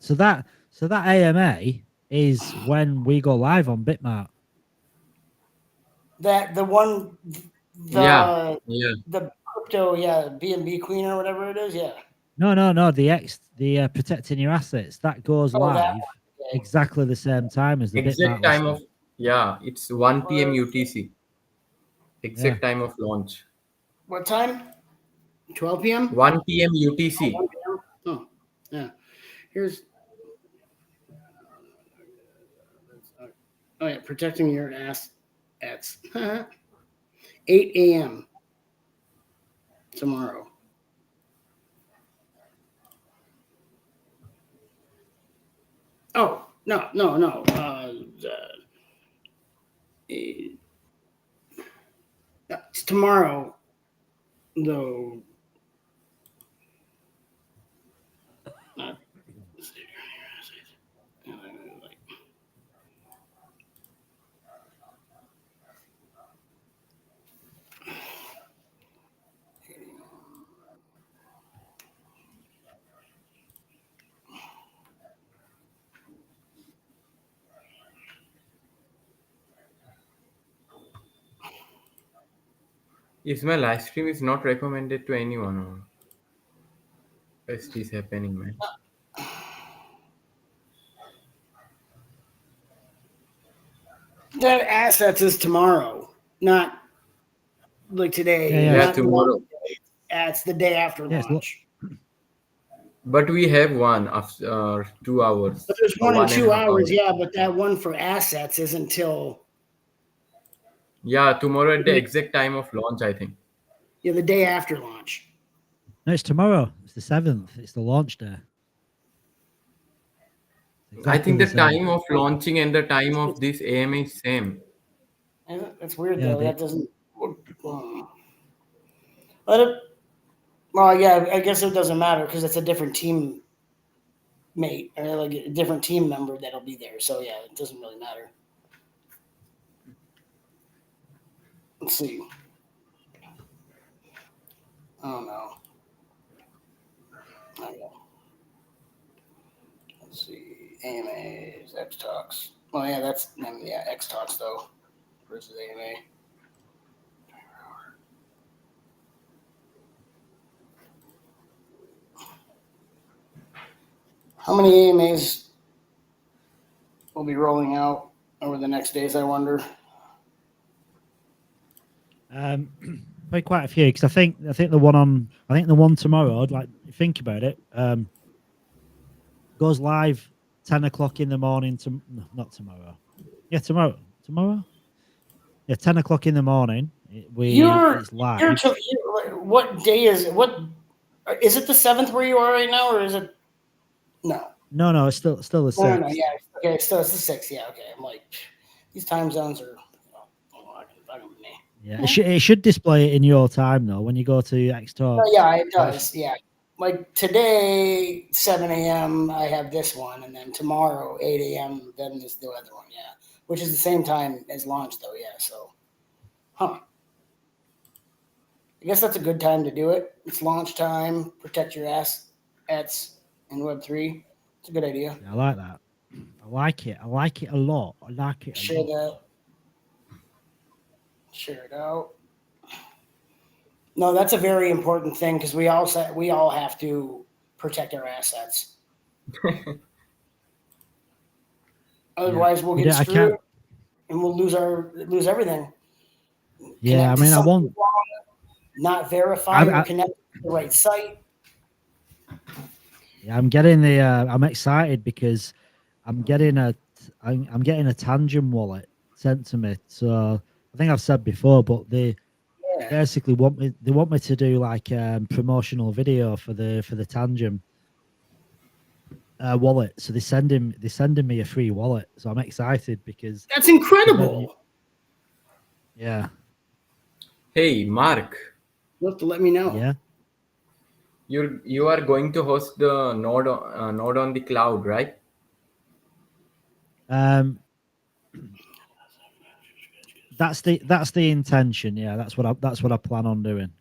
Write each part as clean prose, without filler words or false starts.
So that AMA is when we go live on Bitmart. The crypto, BNB Queen or whatever it is, yeah. No, the protecting your assets that goes live exactly the same time as the exact Bitmart time listing. it's 1 p.m. UTC. Exact time of launch. What time? 12 p.m. 1 p.m. UTC. Oh, yeah. Here's. Oh yeah, protecting your assets. 8 a.m. tomorrow. Oh, no. It's tomorrow, though. If my live stream is not recommended to anyone, or what is happening, man? That assets is tomorrow, not like today. Yeah, tomorrow. It's the day after launch. But we have one after 2 hours. But there's one in 2 hours, yeah. But that one for assets is until. Yeah, tomorrow at the exact time of launch, I think. Yeah, the day after launch. No, it's tomorrow. It's the 7th. It's the launch day. I think the time of launching and the time of this AMA is same. That's weird, though. That doesn't. Well, yeah, I guess it doesn't matter because it's a different team mate or like a different team member that'll be there. So yeah, it doesn't really matter. Let's see. Oh no. Let's see. AMAs, X Talks. Oh yeah, that's X Talks though versus AMA. How many AMAs will be rolling out over the next days, I wonder? Probably quite a few because I think the one tomorrow. I'd like think about it. Goes live 10 o'clock in the morning. Not tomorrow. Yeah, tomorrow. Yeah, 10 o'clock in the morning. It's live. What day is it? What is it? The 7th where you are right now, or is it? No, it's still the 6th. No, yeah, okay, so it's the 6th. Yeah, okay. I'm like, these time zones are. Yeah, it should display it in your time though when you go to X Talk. Oh, yeah, it does. Yeah, like today 7 a.m. I have this one, and then tomorrow 8 a.m. then there's the other one. Yeah, which is the same time as launch though. Yeah, so, I guess that's a good time to do it. It's launch time. Protect your assets in Web3. It's a good idea. Yeah, I like that. I like it. I like it a lot. I like it. Share that. Share it out. No, that's a very important thing because we all have to protect our assets. Otherwise, we'll get screwed and we'll lose everything. Yeah, I mean, I want not verify or connect to the right site. Yeah, I'm getting the. I'm excited because I'm getting a Tangent wallet sent to me. So I think I've said before, but they basically want me. They want me to do like promotional video for the Tangent wallet. So they're sending me a free wallet. So I'm excited because that's incredible. Yeah. Hey, Mark. You have to let me know. Yeah. You are going to host the node on the cloud, right? That's the intention. Yeah, that's what I plan on doing.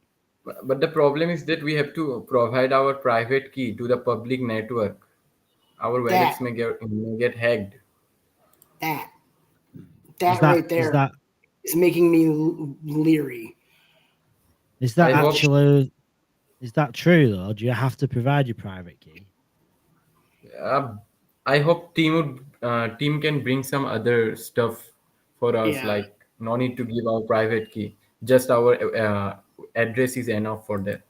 But the problem is that we have to provide our private key to the public network. Our That wallets may get hacked. that Is that that right there is making me leery. is that I hope actually is that true though? Do you have to provide your private key? uh, I hope team can bring some other stuff for us, Yeah. like no need to give our private key. Just our address is enough for that.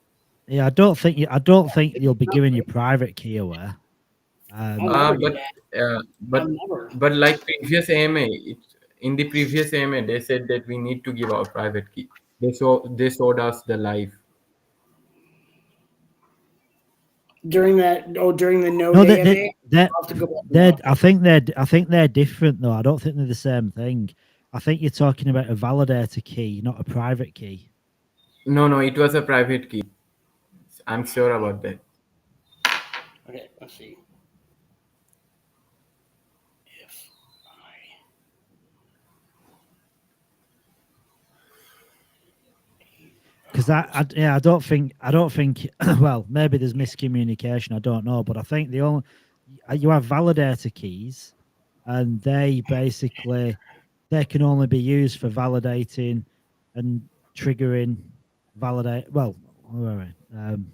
Yeah, I don't think you'll be giving your private key away. I'll never do But that. uh, I'll but never. but like previous AMA, in the previous AMA, they said that we need to give our private key. They showed us the live. During the No, node that that AMA, that I'll have to go back and they're watch I it. think they're different though. I don't think they're the same thing. I think you're talking about a validator key, not a private key. No, it was a private key. I'm sure about that. Okay, let's see. If Because I don't think. Well, maybe there's miscommunication. I don't know, but I think the only you have validator keys, and they can only be used for validating and triggering validate. Well, wait, wait, um,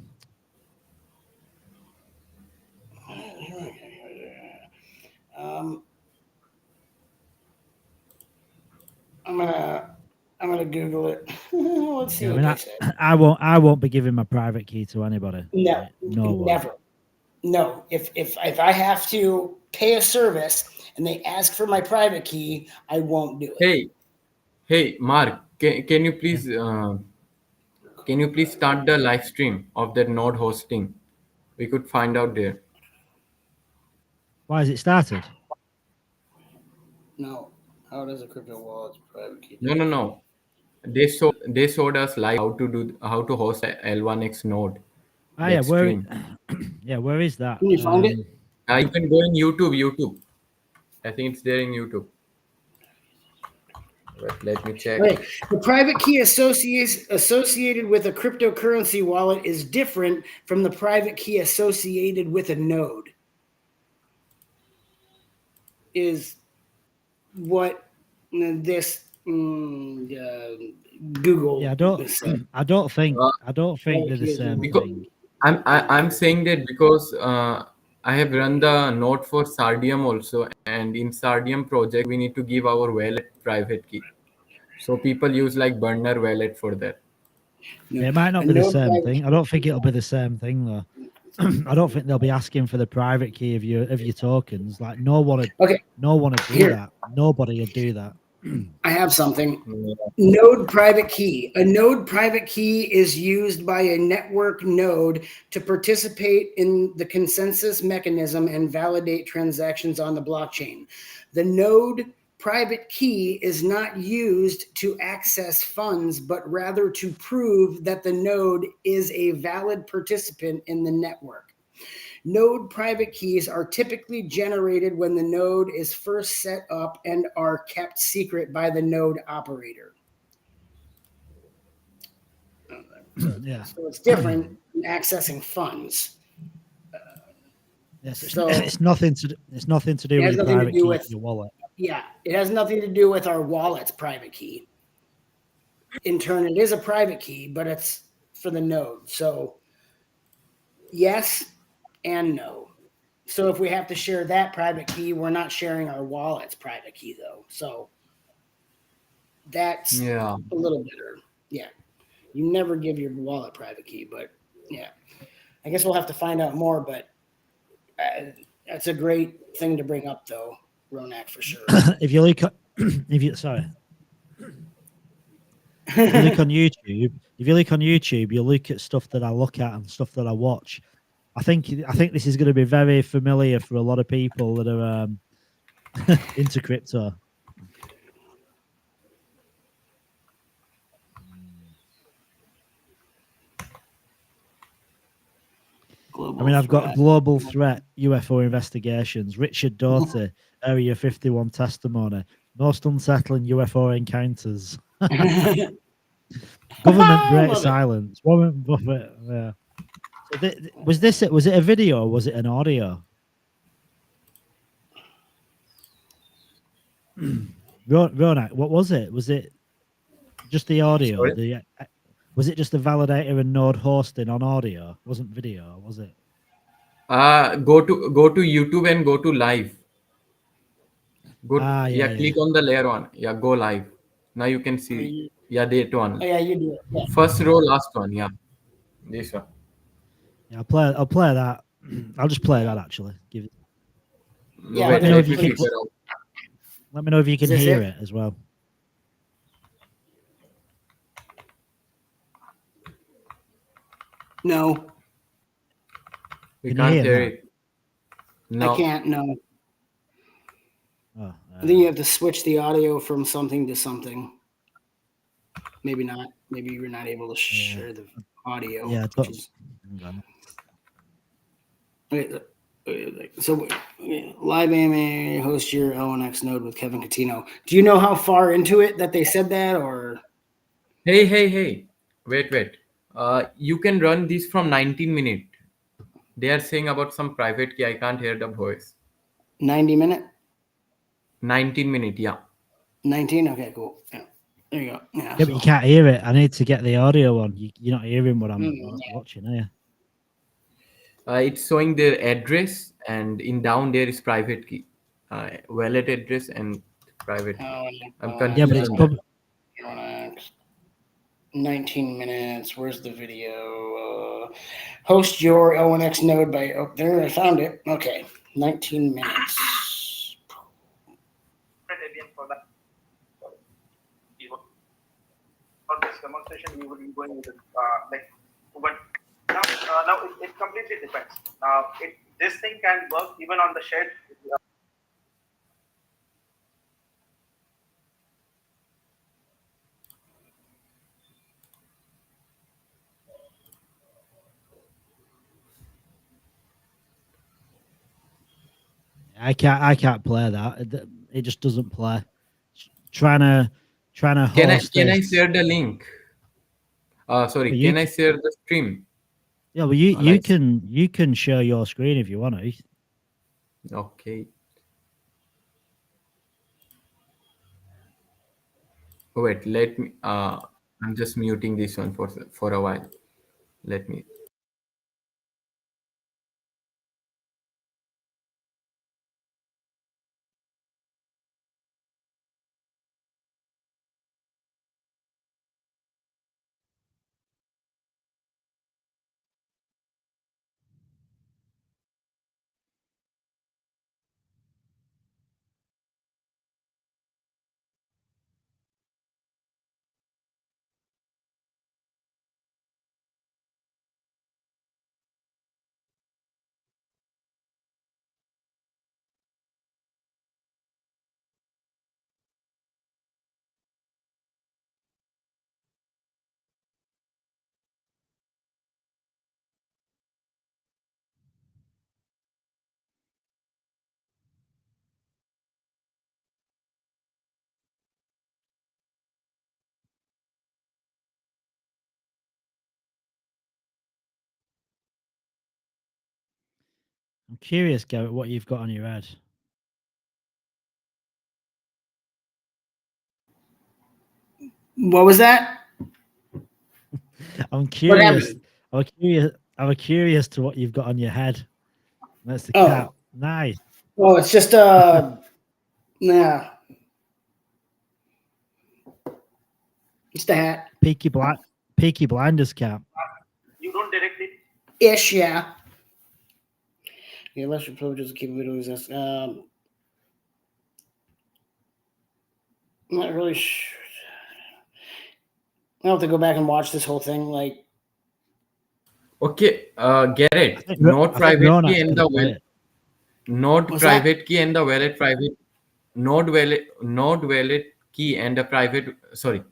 I'm gonna Google it. Let's see yeah, I what mean, they say. I won't be giving my private key to anybody. No, Right? No way. never. No, if I have to pay a service and they ask for my private key, I won't do it. Hey, Mark, Yeah. can you please start the live stream of that node hosting? We could find out there. Why has it started? No. How does a crypto wallet's private key No, differ from? no. They showed us live how to host a L1X node. Oh yeah, That stream. yeah, where is that? Can you find it? You can go in YouTube. I think it's there in YouTube. But let me check. Okay. The private key associated with a cryptocurrency wallet is different from the private key associated with a node. Is what this Google Yeah, said. Uh, I don't think they're the same because thing. I'm saying that because I have run the node for Sardium also, and in Sardium project we need to give our wallet private key. So people use like burner wallet for that. No, It might a not be the node same private thing. I don't think it'll be the same thing though. I don't think they'll be asking for the private key of your tokens. Like Okay, no one would do here that. Nobody would do that. I have something. Yeah. Node private key. A node private key is used by a network node to participate in the consensus mechanism and validate transactions on the blockchain. The node private key is not used to access funds, but rather to prove that the node is a valid participant in the network. Node private keys are typically generated when the node is first set up and are kept secret by the node operator. Yeah. So it's different than accessing funds. Yes, So it's nothing to do it with has your nothing to private do key with, for your wallet. yeah, it has nothing to do with our wallet's private key. In turn, it is a private key, but it's for the node. So yes and no. So if we have to share that private key, we're not sharing our wallet's private key though. So that's Yeah. a little better. Yeah. You never give your wallet private key, but yeah. I guess we'll have to find out more, but that's a great thing to bring up though, Ronak, for sure. If you look at, if you sorry, if you look on YouTube, you look at stuff that I look at and stuff that I watch. I think this is going to be very familiar for a lot of people that are into crypto. I mean, I've got global threat UFO investigations, Richard Doty, Area 51 testimony, most unsettling UFO encounters, government break silence, Warren Buffett. Yeah. So was it a video or was it an audio? Ronak, what was it? Was it just the audio? Sorry? Was it just the validator and node hosting on audio? It wasn't video, was it? Go to YouTube and go to live. Yeah. Click on the layer one. Yeah, go live. Now you can see. Yeah, date one. Oh, yeah, you do it. Yeah. First row, last one. Yeah, this one. Yeah, I'll play that. I'll just play that actually. Yeah, Wait, let me know let if me you can. figure out. Let me know if you can this hear it? it as well. No, We Can you can't hear hear now? it. No. I can't. No, Oh, I think you have to switch the audio from something to something. Maybe not. Maybe you're not able to share the audio. yeah. Which is, so live AMA host your LNX node with Kevin Catino. Do you know how far into it that they said that, or? Hey. Wait. You can run this from 19 minutes. They are saying about some private key. I can't hear the voice. 90-minute? 19 minutes, yeah. 19? Okay, cool. Yeah. There you go. Yeah, but you can't hear it. I need to get the audio on. You're not hearing what I'm watching, are you? It's showing their address, and in down there is private key. Wallet address and private key. I'm confused. Yeah, but it's probably 19 minutes. Where's the video? Host your ONX node by. Oh, there, I found it. Okay, 19 minutes. For this demonstration, we will be going with but now it completely depends. Now, this thing can work even on the shed. I can't play that. It just doesn't play. Trying to host. Can I share the link? Sorry, can I share the stream? Yeah, well, you can share your screen if you want to. Okay. Wait, let me. I'm just muting this one for a while. Let me. I'm curious, Garrett, what you've got on your head. What was that? I'm curious. I'm curious to what you've got on your head. That's the cat. Nice. Oh, it's just nah. It's the hat. Peaky Blinders cap. You don't directly. Ish, yeah. Yeah, lesser privileges capabilities. I'm not really sure. I'll have to go back and watch this whole thing. Like, Okay, Garrett. I think Node private Ronak's key and gonna the play wallet. it. Node What's private key and the wallet private. Node wallet key and the private. Sorry,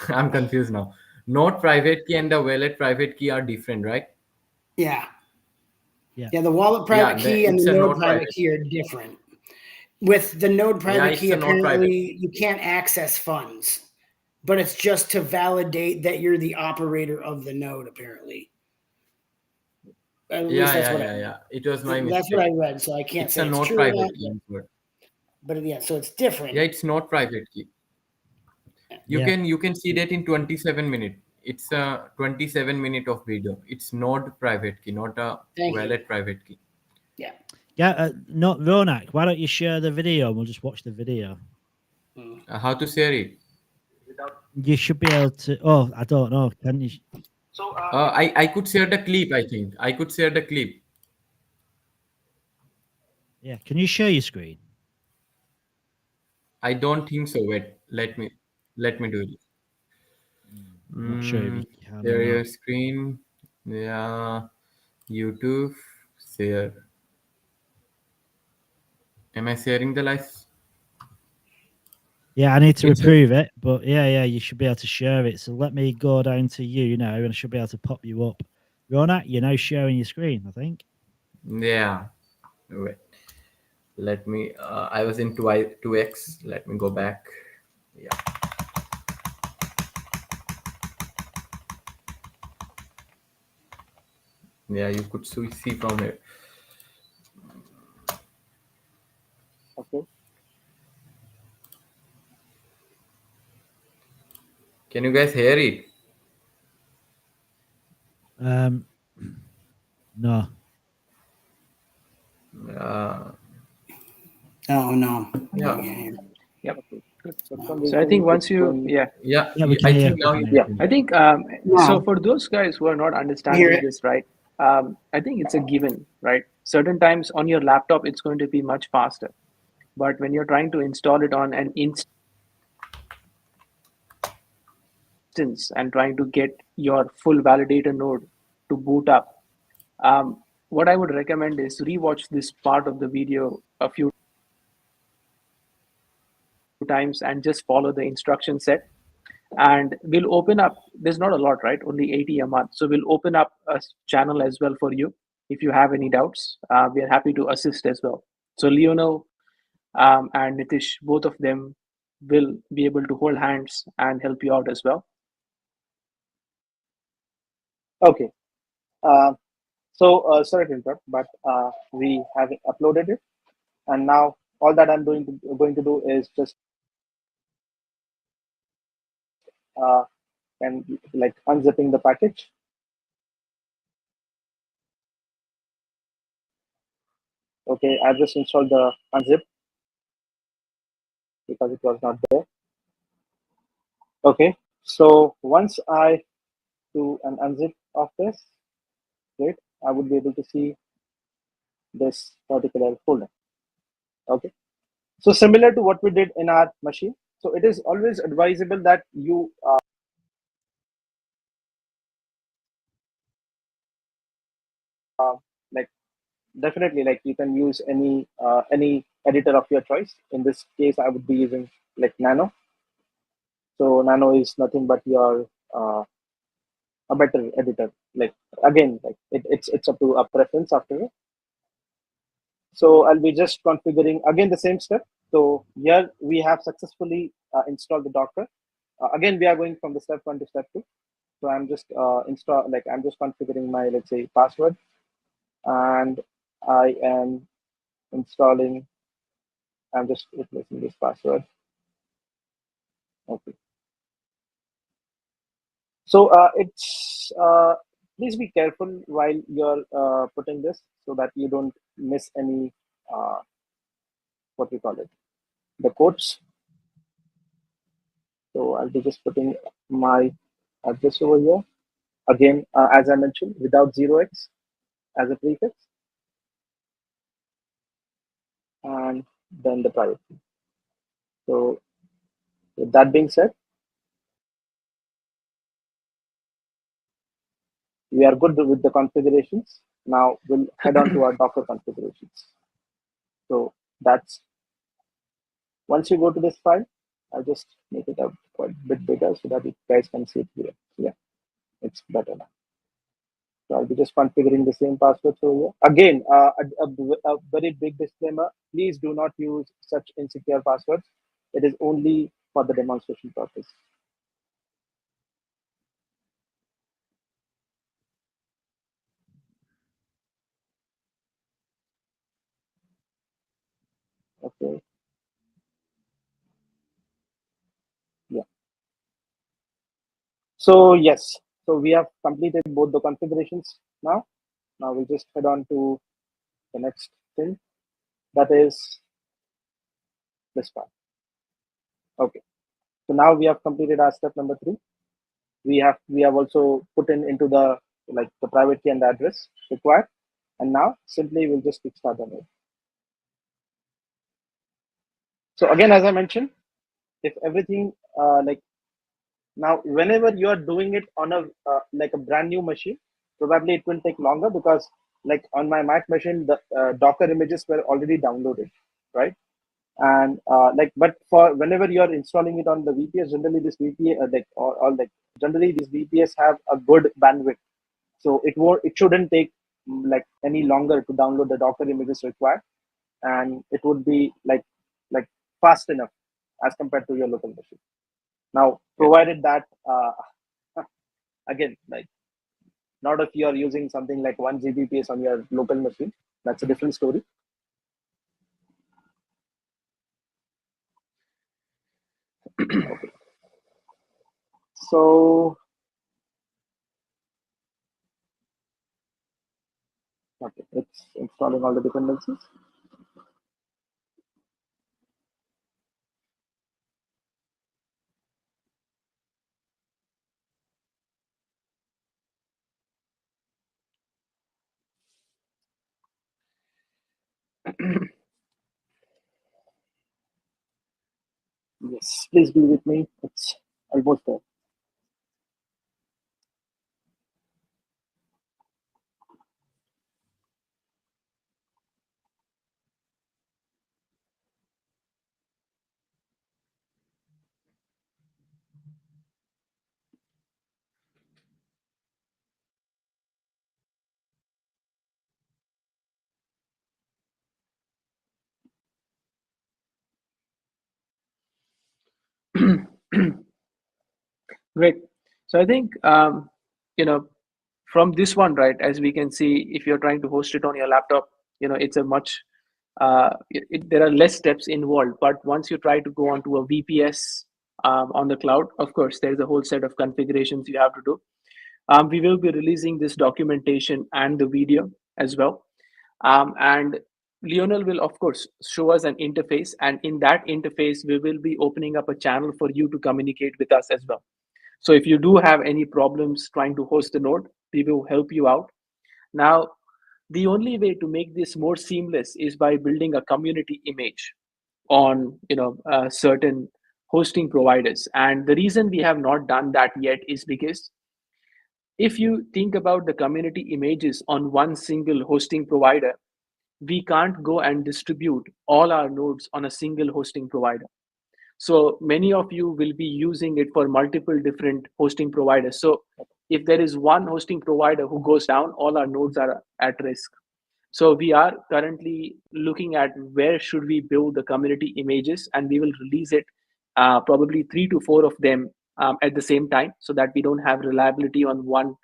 I'm confused now. Node private key and the wallet private key are different, right? yeah. Yeah. The wallet private key and it's the a node node private private. key are different. With the node private it's key, a node private. apparently you can't access funds, but it's just to validate that you're the operator of the node. Apparently, at least that's what Yeah. It was my mistake. that's what I read. So I can't It's say a it's node true or private not. key. But yeah, so it's different. Yeah, it's not private key. You can see that in 27 minutes. It's a 27-minute of video. It's not private key, not a Thank you. wallet private key. Yeah. Yeah, not Ronak. Why don't you share the video and we'll just watch the video? How to share it? Without. You should be able to. Oh, I don't know. Can you? So I could share the clip. I think I could share the clip. Yeah, can you share your screen? I don't think so. Wait, let me do it. I'm not sure if you can. or Share not. your screen. Yeah, YouTube share. Am I sharing the live? Yeah, I need to It's a- approve it, but yeah, you should be able to share it. So let me go down to you now, and I should be able to pop you up. Ronak, you're now sharing your screen, I think. Yeah. Wait. Let me. I was in 2x. Let me go back. Yeah. Yeah, you could see from here. okay. Can you guys hear it? No. Oh no. Yeah. Yep. Okay. Good. So So I think once it's you, going. yeah, Yeah, we can I hear. think now We can you hear. I think Wow. so. For those guys who are not understanding Hear it. this, right? I think it's a given, right? Certain times on your laptop, it's going to be much faster, but when you're trying to install it on an instance and trying to get your full validator node to boot up, what I would recommend is rewatch this part of the video a few times and just follow the instruction set, and we'll open up, there's not a lot, right, only 80 a month, so we'll open up a channel as well for you. If you have any doubts, we are happy to assist as well. So Leonel and Nitish, both of them will be able to hold hands and help you out as well. Okay. Sorry to interrupt, but we have uploaded it, and now all that I'm going to do is just and like unzipping the package. Okay, I just installed the unzip because it was not there. Okay, so once I do an unzip of this, great, I would be able to see this particular folder. Okay, so similar to what we did in our machine. So it is always advisable that you like definitely like you can use any editor of your choice. In this case, I would be using like Nano. So Nano is nothing but your a better editor. Like again, like it's up to a preference after it. So I'll be just configuring again the same step. So here we have successfully installed the Docker. Again, we are going from the step 1 to step 2. So I'm just I'm just configuring my, let's say, password, and I am installing. I'm just replacing this password. Okay. So it's please be careful while you're putting this so that you don't miss any what we call it, the quotes. So I'll be just putting my address over here again, as I mentioned, without 0x as a prefix, and then the private key. So with that being said, we are good with the configurations. Now we'll head on to our Docker configurations. So that's, once you go to this file, I'll just make it a quite a bit bigger so that you guys can see it here. Yeah, it's better now. So I'll be just configuring the same passwords over here. Again, a very big disclaimer: please do not use such insecure passwords. It is only for the demonstration purpose. Okay. So yes, so we have completed both the configurations now. Now we just head on to the next thing, that is this part. Okay, so now we have completed our step number 3. We have also put into the the private key and the address required, and now simply we'll just kickstart the node. So again, as I mentioned, if everything now whenever you are doing it on a a brand new machine, probably it will take longer, because on my Mac machine the Docker images were already downloaded, right? And but for whenever you are installing it on the VPS, generally this VPS generally these VPS have a good bandwidth, so it shouldn't take any longer to download the Docker images required, and it would be like fast enough as compared to your local machine. Now, provided that again, not if you are using something like 1 Gbps on your local machine, that's a different story. Okay. So okay, it's installing all the dependencies. Yes, please be with me. It's almost there. Great. So I think from this one, right, as we can see, if you're trying to host it on your laptop, it's a much there are less steps involved. But once you try to go onto a VPS on the cloud, of course, there's a whole set of configurations you have to do. We will be releasing this documentation and the video as well. And Lionel will, of course, show us an interface. And in that interface, we will be opening up a channel for you to communicate with us as well. So if you do have any problems trying to host a node, we will help you out. Now, the only way to make this more seamless is by building a community image on certain hosting providers. And the reason we have not done that yet is because if you think about the community images on one single hosting provider, we can't go and distribute all our nodes on a single hosting provider. So many of you will be using it for multiple different hosting providers. So if there is one hosting provider who goes down, all our nodes are at risk. So we are currently looking at where should we build the community images, and we will release it probably 3 to 4 of them at the same time, so that we don't have reliability on one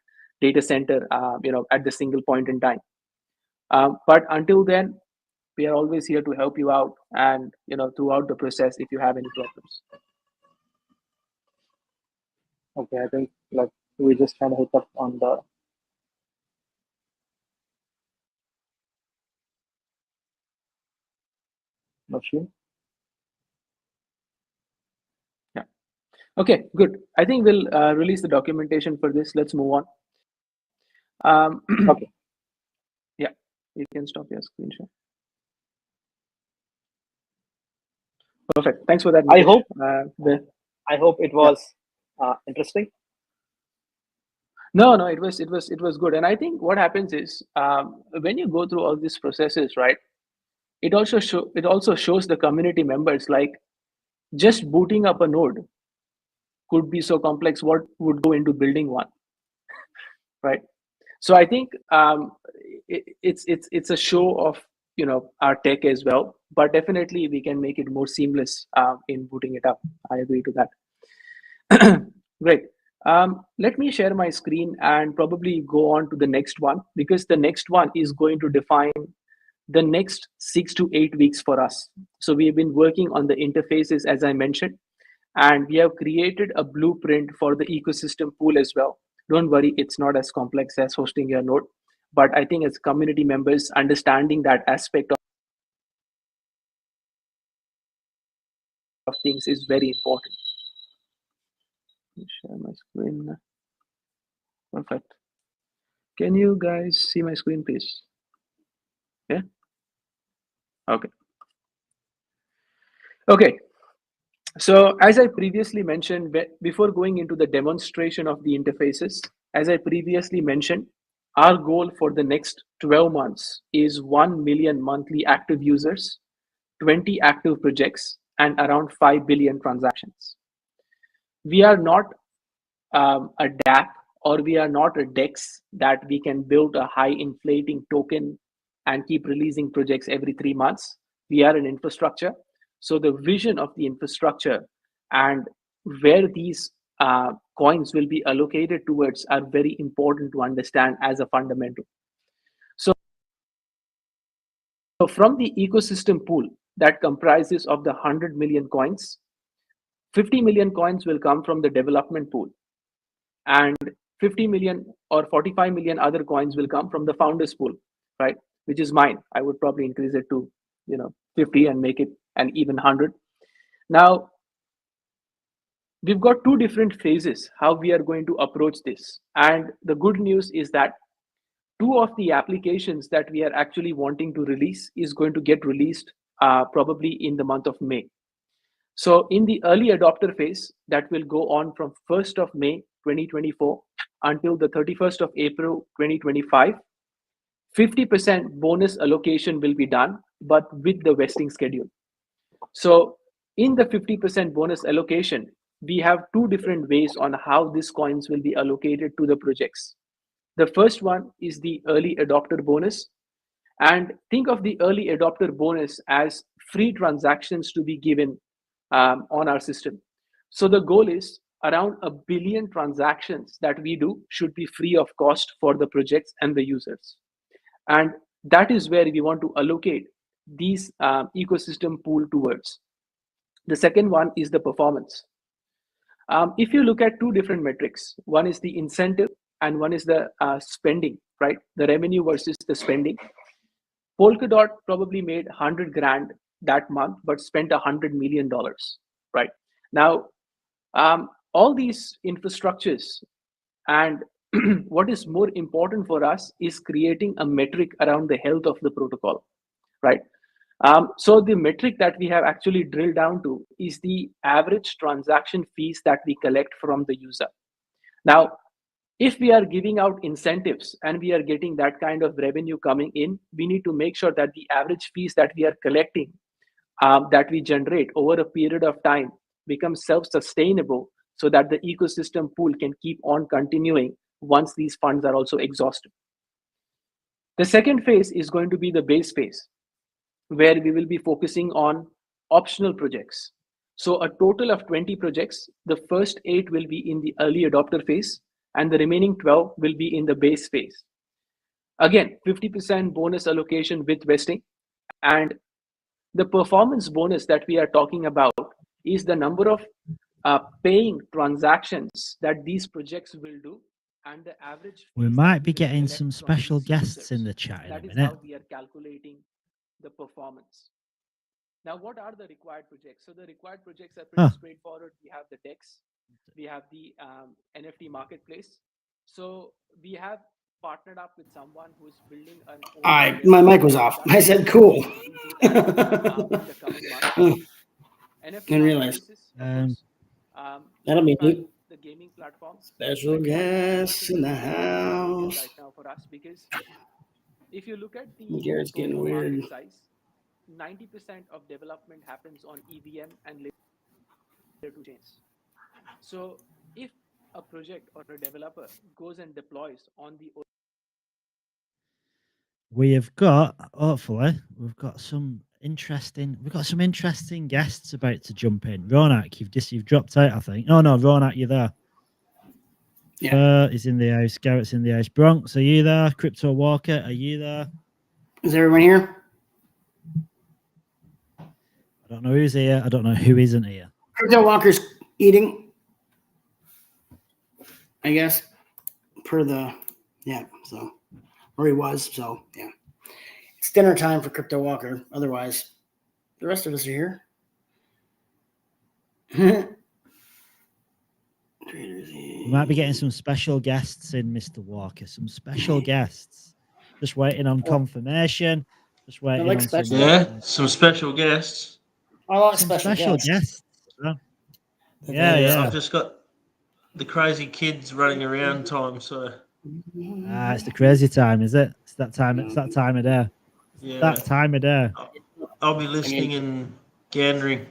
data center at the single point in time. But until then, we are always here to help you out, and throughout the process if you have any problems. Okay, I think we just had a hiccup on the machine. Yeah. Okay, good. I think we'll release the documentation for this. Let's move on. Okay. Yeah, you can stop your screen share. Perfect. Thanks for that. I hope it was interesting. No, it was good. And I think what happens is when you go through all these processes, right, it also shows the community members, like, just booting up a node could be so complex. What would go into building one, right? So I think it's a show of our tech as well, but definitely we can make it more seamless in booting it up. I agree to that. Great. Let me share my screen and probably go on to the next one, because the next one is going to define the next 6 to 8 weeks for us. So we've been working on the interfaces, as I mentioned, And we have created a blueprint for the ecosystem pool as well. Don't worry, it's not as complex as hosting your node. But I think as community members, understanding that aspect of things is very important. Let me share my screen. Perfect. Can you guys see my screen, please? Yeah? Okay. Okay. So as I previously mentioned, before going into the demonstration of the interfaces, as I previously mentioned, our goal for the next 12 months is 1 million monthly active users, 20 active projects, and around 5 billion transactions. We are not a DApp, or we are not a DEX that we can build a high inflating token and keep releasing projects every 3 months. We are an infrastructure. So the vision of the infrastructure and where these coins will be allocated towards are very important to understand as a fundamental. So from the ecosystem pool that comprises of the 100 million coins, 50 million coins will come from the development pool, and 50 million or 45 million other coins will come from the founders pool, right? Which is mine. I would probably increase it to 50 and make it an even 100. Now, we've got two different phases how we are going to approach this. And the good news is that two of the applications that we are actually wanting to release is going to get released probably in the month of May. So in the early adopter phase, that will go on from 1st of May 2024 until the 31st of April 2025, 50% bonus allocation will be done, but with the vesting schedule. So in the 50% bonus allocation, we have two different ways on how these coins will be allocated to the projects. The first one is the early adopter bonus. And think of the early adopter bonus as free transactions to be given on our system. So the goal is around 1 billion transactions that we do should be free of cost for the projects and the users. And that is where we want to allocate these ecosystem pool towards. The second one is the performance. If you look at two different metrics, one is the incentive and one is the spending, right? The revenue versus the spending. Polkadot probably made 100 grand that month, but spent $100 million, right? Now, all these infrastructures, and what is more important for us is creating a metric around the health of the protocol, right? So the metric that we have actually drilled down to is the average transaction fees that we collect from the user. Now, if we are giving out incentives and we are getting that kind of revenue coming in, we need to make sure that the average fees that we are collecting, that we generate over a period of time, becomes self-sustainable so that the ecosystem pool can keep on continuing once these funds are also exhausted. The second phase is going to be the base phase, where we will be focusing on optional projects. So a total of 20 projects, the first 8 will be in the early adopter phase, and the remaining 12 will be in the base phase. Again, 50% bonus allocation with vesting. And the performance bonus that we are talking about is the number of paying transactions that these projects will do, and the average. We might be getting some special guests in the chat in a minute. That is how we are calculating the performance. Now, what are the required projects? So the required projects are pretty straightforward. We have the DEX, we have the NFT marketplace. So we have partnered up with someone who is building an. All right, my mic was off. I said cool. Didn't realize. That'll be neat. The gaming platform. Special guests in the house. Right now for us, because if you look at the Jared's getting weird. market size, 90% of development happens on EVM and layer 2 chains. So if a project or a developer goes and deploys on the, we have got, hopefully, we've got some interesting guests about to jump in. Ronak, you've dropped out, I think. No, Ronak, you're there. Yeah. He's in the house. Garrett's in the house. Bronx, are you there? Crypto Walker, are you there? Is everyone here? I don't know who's here. I don't know who isn't here. Crypto Walker's eating, I guess, per the, so, or he was, so, yeah. It's dinner time for Crypto Walker. Otherwise, the rest of us are here. We might be getting some special guests in, Mr. Walker. Some special guests. Just waiting on confirmation. Just waiting like on some. special- Yeah, some special guests. I like Some special guests. huh? Yeah. I've just got the crazy kids running around time, so It's the crazy time, is it? It's that time. It's that time of day. yeah. That time of day. I'll be listening and gandering.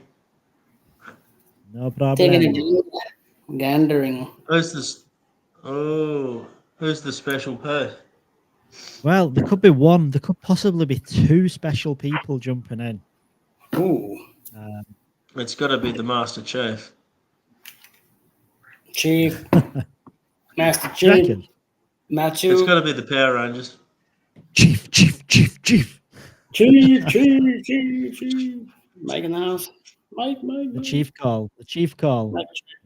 No problem. Taking a gandering. Who's this? Oh, who's the special pay? Well, there could be one. There could possibly be two special people jumping in. Ooh. It's got to be the Master Chief. Chief. Master Do you Chief. reckon? Machu. It's got to be the Power Rangers. Chief. Chief. Mike in the house. Mike. The chief call. The chief call.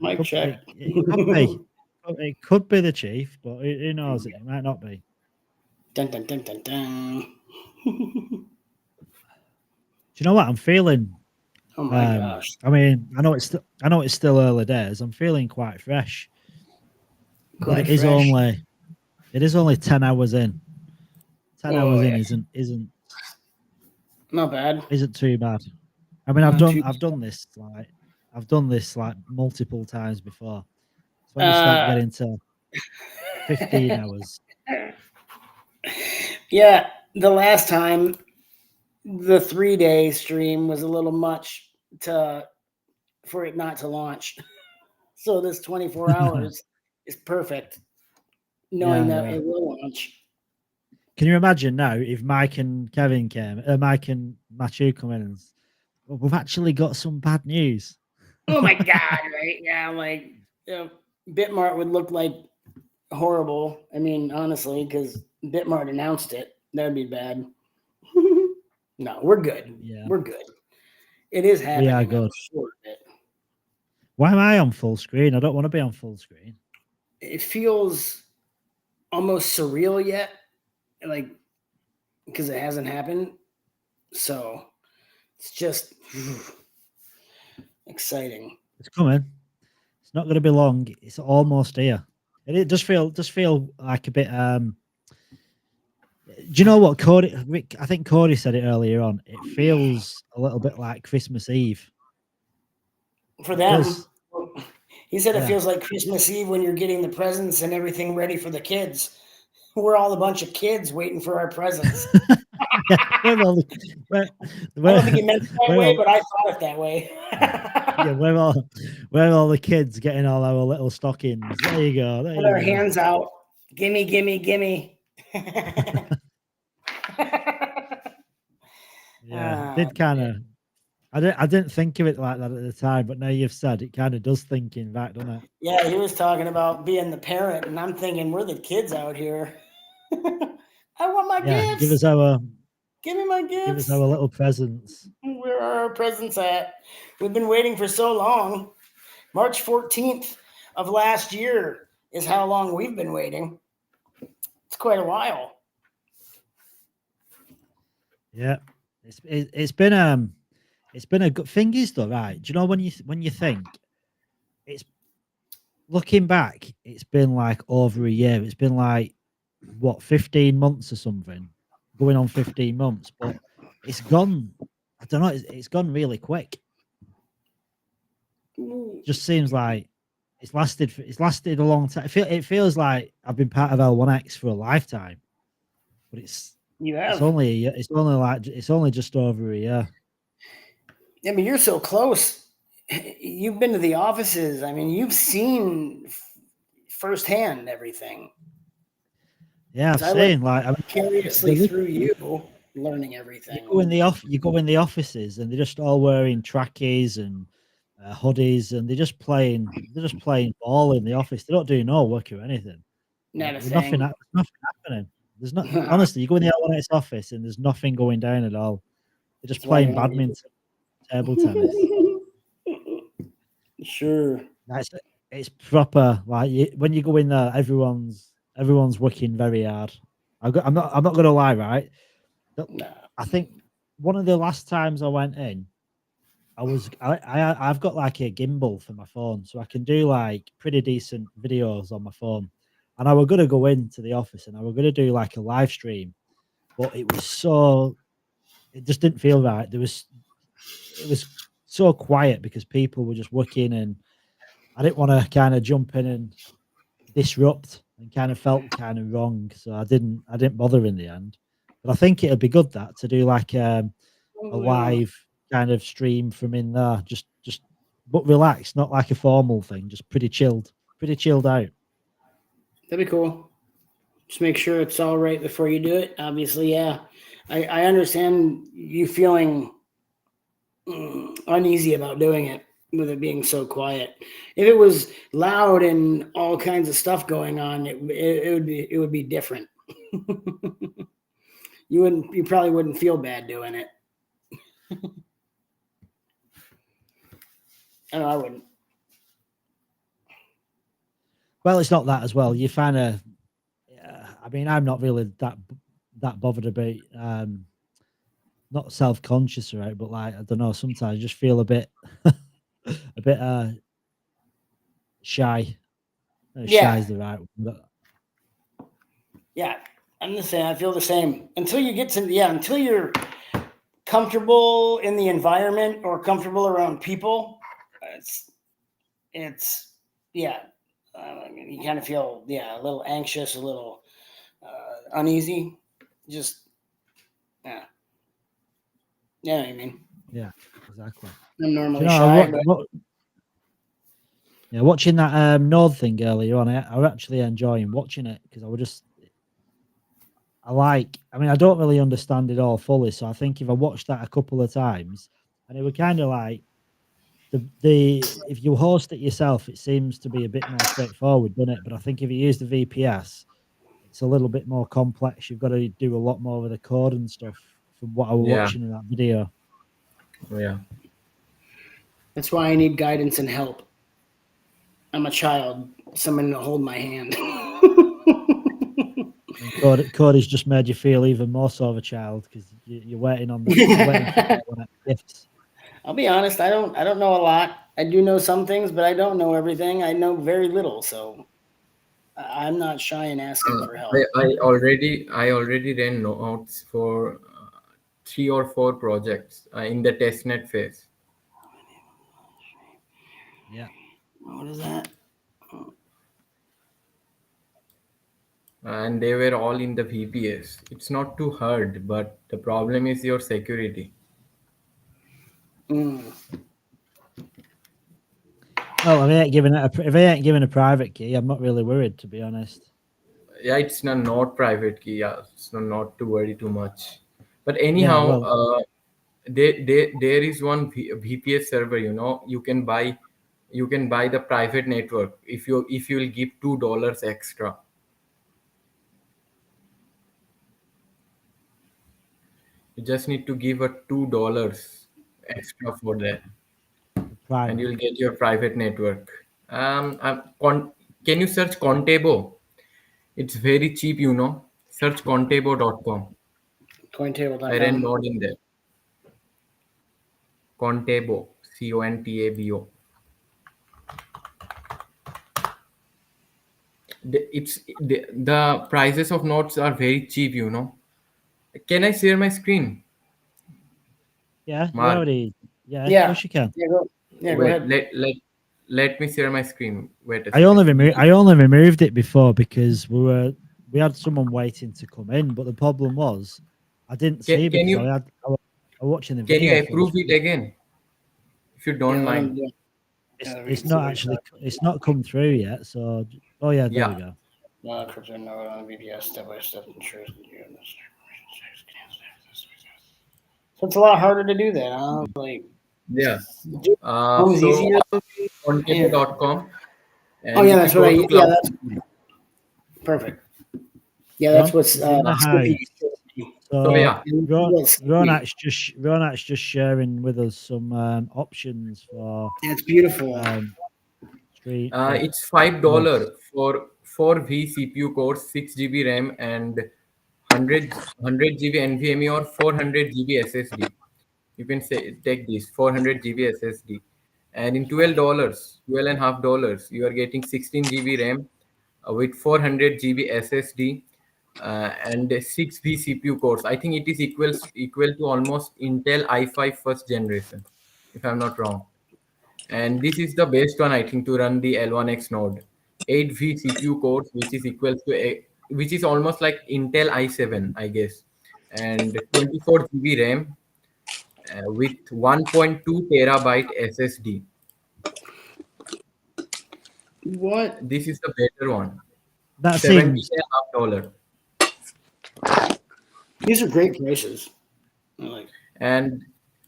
Mike check. It could be. It could be the chief, but who knows? It might not be. Dun, dun, dun, dun, dun. Do you know what I'm feeling? Oh my gosh! I mean, I know it's still early days. I'm feeling quite fresh. But it is only 10 hours in. 10 hours in isn't not bad. Isn't too bad. I mean, I've done this like multiple times before. So when you start getting to 15 hours. Yeah, the last time the 3-day stream was a little much for it not to launch. So this 24 hours is perfect, knowing that it will launch. Can you imagine now if Mike and Kevin Mike and Machu come in and we've actually got some bad news? Oh my God, right? Yeah, like Bitmart would look like horrible. I mean, honestly, because Bitmart announced it. That'd be bad. No, we're good. Yeah. We're good. It is happening. We are good. Sure of it. Why am I on full screen? I don't want to be on full screen. It feels almost surreal yet, like, because it hasn't happened. So it's just exciting. It's coming. It's not going to be long. It's almost here. And it does feel like a bit. Do you know what Cody? Rick, I think Cody said it earlier on. It feels a little bit like Christmas Eve for them. He said it feels like Christmas Eve when you're getting the presents and everything ready for the kids. We're all a bunch of kids waiting for our presents. I don't think he meant it that way, but I thought it that way. Yeah, we're all the kids getting all our little stockings. There you go. Put our hands out. Gimme, gimme, gimme. Yeah, did kind of. I didn't think of it like that at the time, but now you've said it, kind of does thinking back, doesn't it? Yeah, he was talking about being the parent, and I'm thinking we're the kids out here. I want my gifts. Give me my gifts. Give us our little presents. Where are our presents at? We've been waiting for so long. March 14th of last year is how long we've been waiting. It's quite a while. Yeah, it's been a good thing is though, right? Do you know when you think it's looking back, it's been like over a year. It's been like what 15 months or something, going on 15 months, but it's gone. I don't know. It's gone really quick. Just seems like it's lasted a long time. It feels like I've been part of L1X for a lifetime, but it's only just over a year. I mean, you're so close. You've been to the offices. I mean, you've seen firsthand everything. Yeah, I've seen I'm curiously through you, learning everything. You go in the offices, and they're just all wearing trackies and hoodies, and they're just playing ball in the office. They don't do no work or anything. There's nothing happening. There's not honestly. You go in the L1X office, and there's nothing going down at all. They're just playing badminton, table tennis. Sure. It's proper. Like when you go in there, everyone's working very hard. I'm not gonna lie, right? No. I think one of the last times I went in, I've got like a gimbal for my phone, so I can do like pretty decent videos on my phone. And I was gonna go into the office and I was gonna do like a live stream, but it just didn't feel right. It was so quiet because people were just working, and I didn't want to kind of jump in and disrupt, and kind of felt kind of wrong. So I didn't bother in the end. But I think it'd be good that to do like a live kind of stream from in there, just but relaxed, not like a formal thing, just pretty chilled out. That'd be cool. Just make sure it's all right before you do it. Obviously, yeah. I understand you feeling uneasy about doing it with it being so quiet. If it was loud and all kinds of stuff going on, it would be different. You probably wouldn't feel bad doing it. I know I wouldn't. Well, it's not that as well. You find I mean, I'm not really that bothered about not self-conscious, right? But like, I don't know, sometimes I just feel a bit a bit shy. Shy is the right word. Yeah, I'm the same. I feel the same. Until you're comfortable in the environment or comfortable around people, it's you kind of feel a little anxious, a little uneasy. Just you know what I mean. Yeah, exactly. I'm normally shy. Watching that Node thing earlier on, I was actually enjoying watching it because I mean, I don't really understand it all fully, so I think if I watched that a couple of times, and it was kind of like if you host it yourself, it seems to be a bit more straightforward, doesn't it? But I think if you use the VPS, it's a little bit more complex. You've got to do a lot more with the code and stuff from what I was watching in that video. Yeah. That's why I need guidance and help. I'm a child. Someone to hold my hand. And Cody's just made you feel even more so of a child because you're waiting on the gifts. I'll be honest. I don't know a lot. I do know some things, but I don't know everything. I know very little, so I'm not shy in asking for help. I already ran notes for 3 or 4 projects in the testnet phase. Yeah. What is that? And they were all in the VPS. It's not too hard, but the problem is your security. Mm. Well, if I ain't given a private key, I'm not really worried, to be honest. Yeah, it's not private key. Yeah, it's not to worry too much. But anyhow, there is one VPS server. You can buy the private network if you will give $2 extra. You just need to give a $2 extra for that, and you'll get your private network. Can you search Contabo? It's very cheap, Search contabo.com. Cointable.com. I ran node in there. Contabo, Contabo. The prices of nodes are very cheap, Can I share my screen? Yeah, Mark. already. Yeah, of course you can. Go ahead. Let me share my screen. Wait a I only second. removed it before because we had someone waiting to come in, but the problem was I didn't see it because I was watching the video. Can you approve it again, if you don't mind? It's not come through yet. So there we go. Crypto node on VPS step by step ensures that you have this. So it's a lot harder to do that, huh? Like, yeah. easier. Contabo.com. Oh yeah, that's what I. Yeah, that's perfect. Yeah, that's what's. So yeah, Ronak's just sharing with us some options for. It's beautiful. Street. It's $5 for 4V CPU cores, 6 GB RAM, and 100 GB NVMe or 400 GB SSD. You can say take this 400 GB SSD, and in $12, you are getting 16 GB RAM with 400 GB SSD and 6V CPU cores. I think it is equal to almost Intel i5 first generation, if I'm not wrong. And this is the best one, I think, to run the L1X node. 8V CPU cores, which is equals to which is almost like Intel i7, I guess, and 24 GB RAM with 1.2 terabyte SSD. What? This is the better one. That $17.5. These are great prices. I like. And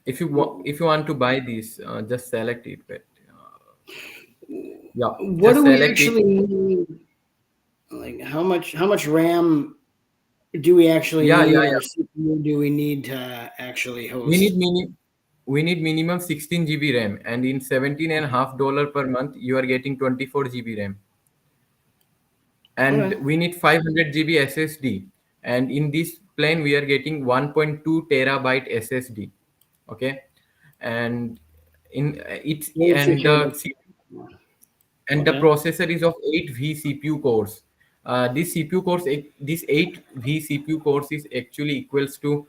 if you want to buy these, just select it. But yeah, What just do we select actually it. need? Like how much RAM do we actually Yeah, need, yeah, or yeah. CPU do we need to actually host? We need minimum 16 GB RAM, and in $17.5 per month, you are getting 24 GB RAM. And Okay. we need 500 GB SSD. And in this plan, we are getting 1.2 terabyte SSD. Okay, and in it's and the Okay. processor is of 8V CPU cores. This CPU cores, this 8V CPU cores is actually equals to,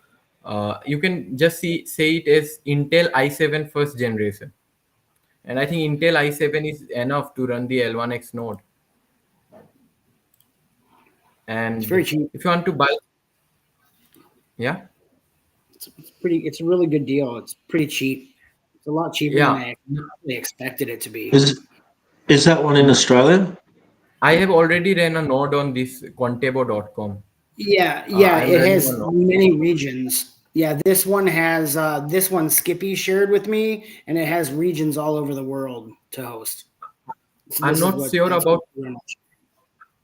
you can just say it as Intel i7 first generation. And I think Intel i7 is enough to run the L1X node. It's And very cheap. if you want to buy, yeah, It's pretty. It's a really good deal. It's pretty cheap. It's a lot cheaper than yeah. I actually expected it to be. Is that one in Australia? I have already ran a node on this Quantebo.com. Yeah, I'm it running has a node. many regions. Yeah, this one has this one Skippy shared with me, and it has regions all over the world to host. So I'm this is not what sure that's about what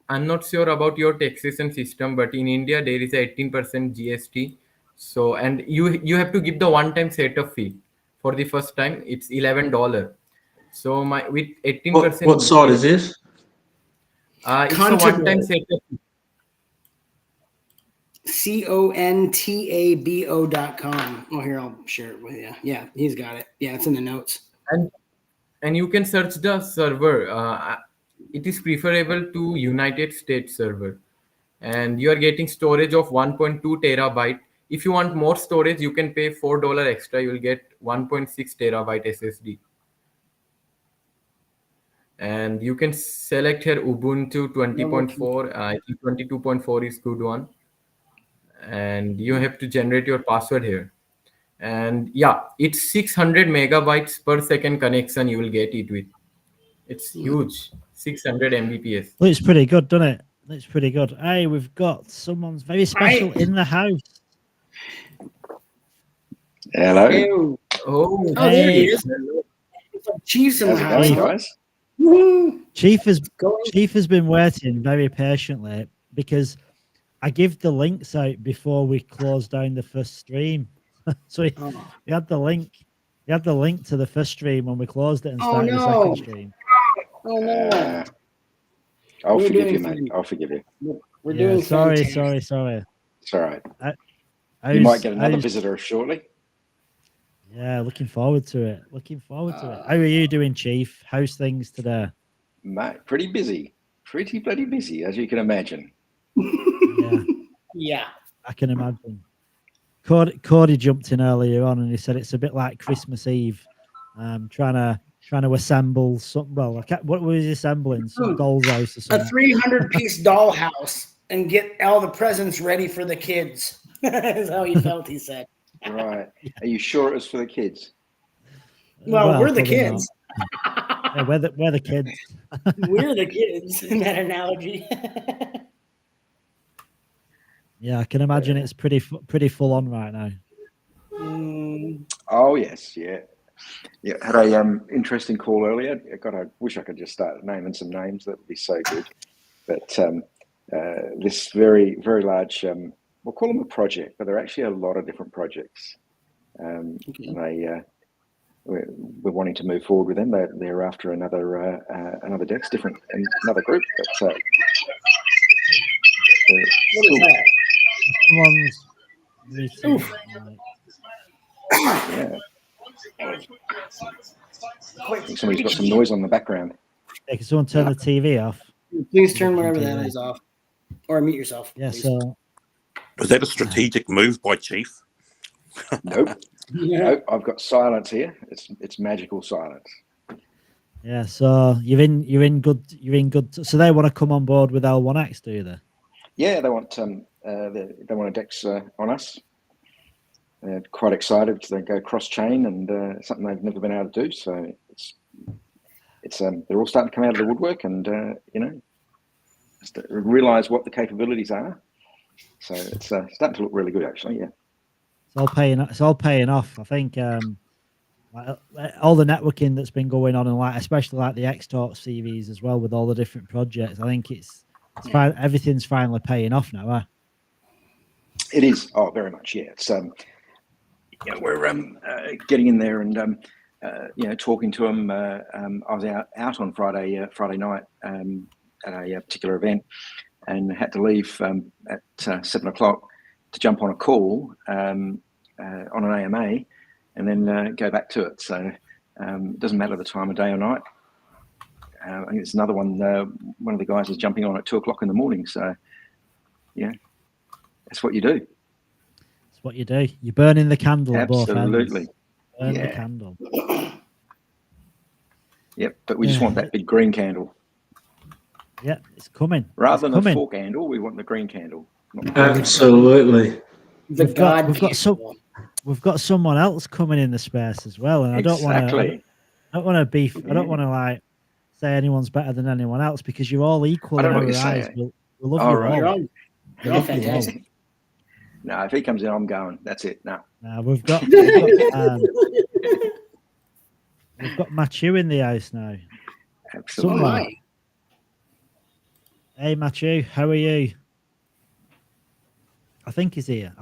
I'm not sure about your taxation system, but in India there is a 18% GST. So, and you have to give the one-time setup fee for the first time. It's $11. So my with 18% What site is this? it's a one-time Contabo, setup fee. CONTABO.com. Oh, here I'll share it with you. Yeah, he's got it. Yeah, it's in the notes. and and you can search the server. It is preferable to United States server, and you are getting storage of 1.2 terabyte. If you want more storage, you can pay $4 extra. You will get 1.6 terabyte SSD. And you can select here Ubuntu 20.4. I think 22.4 is good one. And you have to generate your password here. And yeah, it's 600 megabytes per second connection you will get it with. It's huge, 600 Mbps. Looks pretty good, doesn't it? Looks pretty good. Hey, we've got someone's very special in the house. Hello. Ew. Oh, There he Hey. is. Chief's in How's the it house. going, Hey. guys? Woo. Chief Going. has been waiting very patiently because I give the links out before we close down the first stream. So he had the link. He had the link to the first stream when we closed it and Oh, started the no. second stream. Oh no. I'll We're forgive doing you, mate. fine. I'll forgive you. We're Yeah, doing sorry. It's all right. You How's- might get another how's- visitor shortly. Yeah, looking forward to it. How are you doing, Chief? How's things today? Mate, pretty busy. Pretty bloody busy, as you can imagine. Yeah, Yeah. I can imagine. Cody jumped in earlier on and he said it's a bit like Christmas Eve. Trying to assemble some. Well, what was he assembling? Some doll's house or A something. 300-piece dollhouse and get all the presents ready for the kids. Is how he felt, he said. Right. Are you sure it was for the kids? Well, we're the probably kids. not. Yeah, we're the kids. We're the kids in that analogy. Yeah, I can imagine it's pretty full on right now. Oh, yes. Yeah. Yeah. Had a interesting call earlier. I wish I could just start naming some names. That would be so good. But this very, very large, we'll call them a project, but they're actually a lot of different projects. And we're wanting to move forward with them. They're after another DEX, different another group, but What is that? Someone's meeting. yeah. I think somebody's got some noise on the background. Hey, can someone turn the TV off? Please turn whatever that is off, or mute yourself. Yeah. Please. So Was that a strategic move by Chief? Nope. Yeah. Nope. I've got silence here. It's magical silence. yeah. So you're in good. So they want to come on board with L1X, do they? Yeah, they want they want a DEX on us. They're quite excited to go cross chain and something they've never been able to do. So it's they're all starting to come out of the woodwork and just realize what the capabilities are. So it's starting to look really good, actually. Yeah. It's all paying off. I think all the networking that's been going on, and especially the X-Talk CVs as well, with all the different projects. I think it's fine. Everything's finally paying off now. Huh? It is. Oh, very much. Yeah. It's we're getting in there and talking to them. I was out on Friday night at a particular event, and had to leave at 7 o'clock to jump on a call on an AMA, and then go back to it. So it doesn't matter the time of day or night. I think it's another one. One of the guys is jumping on at 2 o'clock in the morning. So yeah, that's what you do. It's what you do. You're burning the candle at both ends. Absolutely. Burn the candle. Yep, but we just want that big green candle. Yeah, it's coming. Rather than the 4 candle, we want the green candle. Absolutely. We've got someone else coming in the space as well, and I don't want to beef. I don't want to say anyone's better than anyone else, because you're all equal in our eyes. We love you all. You're all fantastic. No, if he comes in, I'm going. That's it. No. We've got Matthew in the house now. Absolutely. Hey, Matthew, how are you? I think he's here.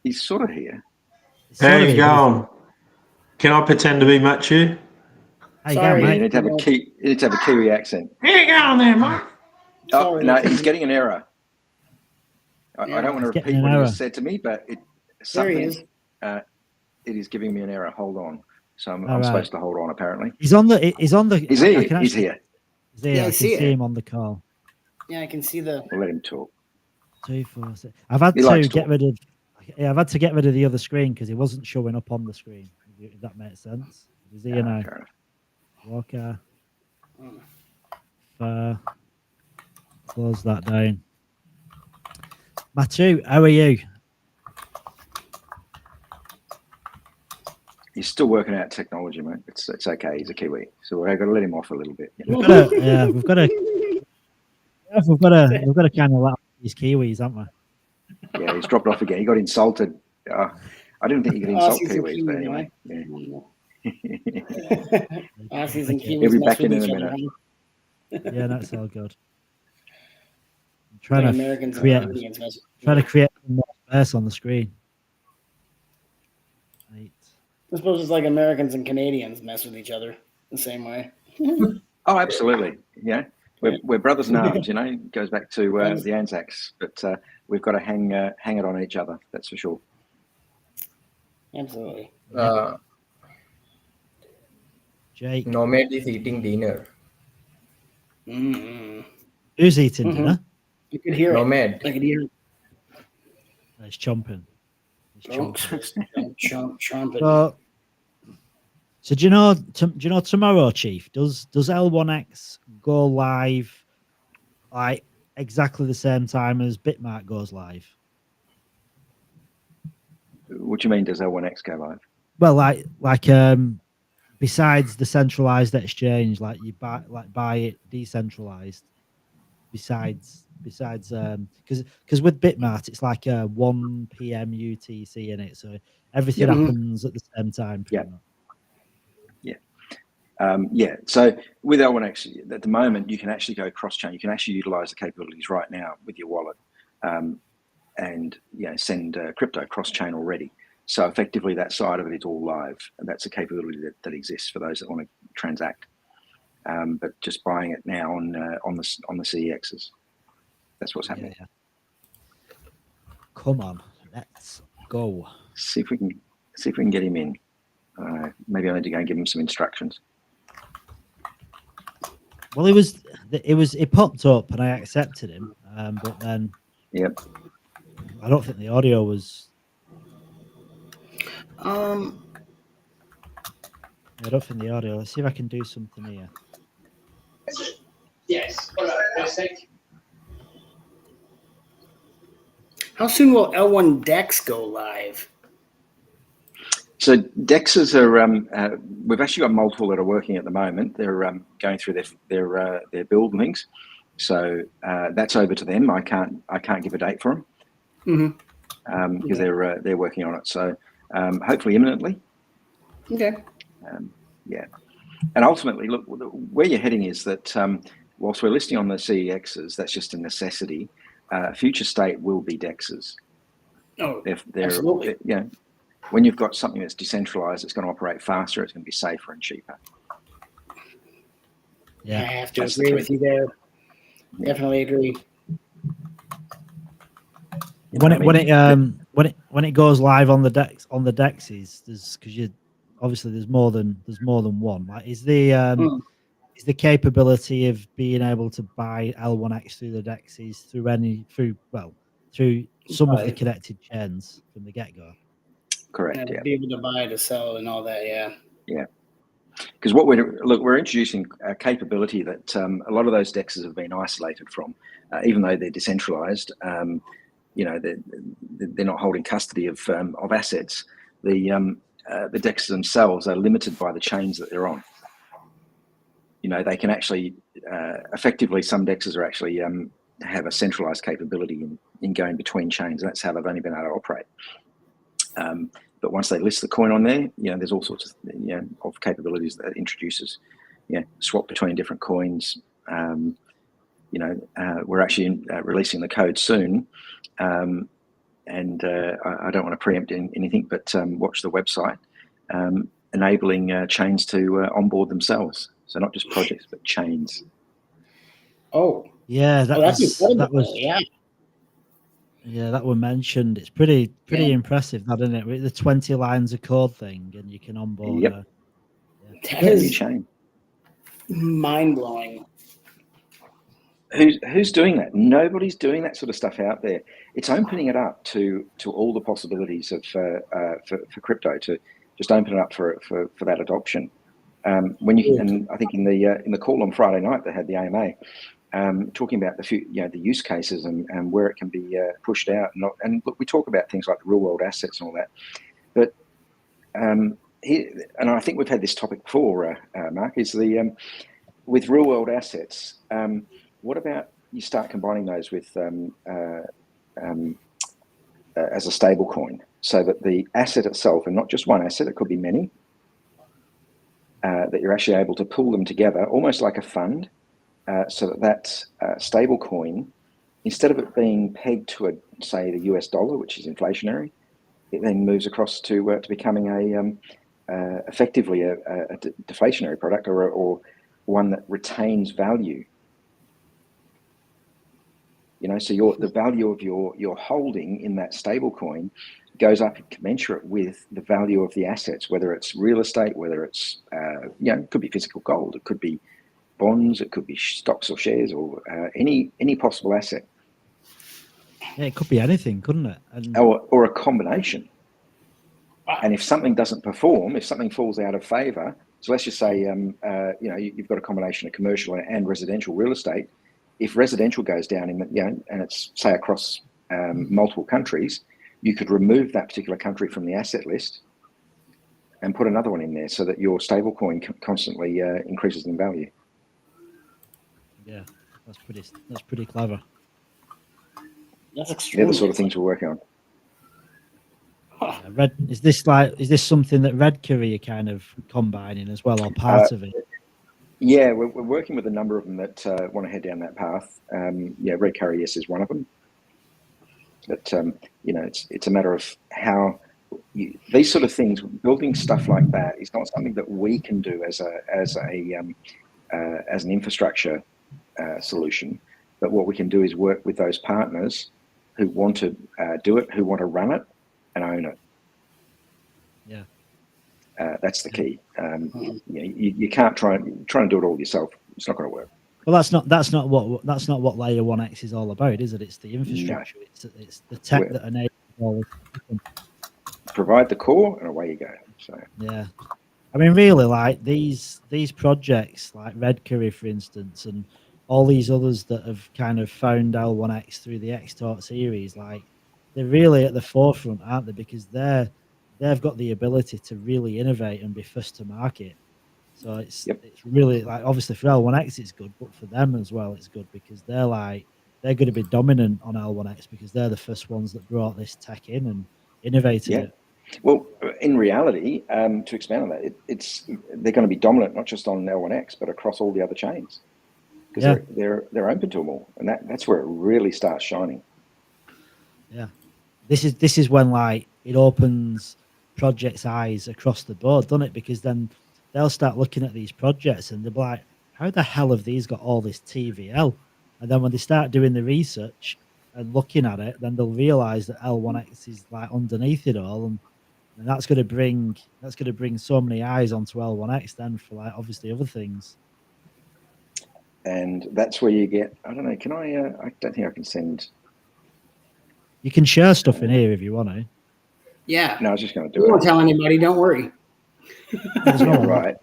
He's sort of here. How you going? Can I pretend to be Matthew? Sorry, you need to have a Kiwi accent. How you going there, mate? Oh, no, he's getting an error. I don't want to repeat what he just said to me, but it is giving me an error. Hold on. So I'm supposed to hold on, apparently. He's on the. He's here. He's here. Yeah, I can see him on the call. Yeah, I can see the. I'll let him talk. 2, 4, 6. I've had to get rid of. Yeah, I've had to get rid of the other screen because he wasn't showing up on the screen. If that makes sense. He's here now. Walker. Close that down. Matthew, how are you? He's still working out technology, mate. It's okay. He's a Kiwi, so we've got to let him off a little bit. We've got to kind of let these Kiwis, haven't we? Yeah, he's dropped off again. He got insulted. I didn't think you could insult Kiwis, but anyway. Aussies and Kiwis. He'll be back in a minute. Yeah, that's all good. Trying to create more space on the screen. Right. I suppose it's like Americans and Canadians mess with each other the same way. Oh, absolutely. Yeah, we're brothers in arms. It goes back to the Anzacs, but we've got to hang it on each other. That's for sure. Absolutely. Jake. Nomad is eating dinner. Mm-hmm. Who's eating dinner? You could hear Nomad. it. I could hear it. It's chomping. Chomping. So do you know tomorrow, Chief? Does L1X go live like exactly the same time as Bitmark goes live? What do you mean? Does L1X go live? Well, like besides the centralized exchange, like you buy it decentralized. Besides because with Bitmart it's like 1 p.m. UTC in it, so everything happens at the same time. So with L1X at the moment, you can actually go cross-chain. You can actually utilize the capabilities right now with your wallet, and send crypto cross-chain already. So effectively, that side of it is all live, and that's a capability that exists for those that want to transact. But just buying it now on the CEXs, that's what's happening. Yeah. Come on, let's go. See if we can get him in. Maybe I need to go and give him some instructions. Well, it popped up and I accepted him, but then I don't think the audio was. I don't think the audio. Let's see if I can do something here. Yes. How soon will L1 Dex go live? So DEXs are we've actually got multiple that are working at the moment. They're going through their build and things. So that's over to them. I can't give a date for them because they're working on it. So hopefully imminently. Okay. Yeah. And ultimately, look, where you're heading is that whilst we're listing on the CEXs, that's just a necessity. Future state will be DEXs. Oh, they're absolutely. When you've got something that's decentralized, it's going to operate faster, it's going to be safer and cheaper. Yeah, I have to agree with you there. Definitely agree. When it goes live on the DEXs, there's more than one. Like, is the capability of being able to buy L1X through the DEXs through some of the connected chains from the get-go? Correct. Yeah. Be able to buy, to sell, and all that. Yeah. Yeah. Because we're introducing a capability that a lot of those DEXs have been isolated from, even though they're decentralized. They're not holding custody of assets. The DEXs themselves are limited by the chains that they're on. They can actually effectively, some DEXs are actually have a centralized capability in going between chains. That's how they've only been able to operate. But once they list the coin on there, there's all sorts of capabilities that it introduces. Swap between different coins. We're actually releasing the code soon, and I don't want to preempt anything, but watch the website, enabling chains to onboard themselves. So not just projects, but chains. Oh, yeah, that was yeah. Yeah, that was mentioned. It's pretty impressive, isn't it? With the 20 lines of code thing, and you can onboard. Yep. That is chain. Mind blowing. Who's doing that? Nobody's doing that sort of stuff out there. It's opening it up to all the possibilities of for crypto, to just open it up for that adoption. And I think in the call on Friday night they had the AMA. Talking about the use cases and where it can be pushed out, and look, we talk about things like the real world assets and all that, but and I think we've had this topic before, Mark, is with real world assets. What about you start combining those with as a stable coin, so that the asset itself, and not just one asset, it could be many, that you're actually able to pull them together, almost like a fund. So that stable coin, instead of it being pegged to say the US dollar, which is inflationary, it then moves across to becoming effectively a deflationary product, or one that retains value. So the value of your holding in that stable coin goes up commensurate with the value of the assets, whether it's real estate, whether it's it could be physical gold, it could be bonds, it could be stocks or shares, or any possible asset. Yeah, it could be anything, couldn't it? Or a combination. And if something doesn't perform, if something falls out of favor, so let's just say you've got a combination of commercial and residential real estate. If residential goes down and it's say across multiple countries, you could remove that particular country from the asset list and put another one in there, so that your stable coin constantly increases in value. Yeah, that's pretty clever. That's extremely. They're the sort of things we're working on. Yeah, is this something that Red Curry are kind of combining as well, or part of it? Yeah, we're working with a number of them that want to head down that path. Red Curry, yes, is one of them. But it's a matter of how these sort of things, building stuff like that is not something that we can do as an infrastructure solution. But what we can do is work with those partners who want to do it, who want to run it and own it. Yeah. That's the key. You can't try and do it all yourself. It's not going to work. Well, that's not what Layer 1X is all about, is it? It's the infrastructure. No. It's the tech that enables all. Provide the core, and away you go. So yeah, I mean, really, like these projects, like Red Curry, for instance, and all these others that have kind of found L1X through the Xtalk series, like they're really at the forefront, aren't they? Because they've got the ability to really innovate and be first to market. So it's really, like, obviously for L1X it's good, but for them as well it's good because they're going to be dominant on L1X because they're the first ones that brought this tech in and innovated it. Well, in reality, to expand on that, they're going to be dominant not just on L1X but across all the other chains because they're open to them all, and that's where it really starts shining. Yeah, this is when like it opens projects' eyes across the board, doesn't it? Because then they'll start looking at these projects and they'll be like, how the hell have these got all this TVL? And then when they start doing the research and looking at it, then they'll realize that L1X is like underneath it all, and that's going to bring so many eyes onto L1X then for like obviously other things. And that's where you get, I don't know, can I don't think I can send. You can share stuff in here if you want to. Yeah. No, I was just going to do it. Don't tell anybody, don't worry. Right.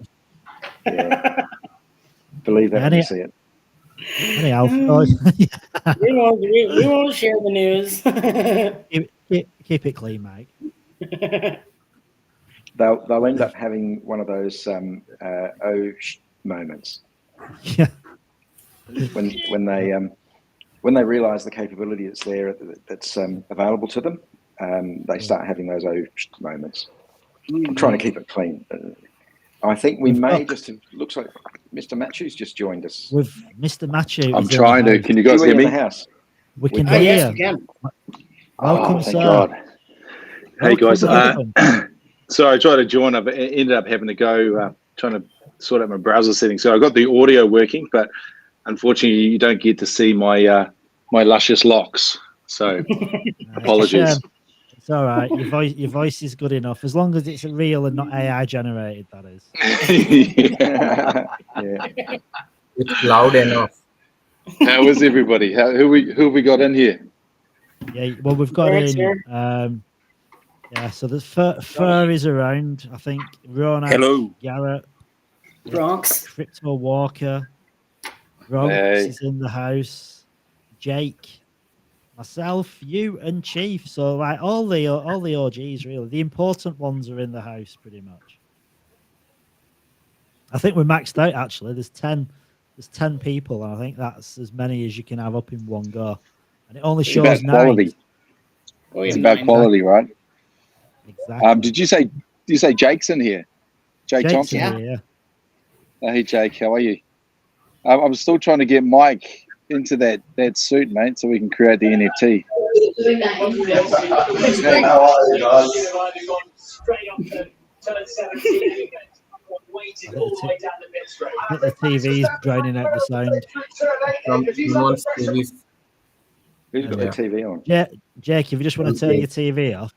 Yeah. Believe that when you see it. Anyhow, we won't share the news. keep it clean, Mike. They'll end up having one of those moments. Yeah. When they realise the capability that's there, that's available to them, they start having those moments. I'm trying to keep it clean. I think we may just have, looks like Mr. Matthew's just joined us. With Mr. Matthew. I'm trying to. Can you guys hear me? We can hear. Yes, we can. Welcome, thank sir. God. Hey, guys. Welcome. So I tried to join. I ended up having to go trying to sort out my browser settings. So I got the audio working, but unfortunately, you don't get to see my my luscious locks. So apologies. It's all right. Your voice is good enough as long as it's real and not AI generated. That is. Yeah. It's loud enough. How is everybody? Who we got in here? Yeah. Well, we've got in. Yeah. So there's Fur is around. I think Ronak, Hello. Garrett, Bronx, Crypto Walker, Bronx is in the house. Jake. Myself, you, and Chief. So like all the OGs, really, the important ones are in the house pretty much. I think we're maxed out actually. There's 10 people, and I think that's as many as you can have up in one go. And it only shows about 9. quality. It's about quality, right? Exactly. Did you say Jake's in here? Jake's Thompson. Here, yeah. Hey Jake, how are you? I'm still trying to get Mike into that suit, mate, so we can create the NFT. The TV's draining out the sound. Who's got the TV on? Yeah, Jake, if you just want to turn your TV off.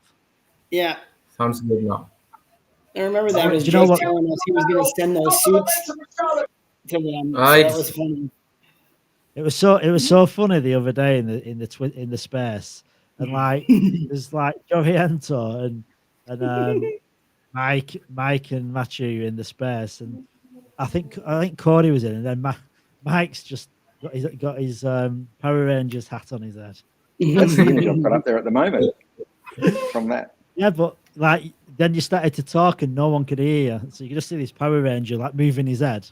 Yeah. Sounds good now. I remember that was Jake telling us he was going to send those suits to them. So that was funny. It was so funny the other day in the space, and like there's like Joviento and Mike and Matthew in the space, and I think Corey was in, and then Mike's just got his Power Rangers hat on his head. That's the image I've got up there at the moment from that. Yeah, but like then you started to talk and no one could hear you, so you could just see this Power Ranger like moving his head,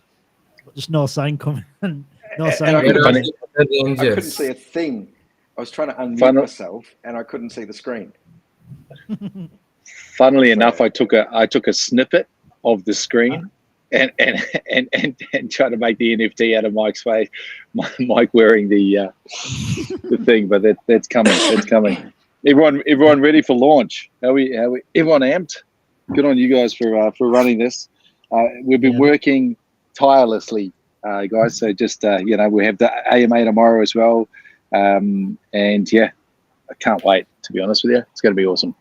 but just no sound coming. No sound. I couldn't see a thing. I was trying to unmute myself and I couldn't see the screen. Funnily enough, I took a snippet of the screen and tried to make the NFT out of Mike's face. Mike wearing the thing, but that's coming. It's coming. Everyone ready for launch? Everyone amped? Good on you guys for running this. We've been working tirelessly, guys. So just we have the AMA tomorrow as well, and yeah, I can't wait. To be honest with you, it's going to be awesome.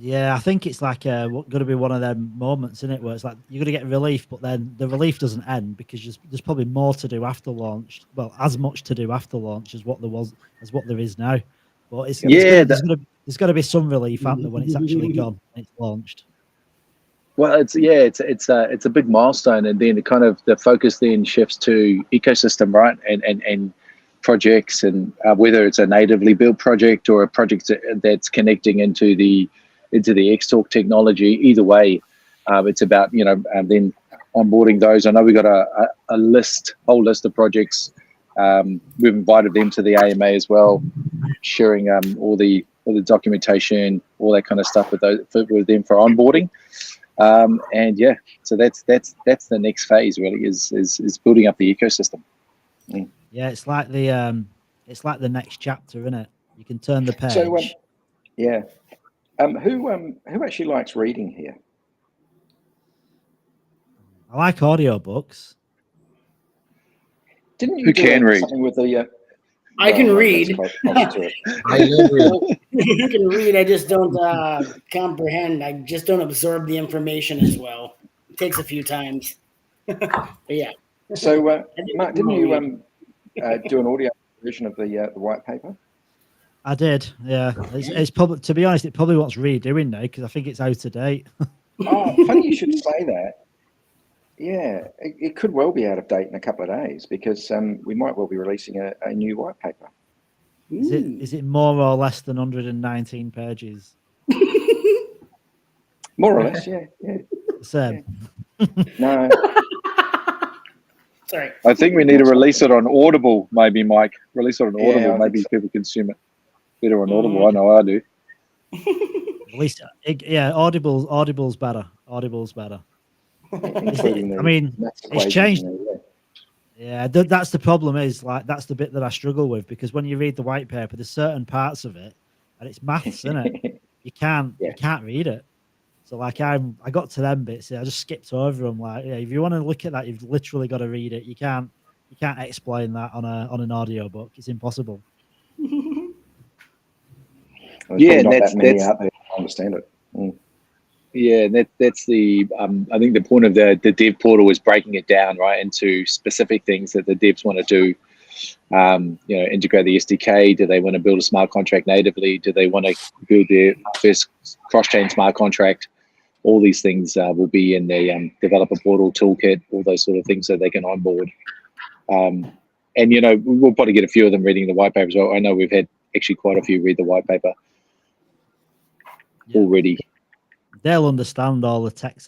Yeah, I think it's like going to be one of them moments, isn't it, where it's like you're going to get relief, but then the relief doesn't end because there's probably more to do after launch. Well, as much to do after launch as what there is now. But there's going to be some relief out there when it's actually gone and it's launched. Well, it's a big milestone, and then the focus then shifts to ecosystem, right? And projects, and whether it's a natively built project or a project that's connecting into the Xtalk technology. Either way, it's about then onboarding those. I know we got a whole list of projects. We've invited them to the AMA as well, sharing all the documentation, all that kind of stuff with them for onboarding. And yeah, so that's the next phase really is building up the ecosystem. Yeah, it's like the next chapter, isn't it? You can turn the page. So yeah. Who actually likes reading here? I like audiobooks. Didn't you Who do can read? something with the? I can read. I love it. You can read. I just don't comprehend. I just don't absorb the information as well. It takes a few times. But yeah. So, Mark, didn't you do an audio version of the white paper? I did, yeah. It's probably, to be honest, it probably wants redoing now because I think it's out of date. Oh, funny you should say that. Yeah, it could well be out of date in a couple of days because we might well be releasing a new white paper. Is it more or less than 119 pages? More or less, yeah. Same. Yeah. No. Sorry. I think we need to release it on Audible, maybe, Mike. Release it on Audible. Yeah, maybe people consume it better on Audible. I know I do. At least, yeah, Audible's better. Audible's better. I mean, it's changed. Yeah, that's the problem. Is like that's the bit that I struggle with because when you read the white paper, there's certain parts of it, and it's maths, isn't it? You can't read it. So like I got to them bits, I just skipped over them. Like, yeah, if you want to look at that, you've literally got to read it. You can't explain that on an audio book. It's impossible. Yeah, not that's that many out there. I understand it. Yeah, that's the I think the point of the dev portal is breaking it down right into specific things that the devs want to do. Integrate the SDK. Do they want to build a smart contract natively? Do they want to build their first cross-chain smart contract? All these things will be in the developer portal toolkit, all those sort of things that they can onboard. And we'll probably get a few of them reading the white paper as well. I know we've had actually quite a few read the white paper already. They'll understand all the tech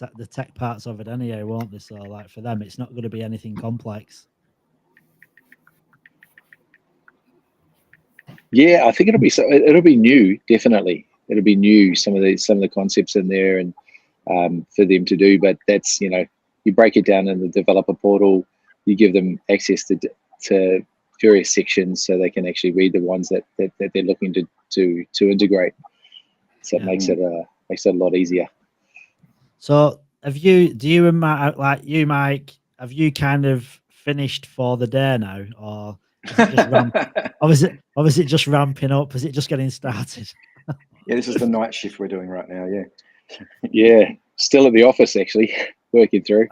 parts of it anyway, won't they? So like for them, it's not going to be anything complex. Yeah, I think it'll be new. Definitely, it'll be new. Some of the concepts in there and for them to do. But that's you break it down in the developer portal. You give them access to various sections so they can actually read the ones that they're looking to integrate. So it makes it a lot easier. So Mike, have you kind of finished for the day now, or is it just ramping up? Is it just getting started? Yeah, this is the night shift we're doing right now. Yeah. Yeah, still at the office actually, working through.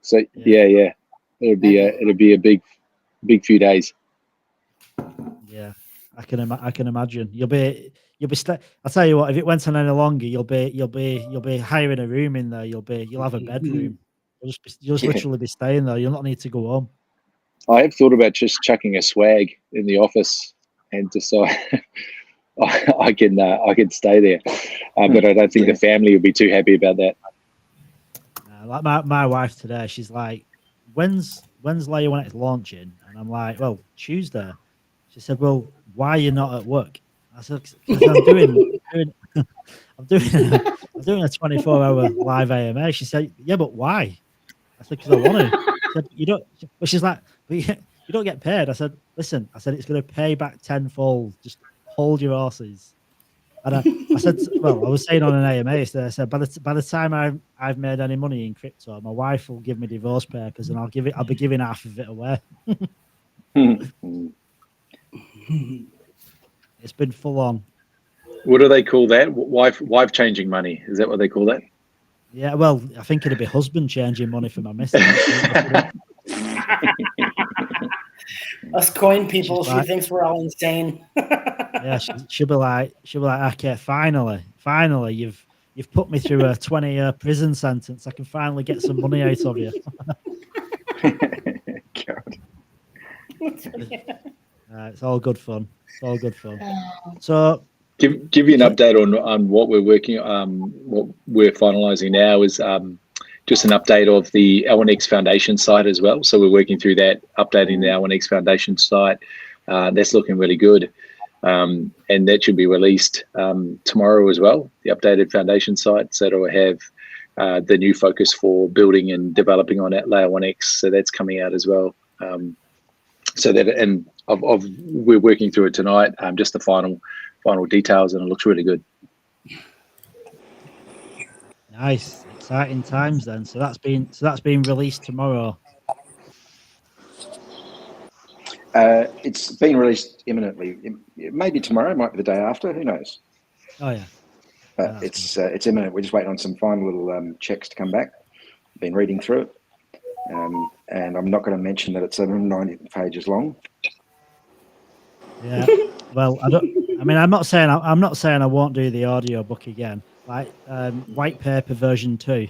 So yeah, it'll be a big few days. Yeah, I can imagine. You'll be. I'll tell you what. If it went on any longer, you'll be hiring a room in there. You'll have a bedroom. You'll just literally be staying there. You'll not need to go home. I have thought about just chucking a swag in the office and decide I can stay there, but I don't think the family will be too happy about that. Like my wife today, she's like, "When's Layer when it's launching?" And I'm like, "Well, Tuesday." She said, "Well, why are you not at work?" I said, "Because I'm doing a 24-hour live AMA." She said, "Yeah, but why?" I said, "Because I want to." She said, "You don't." But she's like, "But you don't get paid." I said, "Listen," I said, "It's going to pay back tenfold. Just hold your horses." And I said, well, I was saying on an AMA, so I said, by the time I've made any money in crypto, my wife will give me divorce papers, and I'll be giving half of it away. It's been full on. What do they call that? Wife changing money? Is that what they call that? Yeah, well, I think it'd be husband changing money for my missus. Us coin people, She's like- she thinks we're all insane. Yeah, she'll be like, okay, finally, you've put me through a 20-year prison sentence. I can finally get some money out of you. God. It's all good fun. It's all good fun. So, give you an update on what we're working what we're finalizing now is just an update of the L1X Foundation site as well. So we're working through that, updating the L1X Foundation site. That's looking really good. And that should be released tomorrow as well, the updated Foundation site. So it'll have the new focus for building and developing on that layer 1X. So that's coming out as well. So that, and we're working through it tonight, just the final details, and it looks really good. nice, exciting times then. So that's being released tomorrow. It's being released imminently. It may be tomorrow, it might be the day after. Who knows? Oh yeah, But it's imminent. We're just waiting on some final little checks to come back. Been reading through it, and I'm not going to mention that it's 90 pages long. yeah. Well, I'm not saying I won't do the audio book again. Like white paper version 2.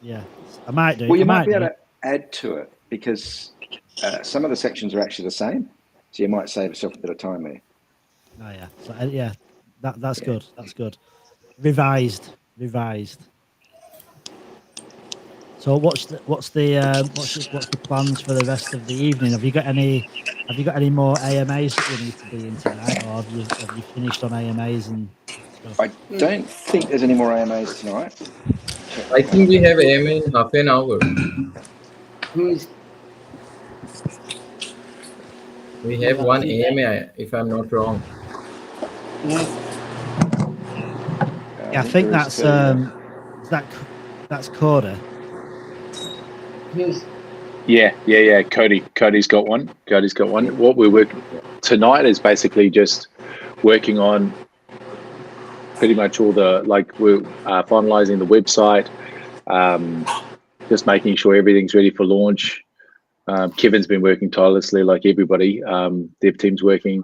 Yeah, I might do. Well, you might be able to add to it because some of the sections are actually the same, so you might save yourself a bit of time there. Oh yeah, so, yeah. That's good. That's good. Revised. So what's the plans for the rest of the evening? Have you got any more AMAs that you need to be in tonight, or have you finished on AMAs and stuff? I don't think there's any more AMAs tonight. I think we have AMA in half an hour. We have one AMA, if I'm not wrong. Yeah, I think that's Coda. Yeah. Cody's got one. What we're working tonight is basically just working on pretty much all the, like, we're finalizing the website, just making sure everything's ready for launch. Kevin's been working tirelessly, like everybody. Dev team's working.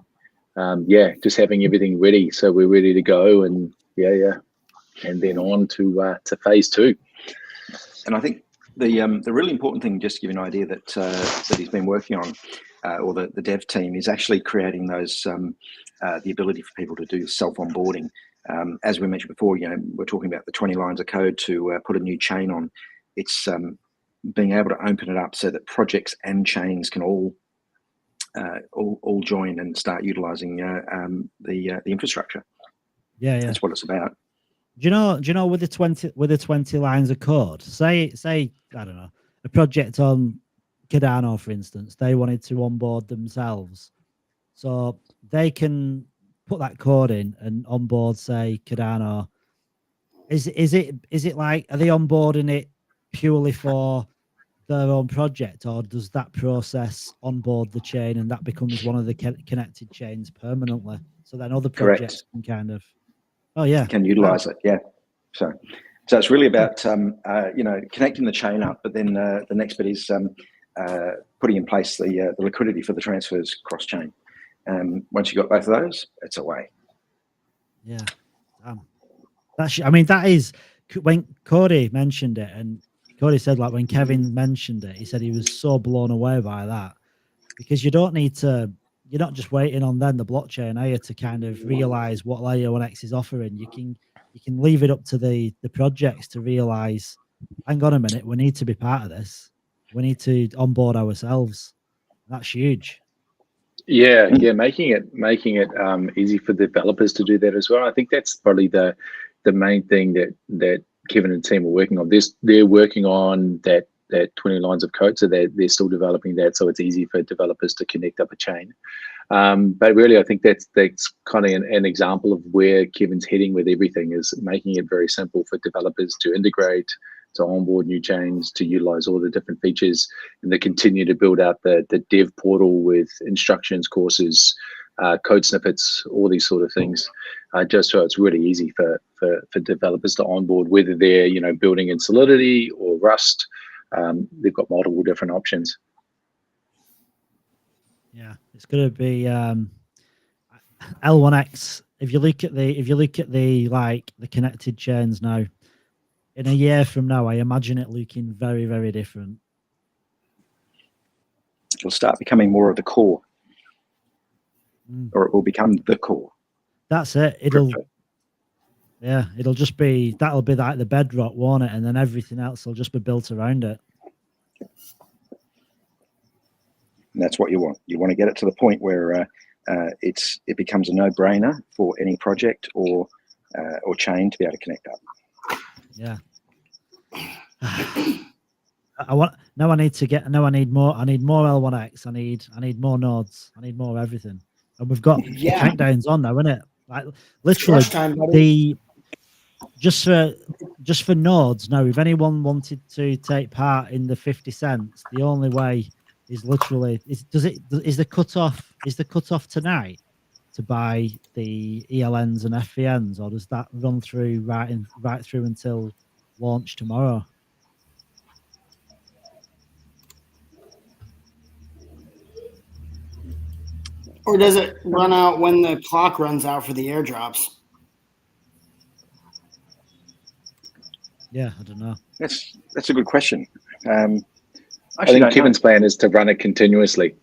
Just having everything ready, so we're ready to go, and and then on to phase 2. And I think the really important thing, just to give you an idea that he's been working on, or the dev team, is actually creating those the ability for people to do self onboarding. As we mentioned before, we're talking about the 20 lines of code to put a new chain on. It's being able to open it up so that projects and chains can all join and start utilizing the infrastructure. Yeah, that's what it's about. Do you know with the 20 lines of code, say I don't know, a project on Cardano, for instance, they wanted to onboard themselves, so they can put that code in and onboard, say, Cardano. Is it like, are they onboarding it purely for their own project, or does that process onboard the chain and that becomes one of the connected chains permanently? So then other projects can kind of, can utilize it. Yeah. So it's really about connecting the chain up, but then the next bit is putting in place the liquidity for the transfers cross chain. And once you've got both of those, it's away. Yeah. That is when Cody mentioned it, and Cody said, like, when Kevin mentioned it, he said he was so blown away by that, because you're not just waiting on then the blockchain, are you, to kind of realize what layer 1X is offering. You can leave it up to the projects to realize, hang on a minute, we need to be part of this. We need to onboard ourselves. That's huge. Yeah, making it easy for developers to do that as well. I think that's probably the main thing that Kevin and team are working on. They're working on that 20 lines of code, so they're still developing that, so it's easy for developers to connect up a chain. But really, I think that's kind of an example of where Kevin's heading with everything, is making it very simple for developers to integrate, to onboard new chains, to utilize all the different features, and to continue to build out the dev portal with instructions, courses, code snippets, all these sort of things, just so it's really easy for developers to onboard, whether they're building in Solidity or Rust. They've got multiple different options. Yeah, it's going to be L1X. If you look at the connected chains now, in a year from now, I imagine it looking very, very different. It'll start becoming more of the core, or it will become the core. That's it. It'll just be, that'll be like the bedrock, won't it? And then everything else will just be built around it. And that's what you want. You want to get it to the point where it becomes a no-brainer for any project or chain to be able to connect up. Yeah. I need more L1X. I need more nodes. I need more everything. And we've got the countdowns on now, isn't it? Like literally just for nodes now, if anyone wanted to take part in the 50 cents, the only way is literally is the cutoff tonight to buy the ELNs and FVNs, or does that run through right through until launch tomorrow? Or does it run out when the clock runs out for the airdrops? Yeah, I don't know. That's a good question. I think Kevin's plan is to run it continuously.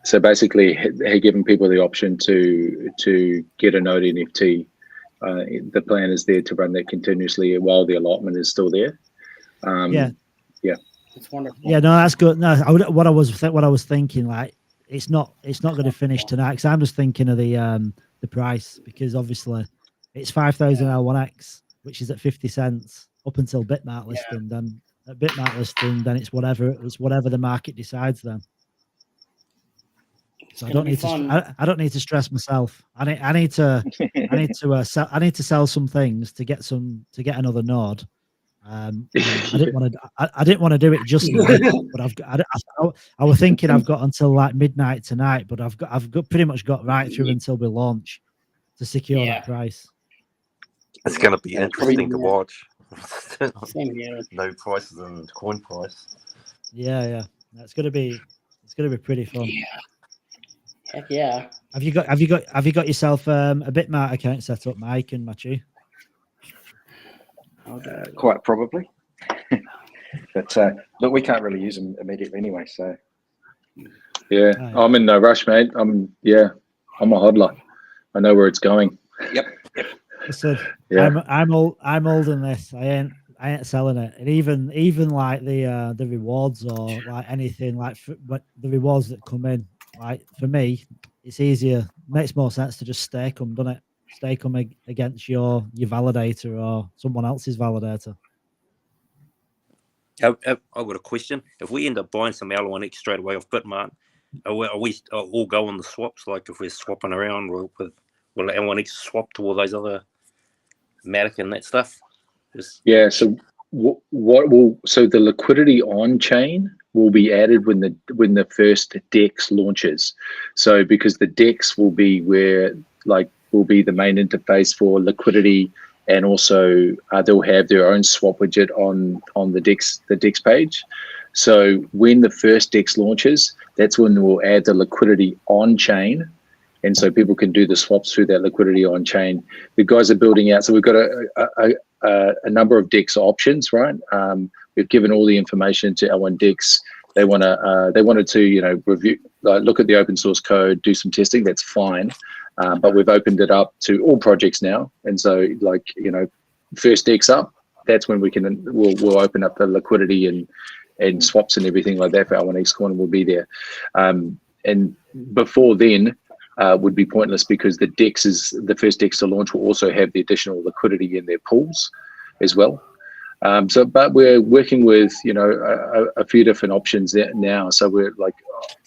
So basically, he giving people the option to get a node NFT. The plan is there to run that continuously while the allotment is still there. Yeah, it's wonderful. Yeah, no, that's good. No, what I was thinking, like, it's not going to finish tonight, because I'm just thinking of the price, because obviously it's 5,000 L1X, which is at 50 cents up until Bitmart listing. Then at Bitmart listing, then it's whatever the market decides then. So I don't need to stress myself. I need to sell some things to get another node. I didn't want to do it just now, but I was thinking I've got until like midnight tonight, but I've pretty much got right through until we launch to secure that price. It's going to be interesting to watch. No prices and coin price. Yeah, it's going to be pretty fun. Yeah. Heck yeah. Have you got yourself a Bitmart account set up, Mike and Matthew? Quite probably. But look, we can't really use them immediately anyway. So yeah, I'm in no rush, mate. I'm a hodler. I know where it's going. Yep. Listen, I'm old in this. I ain't selling it. And even like the rewards or like anything like the rewards that come in. Like for me, it's easier. Makes more sense to just stake them, doesn't it? Stake them against your validator or someone else's validator. I've got a question. If we end up buying some L1X straight away off Bitmart, are we all go on the swaps? Like if we're swapping around, will L1X swap to all those other Matic and that stuff? Yeah. So so the liquidity on chain will be added when the first DEX launches. So because the DEX will be will be the main interface for liquidity, and also they'll have their own swap widget on the DEX page. So when the first DEX launches, that's when we'll add the liquidity on chain, and so people can do the swaps through that liquidity on chain. The guys are building out. So we've got a number of DEX options, right? We've given all the information to L1 DEX. They wanted to review, look at the open source code, do some testing. That's fine. But we've opened it up to all projects now, and so first DEX up, that's when we'll open up the liquidity and swaps and everything like that for L1X coin will be there. And before then would be pointless, because the first DEX to launch will also have the additional liquidity in their pools as well. But we're working with, a few different options now. So we're like,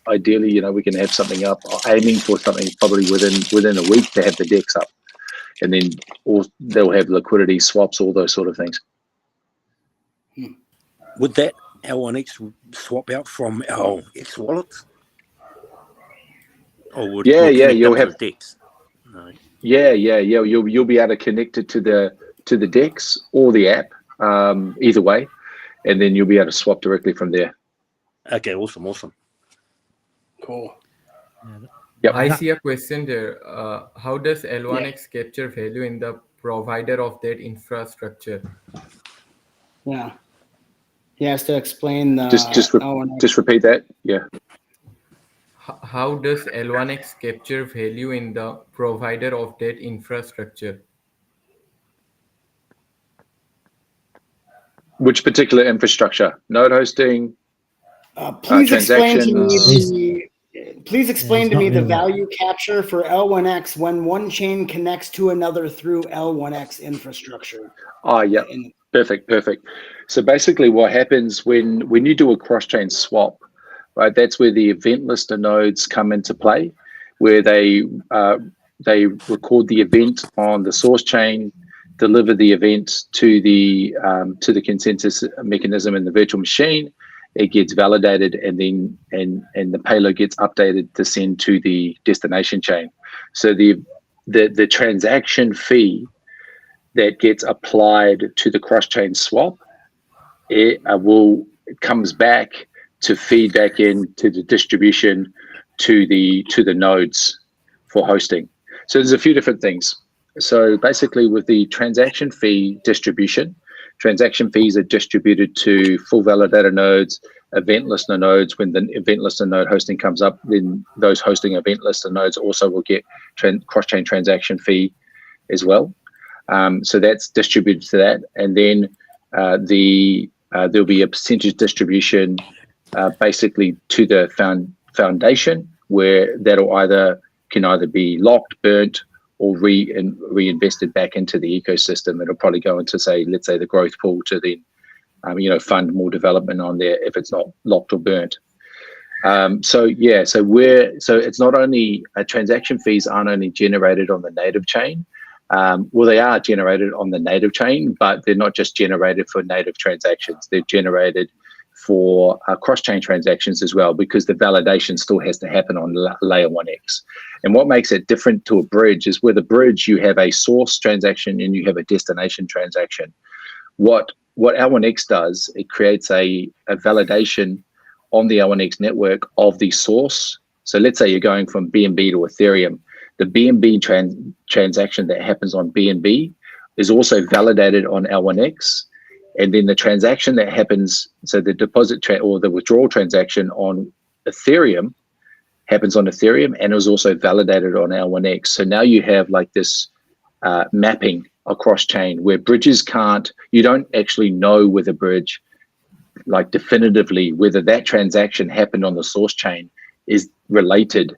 ideally, we can have something up, aiming for something probably within a week to have the DEX up, and then they'll have liquidity swaps, all those sort of things. Would that L1X swap out from our X wallets? Or would you'll have DEX? No. Yeah. You'll be able to connect it to the DEX or the app, either way, and then you'll be able to swap directly from there. Okay, awesome. Cool. Yep. I see a question there. How does L1X capture value in the provider of that infrastructure? Yeah. He has to explain the just repeat that. Yeah. How does L1X capture value in the provider of that infrastructure? Which particular infrastructure? Node hosting? Please explain to transactions? me the value capture for L1X when one chain connects to another through L1X infrastructure. Oh, yeah. Perfect. So basically what happens when you do a cross-chain swap, right, that's where the event listener nodes come into play, where they record the event on the source chain, deliver the event to the consensus mechanism in the virtual machine. It gets validated, and then and the payload gets updated to send to the destination chain. So the transaction fee that gets applied to the cross-chain swap, it comes back to feed back into the distribution to the nodes for hosting. So there's a few different things. So basically, with the transaction fee distribution, transaction fees are distributed to full validator nodes, event listener nodes. When the event listener node hosting comes up, then those hosting event listener nodes also will get cross-chain transaction fee as well. So that's distributed to that, and then there'll be a percentage distribution basically to the foundation, where that'll can either be locked, burnt, or reinvested back into the ecosystem. It'll probably go into, let's say the growth pool to then fund more development on there if it's not locked or burnt. So it's not only transaction fees aren't only generated on the native chain. Well, they are generated on the native chain, but they're not just generated for native transactions. They're generated for cross-chain transactions as well, because the validation still has to happen on layer 1x. And what makes it different to a bridge is with a bridge, you have a source transaction and you have a destination transaction. What L1x does, it creates a validation on the L1x network of the source. So let's say you're going from BNB to Ethereum. The BNB transaction that happens on BNB is also validated on L1x. And then the transaction that happens, so the deposit or the withdrawal transaction on Ethereum happens on Ethereum and is also validated on L1x. So now you have like this mapping across chain where bridges you don't actually know with a bridge, like definitively, whether that transaction happened on the source chain is related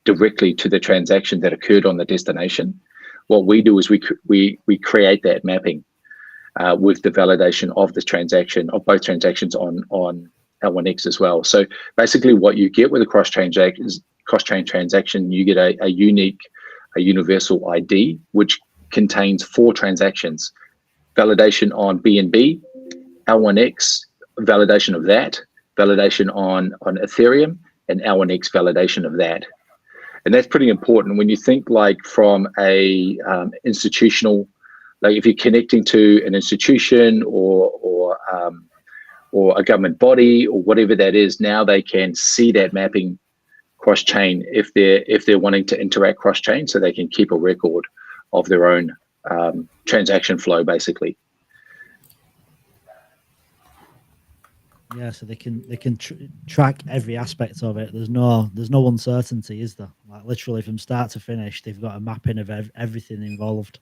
directly to the transaction that occurred on the destination. What we do is we create that mapping with the validation of the transaction, of both transactions on L1x as well. So basically what you get with a cross-chain transaction, you get a universal ID, which contains 4 transactions: validation on BNB, L1x, validation of that, validation on Ethereum, and L1x validation of that. And that's pretty important when you think like from a institutional, like if you're connecting to an institution or a government body or whatever that is, now they can see that mapping cross-chain if they're wanting to interact cross-chain, so they can keep a record of their own transaction flow, basically. Yeah, so they can track every aspect of it. There's no uncertainty, is there? Like literally from start to finish, they've got a mapping of everything involved.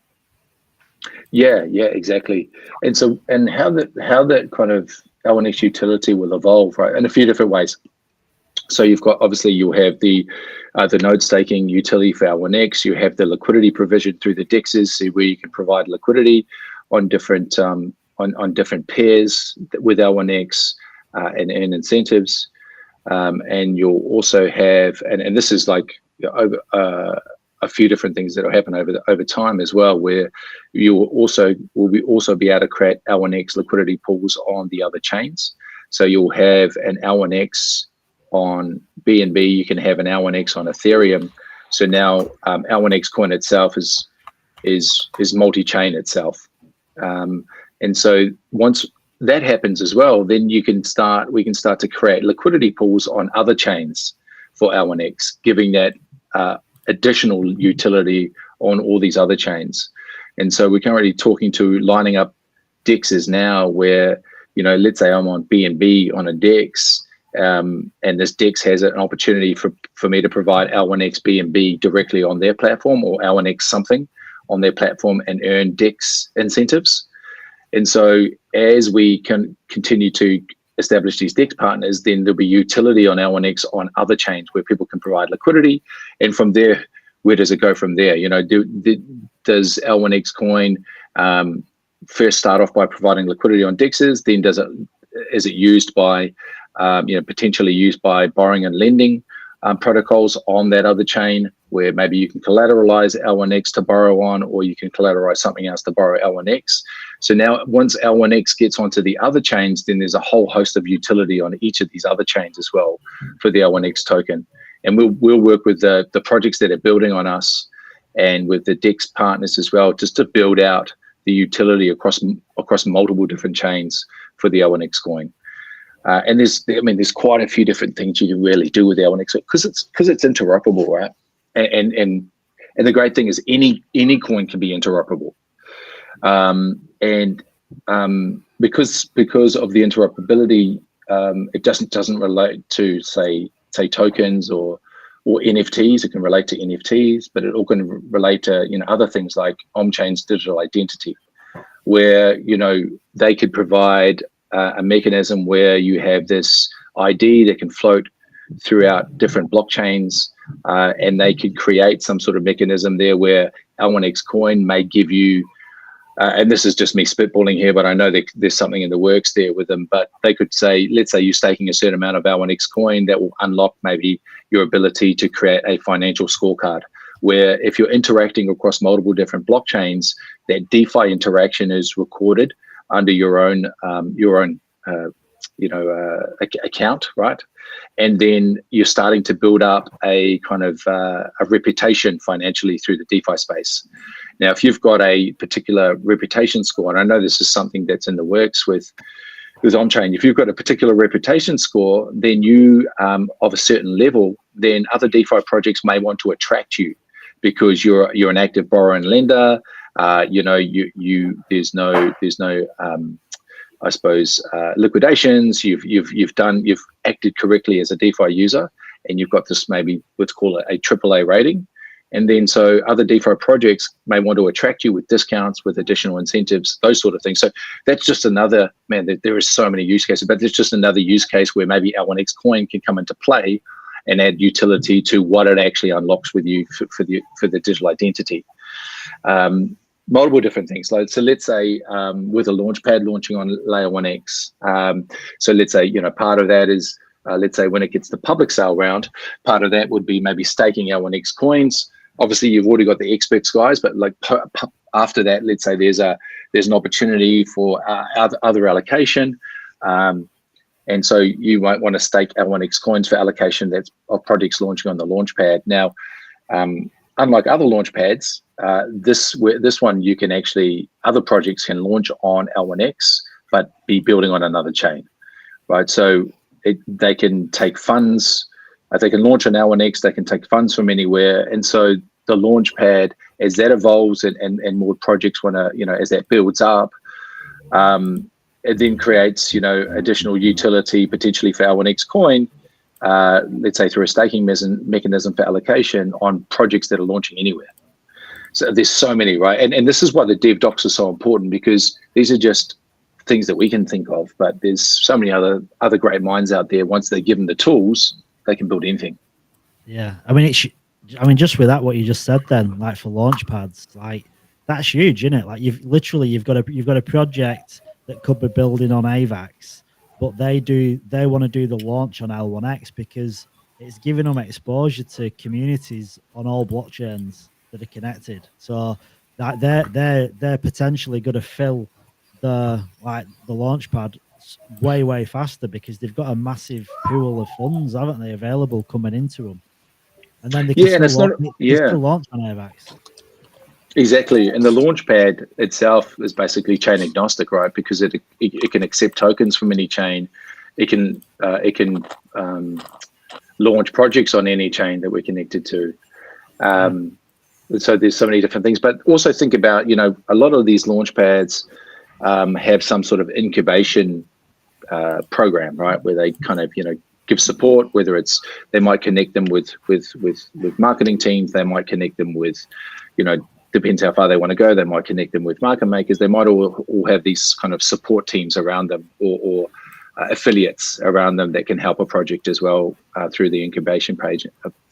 Yeah, exactly. And so, and how that kind of L1x utility will evolve, right, in a few different ways. So you've got, obviously you'll have the node staking utility for L1x. You have the liquidity provision through the DEXs, where you can provide liquidity on different on different pairs with L1X and earn incentives. And you'll also have, and this is like over a few different things that will happen over time as well, where you will also be able to create L1X liquidity pools on the other chains. So you'll have an L1X on BNB, you can have an L1X on Ethereum. So now L1X coin itself is multi-chain itself. And so once that happens as well, then we can start to create liquidity pools on other chains for L1X, giving that additional utility on all these other chains. And so we're currently lining up DEXs now where, let's say I'm on BNB on a DEX, and this DEX has an opportunity for me to provide L1X BNB directly on their platform, or L1X something on their platform, and earn DEX incentives. And so as we can continue to establish these DEX partners, then there'll be utility on L1X on other chains where people can provide liquidity. And from there, where does it go from there? Does L1X coin first start off by providing liquidity on DEXs? Then is it used by, potentially used by borrowing and lending protocols on that other chain, where maybe you can collateralize L1X to borrow on, or you can collateralize something else to borrow L1X. So now once L1X gets onto the other chains, then there's a whole host of utility on each of these other chains as well for the L1X token. And we'll work with the projects that are building on us and with the DEX partners as well, just to build out the utility across multiple different chains for the L1X coin. And there's quite a few different things you can really do with L1X because it's interoperable, right? And the great thing is any coin can be interoperable. Because of the interoperability, it doesn't relate to say tokens or NFTs. It can relate to NFTs, but it all can relate to other things like on-chain's digital identity, where they could provide a mechanism where you have this ID that can float throughout different blockchains, and they could create some sort of mechanism there where L1X coin may give you, and this is just me spitballing here, but I know that there's something in the works there with them, but they could say, let's say you're staking a certain amount of L1X coin, that will unlock maybe your ability to create a financial scorecard, where if you're interacting across multiple different blockchains, that DeFi interaction is recorded under your own account, right? And then you're starting to build up a kind of a reputation financially through the DeFi space. Now, if you've got a particular reputation score, and I know this is something that's in the works with on-chain, if you've got a particular reputation score, then you of a certain level, then other DeFi projects may want to attract you because you're an active borrower and lender. There's no I suppose liquidations. You've acted correctly as a DeFi user, and you've got this, maybe let's call it a AAA rating. And then so other DeFi projects may want to attract you with discounts, with additional incentives, those sort of things. So that's just another, there is so many use cases, but there's just another use case where maybe L1X coin can come into play and add utility to what it actually unlocks with you for the digital identity. Multiple different things. So let's say with a launchpad launching on layer 1x. So let's say, part of that is, let's say when it gets the public sale round, part of that would be maybe staking L1X coins. Obviously, you've already got the experts guys, but like after that, let's say there's an opportunity for other allocation. And so you might want to stake L1X coins for allocation that's of projects launching on the launchpad. Now, unlike other launchpads, this one you can actually, other projects can launch on L1X, but be building on another chain, right? So they can take funds, they can launch on L1X, they can take funds from anywhere. And so the launchpad, as that evolves and more projects want to, as that builds up, it then creates, additional utility potentially for L1X coin, let's say through a staking mechanism for allocation on projects that are launching anywhere. So there's so many, right? And this is why the dev docs are so important, because these are just things that we can think of, but there's so many other great minds out there. Once they're given the tools, they can build anything. Yeah, I mean, just with that, what you just said then, like for launch pads, like that's huge, isn't it? Like you've got a project that could be building on AVAX, but they want to do the launch on L1X because it's giving them exposure to communities on all blockchains that are connected. So that they're potentially going to fill the launch pad way faster because they've got a massive pool of funds, haven't they, available coming into them, and then they can still launch on AVAX. Exactly, and the launchpad itself is basically chain agnostic, right? Because it can accept tokens from any chain. It can launch projects on any chain that we're connected to. So there's so many different things, but also think about, you know, a lot of these launchpads have some sort of incubation program, right? Where they kind of, you know, give support, whether it's, they might connect them with marketing teams, they might connect them with, you know, depends how far they want to go. They might connect them with market makers. They might all have these kind of support teams around them, or affiliates around them that can help a project as well through the incubation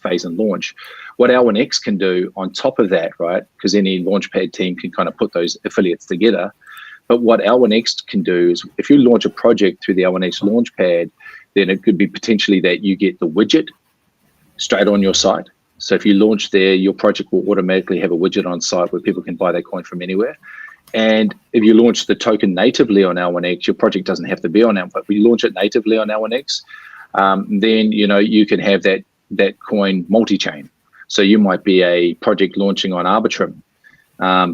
phase and launch. What L1X can do on top of that, right? Because any launchpad team can kind of put those affiliates together. But what L1X can do is, if you launch a project through the L1X launchpad, then it could be potentially that you get the widget straight on your site. So if you launch there, your project will automatically have a widget on site where people can buy their coin from anywhere. And if you launch the token natively on L1X, your project doesn't have to be on L1X, but we launch it natively on L1X, then, you know, you can have that coin multi-chain. So you might be a project launching on Arbitrum,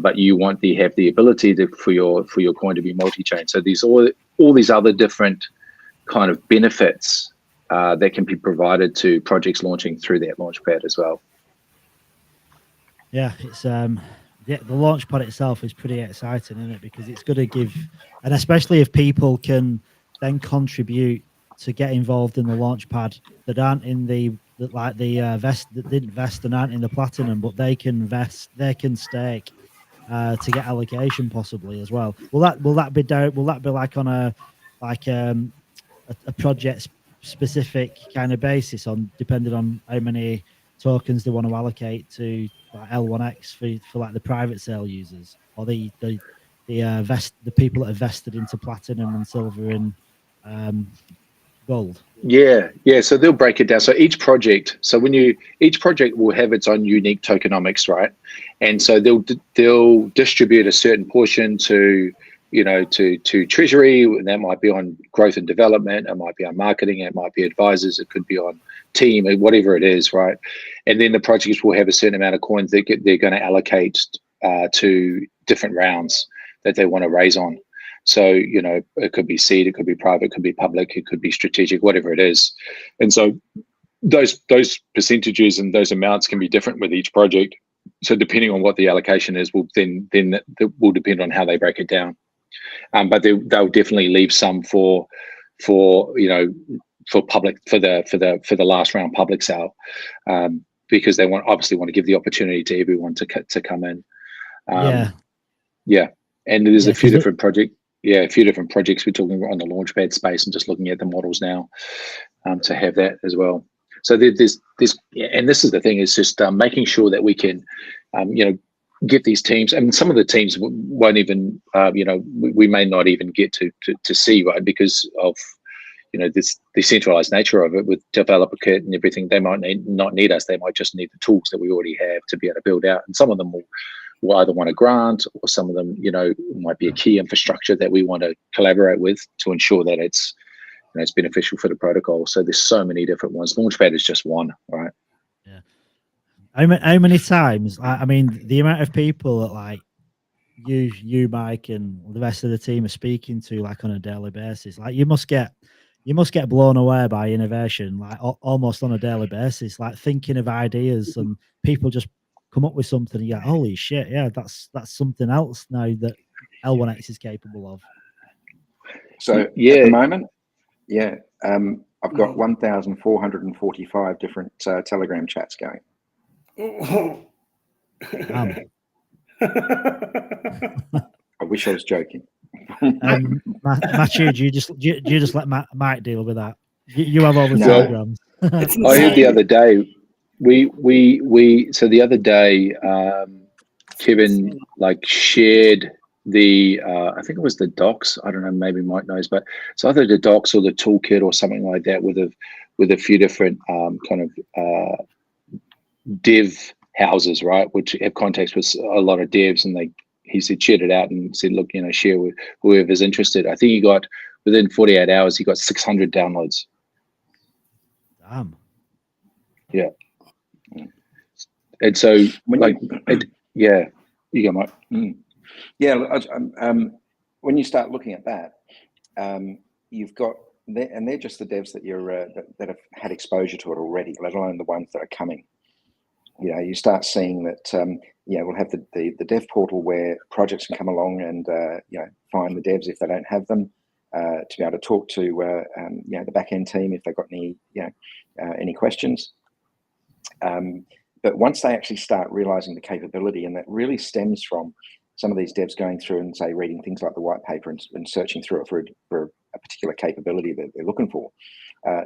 but you want to have the ability for your coin to be multi-chain. So these all these other different kind of benefits that can be provided to projects launching through that launchpad as well. Yeah, it's the launchpad itself is pretty exciting, isn't it? Because it's going to give, and especially if people can then contribute to get involved in the launchpad that aren't in that didn't vest and aren't in the platinum, but they can stake to get allocation possibly as well. Will that be like on a project specific kind of basis, on depending on how many tokens they want to allocate to like L1X for like the private sale users, or the people that are vested into platinum and silver and gold? Yeah. So they'll break it down. So each project will have its own unique tokenomics, right? And so they'll distribute a certain portion to, you know, to treasury, and that might be on growth and development, it might be on marketing, it might be advisors, it could be on team, whatever it is, right? And then the projects will have a certain amount of coins they're going to allocate to different rounds that they want to raise on. So, you know, it could be seed, it could be private, it could be public, it could be strategic, whatever it is. And so those percentages and those amounts can be different with each project. So depending on what the allocation is, will depend on how they break it down. But they'll definitely leave some for you know, for public, for the last round public sale, because they obviously want to give the opportunity to everyone to come in. And there's a few different projects. Yeah, a few different projects we're talking about on the launchpad space, and just looking at the models now to have that as well. So there's and this is the thing, is just making sure that we can, you know, get these teams. I mean, some of the teams won't even, you know, we may not even get to see, right, because of, you know, this decentralized nature of it with developer kit and everything. They might not need us. They might just need the tools that we already have to be able to build out. And some of them will either want a grant, or some of them, you know, might be a key infrastructure that we want to collaborate with to ensure that it's, you know, it's beneficial for the protocol. So there's so many different ones. Launchpad is just one, right? Yeah. How many times? I mean, the amount of people that like you, Mike, and the rest of the team are speaking to like on a daily basis. Like you must get blown away by innovation, like almost on a daily basis. Like thinking of ideas, and people just come up with something. And you're like, holy shit, yeah, that's something else now that L1X is capable of. So at the moment, I've got 1,445 different Telegram chats going. I wish I was joking. Matthew, do you just let Mike deal with that? You have all the telegrams. I heard the other day. So the other day, Kevin like shared I think it was the docs. I don't know, maybe Mike knows, but it's either the docs or the toolkit or something like that with a few different dev houses, right, which have contacts with a lot of devs, and he said shared it out and said, look, share with whoever's interested. I think he got within 48 hours, he got 600 downloads. Damn. Yeah. And so, yeah, you go, Mike. Yeah, when you start looking at that, you've got, and they're just the devs that that have had exposure to it already, let alone the ones that are coming. You start seeing that. We'll have the dev portal where projects can come along and find the devs if they don't have them, to be able to talk to the back end team if they've got any questions. But once they actually start realizing the capability, and that really stems from some of these devs going through and say reading things like the white paper and searching through it for a particular capability that they're looking for.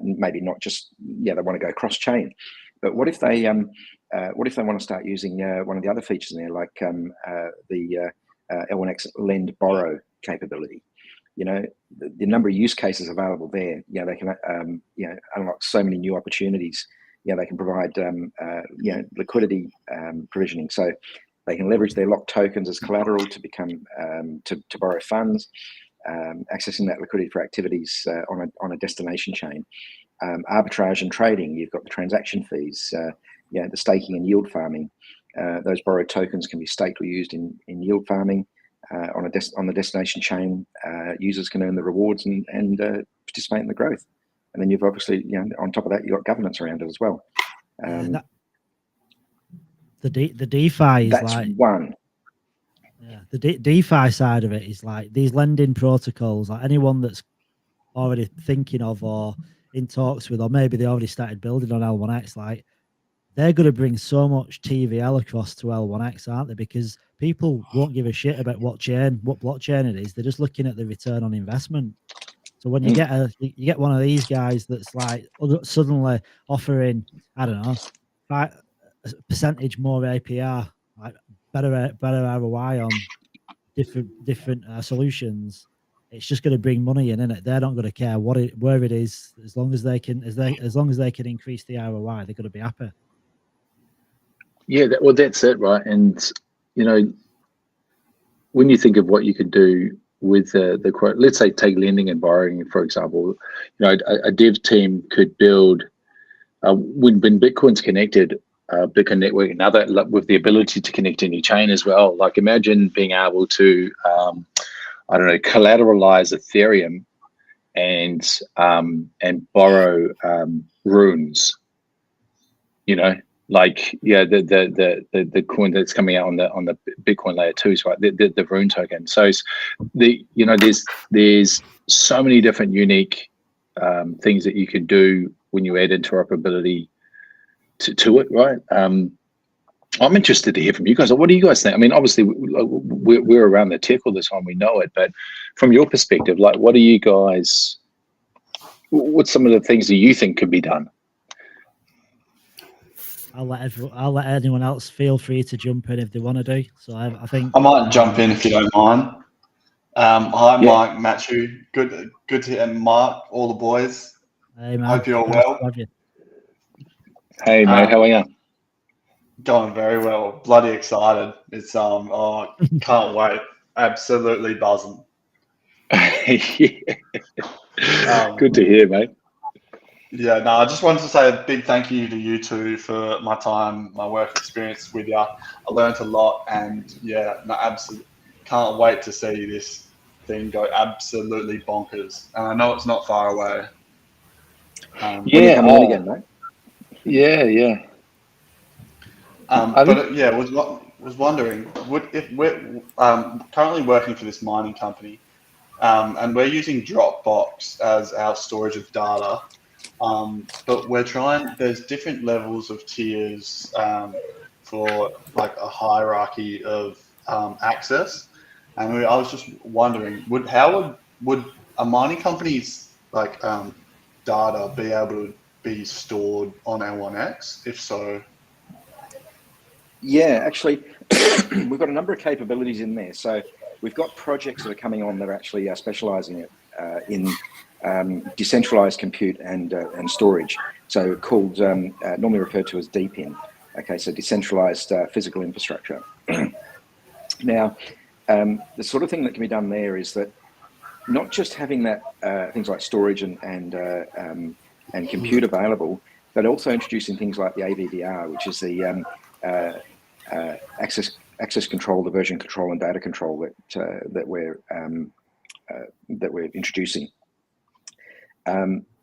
Maybe not just they want to go cross chain, but what if they want to start using one of the other features in there, like the L1X lend borrow capability? The number of use cases available there. They can unlock so many new opportunities. They can provide liquidity provisioning, so they can leverage their locked tokens as collateral to become to borrow funds, accessing that liquidity for activities on a destination chain. Arbitrage and trading, you've got the transaction fees, the staking and yield farming. Those borrowed tokens can be staked or used in yield farming on the destination chain. Users can earn the rewards and participate in the growth. And then you've obviously, on top of that, you've got governance around it as well. The DeFi is that's like one. Yeah, the DeFi side of it is like these lending protocols. Like anyone that's already thinking of or in talks with, or maybe they already started building on L1X, like they're going to bring so much TVL across to L1X, aren't they? Because people won't give a shit about what blockchain it is. They're just looking at the return on investment. So when you get one of these guys that's like suddenly offering, I don't know, 5% more APR, like better ROI on different solutions, it's just going to bring money in, isn't it? They're not going to care where it is, as long as they can increase the ROI, they're going to be happy. Yeah, that's it, right? And when you think of what you could do with the quote, let's say take lending and borrowing, for example, a dev team could build when Bitcoin's connected, Bitcoin network, another with the ability to connect any chain as well. Like imagine being able to, collateralize Ethereum and borrow runes. The coin that's coming out on the Bitcoin layer 2s, right? The rune token. So there's so many different unique things that you could do when you add interoperability to it, right? I'm interested to hear from you guys. What do you guys think? I mean, obviously we're around the tech all the time, we know it, but from your perspective, like what's some of the things that you think could be done? I'll let anyone else feel free to jump in if they want to do. So I think I might jump in if you don't mind. Hi, Mike, Matthew. Good to and Mark, all the boys. Hey man, hope you're well. Hey mate, how are you? Going very well. Bloody excited. It's can't wait. Absolutely buzzing. Good to hear, mate. Yeah, no, I just wanted to say a big thank you to you two for my time, my work experience with you. I learned a lot, and absolutely can't wait to see this thing go absolutely bonkers. And I know it's not far away. When you come in again, mate? Yeah. Was wondering, if we're currently working for this mining company, and we're using Dropbox as our storage of data. But there's different levels of tiers for like a hierarchy of access. And I was just wondering, would a mining company's data be able to be stored on L1X? If so? Yeah, actually, we've got a number of capabilities in there. So we've got projects that are coming on that are actually specializing in decentralized compute and storage, so called normally referred to as DePIN. Okay, so decentralized physical infrastructure. Now, the sort of thing that can be done there is that not just having that things like storage and compute available, but also introducing things like the AVDR, which is the access control, the version control, and data control that we're introducing.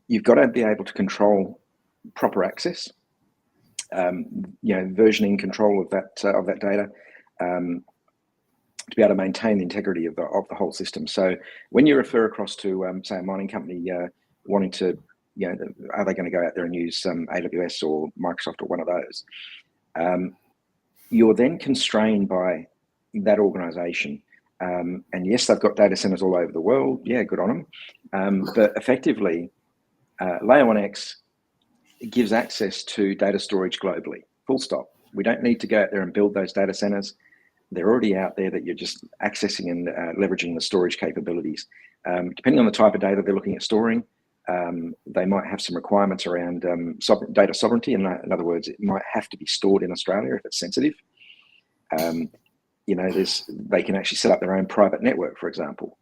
You've got to be able to control proper access, versioning control of that data, to be able to maintain the integrity of the whole system. So when you refer across to say a mining company wanting to, are they going to go out there and use AWS or Microsoft or one of those? You're then constrained by that organization. And yes, they've got data centers all over the world. Yeah, good on them. But effectively, Layer 1X gives access to data storage globally, full stop. We don't need to go out there and build those data centers. They're already out there that you're just accessing and leveraging the storage capabilities. Depending on the type of data they're looking at storing, they might have some requirements around data sovereignty. In other words, it might have to be stored in Australia if it's sensitive. They can actually set up their own private network, for example,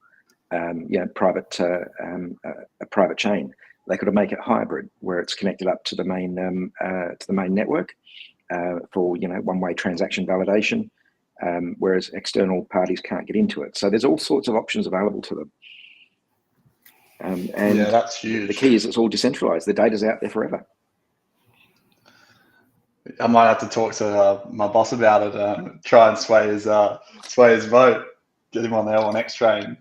a private chain. They could make it hybrid, where it's connected up to the main network for one-way transaction validation. Whereas external parties can't get into it. So there's all sorts of options available to them. And yeah, that's huge. The key is it's all decentralized. The data's out there forever. I might have to talk to my boss about it, try and sway his vote, get him on the L1X train.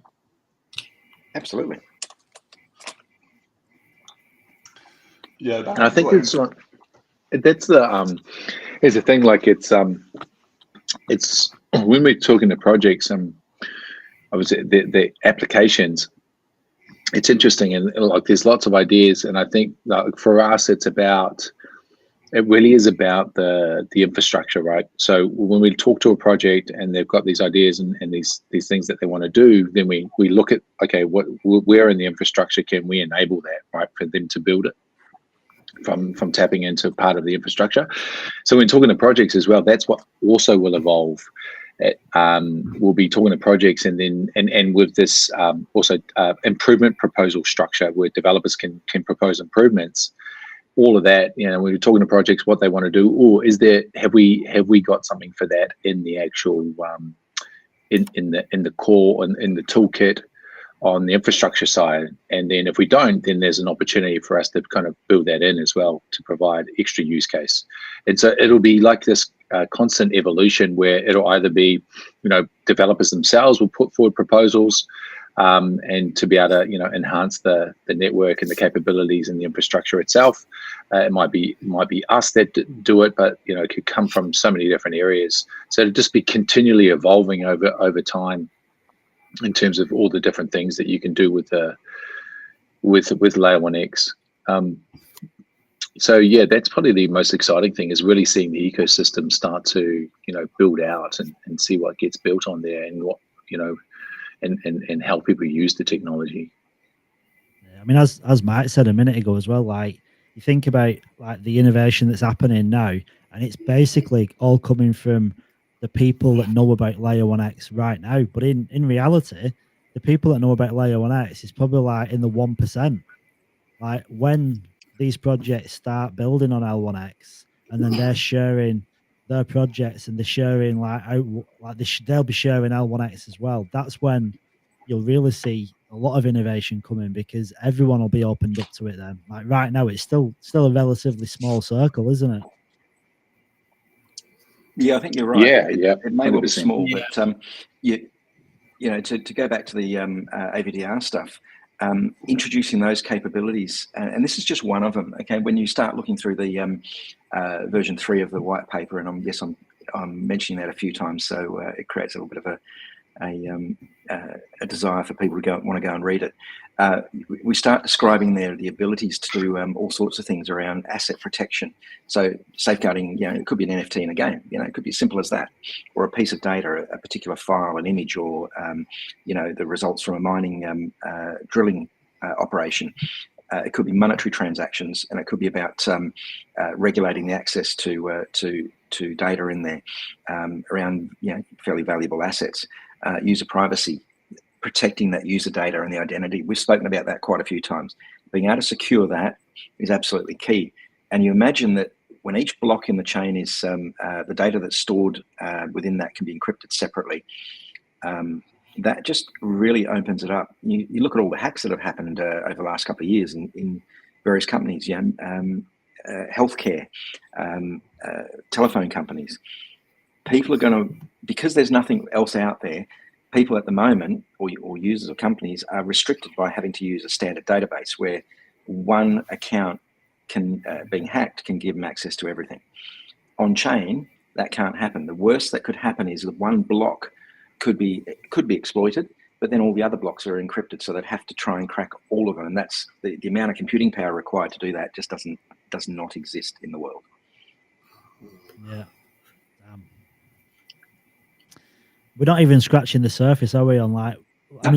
Absolutely. Yeah, and I think here's the thing. Like it's when we're talking to projects and obviously the applications, it's interesting, and like there's lots of ideas, and I think like for us it really is about the infrastructure, right? So when we talk to a project and they've got these ideas and these things that they want to do, then we look at, okay, where in the infrastructure can we enable that, right, for them to build it from tapping into part of the infrastructure. So when talking to projects as well, that's what also will evolve. We'll be talking to projects and with this also improvement proposal structure where developers can propose improvements. All of that, when we're talking to projects, what they want to do, or have we got something for that in the actual in the core and in the toolkit on the infrastructure side? And then if we don't, then there's an opportunity for us to kind of build that in as well to provide extra use case. And so it'll be like this constant evolution where it'll either be, developers themselves will put forward proposals and to be able to, enhance the network and the capabilities and the infrastructure itself. It might be us that do it, but it could come from so many different areas. So it'll just be continually evolving over time in terms of all the different things that you can do with Layer 1X. So yeah, that's probably the most exciting thing, is really seeing the ecosystem start to build out and see what gets built on there and what and how people use the technology. I mean, as Mike said a minute ago as well, like you think about like the innovation that's happening now, and it's basically all coming from the people that know about Layer 1X right now. But in reality, the people that know about Layer 1X is probably like in the 1%. Like when these projects start building on L1X and then they're sharing their projects and they're sharing they'll be sharing L1X as well. That's when you'll really see a lot of innovation coming, because everyone will be opened up to it then. Like right now, it's still a relatively small circle, isn't it? Yeah, I think you're right. Yeah, it may well be 100%. small, but to go back to the AVDR stuff, introducing those capabilities, and this is just one of them. Okay, when you start looking through the version 3 of the white paper, and I'm mentioning that a few times, so it creates a little bit of a desire for people to want to go and read it. We start describing there the abilities to do all sorts of things around asset protection. So safeguarding, it could be an NFT in a game, it could be as simple as that, or a piece of data, a particular file, an image, or the results from a mining drilling operation. It could be monetary transactions, and it could be about regulating the access to data in there around fairly valuable assets, user privacy, protecting that user data and the identity. We've spoken about that quite a few times. Being able to secure that is absolutely key. And you imagine that when each block in the chain is the data that's stored within that can be encrypted separately. That just really opens it up. You look at all the hacks that have happened over the last couple of years in various companies, healthcare, telephone companies. People are going to, because there's nothing else out there, people at the moment, or users or companies, are restricted by having to use a standard database where one account being hacked can give them access to everything. On chain, that can't happen. The worst that could happen is that one block could be exploited, but then all the other blocks are encrypted, so they'd have to try and crack all of them. And that's the amount of computing power required to do that just does not exist in the world. Yeah. We're not even scratching the surface, are we? On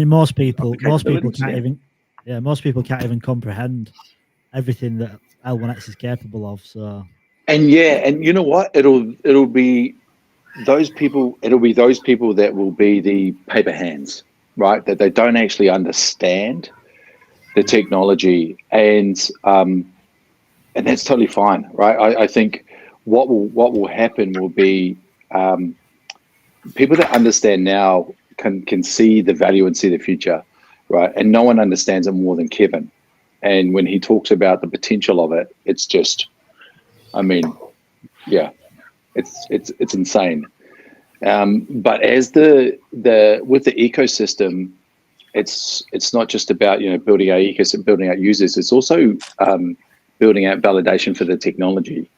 most people can't even. Yeah, most people can't even comprehend everything that L1X is capable of. So. And you know what? It'll be those people. It'll be those people that will be the paper hands, right? That they don't actually understand the technology, and that's totally fine, right? I think what will happen will be. People that understand now can see the value and see the future, right? And no one understands it more than Kevin. And when he talks about the potential of it, it's just, it's insane. But as with the ecosystem, it's not just about building out ecosystem, building out users. It's also building out validation for the technology.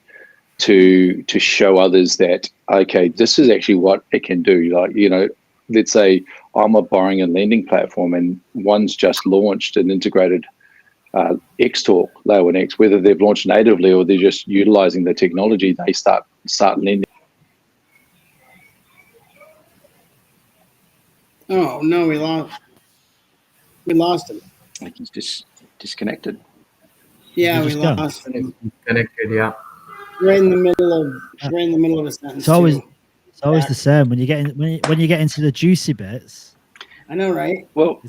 To show others that, okay, this is actually what it can do. Let's say I'm a borrowing and lending platform, and one's just launched an integrated X-Talk layer 1X, whether they've launched natively or they're just utilizing the technology, they start lending. Oh no, we lost him. Like he's just disconnected. Yeah, we lost him. Connected, yeah. Right in the middle of a sentence. It's always the same when you get into the juicy bits. I know, right? Well,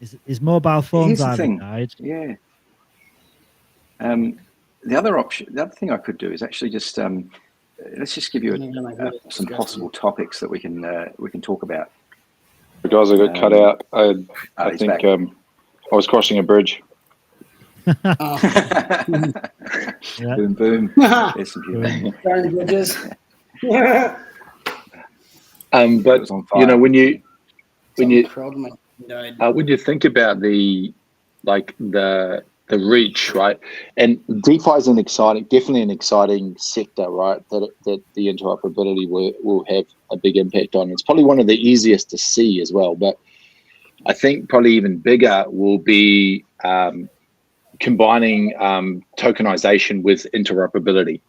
is mobile phones died? Yeah. The other thing I could do is actually just let's just give you some possible topics that we can talk about. The guys, I got cut out. I think I was crossing a bridge. Boom, boom. There's some people. But when you think about the reach, right? And DeFi is definitely an exciting sector, right? That the interoperability will have a big impact on. It's probably one of the easiest to see as well, but I think probably even bigger will be combining tokenization with interoperability.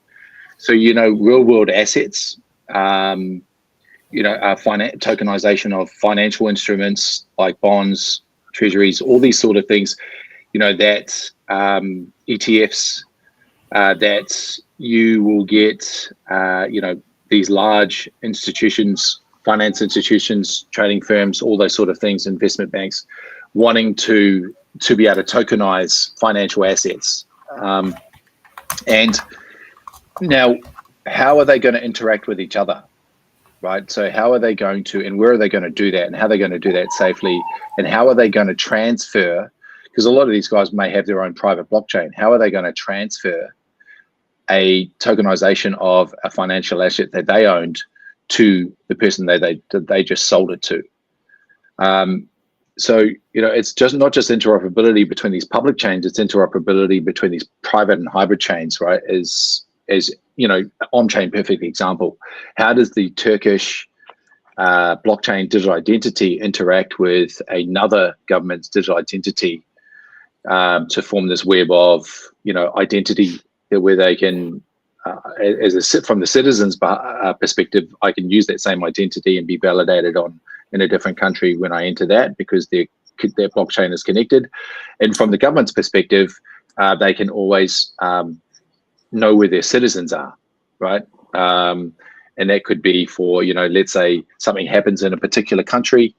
So, real world assets, tokenization of financial instruments like bonds, treasuries, all these sort of things, that ETFs, that you will get, these large institutions, finance institutions, trading firms, all those sort of things, investment banks wanting to be able to tokenize financial assets. And now, how are they going to interact with each other, right? So how are they going to, and where are they going to do that, and how are they going to do that safely, and how are they going to transfer, because a lot of these guys may have their own private blockchain. How are they going to transfer a tokenization of a financial asset that they owned to the person they just sold it to? So, it's just not just interoperability between these public chains, it's interoperability between these private and hybrid chains, right? As on-chain perfect example. How does the Turkish blockchain digital identity interact with another government's digital identity to form this web of, you know, identity where they can, from the citizens' perspective, I can use that same identity and be validated in a different country when I enter that, because their blockchain is connected. And from the government's perspective, they can always know where their citizens are, right? And that could be for, you know, let's say something happens in a particular country,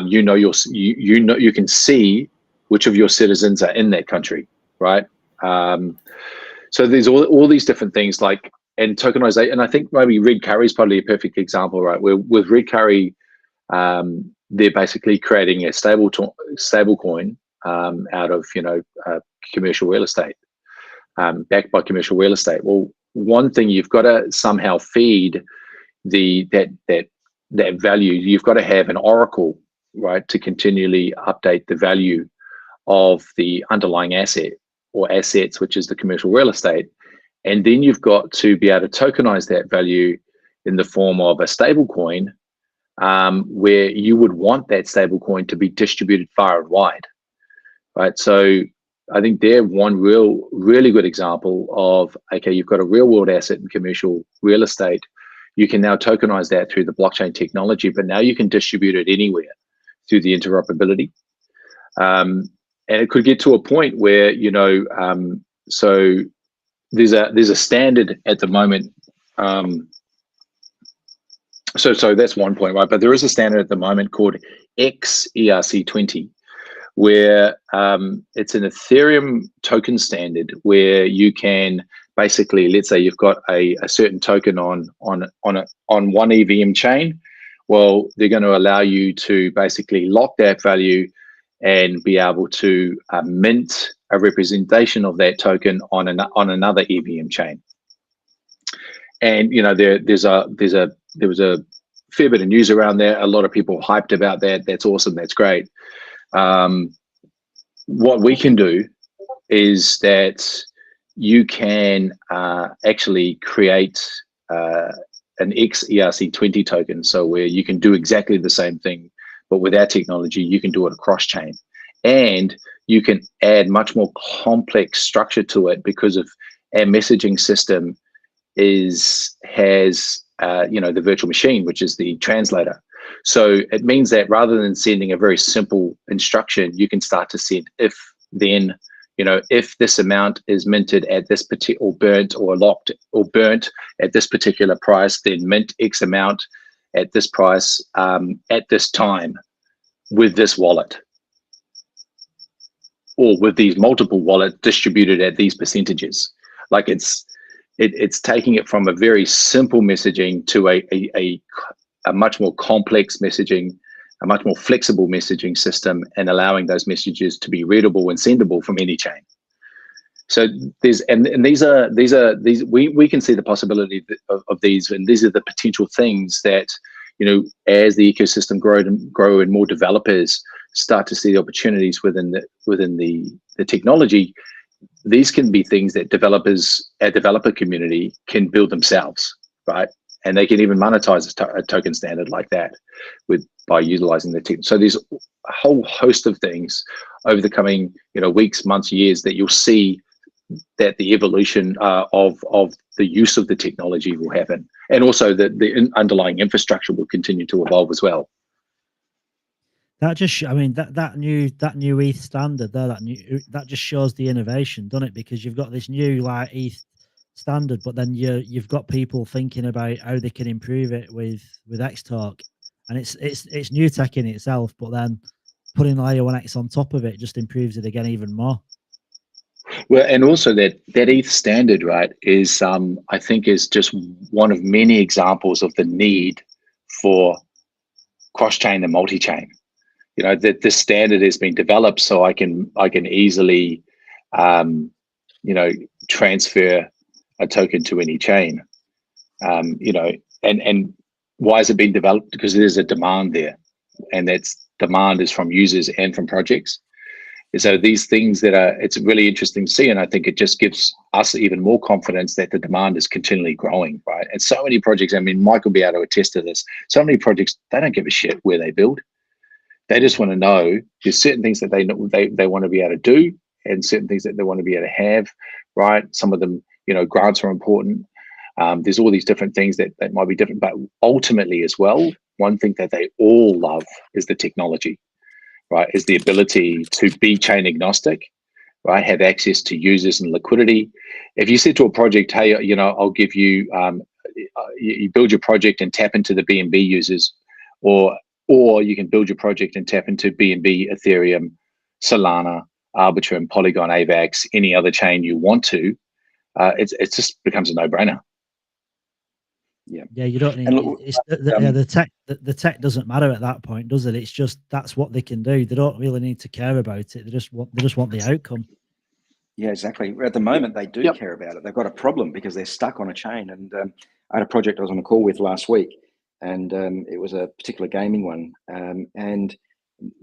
you know, you can see which of your citizens are in that country, right? So there's all these different things, like, and tokenization. And I think maybe Red Curry is probably a perfect example, right? Where with Red Curry, they're basically creating a stable coin out of, you know, commercial real estate, backed by commercial real estate. Well, one thing, you've got to somehow feed that value. You've got to have an oracle, right, to continually update the value of the underlying asset or assets, which is the commercial real estate. And then you've got to be able to tokenize that value in the form of a stable coin, where you would want that stable coin to be distributed far and wide, right? So I think they're one really good example of, okay, you've got a real world asset in commercial real estate. You can now tokenize that through the blockchain technology, but now you can distribute it anywhere through the interoperability. And it could get to a point where, you know, so there's a standard at the moment. So that's one point, right? But there is a standard at the moment called XERC20, where it's an Ethereum token standard where you can basically, let's say you've got a certain token on one EVM chain. Well, they're going to allow you to basically lock that value and be able to mint a representation of that token on another EVM chain. And you know, there was a fair bit of news around there. A lot of people hyped about that. That's awesome. That's great. What we can do is that you can actually create an XERC20 token, so where you can do exactly the same thing, but with our technology, you can do it across chain, and you can add much more complex structure to it because of our messaging system has you know, the virtual machine, which is the translator. So it means that rather than sending a very simple instruction, you can start to send if then, you know, if this amount is minted at this particular, or burnt or locked or burnt at this particular price, then mint X amount at this price at this time with this wallet, or with these multiple wallets distributed at these percentages. Like it's taking it from a very simple messaging to a much more complex messaging, a much more flexible messaging system, and allowing those messages to be readable and sendable from any chain. So there's we can see the possibility of these, and these are the potential things that, you know, as the ecosystem grow and more developers start to see the opportunities within the technology. These can be things that our developer community can build themselves, right? And they can even monetize a token standard like that by utilizing the tech. So there's a whole host of things over the coming, you know, weeks, months, years that you'll see that the evolution of the use of the technology will happen, and also that the underlying infrastructure will continue to evolve as well. That just, I mean, that new ETH standard there, that just shows the innovation, doesn't it? Because you've got this new like ETH standard, but then you've got people thinking about how they can improve it with Xtalk, and it's new tech in itself, but then putting layer 1x on top of it just improves it again even more. Well, and also that ETH standard, right, is I think is just one of many examples of the need for cross-chain and multi-chain. You know, that this standard has been developed so I can easily, you know, transfer a token to any chain. You know, and why has it been developed? Because there's a demand there, and that's demand is from users and from projects. So these things it's really interesting to see, and I think it just gives us even more confidence that the demand is continually growing, right? And so many projects, I mean, Mike will be able to attest to this, so many projects, they don't give a shit where they build. They just want to know there's certain things that they want to be able to do, and certain things that they want to be able to have, right? Some of them, grants are important. There's all these different things that might be different, but ultimately as well, one thing that they all love is the technology, right? Is the ability to be chain agnostic, right? Have access to users and liquidity. If you said to a project, hey, I'll give you, you build your project and tap into the BNB users, or you can build your project and tap into BNB, Ethereum, Solana, Arbitrum, Polygon, AVAX, any other chain you want to, it just becomes a no-brainer. Yeah, you don't need the tech doesn't matter at that point, does it? It's just that's what they can do. They don't really need to care about it. They just want the outcome. Yeah, exactly. At the moment, they do care about it. They've got a problem because they're stuck on a chain. And I had a project I was on a call with last week, and it was a particular gaming one. And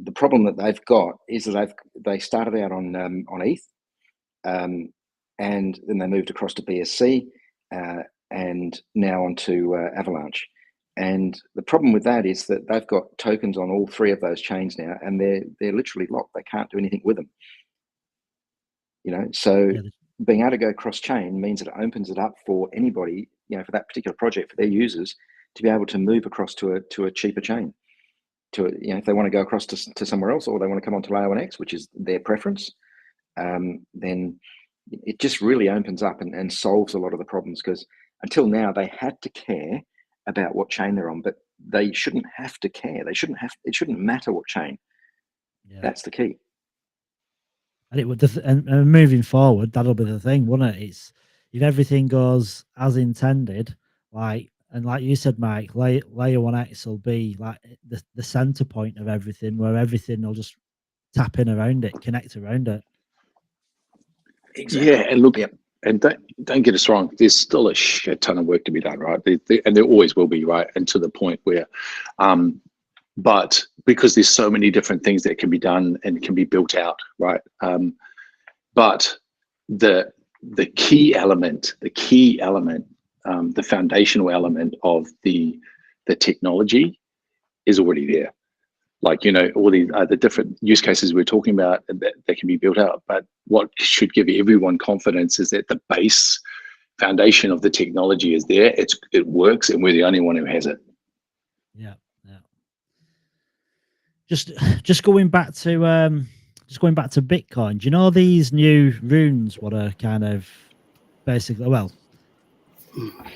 the problem that they've got is that they started out on ETH, and then they moved across to BSC, and now onto Avalanche. And the problem with that is that they've got tokens on all three of those chains now, and they're literally locked. They can't do anything with them. So being able to go cross-chain means that it opens it up for anybody, for that particular project, for their users, to be able to move across to a cheaper chain. If they want to go across to somewhere else, or they want to come onto Layer 1X, which is their preference, then it just really opens up and solves a lot of the problems. Because until now, they had to care about what chain they're on, but they shouldn't have to care. It shouldn't matter what chain. Yeah. That's the key. And it would, and moving forward, that'll be the thing, won't it? It's if everything goes as intended, like you said, Mike, layer 1X will be like the center point of everything, where everything will just tap in around it, connect around it. Exactly. Yeah, and look, and don't get us wrong, there's still a shit ton of work to be done, right? And there always will be, right? And to the point where, but because there's so many different things that can be done and can be built out, right? But the key element, the foundational element of the technology is already there. Like, all the different use cases we're talking about that can be built out. But what should give everyone confidence is that the base foundation of the technology is there. It works, and we're the only one who has it. Yeah. Just going back to Bitcoin. Do you know these new runes? What are kind of basically, well,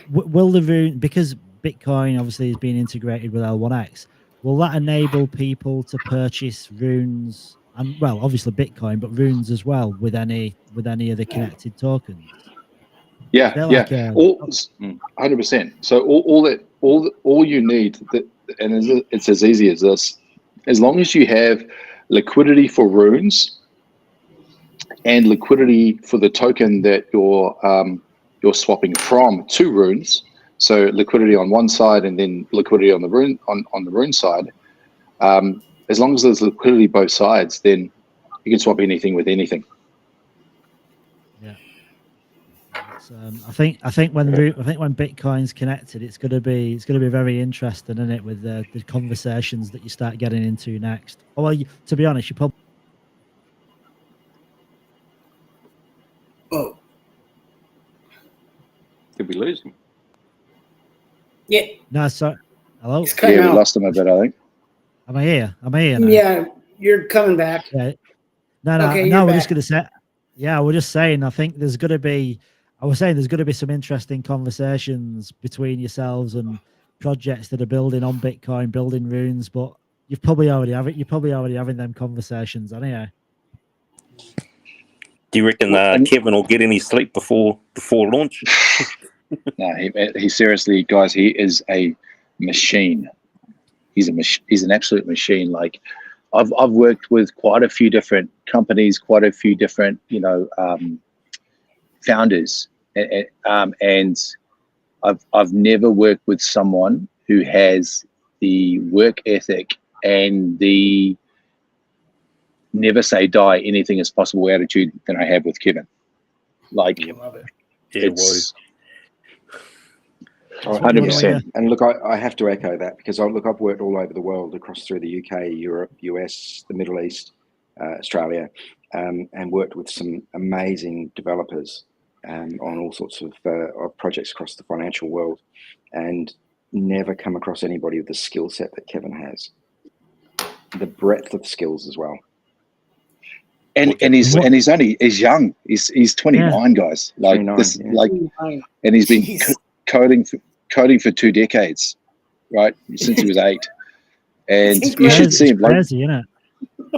will the rune, because Bitcoin obviously is being integrated with L1X, will that enable people to purchase runes and, well, obviously Bitcoin, but runes as well with any of the connected tokens? Yeah, all 100%. So all you need, and it's as easy as this. As long as you have liquidity for runes and liquidity for the token that you're swapping from to runes, so liquidity on one side and then liquidity on the rune on the rune side, as long as there's liquidity both sides, then you can swap anything with anything. Yeah. I think when Bitcoin's connected, it's gonna be very interesting, isn't it, with the conversations that you start getting into next. Oh, well, to be honest, you probably. Oh. Did we lose him? Yeah. No, sorry. Hello. Yeah, we lost him a bit, I think. Am I here? Now? Yeah, you're coming back. Yeah. No. Okay, We're just gonna say. Yeah, we're just saying. I think there's gonna be. I was saying there's going to be some interesting conversations between yourselves and projects that are building on Bitcoin, building runes, but you're probably already having them conversations anyway. Do you reckon Kevin will get any sleep before launch? No, he seriously, guys, he is a machine. He's an absolute machine. Like, I've worked with quite a few different companies, quite a few different founders. And I've never worked with someone who has the work ethic and the never say die, anything is possible attitude than I have with Kevin. Like, Love it. it's That's what you wanna 100%. hear. And look, I have to echo that because I've worked all over the world, across through the UK, Europe, US, the Middle East, Australia, and worked with some amazing developers on all sorts of projects across the financial world, and never come across anybody with the skill set that Kevin has. The breadth of skills as well. And he's young. He's 29, guys. Like 29, this, yeah. like, and he's been Jeez. coding for 2 decades, right? Since he was 8. And It's you should It's see him. Like, crazy, isn't it?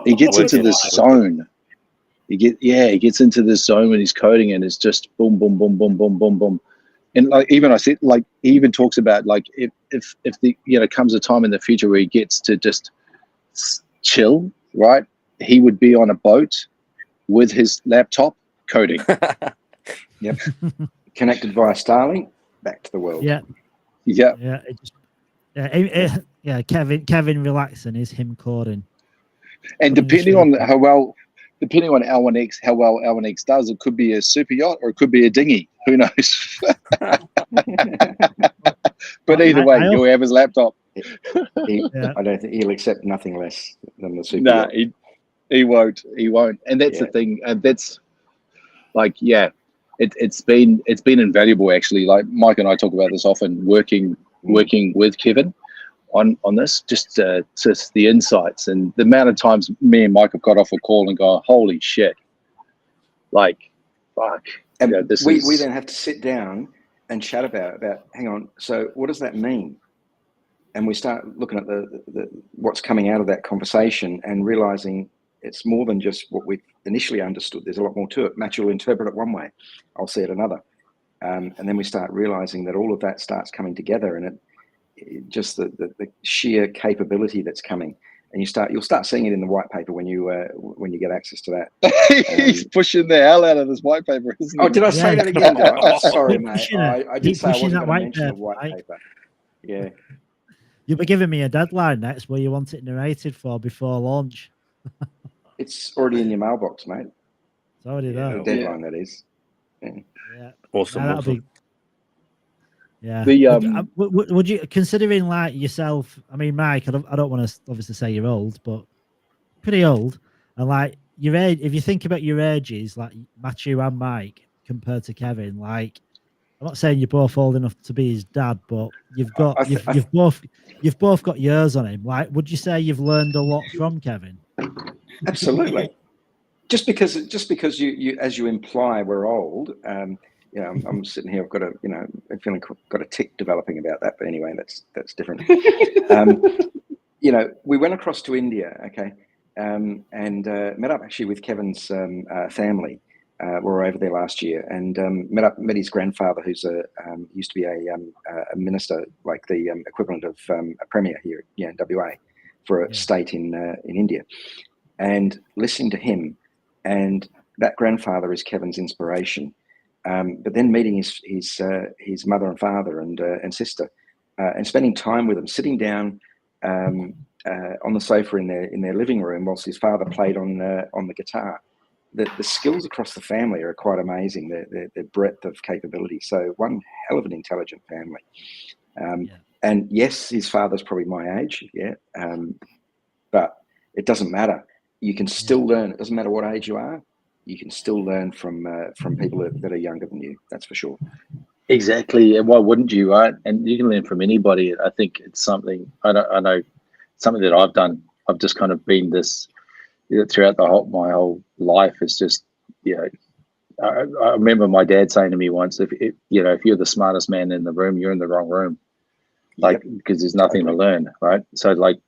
he gets into this zone. He gets into this zone when he's coding, and it's just boom, boom, boom, boom, boom, boom, boom. And like, even I said, like, he even talks about, like, if the, you know, comes a time in the future where he gets to just chill, right? He would be on a boat with his laptop coding. Yep. Connected via Starlink back to the world. Yeah. Yeah. Yeah. Kevin relaxing is him coding. And depending on how well L1X does, it could be a super yacht or it could be a dinghy. Who knows? But either way, he'll have his laptop. I don't think he'll accept nothing less than the super Nah, yacht. he won't. And that's the thing. And that's like, it's been invaluable actually. Like Mike and I talk about this often, working with Kevin on this, just the insights and the amount of times me and Mike have got off a call and go, holy shit, like, fuck. And you know, we then have to sit down and chat about hang on, so what does that mean? And we start looking at the what's coming out of that conversation and realizing it's more than just what we initially understood. There's a lot more to it. Matt will interpret it one way, I'll see it another, and then we start realizing that all of that starts coming together, and it just the sheer capability that's coming, and you'll start seeing it in the white paper when you get access to that. He's pushing the hell out of this white paper, isn't he? Oh, did I say that again? Sorry, mate. I did Keep say I pushing wasn't that going to white mention the paper, white Mike. paper. Yeah. You'll be giving me a deadline next where you want it narrated for before launch. It's already in your mailbox, mate. It's already there. The deadline, that is. Yeah. Awesome. That'll be. Yeah. The, would you, considering like yourself? I mean, Mike, I don't want to obviously say you're old, but pretty old, and like your age. If you think about your ages, like Matthew and Mike compared to Kevin, like I'm not saying you're both old enough to be his dad, but you've both got years on him. Like, would you say you've learned a lot from Kevin? Absolutely. Just because you as you imply we're old. You know, I'm sitting here. I've got I'm feeling got a tick developing about that. But anyway, that's different. You know, we went across to India, okay, and met up actually with Kevin's family. We were over there last year, and met his grandfather, who's used to be a minister, like the equivalent of a premier here, in WA, for a state in India, and listening to him, and that grandfather is Kevin's inspiration. But then meeting his mother and father and sister, and spending time with them, sitting down on the sofa in their living room whilst his father played on the guitar. The skills across the family are quite amazing. Their breadth of capability. So one hell of an intelligent family. And yes, his father's probably my age. But it doesn't matter. You can still learn. It doesn't matter what age you are. You can still learn from people that are younger than you. That's for sure. Exactly, and why wouldn't you, right? And you can learn from anybody. I think it's something I know something that I've done. I've just kind of been this throughout my whole life. It's just, I remember my dad saying to me once, if you're the smartest man in the room, you're in the wrong room, like because there's nothing to learn, right? So like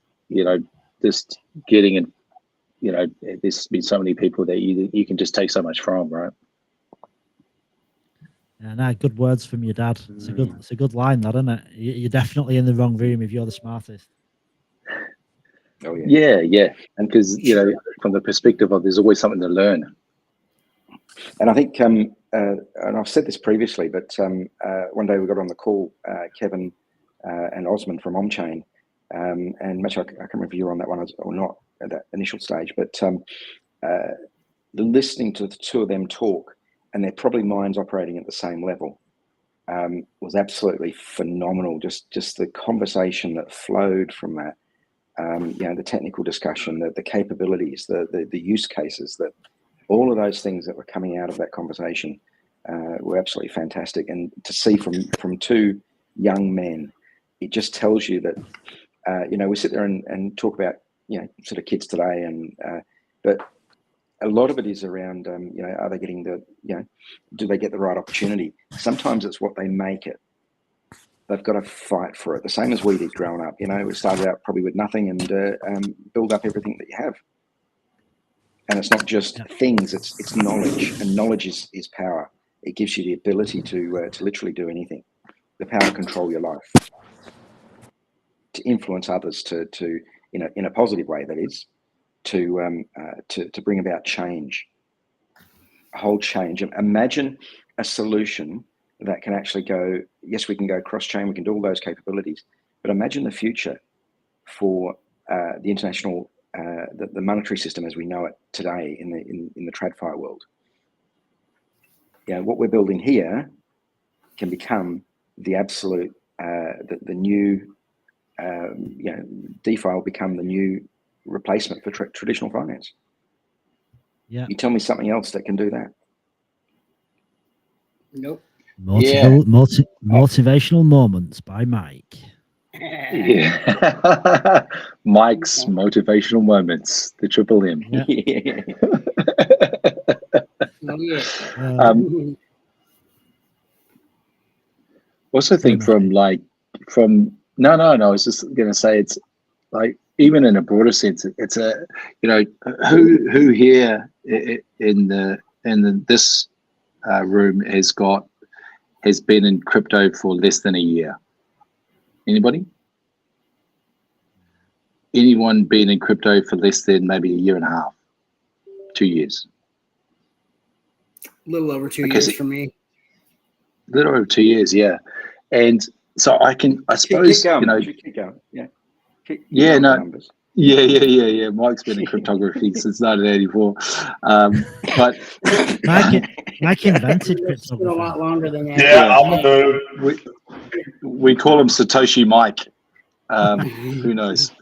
just getting in. There's been so many people that you can just take so much from, right? Yeah, no, good words from your dad. It's a good line, that, isn't it? You're definitely in the wrong room if you're the smartest. Oh yeah. Yeah, and because from the perspective of there's always something to learn. And I think, and I've said this previously, but one day we got on the call, Kevin and Osman from OnChain, And Mitch, I can't remember if you were on that one or not at that initial stage, but listening to the two of them talk, and they're probably minds operating at the same level, was absolutely phenomenal. Just the conversation that flowed from that, the technical discussion, the capabilities, the use cases, that all of those things that were coming out of that conversation were absolutely fantastic. And to see from two young men, it just tells you that, we sit there and talk about, sort of kids today, and but a lot of it is around, are they getting do they get the right opportunity? Sometimes it's what they make it. They've got to fight for it. The same as we did growing up. We started out probably with nothing and build up everything that you have. And it's not just things, it's knowledge, and knowledge is power. It gives you the ability to literally do anything. The power to control your life, to influence others, to in a positive way, that is, to bring about change, a whole change. Imagine a solution that can actually go, yes, we can go cross-chain, we can do all those capabilities, but imagine the future for the international, the monetary system as we know it today in the TradFi world. What we're building here can become the absolute, the new, DeFi will become the new replacement for traditional finance. Yeah. You tell me something else that can do that. Nope. Motivational moments by Mike. Yeah. Mike's motivational moments, the Triple M. Yeah. Oh, yeah. Also think I was just going to say, it's like, even in a broader sense, it's a, who here in this room has been in crypto for less than a year? Anybody? Anyone been in crypto for less than maybe a year and a half, 2 years? A little over 2 years for me. A little over 2 years, yeah. And so I suppose, keep going. Yeah. Numbers. Yeah. Mike's been in cryptography since 1984. But Mike invented cryptography. It's been a lot longer than that. Yeah, I'm a nerd. We call him Satoshi Mike. Who knows?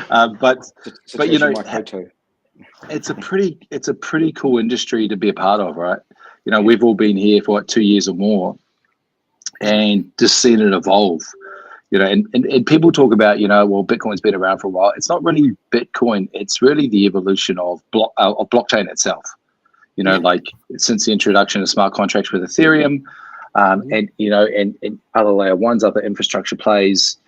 But it's a pretty cool industry to be a part of, right? We've all been here for 2 years or more, and just seen it evolve. And people talk about, well, Bitcoin's been around for a while. It's not really Bitcoin. It's really the evolution of blockchain itself. Like since the introduction of smart contracts with Ethereum, and other layer ones, other infrastructure plays,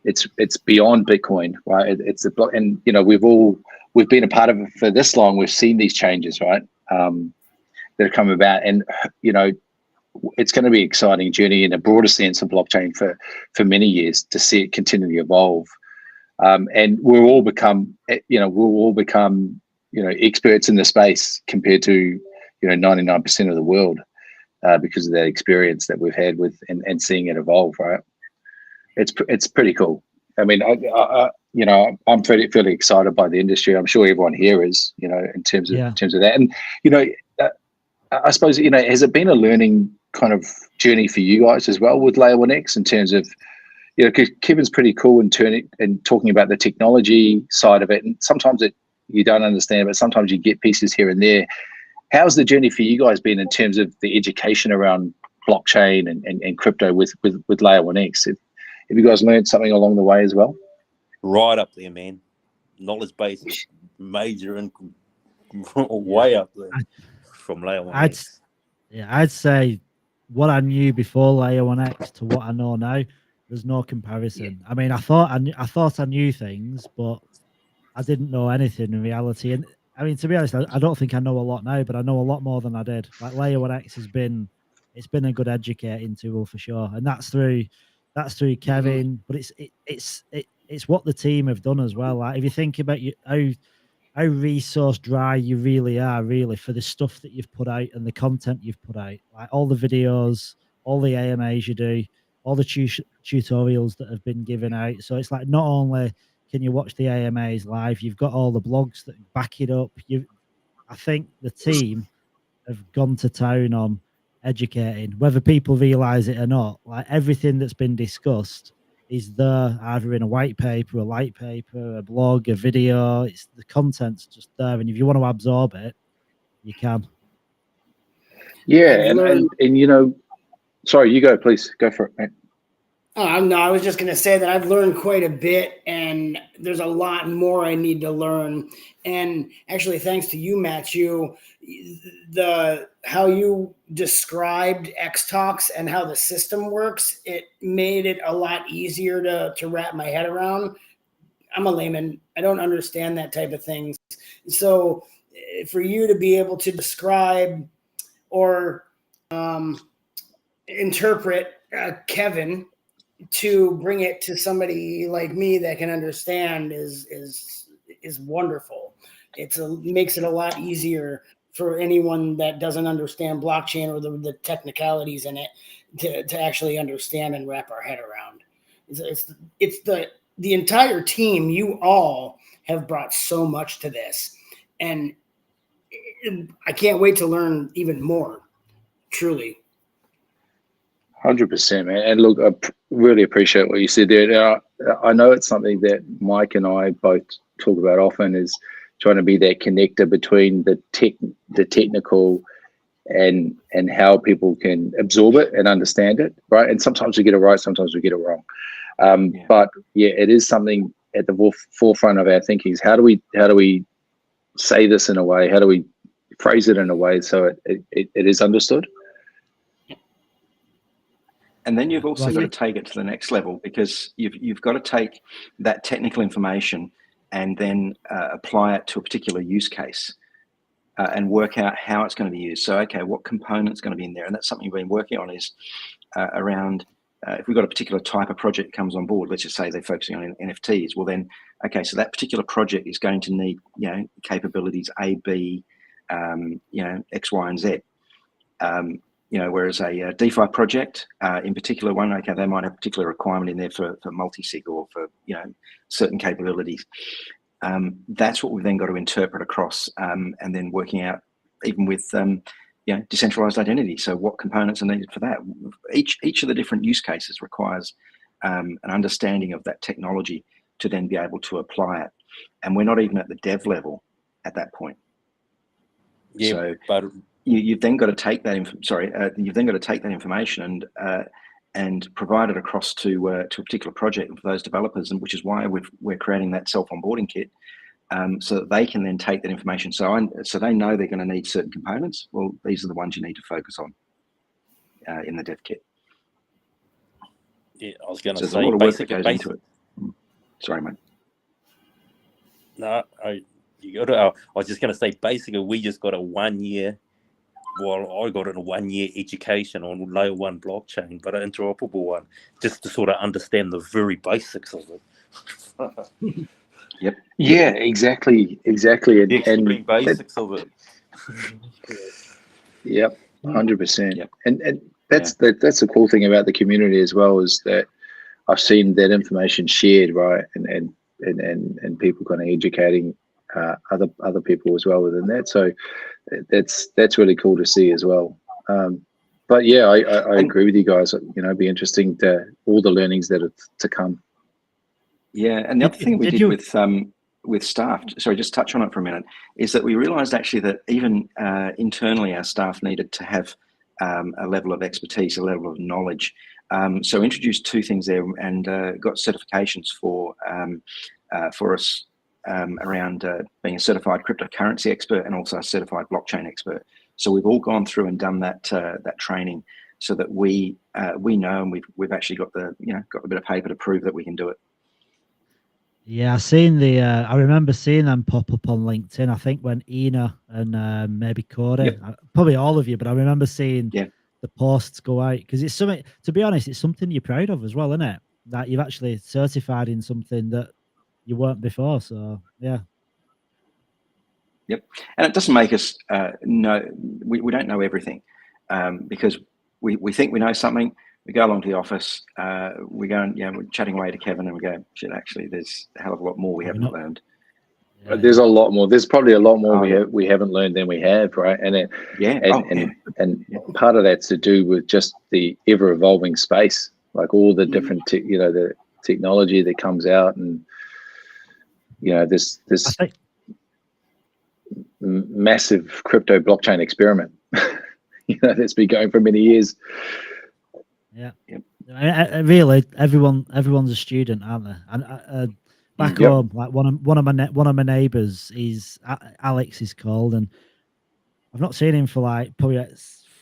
it's beyond Bitcoin, right? It's a block, and we've been a part of it for this long. We've seen these changes, right? That have come about, and it's going to be an exciting journey in a broader sense of blockchain for many years to see it continually evolve. And we'll all become experts in the space compared to 99% of the world because of that experience that we've had with and seeing it evolve. Right? It's pretty cool. I mean, I'm fairly excited by the industry. I'm sure everyone here is, in terms of that. And I suppose, has it been a learning kind of journey for you guys as well with Layer 1X in terms of, because Kevin's pretty cool in talking about the technology side of it, and sometimes you don't understand, but sometimes you get pieces here and there. How's the journey for you guys been in terms of the education around blockchain and crypto with Layer 1X? Have you guys learned something along the way as well? Right up there, man. Knowledge base is major and way up there from Layer 1X. I'd say what I knew before Layer 1X to what I know now, there's no comparison. I mean, I thought I knew things, but I didn't know anything in reality. And I mean, to be honest, I don't think I know a lot now, but I know a lot more than I did. Like Layer 1X has been a good educating tool for sure, and that's through Kevin. But it's what the team have done as well. Like if you think about how resource dry you really are, really, for the stuff that you've put out and the content you've put out, like all the videos, all the AMAs you do, all the tutorials that have been given out. So it's like not only can you watch the AMAs live, you've got all the blogs that back it up. I think the team have gone to town on educating, whether people realize it or not. Like everything that's been discussed is there either in a white paper, a light paper, a blog, a video. It's the content's just there, and if you want to absorb it, you can. Yeah, and you know, sorry, you go, please go for it, mate. Oh, no, I was just going to say that I've learned quite a bit, and there's a lot more I need to learn. And actually, thanks to you, Matthew, how you described X-Talks and how the system works, it made it a lot easier to wrap my head around. I'm a layman. I don't understand that type of things. So for you to be able to describe or interpret Kevin to bring it to somebody like me that can understand is wonderful. Makes it a lot easier for anyone that doesn't understand blockchain or the technicalities in it to actually understand and wrap our head around. It's the entire team. You all have brought so much to this, and I can't wait to learn even more. Truly. 100%, man. And look, I really appreciate what you said there. Now, I know it's something that Mike and I both talk about often, is trying to be that connector between the technical and how people can absorb it and understand it, right? And sometimes we get it right, sometimes we get it wrong. But yeah, it is something at the forefront of our thinking is how do we say this in a way? How do we phrase it in a way so it is understood? And then you've also got to take it to the next level, because you've got to take that technical information and then apply it to a particular use case and work out how it's going to be used. So, okay, what component's going to be in there? And that's something we've been working on is around if we've got a particular type of project that comes on board, let's just say they're focusing on NFTs. Well, then, okay, so that particular project is going to need, capabilities A, B, X, Y, and Z. Whereas a DeFi project, in particular one, okay, they might have a particular requirement in there for multi-sig or for, certain capabilities. That's what we've then got to interpret across and then working out even with, decentralized identity. So what components are needed for that? Each of the different use cases requires an understanding of that technology to then be able to apply it. And we're not even at the dev level at that point. Yeah, so but you've then got to take that. You've then got to take that information and provide it across to a particular project for those developers, and which is why we're creating that self-onboarding kit, so that they can then take that information. So they know they're going to need certain components. Well, these are the ones you need to focus on in the dev kit. Yeah, I was going to There's say a lot of work that goes into it. Sorry, mate. No, I was just going to say, basically, we just got a 1 year. Well, I got a 1 year education on layer 1 blockchain, but an interoperable one, just to sort of understand the very basics of it. Yep. Yeah, exactly. The extreme basics of it. Yep, 100%. Yep. And that's the cool thing about the community as well, is that I've seen that information shared, right, and people kind of educating other people as well within that. So that's really cool to see as well. But yeah, I agree with you guys. It'd be interesting all the learnings that are to come. Yeah, and the other thing we did with staff, sorry, just touch on it for a minute, is that we realised actually that even internally our staff needed to have a level of expertise, a level of knowledge. So introduced two things there and got certifications for us around being a certified cryptocurrency expert and also a certified blockchain expert. So we've all gone through and done that training, so that we know, and we've actually got a bit of paper to prove that we can do it. Yeah, I remember seeing them pop up on LinkedIn. I think when Ina and maybe Corey, probably all of you, but I remember seeing the posts go out, because it's something. To be honest, it's something you're proud of as well, isn't it? That you've actually certified in something that you weren't before. So yeah. Yep, and it doesn't make us we don't know everything, because we think we know something, we go along to the office. We go and we're chatting away to Kevin, and we go, shit. Actually, there's a hell of a lot more we haven't learned. There's a lot more. There's probably a lot more we haven't learned than we have, right? And part of that's to do with just the ever evolving space, like all the different the technology that comes out, and this massive crypto blockchain experiment that's been going for many years. Really, everyone's a student, aren't they? And back home, like one of my neighbours is Alex is called, and I've not seen him for like probably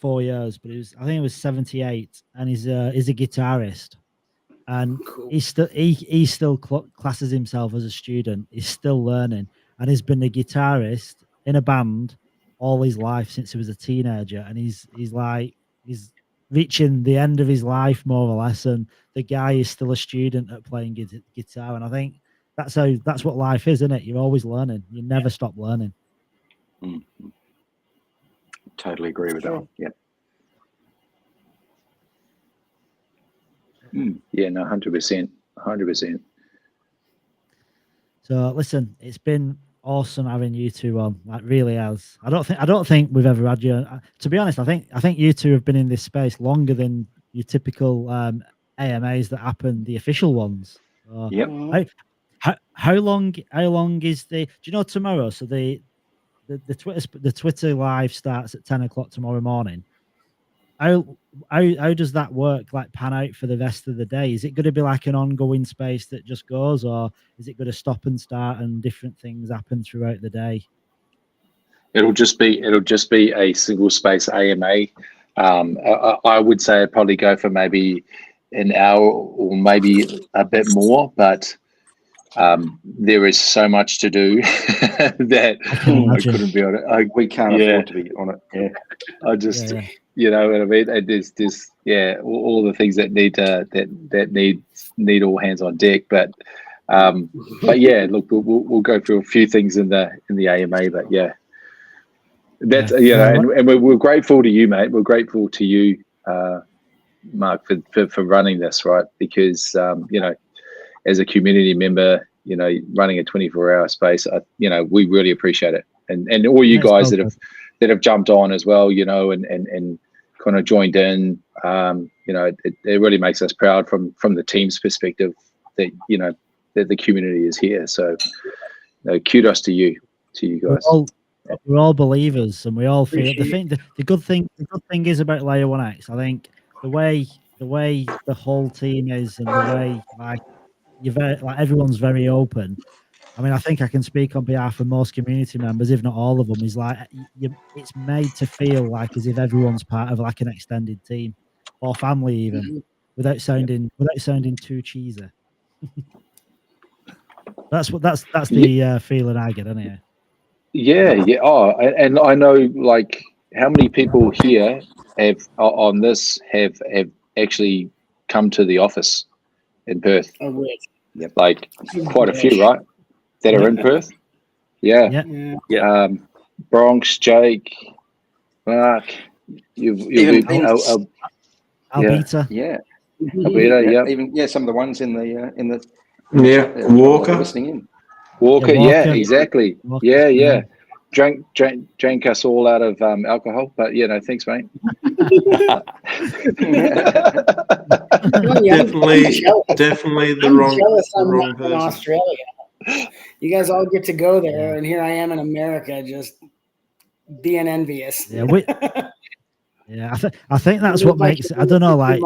4 years, but I think he was 78, and he's a guitarist, and he still classes himself as a student. He's still learning, and he's been a guitarist in a band all his life since he was a teenager, and he's reaching the end of his life more or less, and the guy is still a student at playing guitar. And I think that's what life is, isn't it? You're always learning. You never stop learning. Totally agree with that. Yeah, no, 100%. So listen, it's been awesome having you two on. Like, really has. I don't think we've ever had you. To be honest, I think you two have been in this space longer than your typical AMAs that happen, the official ones. How long is the? Do you know tomorrow? So the Twitter live starts at 10 o'clock tomorrow morning. How does that work? Like, pan out for the rest of the day? Is it going to be like an ongoing space that just goes, or is it going to stop and start and different things happen throughout the day? It'll just be a single space AMA. I would say I'd probably go for maybe an hour or maybe a bit more, but there is so much to do that I couldn't be on it. We can't afford to be on it. Yeah, I just you know what I mean. There's all the things that need all hands on deck. But yeah, look, we'll go through a few things in the AMA. But yeah, that's and we're grateful to you, mate. We're grateful to you, Mark, for running this, right? Because as a community member, running a 24-hour space, we really appreciate it, and all you guys that have jumped on as well, and kind of joined in. It really makes us proud from the team's perspective that that the community is here. So, kudos to you guys. We're all believers, and we all feel. The good thing is about Layer 1X. I think the way the whole team is, and the way everyone's very open. I mean, I think I can speak on behalf of most community members, if not all of them. Is like it's made to feel like as if everyone's part of like an extended team or family, even without sounding too cheesy. That's the feeling I get, anyway. Yeah. Oh, and I know, like, how many people here have actually come to the office in Perth? Like quite a few, right? That are in Perth. Yeah. Bronx, Jake, Mark, Albita. Albita, Even some of the ones in the Walker listening in. Walker, exactly. Walker. Yeah. Drank us all out of alcohol, but thanks, mate. definitely the wrong person. In Australia, you guys all get to go there, and here I am in America, just being envious. I think that's what makes it. I don't know, like.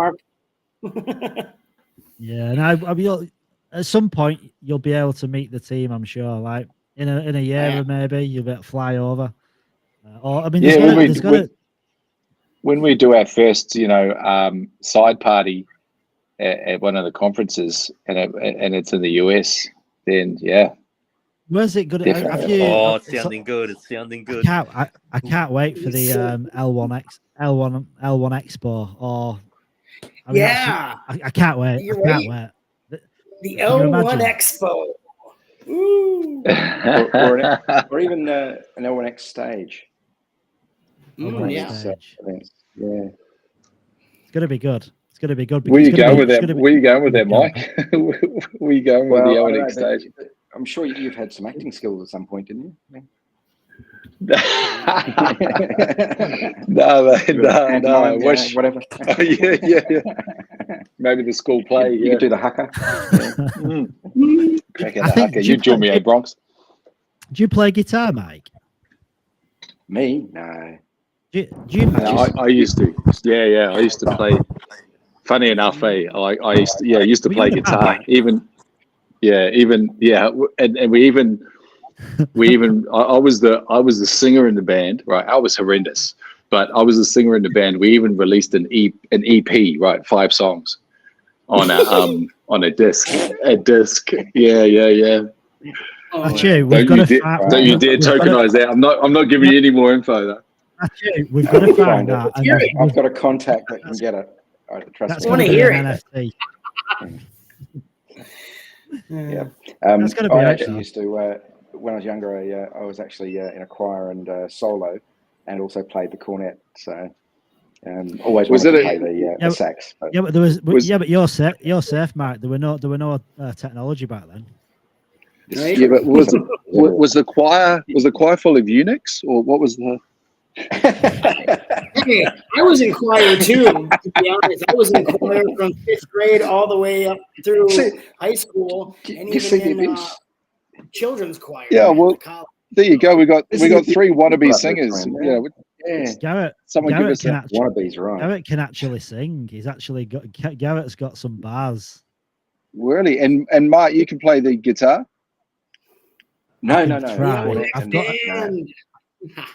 At some point you'll be able to meet the team, I'm sure. Like in a year or maybe you'll be able to fly over. When we do our first, side party at one of the conferences, and it's in the US, then where's it good? It's sounding good. It's sounding good. I can't wait for the L1 Expo. Or I can't wait. You're I can't wait. The L1 Expo. Ooh. or even an L1X stage. It's going to be good. It's going to be good. Where you because going with it's that? gonna be- Where you going with that, Mike? Where you going with the I don't know, Owenix but stage? I'm sure you've had some acting skills at some point, didn't you? No, mate, no. Pantomime, Wish. whatever. Oh, yeah. Maybe the school play. You could do the haka. Cracking I the think- haka. You join me, Bronx. Do you play guitar, Mike? Me? No. Do you I used to. Yeah. I used to play. Funny enough, I used to play guitar. And we even I was the singer in the band, right? I was horrendous, but I was the singer in the band. We even released an EP, right? 5 songs on a disc. Yeah. Actually, we've got to find. Don't you dare tokenize that. I'm not giving you any more info though. Actually, we've got to find that. I've got a contact that can get it. That's me. going to be an NFT. Yeah. That's going to be I right, actually though. used to, when I was younger, I was actually in a choir and solo, and also played the cornet. So always wanted to play the sax. But Yeah, but there was but you're safe, Mike. There were no technology back then. Yeah, but was the choir full of eunuchs, or what was the? Hey, I was in choir too, to be honest. I was in choir from 5th grade all the way up through high school, and even in children's choir. Yeah, well, there you go. We got 3 wannabe singers. Garrett, someone Garrett give us can that. Wannabes, right? Garrett can actually sing. He's actually Garrett's got some bars. Really, and Mark, you can play the guitar. No.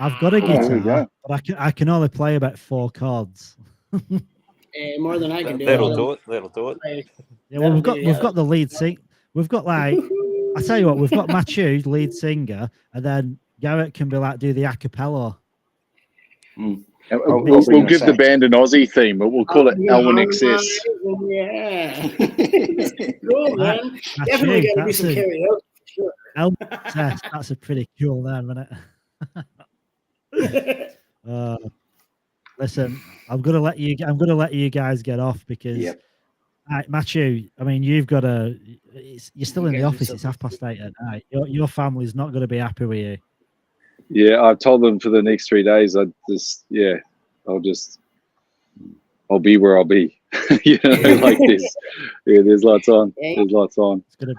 I've got a there we guitar, go. but I can only play about 4 chords. More than I can do. That'll do it. Yeah, well, we've got the lead sing. We've got I tell you what, we've got Matthew, lead singer, and then Garrett can be do the a cappella. We'll give the band an Aussie theme, but we'll call it L1XS. Yeah. Cool, man. Definitely got to do some karaoke. Sure. L1XS, that's a pretty cool name, isn't it? Listen, I'm gonna let you guys get off because Matthew, I mean, you've got you're still in the office. It's 8:30 at night. Your family's not going to be happy with you. Yeah, I've told them for the next 3 days. I'll be where I'll be. Like this. Yeah, there's lots on. It's gonna,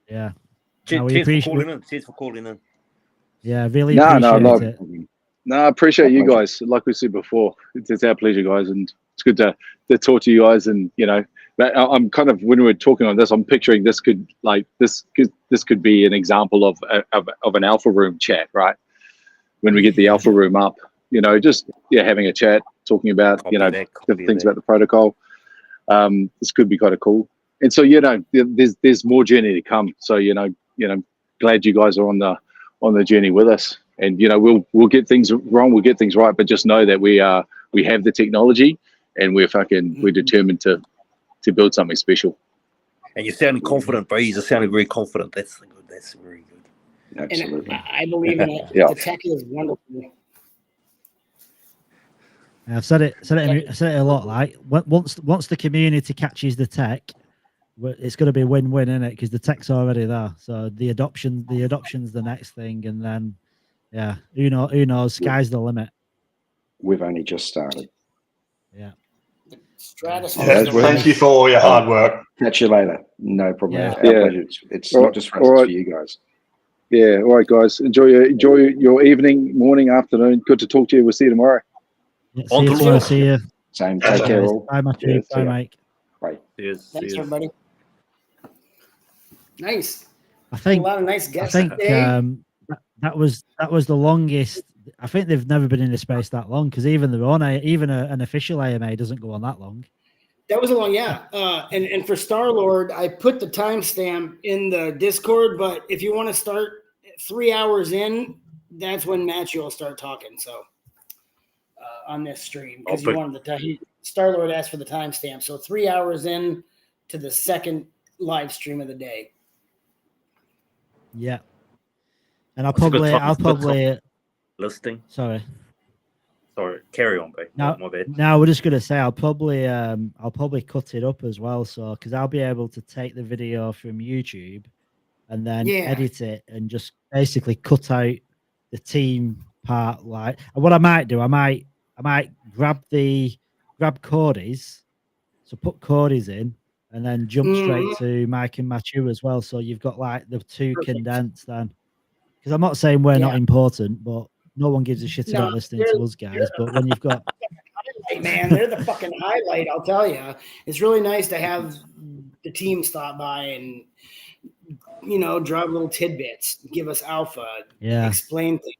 yeah. Cheers for calling in. Yeah, really appreciate it. No, I appreciate you guys. Like we said before, it's our pleasure, guys, and it's good to talk to you guys. And I'm kind of, when we're talking on this, I'm picturing this could be an example of an alpha room chat, right? When we get the alpha room up, just having a chat, talking about different things about the protocol. This could be kind of cool. And so there's more journey to come. So glad you guys are on the journey with us. And we'll get things wrong, we'll get things right, but just know that we have the technology, and we're determined to build something special. And you're sounding confident, bro. You're sounding very confident. That's good. That's very good. Absolutely. And I believe in it. Yeah. The tech is wonderful. I've said it a lot. Like once the community catches the tech, it's going to be win-win, isn't it? Because the tech's already there. So the adoption's the next thing, and then who knows? Sky's the limit. We've only just started. Yeah. Thank you for all your hard work. Catch you later. No problem. Yeah. Our pleasure. It's not just for us, it's for you guys. Yeah. All right, guys. Enjoy your evening, morning, afternoon. Good to talk to you. We'll see you tomorrow. Yeah, see you tomorrow. See you. Same. Take care, all. Bye, Matthew. Bye, Mike. Bye. Thanks, everybody. Nice. I think a lot of nice guests. I think that was the longest. I think they've never been in the space that long, because even an official AMA doesn't go on that long. That was a long, and for Star-Lord, I put the timestamp in the Discord, but if you want to start 3 hours in, that's when Matthew will start talking. So on this stream, because he wanted Star-Lord asked for the timestamp. So 3 hours in to the second live stream of the day. Yeah. And I'll probably listing. Sorry. Sorry, carry on, babe. Now, my bad. now we're just gonna say I'll probably cut it up as well, so because I'll be able to take the video from YouTube and then edit it and just basically cut out the team part. Like, and what I might do, I might grab Cody's, so put Cody's in, and then jump straight to Mike and Matthew as well. So you've got like the two condensed then. Because I'm not saying we're not important, but no one gives a shit about listening to us guys. But when you've got man, they're the fucking highlight, I'll tell you. It's really nice to have the team stop by and, you know, drop little tidbits, give us alpha, explain things.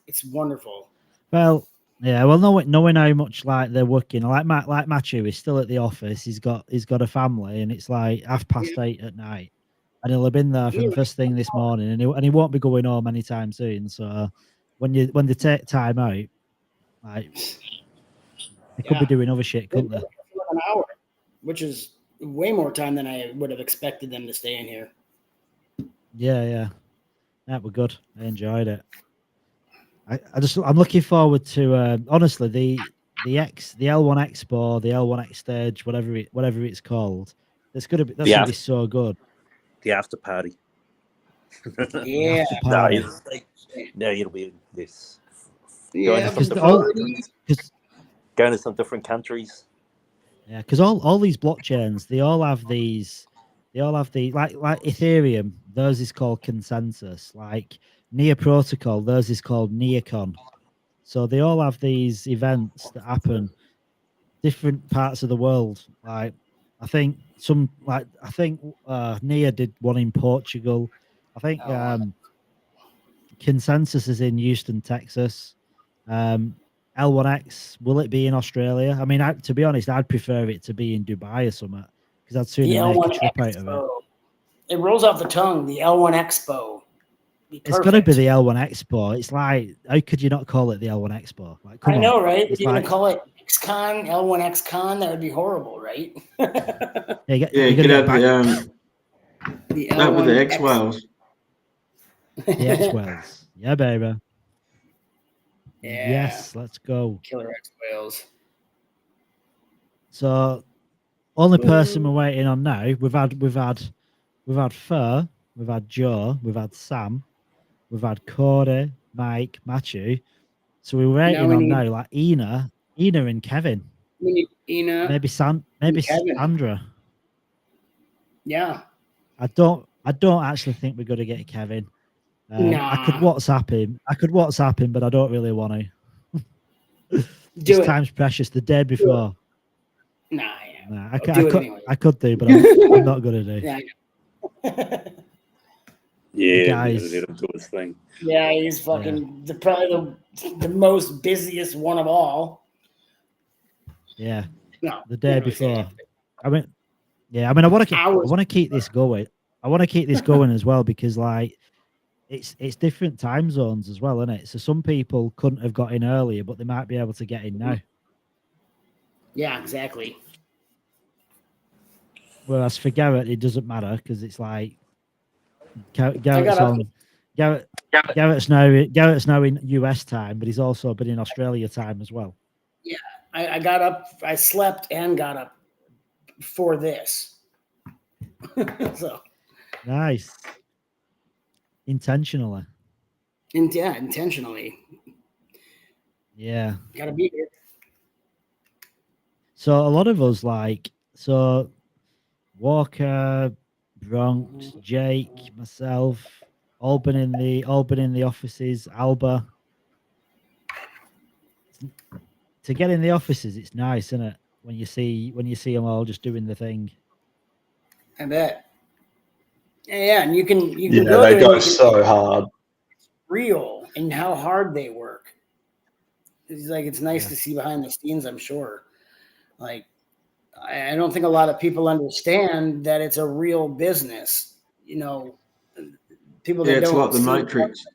It's wonderful. Well, yeah, well, knowing how much like they're working, like Matthew is still at the office. He's got a family, and it's like 8:30 at night, and he'll have been there from first thing this morning, and he won't be going home anytime soon. So when they take time out, like they could be doing other shit, couldn't they? An hour, which is way more time than I would have expected them to stay in here. Yeah, that were good. I enjoyed it. I'm looking forward to honestly the L1 Expo, the L1 X stage, whatever it's called. That's gonna be so good. The after party. Yeah. After party. No, it'll be this. Yeah, Going to some different countries. Yeah, because all these blockchains, they all have the like Ethereum, theirs is called consensus. Like Near Protocol, theirs is called Neocon. So they all have these events that happen different parts of the world. Like I think Near did one in Portugal. I think Consensus is in Houston, Texas. L1X, will it be in Australia? I mean, to be honest, I'd prefer it to be in Dubai or something because I'd sooner make a trip out of it. It rolls off the tongue, the L1 Expo. It's going to be the L1 Expo. It's like, how could you not call it the L1 Expo? Like, I know, right? If you want to call it XCon, L1 XCon, that would be horrible, right? You could have the that with the X Whales. The X Whales. Yeah, baby. Yeah. Yes, let's go. Killer X Whales. So, only person we're waiting on now. We've had Fur, we've had Joe, we've had Sam, we've had Corey, Mike, Matthew. So we're waiting on now, like Ina and Kevin. We need Ina. Maybe Sandra. Yeah. I don't actually think we're going to get Kevin. I could WhatsApp him, but I don't really want to. Time's precious. The day before. I could do, but I'm not going to do. Yeah, guys. let him do his thing. Yeah, he's fucking probably the most busiest one of all. Yeah. No, the day before. I want to keep this going. I want to keep this going as well because like it's different time zones as well, isn't it? So some people couldn't have got in earlier, but they might be able to get in now. Yeah, exactly. Whereas for Garrett, it doesn't matter because it's like Garrett's now in US time, but he's also been in Australia time as well. Yeah, I got up, I slept and got up for this. So nice. Intentionally. Intentionally. Yeah. Gotta be here. So a lot of us Walker, Bronx, Jake, myself, all been in the offices, Alba. To get in the offices, it's nice, isn't it? When you see them all just doing the thing. I bet. Yeah, and you can go they go so hard. Real and how hard they work. It's nice to see behind the scenes, I'm sure. Like I don't think a lot of people understand that it's a real business. You know, people that it's don't like the Matrix.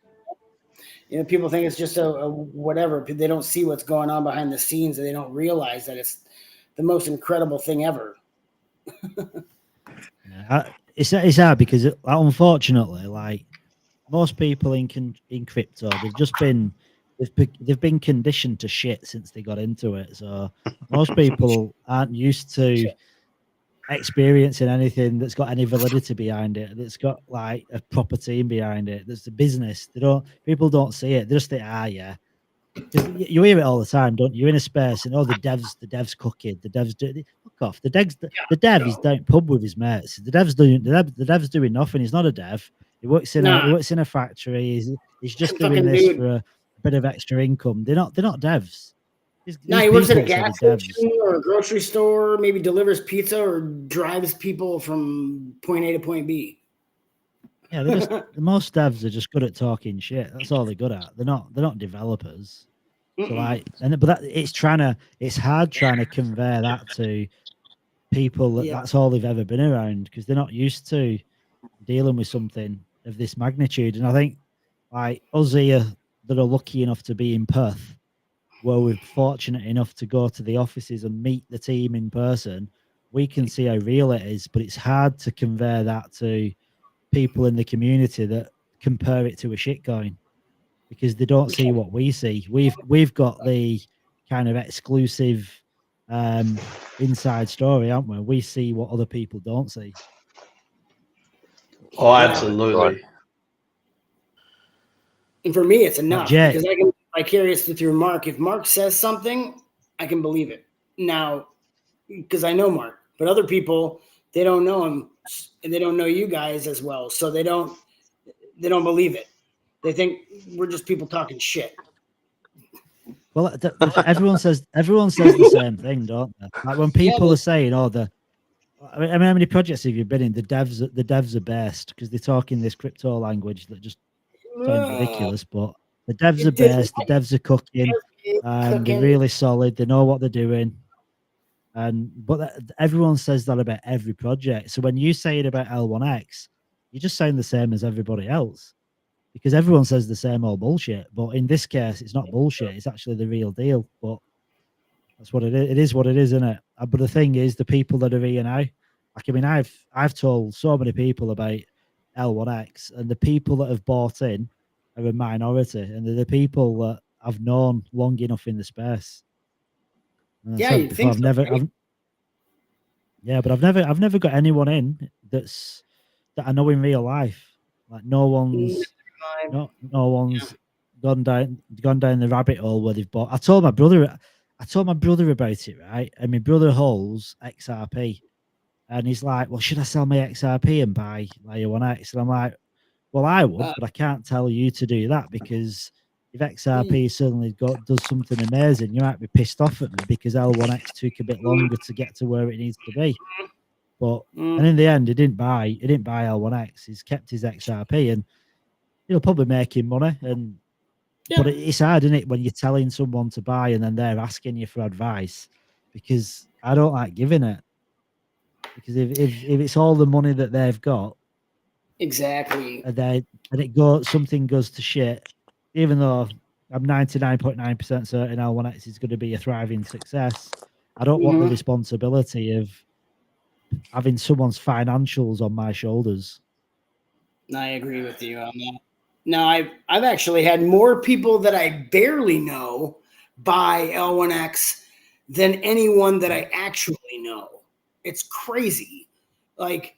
You know, people think it's just a whatever. They don't see what's going on behind the scenes, and they don't realize that it's the most incredible thing ever. It's hard because unfortunately, like most people in crypto, they've they've been conditioned to shit since they got into it. So most people aren't used to experiencing anything that's got any validity behind it, that's got like a proper team behind it, that's the business. People don't see it. They just think, yeah. Because you hear it all the time, don't you? You're in a space and the devs cooking, the devs do fuck off. The dev is down pub with his mates. The dev's doing nothing. He's not a dev. He works in a factory. He's just doing this for a bit of extra income. They're not devs. He works at a gas station or a grocery store, maybe delivers pizza or drives people from point A to point B. Yeah, the most devs are just good at talking shit. That's all they're good at. They're not developers. So it's hard trying to convey that to people that's all they've ever been around, because they're not used to dealing with something of this magnitude. And I think like us here that are lucky enough to be in Perth, where we're fortunate enough to go to the offices and meet the team in person, we can see how real it is. But it's hard to convey that to people in the community that compare it to a shitcoin, because they don't see what we see. We've got the kind of exclusive inside story, haven't we? We see what other people don't see. Oh, absolutely. And for me, it's enough because I can be vicarious through Mark. If Mark says something, I can believe it now because I know Mark. But other people, they don't know him and they don't know you guys as well, so they don't believe it. They think we're just people talking shit. Well, everyone says the same thing, don't they? Like when people are saying, "Oh, I mean, how many projects have you been in? The devs are best," because they're talking this crypto language that just sounds ridiculous. But the devs are best. The devs are cooking. They're really solid. They know what they're doing. But everyone says that about every project. So when you say it about L1X, you're just saying the same as everybody else, because everyone says the same old bullshit. But in this case, it's not bullshit. It's actually the real deal. But that's what it is. It is what it is, isn't it? But the thing is, the people that are here now, like, I mean, I've told so many people about L1X, and the people that have bought in are a minority, and they're the people that I've known long enough in the space. Yeah, you think so, right? But I've never got anyone in that I know in real life. Like no one's gone down the rabbit hole where they've bought. I told my brother about it, right? And my brother holds XRP, and he's like, "Well, should I sell my XRP and buy Layer 1X?" And I'm like, "Well, I would, but I can't tell you to do that, because if XRP suddenly does something amazing, you might be pissed off at me because L1X took a bit longer to get to where it needs to be." But and in the end, he didn't buy L1X. He's kept his XRP, and he'll probably make him money. But it's hard, isn't it, when you're telling someone to buy and then they're asking you for advice, because I don't like giving it. Because if it's all the money that they've got, exactly, and something goes to shit, even though I'm 99.9% certain L1X is going to be a thriving success, I don't want the responsibility of having someone's financials on my shoulders. I agree with you on that. Now, I've actually had more people that I barely know buy L1X than anyone that I actually know. It's crazy. Like,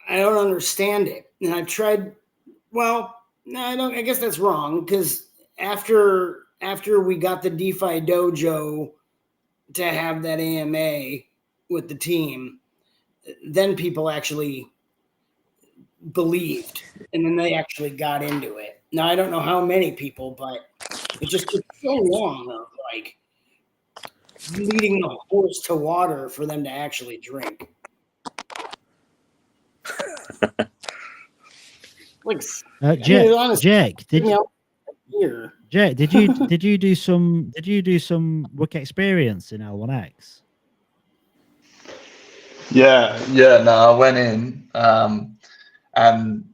I don't understand it. And I've tried. Well, no, I don't. I guess that's wrong, because after we got the DeFi dojo to have that AMA with the team, then people actually believed, and then they actually got into it. Now, I don't know how many people, but it just took so long of like leading the horse to water for them to actually drink. Like, Jake, did you do some work experience in L1X? Yeah. No, I went in and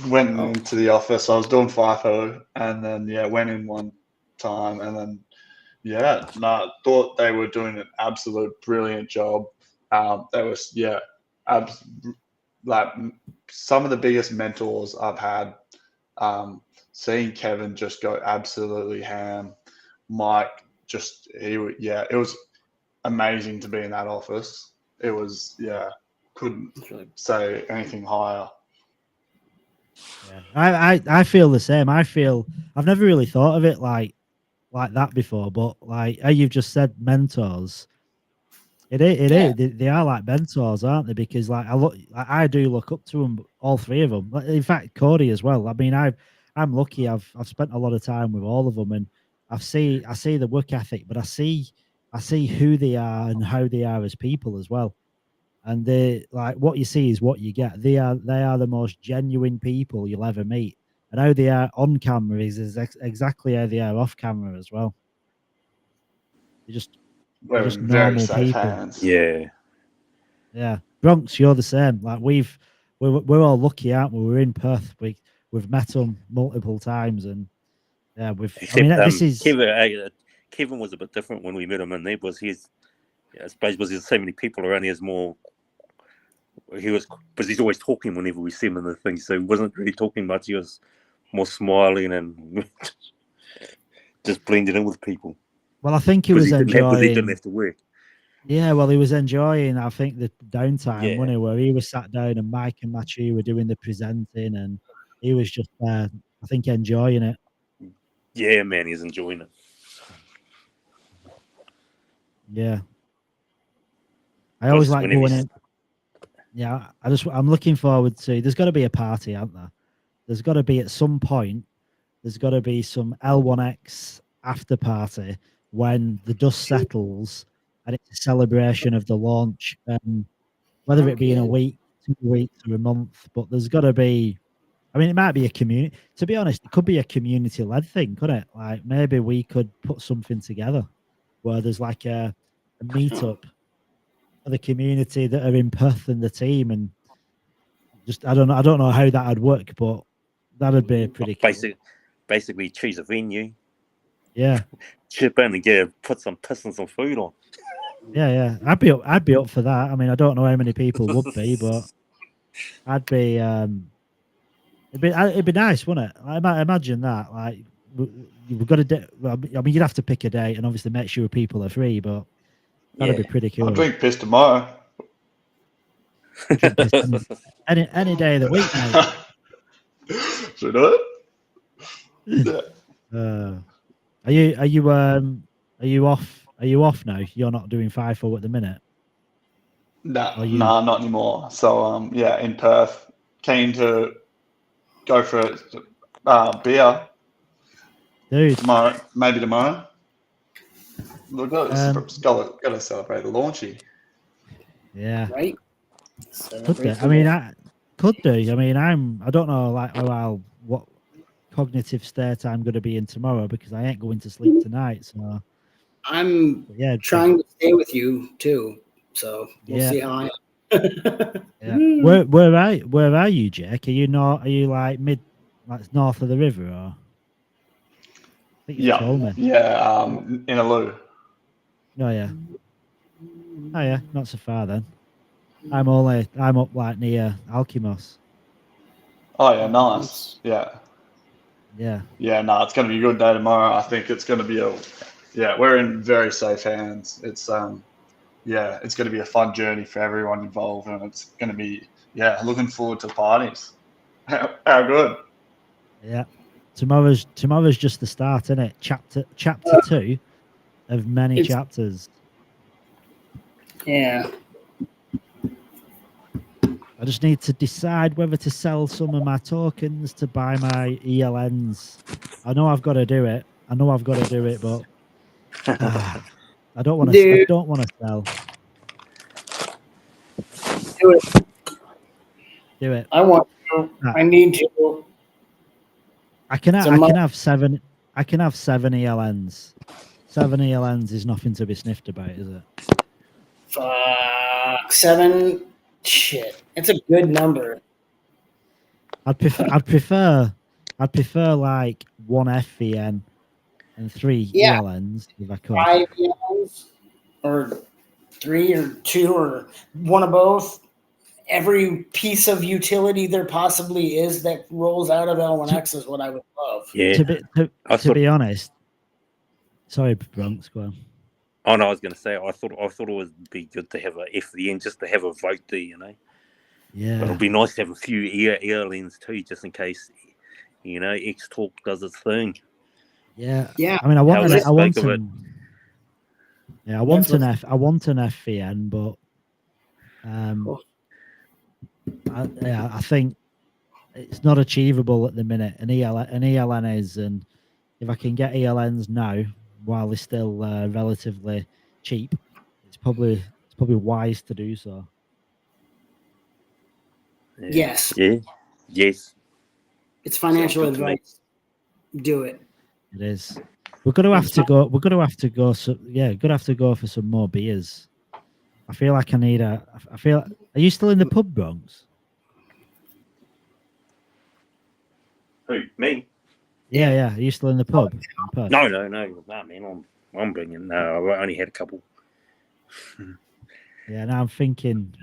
went into the office. I was doing FIFO, and then went in one time, and then thought they were doing an absolute brilliant job. That was like some of the biggest mentors I've had. seeing Kevin just go absolutely ham, Mike it was amazing to be in that office. It was, couldn't say anything higher. Yeah, I feel the same. I've never really thought of it like that before, but like how you've just said, mentors. It is. They are like mentors, aren't they? Because like I do look up to them, all three of them. In fact, Cody as well. I mean, I'm lucky. I've spent a lot of time with all of them, and I see the work ethic, but I see who they are and how they are as people as well. And they like what you see is what you get. They are the most genuine people you'll ever meet, and how they are on camera is exactly how they are off camera as well. They're just Very normal safe people. hands. Yeah, Bronx, you're the same. Like we're all lucky, aren't we? We're in Perth. We've met them multiple times, and yeah, this is Kevin was a bit different when we met him, and there was I suppose there's so many people around. He was because he's always talking whenever we see him in the thing, so he wasn't really talking much. He was more smiling and just blending in with people. Well, I think he was enjoying. He didn't have to work. Yeah, well, he was enjoying, I think, the downtime, wasn't he, where he was sat down and Mike and Machu were doing the presenting, and he was just I think, enjoying it. Yeah, man, he's enjoying it. Yeah. I always like going in. Yeah, I'm looking forward to. There's got to be a party, aren't there? There's got to be at some point. There's got to be some L1X after party when the dust settles and it's a celebration of the launch. Whether it be in a week, 2 weeks, or a month, but there's got to be. I mean, it might be a community. To be honest, it could be a community-led thing, couldn't it? Like maybe we could put something together where there's like a meetup for the community that are in Perth and the team, and just I don't know how that'd work, but that'd be pretty cool. Basically choose a venue. Yeah. Chip in and put some piss and some food on. Yeah. I'd be up for that. I mean, I don't know how many people would be, but I'd be it'd be nice, wouldn't it? I imagine that. Like we've got to I mean, you'd have to pick a date and obviously make sure people are free, but that'd be pretty cool. I'll drink piss tomorrow. Any day of the week, mate. Should I? Yeah. Are you off? Are you off now? You're not doing FIFO at the minute. Nah, not anymore. So in Perth, keen to go for beer. Dude, maybe tomorrow. We've got to celebrate the launchy. Yeah. Right. Could do. I mean, I could do. I mean, I don't know like what cognitive state I'm going to be in tomorrow because I ain't going to sleep tonight. So I'm trying to stay with you too. So we'll see how I am. Where are you, Jake? Are you like north of the river or? I think you told me. Yeah, in a loo. Oh yeah, not so far then. I'm up like near Alkimos. Oh yeah, nice. Yeah. Yeah. Yeah, no, it's going to be a good day tomorrow. I think it's going to be we're in very safe hands. It's it's going to be a fun journey for everyone involved, and it's going to be looking forward to parties. How good. Yeah. Tomorrow's just the start, isn't it? Chapter 2 of many chapters. Yeah. I just need to decide whether to sell some of my tokens to buy my ELNs. I know I've got to do it, but I don't want to. I don't want to sell. Do it. I want to. I need to. I can have 7. I can have 7 ELNs. 7 ELNs is nothing to be sniffed about, is it? Fuck 7. Shit, it's a good number. I'd prefer like 1 FVN and 3 ELNs if I could. 5 ELNs or 3 or 2 or 1 of both, every piece of utility there possibly is that rolls out of L1X is what I would love. Yeah. To be honest, sorry, Bronx, go on. Oh no, I was going to say I thought it would be good to have a FVN just to have a vote there, Yeah. But it'll be nice to have a few airlines too, just in case, X Talk does its thing. Yeah. Yeah. I mean, I want an FVN, but I think it's not achievable at the minute. An ELN is, and if I can get ELNs now while they're still relatively cheap, it's probably wise to do so. Yeah. Yes. Yeah. Yes. It's financial advice. Do it. It is. We're gonna have to go. We're gonna have to go. So yeah, gonna have to go for some more beers. I feel like I need a. I feel. Are you still in the pub, Bronx? Who? Me? Yeah. Are you still in the pub? No, man. I'm bringing. No, I only had a couple. Yeah, now I'm thinking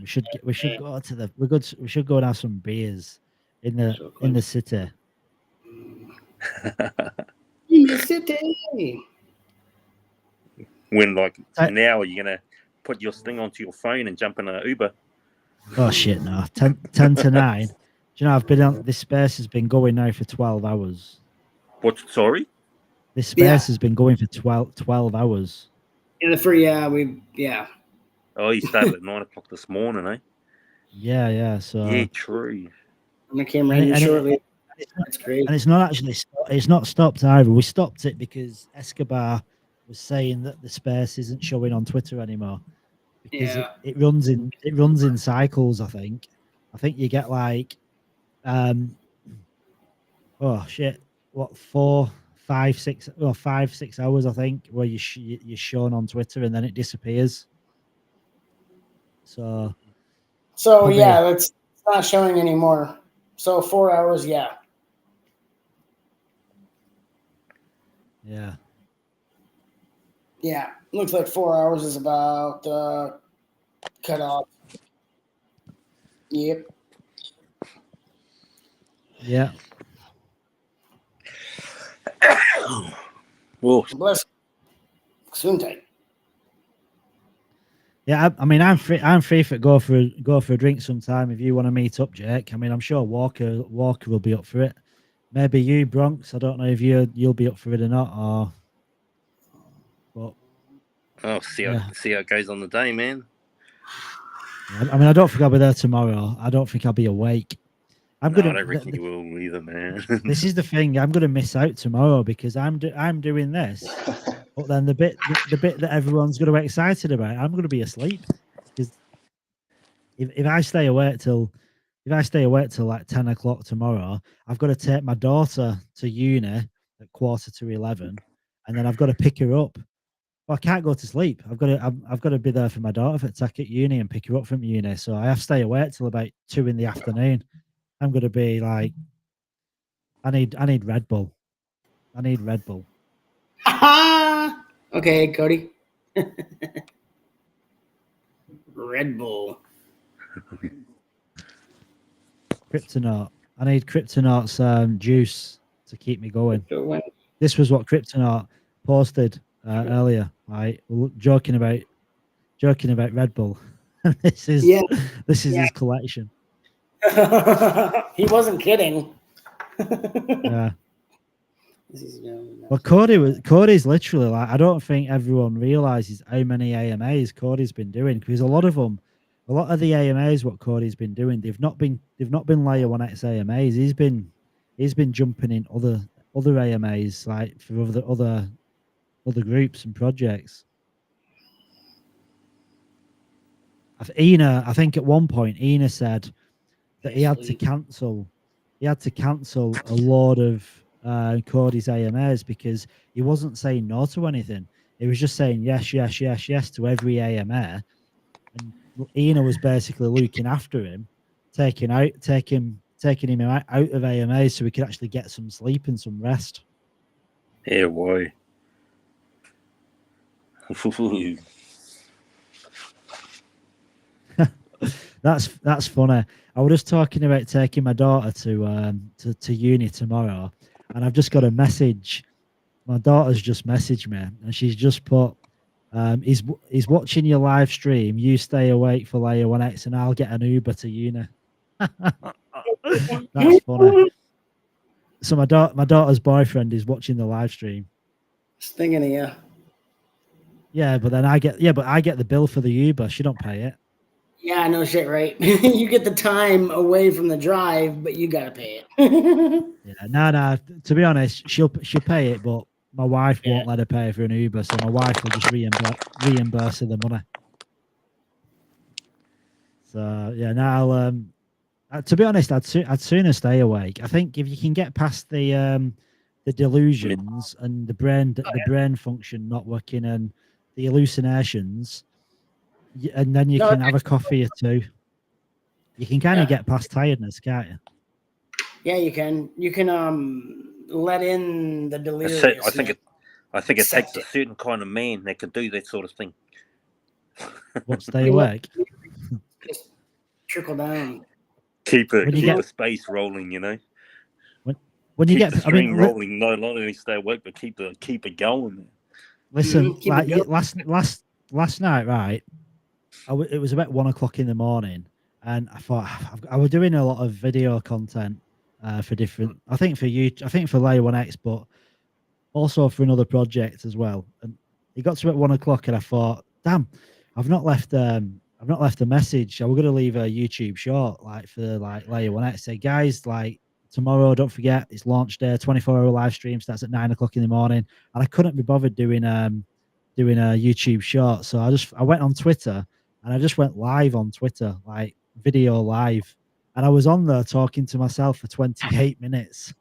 we should go to the. We should go and have some beers in the city. In the city. When now are you gonna put your thing onto your phone and jump in an Uber? Oh shit, no. 10 to 9. Do you know I've been on this space has been going now for 12 hours. What? Sorry? This space has been going for 12 hours. Yeah, Oh, you started at 9 o'clock this morning, eh? Yeah. So yeah, true. And it came in shortly. That's great. And it's not actually it's not stopped either. We stopped it because Escobar was saying that the space isn't showing on Twitter anymore because it runs in cycles. I think you get like oh shit, what 4, 5, 6 hours I think where you're shown on Twitter and then it disappears. So probably, yeah, it's not showing anymore. So 4 hours, yeah. Yeah, looks like 4 hours is about cut off. Yep. Yeah. Whoa. Bless. Soon tight. Yeah, I mean, I'm free for go for a drink sometime if you want to meet up, Jake. I mean, I'm sure Walker will be up for it. Maybe you, Bronx. I don't know if you'll be up for it or not. See how it goes on the day, man. I mean, I don't think I'll be there tomorrow. I don't think I'll be awake. I don't reckon you will either, man. This is the thing. I'm going to miss out tomorrow because I'm doing this, but then the bit that everyone's going to be excited about, I'm going to be asleep because if I stay awake till like 10 o'clock tomorrow, I've got to take my daughter to uni at 11:15, and then I've got to pick her up. Well, I can't go to sleep. I've got to be there for my daughter for attack at uni and pick her up from uni. So I have to stay awake till about 2 in the afternoon. I'm gonna be like, I need Red Bull. I need Red Bull. Okay, Cody. Red Bull. Kryptonaut. I need Kryptonaut's juice to keep me going. This was what Kryptonaut posted earlier. Right, joking about Red Bull. This is his collection. He wasn't kidding. Yeah. Well, Cody's literally like, I don't think everyone realizes how many AMAs Cody's been doing, because a lot of the AMAs what Cody's been doing, they've not been layer 1x AMAs. He's been jumping in other AMAs like for other groups and projects. I think at one point Ina said that he had to cancel a lot of Cody's AMAs because he wasn't saying no to anything. He was just saying yes to every AMA, and Ina was basically looking after him, taking him out of AMAs so he could actually get some sleep and some rest. Yeah, boy. That's funny. I was just talking about taking my daughter to uni tomorrow, and I've just got a message. My daughter's just messaged me, and she's just put, he's watching your live stream. You stay awake for Layer 1X, and I'll get an Uber to uni." That's funny. So my daughter's boyfriend is watching the live stream. Just thinking of you. Yeah, but then I get the bill for the Uber. She don't pay it. Yeah, no shit, right? You get the time away from the drive, but you gotta pay it. Yeah, no. To be honest, she'll pay it, but my wife won't let her pay for an Uber, so my wife will just reimburse her the money. So yeah, now to be honest, I'd sooner stay awake. I think if you can get past the delusions and the brain function not working and the hallucinations, and then you can have a coffee or two. You can kind of get past tiredness, can't you? Yeah, you can. You can let in the delirious. I think it takes a certain kind of man that can do that sort of thing. What, stay awake? Just trickle down. Keep a space rolling, you know. When you keep get the string rolling, not only stay awake, but keep it going. Listen, like last night, right? It was about 1 o'clock in the morning, and I thought I was doing a lot of video content for different. I think for you, I think for Layer 1X, but also for another project as well. And it got to about 1 o'clock, and I thought, damn, I've not left a message. I was going to leave a YouTube short like for like Layer 1X. Say, guys, like tomorrow, don't forget it's launch day. 24-hour live stream starts at 9 o'clock in the morning, and I couldn't be bothered doing a YouTube short, so I went on Twitter. And I just went live on Twitter, like video live. And I was on there talking to myself for 28 minutes.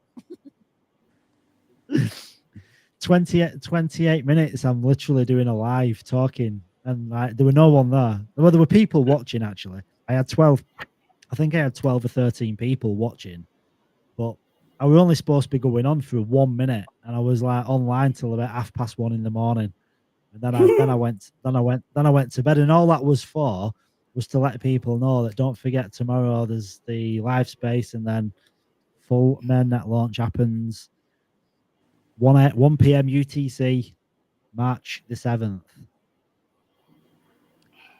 28 minutes, I'm literally doing a live talking. And like there were no one there. Well, there were people watching, actually. I had 12 or 13 people watching. But I was only supposed to be going on for 1 minute. And I was like online till about 1:30 in the morning. And then I went to bed, and all that was to let people know that don't forget tomorrow there's the live space, and then full mainnet launch happens 1 p.m. UTC, March the 7th.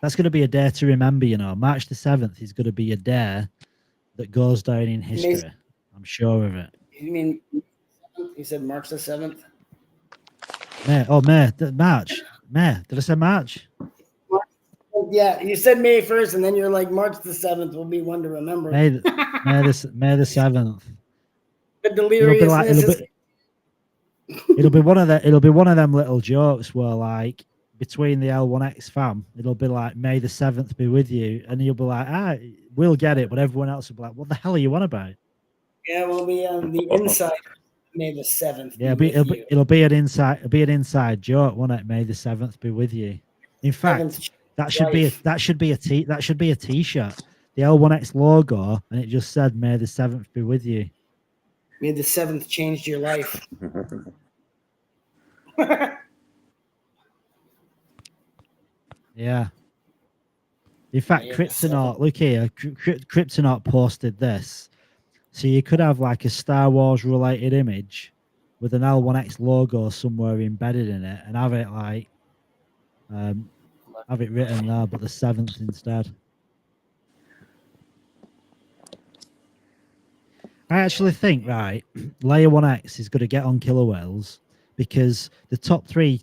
That's going to be a day to remember, you know. March the 7th is going to be a day that goes down in history. I'm sure of it. You mean you said March the 7th? March. May. Did I say March? Yeah, you said May 1st, and then you're like, March the 7th will be one to remember. May the 7th. The deliriousness it'll be one of them little jokes where, like, between the L1X fam, it'll be like, May the 7th be with you, and you'll be like, we'll get it, but everyone else will be like, what the hell are you on about? Yeah, we'll be on the inside. May the 7th. Yeah, it'll be an inside joke, won't it? May the 7th be with you. In fact, that should be a t-shirt. The L1X logo, and it just said May the 7th be with you. May the 7th changed your life. Yeah. In fact, Kryptonaut, look here, Kryptonaut posted this. So you could have like a Star Wars related image with an L1X logo somewhere embedded in it, and have it like have it written there, but the 7th instead. I actually think, right, Layer 1X is going to get on killer whales because the top three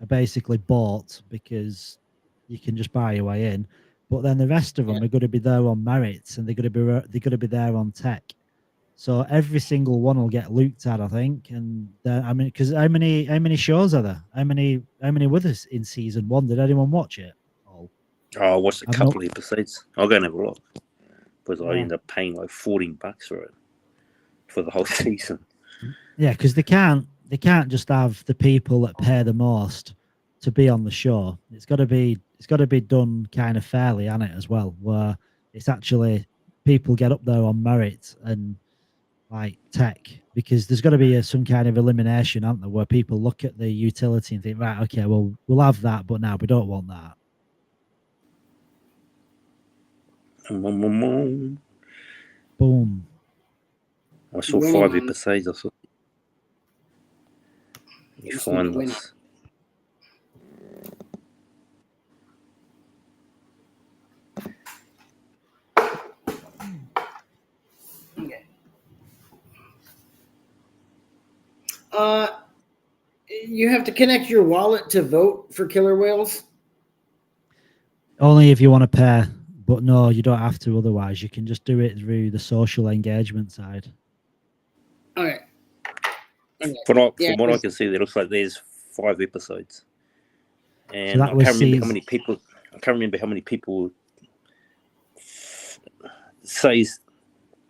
are basically bought because you can just buy your way in. But then the rest of them are going to be there on merits, and they're going to be there on tech. So every single one will get looked at, I think. And I mean, because how many shows are there? How many were there in season 1? Did anyone watch it? Oh, I watched a couple of episodes. I'll go and have a look, because I ended up paying like $14 for it for the whole season. Yeah, because they can't just have the people that pay the most to be on the show. It's got to be done kind of fairly, hasn't it, as well, where it's actually people get up there on merit and like tech, because there's got to be some kind of elimination, aren't there, where people look at the utility and think, right, okay, well, we'll have that, but now we don't want that. Boom. Boom. I saw Winning 5 on- episodes. I thought you Just need to find win. this. Okay. You have to connect your wallet to vote for killer whales. Only if you want to pay, but no, you don't have to. Otherwise, you can just do it through the social engagement side. All right. Okay. From what I 'cause- can see, it looks like there's 5 episodes, and that I was can't remember how season- many people. I can't remember how many people says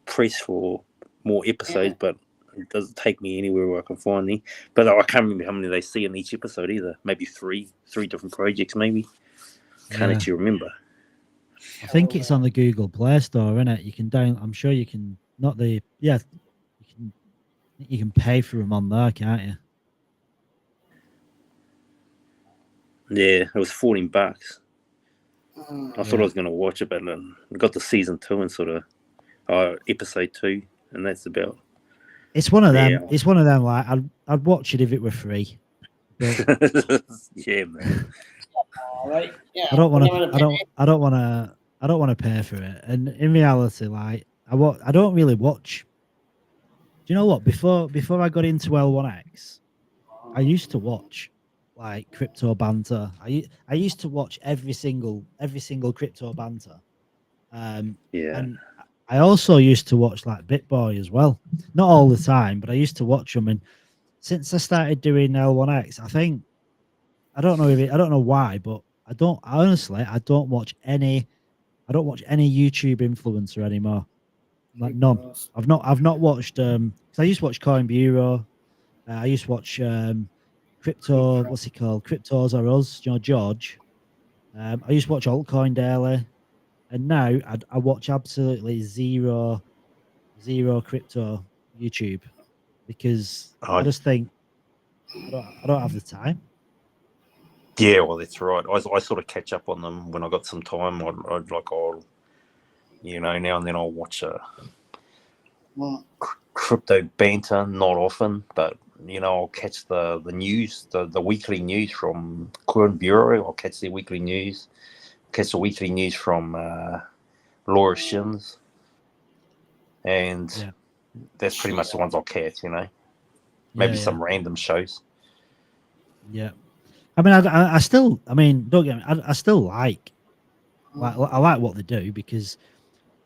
press for more episodes, but it doesn't take me anywhere where I can find any. But I can't remember how many they see in each episode either. Maybe three different projects, maybe. Can't Yeah. actually remember. I think it's on the Google Play Store, isn't it? You can I'm sure you can. Not the. Yeah. You can pay for them on there, can't you? Yeah, it was $14. I thought I Yeah. was going to watch it, but I got to season 2 and sort of episode 2, and that's about. It's one of them. Yeah. It's one of them. Like I'd watch it if it were free. But Yeah, man. Right. Yeah. I don't want to. Whenever I don't want to. I don't want to pay for it. And in reality, like I don't really watch. Do you know what? Before I got into L1X, I used to watch like crypto banter. I used to watch every single crypto banter. Yeah. And I also used to watch like BitBoy as well. Not all the time, but I used to watch them. And since I started doing L1X, I think I don't know why, but I don't watch any YouTube influencer anymore. Like none. I've not watched 'cause I used to watch Coin Bureau. I used to watch Crypto, what's he called? Cryptos Are Us, you know, George. I used to watch Altcoin Daily. And now I watch absolutely zero crypto YouTube because I just think I don't have the time. Yeah, well, that's right. I sort of catch up on them when I got some time. I'd like, now and then I'll watch crypto banter, not often, but I'll catch the news, the weekly news from Coin Bureau. I'll catch the weekly news, catch the weekly news from Laura Shins, and that's pretty much the ones I'll catch. Maybe some random shows. Yeah. I mean, I still, don't get me, I still like I like what they do because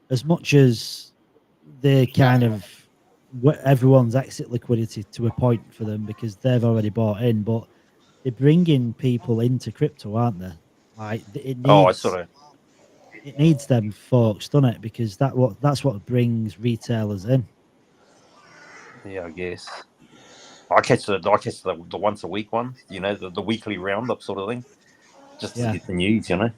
as much as they kind of everyone's exit liquidity to a point for them because they've already bought in, but they're bringing people into crypto, aren't they? Like it needs them folks, doesn't it? Because that's what brings retailers in. Yeah, I guess. I catch the once a week one, the weekly roundup sort of thing, just to get the news, I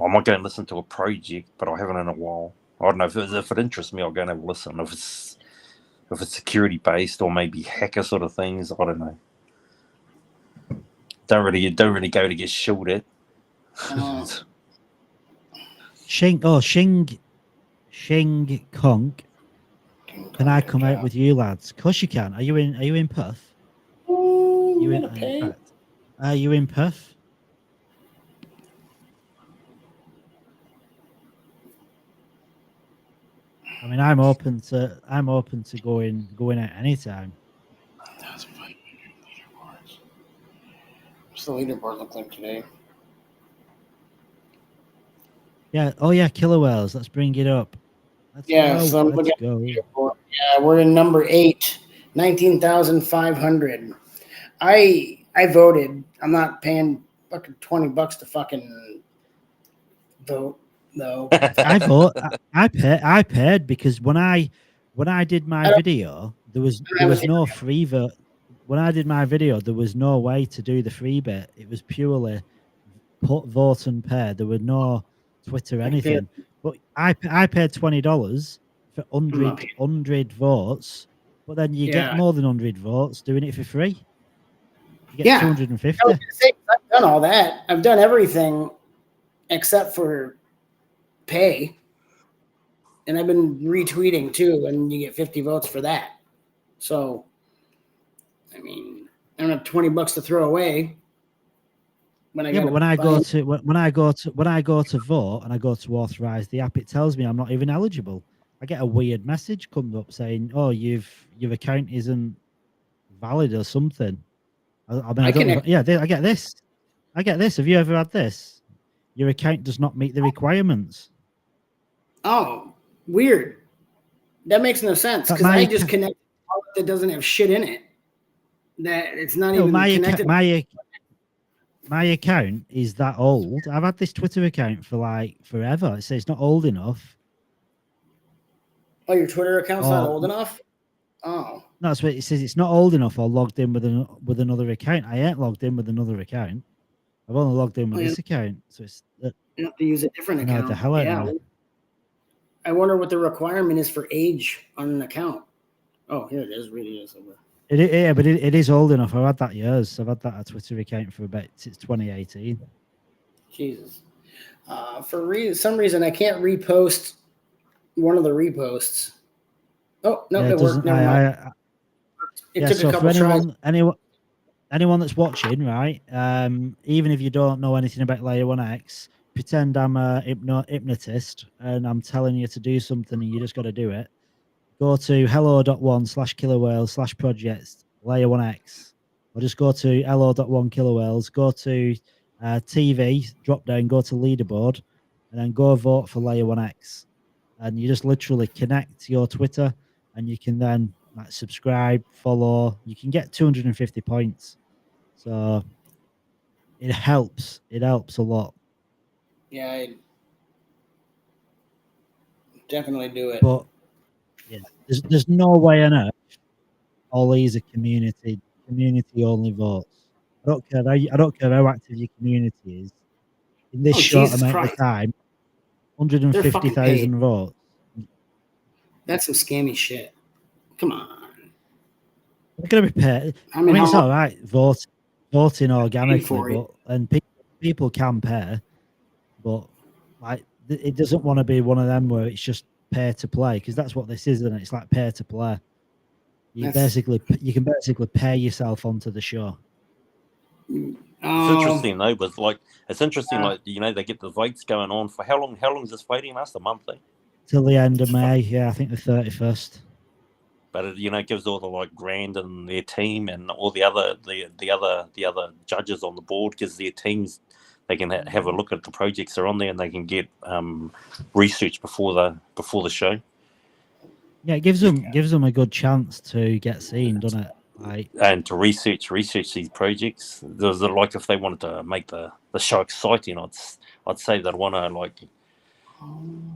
might go and listen to a project, but I haven't in a while. I don't know if it interests me, I'll go and have a listen. If it's security based or maybe hacker sort of things, I don't know. Don't really go to get shilled at. Shing Conk. Can I come out with you lads? Of course you can. Are you in Perth? Are you in Perth? I mean, I'm open to going out anytime. What's the leaderboard look like today? Yeah. Oh yeah, killer whales. Let's bring it up. Let's go. So I'm looking at the leaderboard. Yeah, we're in number 8, 19,500. I voted. I'm not paying fucking $20 to fucking vote though. I paid because when I did my video, there was no free vote. When I did my video, there was no way to do the free bit. It was purely vote and pay. There were no Twitter anything. But I paid $20 for 100 votes. But then you get more than 100 votes doing it for free. You get 250. done all that. I've done everything except for pay. And I've been retweeting too, and you get 50 votes for that. So, I mean, I don't have $20 to throw away. When I go to vote and I go to authorize the app, it tells me I'm not even eligible. I get a weird message come up saying, "Oh, your account isn't valid or something." I get this. I get this. Have you ever had this? Your account does not meet the requirements. Oh, weird. That makes no sense because I just connect that doesn't have shit in it. That it's not even connected. My account is that old. I've had this Twitter account for like forever. It says it's not old enough. Oh, your Twitter account's not old enough? Oh. No, that's what it says. It's not old enough or logged in with another account. I ain't logged in with another account. I've only logged in with this account. So it's you have to use a different account. The hell out I wonder what the requirement is for age on an account. Oh, here it is. Really is over. But it is old enough. I've had that years. I've had that Twitter account for about since 2018. Jesus. For some reason, I can't repost one of the reposts. Oh, no, it worked. Never mind. It took a couple tries. Anyone that's watching, right? Even if you don't know anything about Layer 1X, pretend I'm a hypnotist and I'm telling you to do something and you just got to do it. Go to hello.1/killerwhales/projects Layer 1X, or just go to hello.1killerwhales, go to TV, drop down, go to leaderboard, and then go vote for Layer 1X. And you just literally connect your Twitter, and you can then subscribe, follow. You can get 250 points. So it helps. It helps a lot. Yeah, I definitely do it. But yeah, there's no way on earth all these are community only votes. I don't care how active your community is. In this short amount of time, 150,000 votes. That's some scammy shit. Come on. They're going to be paid. I mean it's all right voting organically, and people can pay, but it doesn't want to be one of them where it's just pay to play, because that's what this is, isn't it? It's like pay to play. You can basically pay yourself onto the show. It's interesting though, but it's interesting, they get the votes going on for how long? How long is this voting last? A month, eh? Till the end of May, yeah, I think the 31st. But it gives all the Grand and their team and all the other judges on the board, gives their teams, they can have a look at the projects that are on there and they can get research before the show. Yeah, it gives them a good chance to get seen, doesn't it? And to research these projects. There's if they wanted to make the show exciting, I'd say they'd want to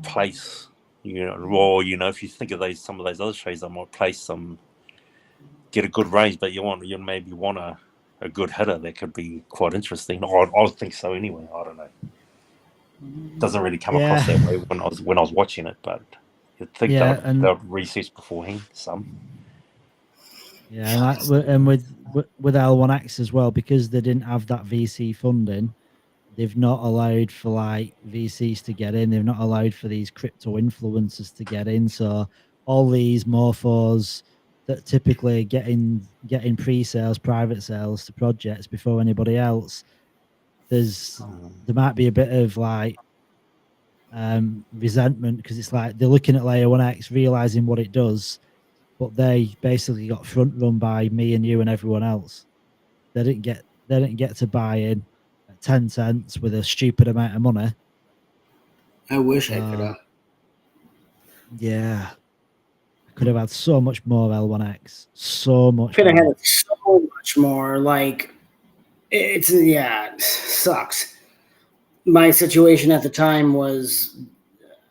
place, or if you think of some of those other shows, they might place get a good range, but you maybe want a good hitter that could be quite interesting. I think so anyway. I don't know. Doesn't really come across that way when I was watching it, but you'd think they'll research beforehand some. Yeah, and with L1X as well, because they didn't have that VC funding, they've not allowed for VCs to get in. They've not allowed for these crypto influencers to get in. So all these morphos that typically getting pre-sales, private sales to projects before anybody else, there might be a bit of resentment, because it's they're looking at Layer 1X, realizing what it does, but they basically got front run by me and you and everyone else. They didn't get to buy in at 10 cents with a stupid amount of money. I wish I could have. Yeah. I could have had so much more L1X. So much could have more. had so much more. It sucks. My situation at the time was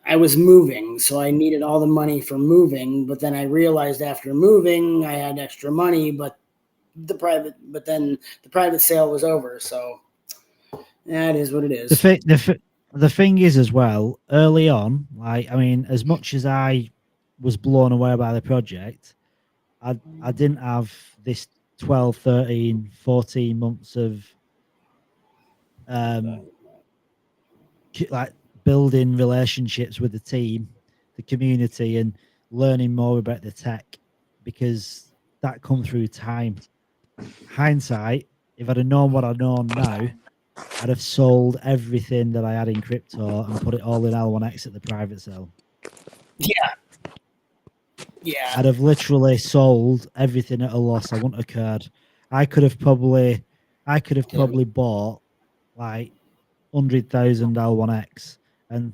I was moving, so I needed all the money for moving, but then I realized after moving I had extra money, but the private sale was over, so that is what it is. The thing is as well, early on, as much as I was blown away by the project, I didn't have this 12, 13, 14 months of like building relationships with the team, the community, and learning more about the tech, because that come through time. Hindsight, if I'd have known what I know now, I'd have sold everything that I had in crypto and put it all in L1X at the private sale. Yeah. I'd have literally sold everything at a loss. I wouldn't have cared. I could have probably bought like 100,000 L1X, and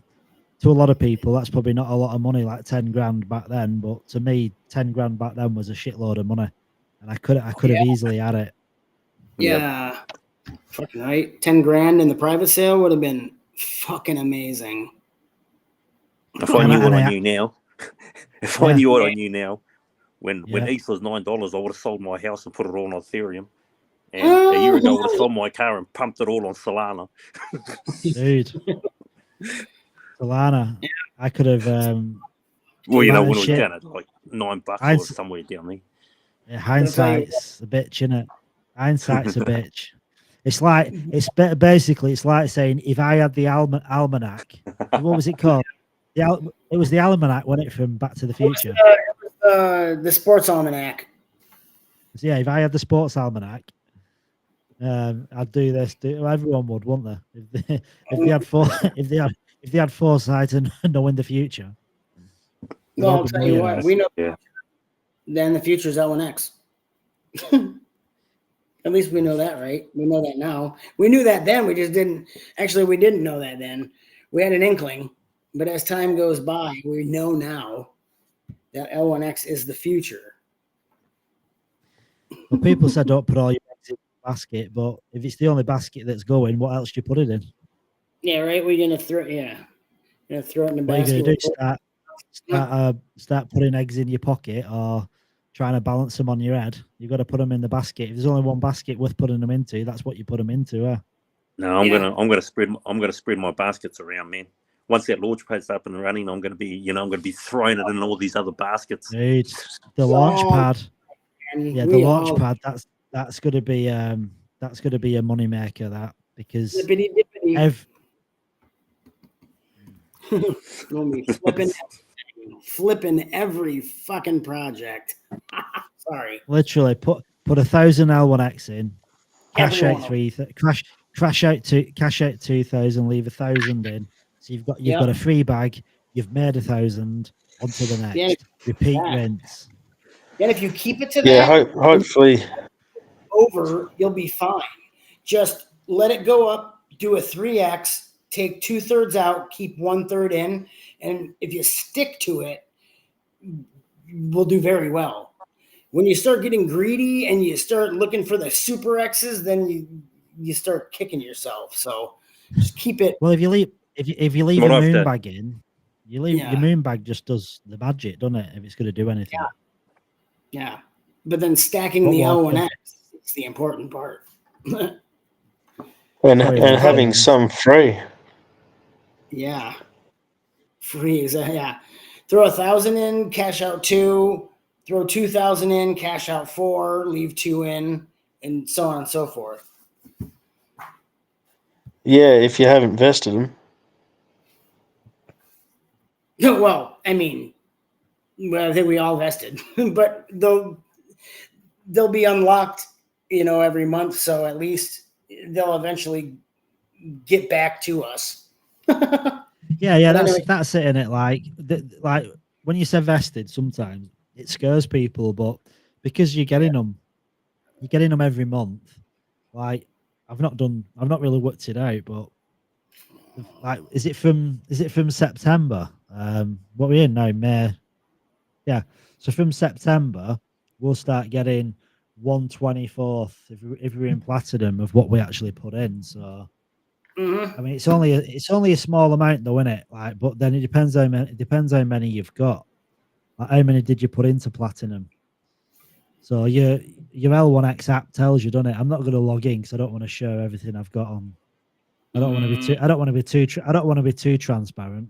to a lot of people that's probably not a lot of money, like 10 grand back then, but to me 10 grand back then was a shitload of money, and I could have easily had it. Yeah. Fucking right. 10 grand in the private sale would have been fucking amazing. If I knew what I knew now, I knew what I knew now, when ETH was $9, I would have sold my house and put it all on Ethereum. And a year ago, I would have sold my car and pumped it all on Solana. Dude. Solana. I could have. Well, you know, when it was down at like $9 or somewhere down there. Yeah, hindsight's a bitch, innit? Hindsight's a bitch. It's like, basically, it's like saying, if I had the almanac, what was it called? It was the almanac, wasn't it, from Back to the Future? It was the sports almanac. So yeah, if I had the sports almanac, I'd do this. Everyone would, wouldn't they? If they had if they had foresight and knowing the future. Well, I'll tell you what, we know. Yeah. Then the future is L1X. At least we know that, right? We know that now. We knew that then. We just didn't. Actually, we didn't know that then. We had an inkling, but as time goes by, we know now that L1X is the future. Well, people said don't put all your eggs in the basket, but if it's the only basket that's going, what else do you put it in? Yeah, right. We're gonna throw. Yeah, you're gonna throw it in the basket. What are you gonna do? Start putting eggs in your pocket, or trying to balance them on your head? You got to put them in the basket. If there's only one basket worth putting them into, that's what you put them into. No, I'm gonna spread my baskets around, man. Once that launch pad's up and running, I'm gonna be throwing it in all these other baskets. Dude, the launch pad. Yeah, the launch pad. That's gonna be a money maker. That, because flipping every fucking project. Sorry. Literally, put 1,000 L1X in, cash out 2,000, leave 1,000 in. So you've got a free bag. You've made 1,000 onto the next. Yeah, repeat rinse. And if you keep it to that, hopefully over, you'll be fine. Just let it go up. Do a 3x. Take 2/3 out. Keep 1/3 in, and if you stick to it, we'll do very well. When you start getting greedy and you start looking for the super X's, then you start kicking yourself. So just keep it. Well, if you leave your moon bag in, your moon bag just does the magic, doesn't it? If it's going to do anything. Yeah. But then stacking the L1X is the important part. and having some free. Yeah. Free, yeah. Throw 1,000 in, cash out 2. Throw 2,000 in, cash out 4, leave 2 in, and so on and so forth. Yeah, if you haven't vested them. Well, I mean, I think we all vested, but they'll be unlocked, every month. So at least they'll eventually get back to us. Yeah, that's it, isn't it? Like when you say vested, sometimes it scares people, but because you're getting them every month. Like I've not really worked it out, but like, is it from September? What we're in now, May. Yeah, so from September we'll start getting 1/24th if we're in platinum of what we actually put in. So. Mm-hmm. I mean, it's only a small amount, though, isn't it? Like, but then it depends how many you've got. Like, how many did you put into platinum? So your L1X app tells you, doesn't it? I'm not going to log in because I don't want to show everything I've got on. I don't want to be too transparent.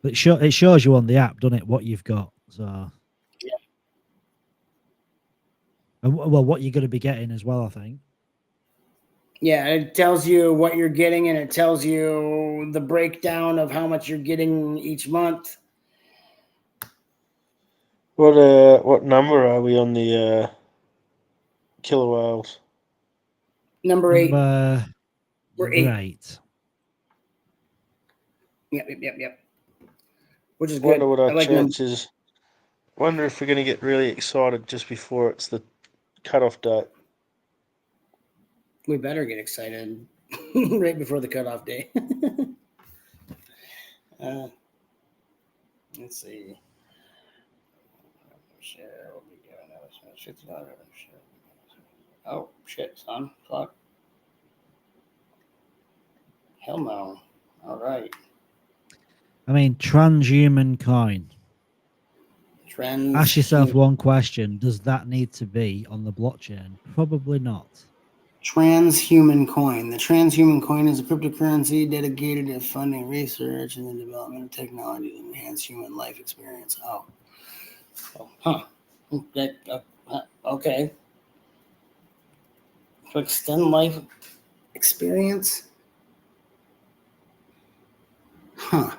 But it shows you on the app, doesn't it? What you've got. So and well, what you're going to be getting as well, I think. Yeah, it tells you what you're getting, and it tells you the breakdown of how much you're getting each month. What number are we on the killer whales? Number 8. Number We're number 8. 8. Yep. Which is good. Wonder what our I like chances. Wonder if we're going to get really excited just before it's the cutoff date. We better get excited right before the cutoff day. Let's see. Share will be given $50 share. Oh shit, son. Fuck. Hell no. All right. I mean, transhuman coin. Ask yourself one question: does that need to be on the blockchain? Probably not. Transhuman coin. The transhuman coin is a cryptocurrency dedicated to funding research and the development of technology to enhance human life experience. Okay. To extend life experience? Huh.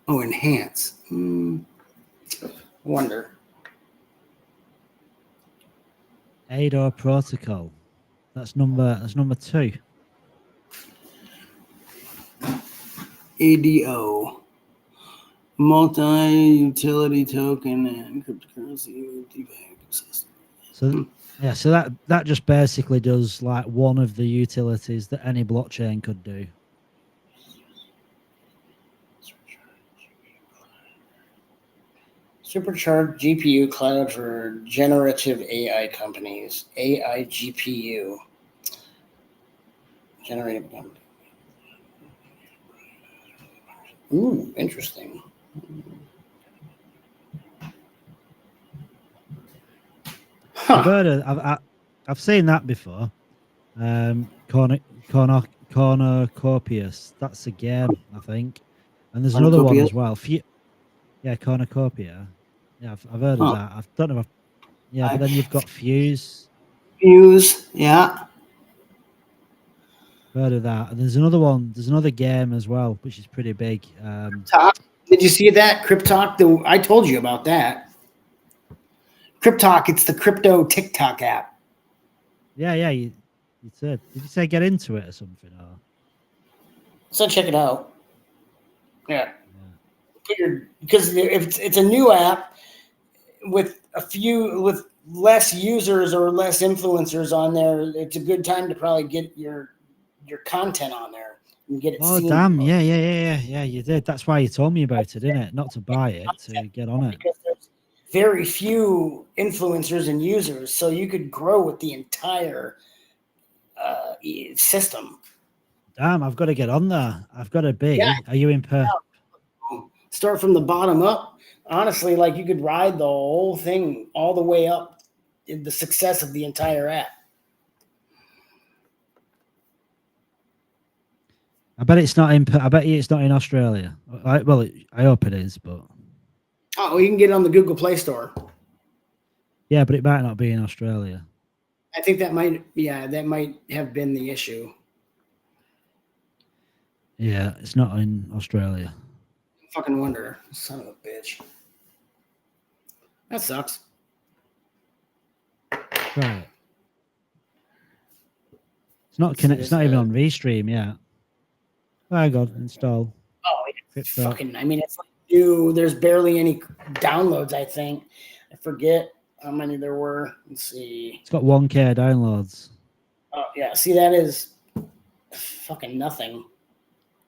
Oh, enhance. Wonder. ADO protocol. That's number 2. ADO. Multi-utility token and cryptocurrency system. So that just basically does like one of the utilities that any blockchain could do. Supercharged GPU cloud for generative AI companies. AI GPU. Generative company. Ooh, interesting. Huh. I've seen that before. Cornucopias. That's a game, I think. And there's another one as well. Cornucopia. Yeah, I've heard of that. I don't know. But then you've got Fuse. Fuse, yeah. Heard of that. And there's another one. There's another game as well, which is pretty big. Did you see that? Cryptalk? I told you about that. Cryptalk, it's the crypto TikTok app. Yeah, you said. Did you say get into it or something? Or? So check it out. Yeah. Because if it's a new app with less users or less influencers on there, it's a good time to probably get your content on there and get it seen. Oh, damn. Yeah, you did. That's why you told me about it, didn't it? Not to buy it, to get on it. Because there's very few influencers and users, so you could grow with the entire system. Damn, I've got to get on there. I've got to be. Yeah. Are you in per? Start from the bottom up. Honestly, like you could ride the whole thing all the way up in the success of the entire app. I bet it's not in. I bet it's not in Australia. I hope it is, but. Oh, you can get it on the Google Play Store. Yeah, but it might not be in Australia. I think that might have been the issue. Yeah, it's not in Australia. Fucking wonder, son of a bitch. That sucks. Right. It's not connected. It's not even on Restream yet. Oh God, install. Oh, it's fucking. I mean, it's like new. There's barely any downloads. I think. I forget how many there were. Let's see. It's got 1K downloads. Oh yeah, see that is fucking nothing.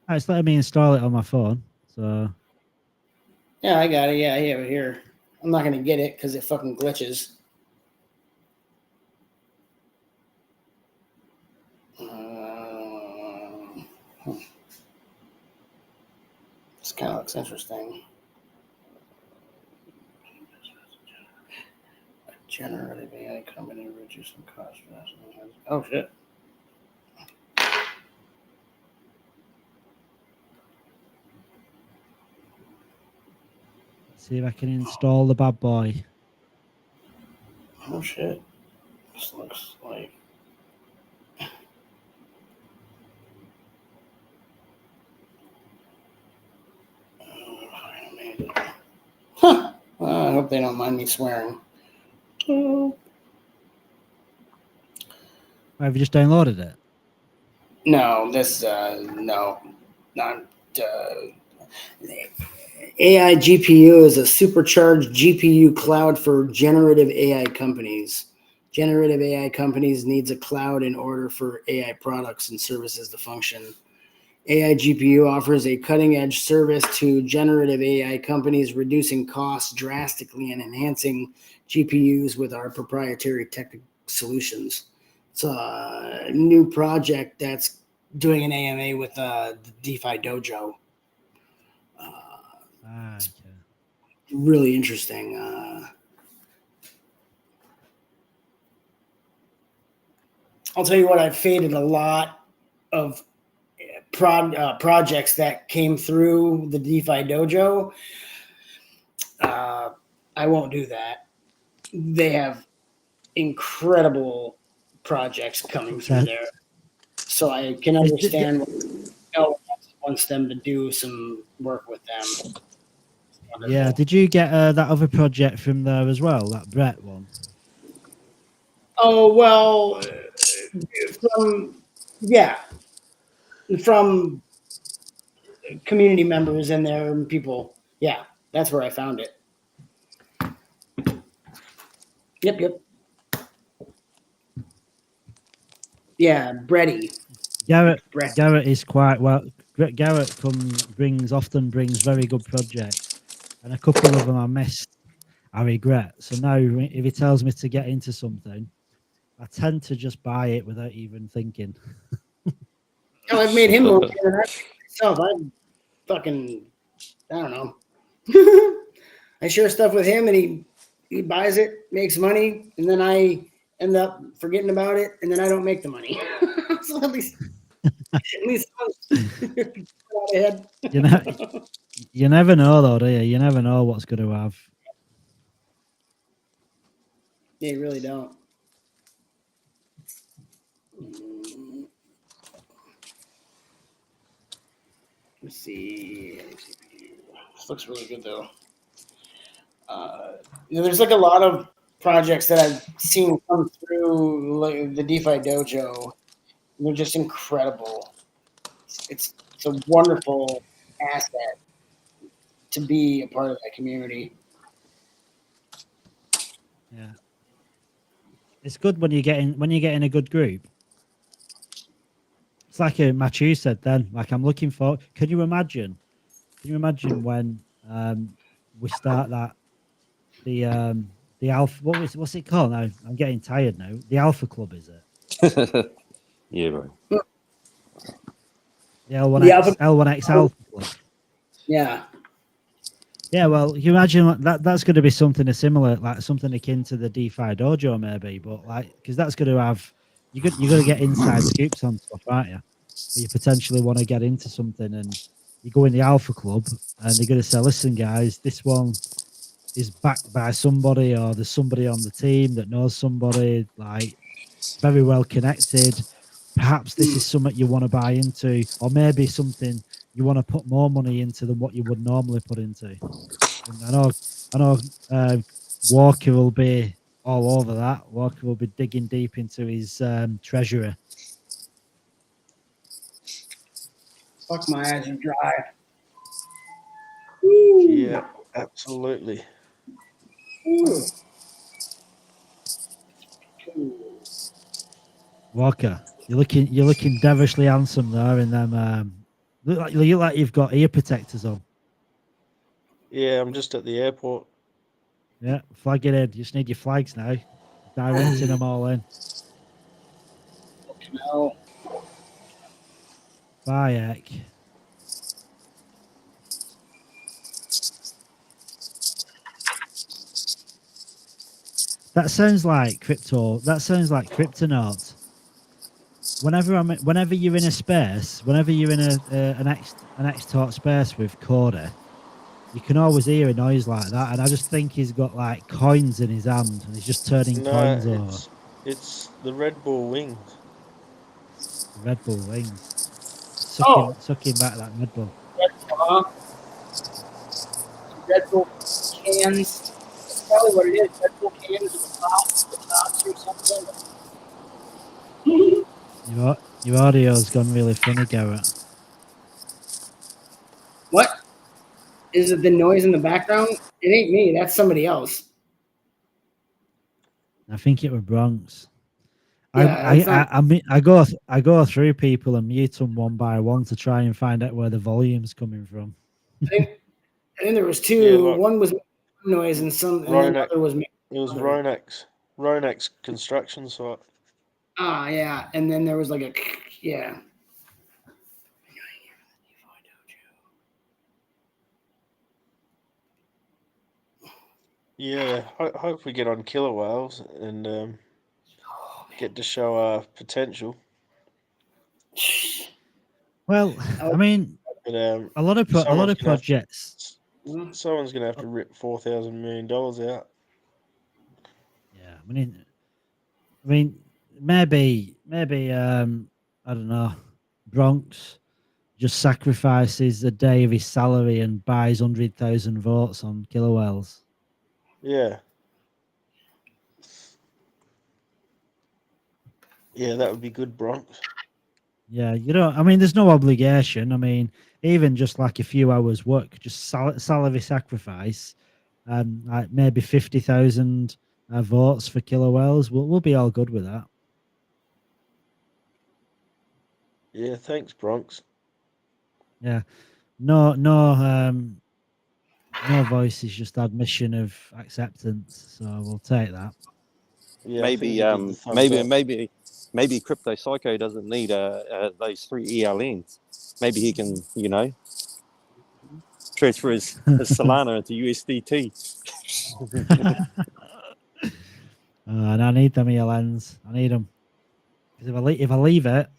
Oh, it's letting me install it on my phone. So. Yeah, I got it. Yeah, I have it here. I'm not gonna get it because it fucking glitches. This kind of looks interesting. A generative AI company reducing costs. Oh shit. See if I can install the bad boy. Oh shit. This looks like hope they don't mind me swearing. Have you just downloaded it? No, this no, not. AI GPU is a supercharged GPU cloud for generative AI companies. Generative AI companies needs a cloud in order for AI products and services to function. AI GPU offers a cutting-edge service to generative AI companies, reducing costs drastically and enhancing GPUs with our proprietary technical solutions. It's a new project that's doing an AMA with the DeFi Dojo. Okay. Really interesting. I'll tell you what, I've faded a lot of projects that came through the DeFi Dojo. I won't do that. They have incredible projects coming through there. So I can understand what wants them to do some work with them. Yeah, did you get that other project from there as well, that Brett one? Oh, well, from community members in there and people. Yeah, that's where I found it. Yep. Yeah, Bretty. Garrett is quite well. Garrett often brings very good projects, and a couple of them I missed. I regret. So now, if he tells me to get into something, I tend to just buy it without even thinking. Oh, I've made him more than myself. I don't know. I share stuff with him, and he buys it, makes money, and then I end up forgetting about it, and then I don't make the money. So at least ahead. You never know, though, do you? You never know what's going to have. Yeah, you really don't. Let's see. This looks really good, though. There's like a lot of projects that I've seen come through like the DeFi Dojo. They're just incredible. It's a wonderful asset to be a part of that community. Yeah, it's good when you get in a good group. It's like Matthew said then. Like I'm looking for. Can you imagine when we start that the alpha? What's it called now? I'm getting tired now. The Alpha Club, is it? Yeah, right. The L1X Alpha Club. Yeah. Yeah, well, you imagine that's going to be something similar, like something akin to the DeFi Dojo, maybe, but like because that's going to have you're going to get inside scoops on stuff, aren't you? Where you potentially want to get into something, and you go in the Alpha Club, and they're going to say, "Listen, guys, this one is backed by somebody, or there's somebody on the team that knows somebody, like very well connected. Perhaps this is something you want to buy into, or maybe something you want to put more money into than what you would normally put into." And I know Walker will be all over that. Walker will be digging deep into his treasury. Fuck, my eyes are dry. Yeah, absolutely. Walker, you're looking devilishly handsome there, and them look like you've got ear protectors on. Yeah, I'm just at the airport. Yeah, flag it in. You just need your flags now. Directing them all in. No. Bye, Eck. That sounds like crypto. That sounds like Cryptonaut. Whenever you're in a space, whenever you're in an X talk space with Cordy, you can always hear a noise like that, and I just think he's got like coins in his hand, and he's just turning coins over. It's the Red Bull wings. The Red Bull wings. Sucking back that Red Bull. Red Bull cans. probably what it is. Red Bull cans with the tops or something. Your audio's gone really funny, Garrett. What? Is it the noise in the background? It ain't me. That's somebody else. I think it was Bronx. Yeah, I go through people and mute them one by one to try and find out where the volume's coming from. I think there was two. Yeah, like one was noise and the other was. It was Ronak's construction site. Ah, yeah, and then there was like a yeah. Yeah, hope we get on killer whales and get to show our potential. Well, I mean, But, a lot of projects. Someone's going to have to rip $4,000 million out. Yeah, I mean, maybe I don't know. Bronx just sacrifices a day of his salary and buys 100,000 votes on killer whales. Yeah. Yeah, that would be good, Bronx. Yeah, I mean, there's no obligation. I mean, even just like a few hours work, just salary sacrifice, like maybe 50,000 votes for killer whales. We'll be all good with that. Yeah, thanks, Bronx. Yeah, no voice is just admission of acceptance. So we'll take that. Yeah, maybe Crypto Psycho doesn't need those 3 ELNs. Maybe he can, transfer his Solana into USDT. And I need them ELNs. I need them. Because if I leave it,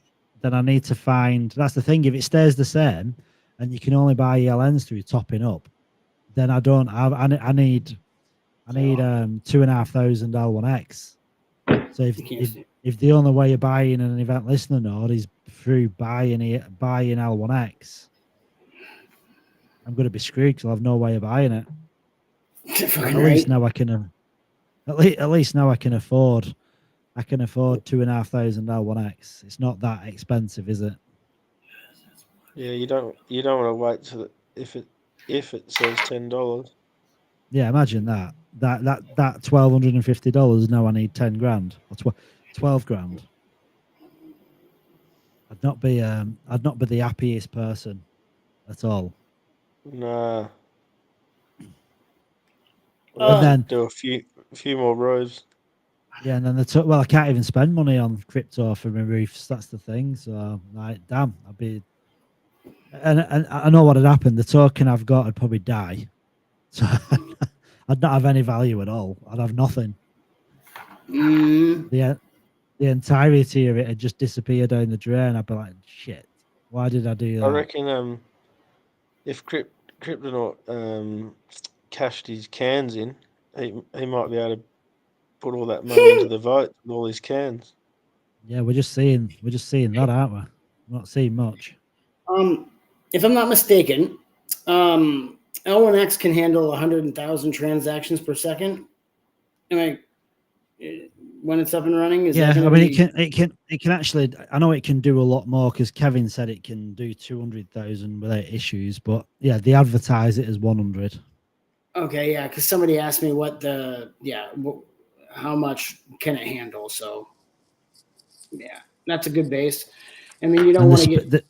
then I need to find. That's the thing. If it stays the same, and you can only buy ELNs through topping up, then I don't have. I need 2,500 L1X. So if the only way you're buying an event listener node is through buying L1X, I'm going to be screwed because I'll have no way of buying it. At least now I can. At least now I can afford. I can afford 2,500 L1X. It's not that expensive, is it? Yeah, you don't want to wait till if it says $10. Yeah, imagine that $1,250. Now I need 10 grand or 12 grand. I'd not be the happiest person at all. Nah. And then do a few more rows. Yeah, and then I can't even spend money on crypto for my roofs. That's the thing. So, like, damn, I'd be. And I know what had happened. The token I've got would probably die. So I'd not have any value at all. I'd have nothing. The entirety of it had just disappeared down the drain. I'd be like, shit, why did I do that? I reckon if Cryptonaut cashed his cans in, he might be able to put all that money into the vote with all his cans. Yeah, we're just seeing that, aren't we? We're not seeing much. If I'm not mistaken, L1X can handle 100,000 transactions per second. When it's up and running, it can actually. I know it can do a lot more because Kevin said it can do 200,000 without issues. But yeah, they advertise it as 100. Okay, yeah, because somebody asked me how much can it handle? So yeah, that's a good base. I mean, you don't want to get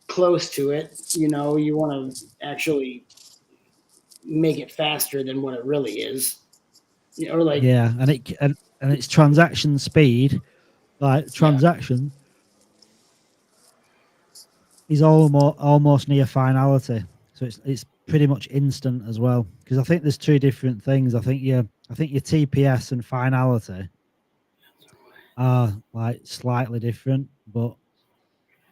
close to it. You want to actually make it faster than what it really is. And its transaction speed, transaction is almost near finality. So it's pretty much instant as well. Because I think there's two different things. I think your TPS and finality are like slightly different, but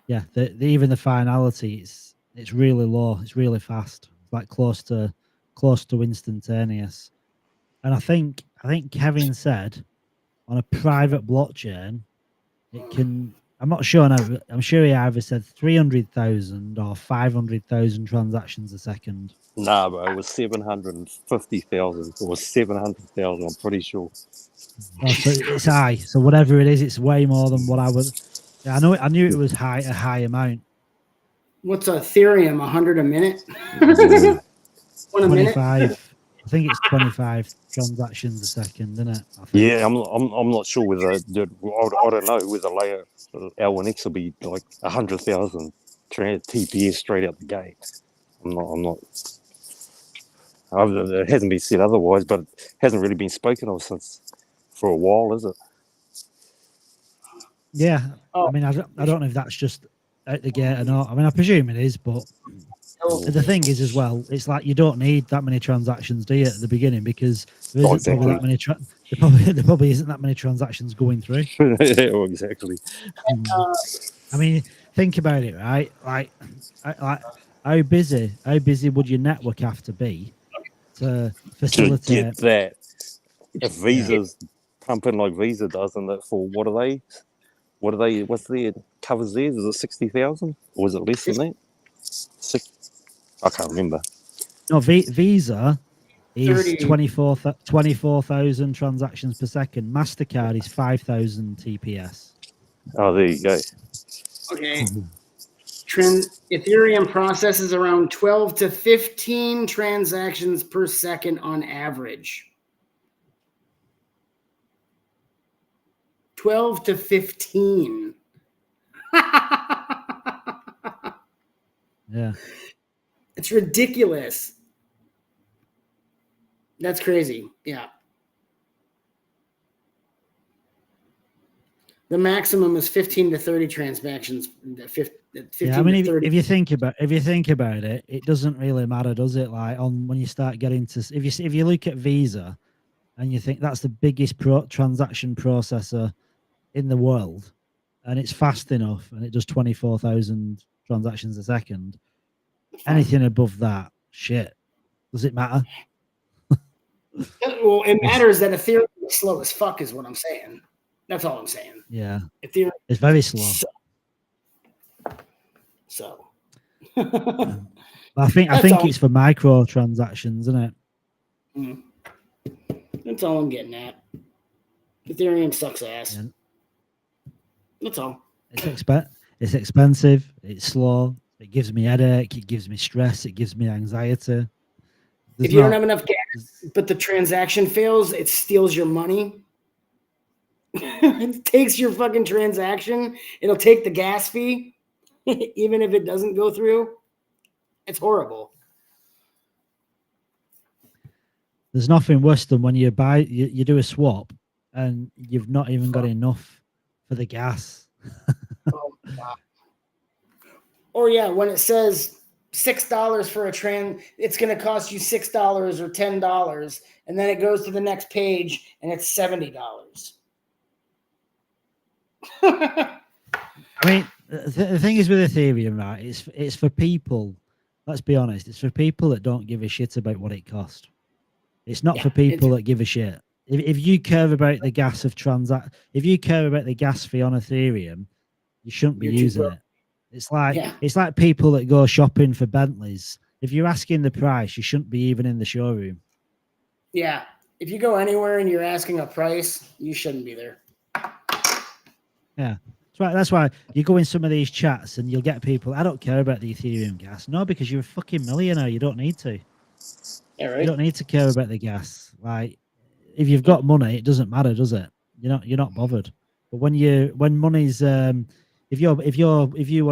yeah, even the finality it's really low. It's really fast. It's like close to instantaneous. And I think Kevin said on a private blockchain, it can I'm not sure now. I'm sure he either said 300,000 or 500,000 transactions a second. Nah, bro, it was 750,000. It was 700,000. I'm pretty sure. Oh, so it's high. So whatever it is, it's way more than what I would. Yeah, I knew it was high, a high amount. What's Ethereum? 100 a minute? Yeah. 1 a minute? 25. I think it's 25 transactions a second, isn't it? I think. Yeah, I'm not sure whether I don't know whether later L1X will be like 100,000 TPS straight out the gate. I'm not. It hasn't been said otherwise, but it hasn't really been spoken of since for a while, is it? Yeah, Oh. I mean, I don't know if that's just out the gate or not. I mean, I presume it is, but the thing is as well, it's like you don't need that many transactions, do you, at the beginning, because there isn't exactly. probably that many. There probably isn't that many transactions going through. Yeah, exactly. I mean, think about it, right? Like how busy would your network have to be to facilitate To get that? If Visa's pumping like Visa does, and that for what are they? What's their covers theirs? Is it 60,000 or is it less than that? I can't remember. No, Visa is 30. 24,000 transactions per second. MasterCard is 5,000 TPS. Oh, there you go. Okay. Ethereum processes around 12 to 15 transactions per second on average. 12 to 15. Yeah. It's ridiculous. That's crazy. Yeah. The maximum is 15 to 30 transactions. 15 Yeah, I mean, to 30. if you think about it, it doesn't really matter, does it? Like when you start getting to, if you look at Visa, and you think that's the biggest transaction processor in the world, and it's fast enough, and it does 24,000 transactions a second. Anything above that, shit. Does it matter? Well, it matters that Ethereum is slow as fuck, is what I'm saying. That's all I'm saying. Yeah. Ethereum, it's very slow. So. I think it's for micro transactions, isn't it? Mm. That's all I'm getting at. Ethereum sucks ass. Yeah. That's all. It's expensive. It's slow. It gives me headache. It gives me stress. It gives me anxiety. If you don't have enough gas, but the transaction fails, it steals your money. It takes your fucking transaction. It'll take the gas fee, even if it doesn't go through. It's horrible. There's nothing worse than when you do a swap and you've not even got enough for the gas. Oh my God. Or yeah, when it says $6 for a it's going to cost you $6 or $10, and then it goes to the next page and it's $70. I mean, the thing is with Ethereum, right? It's for people. Let's be honest. It's for people that don't give a shit about what it costs. It's not for people that give a shit. If you care about the gas of if you care about the gas fee on Ethereum, you shouldn't be using it. It's like people that go shopping for Bentleys. If you're asking the price, you shouldn't be even in the showroom. Yeah. If you go anywhere and you're asking a price, you shouldn't be there. Yeah. That's why you go in some of these chats and you'll get people, I don't care about the Ethereum gas. No, because you're a fucking millionaire. You don't need to. Yeah, right. You don't need to care about the gas. Like, if you've got money, it doesn't matter, does it? You're not bothered. But when money's if you want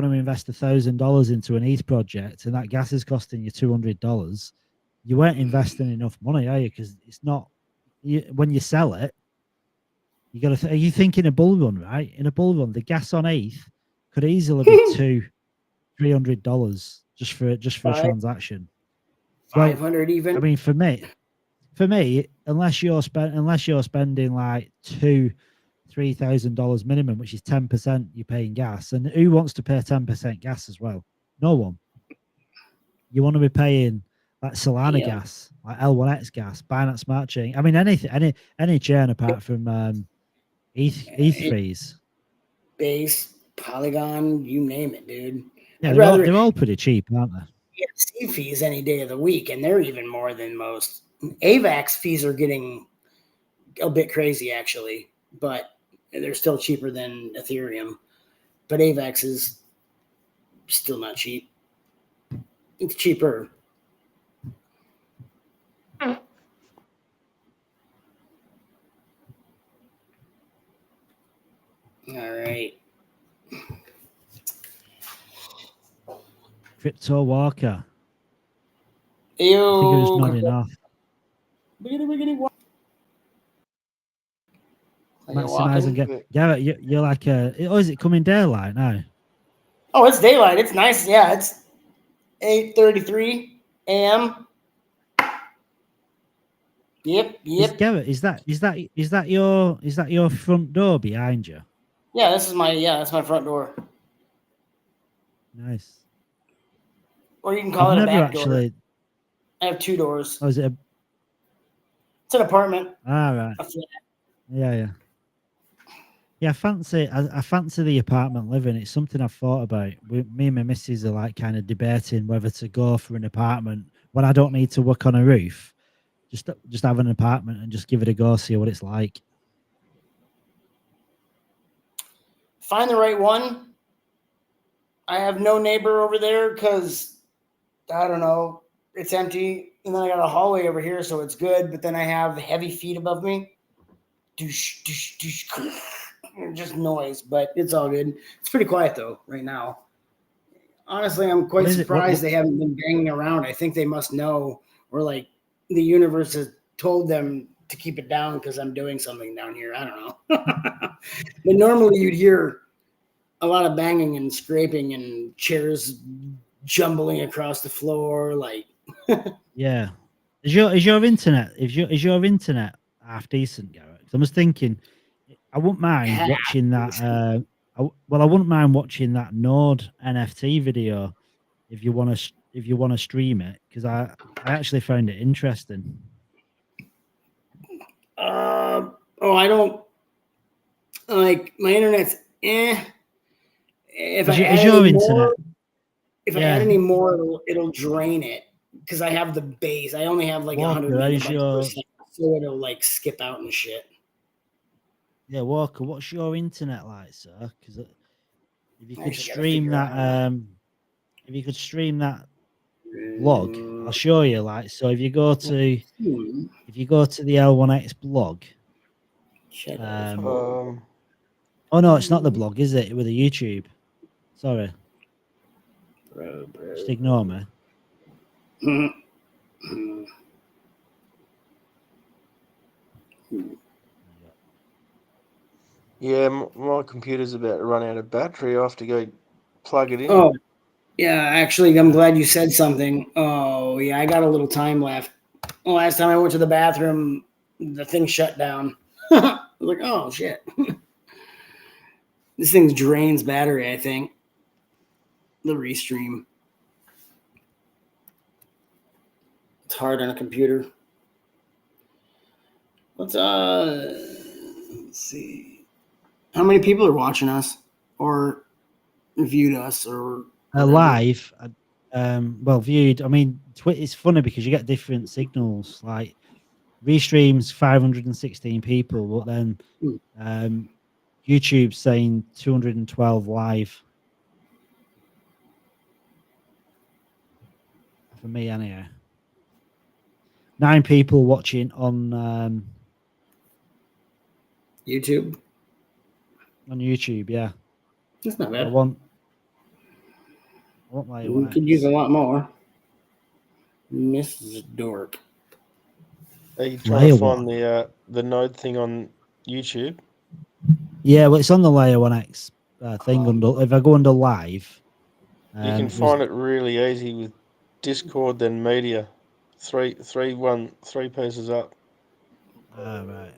to invest $1,000 into an ETH project and that gas is costing you $200, you weren't investing enough money, are you? Because it's not. When you sell it, you got to. Are you thinking a bull run, right? In a bull run, the gas on ETH could easily be $200-300 just for a transaction. 500 even. I mean, for me, unless you're spending like $2,000-3,000 minimum, which is 10%, you're paying gas. And who wants to pay 10% gas as well? No one. You want to be paying like Solana gas, like L1X gas, Binance Smart Chain. I mean, any chain apart from ETH fees. Base, Polygon, you name it, dude. Yeah, I'd they're all, rather they're all pretty cheap, aren't they? get C fees any day of the week, and they're even more than most. AVAX fees are getting a bit crazy, actually, but they're still cheaper than Ethereum. But AVAX is still not cheap. It's cheaper. All right. Crypto Walker. I Ew. think it was nodding off. Maximize and get Garrett. You're like is it coming daylight now? Oh, it's daylight. It's nice. Yeah, it's 8:33 a.m. Yep. Garrett, is that your front door behind you? Yeah, that's my front door. Nice. Or you can call it a back door. I have 2 doors. Oh, is it? It's an apartment. Ah, right. Yeah. I fancy the apartment living. It's something I've thought about. Me and my missus are like kind of debating whether to go for an apartment when I don't need to work on a roof. Just have an apartment and just give it a go, see what it's like. Find the right one. I have no neighbor over there because I don't know. It's empty, and then I got a hallway over here, so it's good. But then I have heavy feet above me. Doosh, doosh, doosh. Just noise, but it's all good. It's pretty quiet though right now. Honestly, I'm quite surprised they haven't been banging around. I think they must know, or like the universe has told them to keep it down because I'm doing something down here. I don't know. But normally you'd hear a lot of banging and scraping and chairs jumbling across the floor. Like, yeah. Is your internet half decent, Garrett? I was thinking, I wouldn't mind watching that. I wouldn't mind watching that Node NFT video if you want to stream it, because I actually found it interesting. I don't like my internet's If I add any more, it'll drain it because I have the base. I only have like 100 megabytes per second, so it'll like skip out and shit. Yeah, Walker, what's your internet like, sir? Because if you could stream that, blog, I'll show you. Like, so if you go to the L1X blog, oh no, it's not the blog, is it? With the YouTube. Sorry, just ignore me. Yeah, my computer's about to run out of battery. I have to go plug it in. Oh, yeah. Actually, I'm glad you said something. Oh, yeah. I got a little time left. The last time I went to the bathroom, the thing shut down. I was like, oh, shit. This thing drains battery, I think. The restream. It's hard on a computer. Let's see. How many people are watching us or viewed us or live? Viewed. I mean, it's funny because you get different signals. Like Restream's 516 people, but then YouTube's saying 212 live. For me, anyhow. 9 people watching on YouTube. On YouTube, yeah. That's not bad. I want my. We could use a lot more. Mrs. Dork. Are you trying to find the Node thing on YouTube? Yeah, well, it's on the Layer 1X thing. If I go under live, you can find it really easy with Discord, then media. Three pieces up. Right.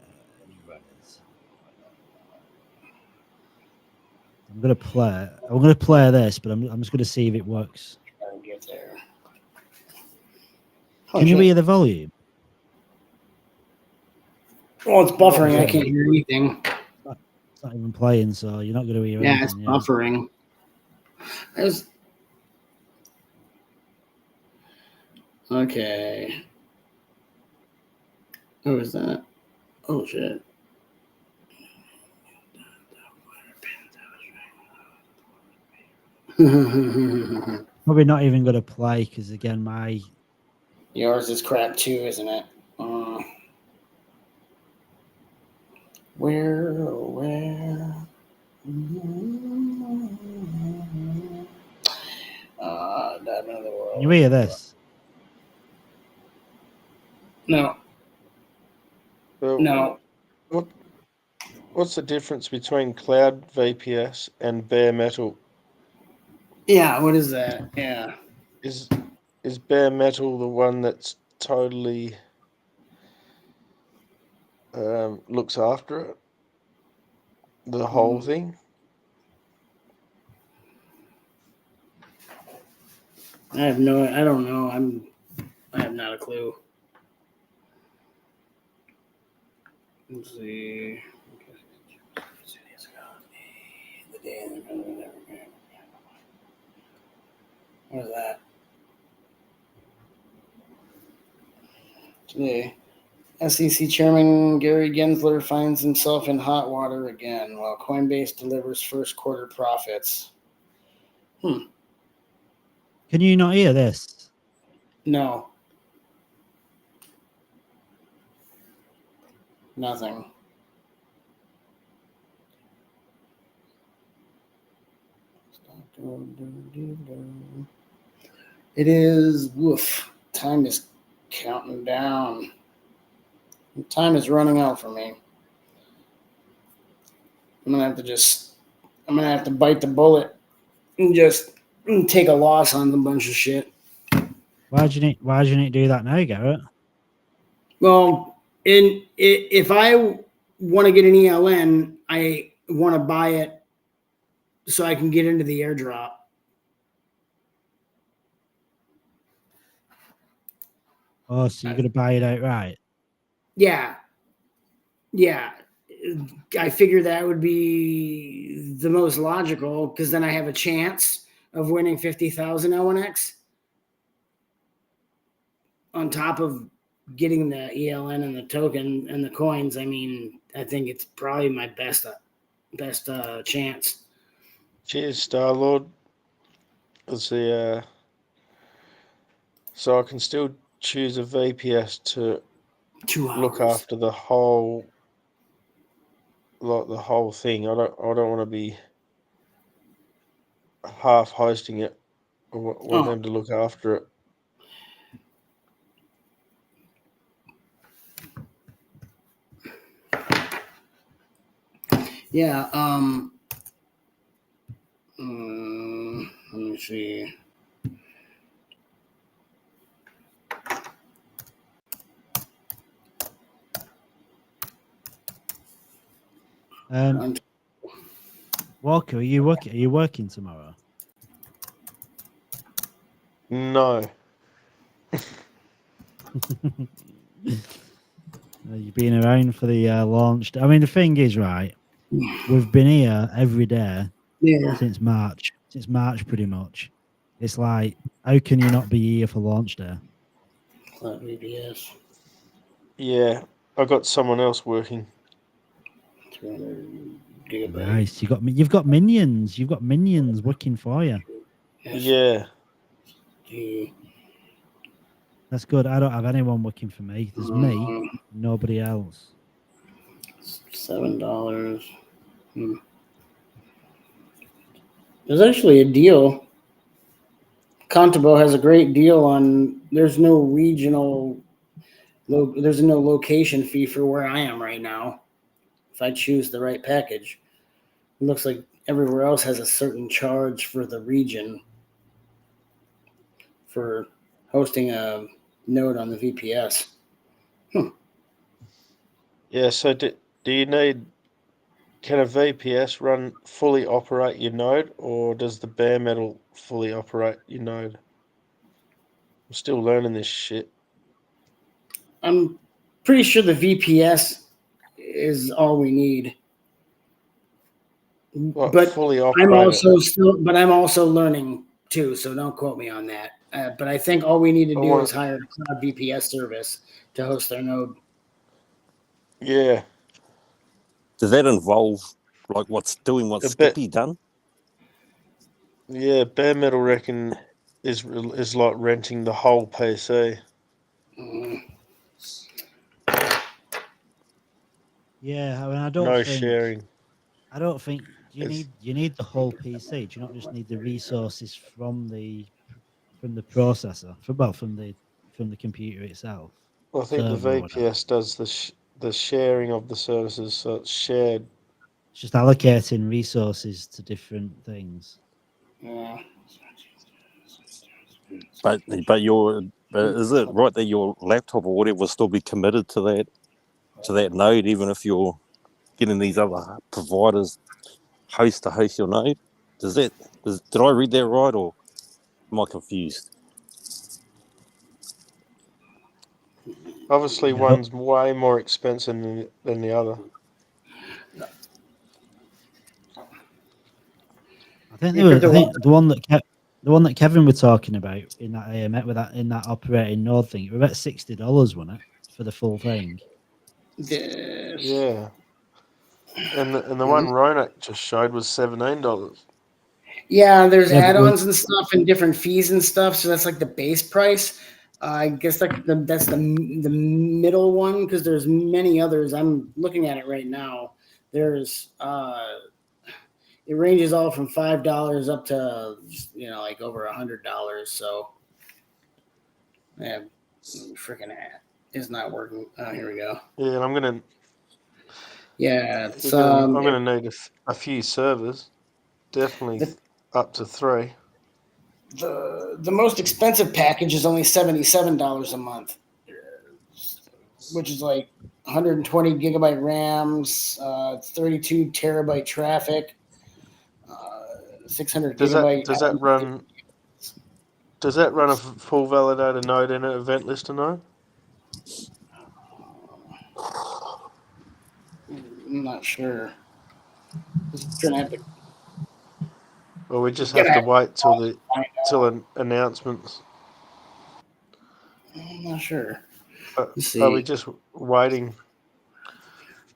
I'm gonna play this, but I'm just gonna see if it works. Get there. Can you hear the volume? Well, it's buffering. I can't hear anything. It's not even playing, so you're not going to hear Yeah, it's anything. buffering. Okay. What was that? Oh shit. Probably not even going to play because again, Yours is crap too, isn't it? Where? Diamond of the world. You hear this? No. Well, No. What's the difference between cloud VPS and bare metal? Yeah, what is that? Yeah. Is bare metal the one that's totally looks after it, the whole thing? I don't know. I have not a clue. Let's see. What is that? Today, SEC Chairman Gary Gensler finds himself in hot water again while Coinbase delivers first quarter profits. Can you not hear this? No. Nothing. It is woof. Time is counting down. Time is running out for me. I'm gonna have to bite the bullet and just take a loss on a bunch of shit. Why'd you need to do that now, Garrett? Well, if I want to get an ELN, I want to buy it so I can get into the airdrop. Oh, so you're gonna buy it outright? Yeah. I figure that would be the most logical because then I have a chance of winning 50,000 L1X on top of getting the ELN and the token and the coins. I mean, I think it's probably my best chance. Cheers, Star-Lord. Let's see. So I can still choose a VPS to 2 hours. look after the whole thing. I don't want to be half hosting it. I want them to look after it. Yeah. Let me see. Walker, are you working tomorrow? No. You've been around for the launch. I mean, the thing is, right? We've been here every day since March. Since March, pretty much. It's like, how can you not be here for launch day? VPS. Yeah, I got someone else working. 200 gigabytes. Nice. You've got minions. You've got minions working for you. Yeah. That's good. I don't have anyone working for me. There's me, nobody else. $7. There's actually a deal. Contabo has a great deal on. There's no location fee for where I am right now. If I choose the right package, it looks like everywhere else has a certain charge for the region for hosting a node on the VPS. Yeah, so do you need, can a VPS fully operate your node, or does the bare metal fully operate your node? I'm still learning this shit. I'm pretty sure the VPS is all we need. Like But fully I'm operate it. I'm also learning too. So don't quote me on that. But I think all we need to I do want is hire a cloud VPS service to host their node. Yeah. Does that involve like what A bit. Skippy done? Yeah, bare metal reckon is like renting the whole PC. Yeah, I mean, I don't No think sharing. you need the whole PC. Do you not just need the resources from the processor, from the computer itself? I think the server or whatever. VPS does the sharing of the services, so it's shared. It's just allocating resources to different things. Yeah. But is it right that your laptop or whatever will still be committed to that node, even if you're getting these other providers to host your node? Did I read that right, or am I confused? Obviously, one's way more expensive than the other. I think the one that Kevin was talking about in that AMF in that operating node thing, it was about $60, wasn't it, for the full thing? Yeah. And the one Ronak just showed was $17. Yeah, there's Yeah, but add-ons and stuff and different fees and stuff. So that's like the base price. I guess that's the middle one because there's many others. I'm looking at it right now. There's it ranges all from $5 up to like over $100. So yeah, freaking is not working. Oh, here we go. Yeah, and I'm gonna. Yeah, it's I'm gonna need a few servers. Definitely up to 3. The most expensive package is only $77 a month, which is like 120 gigabyte RAMs, 32 terabyte traffic, 600 gigabyte. Does that run a full validator node in an event lister node? I'm not sure. Gonna have to. Or we just have to wait till announcements. I'm not sure. Let's see. Are we just waiting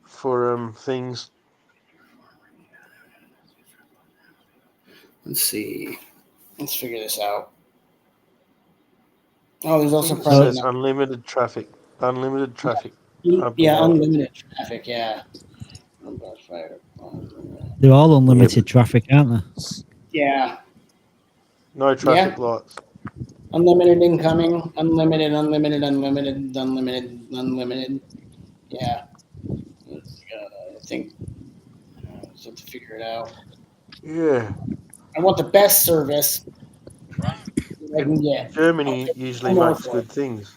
for things? Let's see. Let's figure this out. Oh, there's also says unlimited traffic. Unlimited traffic. Yeah, unlimited traffic. Yeah. They're all unlimited traffic, aren't they? Yeah. No traffic lights. Unlimited incoming, unlimited. Yeah. I think I just have to figure it out. Yeah. I want the best service I can get. Germany usually makes good things.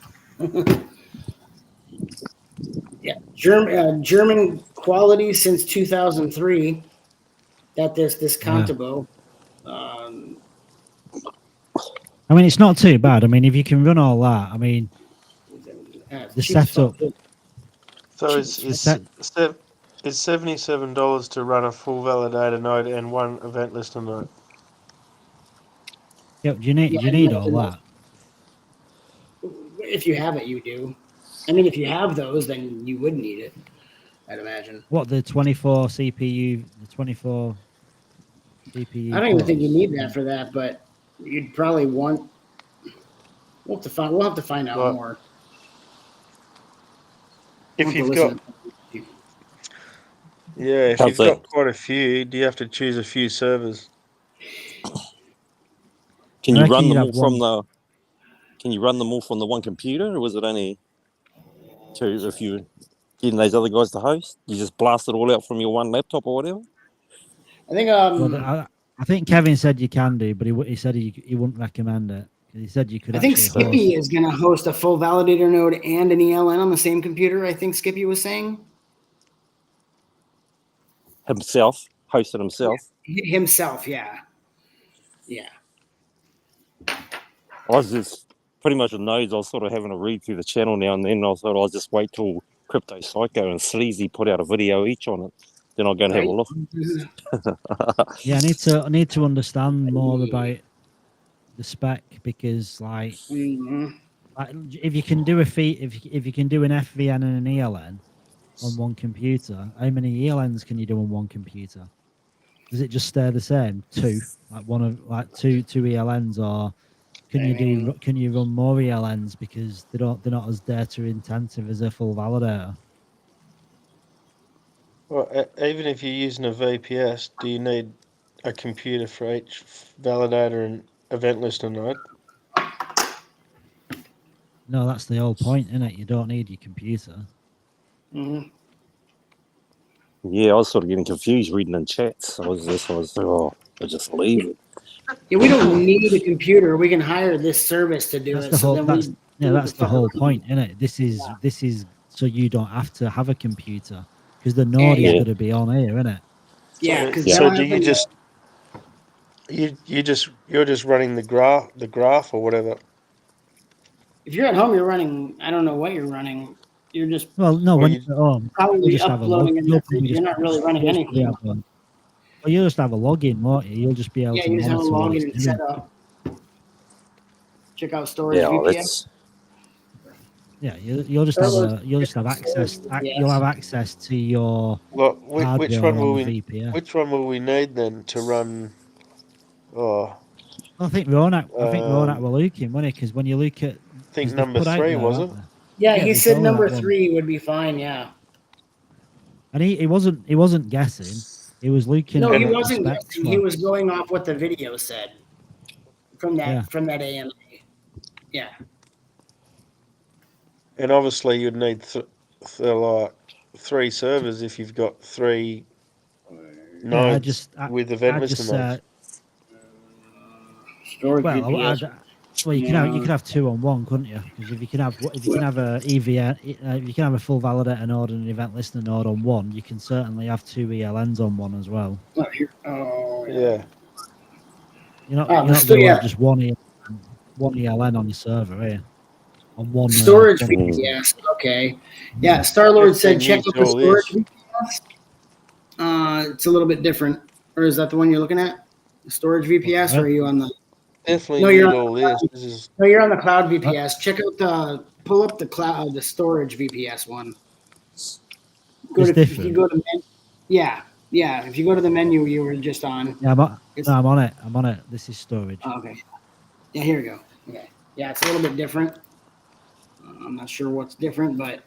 Yeah, German quality since 2003. That this Contabo. I mean, it's not too bad. I mean, if you can run all that, I mean, the setup. So it's $77 to run a full validator node and one event listener node. Yep, you need all that. If you have it, you do. I mean, if you have those, then you would need it, I'd imagine. What, the 24 CPU, the 24 CPU? I don't even think you need that for that, but you'd probably want. We'll have to find out more. If you've got, if you've got quite a few, do you have to choose a few servers? Can you run them all from the? Can you run them all from the one computer, or was it only two? If you're getting those other guys to host, you just blast it all out from your one laptop or whatever. I think. Well, I think Kevin said you can do, but he said he wouldn't recommend it. He said you could. I think Skippy is going to host a full validator node and an ELN on the same computer. I think Skippy was saying. Hosted himself. Yeah. Himself, yeah. I was just pretty much with nodes. I was sort of having a read through the channel now and then. I thought I'll just wait till Crypto Psycho and Sleazy put out a video each on it. then I'll go and have a Right. look. Yeah, I need to understand more about the spec because like if you can do a feat if you can do an FVN and an ELN on one computer, how many ELNs can you do on one computer? Does it just stay the same? Two, like two ELNs, or can you run more ELNs because they're not as data intensive as a full validator? Well, even if you're using a VPS, do you need a computer for each validator and event listener node? No, that's the whole point, isn't it? You don't need your computer. Mm-hmm. Yeah, I was sort of getting confused reading in chats. I was I just leave it. Yeah, we don't need a computer. We can hire this service to do That's it. the So whole. then That's the whole point, isn't it? This is so you don't have to have a computer because the node is going to be on here, isn't it? Yeah. So do you just you're just running the graph or whatever? If you're at home, you're running. I don't know what you're running. You're just when you're at home, probably you'll just have a log. uploading a message. You're not really running anything. Well, you'll just have a login, won't you? You'll just be able Yeah, to you just have a monitor what login it's and doing. set up. Check out storage Yeah, VPN. Yeah, you'll just have access. You'll have access to your Which hardware one will on we VPN. which one will we need then to run? Oh, I think Ronak will look in, won't he? Because when you look at, I think number 3 was it? Yeah, he they said call number that one. 3 would be fine. Yeah. And he wasn't guessing. He was looking. No, at he what the wasn't specs guessing. He were. was going off what the video said from that AMA. Yeah. And obviously you'd need like 3 servers if you've got 3 nodes with event listener nodes. Storage Well, you could have 2 on 1, couldn't you? Because if you can have a EVN, if you can have a full validator node and an event listener node on 1, you can certainly have 2 ELNs on 1 as well. Yeah. You're not going to have just one ELN on your server, are you? On one storage VPS. Okay. Yeah, Starlord said check out the storage VPS. It's a little bit different. Or is that the one you're looking at? The storage VPS, or are you on the? Definitely No, need you're all this. No, you're on the cloud VPS. Check out pull up the storage VPS one. If you go to if you go to the menu you were just on. Yeah, I'm on it. I'm on it. This is storage. Oh, okay. Yeah, here we go. Okay. Yeah, it's a little bit different. I'm not sure what's different, but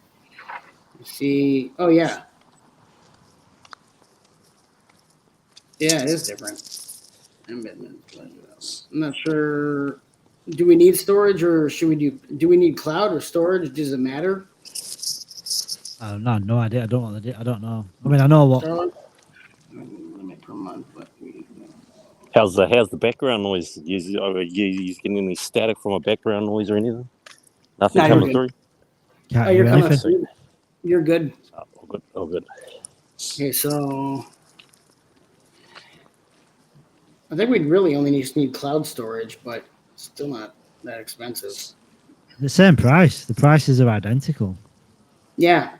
you see. Oh yeah. Yeah, it is different. I'm not sure. Do we need storage or should we do we need cloud or storage? Does it matter? No idea. I don't know. I mean, I know what. Per month, but How's the background noise? Are you getting any static from a background noise or anything? Nothing coming through? You're coming through. You're good. Oh, good. Okay, so I think we'd really only just need cloud storage, but still not that expensive. The same price. The prices are identical. Yeah.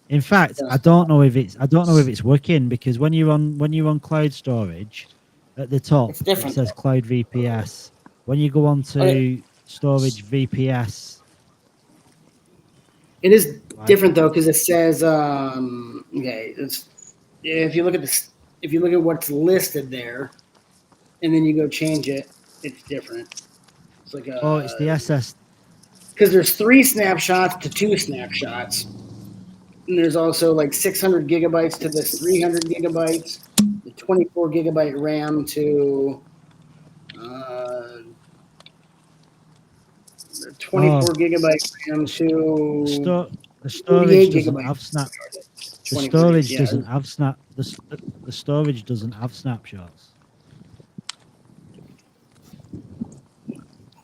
In fact, I don't know if it's working because when you're on cloud storage, at the top it says cloud VPS. When you go on to storage VPS, it is different though because it says if you look at what's listed there, and then you go change it, it's different. It's like it's the SS because there's 3 snapshots to 2 snapshots. And there's also like 600 gigabytes to this 300 gigabytes, the 24 gigabyte RAM to 24 gigabyte RAM to the storage doesn't gigabytes. have snap. The storage doesn't have snap. The storage doesn't have snapshots.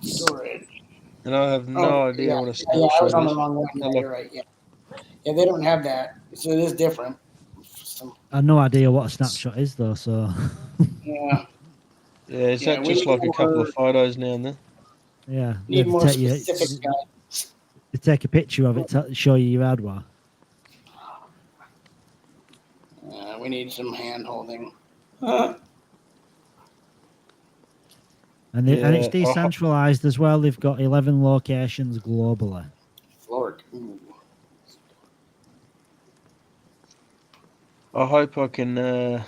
Storage. And I have no idea what a snapshot is. I was on the wrong one. Yeah, you're right. Yeah, they don't have that, so it is different. I have no idea what a snapshot is, though. So. Yeah. Yeah, is that just like a couple of photos now and then? Yeah. Need more specific guidance. To take a picture of it to show you your hardware. Yeah, we need some hand holding. And it's decentralized as well. They've got 11 locations globally. Florida. Ooh. I hope I can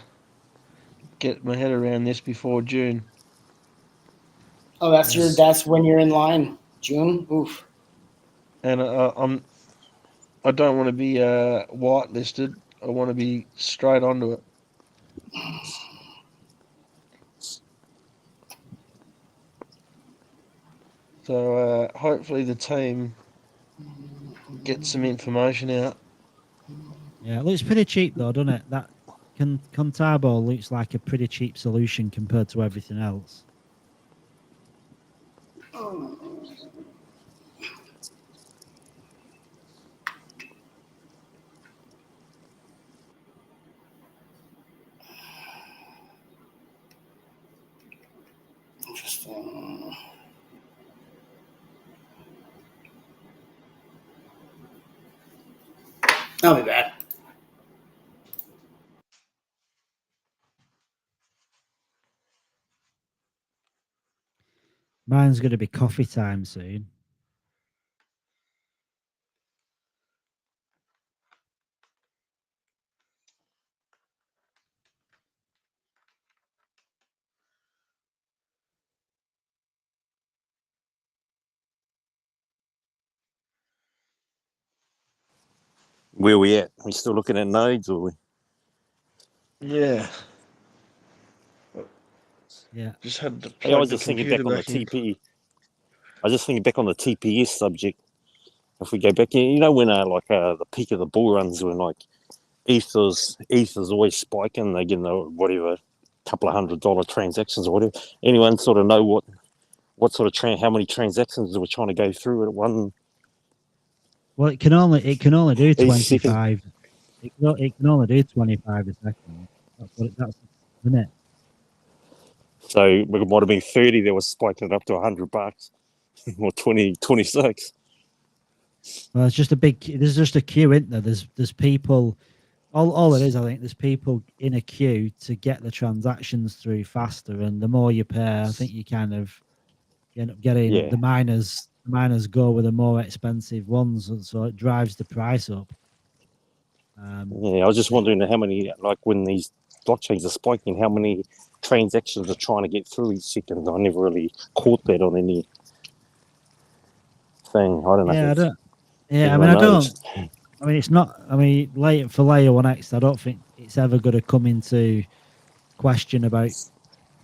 get my head around this before June. Oh, that's when you're in line. June. Oof. And I don't want to be whitelisted. I want to be straight onto it. So hopefully the team gets some information out. Yeah, it looks pretty cheap though, doesn't it? That Contabo looks like a pretty cheap solution compared to everything else. Interesting. I'll be back. Mine's going to be coffee time soon. Where we at? We still looking at nodes, or we? Yeah. Yeah. Just had to Hey, I was plug the just thinking back computer on the back in. TP. I was just thinking back on the TPS subject. If we go back, you know, when the peak of the bull runs, when like ether's always spiking, they get whatever couple of $100 transactions or whatever. Anyone sort of know what sort of how many transactions we're trying to go through at one? Well, it can only do Each second. 25. It can only do 25 a second. That's isn't it? So it might have been 30 that was spiking up to $100 or 26. Well, it's just there's just a queue, isn't there? There's people. All it is, I think, there's people in a queue to get the transactions through faster, and the more you pay, I think you end up getting the miners. The miners go with the more expensive ones, and so it drives the price up. I was just wondering how many, like when these blockchains are spiking, how many transactions are trying to get through each second. I never really caught that on any thing. I don't know. Yeah, I don't. Yeah, anyone knows. I mean, it's not. I mean, for layer 1x, I don't think it's ever going to come into question about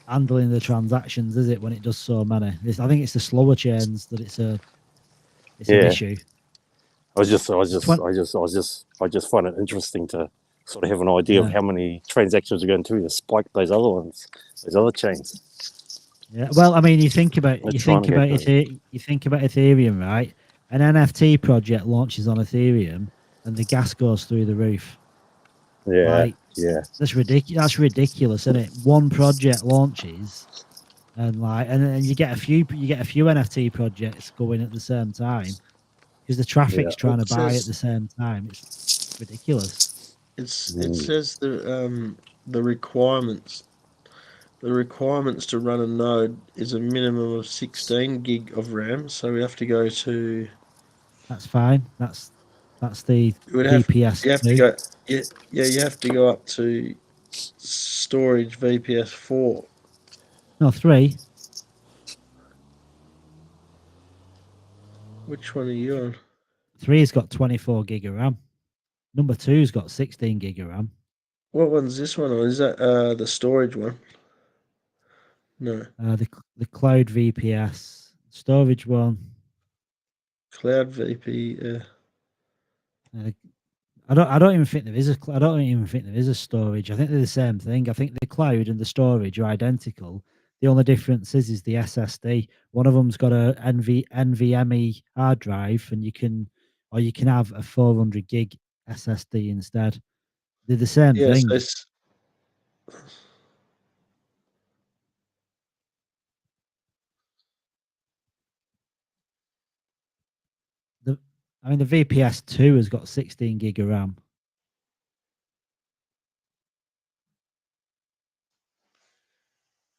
handling the transactions, is it? When it does so many, I think it's the slower chains that it's an issue. I just find it interesting to sort of have an idea of how many transactions are going through to spike those other ones, those other chains. Yeah, well, I mean, you think about Ethereum, right? An NFT project launches on Ethereum, and the gas goes through the roof. Yeah, That's ridiculous. That's ridiculous, isn't it? One project launches, and you get a few NFT projects going at the same time because the traffic's trying to buy at the same time. It's ridiculous. It says the requirements. The requirements to run a node is a minimum of 16 gig of RAM, so we have to go to. That's fine. That's the VPS. You have to go. Yeah, you have to go up to storage VPS 4. No, 3. Which one are you on? 3's got 24 gig of RAM. Number 2's got 16 gig of RAM. What one's this one on? Is that the storage one? No. The cloud VPS storage one. Cloud VP. I don't even think there is a storage. I think they're the same thing. I think the cloud and the storage are identical. The only difference is the SSD. One of them's got a NVMe hard drive, and you can have a 400 gig SSD instead. They're the same thing. The VPS 2 has got 16 gig of RAM.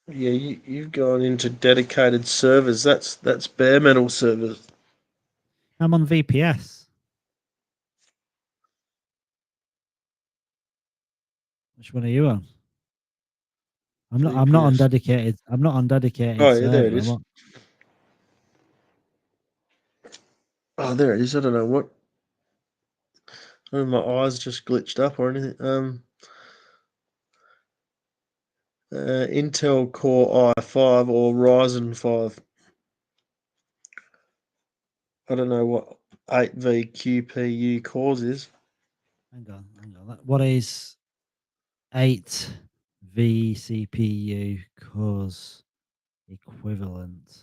Yeah, you've gone into dedicated servers. That's bare metal servers. I'm on VPS. Which one are you on? I'm not on VPS. dedicated. I'm not on dedicated Oh, yeah, server. there it is. Oh, there it is. I don't know what. I don't know, my eyes just glitched up or anything. Intel Core i5 or Ryzen 5. I don't know what 8V QPU cores is. Hang on. What is 8 vCPU cores equivalent?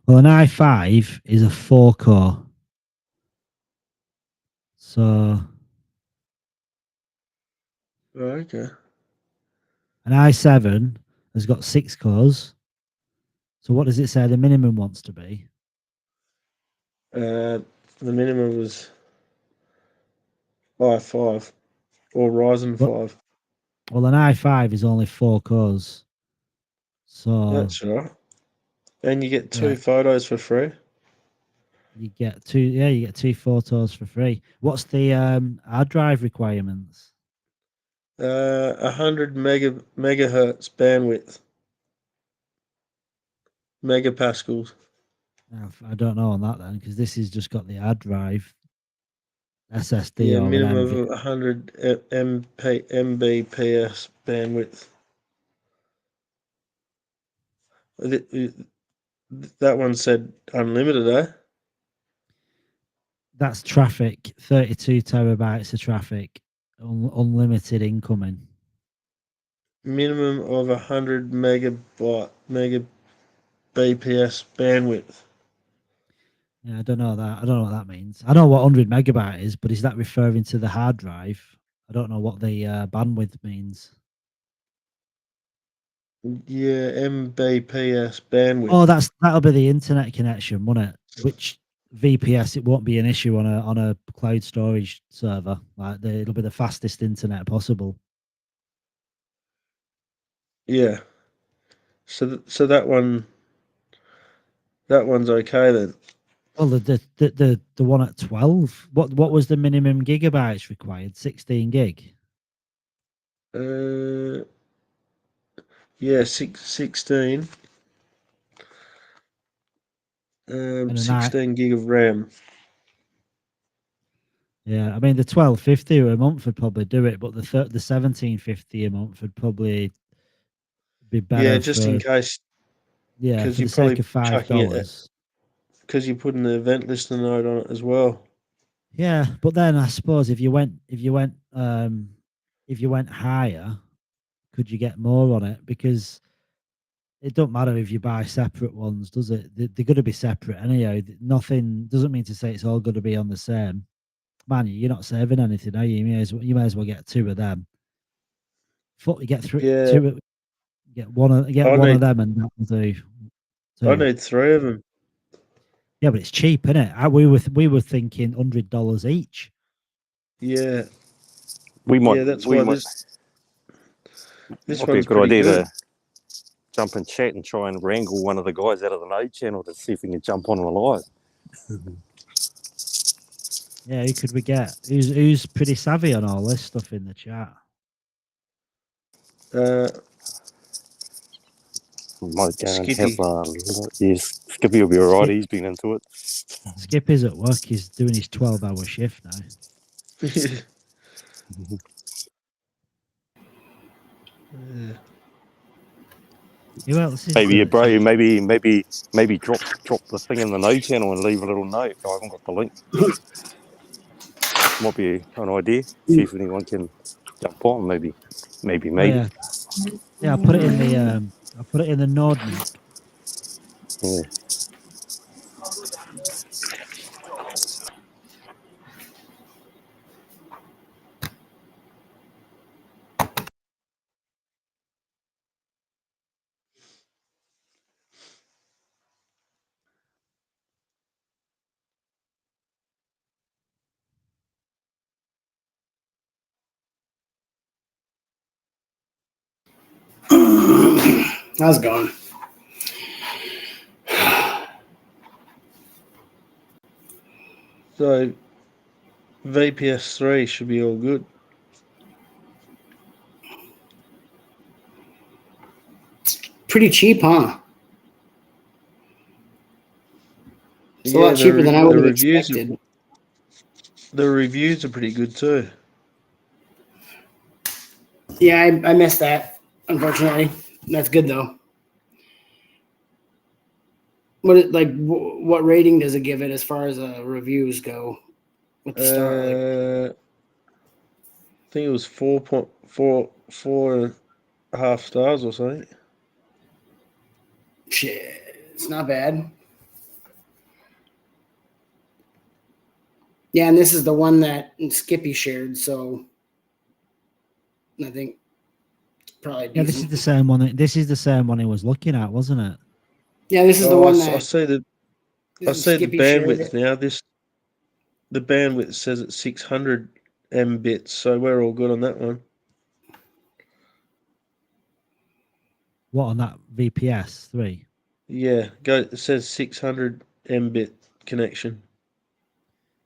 Well, an i5 is a 4-core. So Okay. an i7 has got 6 cores. So what does it say the minimum wants to be? The minimum was i5 or Ryzen 5. Well, an i5 is only 4 cores. So That's right. And you get 2 yeah. photos for free. You get 2. Yeah, you get 2 photos for free. What's the hard drive requirements? 100 megahertz bandwidth. Megapascals. I don't know on that then, because this has just got the hard drive SSD Yeah, or minimum an of MV. 100 Mbps bandwidth. That one said unlimited, eh? That's traffic. 32 terabytes of traffic, unlimited incoming. Minimum of 100 megabps bandwidth. Yeah, I don't know that. I don't know what that means. I know what 100 megabyte is, but is that referring to the hard drive? I don't know what the bandwidth means. Yeah, Mbps bandwidth. Oh, that'll be the internet connection, won't it? Which VPS, it won't be an issue on a cloud storage server. Like it'll be the fastest internet possible. Yeah. So that one's okay then. Well, the one at 12. What was the minimum gigabytes required? 16 gig. Yeah, 16. And 16 gig of RAM. Yeah, I mean the 1250 a month would probably do it, but the 1750 a month would probably be better Yeah, just for in case. yeah Because for the you're sake probably of $5. Because you're putting the event listener node on it as well. Yeah, but then I suppose if you went higher, could you get more on it? Because it don't matter if you buy separate ones, does it? They're going to be separate anyhow. Nothing doesn't mean to say it's all going to be on the same. Man, you're not saving anything, are you? You may as well get 2 of them. You get 3, Yeah. 2. Get one of them, and that'll do. I need 3 of them. Yeah, but it's cheap, isn't it? We were thinking $100 each. Yeah. We might. Yeah, that's we why might, this might be a one's good pretty idea good. to jump in chat and try and wrangle one of the guys out of the node channel to see if we can jump on the live. Yeah, who could we get? Who's pretty savvy on all this stuff in the chat? Might go and Skippy. have yes, Skippy will be alright. He's been into it. Skippy's at work. He's doing his 12-hour shift now. Yeah. Who else is Maybe bro, maybe drop the thing in the node channel and leave a little note. I haven't got the link. Might be an idea. See if anyone can jump on. Maybe. Oh, yeah, I'll put it in the node, Nick. Yeah. How's it going? So VPS 3 should be all good. Pretty cheap, huh? It's a Yeah, lot cheaper than I would have expected. The reviews are pretty good too. Yeah, I missed that, unfortunately. That's good though. What rating does it give it as far as reviews go? With the star, I think it was 4.4 stars or something. Shit, it's not bad. Yeah, and this is the one that Skippy shared, so I think it's probably decent. Yeah, this is the same one. This is the same one he was looking at, wasn't it? Yeah, this is the one that I see the Skippy bandwidth shared. now. The bandwidth says it's 600 mbits, so we're all good on that one. What, on that VPS 3? Yeah, it says 600 mbit connection.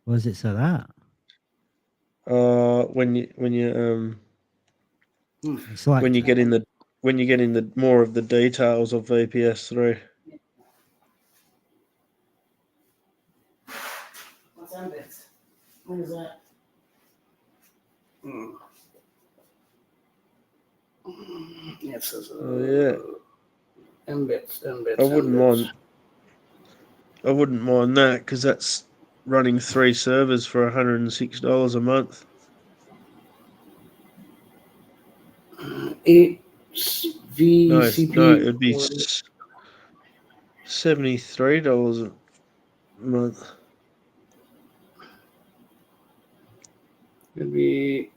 Where does it say that? When you get in the more of the details of VPS 3. What's Mbits? What is that? Yeah, it says Yeah. Mbits. I wouldn't mind that because that's running 3 servers for $106 a month. 8 No, VCP. it'd be $73 a month. It'd be.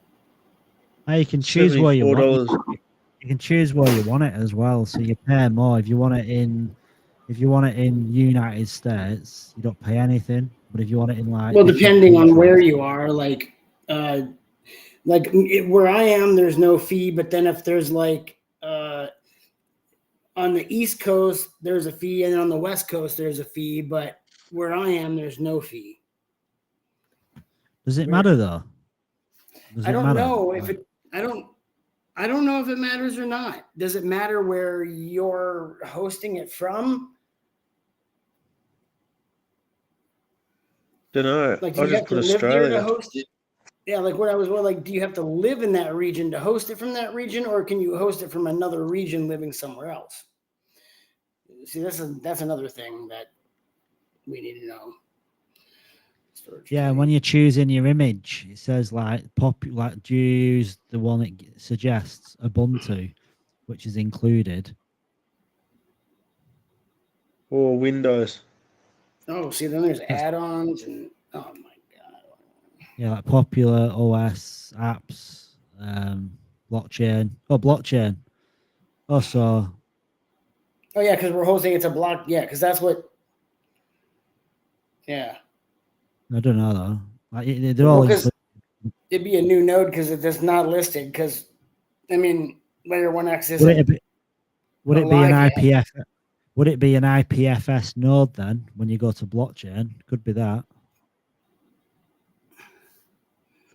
You can choose where you want $74. it. You can choose where you want it as well, so you pay more if you want it in. If you want it in United States, you don't pay anything. But if you want it in Well, depending on where you are, like where I am, there's no fee. But then if there's on the East Coast, there's a fee, and on the West Coast, there's a fee. But where I am, there's no fee. Does it matter though? I don't know if it. I don't know if it matters or not. Does it matter where you're hosting it from? Don't know. Like, do you have to live there to host it? Yeah, like what I was like, do you have to live in that region to host it from that region, or can you host it from another region living somewhere else? See, that's another thing that we need to know. Yeah, when you're choosing your image, it says do you use the one it suggests, Ubuntu, which is included, or Windows. Oh, see, then there's add-ons and oh my god. Yeah, like popular OS apps, blockchain. Oh, blockchain. Also. Oh yeah, because we're hosting it to block. Yeah, because that's what. Yeah. I don't know though. Like, they're all. It'd be a new node because it's not listed. Because I mean, layer 1x isn't. Would it be an IPF? Would it be an IPFS node then when you go to blockchain? Could be that.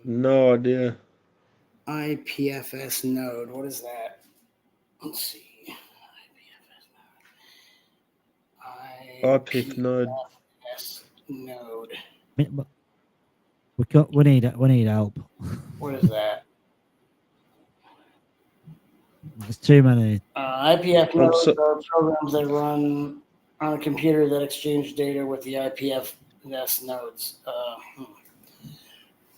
No idea. IPFS node. What is that? Let's see. IPF node. IPFS node. We need help. What is that? There's too many. IPF nodes are programs that run on a computer that exchange data with the IPFS nodes.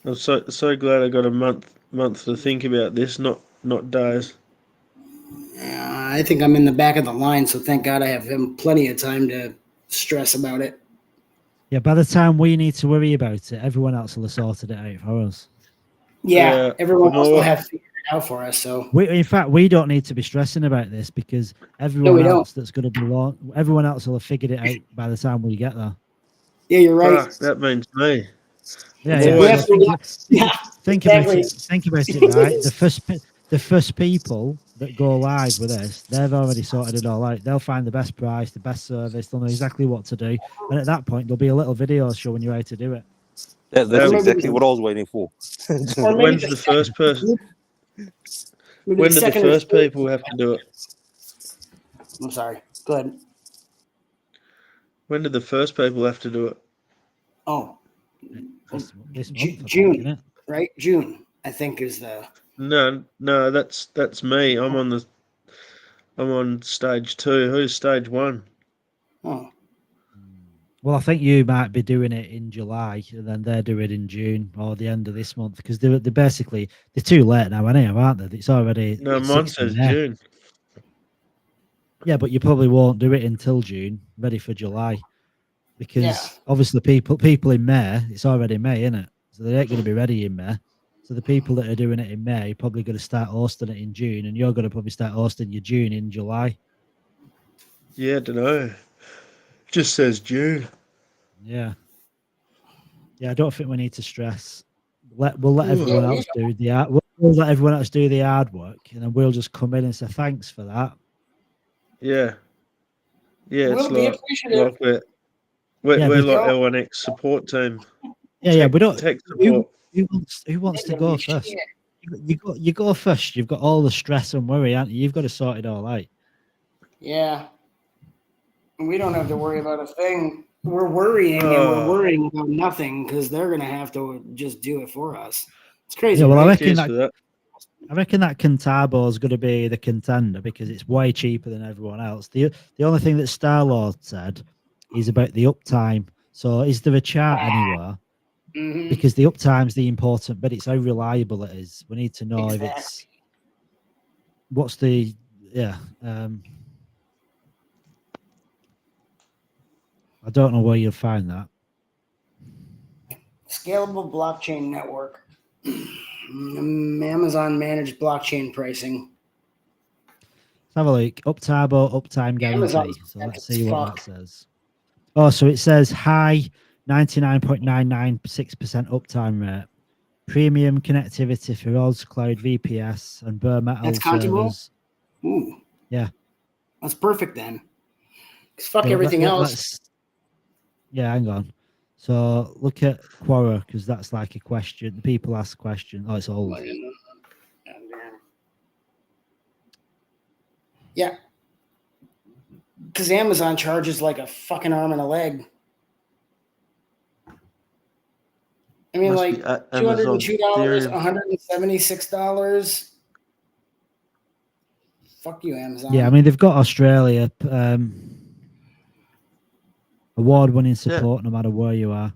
I'm so glad I got a month to think about this, not days. I think I'm in the back of the line, so thank God I have him plenty of time to stress about it. Yeah, by the time we need to worry about it, everyone else will have sorted it out for us. Yeah, everyone else will more- have figured it out for us. So In fact, we don't need to be stressing about this because everyone we don't. else that's going to be everyone else will have figured it out by the time we get there. Yeah, you're right. Fuck, that means me. Yeah, I'm yeah. always- Think about it. Think about it. Right, the first people that go live with this, they've already sorted it all out. They'll find the best price, the best service. They'll know exactly what to do, and at that point, there'll be a little video showing you how to do it. That's exactly what I was waiting for. When's the first person? When did the first people have to do it? I'm sorry. Go ahead. When did the first people have to do it? Oh, this month, I think, June, innit? right? June, I think is the. No, that's me. I'm on stage 2. Who's stage 1? Oh, Well, I think you might be doing it in July, and then they're doing it in June or the end of this month because they're basically they're too late now, anyway, aren't they? It's already No, mine 6th says of May. June. Yeah, but you probably won't do it until June, ready for July, because obviously people in May, it's already May, isn't it? So they ain't going to be ready in May. So the people that are doing it in May are probably going to start hosting it in June, and you're going to probably start hosting your June in July. Yeah, I don't know. Just says June. Yeah. Yeah, I don't think we need to stress. We'll let everyone else do the art. We'll let everyone else do the hard work, and then we'll just come in and say thanks for that. Yeah. Yeah, We'll it's be like appreciative. we're Yeah, like because- L1X support team. Yeah, we don't. Tech support. Who wants to go first? You go first. You've got all the stress and worry, aren't you? You've got to sort it all out. Yeah. We don't have to worry about a thing. We're worrying and Oh. we're worrying about nothing because they're going to have to just do it for us. It's crazy. Yeah, well, right? I reckon that Contabo is going to be the contender because it's way cheaper than everyone else. The only thing that Starlord said is about the uptime. So, is there a chart anywhere? Mhm. Because the uptime's the important, but it's how reliable it is. We need to know if it's what's the I don't know where you'll find that. Scalable blockchain network. Amazon managed blockchain pricing. Let's have a look. Uptime guarantee. Amazon's So let's as see what fuck. that says. Oh, so it says high 99.996% uptime rate. Premium connectivity for Oz Cloud VPS and bare metal That's comfortable? servers. Ooh, Yeah. that's perfect then. 'Cause fuck Yeah, everything else. Yeah, hang on. So look at Quora because that's like a question. People ask questions. Oh, it's old. Yeah. Because Amazon charges like a fucking arm and a leg. I mean, Must like be Amazon $202, Ethereum. $176. Fuck you, Amazon. Yeah, I mean they've got Australia award-winning support no matter where you are.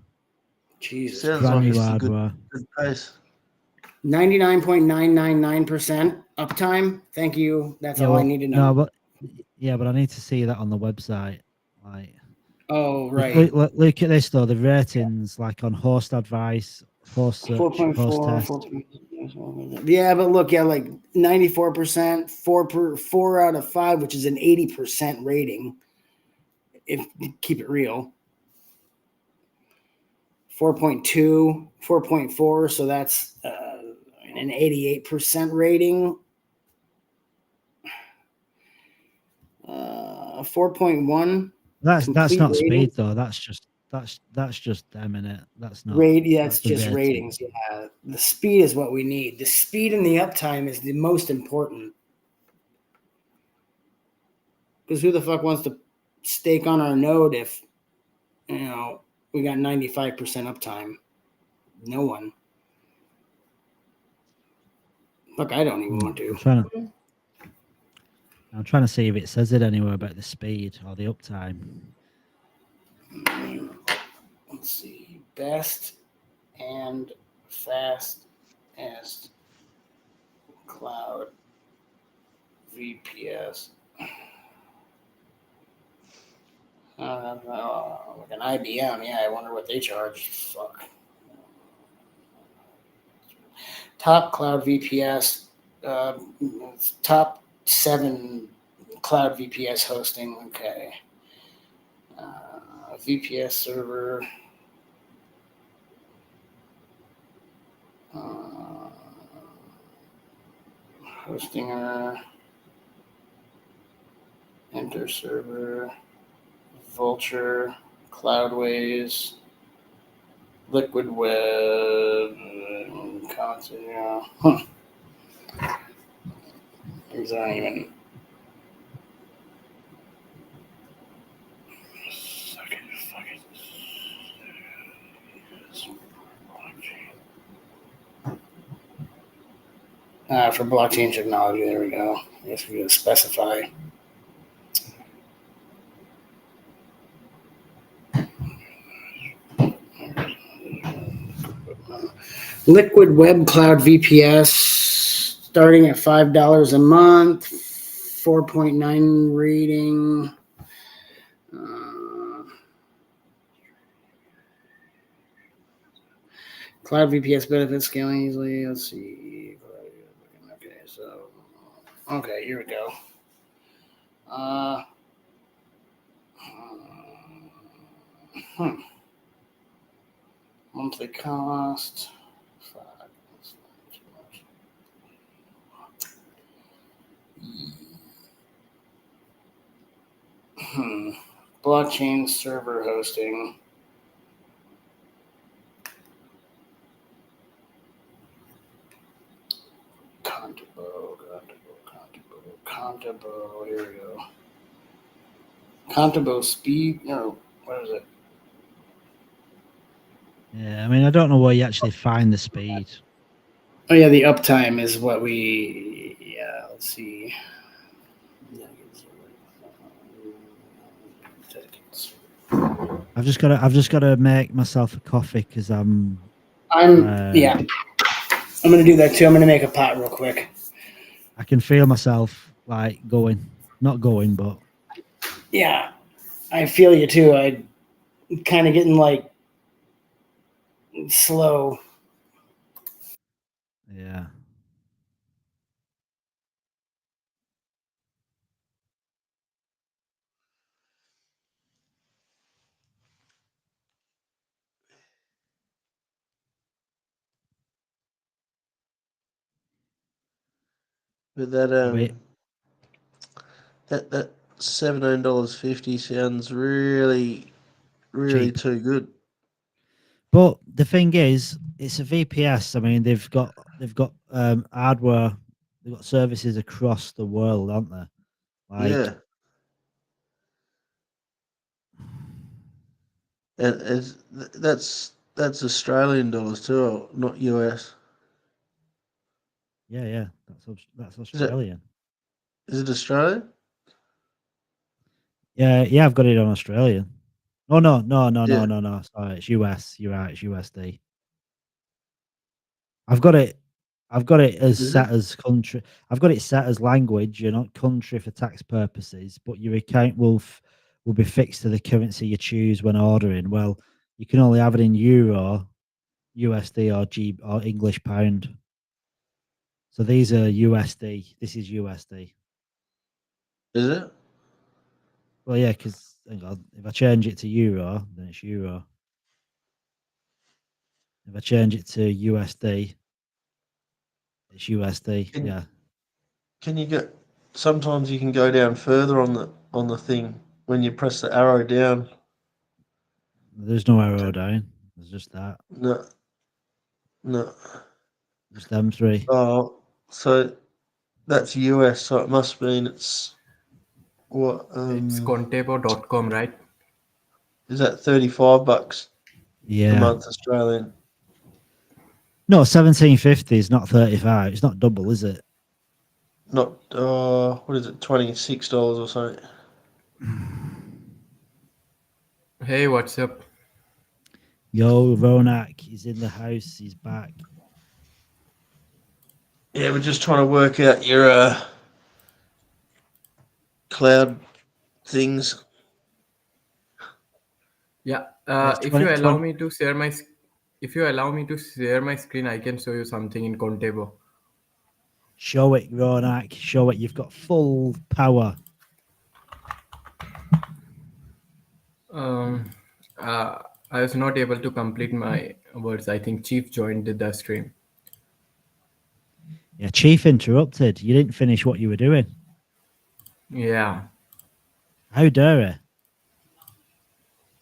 Jesus. Sounds Brand like new it's a hardware. good pace. 99.999% uptime. Thank you. That's all I need to know. No, but I need to see that on the website. Like, Oh, right. look at this though. The ratings, like on host advice, host search, 4.4, host test. 4.4. Yeah, but look, like 94%, 4 out of 5, which is an 80% rating. If keep it real. 4.2, 4.4, so that's an 88% rating. 4.1. That's not rating. speed though. That's just them in it. That's not. That's the just rating. ratings. Yeah, the speed is what we need. The speed and the uptime is the most important. Because who the fuck wants to stake on our node if we got 95% uptime? No one. Fuck, I don't even want to. I'm trying to see if it says it anywhere about the speed or the uptime. Let's see. Best and fastest cloud VPS. Like an IBM, yeah. I wonder what they charge. Fuck. Top cloud VPS, top 7 cloud VPS hosting. Okay. VPS server. Hostinger. Enter server. Vulture. Cloudways. Liquid Web. Yeah. These aren't even. For blockchain technology, there we go. I guess we gotta specify. Liquid Web Cloud VPS starting at $5 a month, 4.9 rating. Cloud VPS benefits scaling easily. Let's see. Okay, so here we go. Monthly cost. Blockchain server hosting. Contabo. Here we go. Contabo speed. No, what is it? Yeah, I mean, I don't know where you actually find the speed. Oh yeah, the uptime is what we. Yeah, let's see. I've just got to make myself a coffee because I'm yeah. I'm gonna do that too. I'm gonna make a pot real quick. I can feel myself like not going, but yeah, I feel you too. I kind of getting like slow. Yeah. But that that $17.50 sounds really cheap. too good. But the thing is, it's a VPS. I mean, they've got hardware, they've got services across the world, aren't they? Like, yeah. And that's Australian dollars too, not US. yeah, that's Australian. Is it Australian? Yeah, I've got it on Australian. Oh no. Sorry, it's US. You're right, it's USD. I've got it set as country. I've got it set as language, not country for tax purposes, but your account will be fixed to the currency you choose when ordering. Well, you can only have it in euro, USD, or English pound. So these are USD. This is USD. Is it? Well, yeah, because if I change it to euro, then it's euro. If I change it to USD, it's USD. Yeah. Can you go? Sometimes you can go down further on the thing when you press the arrow down. There's no arrow down. There's just that. No. Just them three. Oh, so that's US. So it must mean it's what? It's contabo.com, right? Is that $35 Yeah. a month Australian? No, 1750 is not 35. It's not double, is it? Not what is it? $26 or something. Hey, what's up? Yo, Ronak, he's in the house. He's back. Yeah, we're just trying to work out your cloud things. Yeah. It's If you allow 2020. me to share my if you allow me to share my screen, I can show you something in Contebo. Show it, Ronak. Show it. You've got full power. Um, I was not able to complete my words. I think Chief joined the stream. Yeah, Chief interrupted. You didn't finish what you were doing. Yeah. How dare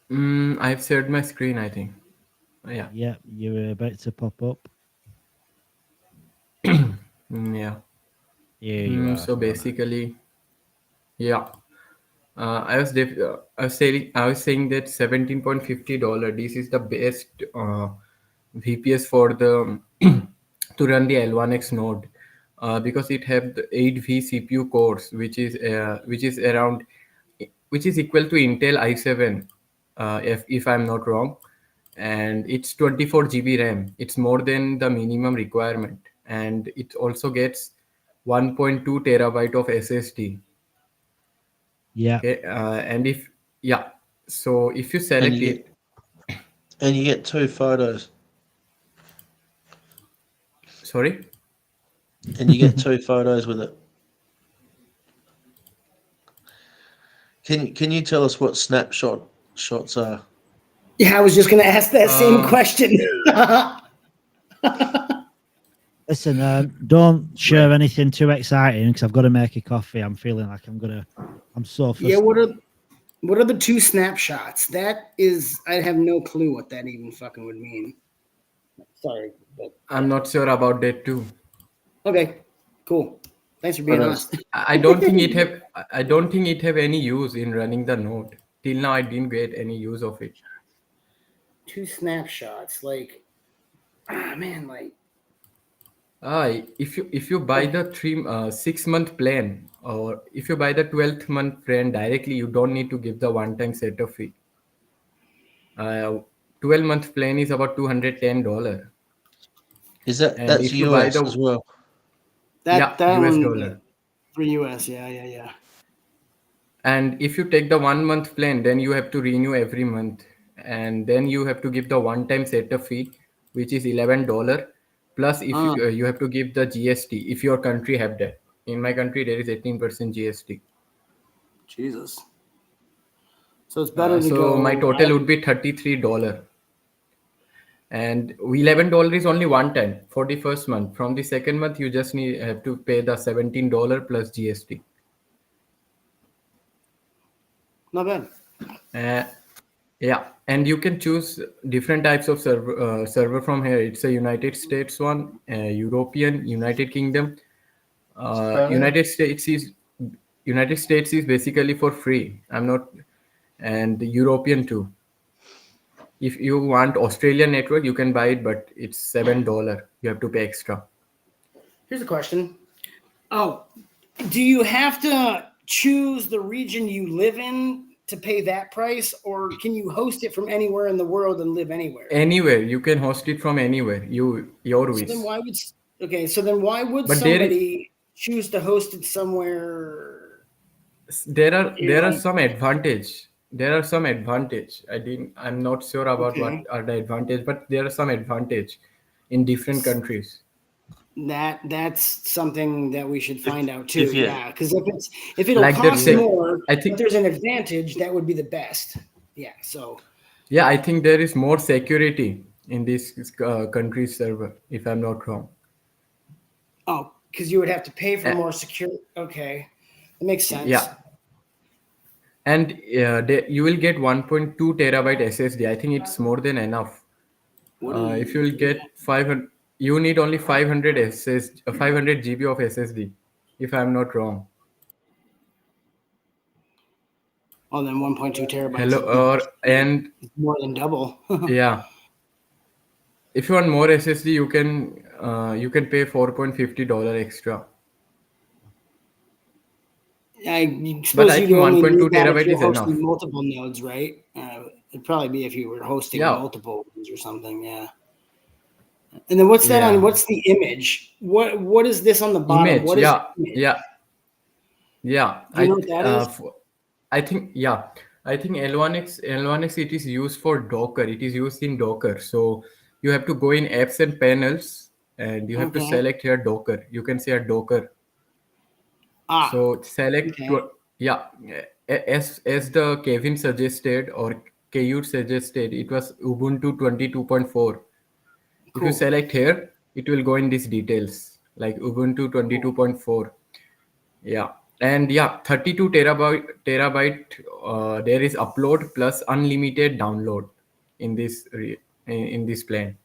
I've shared my screen, I think. Yeah. Yeah, you were about to pop up. Yeah. Here you are. So Ronak. basically, yeah. I was saying that $17.50. This is the best VPS for the to run the L1X node because it have the 8V CPU cores, which is equal to Intel i7, if I'm not wrong, and it's 24 GB RAM. It's more than the minimum requirement, and it also gets 1.2 terabyte of SSD. Yeah. Okay, so if you select it, And you get 2 photos. sorry, And you get 2 photos with it. Can you tell us what shots are? Yeah, I was just going to ask that same question. Listen, don't share anything too exciting because I've got to make a coffee. I'm feeling like I'm so frustrated. Yeah, what are the 2 snapshots? That is, I have no clue what that even fucking would mean. Sorry, but I'm not sure about that too. okay, cool. Thanks for being honest. I don't think it have any use in running the node. Till now, I didn't get any use of it. 2 snapshots, like, man, like. If you buy the 6-month plan, or if you buy the 12th month plan directly, you don't need to give the one-time setup fee. 12-month plan is about $210. Is that And that's if you buy US as well? That US one, dollar. For US, yeah. And if you take the 1-month plan, then you have to renew every month, and then you have to give the one-time setup fee, which is $11. Plus, if you have to give the GST if your country have that. In my country, there is 18% GST. Jesus. So it's better to go. So my total would be $33. And $11 is only one time for the first month. From the second month, you just have to pay the $17 plus GST. Not bad. Yeah, and you can choose different types of server from here. It's a United States one, European, United Kingdom. United States is basically for free. And the European too. If you want Australian network, you can buy it, but it's $7. You have to pay extra. Here's a question. Oh, do you have to choose the region you live in to pay that price, or can you host it from anywhere in the world and live anywhere? Anywhere. You can host it from anywhere. Your wish. So then why would somebody choose to host it somewhere? There are some advantage. There are some advantage. I'm not sure about what are the advantage, but there are some advantage in different countries. That's something that we should find out too. Yeah, because if it'll Like cost more, I think if there's an advantage, that would be the best. Yeah. So. Yeah, I think there is more security in this country's server, if I'm not wrong. Oh, because you would have to pay for more secure. Okay, that makes sense. Yeah. And you will get 1.2 terabyte SSD. I think it's more than enough. If you will get 500, you need only 500 GB of SSD, if I'm not wrong. Oh, then 1.2 terabytes. And more than double. Yeah. If you want more SSD, you can pay $4.50 extra. I suppose think 1.2 terabyte is enough. Multiple nodes, right? It'd probably be if you were hosting multiple ones or something. Yeah. And then what's that on? What's the image? What is this on the bottom? Image, What is yeah. Yeah, Do you know what that is? I think L1x it is used for Docker. It is used in Docker. So you have to go in apps and panels, and you have to select here Docker. You can say a Docker. So select as the Kevin suggested or KU suggested, it was Ubuntu 22.4. If you select here, it will go in these details like Ubuntu 22.4. Yeah, and 32 terabyte. There is upload plus unlimited download in in this plan.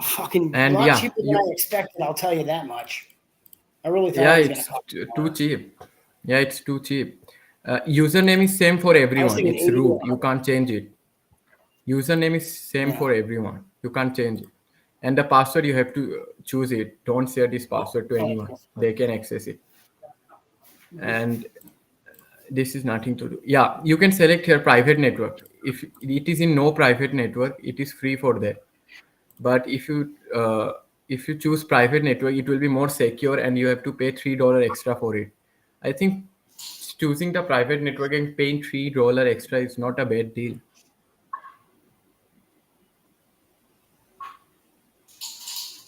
Fucking And lot cheaper than I expected. I'll tell you that much. I really thought it was it's going to cost too cheap. Yeah, it's too cheap. Username is same for everyone. It's root. You can't change it. Username is same for everyone. You can't change it. And the password you have to choose it. Don't share this password to anyone. They can access it. And this is nothing to do. Yeah, you can select your private network. If it is in no private network, it is free for that. But if you choose private network, it will be more secure and you have to pay $3 extra for it. I think choosing the private network and paying $3 extra is not a bad deal.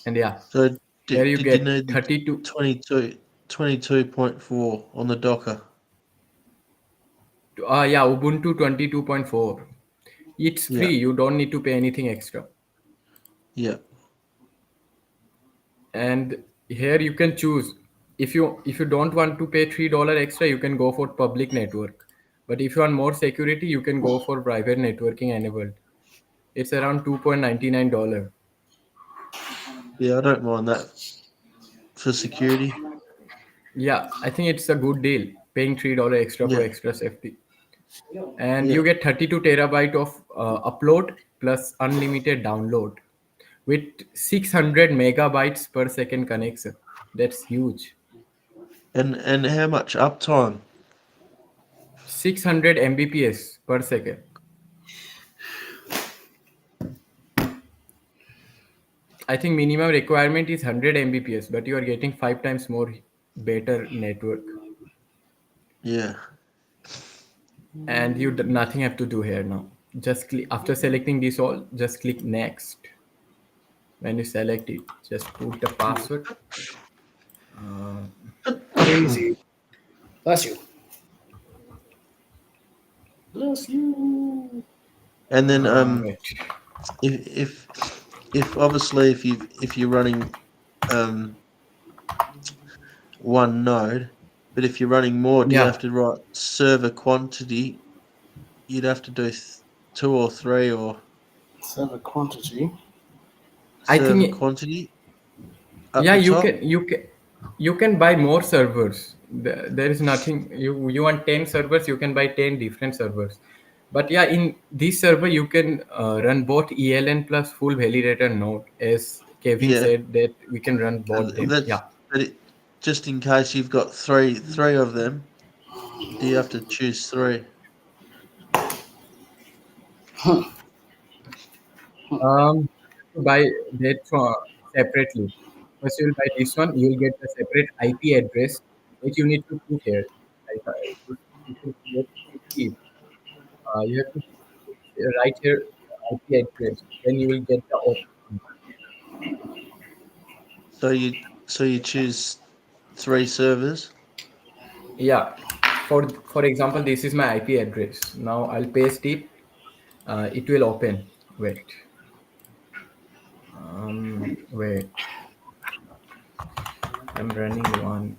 And So there you did get you need 32 22.4 on the Docker? Ubuntu 22.4. It's free. Yeah. You don't need to pay anything extra. Yeah. And here you can choose if you don't want to pay $3 extra, you can go for public network. But if you want more security, you can go for private networking enabled. It's around $2.99. Yeah, I don't mind that for security. Yeah, I think it's a good deal, paying $3 extra for extra safety. And you get 32 terabyte of upload plus unlimited download with 600 megabytes per second connection. That's huge. And how much uptime? 600 mbps per second. I think minimum requirement is 100 mbps, but you are getting 5 times more better network. Yeah. And you nothing have to do here now. Just click after selecting this all. Just click next. When you select it, just put the password. Easy. Bless you. Bless you. And then if obviously if you're running one node, but if you're running more, do you have to write server quantity? You'd have to do 2 or 3 or server quantity. Server quantity. You can buy more servers. There is nothing. You want 10 servers, you can buy 10 different servers. But in this server you can run both ELN plus full validator node, as Kevin said that we can run both them. But just in case you've got three of them, do you have to choose 3? Buy that separately. First you'll buy this one, you'll get a separate IP address which you need to put here. You have to write here IP address, then you will get the option. So you choose 3 servers? Yeah. For example, this is my IP address. Now I'll paste it. It will open. Wait. Wait. I'm running one.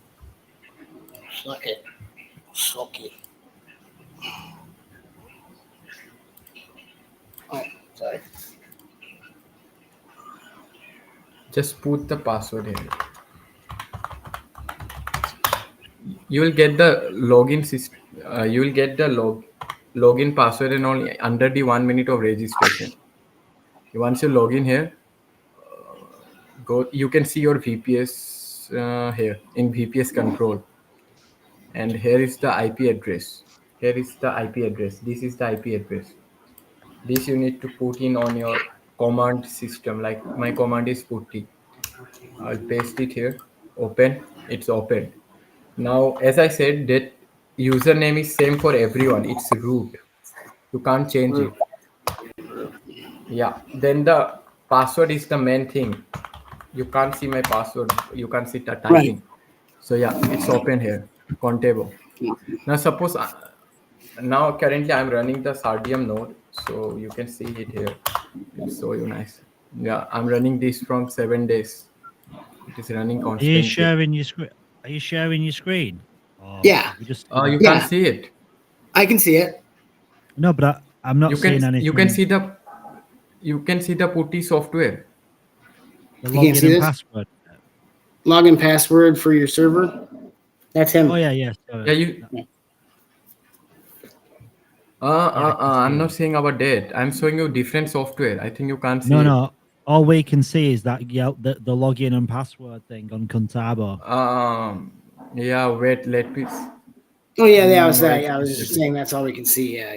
Suck it. Suck it. Oh, sorry. Just put the password here. You will get the login system. You will get the login password and all under the 1 minute of registration. Once you log in here, you can see your VPS here in VPS control. And here is the IP address. Here is the IP address. This is the IP address. This you need to put in on your command system. Like my command is putty. I'll paste it here. Open. It's opened. Now, as I said, that username is same for everyone. It's root. You can't change it. Yeah. Then the password is the main thing. You can't see my password. You can't see the typing. So yeah, it's open here. Contable. Now suppose now currently I'm running the Sardium node, so you can see it here. It'll show you nice. Yeah, I'm running this from 7 days. It is running Are you constantly. sharing your screen? Are you sharing your screen? Or Yeah. we just You can't see it. I can see it. no, but I'm not seeing anything. You can see the putty software. The You can't see login and this? password. Login password for your server. That's him. Oh yeah. Sorry. Yeah, you. I'm not saying about that. I'm showing you different software. I think you can't see it. No. All we can see is that the login and password thing on Contabo. Yeah. Wait. Let me. Oh yeah, I was that. Wait Yeah, I a was just second. saying that's all we can see. Yeah,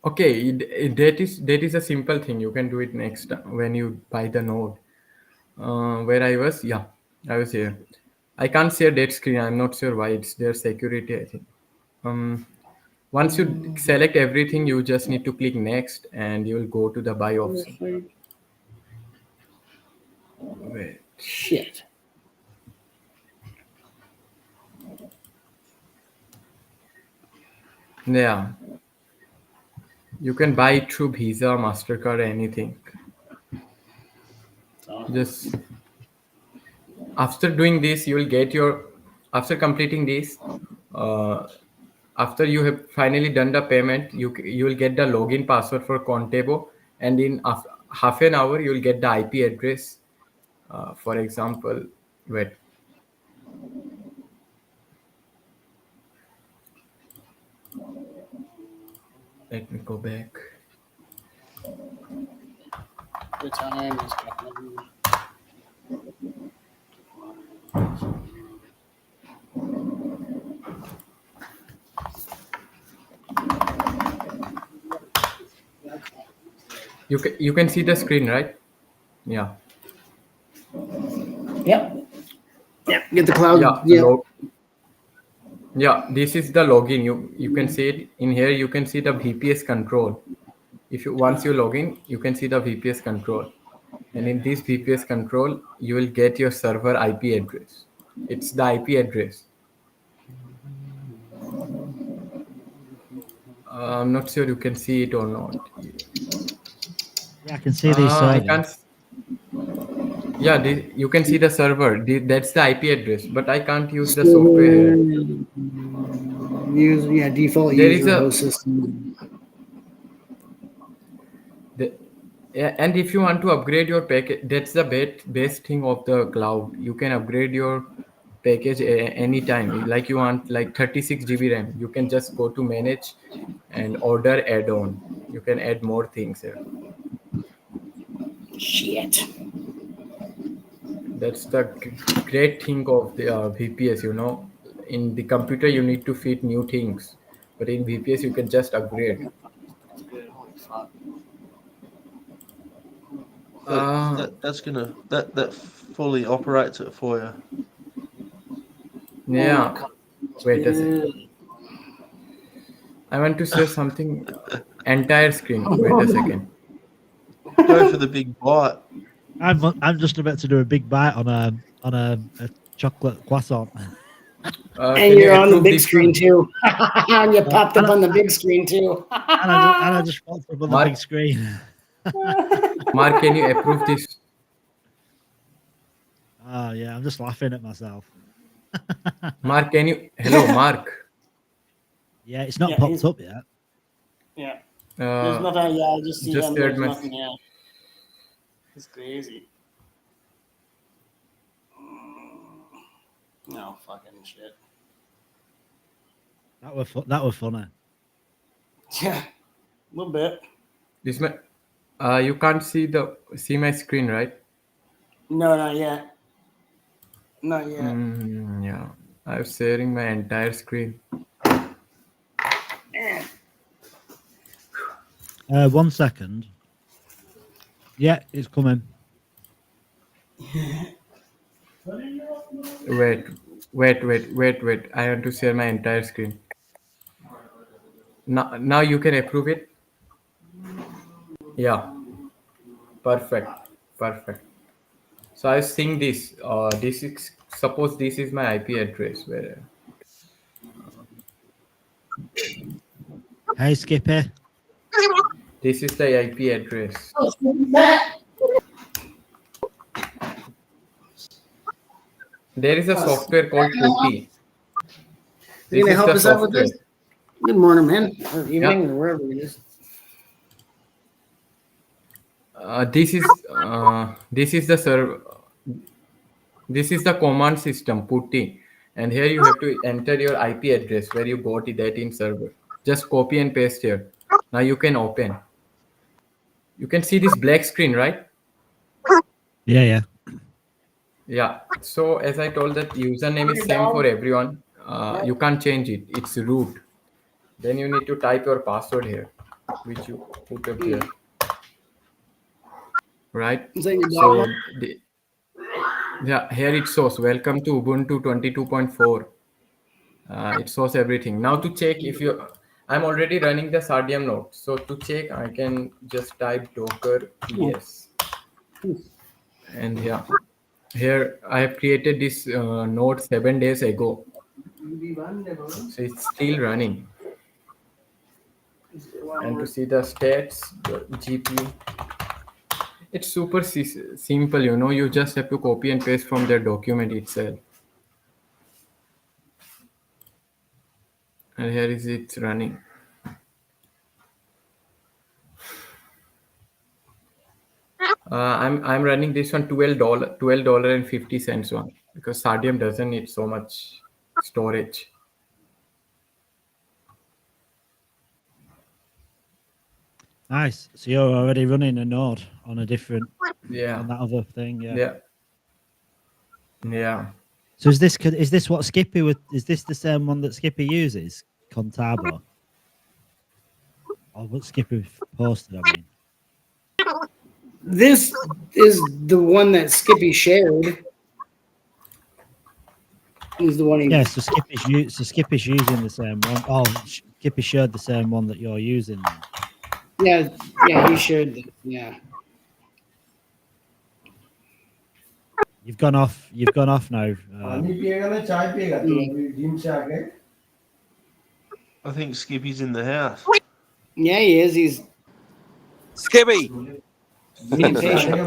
Okay, that is a simple thing. You can do it next when you buy the node. Where I was, yeah, I was here. I can't share that screen. I'm not sure why. It's their security, I think. Once you select everything, you just need to click next, and you'll go to the buy option. Wait. Shit. Yeah. You can buy it through Visa, MasterCard, anything. Just after doing this, you will get your. After completing this, after you have finally done the payment, you will get the login password for Contabo, and in half an hour you will get the IP address. For example, wait. Let me go back. The time is coming. You can see the screen, right? Yeah. Yep. Get the cloud. Yeah. Yeah. This is the login. You can see it in here. You can see the VPS control. If you once you log in, you can see the VPS control, and in this VPS control, you will get your server IP address. It's the IP address. I'm not sure you can see it or not. Yeah, I can see these I servers. can't. Yeah, you can see the server. That's the IP address, but I can't use the software here. Default There user is a. host system. And if you want to upgrade your package, that's the best thing of the cloud. You can upgrade your package anytime. Like you want like 36 GB RAM, you can just go to manage and order add-on. You can add more things here. Shit. That's the great thing of the VPS. In the computer you need to fit new things, but in VPS you can just upgrade. That's good. Holy fuck. That fully operates it for you. Yeah. Wait a second. I want to share something. Entire screen. Wait a second. Go for the big bite. I'm just about to do a big bite on a chocolate croissant. And you're on the big screen too. And you popped up on the big screen too. and I just popped up on the big screen. Mark, can you approve this? Oh yeah, I'm just laughing at myself. Mark, can you? Hello, Mark. Yeah, it's not popped up yet. Yeah. There's nothing. Yeah, I just see just them. shared There's my- nothing. Yeah. It's crazy. No fucking shit. That was funny. Yeah, a little bit. This you can't see my screen, right? No, not yet. Not yet. Yeah, I'm sharing my entire screen. 1 second. Yeah, it's coming. Wait, Wait. I want to share my entire screen. Now you can approve it. Yeah. Perfect. So I was seeing this. This is, suppose this is my IP address. Where Hey, Skippy. this is the IP address. There is a software called Putty. You gonna help us out with this? Good morning, man. Or evening, or wherever it is. This is the server. This is the command system Putty, and here you have to enter your IP address where you got that in server. Just copy and paste here. Now you can open. You can see this black screen, right? Yeah. Yeah. So as I told, that username is same for everyone. You can't change it. It's root. Then you need to type your password here, which you put up here. Right? So yeah, here it shows welcome to Ubuntu 22.4. It shows everything. Now to check if you, I'm already running the Sardium node. So to check, I can just type docker ps. And yeah, here I have created this node 7 days ago. So it's still running. And to see the stats, the GPU, it's super simple, you know, you just have to copy and paste from their document itself. And here is it running. I'm running this one $12.50 one, because Sardium doesn't need so much storage. Nice. So you're already running a node on a different, Yeah, on that other thing. Yeah. So is this what Skippy would? Is this the same one that Skippy uses, Contabo? Or what Skippy posted? I mean, This is the one that Skippy shared. He's the one. yeah. So Skippy's using the same one. Oh, Skippy shared the same one that you're using. Yeah, he shared. Yeah. You've gone off now. I think Skippy's in the house. Yeah, he is. He's Skippy. being patient. It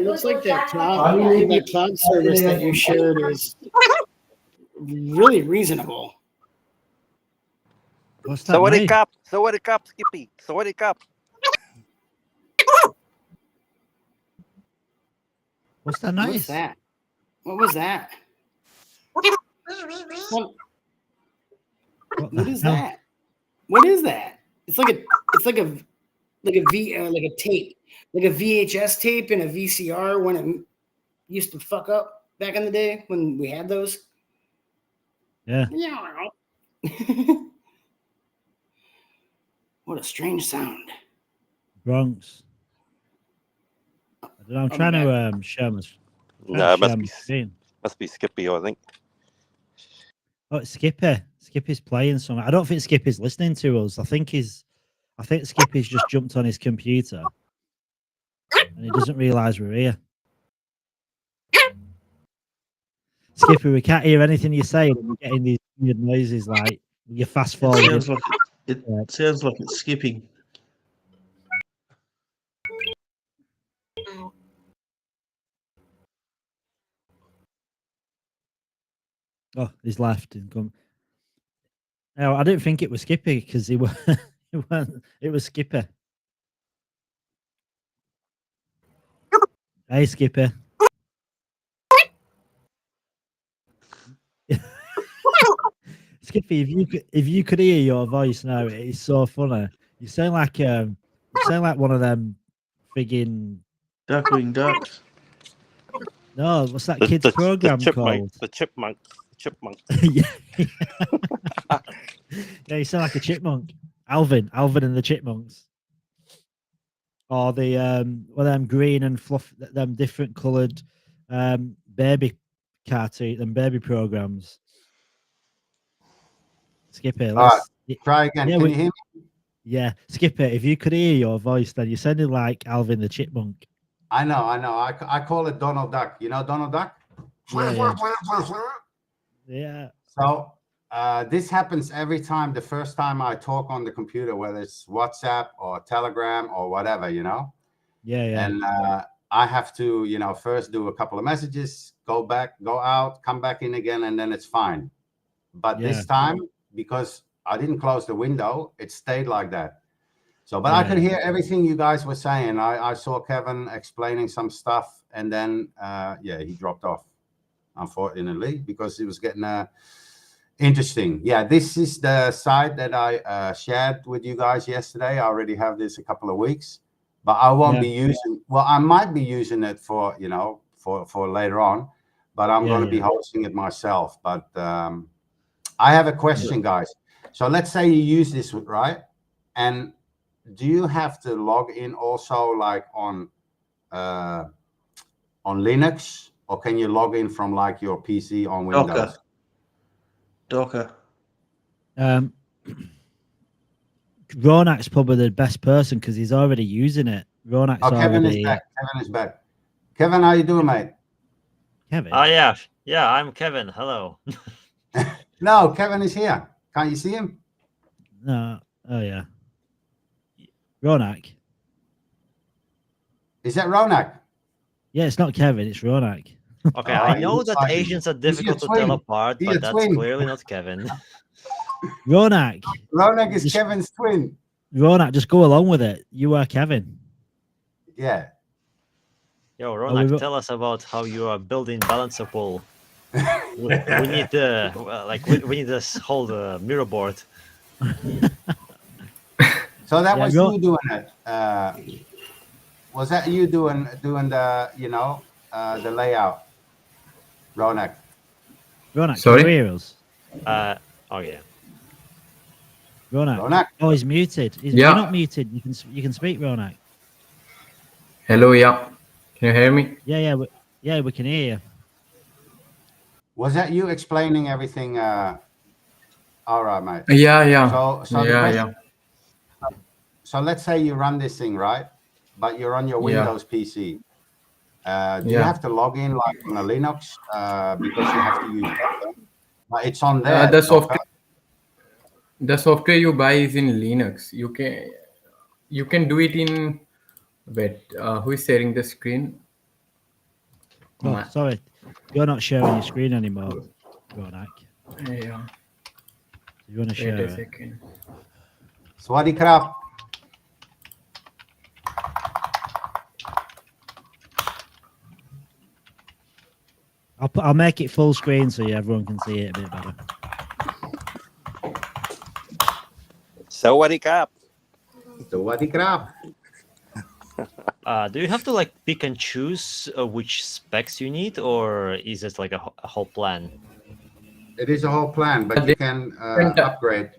looks like that cloud service that you shared is really reasonable. What's that? Sorry, cup, Skippy. Sorry, cup. What's that noise? What's that? What was that? What is that? What is that? It's like a tape, like a VHS tape and a VCR when it used to fuck up back in the day when we had those. Yeah. What a strange sound. Bronx. I don't know. I'm trying to share my. No, it must be Skippy, I think. Oh, it's Skippy. Skippy's playing something. I don't think Skippy's listening to us. I think Skippy's just jumped on his computer and he doesn't realise we're here. Skippy, we can't hear anything you're saying. We're getting these weird noises like you're fast forwarding. It sounds like it's skipping. Oh, he's left and come. No, I didn't think it was Skippy because it was Skippy. Hey, Skippy. Skippy, if you could hear your voice now, it's so funny. You sound like one of them friggin' Duckling Ducks. No, what's that kid's program called? The Chipmunk. Yeah, you sound like a chipmunk. Alvin and the Chipmunks. or the them green and fluff, them different coloured baby cartoon, them baby programs. Skip it. All right, Let's try again. yeah, Can you hear me? Yeah, skip it. If you could hear your voice, then you sounded like Alvin the Chipmunk. I know. I call it Donald Duck. You know Donald Duck? Yeah. Yeah. So this happens every time. The first time I talk on the computer, whether it's WhatsApp or Telegram or whatever, you know. Yeah, yeah. And I have to, you know, first do a couple of messages, go back, go out, come back in again, and then it's fine. But this time, because I didn't close the window, it stayed like that. So, but I could hear everything you guys were saying. I saw Kevin explaining some stuff, and then he dropped off, unfortunately, because it was getting interesting. Yeah, this is the site that I shared with you guys yesterday. I already have this a couple of weeks, but I won't be using. Well, I might be using it for, you know, for later on, but I'm going to be hosting it myself. But I have a question, guys. So let's say you use this, right? And do you have to log in also like on Linux, or can you log in from like your PC on Windows? Docker. Ronak's probably the best person because he's already using it. Ronak's Kevin already... is back. Kevin is back. Kevin, how you doing, mate? Kevin? Oh, yeah, I'm Kevin. Hello. No, Kevin is here. Can't you see him? No. Oh, yeah. Ronak. Is that Ronak? Yeah, it's not Kevin, it's Ronak. Okay, I know that Asians are difficult to tell apart, but that's clearly not Kevin. Ronak. Ronak is Kevin's twin. Ronak, just go along with it. You are Kevin. Yeah. Yo, Ronak, tell us about how you are building balancer pool. we need we need this whole mirror board. So that was you doing it. Was that you doing the, you know, the layout, Ronak? Ronak, sorry. can you hear us? Oh yeah. Ronak. Oh, he's muted. You're not muted. You can speak, Ronak. Hello, yeah. Can you hear me? Yeah, we can hear you. Was that you explaining everything? All right, mate. Yeah. So let's say you run this thing, right? But you're on your Windows PC. Do you have to log in like on a Linux because you have to use Docker? But it's on there. The software you buy is in Linux. You can do it in. Wait, who is sharing the screen? Oh, sorry, you're not sharing your screen anymore, Ronak. Yeah. You want to share Wait a it? second. Swaddy crap. I'll make it full screen so everyone can see it a bit better. Sawadee krap. Swaddy crap. Do you have to like pick and choose which specs you need, or is it like a whole plan? It is a whole plan, but you can upgrade.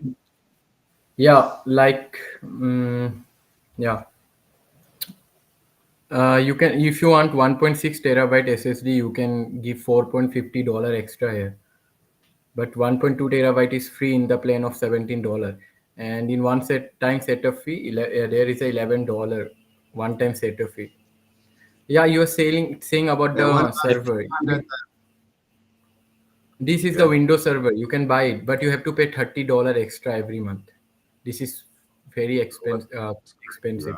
Yeah, like you can, if you want 1.6 terabyte SSD, you can give $4.50 extra here. But 1.2 terabyte is free in the plan of $17, and in one time setup fee, there is a $11 one-time setup fee. Yeah, you are saying about the server. This is the Windows server. You can buy it, but you have to pay $30 extra every month. This is very expensive.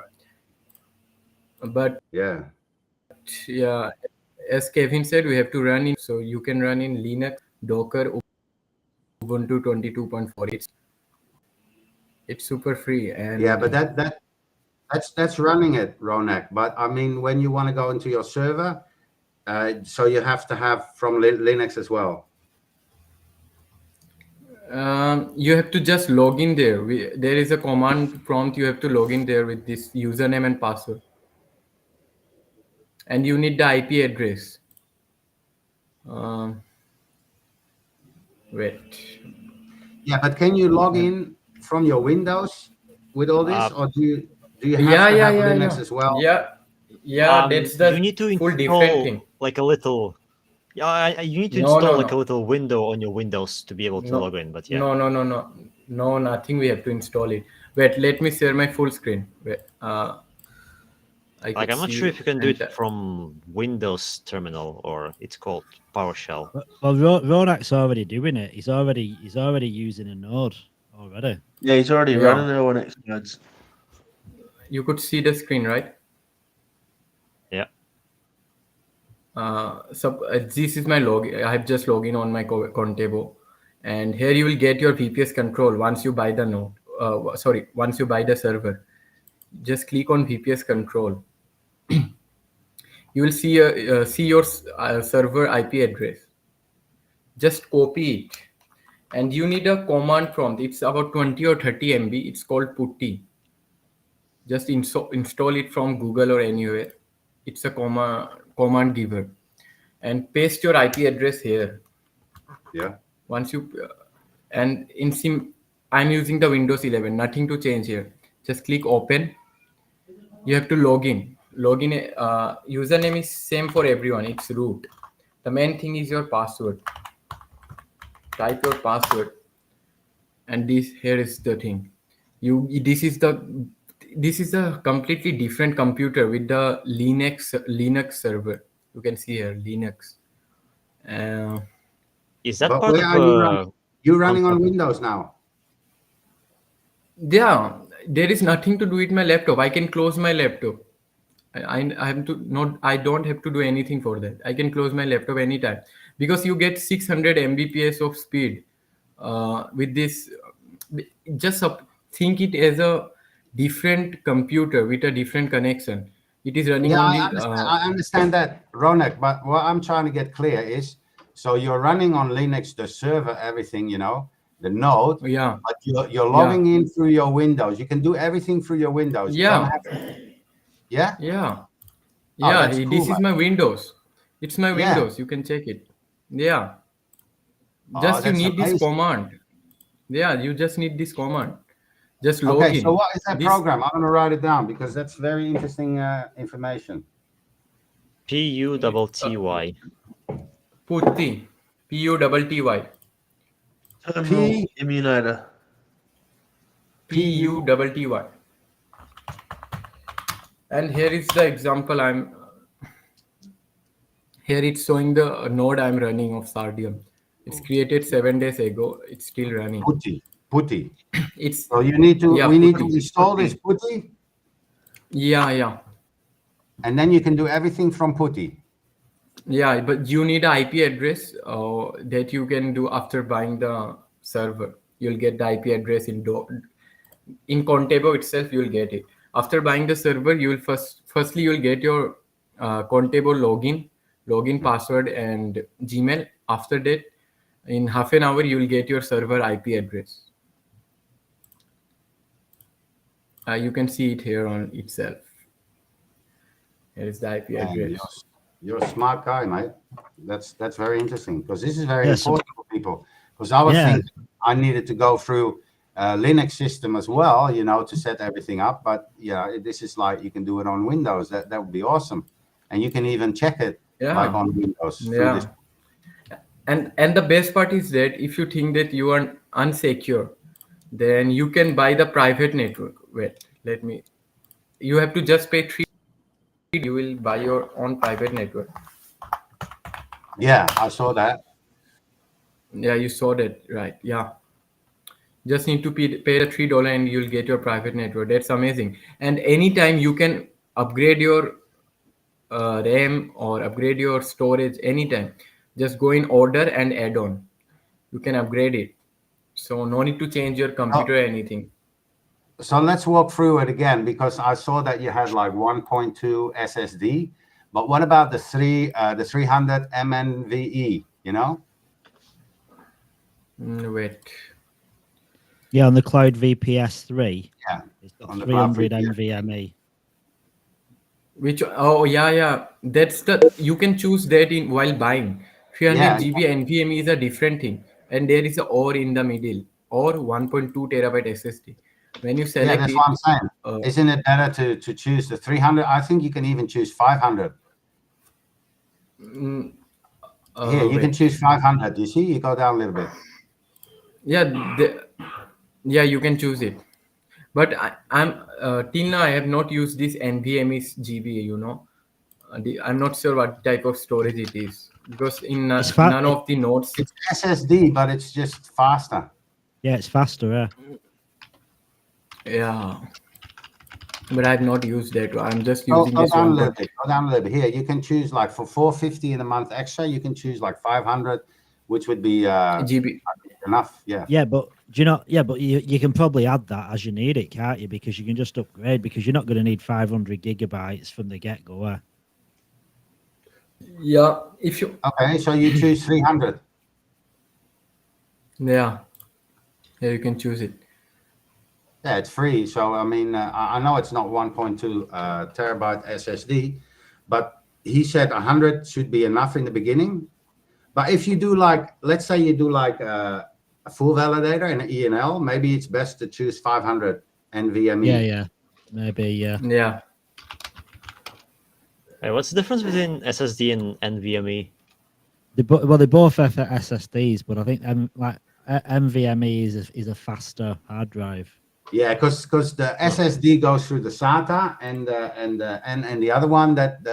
But yeah, as Kevin said, we have to run in. So you can run in Linux, Docker, Ubuntu 22.4. It's super free. And yeah, but that's running it, Ronak. But I mean, when you want to go into your server, so you have to have from Linux as well. You have to just log in there. There is a command prompt. You have to log in there with this username and password. And you need the IP address. Wait. Yeah, but can you log in from your Windows with all this, or do Do you have to have Linux as well? Yeah, that's the you need to full different install thing. like a little. Yeah, you need to No, install no, like a no. little window on your Windows to be able to log in. But yeah, no, nothing. We have to install it. Wait, let me share my full screen. Wait, like I'm not sure if you can do it from Windows terminal or it's called PowerShell. Well, Ronak's already doing it. He's already using a node already. Yeah, he's already running it on X nodes. You could see the screen, right? Yeah. So this is my log. I have just logged in on my Contabo, and here you will get your VPS control once you buy the node. Once you buy the server, just click on VPS control. You will see your server IP address. Just copy it, and you need a command prompt. It's about 20 or 30 MB. It's called putty. Just install it from Google or anywhere. It's a command giver, and paste your IP address here. Yeah. Once you and in sim, I'm using the Windows 11. Nothing to change here. Just click open. You have to log in. Username is same for everyone. It's root. The main thing is your password. Type your password, and here is the thing. This is a completely different computer with the Linux server. You can see here Linux. Is that But part where of are you running on Windows now? Yeah, there is nothing to do with my laptop. I can close my laptop. I don't have to do anything for that. I can close my laptop anytime because you get 600 Mbps of speed with this. Just think it as a different computer with a different connection. It is running on the. I understand that, Ronak. But what I'm trying to get clear is, so you're running on Linux, the server, everything, the node. Yeah. But you're logging in through your Windows. You can do everything through your Windows. You don't have to, yeah. Yeah, that's cool, this is man. my Windows. It's my Windows. You can check it. Yeah. Just you that's need this amazing. command. Yeah, you just need this command. Just log in. Okay, so what is that program? I'm gonna write it down because that's very interesting information. PUTTY. Putty. PUTTY. Terminal emulator. PUTTY. And here is the example here it's showing the node I'm running of Sardium. It's created 7 days ago. It's still running. Putty. It's so we need to putty. install this putty. Yeah. And then you can do everything from putty. Yeah, but you need an IP address that you can do after buying the server. You'll get the IP address in Contabo itself. You'll get it after buying the server. You will firstly you'll get your Contabo login password and Gmail. After that, in half an hour, you'll get your server IP address. You can see it here on itself. Here is the IP address. You're a smart guy, mate. That's very interesting because this is very important for people. Because I was thinking I needed to go through a Linux system as well, to set everything up. But this is like you can do it on Windows. That would be awesome, and you can even check it like on Windows. Yeah. And the best part is that if you think that you are unsecure, then you can buy the private network. Wait, you have to just pay $3. You will buy your own private network. Yeah, I saw that. Yeah, you saw that, right? Yeah. Just need to pay the $3 and you'll get your private network. That's amazing. And anytime you can upgrade your RAM or upgrade your storage anytime. Just go in order and add on. You can upgrade it. So no need to change your computer or anything. So let's walk through it again because I saw that you had like 1.2 SSD, but what about the 300 MNVE? Wait. Yeah, on the Cloud VPS 3. Yeah. It's got 300 NVMe. Which that's you can choose that while buying. 300 GB NVMe is a different thing, and there is a OR in the middle or 1.2 terabyte SSD. When you Yeah, select that's it, what I'm saying. Isn't it better to choose the 300? I think you can even choose 500. Here, you can wait. choose 500. You see, you go down a little bit. Yeah, you can choose it. But I'm till now I have not used this NVMe GBA. You know, I'm not sure what type of storage it is because in none of the nodes. It's SSD, but it's just faster. Yeah, it's faster. Yeah. Yeah, but I've not used that. I'm just Go using this down a one. little bit. Go down a little bit. Here, you can choose like for $450 in a month extra. You can choose like 500, which would be GB enough. Yeah. Yeah, but do you know? Yeah, but you can probably add that as you need it, can't you? Because you can just upgrade because you're not going to need 500 gigabytes from the get go. Yeah, if you okay, so you choose 300. Yeah, you can choose it. Yeah, it's free. So I mean, I know it's not 1.2 terabyte SSD, but he said 100 should be enough in the beginning. But if you do like, let's say you do like a full validator and an ENL, maybe it's best to choose 500 NVMe. Yeah, maybe, yeah. Yeah. Hey, what's the difference between SSD and NVMe? They both have SSDs, but I think NVMe is a faster hard drive. Yeah, because the SSD goes through the SATA and the other one that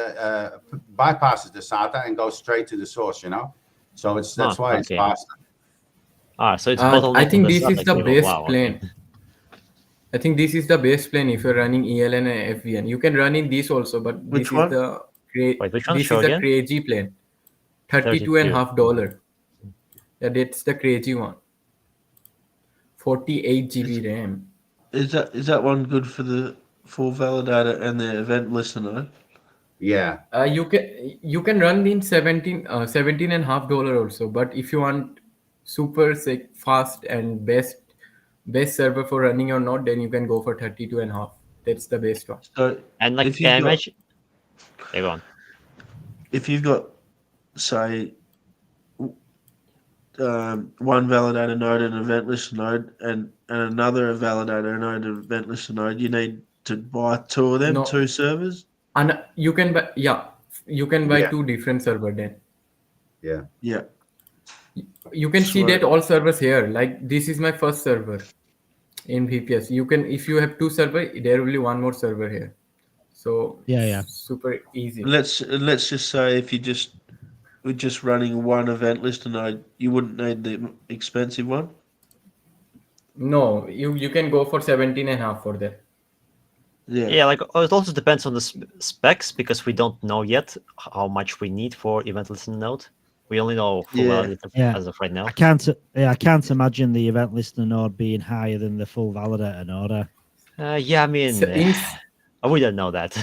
bypasses the SATA and goes straight to the source. You know, so that's why it's faster. So it's I think this is the best wow, plane. okay. I think this is the best plane if you're running ELN and FVN. You can run in this also, but Which this one? is the Wait, which one? this Show is the again? crazy plane. $32.50. Yeah, that's the crazy one. 48 GB RAM. Is that one good for the full validator and the event listener? Yeah. You can run in $17.50 also, but if you want super fast and best server for running your node, then you can go for 32.5. That's the best one. So and like if you've imagine, go on. If you've got, say, one validator node and an event listener node, and another validator node and event listener node, you need to buy two of them, No. two servers. And you can buy, two different servers then. Yeah. Yeah. You can see Sweet. that all servers here. Like this is my first server in VPS. You can, if you have two servers, there will be one more server here. So yeah, super easy. Let's just say if you we're just running one event listener node, you wouldn't need the expensive one. No, you can go for 17.5 for that. Yeah, like it also depends on the specs because we don't know yet how much we need for event listener node. We only know full validator as of right now. I can't imagine the event listener node being higher than the full validator node. Yeah, I mean, we don't know that.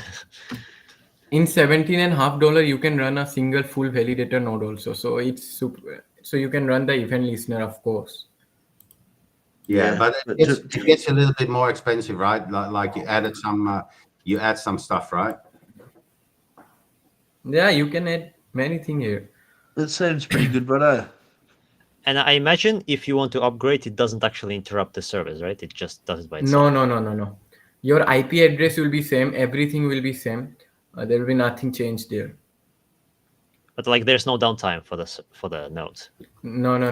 In $17.50, you can run a single full validator node also. So it's super. So you can run the event listener, of course. Yeah, but it gets a little bit more expensive, right? Like you added some, you add some stuff, right? Yeah, you can add many things here. That seems pretty good, but And I imagine if you want to upgrade, it doesn't actually interrupt the service, right? It just does it by itself. No. Your IP address will be same. Everything will be same. There will be nothing changed there. But like, there's no downtime for the nodes. No. And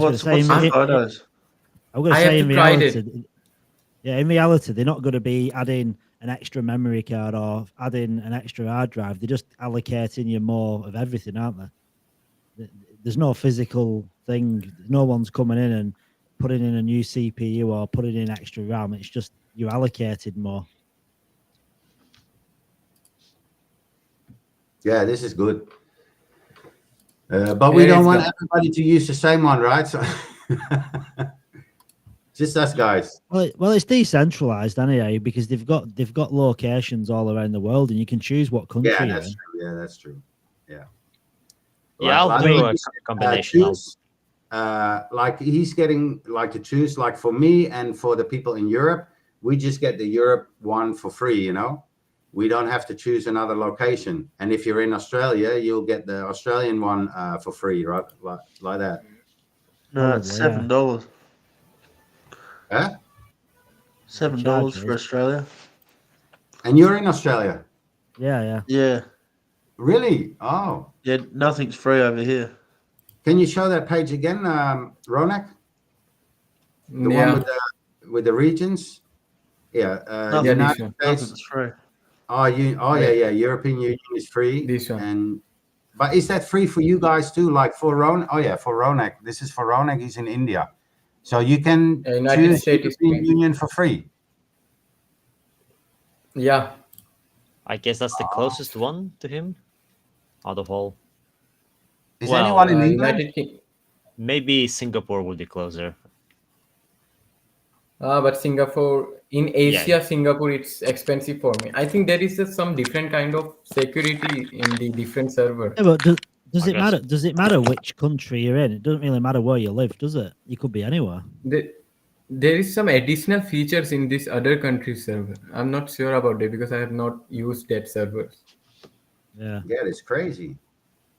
what's the photos? I'm going to say in reality, in reality, they're not going to be adding an extra memory card or adding an extra hard drive. They're just allocating you more of everything, aren't they? There's no physical thing. No one's coming in and putting in a new CPU or putting in extra RAM. It's just you allocated more. Yeah, this is good. But we don't want everybody to use the same one, right? So just us guys. Well, it's decentralized anyway because they've got locations all around the world, and you can choose what country. Yeah, that's true. Yeah, that's true. Yeah. Yeah, I'll do a combination. Like he's getting like to choose. Like for me and for the people in Europe, we just get the Europe one for free. You know, we don't have to choose another location. And if you're in Australia, you'll get the Australian one for free, right? Like that. No, it's $7. Huh? $7 for Australia. And you're in Australia? Yeah. Yeah. Really? Oh. Yeah, nothing's free over here. Can you show that page again, Ronak? The one with the regions? Yeah. United States. Nothing's free. Yeah. European Union is free. This one. But is that free for you guys too? Like for Ronak? Oh yeah, for Ronak. This is for Ronak. He's in India. So you can choose European Union for free. Yeah. I guess that's the closest one to him out of all. Is anyone in England? Maybe Singapore would be closer. But Singapore, in Asia, Singapore, it's expensive for me. I think there is some different kind of security in the different server. Yeah, but does it matter? Does it matter which country you're in? It doesn't really matter where you live, does it? You could be anywhere. There is some additional features in this other country server. I'm not sure about that because I have not used that servers. Yeah, it's crazy.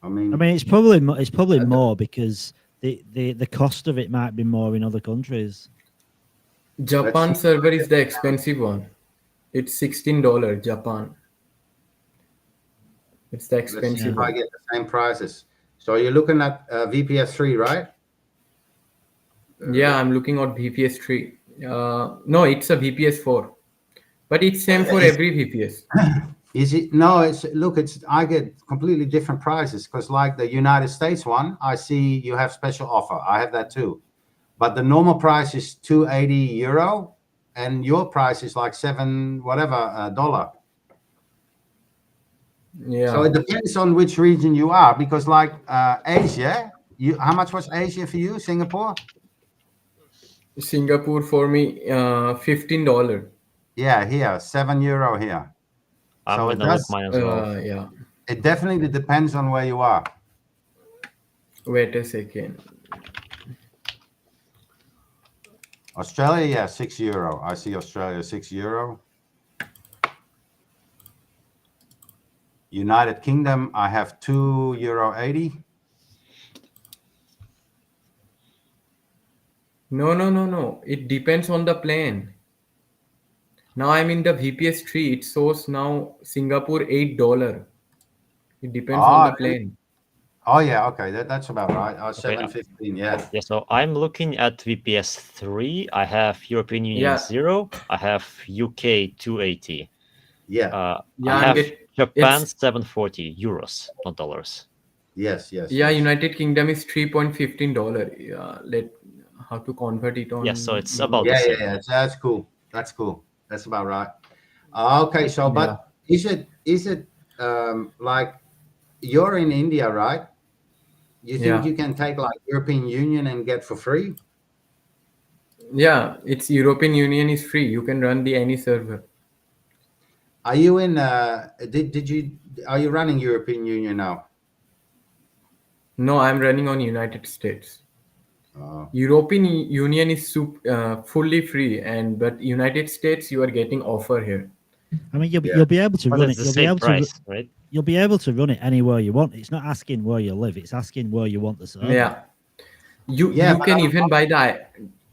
I mean, it's probably more because the cost of it might be more in other countries. Japan server is the expensive one. It's $16. Japan. It's the expensive Let's see if one. I get the same prices. So you're looking at VPS 3, right? Yeah, I'm looking at VPS 3. No, it's a VPS 4, but it's same for every VPS. Is it? No, I get completely different prices because like the United States one, I see you have special offer. I have that too. But the normal price is €280, and your price is like $7 Yeah. So it depends on which region you are, because like Asia, how much was Asia for you? Singapore? Singapore for me, $15. Yeah, here €7 here. I'm So gonna look mine as well. Yeah. It definitely depends on where you are. Wait a second. Australia, yeah, €6. I see Australia €6. United Kingdom, I have €2.80. No. It depends on the plan. Now I'm in the VPS 3. It shows now Singapore $8. It depends on the plan. Oh yeah, okay, that's about right. $7.15, yeah. Yeah, so I'm looking at VPS 3. I have European Union 0. I have UK 280. Yeah. I have Japan 740 euros, not dollars. Yes. Yeah, United Kingdom is $3.15. How to convert it on? Yeah, so it's about the same. Yeah. That's cool. That's about right. Okay, so but is it like you're in India, right? You think you can take like European Union and get for free? Yeah, it's European Union is free. You can run any server. Are you in? Are you running European Union now? No, I'm running on United States. European Union is fully free, but United States you are getting offer here. I mean, you'll be able to run it. You'll be able to, right? You'll be able to run it anywhere you want. It's not asking where you live. It's asking where you want the server. Yeah. You can even buy the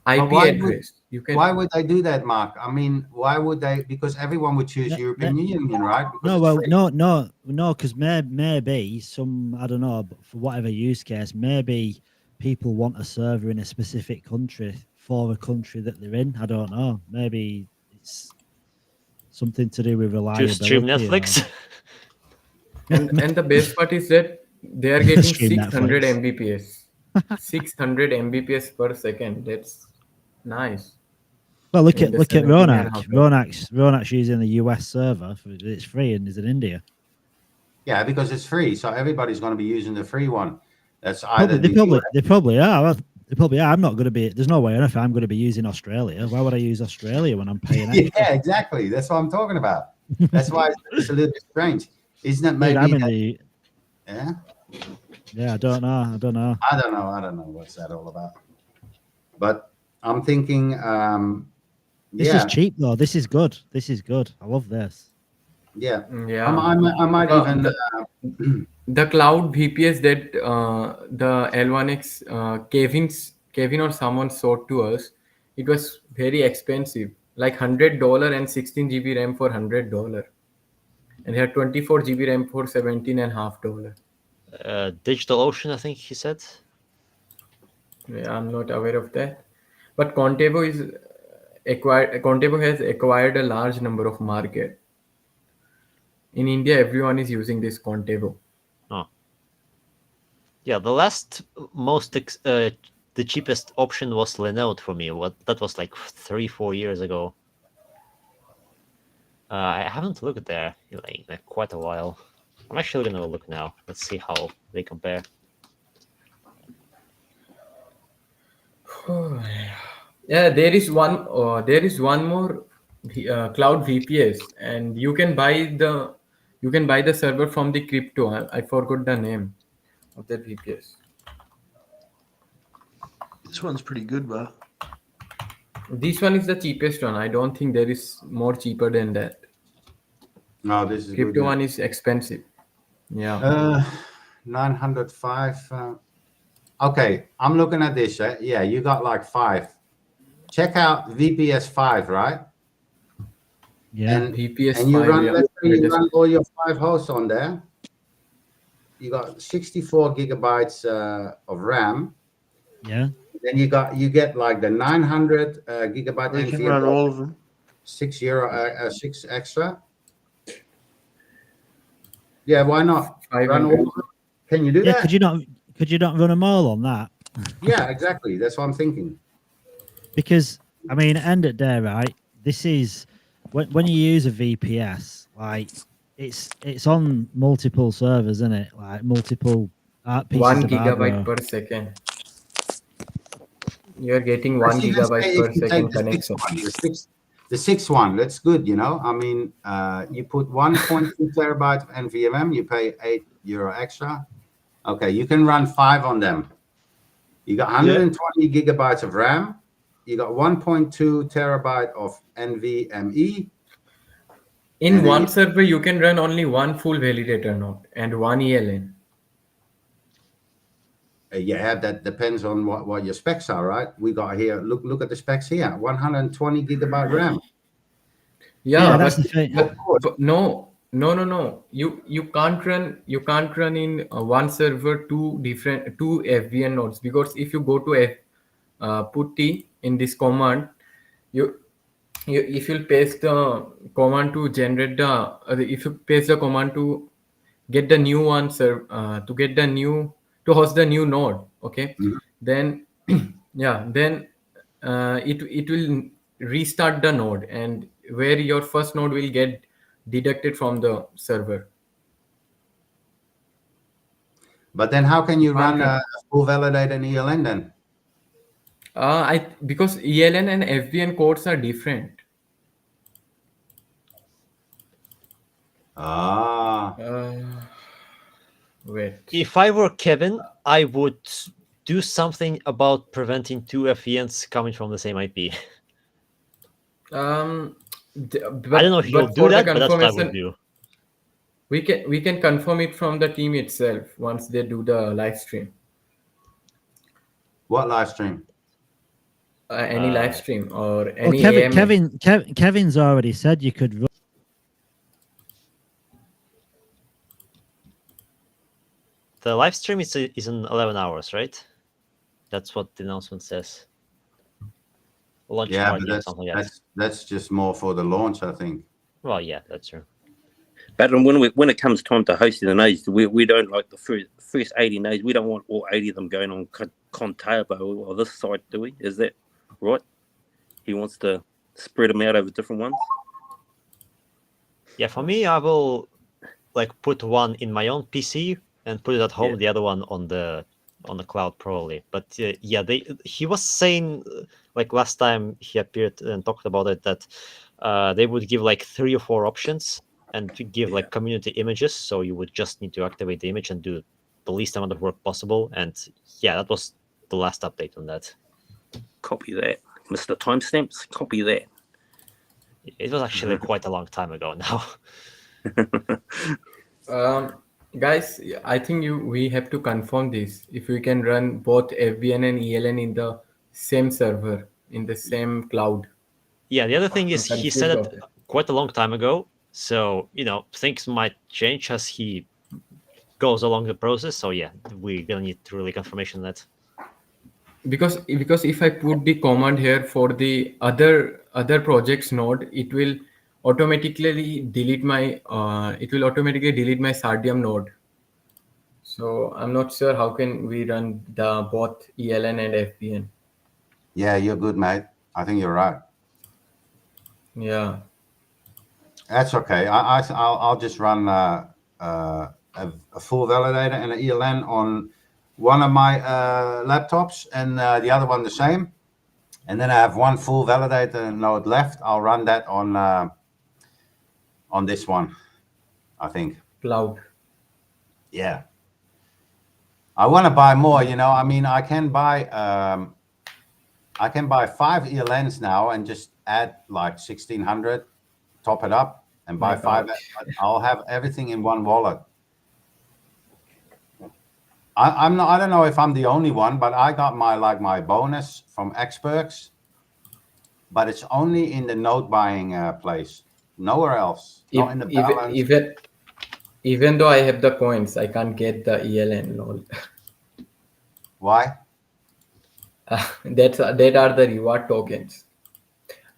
IP address. Why would they do that, Mark? I mean, why would they? Because everyone would choose European Union, right? No, because maybe some, I don't know, but for whatever use case, maybe people want a server in a specific country for a country that they're in. I don't know. Maybe it's something to do with reliability. To stream Netflix. And the best part is that they are getting 600 Mbps. 600 Mbps per second. That's nice. Well, look at Ronak. Ronak's using the US server. It's free and is in India. Yeah, because it's free, so everybody's going to be using the free one. That's they probably are. I'm not going to be. There's no way on earth I'm going to be using Australia. Why would I use Australia when I'm paying? Yeah, exactly. That's what I'm talking about. That's why it's a little bit strange, isn't it? Maybe. Yeah. Yeah, I don't know. I don't know what's that all about. But I'm thinking. This is cheap though. This is good. I love this. Yeah. I might even. The cloud VPS that the L1X Kevin or someone sold to us, it was very expensive, like $100 and 16 GB RAM for $100, and they had 24 GB RAM for $17.50. DigitalOcean, I think he said. Yeah, I'm not aware of that, but Contebo has acquired a large number of market. In India, everyone is using this Contebo. Oh. Yeah, the last the cheapest option was Linode for me. That was like 3-4 years ago. I haven't looked there in like quite a while. I'm actually gonna look now. Let's see how they compare. Yeah, there is one more cloud VPS, and you can buy the server from the crypto. I forgot the name of that VPS. This one's pretty good, bro. This one is the cheapest one. I don't think there is more cheaper than that. No, this is crypto good, one is expensive. Yeah. 905. Okay, I'm looking at this. Yeah, you got like 5. Check out VPS 5, right? Yeah. And VPS and you 5, run, yeah. let's say you run all your 5 hosts on there. You got 64 gigabytes of RAM. Yeah. Then you get like the 900 gigabyte You can NVMe, run all of them. €6 extra. Yeah, why not? Run all of them. Can you do Yeah, that? could you not run them all on that? Yeah, exactly. That's what I'm thinking. Because I mean, end of the day, right? This is when you use a VPS, like it's on multiple servers, isn't it? Like multiple pieces 1 of gigabyte hardware. per second. You're getting Let's 1 even gigabyte say per if you take second the connection. the sixth one, that's good, you know. I mean, you put 1.2 terabyte of NVMe, you pay €8 extra. Okay, you can run 5 on them. You got 120 gigabytes of RAM. You got 1.2 terabyte of NVMe. In one server, you can run only one full validator node and one ELN. Yeah, that depends on what your specs are, right? We got here. Look at the specs here. 120 gigabyte RAM. Yeah, that's the thing. but no. You can't run in one server two FVN nodes, because if you go to putty in this command, if you paste the command to generate if you paste the command to get the new one to host the new node, okay, then it will restart the node, and where your first node will get deducted from the server. But then how can you run a full validate and ELN then? Because ELN and FVN codes are different. Wait. If I were Kevin, I would do something about preventing 2 FVNs coming from the same IP. I don't know if he'll do that, but that's what I would do. We can confirm it from the team itself once they do the live stream. What live stream? Any live stream or Well, any AMA. Kevin's already said you could run. The live stream is in 11 hours, right? That's what the announcement says. Launch party or something like that. That's just more for the launch, I think. Well, yeah, that's true. But when it comes time to hosting the nodes, we don't like the first 80 nodes. We don't want all 80 of them going on Contebo or this site, do we? Is that right? He wants to spread them out over different ones. Yeah, for me, I will put one in my own PC and put it at home. The other one on the cloud probably. But he was saying last time he appeared and talked about it that they would give 3 or 4 options and to give community images. So you would just need to activate the image and do the least amount of work possible. And yeah, that was the last update on that. Copy that, Mr. Timestamps. Copy that. It was actually quite a long time ago now. Guys, I think we have to confirm this. If we can run both FVN and ELN in the same server in the same cloud. Yeah, the other thing is I'm he confused said of it it. quite a long time ago. So, things might change as he goes along the process. So yeah, we're gonna need really confirmation on that. Because if I put the command here for the other projects node, it will automatically delete my Sardium node. So I'm not sure how can we run the both ELN and FBN. Yeah, you're good, mate. I think you're right. Yeah. That's okay. I'll just run a full validator and an ELN on one of my laptops, and the other one the same. And then I have one full validator node left. I'll run that on this one, I think. Cloud. Yeah. I want to buy more. I mean, I can buy 5 ELNs now and just add like 1,600, top it up, and buy 5. I'll have everything in one wallet. I don't know if I'm the only one, but I got my bonus from Xperks, but it's only in the node buying place, nowhere else. Not in the balance. Even though I have the coins, I can't get the ELN. Lol. Why? That are the reward tokens.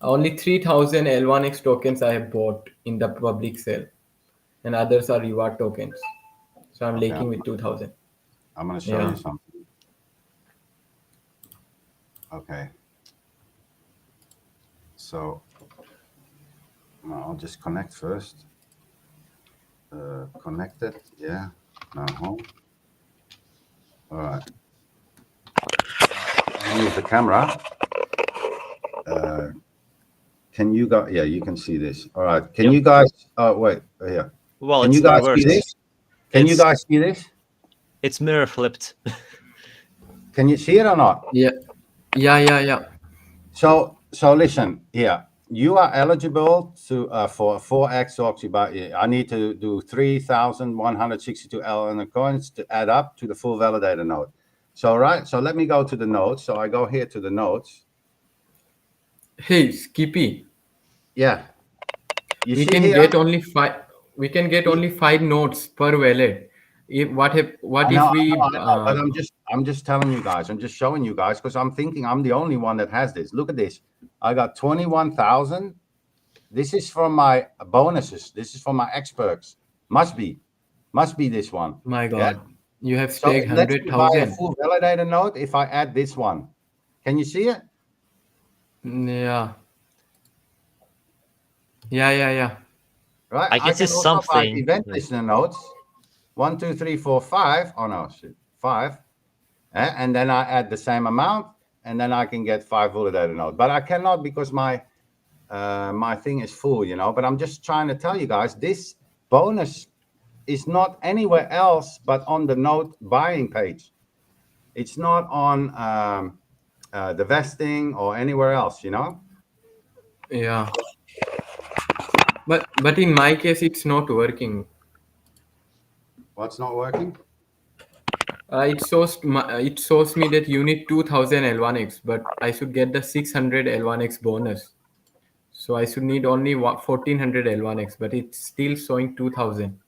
Only 3,000 L1X tokens I have bought in the public sale, and others are reward tokens. So I'm laking with 2,000. I'm going to show you something. Okay. So I'll just connect first. Connected. Yeah. Now home. All right. Move the camera. Can you guys? Yeah, you can see this. All right. Can you guys? Oh, wait. Here. Well, can you guys see this? Can you guys see this? It's mirror flipped. Can you see it or not? Yeah. So listen here. You are eligible to for 4x Oxy, but I need to do 3,162 LN coins to add up to the full validator node. So let me go to the nodes. So I go here to the nodes. Hey, Skippy. Yeah. We can get only 5 nodes per wallet. What if we? But I'm just telling you guys. I'm just showing you guys because I'm thinking I'm the only one that has this. Look at this. I got 21,000. This is from my bonuses. This is from my Xperks. Must be this one. My God, yeah? You have So staked 100,000. Buy a full validator node if I add this one. Can you see it? Yeah. Right. I can see something. Event listener nodes. 1, 2, 3, 4, 5. Oh no, shit. 5. And then I add the same amount, and then I can get 5 validator nodes. But I cannot because my thing is full, But I'm just trying to tell you guys, this bonus is not anywhere else but on the node buying page. It's not on the vesting or anywhere else, Yeah. But in my case, it's not working. What's not working? It shows me that you need 2,000 L1X, but I should get the 600 L1X bonus. So I should need only 1,400 L1X, but it's still showing 2,000.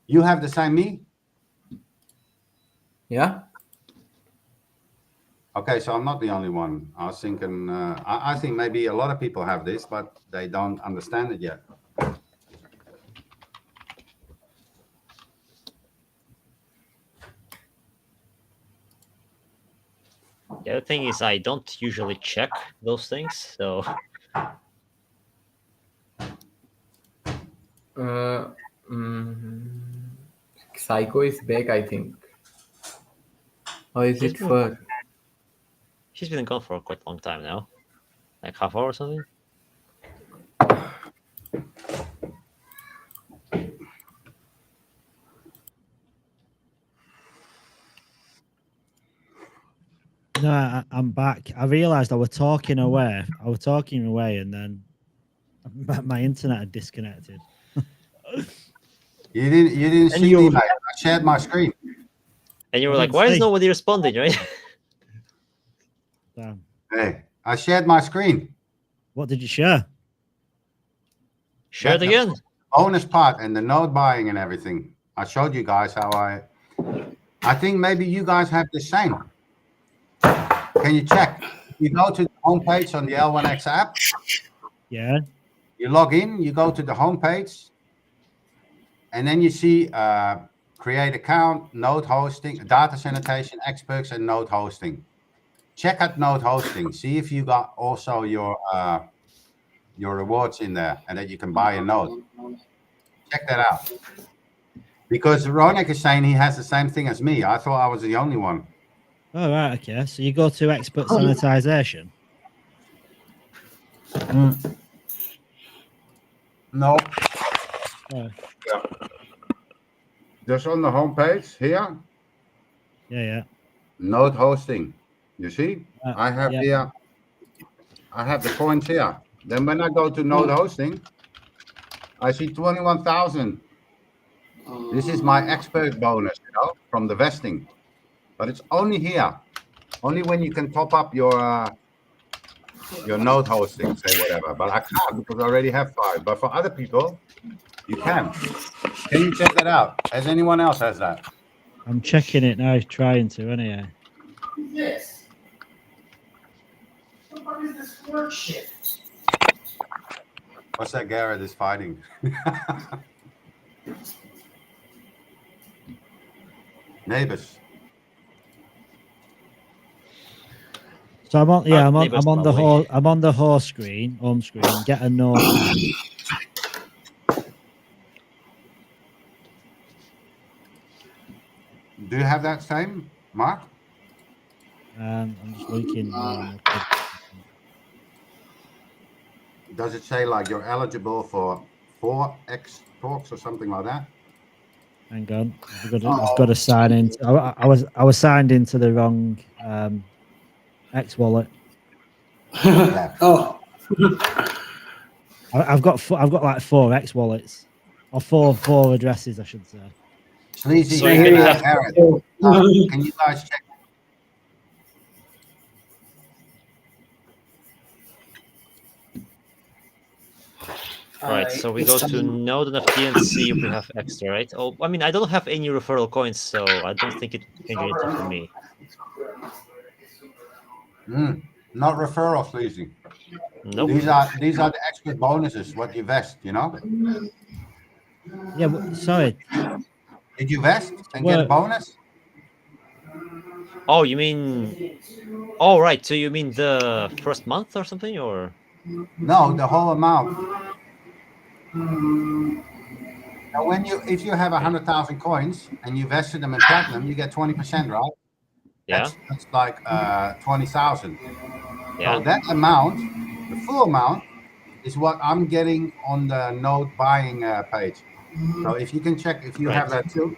You have the same me? Yeah. Okay, so I'm not the only one. I was thinking, I think maybe a lot of people have this, but they don't understand it yet. The other thing is I don't usually check those things, so. Psycho is back, I think. Or is it for? She's been gone for quite a long time now, like half hour or something. No, I'm back. I realized I was talking away, and then my internet had disconnected. You didn't see me, mate. I shared my screen. And you were like, why is nobody responding, right? Damn. I shared my screen. What did you share? Share it again. Bonus part and the node buying and everything. I showed you guys how I think maybe you guys have the same. Can you check? You go to the homepage on the L1X app. Yeah. You log in, you go to the homepage, and then you see create account, node hosting, data sanitation, experts, and node hosting. Check out node hosting. See if you got also your rewards in there and that you can buy a node. Check that out. Because Ronik is saying he has the same thing as me. I thought I was the only one. Oh, right. Okay. So you go to expert sanitization. No. Oh. Yeah. Just on the homepage here. Yeah. Node hosting. You see? I have here. I have the coins here. Then when I go to node hosting, I see 21,000. This is my expert bonus, from the vesting. But it's only here. Only when you can top up your node hosting, say whatever. But I can't because I already have 5. But for other people, you can. Can you check that out? As anyone else has that? I'm checking it now, trying to, anyway. Who's this? What is this word shit? What's that Garrett is fighting? Neighbors. So I'm on the home screen, get a node. Do you have that same, Mark? I'm just looking. Does it say like you're eligible for 4x talks or something like that? Hang on, I've got to sign in. I was signed into the wrong X wallet. Oh, I've got like 4 X wallets, or four addresses, I should say. Sleazy, So you can have. Can you guys check? Right, so we go to node and FT and see if we have extra, right? Oh, I mean, I don't have any referral coins, so I don't think it can do anything for me. Not referral, Sleazy. Nope. These are the extra bonuses. What you vest, Yeah, but, sorry. Did you vest and get a bonus? Oh, you mean? Oh, right. So you mean the first month or something, or? No, the whole amount. Now, if you have 100,000 coins and you vested them in platinum, you get 20%, right? Yeah. That's like 20,000. Yeah. So that amount, the full amount, is what I'm getting on the node buying page. So if you can check if you have that too.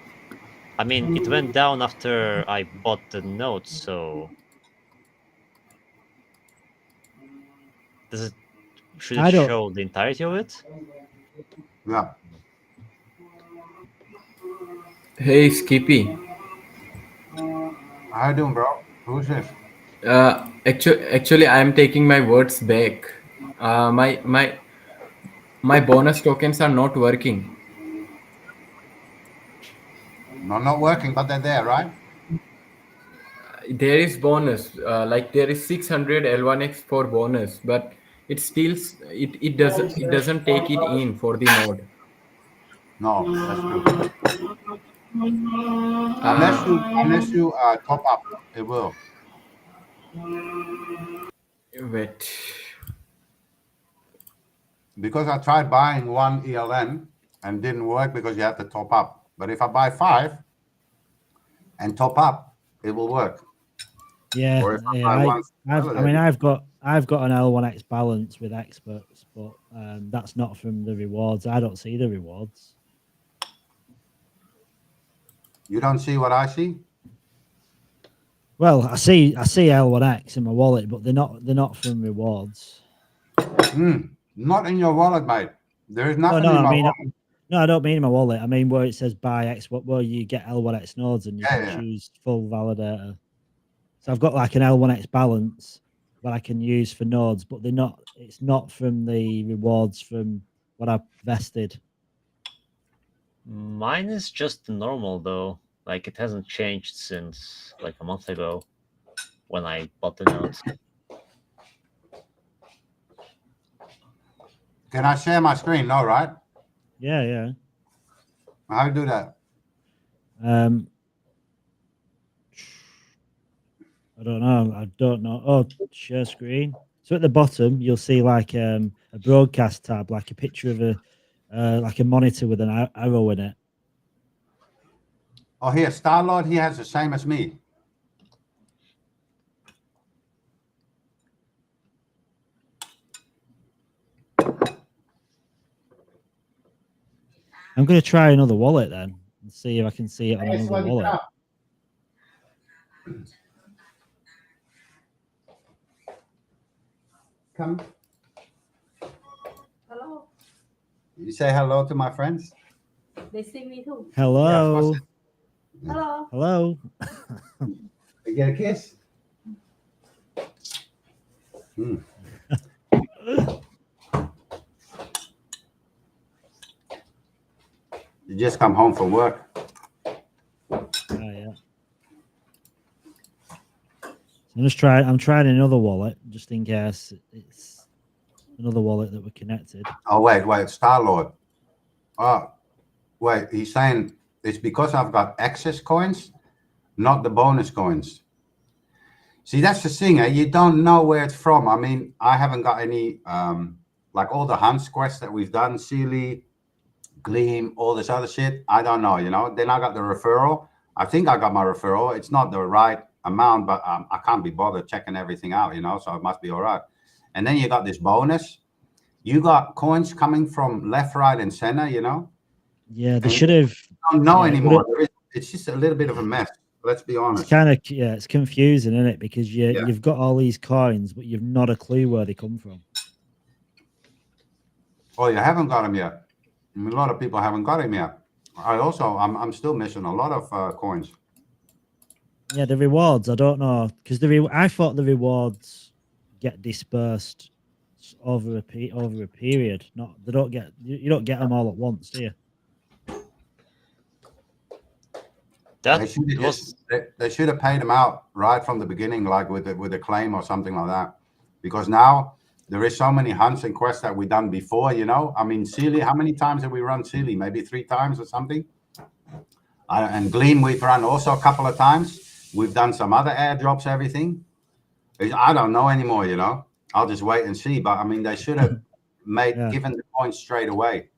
I mean, it went down after I bought the note, so should it show the entirety of it? Yeah. Hey, Skippy. How you doing, bro? Who's this? Actually, I am taking my words back. My bonus tokens are not working. No, not working, but they're there, right? There is bonus, like there is 600 L1X for bonus, but it still it doesn't take it in for the node. No, that's true. Unless you top up, it will. Wait. Because I tried buying 1 ELN and didn't work because you have to top up. But if I buy 5 and top up, it will work. Yeah, I've got an L1X balance with experts, but that's not from the rewards. I don't see the rewards. You don't see what I see? Well, I see L1X in my wallet, but they're not from rewards. Not in your wallet, mate. There is nothing in my wallet. No, I don't mean in my wallet. I mean where it says buy X, where you get L1X nodes and you can choose full validator. So I've got like an L1X balance, what I can use for nodes, but they're not. It's not from the rewards from what I've vested. Mine is just normal though. Like it hasn't changed since like a month ago when I bought the nodes. Can I share my screen? No, right? Yeah, yeah. How do you do that? I don't know. I don't know. Oh, share screen. So at the bottom, you'll see like a broadcast tab, like a picture of a like a monitor with an arrow in it. Oh, here, Starlord, he has the same as me. I'm going to try another wallet then and see if I can see it on another wallet. Come. Hello. You say hello to my friends? They see me too. Hello. Yeah, Hello. Hello. You get a kiss? You just come home from work. Oh, yeah. So I'm trying another wallet just in case it's another wallet that we're connected. Oh, wait, Starlord. Oh, wait, he's saying it's because I've got excess coins, not the bonus coins. See, that's the thing, eh? You don't know where it's from. I mean, I haven't got any, like all the Hans quests that we've done, Sealy, Gleam, all this other shit. I don't know, you know. Then I got the referral. I think I got my referral. It's not the right amount, but I can't be bothered checking everything out, you know, so it must be all right. And then you got this bonus. You got coins coming from left, right, and center, you know. Yeah, they should have. I don't know anymore. It's just a little bit of a mess. Let's be honest. It's kind of it's confusing, isn't it? Because you've got all these coins, but you've not a clue where they come from. Oh, you haven't got them yet. I mean, a lot of people haven't got them yet. I'm still missing a lot of coins. Yeah, the rewards. I don't know because I thought the rewards get dispersed over a period. You don't get them all at once, do you? They should have paid them out right from the beginning, like with a claim or something like that. Because now there is so many hunts and quests that we done before, you know. I mean, Sealy, how many times have we run Sealy? Maybe 3 times or something. And Gleam we've run also a couple of times. We've done some other airdrops, everything. I don't know anymore, you know. I'll just wait and see. But I mean, they should have given the points straight away.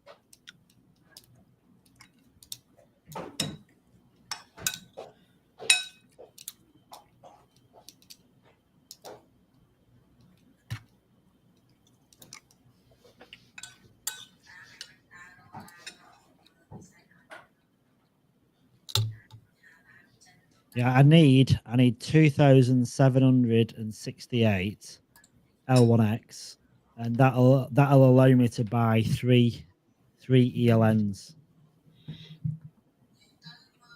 Yeah, I need 2,768 L1X, and that'll allow me to buy three ELNs.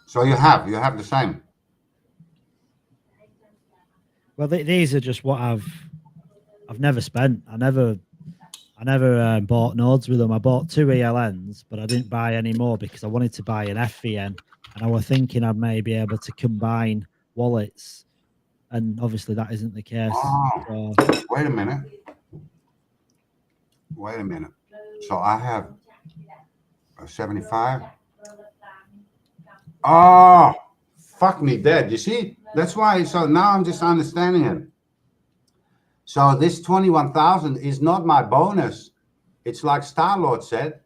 So you have the same. Well, these are just what I've never spent. I never bought nodes with them. I bought 2 ELNs, but I didn't buy any more because I wanted to buy an FVN, and I was thinking I may be able to combine wallets, and obviously that isn't the case. Oh, wait a minute. So I have a 75. Oh, fuck me dead. You see? That's why. So now I'm just understanding it. So this 21,000 is not my bonus. It's like Starlord said.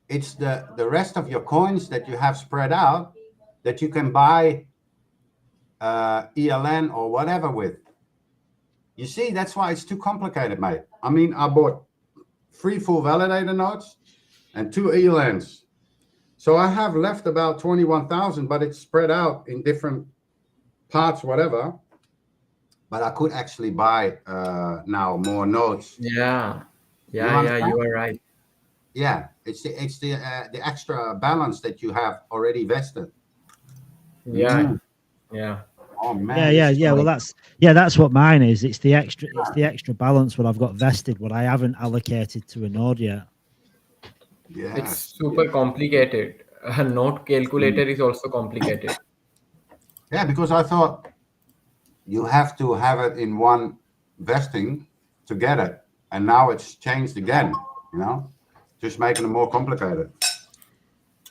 It's the rest of your coins that you have spread out that you can buy ELN or whatever with. You see, that's why it's too complicated, mate. I mean, I bought 3 full validator nodes and 2 ELNs. So I have left about 21,000, but it's spread out in different parts, whatever. But I could actually buy now more nodes. Yeah, you are right. Yeah, it's the extra balance that you have already vested. Yeah. Oh man. Yeah. Well, that's what mine is. It's the extra balance what I've got vested, what I haven't allocated to a node yet. Yeah. It's super complicated. A node calculator is also complicated. Yeah, because I thought you have to have it in one vesting to get it, and now it's changed again. Just making it more complicated.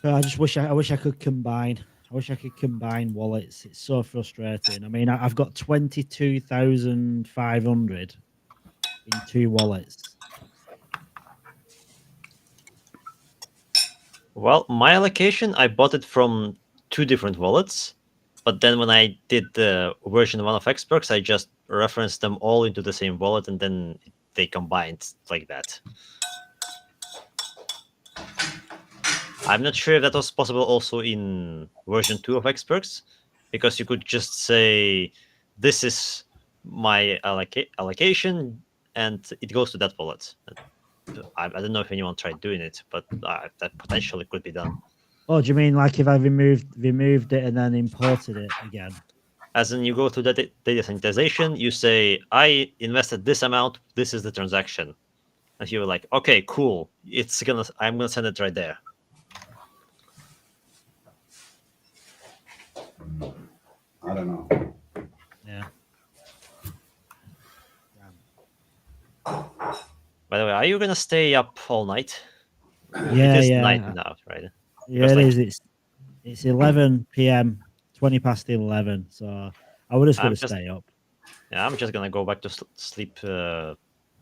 I just wish I could combine. I wish I could combine wallets. It's so frustrating. I mean, I've got 22,500 in 2 wallets. Well, my allocation, I bought it from 2 different wallets, but then when I did the version 1 of Xperks, I just referenced them all into the same wallet, and then they combined like that. I'm not sure if that was possible also in version 2 of Xperks, because you could just say, this is my allocation, and it goes to that wallet. I don't know if anyone tried doing it, but that potentially could be done. Oh, do you mean like if I removed it and then imported it again? As in, you go to data sanitization, you say, I invested this amount, this is the transaction. And you're like, okay, cool. I'm gonna send it right there. I don't know. Yeah. By the way, are you gonna stay up all night? Yeah, It is yeah. night now, right? Yeah, it is. It's 11 p.m., 20 past 11. So I would just going to stay up. Yeah, I'm just gonna go back to sleep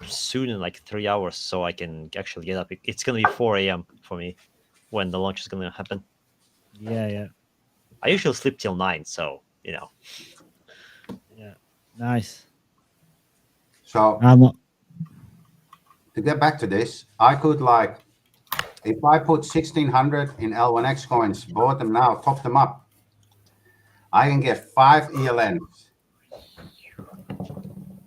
soon in like 3 hours, so I can actually get up. It's gonna be 4 a.m. for me when the launch is gonna happen. Yeah. I usually sleep till 9, so Yeah, nice. So to get back to this, I could if I put 1,600 in L1X coins, bought them now, top them up, I can get 5 ELNs.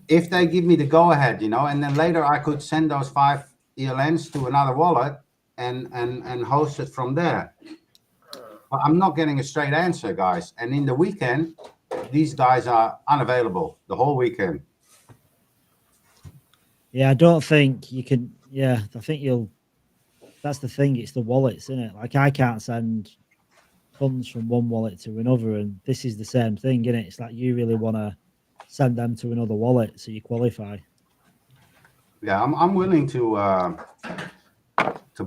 If they give me the go ahead, and then later I could send those 5 ELNs to another wallet and host it from there. But I'm not getting a straight answer, guys. And in the weekend, these guys are unavailable the whole weekend. Yeah, I don't think you can. Yeah, I think that's the thing. It's the wallets, isn't it? Like I can't send funds from one wallet to another, and this is the same thing, isn't it? It's like you really want to send them to another wallet so you qualify. Yeah, I'm willing to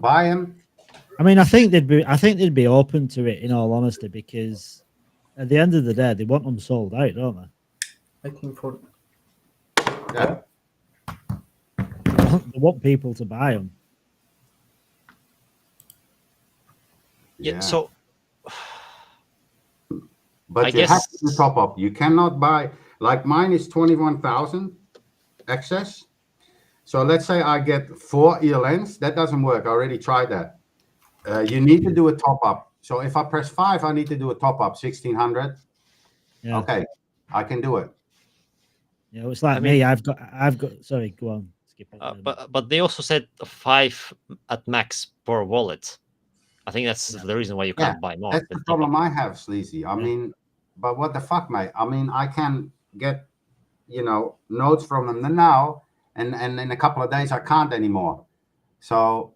buy them. I mean, I think they'd be open to it, in all honesty, because at the end of the day, they want them sold out, don't they? I think for yeah, they want people to buy them. Yeah. So, but you have to top up. You cannot buy, like mine is 21,000 excess. So let's say I get 4 ELNs. That doesn't work. I already tried that. You need to do a top up. So if I press 5, I need to do a top up 1,600. Yeah. Okay, I can do it. Yeah, it's like me. I've got. Sorry, go on. Skip it. But they also said 5 at max per wallet. I think that's the reason why you can't buy more. That's the problem I have, Sleazy. I mean, but what the fuck, mate? I mean, I can get, notes from them now, and in a couple of days I can't anymore. So,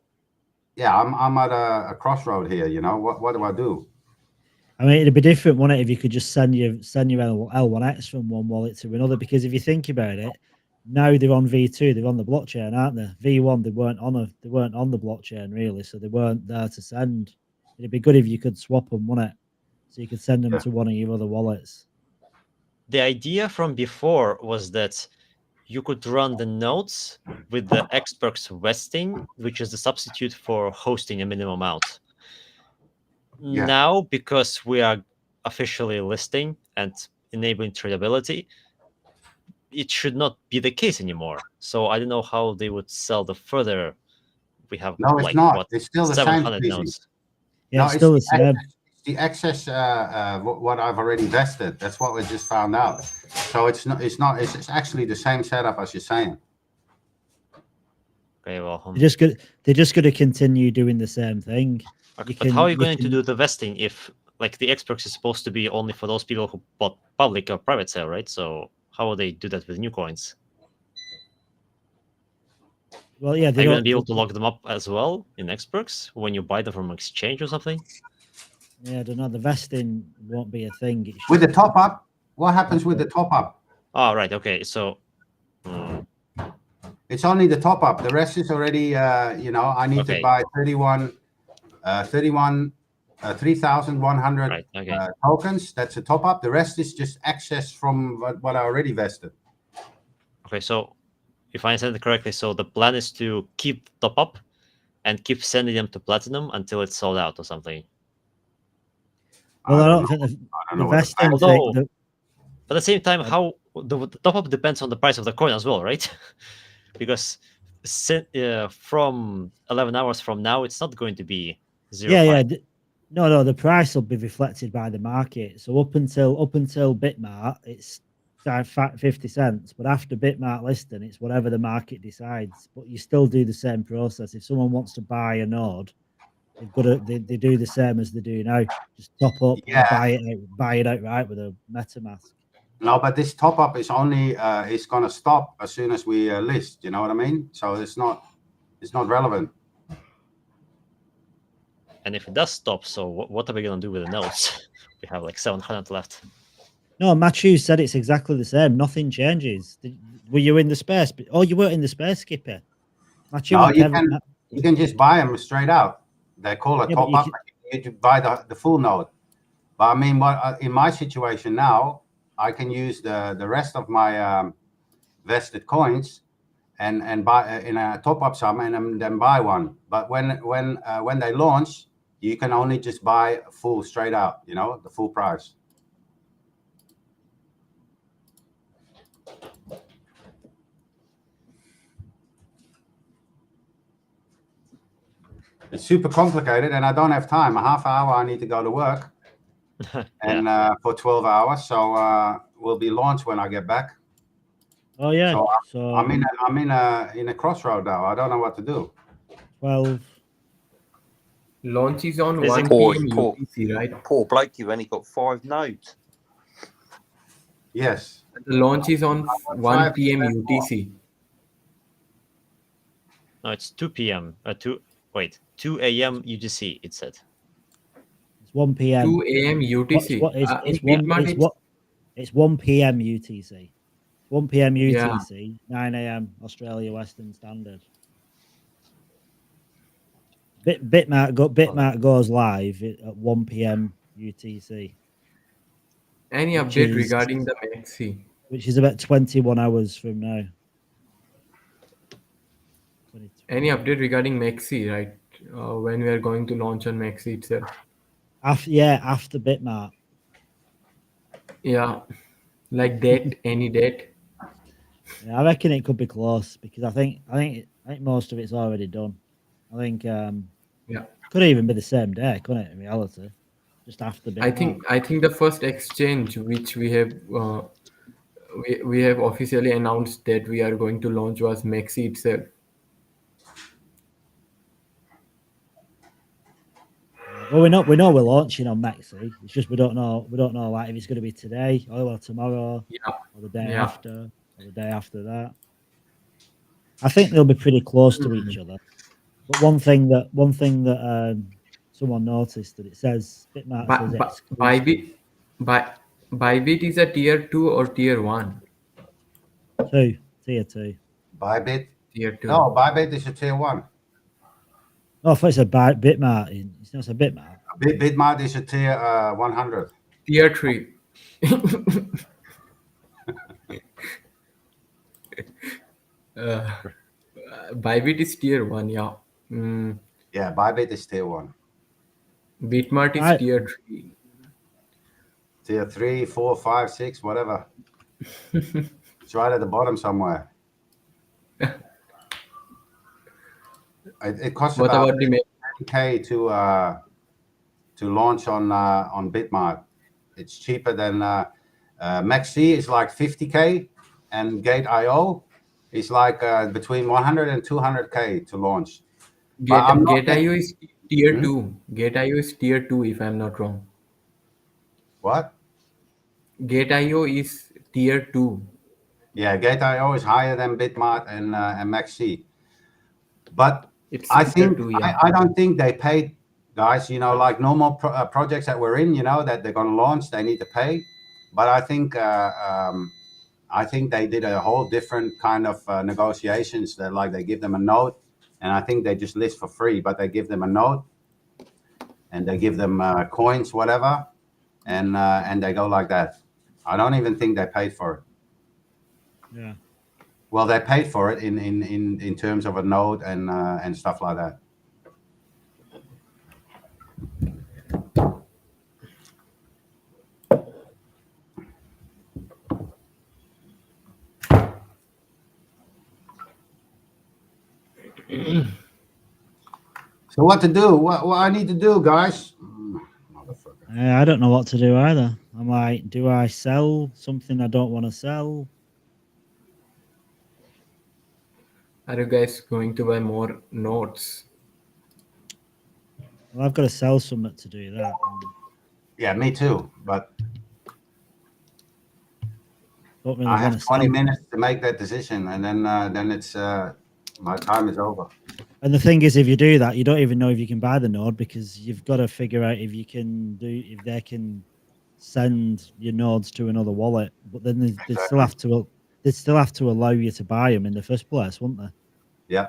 yeah, I'm at a crossroad here. What do I do? I mean, it'd be different, wouldn't it, if you could just send your L1X from one wallet to another? Because if you think about it, now they're on V2, they're on the blockchain, aren't they? V1, they weren't on the blockchain really, so they weren't there to send. It'd be good if you could swap them, wouldn't it? So you could send them to one of your other wallets. The idea from before was that you could run the nodes with the Xperks vesting, which is the substitute for hosting a minimum amount. Yeah. Now, because we are officially listing and enabling tradability, it should not be the case anymore. So I don't know how they would sell the further. We have it's not. It's still the 700 same nodes. Yeah, it's still the same. The excess, what I've already vested. That's what we just found out. So it's not. It's actually the same setup as you're saying. Okay, well, they're just going to continue doing the same thing. Okay, but how are you going to do the vesting if like the Xbox is supposed to be only for those people who bought public or private sale, right? So how will they do that with new coins? Well, yeah, Are they you going to don't. be able to lock them up as well in Xbox when you buy them from exchange or something? Yeah, I don't know. The vesting won't be a thing. It's With the just top up, what happens with the top up? Oh, right. Okay. So It's only the top up. The rest is already, you know, I need to Okay. buy 3,100 Right, okay. tokens. That's a top up. The rest is just access from what I already vested. Okay, so if I understand it correctly, so the plan is to keep top up and keep sending them to platinum until it's sold out or something. Well, I don't think the vesting thing. Although, at the same time, how the top up depends on the price of the coin as well, right? Because from 11 hours from now, it's not going to be 0.5. Yeah. No, the price will be reflected by the market. So up until Bitmart, it's 50 cents. But after Bitmart listing, it's whatever the market decides. But you still do the same process. If someone wants to buy a node, they've got to they do the same as they do now. Just top up, or buy it outright with a MetaMask. No, but this top up is only it's going to stop as soon as we list. You know what I mean? So it's not relevant. And if it does stop, so what are we going to do with the nodes? We have like 700 left. No, Matthew said it's exactly the same. Nothing changes. Were you in the space? Oh, you weren't in the space, Skipper. Matthew, No, you can just buy them straight out. They call it top up. You need to buy the full node. But I mean, in my situation now, I can use the rest of my vested coins and buy in a top up sum and then buy one. But when they launch, you can only just buy full straight out. You know, the full price. It's super complicated, and I don't have time. A half hour, I need to go to work, and for 12 hours. So we'll be launched when I get back. Oh yeah. So I'm in a crossroad now. I don't know what to do. 12. Launch is on 1 Poor, p.m. UTC, right? Poor bloke, you've only got 5 nodes. Yes. The launch is on 1 p.m. UTC. No, it's 2 p.m. 2 a.m. UTC, it said. It's 1 p.m. 2 a.m. UTC. It's 1 p.m. UTC. 1 p.m. UTC, 9 a.m. Australia Western Standard. Bitmart goes live at 1 p.m. UTC. Any update regarding the Maxi? Which is about 21 hours from now. Any update regarding Maxi, right? When we are going to launch on Maxi itself? After Bitmart. Yeah, like date, any date? Yeah, I reckon it could be close because I think most of it's already done. I think could even be the same day, couldn't it? In reality, just after Bitmart. I think the first exchange which we have we have officially announced that we are going to launch was Maxi itself. Well, we know we're launching on Maxi. It's just we don't know like if it's going to be today or tomorrow, or the day after, or the day after that. I think they'll be pretty close to each other. But one thing that someone noticed that it says Bitmart says Bybit is a tier 2 or tier 1? Tier 2. Bybit? Tier 2. No, Bybit is a tier 1. Oh, I thought it said Bitmart. It's not a Bitmart. Bitmart is a tier 100. Tier 3. Bybit is tier 1, yeah. Yeah, Bybit is tier 1. Bitmart is tier 3. Tier 3, 4, 5, 6, whatever. It's right at the bottom somewhere. It costs about 10K to launch on Bitmart. It's cheaper than Maxi is like 50K, and Gate.io is like between 100 and 200K to launch. Gate.io is tier 2. Gate.io is tier 2 if I'm not wrong. What? Gate.io is tier 2. Yeah, Gate.io is higher than Bitmart and MaxC. But It's I tier think 2, yeah. I don't think they paid, guys. You know, like normal projects that we're in, you know, that they're going to launch, they need to pay. But I think they did a whole different kind of negotiations. That like they give them a note, and I think they just list for free. But they give them a note, and they give them coins, whatever, and they go like that. I don't even think they paid for it. Yeah. Well, they paid for it in terms of a note and stuff like that. So what to do? What I need to do, guys? I don't know what to do either. I'm like, do I sell something I don't want to sell? Are you guys going to buy more notes? Well, I've got to sell something to do that. Yeah, me too. But Don't really I want have to 20 sell. minutes to make that decision, and then it's my time is over. And the thing is, if you do that, you don't even know if you can buy the node because you've got to figure out if they can send your nodes to another wallet. But then they still have to allow you to buy them in the first place, won't they? Yeah.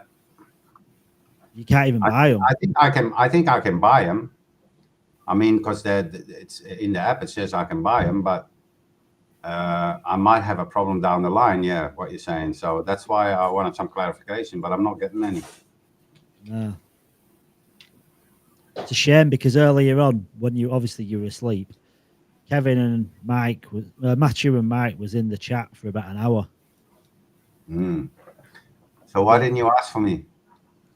You can't even buy them. I think I can buy them. I mean, because it's in the app, it says I can buy them, but I might have a problem down the line. Yeah, what you're saying. So that's why I wanted some clarification, but I'm not getting any. No. It's a shame because earlier on, when you were asleep, Kevin and Mike, Matthew and Mike was in the chat for about an hour. So why didn't you ask for me?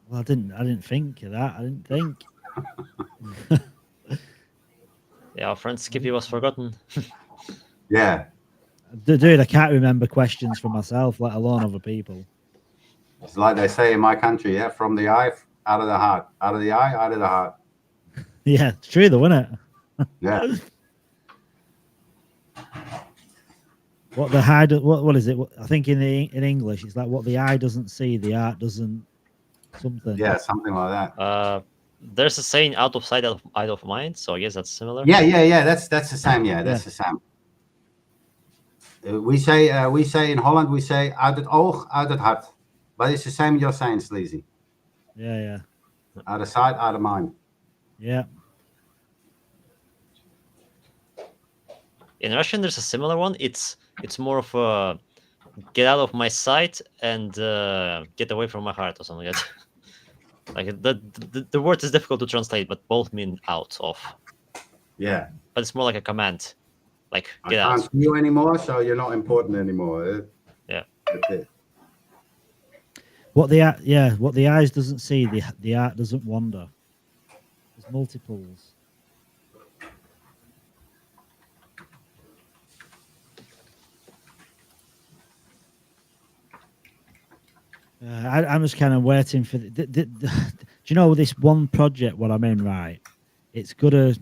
Well, I didn't think of that. I didn't think. Yeah, our friend Skippy was forgotten. Yeah. Dude, I can't remember questions for myself, let alone other people. It's like they say in my country, yeah, from the eye, out of the heart, out of the eye, out of the heart. Yeah, it's true though, isn't it? Yeah. What the eye? What is it? I think in English, it's like what the eye doesn't see, the art doesn't something. Yeah, something like that. There's a saying, "Out of sight, out of mind." So I guess that's similar. Yeah. That's the same. Yeah, that's the same. We say in Holland, we say uit het oog, uit het hart. But it's the same you're saying, Sleazy. Yeah. Out of sight, out of mind. Yeah. In Russian, there's a similar one. It's more of a get out of my sight and get away from my heart or something like that. Like the word is difficult to translate, but both mean out of. Yeah. But it's more like a command. Like get I can't out. see you anymore, so you're not important anymore. Yeah. That's it. What the eyes doesn't see, the art doesn't wander. There's multiples. I'm just kind of waiting for do you know this one project what I'm in, right? It's gonna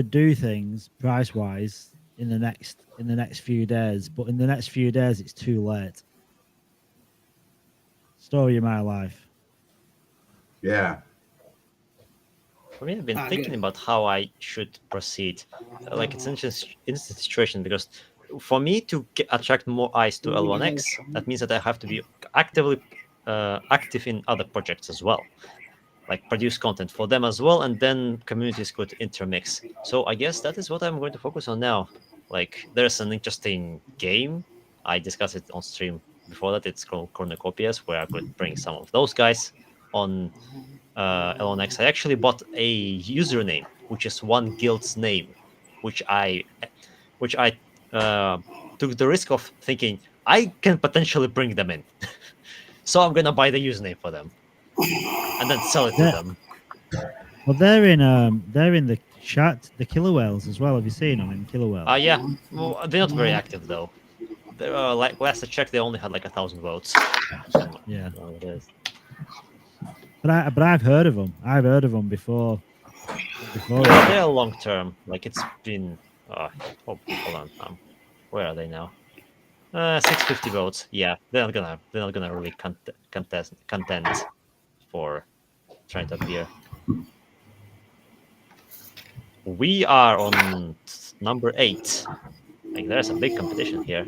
do things price wise in the next few days, but in the next few days it's too late. Story of my life. Yeah. For me, I've been thinking about how I should proceed. Like it's an interesting situation because for me to attract more eyes to L1X, that means that I have to be active in other projects as well, like produce content for them as well, and then communities could intermix. So I guess that is what I'm going to focus on now. Like there's an interesting game. I discussed it on stream before that. It's called Cornucopias, where I could bring some of those guys on L1X. I actually bought a username, which is one guild's name, which I took the risk of thinking I can potentially bring them in. So I'm gonna buy the username for them and then sell it to them. Well, they're in the chat, the killer whales as well. Have you seen them in killer whales? Yeah. Well, they're not very active though. They're like last I checked, they only had like 1,000 votes. Yeah. It is. But I've heard of them. I've heard of them before. before. Yeah, they're long term. Like it's been. Hold on. Where are they now? 650 votes. Yeah, they're not gonna really contend for trying to appear. We are on number 8. Like there's a big competition here.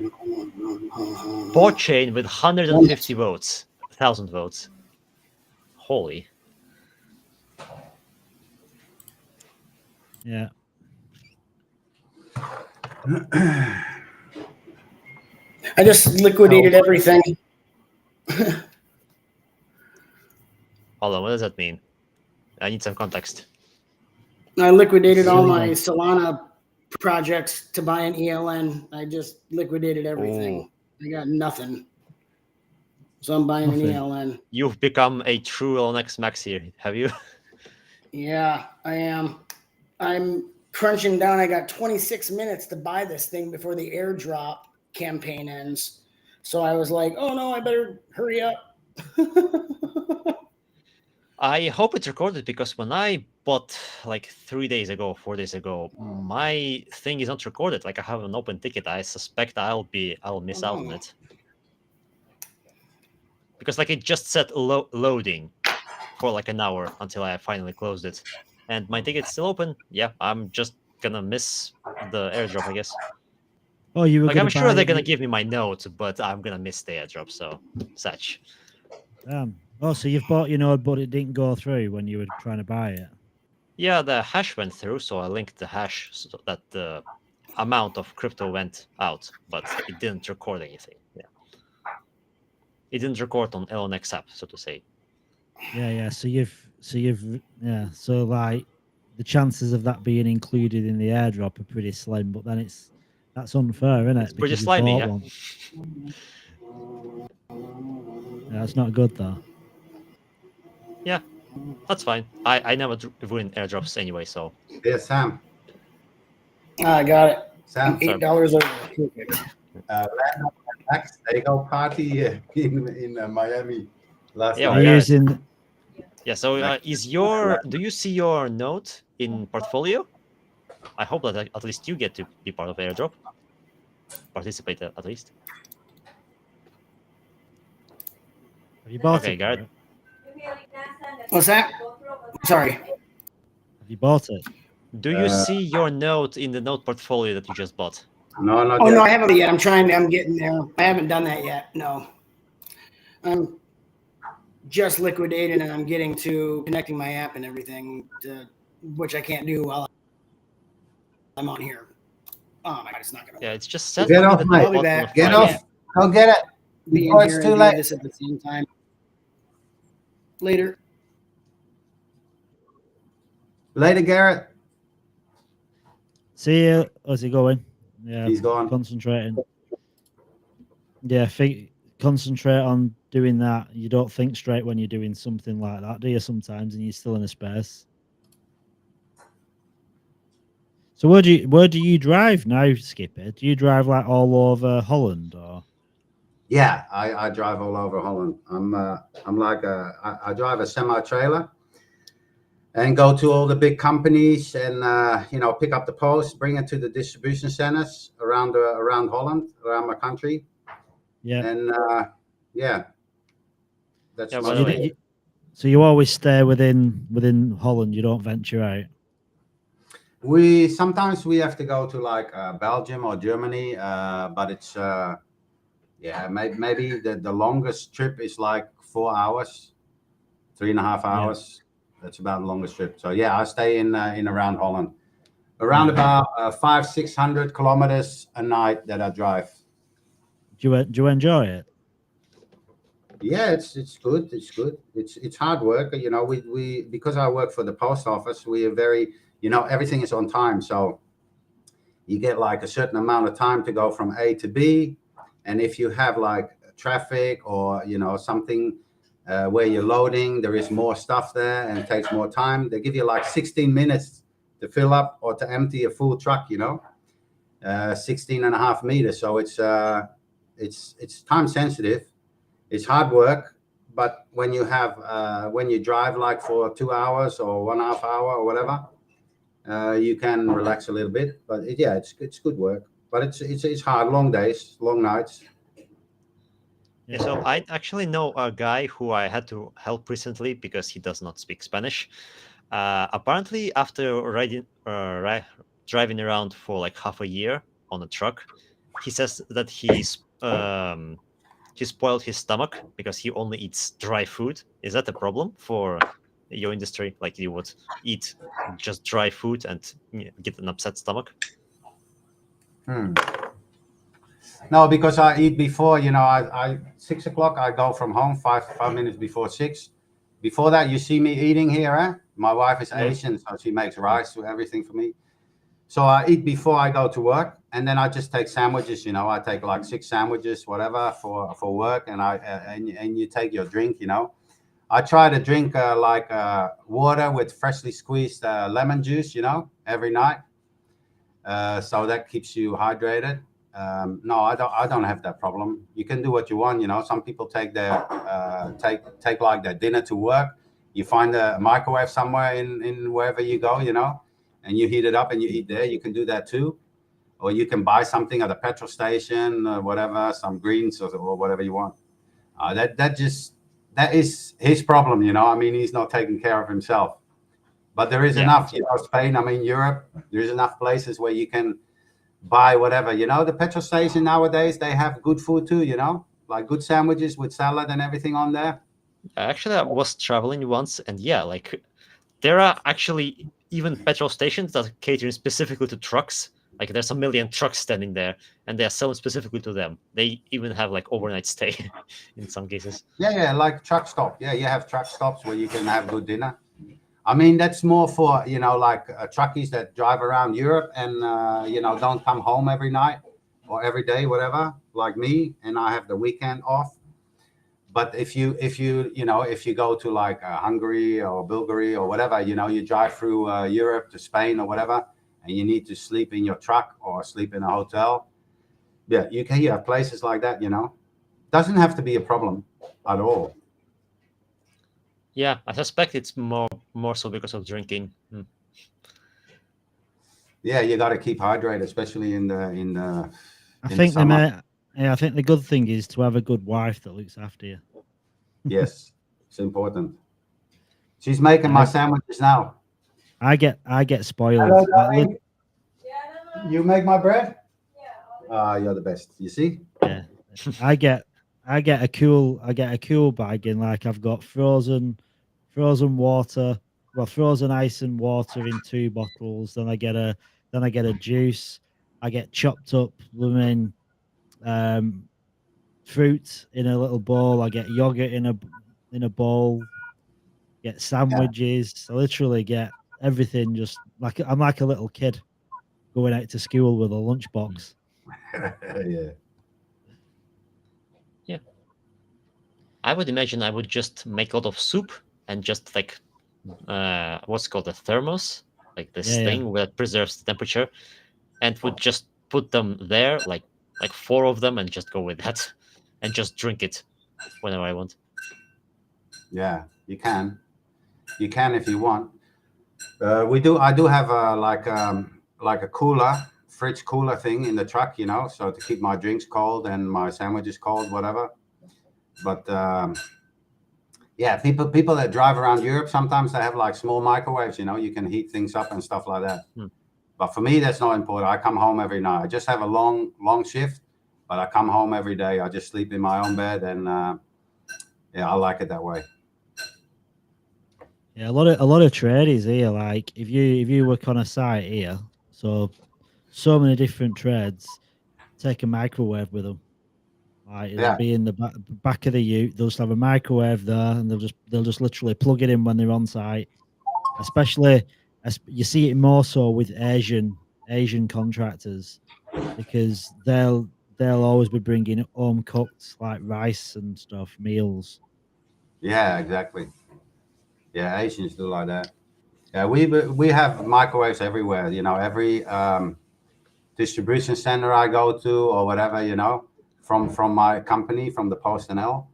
Chain with 150 votes, 1,000 votes. Holy. Yeah. I just liquidated everything. Hold on, what does that mean? I need some context. I liquidated all my Solana projects to buy an ELN. I just liquidated everything. I got nothing. So I'm buying an ELN. You've become a true LNX Max here, have you? Yeah, I am. I'm crunching down. I got 26 minutes to buy this thing before the airdrop campaign ends. So I was like, oh no, I better hurry up. I hope it's recorded because when I bought like 4 days ago, my thing is not recorded. Like I have an open ticket. I suspect I'll miss out on it. Because like it just said loading for like an hour until I finally closed it. And my ticket's still open. Yeah, I'm just gonna miss the airdrop, I guess. Oh, you were like I'm sure they're gonna give me my note, but I'm gonna miss the airdrop, so such. Oh, so you've bought your node, but it didn't go through when you were trying to buy it. Yeah, the hash went through, so I linked the hash so that the amount of crypto went out, but it didn't record anything. Yeah, it didn't record on LNX app, so to say. Yeah. So like the chances of that being included in the airdrop are pretty slim, but then that's unfair, isn't it? It's pretty slimy, yeah. Yeah, that's not good though. Yeah, that's fine. I never win airdrops anyway, so. Yeah, Sam. I got it. Sam, $8 over. They go party in Miami last Yeah, night. Yeah. So do you see your note in portfolio? I hope that at least you get to be part of airdrop. Participate at least. Have you bought it? Garrett. What's that? Sorry. Have you bought it? Do you see your note in the note portfolio that you just bought? No, not Oh yet. no, I haven't yet. I'm getting there. I haven't done that yet. No. I'm just liquidating and I'm getting to connecting my app and everything, which I can't do while I'm on here. Oh my god, it's not gonna. Yeah, it's just set. Get off, mate. I'll be back. Get off. Go get it. Before it's too late. This at the same time. Later. Later, Garrett. See you. How's he going? Yeah, he's gone. Concentrating. Yeah, concentrate on doing that. You don't think straight when you're doing something like that, do you? Sometimes, and you're still in a space. So where do you drive now, Skipper? Do you drive like all over Holland or? Yeah, I drive all over Holland. I'm like I drive a semi trailer and go to all the big companies and pick up the post, bring it to the distribution centers around Holland, around my country. Yeah. And that's so you always stay within Holland. You don't venture out. Sometimes we have to go to like Belgium or Germany, but it's maybe the longest trip is like 4 hours, 3.5 hours. That's about the longest trip. So yeah, I stay in around Holland, around about 500-600 kilometers a night that I drive. Do you enjoy it? Yeah, it's good. It's good. It's hard work. We because I work for the post office, we are very, everything is on time. So you get like a certain amount of time to go from A to B. And if you have like traffic or, something where you're loading, there is more stuff there and it takes more time. They give you like 16 minutes to fill up or to empty a full truck, 16.5 meters. So it's time sensitive. It's hard work. But when you drive like for 2 hours or 1.5 hour or whatever, you can relax a little bit. But it's good work. But it's hard, long days, long nights. Yeah, so I actually know a guy who I had to help recently because he does not speak Spanish. Apparently, after driving around for like half a year on a truck, he says that he spoiled his stomach because he only eats dry food. Is that a problem for your industry? Like you would eat just dry food and get an upset stomach? No, because I eat before, I 6 o'clock, I go from home 5 minutes before 6. Before that, you see me eating here, eh? My wife is Asian, so she makes rice with everything for me. So I eat before I go to work, and then I just take sandwiches, I take like 6 sandwiches, whatever, for work, and you take your drink, I try to drink water with freshly squeezed lemon juice, every night. So that keeps you hydrated. No, I don't have that problem. You can do what you want, Some people take their take like their dinner to work. You find a microwave somewhere in wherever you go, and you heat it up and you eat there. You can do that too. Or you can buy something at a petrol station, whatever, some greens or whatever you want. That is his problem, he's not taking care of himself. But there is enough, Spain, Europe, there's enough places where you can buy whatever, the petrol station nowadays, they have good food too, like good sandwiches with salad and everything on there. Actually, I was traveling once, and like there are actually even petrol stations that cater specifically to trucks. Like there's a million trucks standing there, and they are selling specifically to them. They even have like overnight stay in some cases. Yeah, like truck stop. Yeah, you have truck stops where you can have good dinner. That's more for, like truckies that drive around Europe and, don't come home every night or every day, whatever, like me, and I have the weekend off. But if you go to like Hungary or Bulgaria or whatever, you drive through Europe to Spain or whatever, and you need to sleep in your truck or sleep in a hotel. Yeah, you have places like that, Doesn't have to be a problem at all. Yeah, I suspect it's more so because of drinking. Yeah, you got to keep hydrated, especially in the. I think the good thing is to have a good wife that looks after you. Yes, it's important. She's making my sandwiches now. I get spoiled. Hello, you make my bread? Yeah. You're the best. You see? Yeah. I get a cool bag in, like I've got frozen water, frozen ice and water in 2 bottles. Then I get a juice. I get chopped up lemon, fruit in a little bowl. I get yogurt in a bowl. Get sandwiches. I literally get everything. Just like I'm like a little kid going out to school with a lunchbox. Yeah. Yeah. I would imagine I would just make a lot of soup and just like what's called a thermos, like this thing that preserves the temperature, and would just put them there, like 4 of them, and just go with that, and just drink it whenever I want. Yeah, you can if you want. I do have like a fridge cooler thing in the truck, so to keep my drinks cold and my sandwiches cold, whatever. But yeah, people that drive around Europe, sometimes they have like small microwaves, you can heat things up and stuff like that. But for me, that's not important. I come home every night. I just have a long shift, but I come home every day. I just sleep in my own bed, and I like it that way. Yeah, a lot of traders here. Like if you work on a site here, so many different trades take a microwave with them. Like it'll be in the back of the ute. They'll just have a microwave there, and they'll just literally plug it in when they're on site. Especially as you see it more so with Asian contractors, because they'll always be bringing home cooked like rice and stuff, meals. Yeah, exactly. Yeah, Asians do like that. Yeah, we have microwaves everywhere. Every distribution center I go to or whatever, from my company, from the PostNL,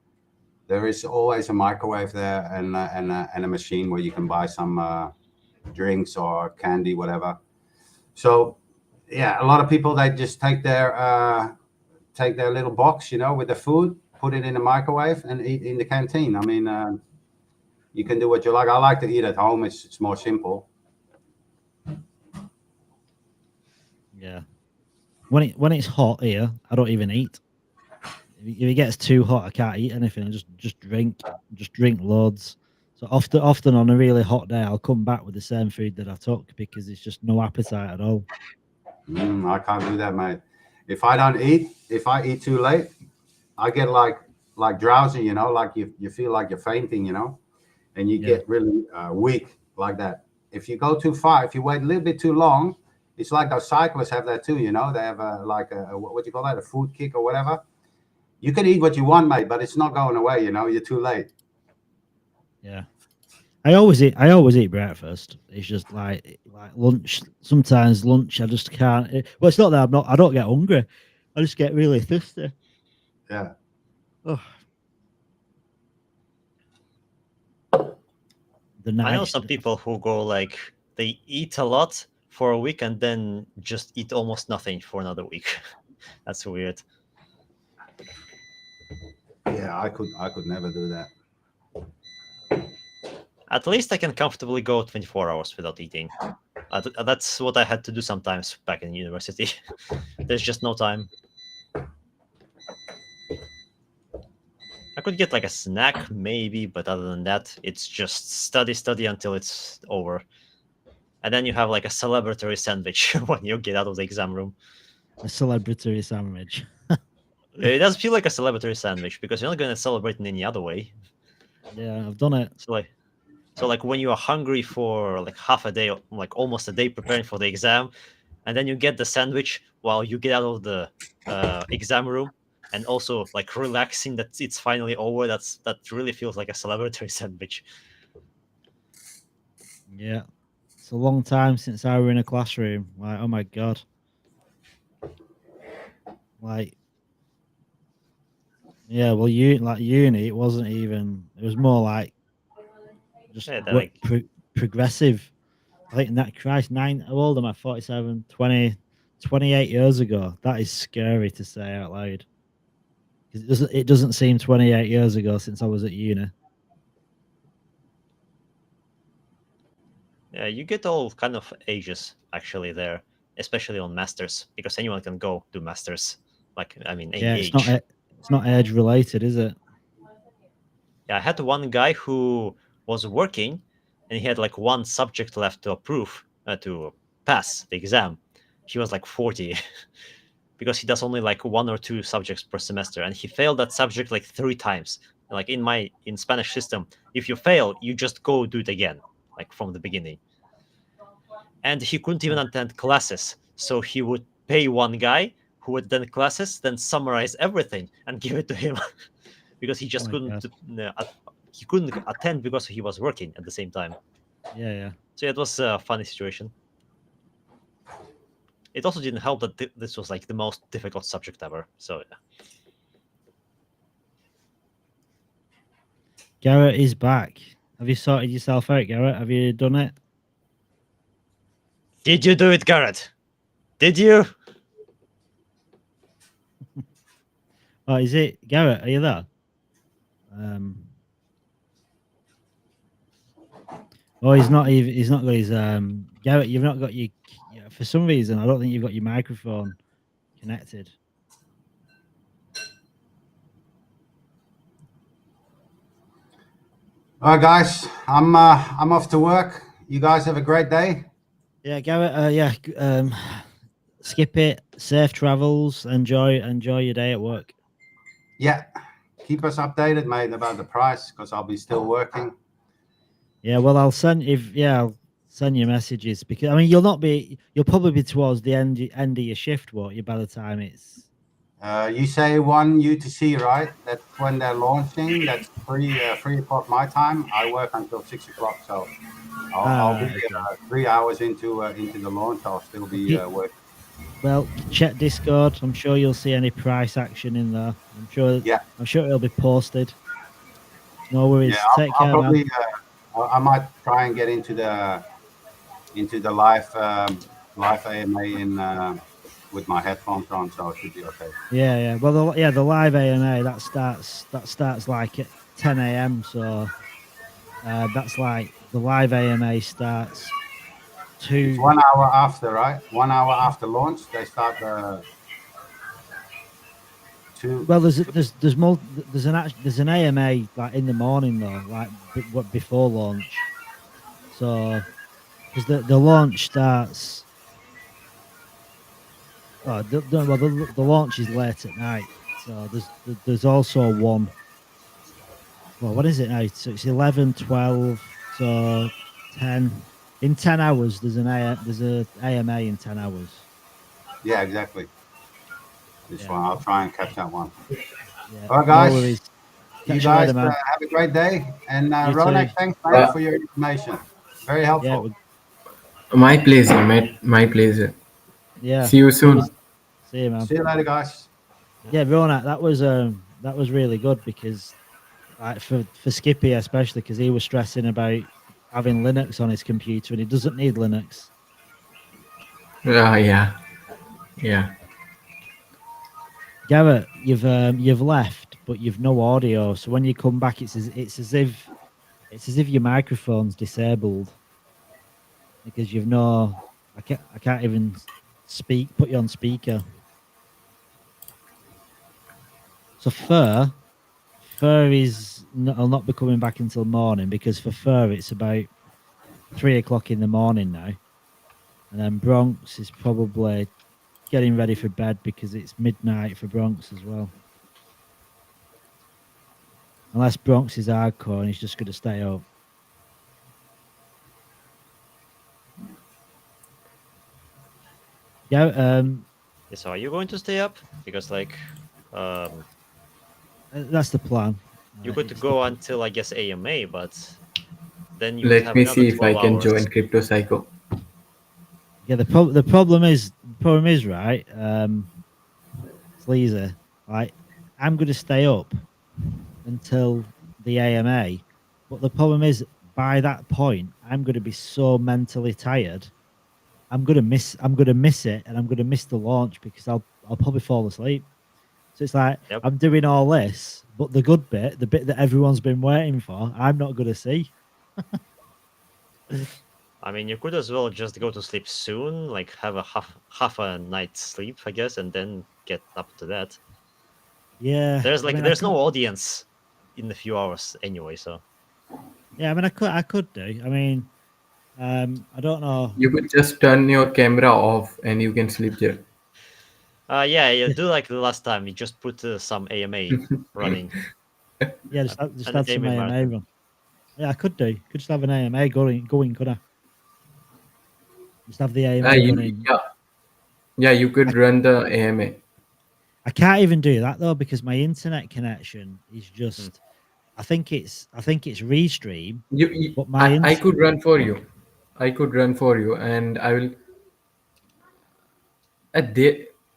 there is always a microwave there and a machine where you can buy some drinks or candy, whatever. So yeah, a lot of people, they just take their little box, with the food, put it in the microwave, and eat in the canteen. I mean, you can do what you like. I like to eat at home. It's more simple. Yeah. When it's hot here, I don't even eat. If it gets too hot, I can't eat anything. I just drink loads. So often on a really hot day, I'll come back with the same food that I took because it's just no appetite at all. I can't do that, mate. If I eat too late, I get like drowsy, like you feel like you're fainting, and you get really weak like that. If you go too far, if you wait a little bit too long, it's like those cyclists have that too, They have what do you call that, a food kick or whatever. You can eat what you want, mate, but it's not going away, You're too late. Yeah. I always eat breakfast. It's just like lunch. Sometimes lunch I just can't. Well, it's not that I don't get hungry. I just get really thirsty. Yeah. Oh. I know some people who go like they eat a lot for a week and then just eat almost nothing for another week. That's weird. Yeah, I could never do that. At least I can comfortably go 24 hours without eating. That's what I had to do sometimes back in university. There's just no time. I could get like a snack maybe, but other than that, it's just study until it's over. And then you have like a celebratory sandwich when you get out of the exam room. A celebratory sandwich. It does feel like a celebratory sandwich because you're not going to celebrate in any other way. Yeah, I've done it. So like when you are hungry for like half a day, like almost a day preparing for the exam, and then you get the sandwich while you get out of the exam room, and also like relaxing that it's finally over. That really feels like a celebratory sandwich. Yeah, it's a long time since I were in a classroom. Like, oh my god, like, yeah. Well, uni, it wasn't even. It was more like just progressive. I think that Christ, how old am I? 47, 20, 28 years ago. That is scary to say out loud. It doesn't seem 28 years ago since I was at uni. Yeah, you get all kind of ages actually there, especially on masters, because anyone can go do masters. Like, I mean, Yeah, age. it's not age related, is it? Yeah, I had one guy who was working, and he had like one subject left to approve to pass the exam. He was like 40 because he does only like 1 or 2 subjects per semester, and he failed that subject like 3 times. Like in Spanish system, if you fail, you just go do it again, like from the beginning. And he couldn't even attend classes, so he would pay one guy who would attend classes, then summarize everything and give it to him because he just couldn't. He couldn't attend because he was working at the same time. Yeah. So it was a funny situation. It also didn't help that this was like the most difficult subject ever. So yeah. Garrett is back. Have you sorted yourself out, Garrett? Have you done it? Did you do it, Garrett? Did you? Oh, is it Garrett? Are you there? Oh, he's not even. He's not got his. Garrett, you've not got your. For some reason, I don't think you've got your microphone connected. All right, guys, I'm off to work. You guys have a great day. Yeah, Garrett. Skip it. Safe travels. Enjoy your day at work. Yeah, keep us updated, mate, about the price because I'll be still working. Yeah, well, I'll send you messages because I mean you'll probably be towards the end of your shift, won't you? By the time it's. You say 1 UTC, right? That's when they're launching. That's 3 o'clock my time. I work until 6 o'clock, so I'll be 3 hours into the launch. I'll still be working. Well, check Discord. I'm sure you'll see any price action in there. I'm sure it'll be posted. No worries. Yeah, Take care, man. I might try and get into the into the live AMA in with my headphones on, so it should be okay. Yeah. Well, the live AMA that starts like at 10 a.m. So that's like the live AMA starts It's 1 hour after, right? 1 hour after launch, they start the two. Well, there's an AMA like in the morning though, like before launch. So because the launch starts. Oh, the launch is late at night. So there's also one. Well, what is it now? So it's 11, 12, so 10. In 10 hours, there's a AMA in 10 hours. Yeah, exactly. This one, I'll try and catch that one. Yeah. All right, No guys. worries. You Catch guys later, man. have a great day. And You Ronak, too. thanks, mate, for your information. Very helpful. My pleasure, mate. My pleasure. Yeah. See you soon. See you, man. See you later, guys. Yeah, Ronak, that was really good because like for Skippy especially because he was stressing about having Linux on his computer and he doesn't need Linux. Yeah. Garrett, you've left, but you've no audio. So when you come back, it's as if your microphone's disabled because you've no. I can't even speak. Put you on speaker. So Fur will not be coming back until morning because for Fur it's about 3 o'clock in the morning now, and then Bronx is probably getting ready for bed because it's midnight for Bronx as well. Unless Bronx is hardcore and he's just going to stay up. Yeah. So are you going to stay up? Because like, that's the plan. You could go until I guess AMA, but then you would Let have me another see if I 12 can hours. join Crypto Psycho. Yeah, the problem is right. Sleazer, like I'm going to stay up until the AMA, but the problem is by that point I'm going to be so mentally tired. I'm going to miss it, and I'm going to miss the launch because I'll probably fall asleep. So it's like I'm doing all this, but the good bit, the bit that everyone's been waiting for, I'm not going to see. I mean, you could as well just go to sleep soon, like have a half a night's sleep, I guess, and then get up to that. Yeah, there's no audience in a few hours anyway, so. Yeah, I mean, I could do. I mean, I don't know. You could just turn your camera off and you can sleep there. Yeah, do like the last time. You just put some AMA running. Yeah, just add some AMA run. Yeah, I could do. Could just have an AMA going, could I? Just have the AMA running. Yeah, you could run the AMA. I can't even do that though because my internet connection is just. I think it's Restream. But I could run for you. And I will.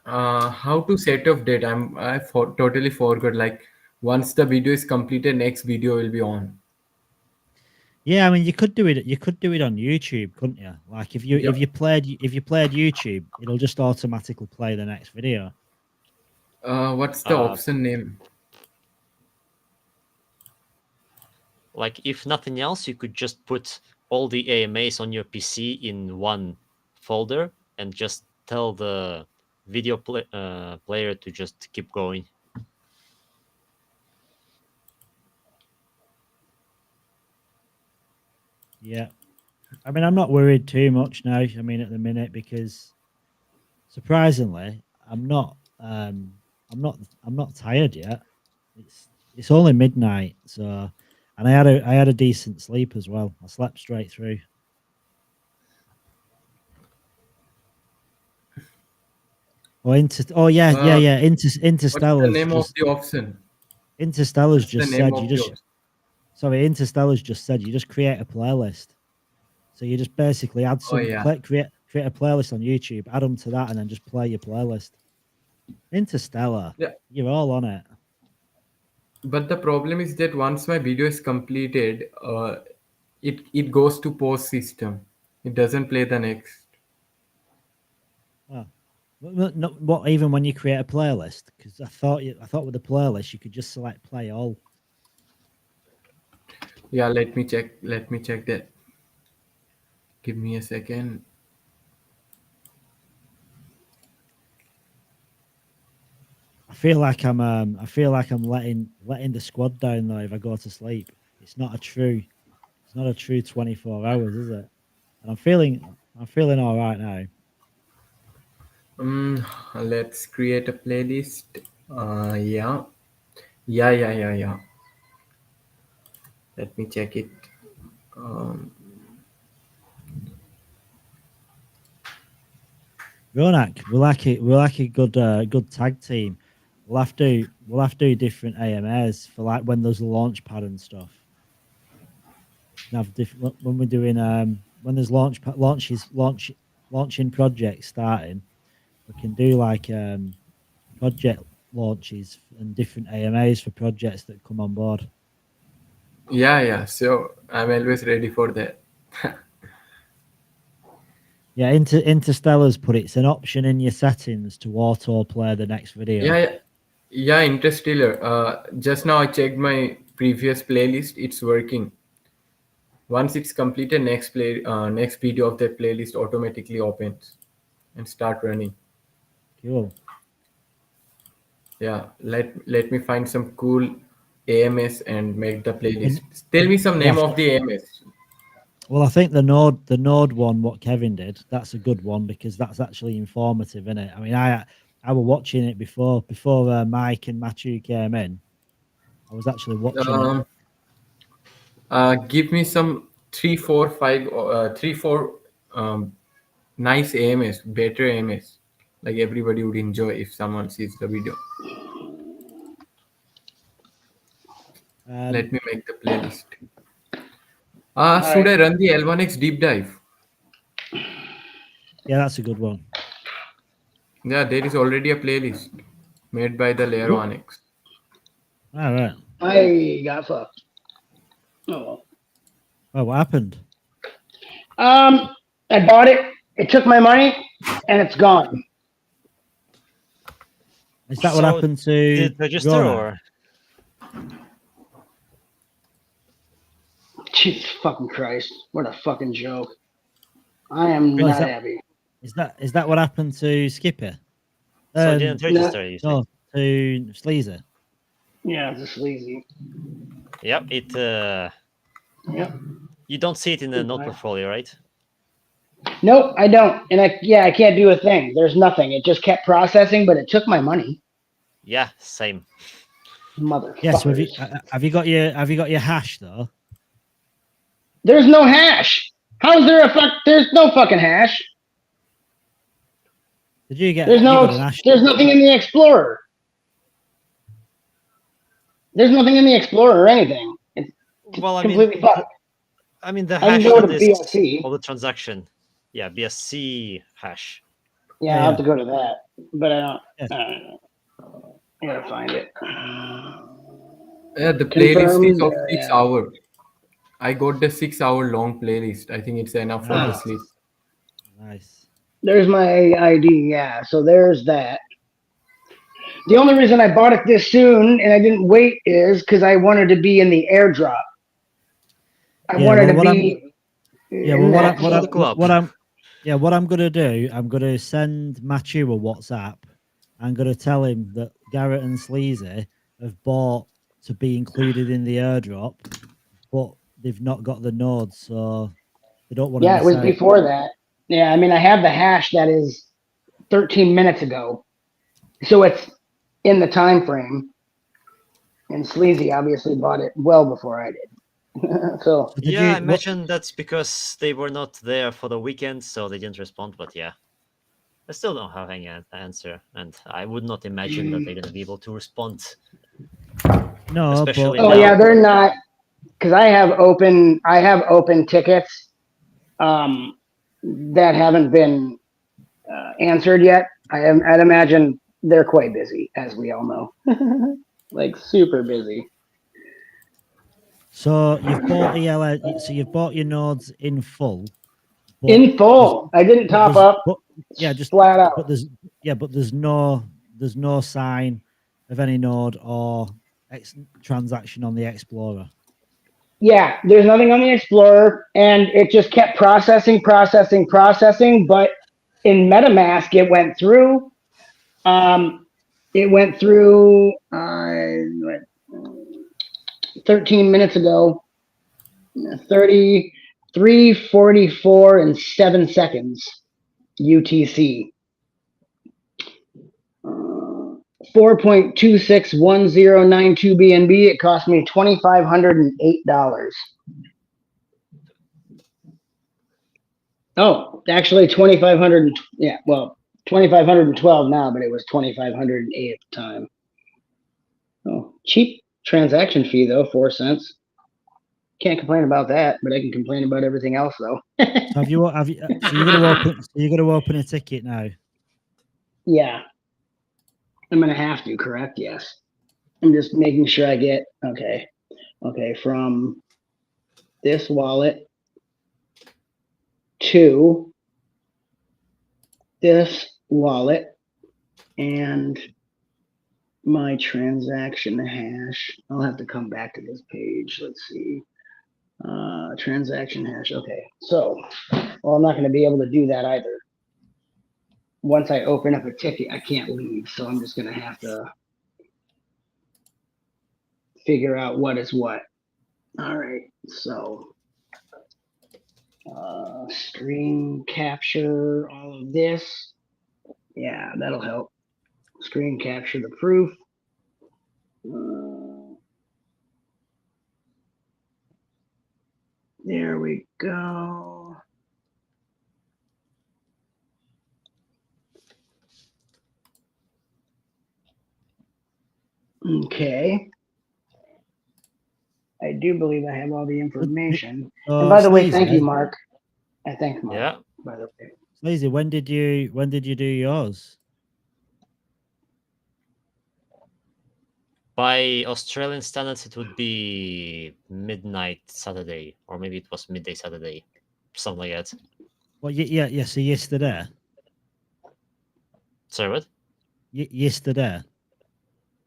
How to set up date? Totally forgot. Like once the video is completed, next video will be on. Yeah, I mean, you could do it. You could do it on YouTube, couldn't you? Like if you played YouTube, it'll just automatically play the next video. What's the option name? Like if nothing else, you could just put all the AMAs on your PC in one folder and just tell the video player to just keep going. Yeah, I mean, I'm not worried too much now. I mean, at the minute because surprisingly, I'm not tired yet. It's only midnight, so and I had a decent sleep as well. I slept straight through. Interstellar's. What's the name of the option? Interstellar's just said you just. Sorry, Interstellar's just said you just create a playlist. So you just basically add some create a playlist on YouTube, add them to that, and then just play your playlist. Interstellar. Yeah. You're all on it. But the problem is that once my video is completed, it goes to post system. It doesn't play the next. Oh. What even when you create a playlist? Because I thought with the playlist you could just select play all. Yeah, let me check. Let me check that. Give me a second. I feel like I'm letting the squad down though if I go to sleep. It's not a true 24 hours, is it? And I'm feeling all right now. Let's create a playlist. Yeah. Let me check it. Ronak, we're like a good tag team. We'll have to do different AMAs for like when there's a launch pad and stuff. Have different when we're doing when there's launching projects starting, we can do like project launches and different AMAs for projects that come on board. Yeah. So I'm always ready for that. Yeah, Interstellar's put it's an option in your settings to autoplay the next video. Yeah. Interstellar. Just now I checked my previous playlist. It's working. Once it's completed, next video of that playlist automatically opens and start running. Cool. Yeah, let me find some cool AMS and make the playlist. Tell me some name of the AMS. Well, I think the node one, what Kevin did, that's a good one because that's actually informative, isn't it? I mean, I were watching it before Mike and Matthew came in. I was actually watching it. Give me some 3, 4, 5, 3, 4 nice AMS, better AMS. Like everybody would enjoy if someone sees the video. Let me make the playlist. Should I run the L1X deep dive? Yeah, that's a good one. Yeah, there is already a playlist made by the Layer 1X. All right. I got fucked. Oh. Well, what happened? I bought it. It took my money, and it's gone. Is that what happened to Did it register Rona? or? Jesus fucking Christ! What a fucking joke! I am not happy. Is that what happened to Skipper? So it didn't register, you no, to Sleazer. Yeah, it's a sleazy. Yep, it. Yep. You don't see it in the node portfolio, right? Nope, I don't. And I can't do a thing. There's nothing. It just kept processing, but it took my money. Yeah, same. Motherfuckers. Yes. So have you got your hash though? There's no hash. How's there there's no fucking hash. Did you get? There's nothing in the Explorer. There's nothing in the Explorer or anything. It's completely fucked. I mean, the I hash can go to is BSC. of the transaction. Yeah, BSC hash. Yeah, I'll have to go to that, but I don't know. I gotta find it. Yeah, the playlist is of 6 hours. I got the 6 hour long playlist. I think it's enough for the sleep. Nice. There's my ID. Yeah, so there's that. The only reason I bought it this soon and I didn't wait is because I wanted to be in the airdrop. I wanted to be. What I'm gonna do, I'm gonna send Matthew a WhatsApp. I'm gonna tell him that Garrett and Sleazy have bought to be included in the airdrop, but they've not got the nodes, so they don't want to. Yeah, it was before that. Yeah, I mean, I have the hash that is 13 minutes ago, so it's in the time frame. And Sleazy obviously bought it well before I did. So I imagine that's because they were not there for the weekend, so they didn't respond. But yeah, I still don't have any answer, and I would not imagine that they're going to be able to respond. No, especially yeah, they're not, because I have open tickets that haven't been answered yet. I'd imagine they're quite busy, as we all know, like super busy. So you've bought you've bought your nodes in full, In full. I didn't top up. But yeah, just flat out. But there's no sign of any node or transaction on the Explorer. Yeah, there's nothing on the Explorer, and it just kept processing. But in MetaMask, it went through. It went through 13 minutes ago. 33:44 and 7 seconds. UTC. 4.261092 BNB. It cost me $2,508. Oh, actually 2,500. Yeah, well, 2,512 now, but it was 2,508 at the time. Oh, cheap transaction fee though, 4 cents. Can't complain about that, but I can complain about everything else though. So you're gonna open a ticket now? Yeah. I'm gonna have to, correct? Yes. I'm just making sure I get okay from this wallet to this wallet and my transaction hash. I'll have to come back to this page. Let's see. Transaction hash. Okay. So, well, I'm not going to be able to do that either. Once I open up a ticket, I can't leave. So I'm just going to have to figure out what is what. All right. So, screen capture all of this. Yeah, that'll help. Screen capture the proof. There we go. Okay. I do believe I have all the information. And by the way, thank you, Mark. I thank Mark. Yeah. By the way. Lazy, when did you do yours? By Australian standards, it would be midnight Saturday, or maybe it was midday Saturday, something like that. Well, yeah. So yesterday. Sorry, what? Yesterday.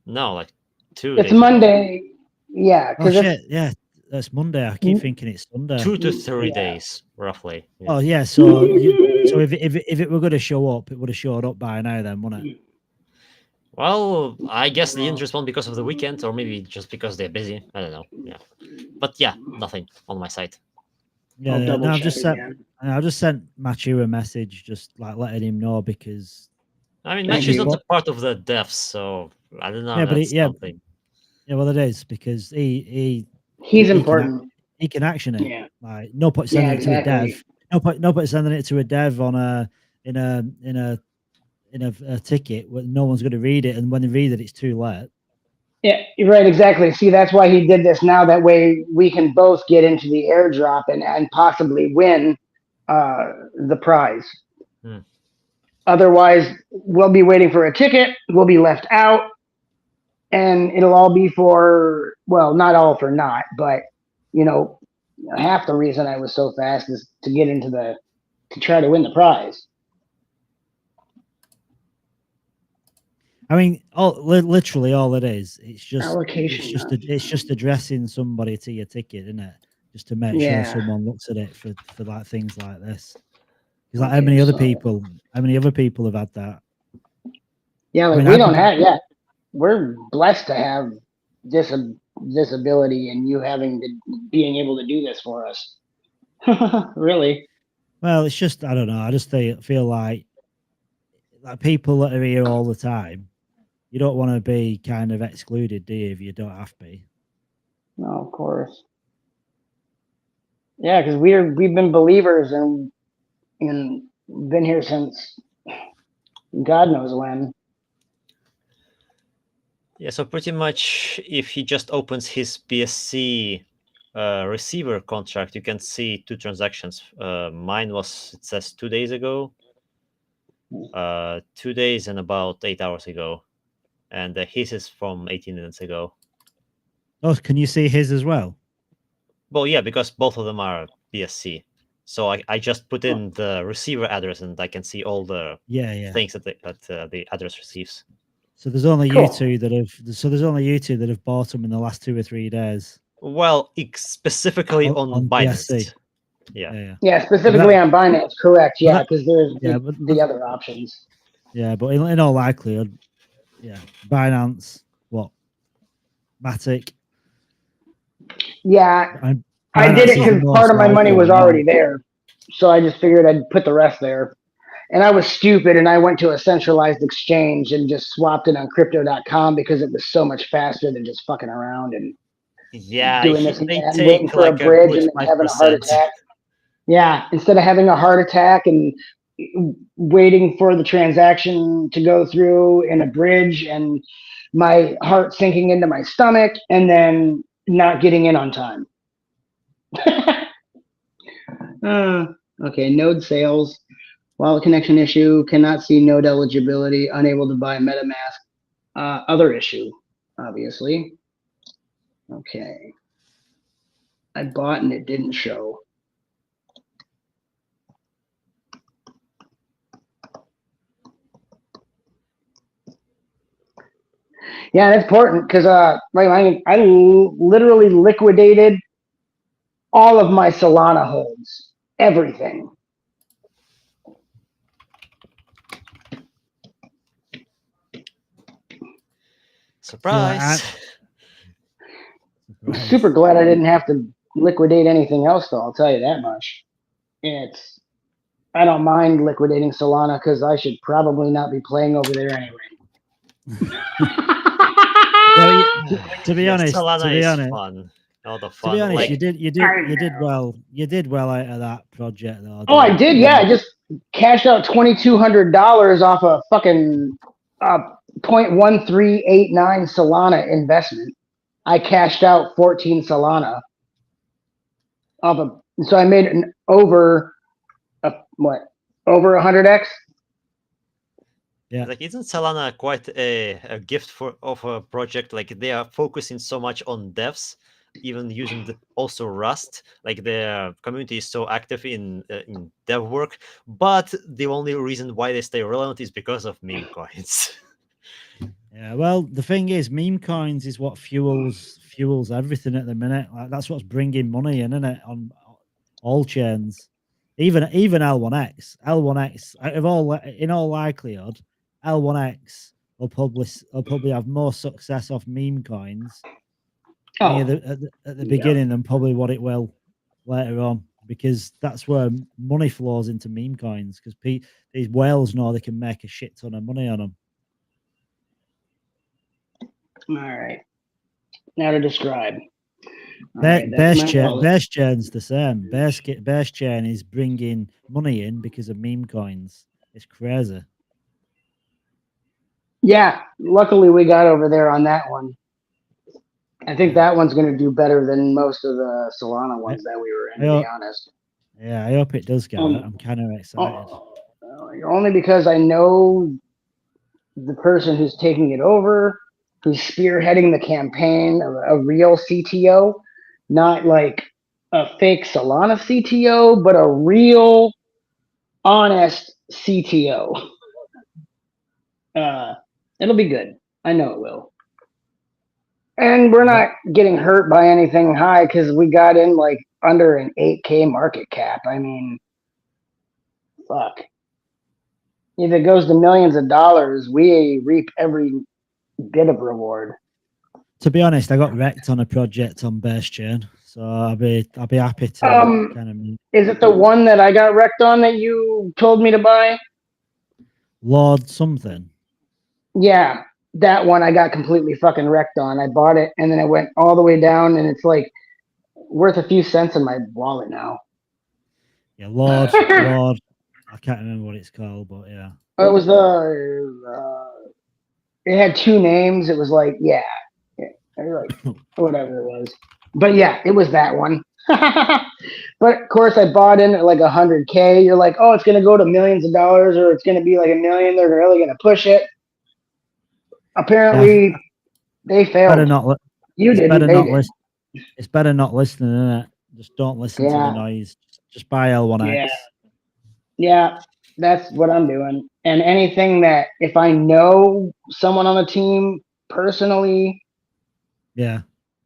No, like 2 It's days ago. Monday. Yeah. Oh shit! Yeah, that's Monday. I keep thinking it's Sunday. 2 to 3 days, roughly. Yeah. Oh yeah. So if it were going to show up, it would have showed up by now, then, wouldn't it? Well, I guess the interest won't because of the weekend, or maybe just because they're busy. I don't know. Yeah, but yeah, nothing on my site. Yeah, no, I've just sent Matthew a message, just like letting him know, because I mean, Match is not a part of the devs, so I don't know. Yeah, but that's something. Yeah, well, it is, because he's important. He can action it. Yeah. Like, no point sending it to a exactly. dev. No point sending it to a dev on in a ticket where no one's going to read it, and when they read it, it's too late. Yeah, you're right, exactly. See, that's why he did this now. That way we can both get into the airdrop and possibly win the prize. Otherwise, we'll be waiting for a ticket. We'll be left out, and it'll all be for, well, not all for naught, but half the reason I was so fast is to get into to try to win the prize. I mean, literally all it is. It's just allocation. It's just addressing somebody to your ticket, isn't it? Just to make sure someone looks at it for like things like this. Because like, how many other people have had that? Yeah, like, I mean, we don't have. Yeah, we're blessed to have this ability, and you being able to do this for us. Really. Well, it's just, I don't know. I just feel like people that are here all the time, you don't want to be kind of excluded, do you, if you don't have to be? No, of course. Yeah, because we've been believers and been here since God knows when. Yeah, so pretty much if he just opens his BSC receiver contract, you can see 2 transactions. Mine was, it says 2 days ago, 2 days and about 8 hours ago. And his is from 18 minutes ago. Oh, can you see his as well? Well, yeah, because both of them are BSC. So I just put in the receiver address, and I can see all the things that the address receives. So there's only Cool. you two that have. So there's only you two that have bought them in the last 2 or 3 days. Well, specifically on Binance. BSC. Yeah, specifically on Binance, correct? Yeah, because there's but the other options. Yeah, but in all likelihood, Binance, what, Matic. Yeah, I did it because part of my money was already there, so I just figured I'd put the rest there. And I was stupid, and I went to a centralized exchange and just swapped it on Crypto.com because it was so much faster than just fucking around and doing this and that, and waiting for a bridge and then having a heart attack. Yeah, instead of having a heart attack and waiting for the transaction to go through in a bridge and my heart sinking into my stomach and then not getting in on time. Okay, node sales. Wallet connection issue, cannot see node eligibility, unable to buy MetaMask. Other issue, obviously. Okay. I bought and it didn't show. Yeah, that's important because I literally liquidated all of my Solana holds, everything. Surprise! I'm super glad I didn't have to liquidate anything else, though. I'll tell you that much. I don't mind liquidating Solana because I should probably not be playing over there anyway. To be honest, fun. All the fun. To be honest, like, you did well. You did well out of that project, though. Oh, I did. Yeah, I just cashed out $2,200 off a fucking 0.1389 Solana investment. I cashed out 14 Solana so I made an over 100x. Yeah, like isn't Solana quite a gift of a project? Like they are focusing so much on devs, even using also Rust. Like their community is so active in dev work, but the only reason why they stay relevant is because of meme coins. Yeah, well, the thing is, meme coins is what fuels everything at the minute. Like that's what's bringing money in, isn't it? On all chains, even L1X. In all likelihood, L1X will probably have more success off meme coins at the beginning than probably what it will later on, because that's where money flows into meme coins, because these whales know they can make a shit ton of money on them. All right. Now to describe. Bear's chain's the same. Bear's chain is bringing money in because of meme coins. It's crazy. Yeah, luckily we got over there on that one. I think that one's going to do better than most of the Solana ones that we were in, to be honest. Yeah, I hope it does get it. I'm kind of excited. Only because I know the person who's taking it over, who's spearheading the campaign, a real CTO, not like a fake Solana CTO, but a real, honest CTO. It'll be good. I know it will. And we're not getting hurt by anything high because we got in like under an 8K market cap. I mean, fuck. If it goes to millions of dollars, we reap every bit of reward. To be honest, I got wrecked on a project on Bear's chain, so I'll be happy to kind of. Is it the one that I got wrecked on that you told me to buy? Lord something. Yeah, that one I got completely fucking wrecked on. I bought it and then it went all the way down, and it's like worth a few cents in my wallet now. Yeah, Lord. I can't remember what it's called, but yeah. It was it had 2 names. It was like, whatever it was. But yeah, it was that one. But of course I bought in at like 100K. You're like, oh, it's going to go to millions of dollars, or it's going to be like $1 million. They're really going to push it. Apparently they failed. You didn't. They did. It's better not listening, isn't it? Just don't listen to the noise. Just buy L1X. Yeah, that's what I'm doing. And anything that if I know someone on the team personally, Yeah.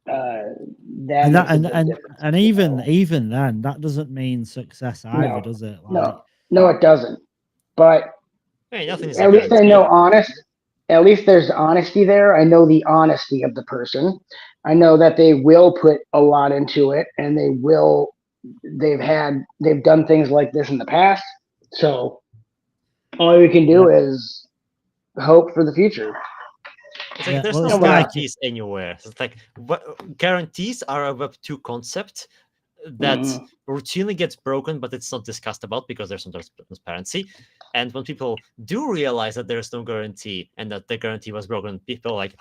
that And makes that a big difference. and even then, that doesn't mean success either, No, does it? no, it doesn't. But Hey, nothing is at least I guaranteed. know honest. At least there's honesty there. I know the honesty of the person. I know that they will put a lot into it, and they've done things like this in the past. So all you can do is hope for the future. It's like there's no guarantees anywhere. It's like guarantees are a Web2 concept that routinely gets broken, but it's not discussed about because there's no transparency. And when people do realize that there's no guarantee and that the guarantee was broken, people are like,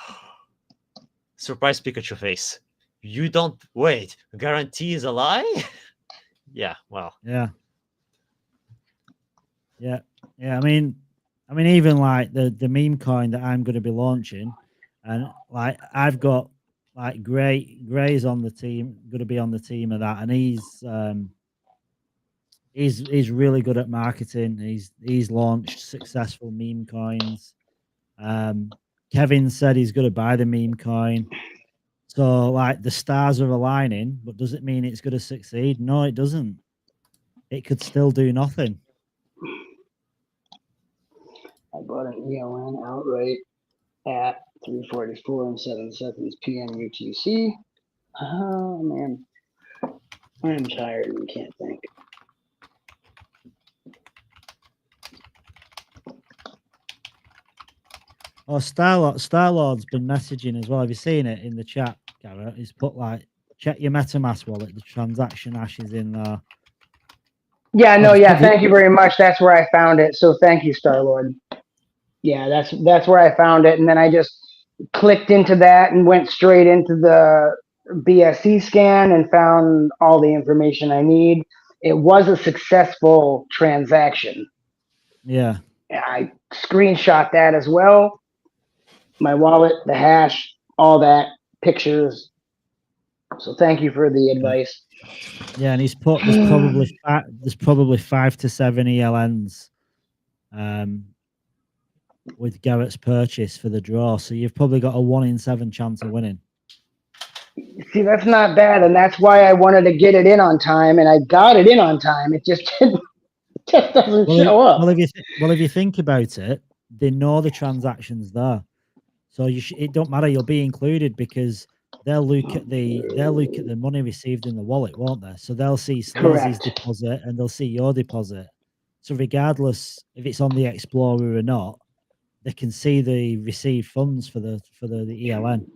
surprise Pikachu face. You don't wait. Guarantee is a lie? Yeah, well. Yeah. I mean, even like the meme coin that I'm going to be launching, and like I've got like Gray's on the team, going to be on the team of that, and he's really good at marketing. He's launched successful meme coins. Kevin said he's going to buy the meme coin. So like the stars are aligning, but does it mean it's going to succeed? No, it doesn't. It could still do nothing. I bought an ELN outright at 3:44 and 7 seconds PM UTC. Oh man, I'm tired and can't think. Oh, Starlord's been messaging as well. Have you seen it in the chat, Garrett? He's put like, check your MetaMask wallet. The transaction hash is in there. Yeah, no, yeah. Thank you very much. That's where I found it. So thank you, Starlord. Yeah, that's where I found it, and then I just clicked into that and went straight into the BSC scan and found all the information I need. It was a successful transaction. Yeah. I screenshot that as well. My wallet, the hash, all that, pictures. So thank you for the advice. Yeah, and he's put there's probably 5 to 7 ELNs with Garrett's purchase for the draw. So you've probably got a 1 in 7 chance of winning. See, that's not bad, and that's why I wanted to get it in on time, and I got it in on time. It just doesn't show up. Well, if you think about it, they know the transactions there, so it don't matter. You'll be included because they'll look at the money received in the wallet, won't they? So they'll see Sleazy's deposit and they'll see your deposit. So regardless if it's on the Explorer or not, they can see the received funds for the ELN.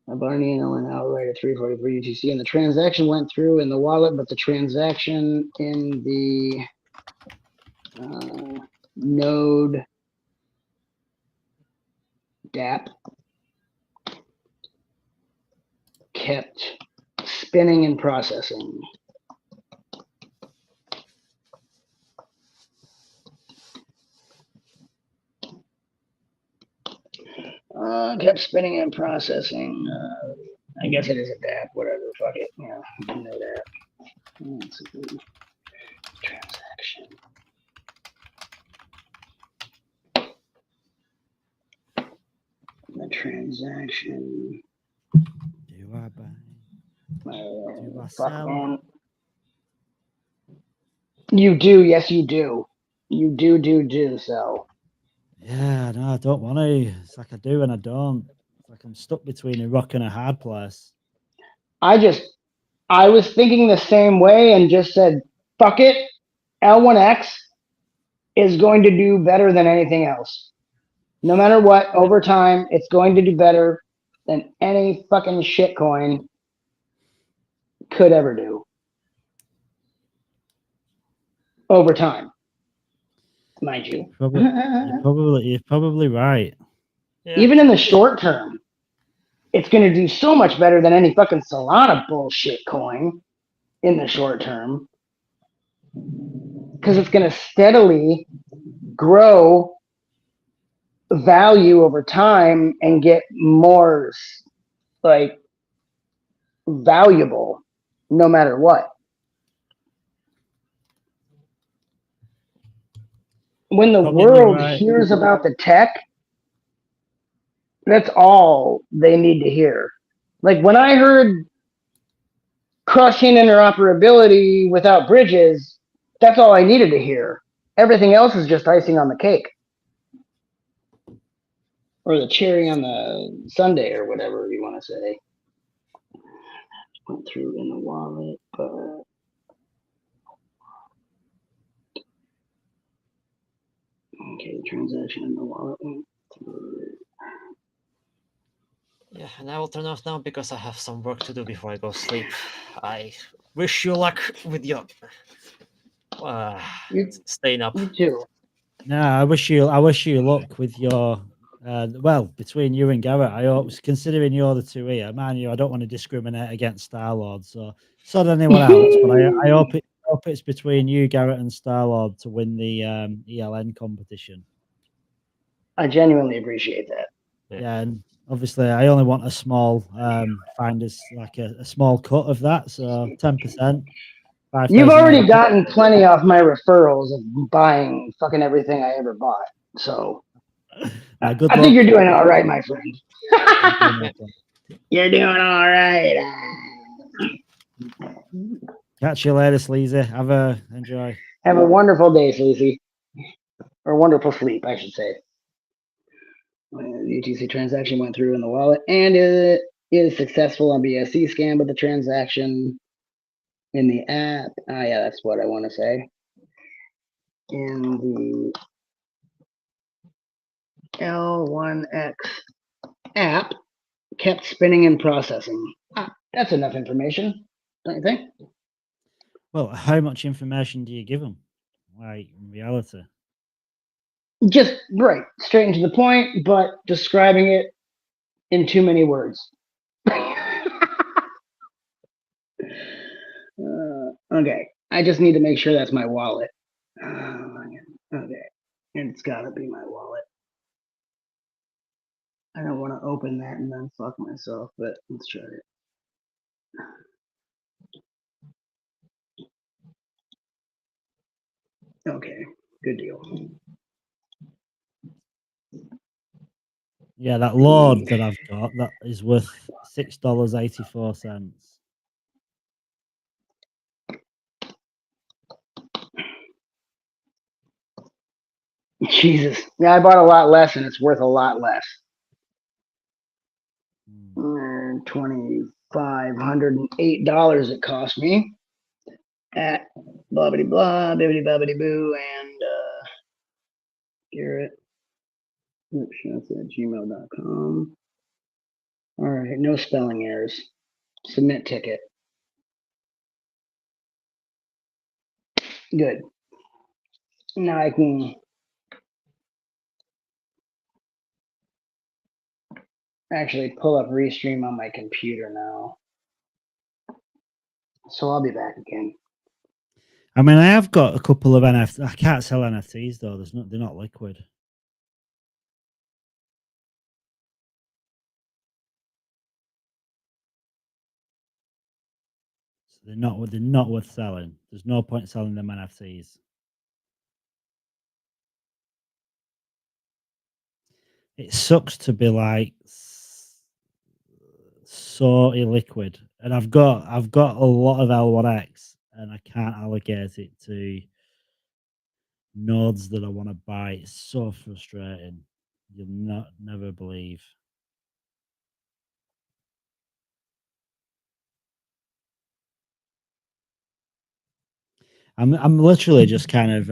I bought an ELN outright at 343 UTC, and the transaction went through in the wallet, but the transaction in the node DApp kept spinning and processing. Kept spinning and processing. I guess it is a DApp, whatever, fuck it. Yeah, you know that. That's a good transaction. The transaction. Do I buy? Do I fuck sell? on. You do, yes, you do. You do so. Yeah, no, I don't want to. It's like I do and I don't. It's like I'm stuck between a rock and a hard place. I was thinking the same way and just said, fuck it. L1X is going to do better than anything else. No matter what, over time, it's going to do better than any fucking shitcoin could ever do. Over time. Mind you. You're probably right. Yeah. Even in the short term, it's going to do so much better than any fucking Solana bullshit coin in the short term. Because it's going to steadily grow value over time and get more like valuable no matter what. when the Don't get me world right. hears about the tech, that's all they need to hear. Like when I heard crushing interoperability without bridges, that's all I needed to hear. Everything else is just icing on the cake. Or the cherry on the sundae, or whatever you want to say. Went through in the wallet, but okay, the transaction in the wallet went through. Yeah, and I will turn off now because I have some work to do before I go sleep. I wish you luck with your staying up. You too. No, I wish you luck with your. Well, between you and Garrett, I hope, considering you're the two here, man, I don't want to discriminate against Star-Lord, so sort anyone else. But I hope it's between you, Garrett, and Star-Lord to win the ELN competition. I genuinely appreciate that. Yeah, and obviously, I only want a small finders, like a small cut of that, so 10%. You've already gotten plenty off my referrals of buying fucking everything I ever bought. So I think you're doing all right, my friend. You're doing all right. Catch you later, Sleazy. Enjoy. Have a wonderful day, Sleazy. Or wonderful sleep, I should say. The UTC transaction went through in the wallet and it is successful on BSC scan, but the transaction in the app, yeah, that's what I want to say. In the L1X app kept spinning and processing. That's enough information, don't you think? Well, how much information do you give them? Like, in reality? Just right, straight and to the point, but describing it in too many words. Okay, I just need to make sure that's my wallet. Okay, and it's got to be my wallet. I don't want to open that and then fuck myself, but let's try it. Okay, good deal. Yeah, that Lord that I've got, that is worth $6.84. Jesus. Yeah, I bought a lot less and it's worth a lot less. $2,508 it cost me at blah bitty blah bibbity bobbity boo and Garrett. Oops, that's at gmail.com. All right, no spelling errors. Submit ticket. Good. Now I can actually pull up Restream on my computer now. So I'll be back again. I mean, I have got a couple of NFTs. I can't sell NFTs though. They're not liquid. So they're not worth selling. There's no point selling them NFTs. It sucks to be like so illiquid, and I've got a lot of L1X, and I can't allocate it to nodes that I want to buy. It's so frustrating. You'll never believe. I'm literally just kind of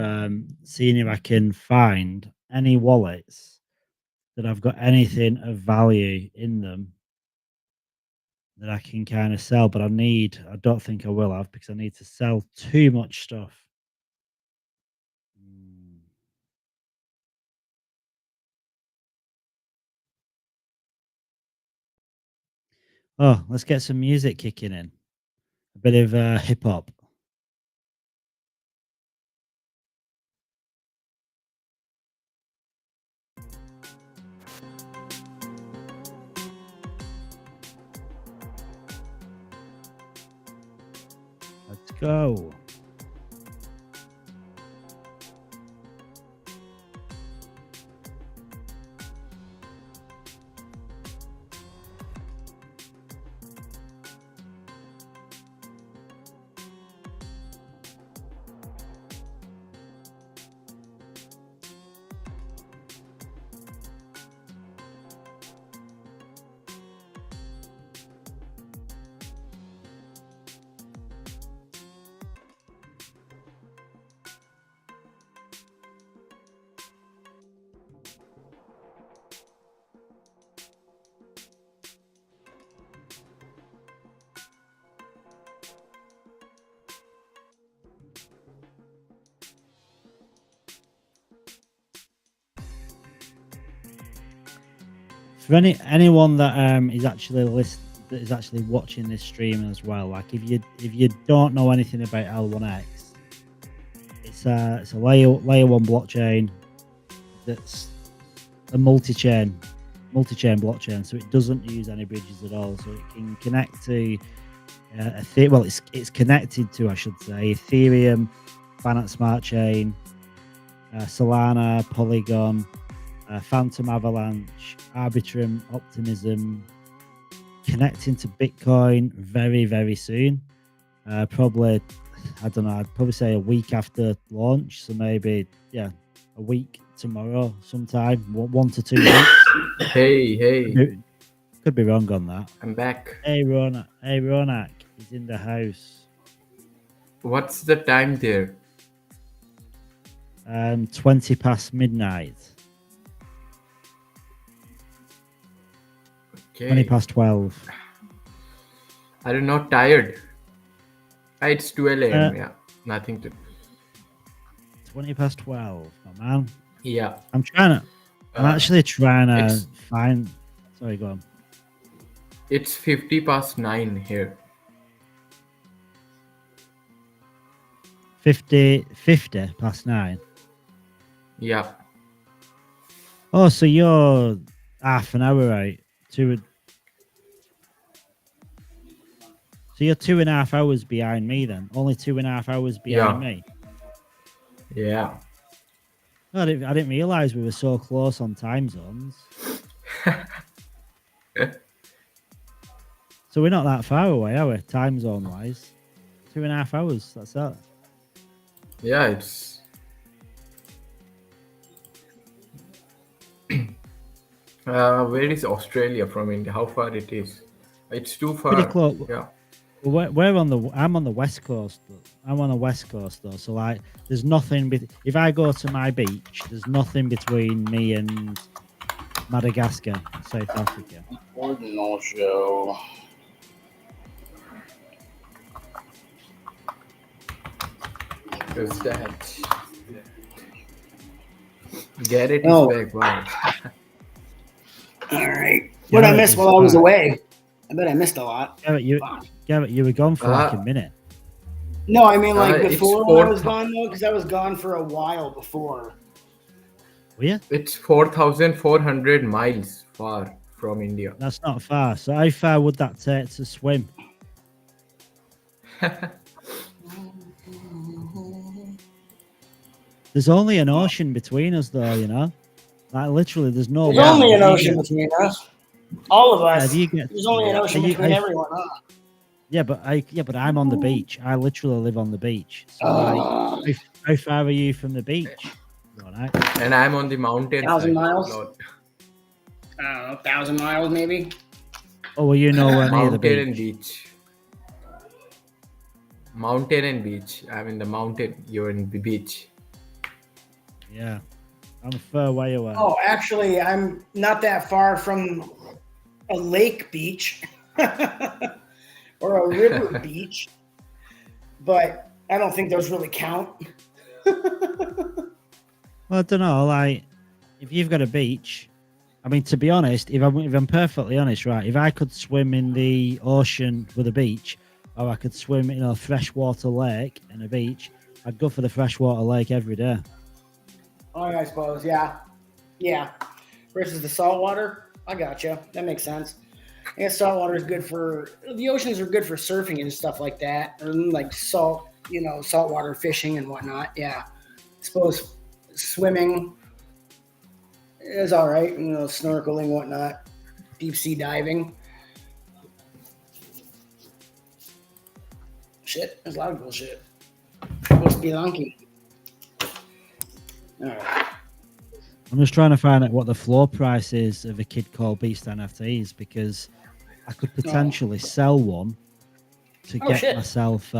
seeing if I can find any wallets that I've got anything of value in them that I can kind of sell, but I don't think I will have, because I need to sell too much stuff. Oh, let's get some music kicking in. A bit of hip hop. Let's go. For anyone that is actually that is actually watching this stream as well, like if you don't know anything about L1X, it's a layer one blockchain that's a multi-chain blockchain, so it doesn't use any bridges at all. So it can connect to it's connected to, I should say, Ethereum, Binance Smart Chain, Solana, Polygon, Fantom, Avalanche, Arbitrum, Optimism, connecting to Bitcoin very, very soon. Probably, I don't know, I'd probably say a week after launch. So maybe, a week tomorrow sometime, 1 to 2 weeks. Hey. Could be wrong on that. I'm back. Hey, Ronak is in the house. What's the time there? 20 past midnight. Okay. 20 past 12. Are you not tired? It's 12 a.m. Yeah, nothing to. 20 past 12, my man. Yeah. I'm actually trying to find. Sorry, go on. It's 50 past 9 here. 50 past 9. Yeah. Oh, so you're half an hour out. So you're 2.5 hours behind me then. Only 2.5 hours behind me. Yeah. I didn't realize we were so close on time zones. So we're not that far away, are we? Time zone wise. 2.5 hours. That's that. Yeah, it's. Where is Australia from India? How far it is? It's too far. Pretty close. Yeah. I'm on the west coast. I'm on the west coast though, so like, there's nothing. If I go to my beach, there's nothing between me and Madagascar, South Africa. Ordinal show. Who's that? Garrett is back. Wow. All right. What I missed while I was away? I bet I missed a lot. Garrett, you were gone for like a minute. No, I mean like before I was 4,000 gone though, because I was gone for a while before. Were you? It's 4,400 miles far from India. That's not far. So how far would that take to swim? There's only an ocean between us, though. You know, like literally, there's no. There's only an ocean between us. All of us. There's only an ocean between everyone. Huh? Yeah, but I'm on the beach. I literally live on the beach. So like, how far are you from the beach? Right. And I'm on the mountain. 1,000 miles. I don't know, 1,000 miles maybe. Oh, well, you know where near the beach. Mountain and beach. Mountain and beach. I'm in the mountain. You're in the beach. Yeah, I'm a fair way away. Oh, actually, I'm not that far from a lake beach or a river beach, but I don't think those really count. Well, I don't know. Like, if you've got a beach, I mean, to be honest, if I'm perfectly honest, right? If I could swim in the ocean with a beach, or I could swim in a freshwater lake and a beach, I'd go for the freshwater lake every day. Oh, I suppose, yeah. Versus the saltwater, I gotcha. That makes sense. I guess saltwater is good for the oceans are good for surfing and stuff like that, or like saltwater fishing and whatnot. Yeah, I suppose swimming is all right. Snorkeling, whatnot, deep sea diving. Shit, there's a lot of bullshit. Supposed to be lunky. All right. I'm just trying to find out what the floor price is of a kid called Beast NFTs, because I could potentially sell one to get myself.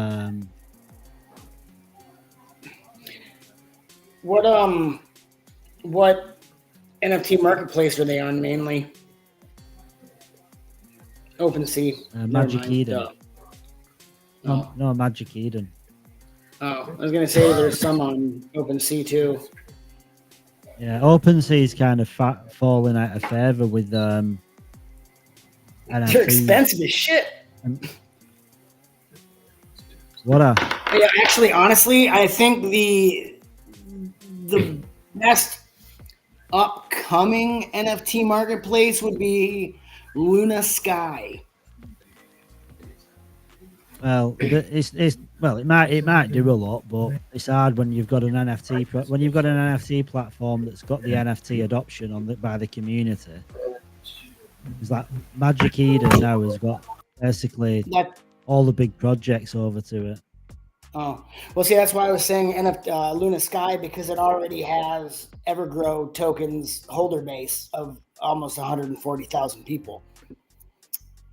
What NFT marketplace are they on mainly? OpenSea. Magic Eden. No, Magic Eden. Oh, I was gonna say there's some on OpenSea too. Yeah, OpenSea's kind of falling out of favor with They're NFTs. expensive as shit. What a Yeah, actually, honestly, I think the best upcoming NFT marketplace would be Luna Sky. well, it might do a lot, but it's hard when you've got an NFT platform that's got the NFT adoption by the community. It's like Magic Eden now has got basically all the big projects over to it. Oh, well, see, that's why I was saying Luna Sky, because it already has Evergrow tokens holder base of almost 140,000 people.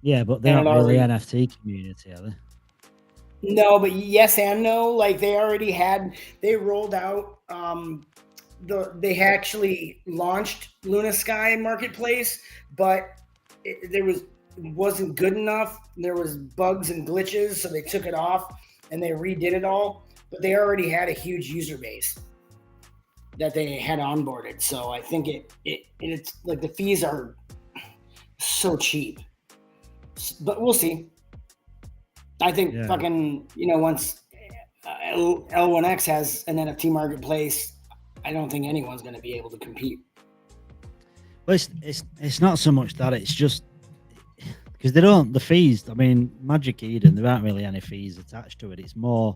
Yeah, but they're not really NFT community, are they? No, but yes and no. Like they rolled out, they actually launched Luna Sky Marketplace, but it wasn't good enough. There was bugs and glitches, so they took it off and they redid it all. But they already had a huge user base that they had onboarded. So I think it's like the fees are so cheap. But we'll see. I think fucking, once L1X has an NFT marketplace, I don't think anyone's going to be able to compete. Well, it's not so much that, it's just because the fees. I mean, Magic Eden, there aren't really any fees attached to it. It's more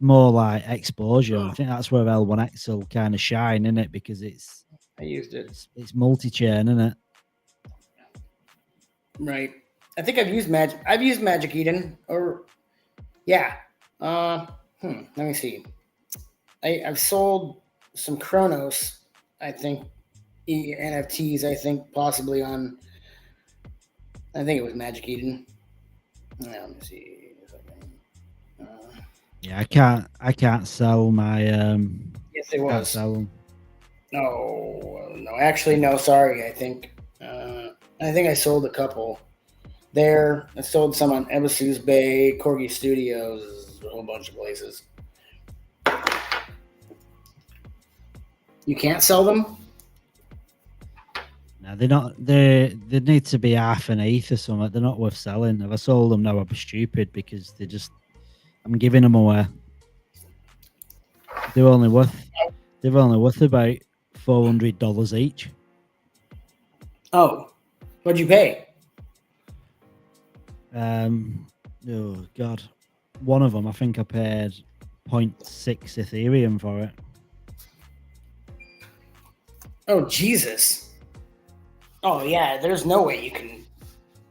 like exposure. I think that's where L1X will kind of shine in it, because I used it. It's multi-chain, isn't it? Right. I think I've used Magic Eden, or yeah. Let me see. I've sold some Chronos, I think, NFTs. I think possibly on. I think it was Magic Eden. Let me see. Yeah, I can't sell my. Yes, it was. Can't sell them. No, actually, no. Sorry, I think I sold a couple. There, I sold some on Ebasu's Bay, Corgi Studios, a whole bunch of places. You can't sell them? No, they're not. They need to be half an ETH or something. They're not worth selling. If I sold them now, I'd be stupid, because I'm giving them away. They're only worth about $400 each. Oh, what'd you pay? Oh God, one of them, I think I paid 0.6 Ethereum for it. Oh Jesus! Oh yeah, there's no way you can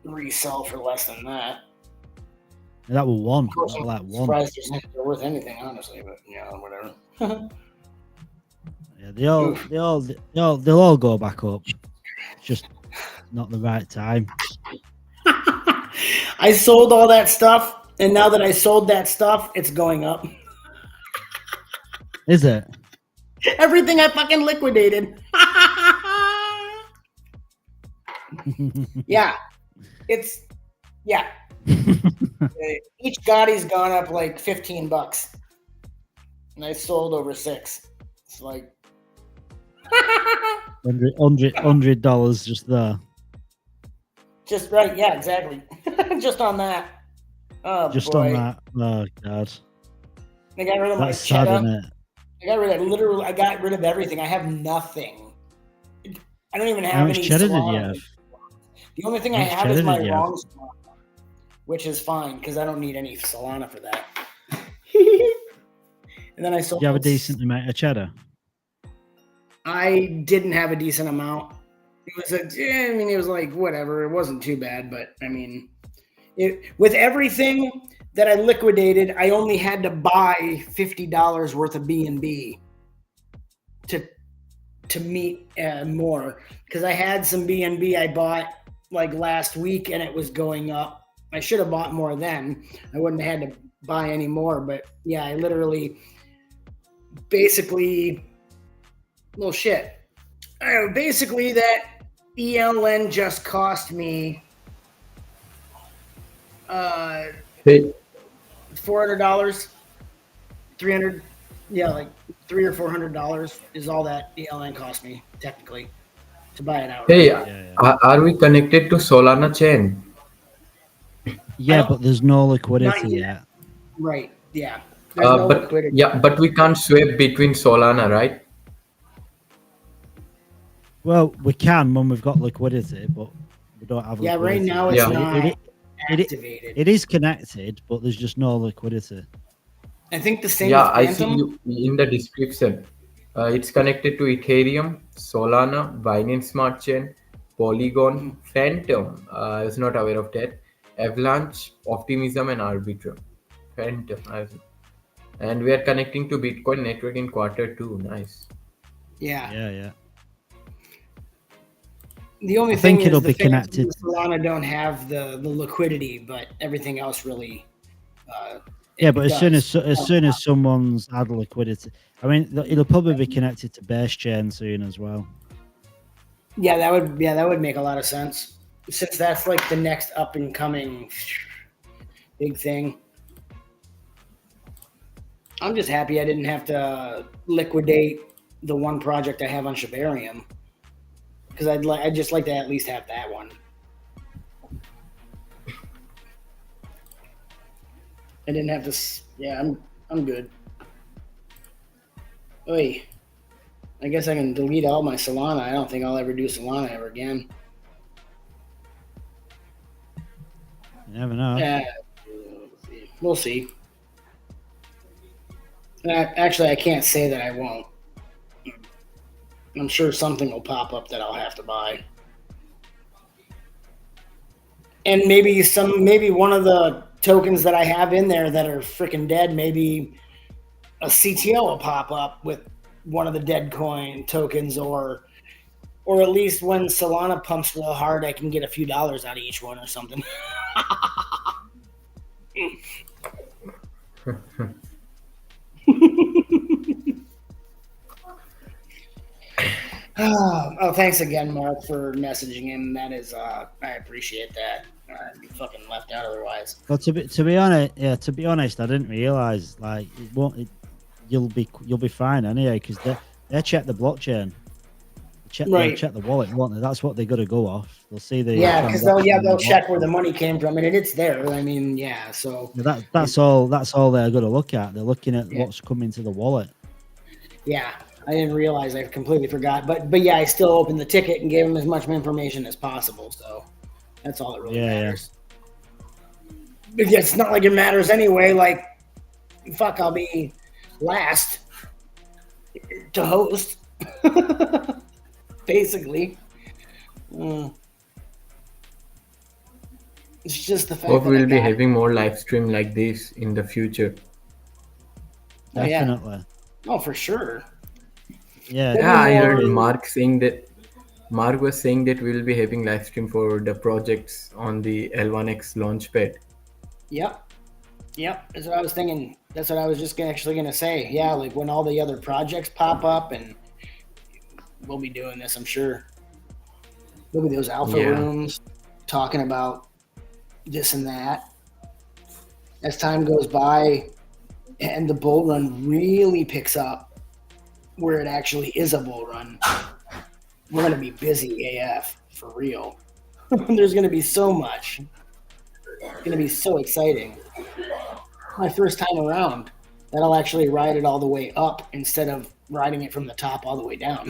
resell for less than that. That was one. Of course, I'm I'm surprised they're worth anything, honestly. But yeah, whatever. Yeah, they'll all go back up. It's just not the right time. I sold all that stuff, and now that I sold that stuff, it's going up. Is it? Everything I fucking liquidated. Yeah. Each Gotti's gone up like $15, and I sold over $6. It's like $100 just there. just right, yeah, exactly. Just on that. Oh, just boy. on that. Oh God. I got rid of That's my sad, cheddar. isn't it? I got rid of everything. I have nothing. I don't even have How much any cheddar did Solana. you have? The only thing I have is my wrong Solana, which is fine because I don't need any Solana for that. And then I sold. Do you have a decent amount of cheddar? I didn't have a decent amount. It was like whatever. It wasn't too bad, but I mean, with everything that I liquidated, I only had to buy $50 worth of BNB to meet more, because I had some BNB I bought like last week and it was going up. I should have bought more then. I wouldn't have had to buy any more, but yeah, I literally basically, well, shit. Basically, that ELN just cost me $400, $300. Yeah, like $300 or $400 is all that the LN cost me technically to buy it out. Hey, are we connected to Solana chain? Yeah, but there's no Not liquidity yet. yet. Right. Yeah. There's no But liquidity. yeah, but we can't swap between Solana, right? Well, we can when we've got liquidity, but we don't have Yeah, liquidity. right now it's not It activated. it is connected, but there's just no liquidity. I think the same Yeah, with I see Fantom. you in the description. It's connected to Ethereum, Solana, Binance Smart Chain, Polygon, Fantom. I was not aware of that. Avalanche, Optimism, and Arbitrum. Fantom. And we are connecting to Bitcoin network in Q2. Nice. Yeah. Yeah. The only I thing think is it'll the be Fantom connected. and Solana don't have the liquidity, but everything else really. Yeah, but as does. soon as someone's had liquidity, I mean, it'll probably be connected to Base Chain soon as well. Yeah, that would make a lot of sense since that's like the next up and coming big thing. I'm just happy I didn't have to liquidate the one project I have on Shibarium because I'd just like to at least have that one. I didn't have to. Yeah, I'm good. Oy. I guess I can delete all my Solana. I don't think I'll ever do Solana ever again. You never know. Yeah, we'll see. Actually, I can't say that I won't. I'm sure something will pop up that I'll have to buy. And maybe one of the tokens that I have in there that are freaking dead, maybe a CTO will pop up with one of the dead coin tokens, or at least when Solana pumps real hard, I can get a few dollars out of each one or something. Oh, thanks again, Mark, for messaging him. That is, I appreciate that. I'd be fucking left out otherwise. Well, to be honest, I didn't realize like it won't. You'll be fine anyway because they check the blockchain, they'll check the wallet, won't they? That's what they got to go off. They'll see the because they'll check where the money came from, and it's there. I mean, yeah. So that's all they're going to look at. They're looking at what's coming to the wallet. Yeah, I didn't realize. I completely forgot. But yeah, I still opened the ticket and gave them as much information as possible. So that's all that really matters. But yeah, it's not like it matters anyway. Like, fuck, I'll be last to host, basically. It's just the fact Hope that we'll be having more live stream like this in the future. Definitely. Oh, for sure. Yeah. I heard Mark was saying that we'll be having live stream for the projects on the L1X launchpad. Yep. That's what I was thinking. That's what I was just actually going to say. Yeah, like when all the other projects pop up, and we'll be doing this, I'm sure. There'll be those alpha rooms talking about this and that. As time goes by and the bull run really picks up, where it actually is a bull run, we're going to be busy AF, for real. There's going to be so much. It's going to be so exciting. My first time around, that I'll actually ride it all the way up instead of riding it from the top all the way down.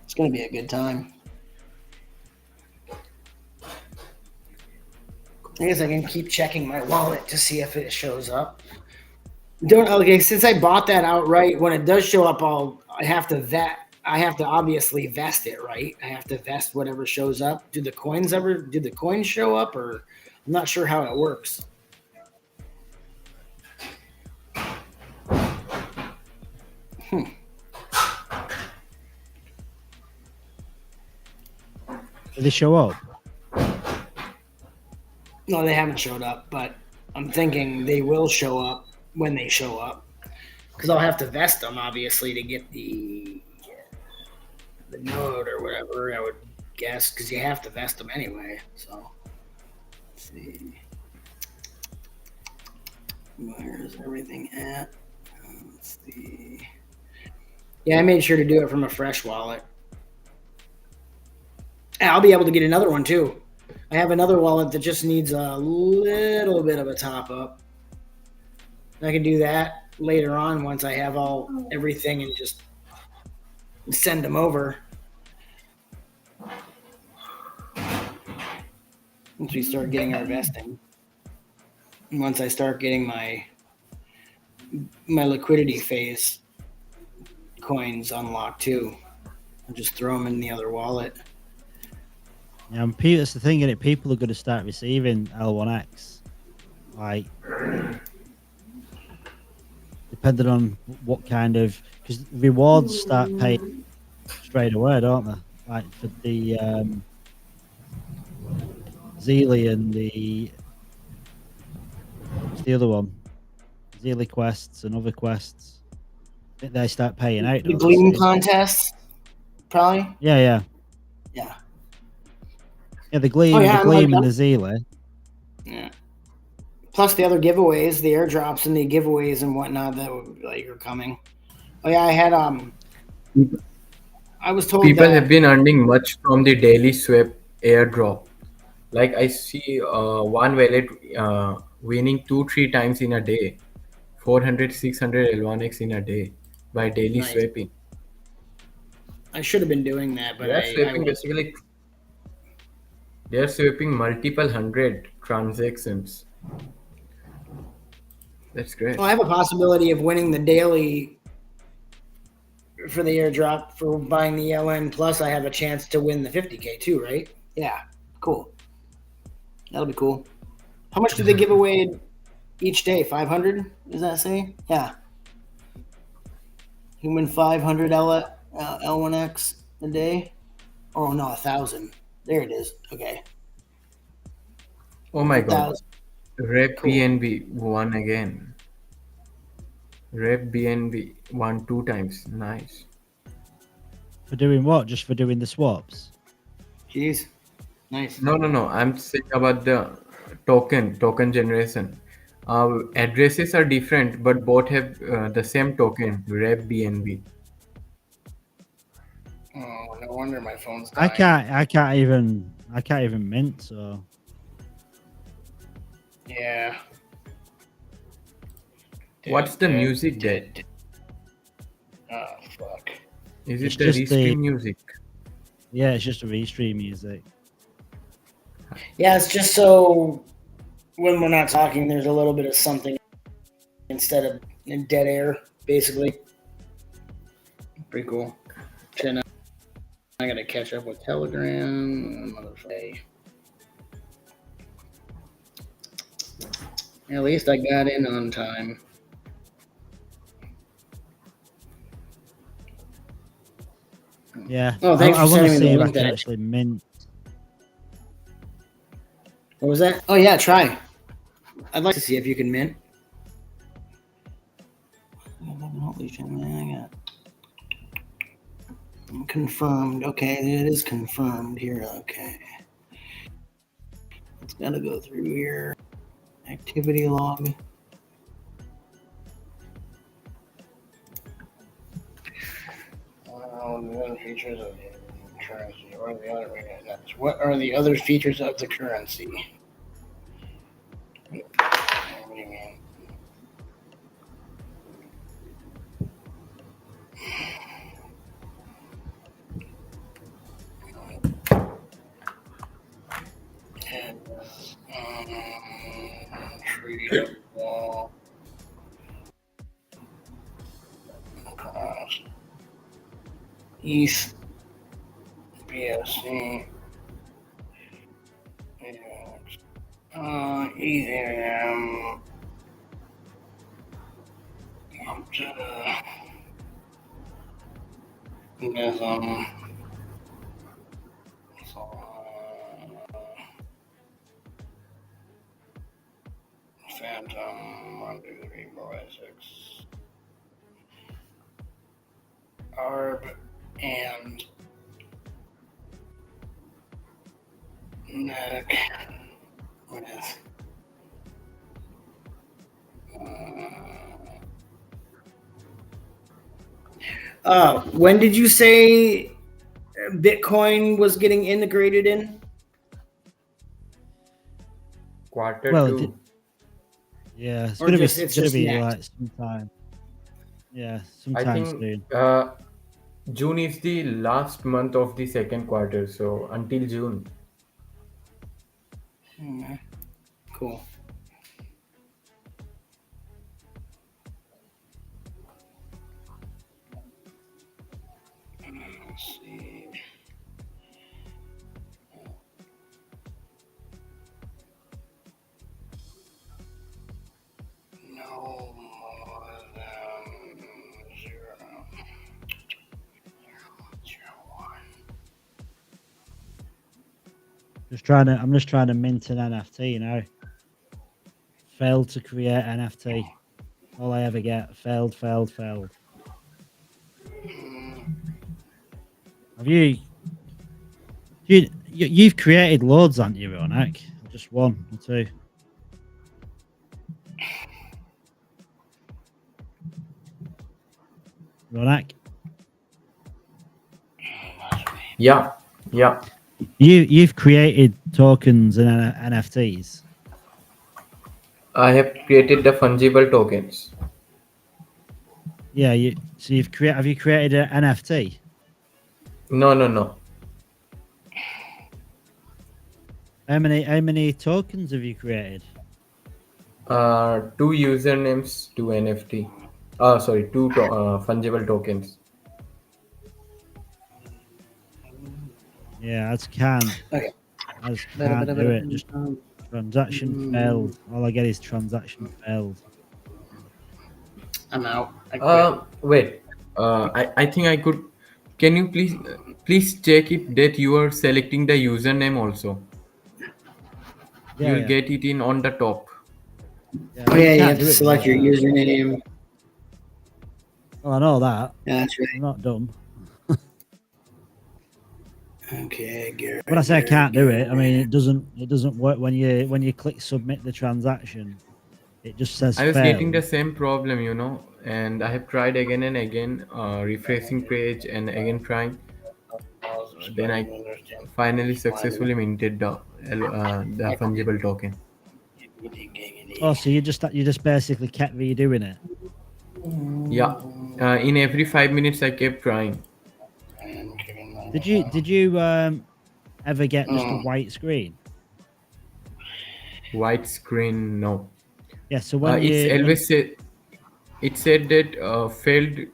It's going to be a good time. I guess I can keep checking my wallet to see if it shows up. Since I bought that outright, when it does show up, I have to obviously vest it, right? I have to vest whatever shows up. Do the coins show up, or I'm not sure how it works. Did they show up? No, they haven't showed up, but I'm thinking they will show up when they show up, because I'll have to vest them, obviously, to get the node or whatever, I would guess, because you have to vest them anyway. So see. Where's everything at? Let's see. Yeah, I made sure to do it from a fresh wallet. And I'll be able to get another one too. I have another wallet that just needs a little bit of a top up. I can do that later on once I have everything and just send them over. Once we start getting our vesting. Once I start getting my liquidity phase coins unlocked too, I'll just throw them in the other wallet. Yeah, and that's the thing, is it? People are going to start receiving L1X, like depending on what kind of, because rewards start paying straight away, don't they? Like for the Zeely and what's the other one? Zeely quests and other quests. I think they start paying out. The Gleam contests, probably. Yeah. Yeah. Yeah, the Gleam, and the Zeely. Yeah. Plus the other giveaways, the airdrops and the giveaways and whatnot that are coming. Oh yeah, I had I was told People that have been earning much from the daily swap airdrop. Like I see one wallet winning 2-3 times in a day, 400, 600 L1X in a day by daily Nice. swapping. I should have been doing that, but They are I swapping was. basically. They are swapping multiple 100 transactions. That's great. Well, I have a possibility of winning the daily for the airdrop for buying the LN. Plus, I have a chance to win the 50K too, right? Yeah, cool. That'll be cool. How much do they give away each day? 500? Does that say? Yeah. You win 500 L1X a day? Oh no, 1,000. There it is. Okay. Oh my god. 1,000. Rep Cool. BNB won again. Rep BNB won 2 times. Nice. For doing what? Just for doing the swaps? Jeez. Nice. No. I'm saying about the token generation. Addresses are different, but both have the same token, Rep BNB. Oh, no wonder my phone's dying. I can't even mint, so Yeah. What's the music there? Oh fuck. Is It's it the just restream music? Yeah, it's just a restream music. Yeah, it's just so when we're not talking, there's a little bit of something instead of dead air, basically. Pretty cool. Shit, now I gotta catch up with Telegram. Motherfucker. At least I got in on time. Yeah. Oh, thanks I for want to sending me see the if I link can that actually mint. What was that? Oh yeah, try. I'd like to see if you can mint. Confirmed. Okay, it is confirmed here. Okay. It's got to go through here. Activity log. The features of the currency. What are the other features of the currency? What do you mean? Treatable. ETH, BSC, Ethereum, Optimism, Fantom, 1, 2, 3, 4, 5, 6, Arb, and NEC, When did you say Bitcoin was getting integrated in? Quarter Well, two. yeah, it's Or gonna be just- it's gonna just be next? like sometime. Yeah, I sometime think soon. June is the last month of the second quarter, so until June. Cool. Let's see. No more than 0.01. I'm just trying to mint an NFT, you know. Failed to create NFT. All I ever get. Failed. Have you've created loads, haven't you, Ronak? Just one or two. Ronak? Yeah. You've created tokens and NFTs. I have created the fungible tokens. Yeah, have you created an NFT? No. How many tokens have you created? 2 usernames, 2 NFT. Sorry, 2 fungible tokens. Yeah, I just can't. Okay. I just can't do it. Just transaction failed. All I get is transaction failed. I'm out. I quit. Wait. I think I could. Can you please check if that you are selecting the username also? Yeah, You'll yeah. get it in on the top. Oh yeah, you have to select your username. Oh, I know that. Yeah, that's right. I'm not dumb. Okay, Garrett. When I say I can't do it, I mean it doesn't work when you click submit the transaction. It just says I was failed. getting the same problem, and I have tried again and again, refreshing page and again trying. Then I finally successfully minted the fungible token. Oh, so you just basically kept redoing it. Yeah. In every 5 minutes, I kept trying. Did you ever get just a white screen? White screen, no. Yeah. So when it said that failed,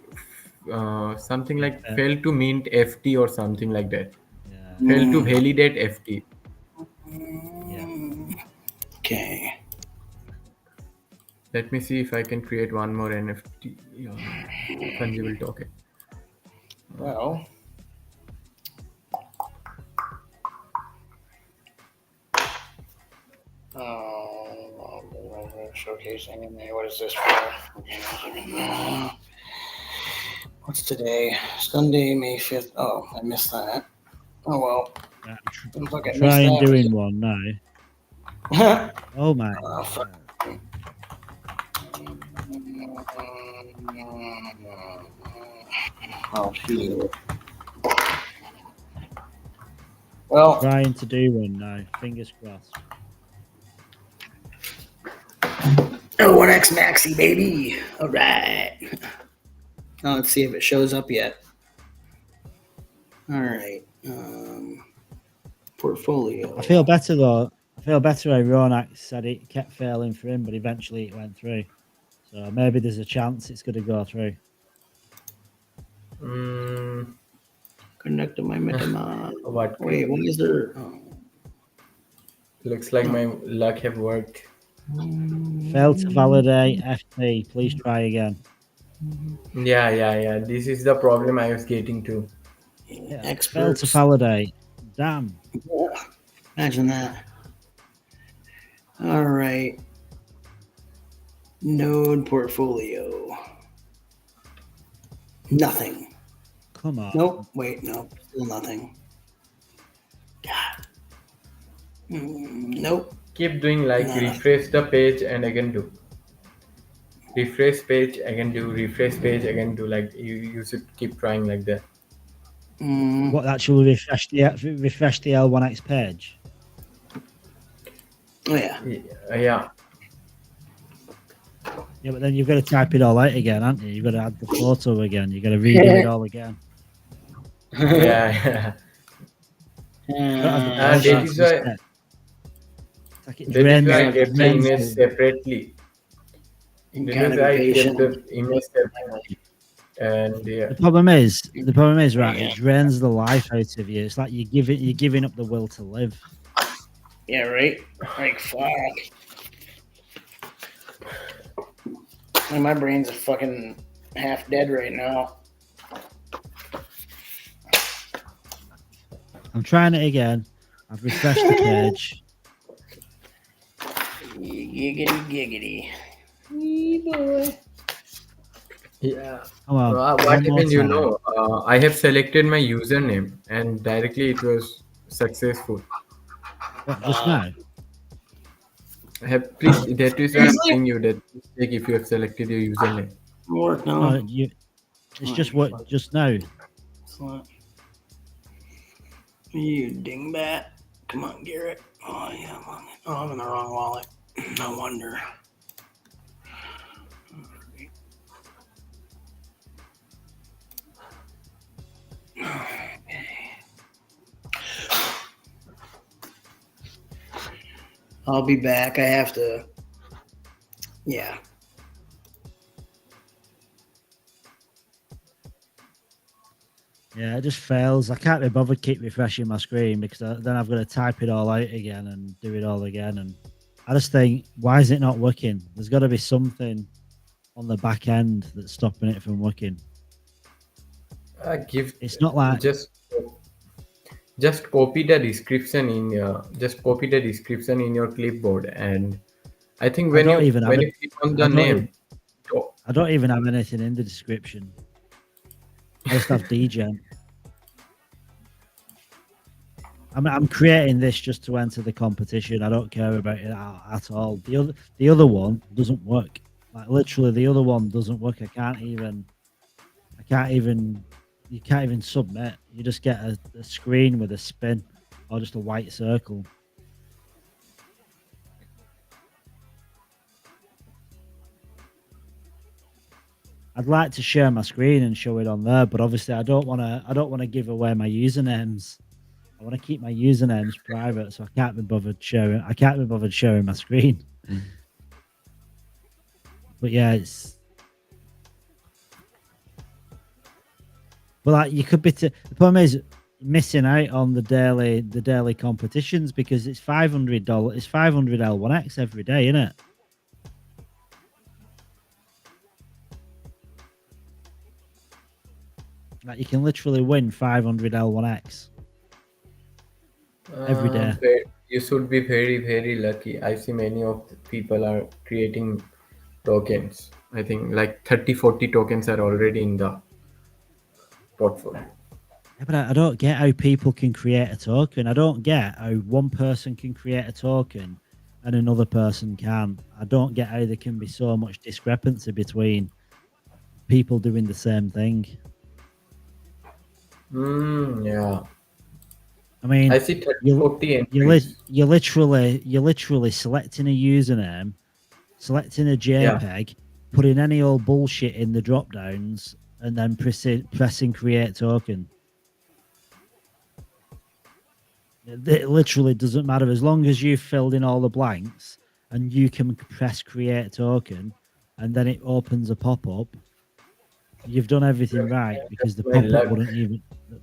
something like failed to mint FT or something like that. Yeah. Failed to validate FT. Yeah. Okay. Let me see if I can create one more NFT fungible token. Well, showcasing. What is this for? What's today? Sunday, May 5th. Oh, I missed that. Oh well. I'm trying doing one now. Oh my. Oh shoot. Well, trying to do one now. Fingers crossed. Oh, 1x Maxi, baby. All right. Now let's see if it shows up yet. All right. Portfolio. I feel better though. I feel better. Ronak said it kept failing for him, but eventually it went through. So maybe there's a chance it's going to go through. Connect to my MetaMask. What? Wait, what is there? Oh. Looks like my luck have worked. Failed to validate FT. Please try again. Yeah. This is the problem I was getting to. Yeah, failed to validate. Damn. Yeah, imagine that. All right. Node portfolio. Nothing. Come on. Nope. Wait, no. Still nothing. God. Nope. keep doing like refresh the page and again do. Refresh page again do, refresh page again do. Like you should keep trying like that. What actually refresh the L1X page? Oh, yeah. Yeah. Yeah, but then you've got to type it all out again, haven't you? You've got to add the photo again. You've got to redo it all again. Yeah. That is why. Like That is why I kept the image separately. That is why I kept the image separately. And yeah. The problem is, right? It drains the life out of you. It's like you're giving up the will to live. Yeah, right. Like fuck. Like, my brain's fucking half dead right now. I'm trying it again. I've refreshed the page. Giggity. Boy. Yeah. Come on, what happened, I have selected my username and directly it was successful. What, just now? Please, that is why I'm asking you that check if you have selected your username. Work now. It's just what just now. Excellent. You dingbat. Come on, Garrett. Oh, yeah. I'm in the wrong wallet. No wonder. I'll be back. I have to. Yeah. Yeah, it just fails. I can't be bothered keep refreshing my screen because then I've got to type it all out again and do it all again. And I just think, why is it not working? There's got to be something on the back end that's stopping it from working. It's not like just copy the description in your clipboard, and I think when you click on the name, I don't even have anything in the description. I just have degen. I'm creating this just to enter the competition. I don't care about it at all. The other one doesn't work. Like literally, the other one doesn't work. You can't even submit. You just get a screen with a spin or just a white circle. I'd like to share my screen and show it on there, but obviously I don't want to give away my usernames. I want to keep my usernames private, so I can't be bothered sharing my screen. But yeah, like you could be. The problem is missing out on the daily competitions because it's $500. It's 500 L1X every day, isn't it? Like you can literally win 500 L1X every day. You should be very, very lucky. I see many of the people are creating tokens. I think like 30-40 tokens are already in the portfolio. Yeah, but I don't get how people can create a token. I don't get how one person can create a token and another person can. I don't get how there can be so much discrepancy between people doing the same thing. Yeah. I mean, I see 30-40 entries. You're literally selecting a username, selecting a JPEG, putting any old bullshit in the drop downs, and then pressing create token. It literally doesn't matter as long as you've filled in all the blanks and you can press create token, and then it opens a pop-up. You've done everything right because the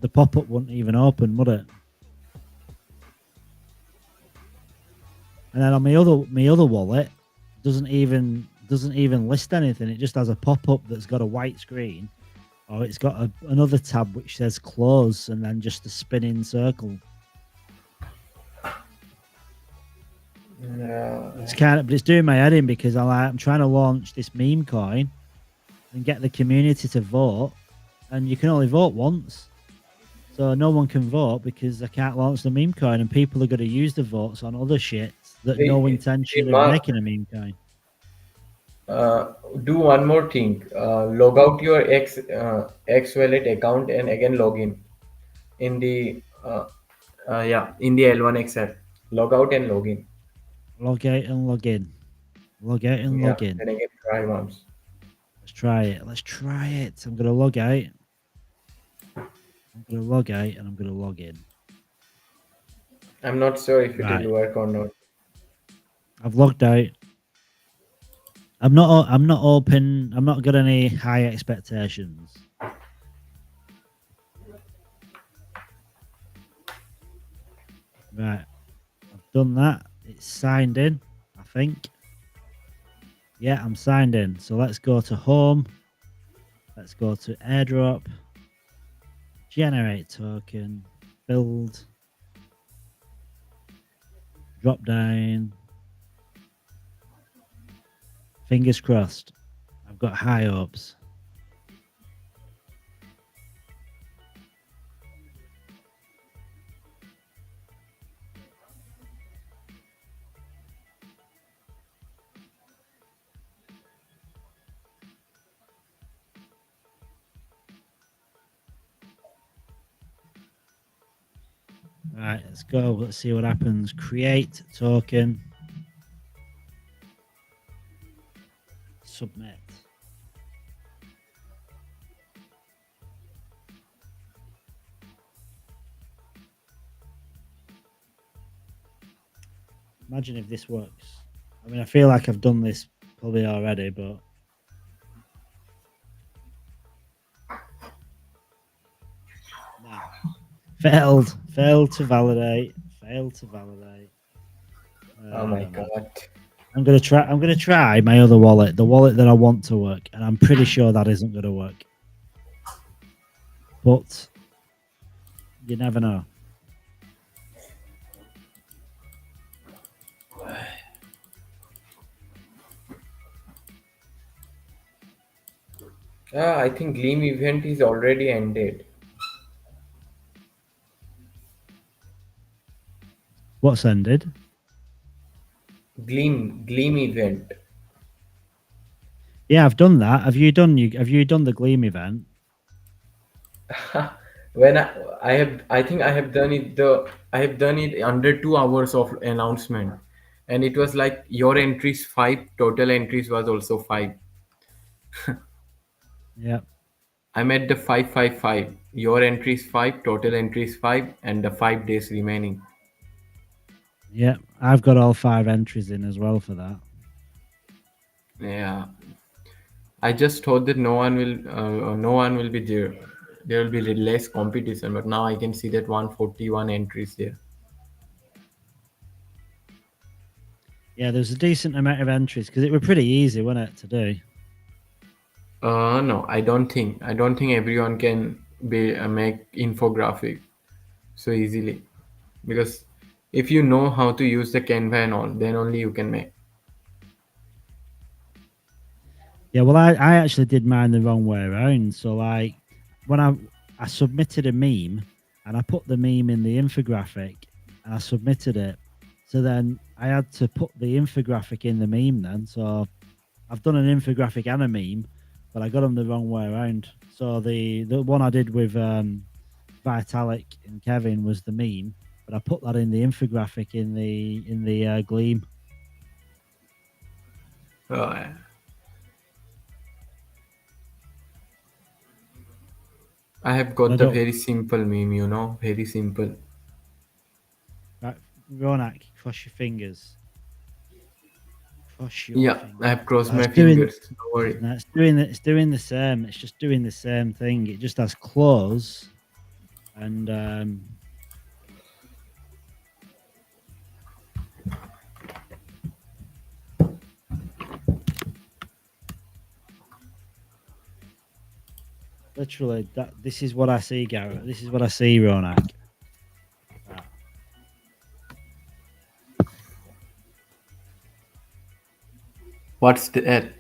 pop-up wouldn't even open, would it? And then on my other wallet doesn't even list anything. It just has a pop-up that's got a white screen, or it's got another tab which says close and then just a spinning circle. Yeah. It's doing my head in because I'm trying to launch this meme coin and get the community to vote, and you can only vote once. So no one can vote because I can't launch the meme coin, and people are going to use the votes on other shit that Hey, no hey, intention of Mark, making a meme coin. do one more thing. Log out your X wallet account and again log in the in the L1X app. Log out and log in. Log out and log in. Log out and Yeah, log in. and again try once. Let's try it. Let's try it. I'm gonna log out. I'm gonna log out and I'm gonna log in. I'm not sure if it Right. will work or not. I've logged out. I'm not open. I'm not got any high expectations. Right. I've done that. It's signed in, I think. Yeah, I'm signed in. So let's go to home. Let's go to airdrop. Generate token. Build. Drop down. Fingers crossed. I've got high hopes. Right, let's go. Let's see what happens. Create token. Submit. Imagine if this works. I mean, I feel like I've done this probably already, but no. Failed to validate. Failed to validate. Oh my god. I'm gonna try my other wallet, the wallet that I want to work, and I'm pretty sure that isn't gonna work. But you never know. I think Gleam event is already ended. What's ended? Gleam event. Yeah, I've done that. Have you done the Gleam event? When I think I have done it under 2 hours of announcement, and it was like your entries 5, total entries was also 5. Yeah. I'm at the 555. Your entries 5, total entries 5, and the 5 days remaining. Yeah, I've got all 5 entries in as well for that. Yeah, I just thought that no one will be there. There will be less competition, but now I can see that 141 entries there. Yeah, there's a decent amount of entries because it were pretty easy, wasn't it, to do? No, I don't think everyone can make infographic so easily, because if you know how to use the Canva and all, then only you can make. Yeah, well, I actually did mine the wrong way around. So, like, when I submitted a meme and I put the meme in the infographic and I submitted it, so then I had to put the infographic in the meme then. So I've done an infographic and a meme, but I got them the wrong way around. So the one I did with Vitalik and Kevin was the meme, but I put that in the infographic in the Gleam. Oh, yeah. I have got the very simple meme, very simple. Right, Ronak, cross your fingers. Cross your fingers. I have crossed my fingers. Don't worry. No, it's doing the same. It's just doing the same thing. It just has close and literally this is what I see, Garrett. This is what I see, Ronak. What's that?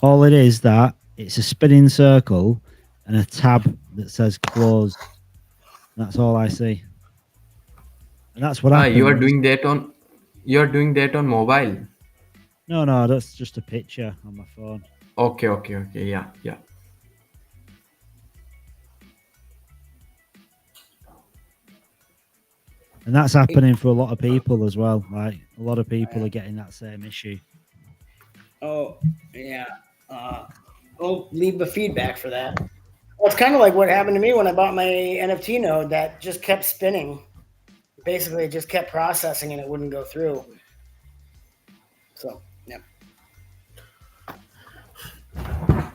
All it is that it's a spinning circle and a tab that says close. That's all I see. And that's what happens. You are doing that on You're doing that on mobile? No, that's just a picture on my phone. Okay. Yeah. And that's happening for a lot of people as well. Like a lot of people are getting that same issue. Oh, yeah. We'll leave the feedback for that. Well, it's kind of like what happened to me when I bought my NFT node that just kept spinning. Basically, it just kept processing and it wouldn't go through. So, yeah. I'm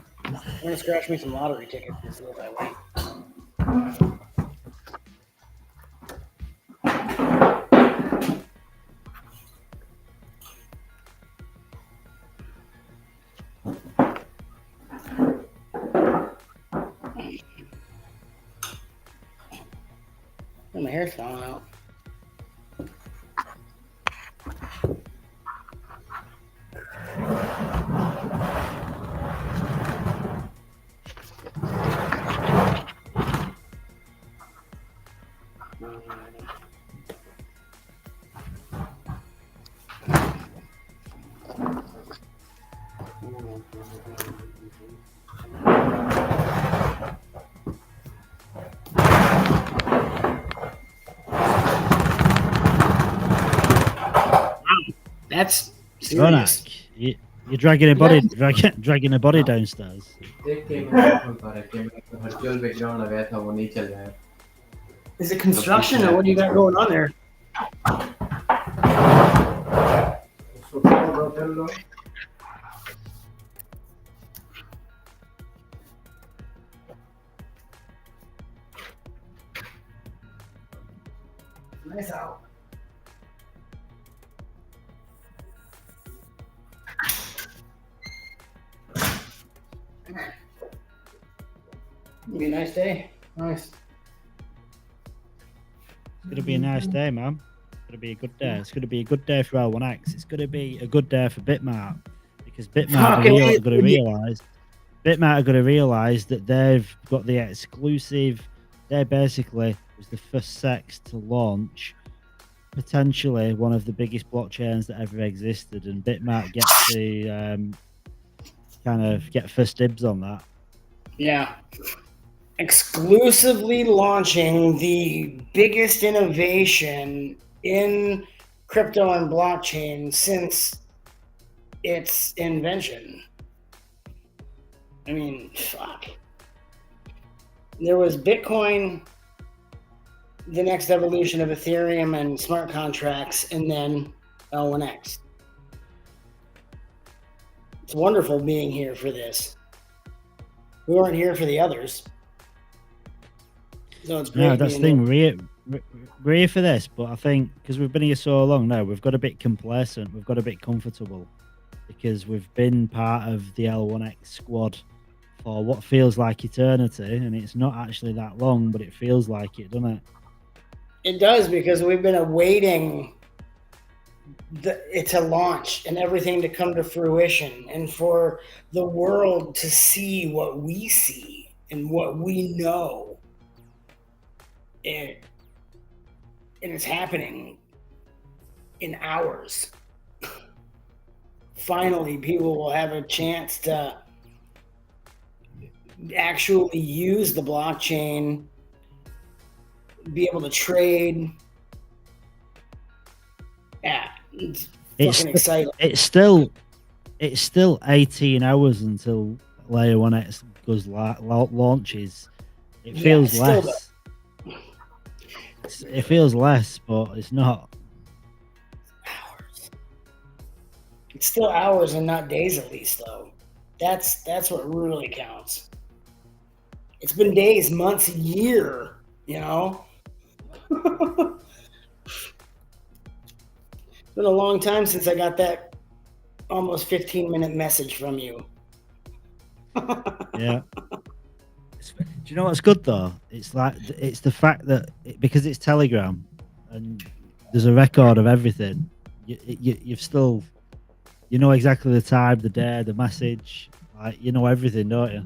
going to scratch me some lottery tickets and see if I win. Oh, my hair's falling out. That's serious. Ronak, you're dragging a body, dragging a body downstairs. Is it construction or what do you got going on there? Nice out. Be a nice day. Nice. It's going to be a nice day, man. It's going to be a good day. It's going to be a good day for L1X. It's going to be a good day for Bitmart because Bitmart are going to realize. Bitmart are going to realize that they've got the exclusive. They basically was the first sex to launch potentially one of the biggest blockchains that ever existed, and Bitmart gets to kind of get first dibs on that. Yeah. Exclusively launching the biggest innovation in crypto and blockchain since its invention. I mean, fuck. There was Bitcoin, the next evolution of Ethereum and smart contracts, and then L1X. It's wonderful being here for this. We weren't here for the others. So it's great. No, that's the thing. We're here for this, but I think because we've been here so long now, we've got a bit complacent. We've got a bit comfortable because we've been part of the L1X squad for what feels like eternity, and it's not actually that long, but it feels like it, doesn't it? It does, because we've been awaiting it to launch and everything to come to fruition, and for the world to see what we see and what we know. And it's happening in hours. Finally, people will have a chance to actually use the blockchain, be able to trade. Yeah, it's fucking exciting. It's still 18 hours until Layer 1X goes launches. It feels less. It feels less, but it's not. Hours. It's still hours and not days, at least, though. That's what really counts. It's been days, months, a year, you know? It's been a long time since I got that almost 15-minute message from you. Yeah. Do you know what's good though? It's the fact that because it's Telegram and there's a record of everything. You've still, you know exactly the time, the day, the message. Like you know everything, don't you?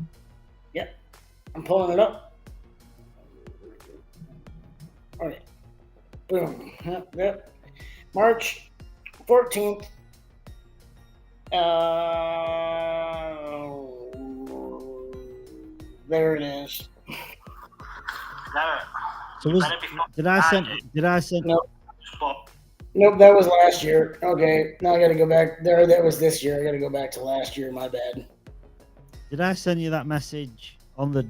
Yep, I'm pulling it up. All right, boom. Yep. March 14th. There it is. So did I send? Nope, that was last year. Okay, now I got to go back there. That was this year. I got to go back to last year. My bad. Did I send you that message on the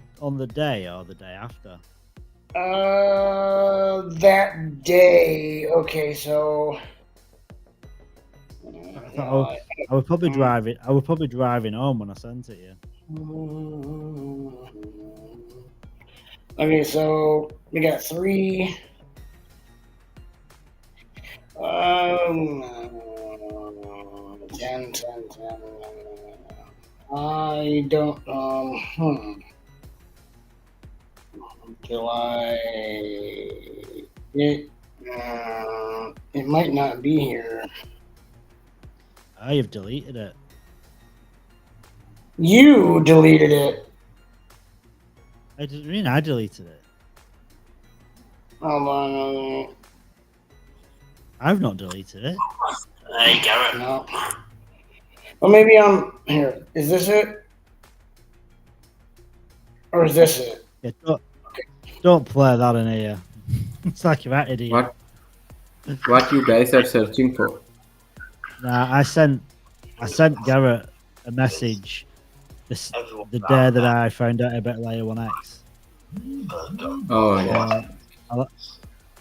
day or the day after? That day. Okay, so I was probably driving. I was probably driving home when I sent it. Okay, so we got 3. 10. I don't. July. It might not be here. I have deleted it. You deleted it. I deleted it. Hold on. I've not deleted it. Hey, Garrett. No. Well, maybe I'm here. Is this it? Or is this it? Yeah, don't play that in here. It's like you're at it. What you guys are searching for? Nah, I sent Garrett a message the day that I found out about Layer 1X. Oh yeah. I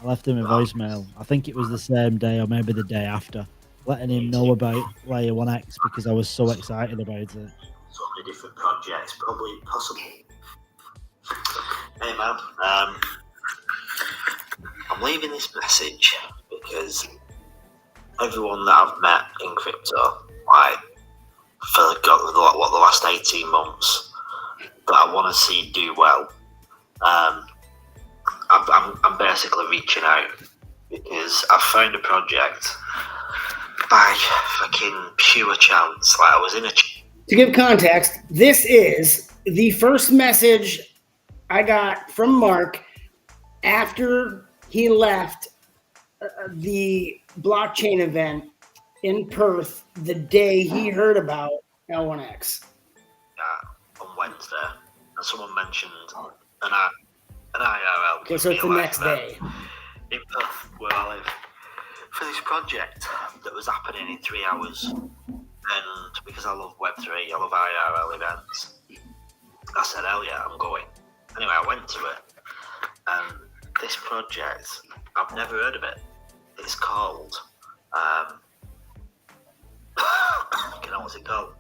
left him a voicemail. I think it was the same day or maybe the day after, letting him know about Layer 1X because I was so excited about it. So many different projects, probably possible. Hey man, I'm leaving this message because everyone that I've met in crypto, like for the last 18 months, that I want to see do well, I'm basically reaching out because I found a project by fucking pure chance. Like I was in a. To give context, this is the first message I got from Mark after he left the blockchain event in Perth the day he heard about L1X. On Wednesday, and someone mentioned an IRL. Okay, so it's the next day. In Perth, where I live, for this project that was happening in 3 hours. And because I love Web3, I love IRL events, I said, hell yeah, I'm going. Anyway, I went to it, and this project, I've never heard of it. It's called, what's it called?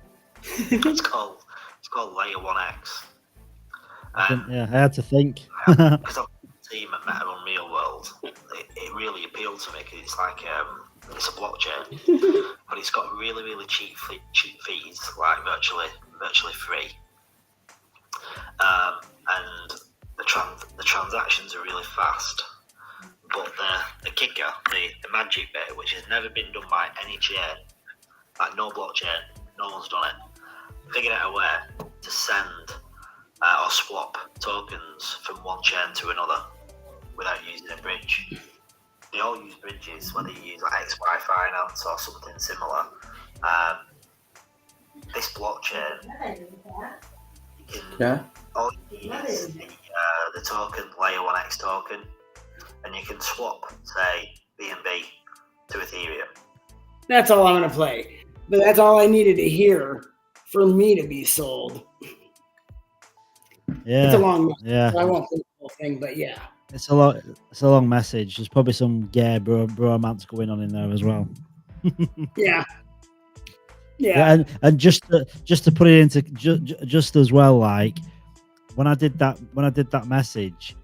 It's called Layer 1X. Yeah, I had to think. Because I've team at Meta Unreal World, it really appealed to me because it's like it's a blockchain, but it's got really, really cheap fees, like virtually free, and the transactions are really fast. But the kicker, the magic bit, which has never been done by any chain, like no blockchain, no one's done it, figured out a way to send or swap tokens from one chain to another without using a bridge. They all use bridges, whether you use like XY Finance or something similar. This blockchain, all you need is the token, Layer 1X token, and you can swap, say, BNB to Ethereum. That's all I'm going to play. But that's all I needed to hear for me to be sold. Yeah. It's a long message. Yeah. So I won't play the whole thing, but yeah. It's a long message. There's probably some gay bromance going on in there as well. Yeah. Yeah. And just to put it into just as well, like when I did that message,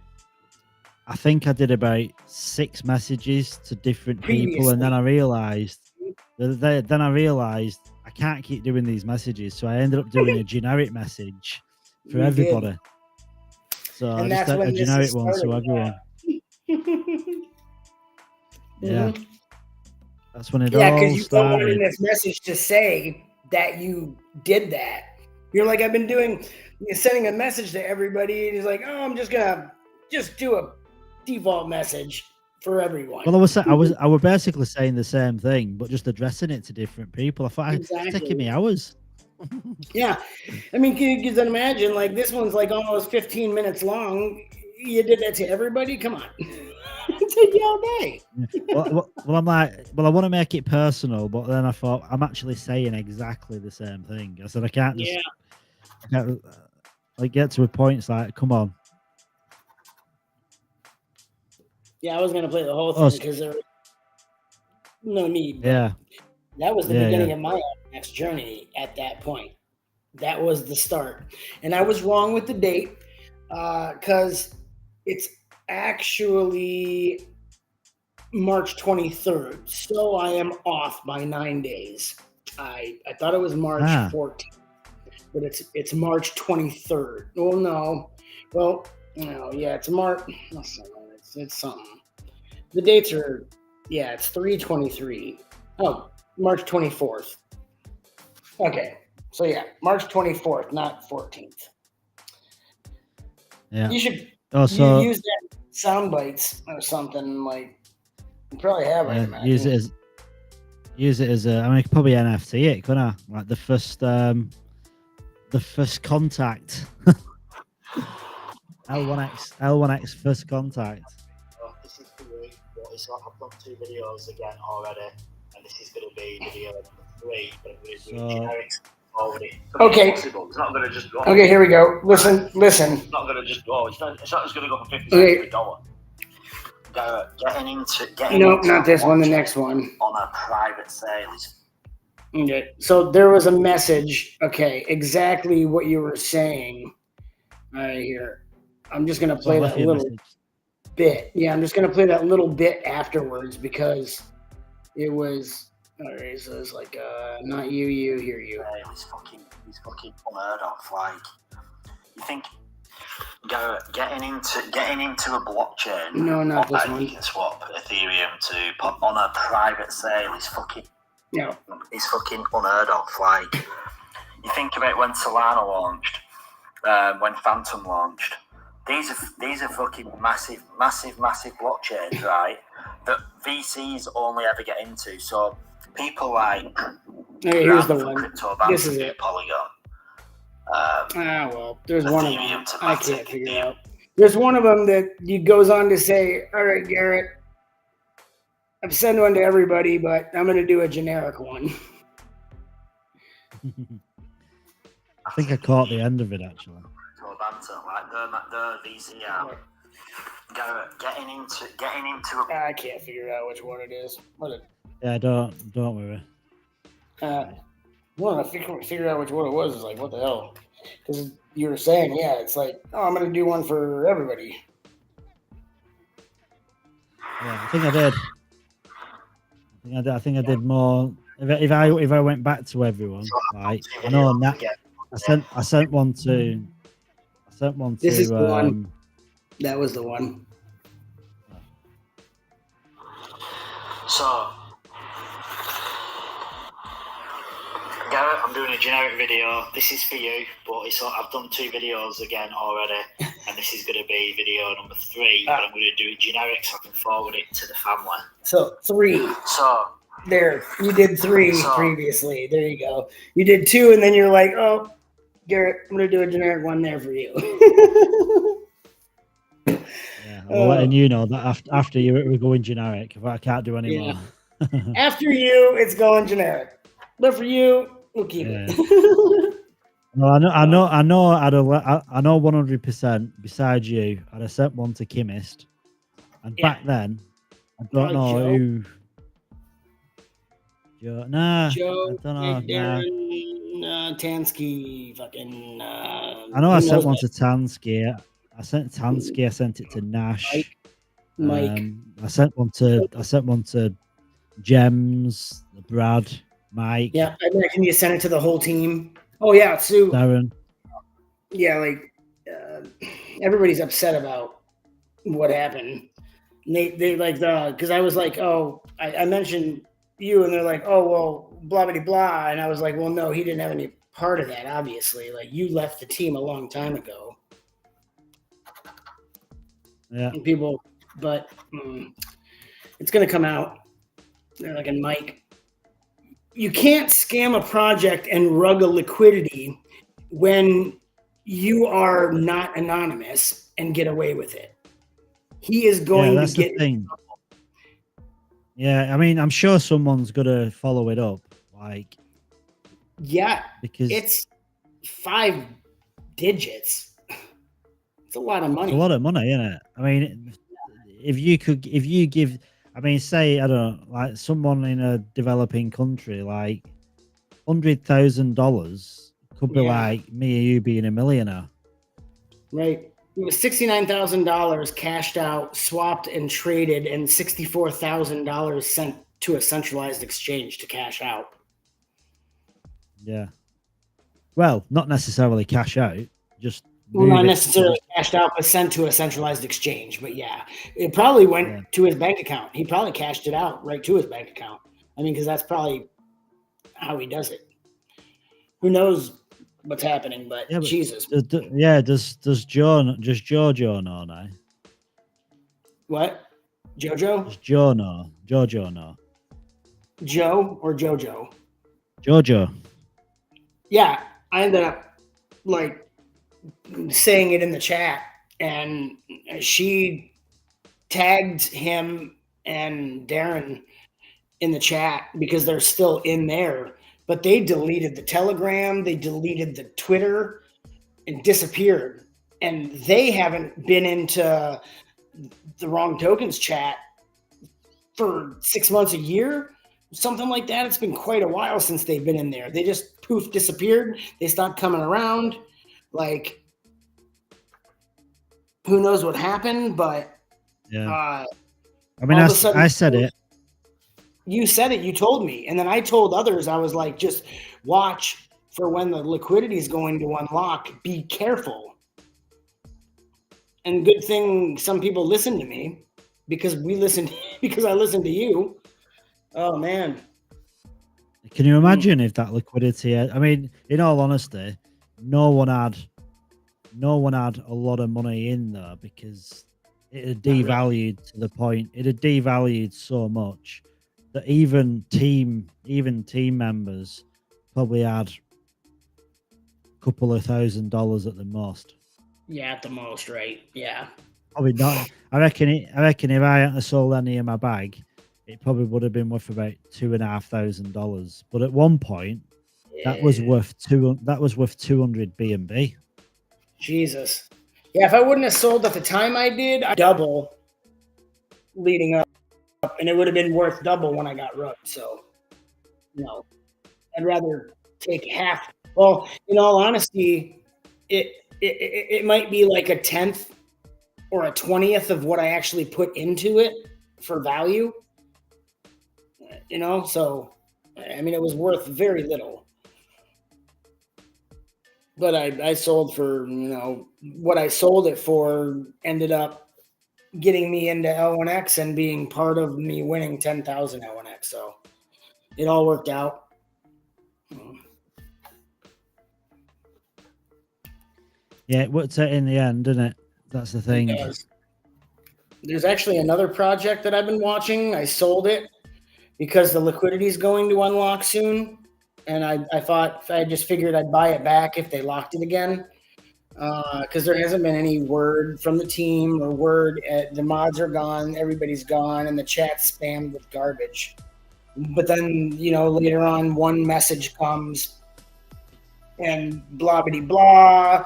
I think I did about 6 messages to different people, and then I realized I can't keep doing these messages, so I ended up doing a generic message for everybody. Did. So and I just had a generic one to everyone. Yeah. Mm-hmm. That's when it all started. Yeah, because you wanted this message to say that you did that. You're like, I've been sending a message to everybody, and he's like, oh, I'm just gonna do a default message for everyone. Well, I was basically saying the same thing, but just addressing it to different people. I thought it's taking me hours. Yeah, I mean, you can imagine, like, this one's like almost 15 minutes long. You did that to everybody? Come on. It'd take you all day. Well, I'm like, well, I want to make it personal, but then I thought I'm actually saying exactly the same thing. I said I can't just, I can't, like, get to a point. It's like, come on. Yeah, I was gonna play the whole thing because there was no need. Yeah, that was the beginning of my next journey. At that point, that was the start, and I was wrong with the date because it's actually March 23rd, so I am off by 9 days. I thought it was March 14th, but it's March 23rd. Oh no, well, yeah, it's March. It's something. The dates are, it's 3/23. Oh, March 24th. Okay, so March 24th, not 14th. Yeah. You should also use that sound bites or something, like, you probably have. I imagine. Use it as I mean, probably NFT it, couldn't I? Like the first contact. L1X first contact. This is for you. I've done 2 videos again already, and this is going to be video number 3. But I'm going to do generics already. Okay. It's not going to just go. Okay, here we go. Listen. It's not going to just go. It's not just going to go from 50 cents to $1. Getting into not this one. The next one. On a private sale is. Okay, so there was a message. Okay, exactly what you were saying. Right here. I'm just gonna play that little bit. Yeah, I'm just gonna play that little bit afterwards because it was. Alright, so it's like not you, hear you. It's fucking unheard of. Like, you think getting into a blockchain. No, not this one. You can swap Ethereum to on a private sale is fucking. Yeah. It's fucking unheard of. Like, you think about when Solana launched, when Fantom launched. These are fucking massive blockchains, right? That VCs only ever get into. So people like here's the one. This is it. Polygon. Well, there's one of them. I can't figure it out. There's one of them that he goes on to say, "All right, Garrett, I've sent one to everybody, but I'm going to do a generic one." I think I caught the end of it actually. Like the VC out. Getting into I can't figure out which one it is. Yeah, don't worry. Well, I figure out which one it was. Is like, what the hell? Because you were saying, it's like, I'm going to do one for everybody. Yeah, I think I did. I think I did more. If I went back to everyone, right? I know that I sent one to. This is the one. That was the one. So, Garrett, I'm doing a generic video. This is for you, but I've done 2 videos again already, and this is going to be video number 3. But I'm going to do it generic so I can forward it to the family. So 3. So there, you did 3 previously. There you go. You did 2, and then you're like, oh, Garrett, I'm going to do a generic one there for you. I'm letting you know that after you we're going generic. If I can't do any more. After you, it's going generic. But for you, we'll keep it. No, I know 100%. Besides you, I'd have sent one to Chemist, and back then, I don't know Joe. who. Joe, nah, Joe, I don't know. Darren, Tansky, fucking. I know I sent one to Tansky. I sent Tansky. I sent it to Nash. Mike. I sent one to Gems, Brad, Mike. Yeah, I imagine you sent it to the whole team. Oh yeah, Sue. Darren. Yeah, like everybody's upset about what happened. And they like because I was like, oh, I mentioned you, and they're like, oh well, blah blah blah, and I was like, well, no, he didn't have any part of that. Obviously, like you left the team a long time ago. Yeah. And people, but It's going to come out. They're like a mic. You can't scam a project and rug a liquidity when you are not anonymous and get away with it. He is going that's to get the thing. Yeah, I mean, I'm sure someone's gonna follow it up, like, because it's 5 digits. It's a lot of money. It's a lot of money, isn't it? I mean, if you give, I mean, say, I don't know, like someone in a developing country, like $100,000 could be like me or you being a millionaire. Right. It was $69,000 cashed out, swapped, and traded, and $64,000 sent to a centralized exchange to cash out. Yeah. Well, not necessarily cash out, just Well, not necessarily cashed out, but sent to a centralized exchange. But yeah, it probably went to his bank account. He probably cashed it out right to his bank account. I mean, because that's probably how he does it. Who knows what's happening? But Jesus. Does Jojo know now? What? Jojo? Does Joe know? Jojo know? Joe or Jojo? Jojo. Yeah, I ended up like saying it in the chat, and she tagged him and Darren in the chat because they're still in there, but they deleted the Telegram, they deleted the Twitter, and disappeared. And they haven't been into the Wrong Tokens chat for 6 months, a year, something like that. It's been quite a while since they've been in there. They just poof disappeared. They stopped coming around. Like, who knows what happened? But I mean, I said it. You said it. You told me, and then I told others. I was like, just watch for when the liquidity is going to unlock. Be careful. And good thing some people listened to me because I listened to you. Oh man. Can you imagine if that liquidity? I mean, in all honesty, no one had a lot of money in there because it had devalued to the point. It had devalued so much that even team members probably had a couple of $1,000 at the most. Yeah, at the most, right? Yeah. Probably not. I reckon if I hadn't sold any in my bag, it probably would have been worth about $2,500. But at one point, that was worth 200 BNB. Jesus. Yeah, if I wouldn't have sold at the time I did, I'd double leading up, and it would have been worth double when I got rugged. So, no, I'd rather take half. Well, in all honesty, it might be like a 10th or a 20th of what I actually put into it for value. You know, so I mean, it was worth very little. But I sold for, you know, what I sold it for ended up getting me into L1X and being part of me winning 10,000 L1X. So it all worked out. Yeah, it worked out in the end, didn't it? That's the thing. There's actually another project that I've been watching. I sold it because the liquidity is going to unlock soon. And I thought, I just figured I'd buy it back if they locked it again. Because there hasn't been any word from the team or word. The mods are gone, everybody's gone, and the chat's spammed with garbage. But then, you know, later on, one message comes and blah, blah, blah.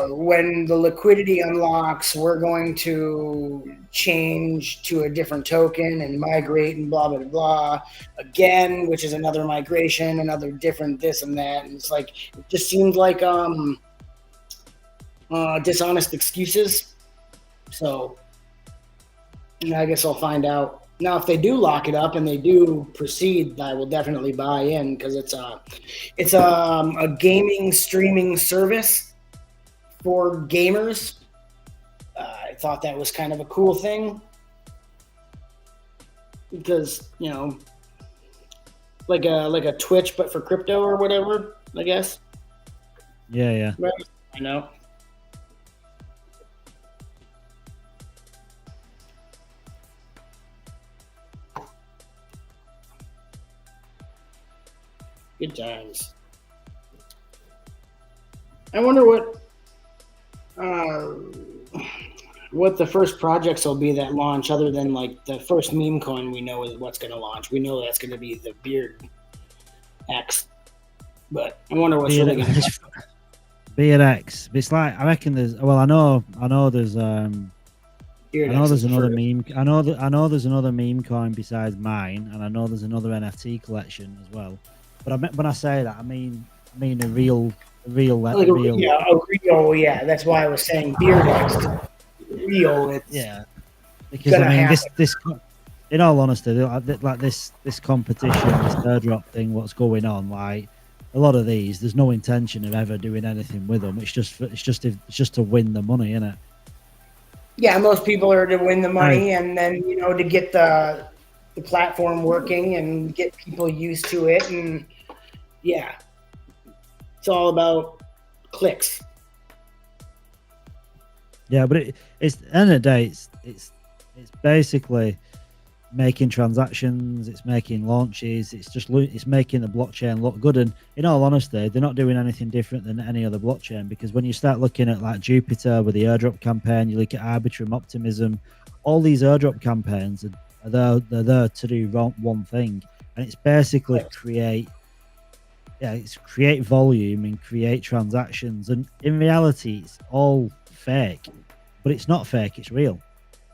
When the liquidity unlocks, we're going to change to a different token and migrate and blah, blah, blah again, which is another migration, another different this and that. And it's like, it just seemed like dishonest excuses. So I guess I'll find out. Now, if they do lock it up and they do proceed, I will definitely buy in because it's a gaming streaming service for gamers. I thought that was kind of a cool thing because, you know, like a Twitch but for crypto or whatever, I guess. Yeah. Right. I know. Good times. I wonder what the first projects will be that launch, other than like the first meme coin. We know what's going to launch. We know that's going to be the Beard X, but I wonder what's really going to come. Beard X. It's like, I reckon there's. Well, I know there's. Beard I know X there's is the another first. meme. I know there's another meme coin besides mine, and I know there's another NFT collection as well. But when I say that, I mean a real. Like a real, yeah. That's why I was saying Beard X. Real, it's because I mean happen. this. In all honesty, like this competition, this airdrop thing, what's going on? Like a lot of these, there's no intention of ever doing anything with them. It's just to win the money, isn't it? Yeah, most people are to win the money, and then to get the platform working and get people used to it, and yeah, it's all about clicks. Yeah, but it's at the end of the day, it's basically making transactions, it's making launches, it's making the blockchain look good. And in all honesty, they're not doing anything different than any other blockchain, because when you start looking at like Jupiter with the airdrop campaign, you look at Arbitrum, Optimism, all these airdrop campaigns they're there to do one thing, and it's basically create volume and create transactions. And in reality, it's all fake, but it's not fake, it's real.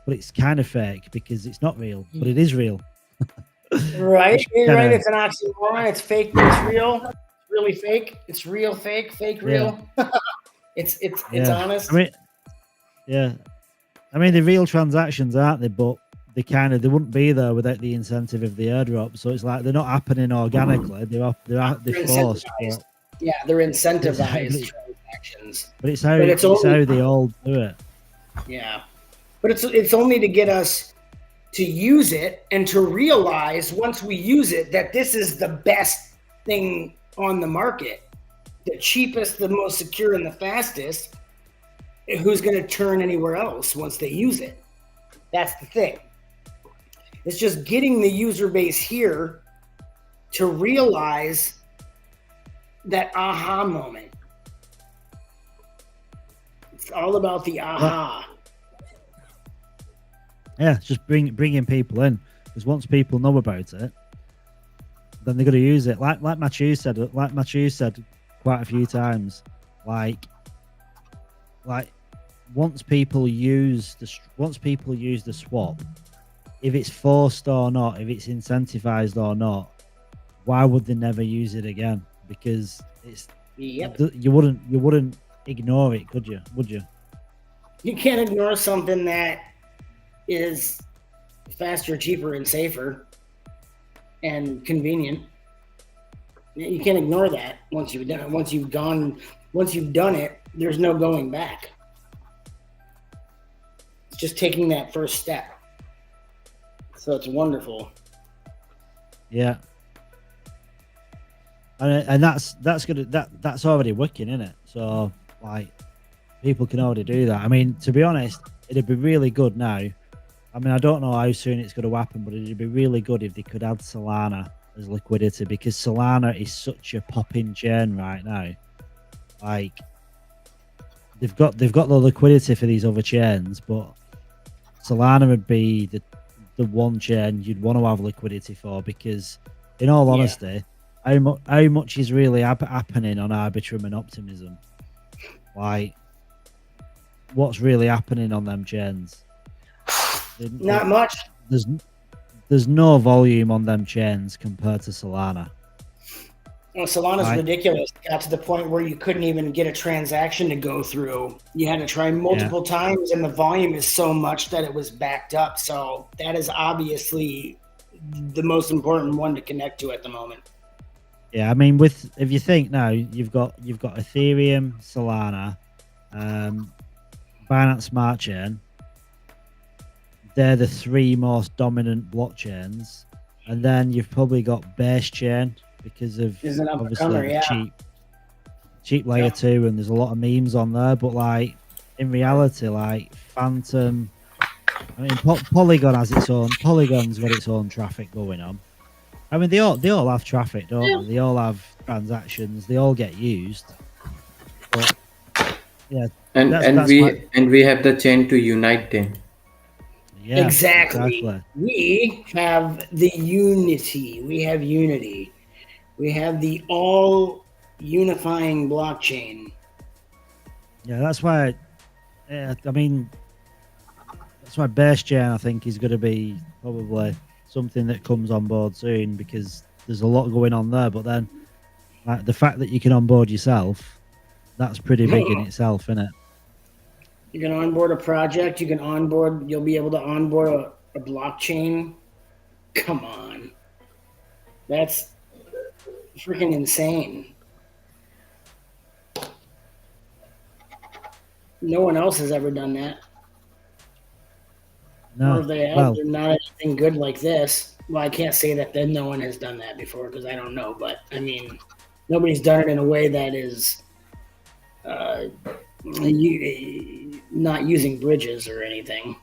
But it's kind of fake because it's not real, but it is real. Right, right. It's an oxymoron. It's fake, but it's real. It's really fake. It's real, fake, real. It's honest. I mean, the real transactions, aren't they? But they wouldn't be there without the incentive of the airdrop. So it's like they're not happening organically. They're forced. Incentivized. Yeah, they're incentivized transactions. But it's how they all do it. Yeah. But it's only to get us to use it and to realize once we use it that this is the best thing on the market, the cheapest, the most secure, and the fastest. Who's going to turn anywhere else once they use it? That's the thing. It's just getting the user base here to realize that aha moment. It's all about the aha. Yeah, it's just bringing people in, because once people know about it, then they're going to use it. Like Matthew said quite a few times. Like once people use the swap, if it's forced or not, if it's incentivized or not, why would they never use it again? Because you wouldn't ignore it, could you? Would you? You can't ignore something that is faster, cheaper, and safer, and convenient. You can't ignore that once you've done it. Once you've done it, there's no going back. It's just taking that first step. So it's wonderful. Yeah. And that's already working, isn't it? So like people can already do that. I mean, to be honest, it'd be really good now. I mean, I don't know how soon it's going to happen, but it'd be really good if they could add Solana as liquidity, because Solana is such a popping chain right now. Like they've got the liquidity for these other chains, but Solana would be the one chain you'd want to have liquidity for, because in all honesty, how much is really happening on Arbitrum and Optimism? Like, what's really happening on them chains? Not much. There's no volume on them chains compared to Solana. Well, Solana's ridiculous. It got to the point where you couldn't even get a transaction to go through. You had to try multiple times, and the volume is so much that it was backed up. So that is obviously the most important one to connect to at the moment. Yeah, I mean, if you think now, you've got Ethereum, Solana, Binance Smart Chain. They're the three most dominant blockchains, and then you've probably got Base Chain because of obviously cheap layer 2, and there's a lot of memes on there. But like in reality, like Fantom, I mean, Polygon has its own. Polygon's got its own traffic going on. I mean, they all have traffic, don't they? They all have transactions. They all get used. But yeah, And we have the chain to unite them. Yeah, exactly. We have the unity. We have unity. We have the all unifying blockchain. Yeah, that's why. I mean, that's why base chain, I think, is going to be probably something that comes on board soon, because there's a lot going on there. But then, like, the fact that you can onboard yourself, that's pretty big in itself, isn't it? You can onboard a project. You can onboard. You'll be able to onboard a blockchain. Come on, that's freaking insane. No one else has ever done that. No, or if they have, they're not anything good like this. Well, I can't say that no one has done that before because I don't know. But I mean, nobody's done it in a way that is not using bridges or anything.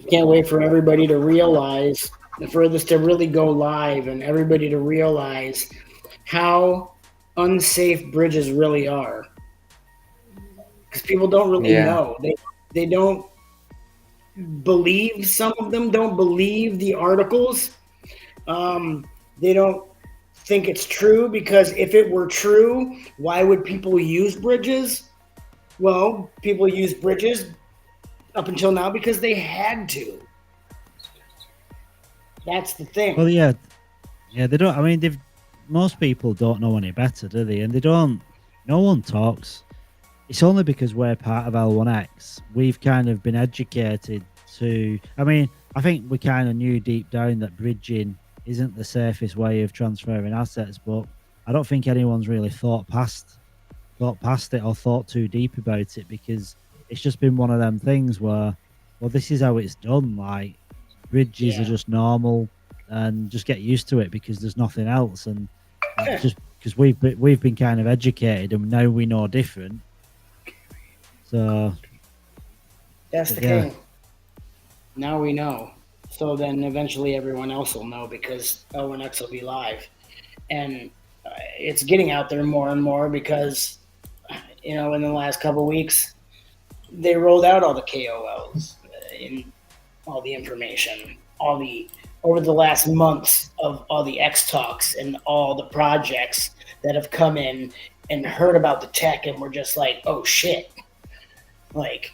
Can't wait for everybody to realize, for this to really go live and everybody to realize how unsafe bridges really are. Because people don't really know. They don't believe, some of them don't believe the articles. They don't think it's true, because if it were true, why would people use bridges? Well, people use bridges up until now because they had to. That's the thing. Well, yeah, they don't. I mean, most people don't know any better, do they? And they don't. No one talks. It's only because we're part of L1X. We've kind of been educated to. I mean, I think we kind of knew deep down that bridging isn't the safest way of transferring assets, but I don't think anyone's really thought past it or thought too deep about it, because it's just been one of them things where, well, this is how it's done. Like, bridges are just normal, and just get used to it because there's nothing else. And just because we've been kind of educated, and now we know different. So that's the thing. Now we know. So then eventually everyone else will know, because L1X will be live. And it's getting out there more and more because, in the last couple of weeks, they rolled out all the KOLs and all the information, over the last months of all the X talks and all the projects that have come in and heard about the tech, and we're just like, oh shit, like,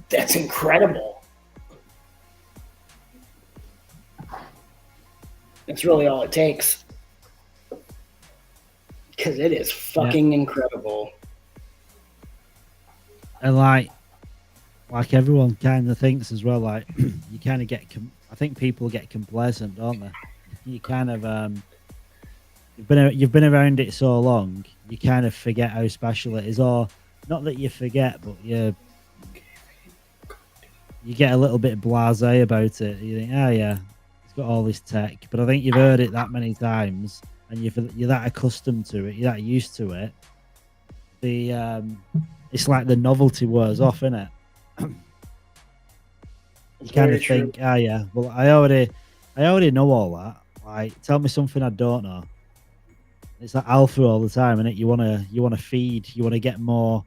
that's incredible. That's really all it takes, because it is fucking incredible. And like everyone kind of thinks as well, like, you kind of I think people get complacent, don't they? You kind of you've been around it so long, you kind of forget how special it is, or not that you forget, but you get a little bit blasé about it. You think, oh yeah, it's got all this tech, but I think you've heard it that many times, and you're that accustomed to it, you're that used to it. It's like the novelty wears off, isn't it? You kind of think, oh yeah, well, I already know all that. Like, tell me something I don't know. It's like alpha all the time, isn't it? You wanna feed, you wanna get more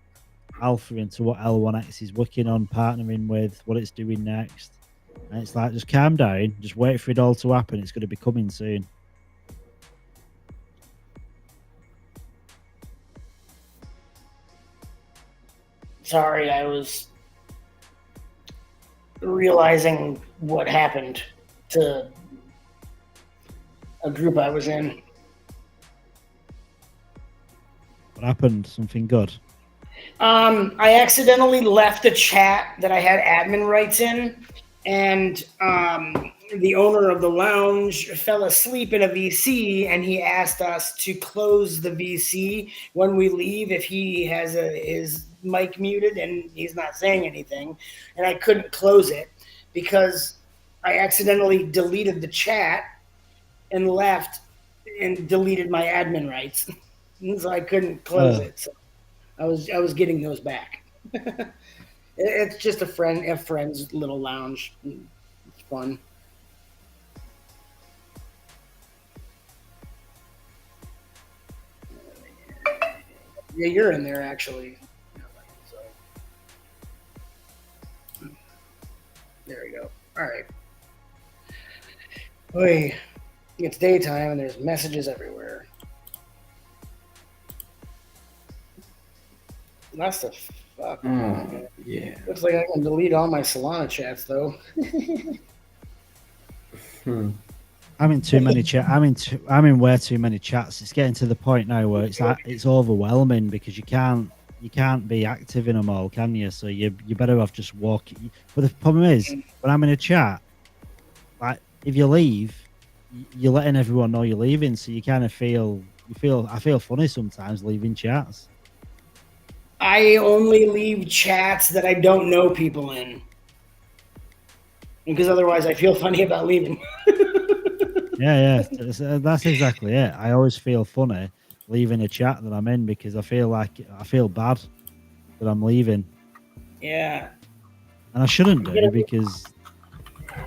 alpha into what L1X is working on, partnering with, what it's doing next. And it's like, just calm down, just wait for it all to happen. It's going to be coming soon. Sorry, I was realizing what happened to a group I was in. What happened? Something good? I accidentally left a chat that I had admin rights in, and the owner of the lounge fell asleep in a VC, and he asked us to close the VC when we leave if he has his mic muted and he's not saying anything. And I couldn't close it because I accidentally deleted the chat and left and deleted my admin rights. So I couldn't close it. So I was getting those back. It's just a friend's little lounge. It's fun. Yeah, you're in there actually. So, there we go. All right. Oy. It's daytime and there's messages everywhere. That's the fuck. Oh, yeah. Looks like I can delete all my Solana chats though. I'm in too many chat. I'm in way too many chats. It's getting to the point now where it's overwhelming because you can't be active in them all, can you? So you're better off just walking. But the problem is, when I'm in a chat, like if you leave, you're letting everyone know you're leaving. So you kind of I feel funny sometimes leaving chats. I only leave chats that I don't know people in, because otherwise I feel funny about leaving. Yeah, that's exactly it. I always feel funny leaving a chat that I'm in because I feel bad that I'm leaving, Yeah. and I shouldn't do because,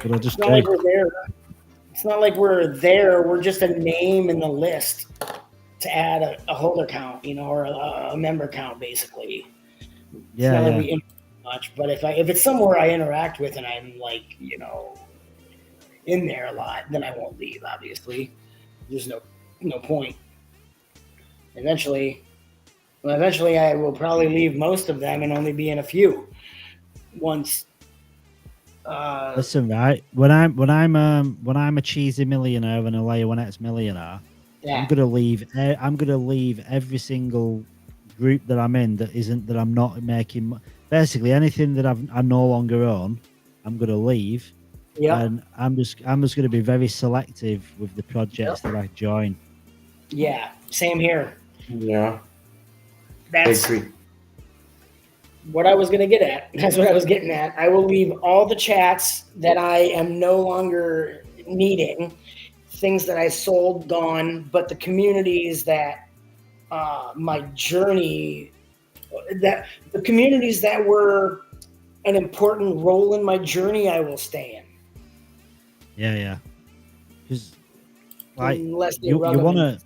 but I just It's not do. like we're there. It's not like we're there. We're just a name in the list to add a holder count, or a member count, basically. It's not like we interact much, but if it's somewhere I interact with and I'm like, in there a lot, then I won't leave. Obviously, there's no point. Eventually, I will probably leave most of them and only be in a few. Once. Listen, right? When I'm a cheesy millionaire and a layer 1x millionaire, Yeah. I'm gonna leave every single group that I'm in that I'm not making. Basically, anything that I no longer own, I'm gonna leave. Yeah. And I'm just gonna be very selective with the projects that I join. Yeah. Same here. Yeah. That's I agree. what I was going to get at. That's what I was getting at. I will leave all the chats that I am no longer needing, things that I sold, gone, but the communities that my journey, that the communities that were an important role in my journey, I will stay in. Yeah. Because like Unless they're you relevant.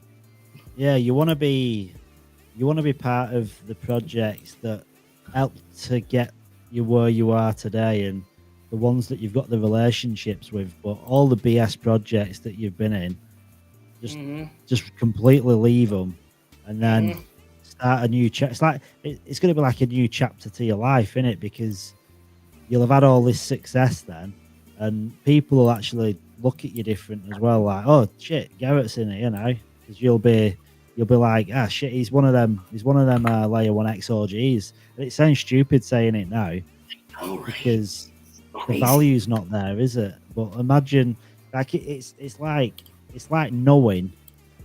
wanna be part of the projects that help to get you where you are today, and the ones that you've got the relationships with. But all the BS projects that you've been in, just completely leave them, and then start a new chapter. It's like it's going to be like a new chapter to your life, innit? Because you'll have had all this success then, and people will actually look at you different as well. Like, oh shit, Garrett's in it, because you'll be like, ah shit, he's one of them layer 1x OGs. And it sounds stupid saying it now, because the value's not there, is it? But imagine, like it's like knowing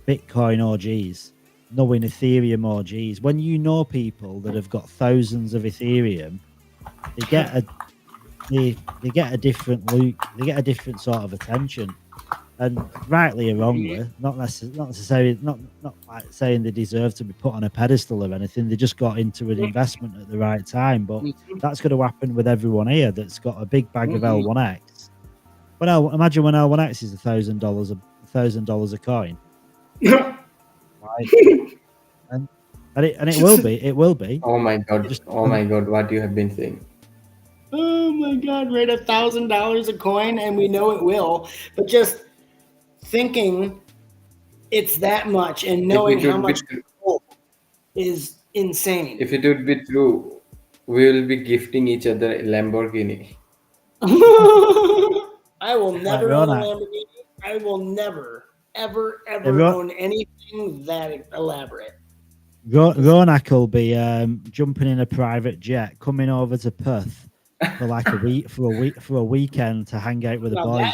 Bitcoin OGs, knowing Ethereum OGs. When you know people that have got thousands of Ethereum, they get a different look, they get a different sort of attention. And rightly or wrongly, not necessarily, not like saying they deserve to be put on a pedestal or anything. They just got into an investment at the right time. But that's going to happen with everyone here that's got a big bag of L1X. Well, imagine when L1X is $1,000 a coin. Right? and it will be. Oh my god! My god! What you have been saying? Oh my God! Right, $1,000 a coin, and we know it will. But just thinking it's that much and knowing how much is insane. If it would be true, we will be gifting each other a Lamborghini. I will never own a Lamborghini. I will never, ever own anything that elaborate. Ronak will be jumping in a private jet, coming over to Perth for like for a weekend to hang out with the boys.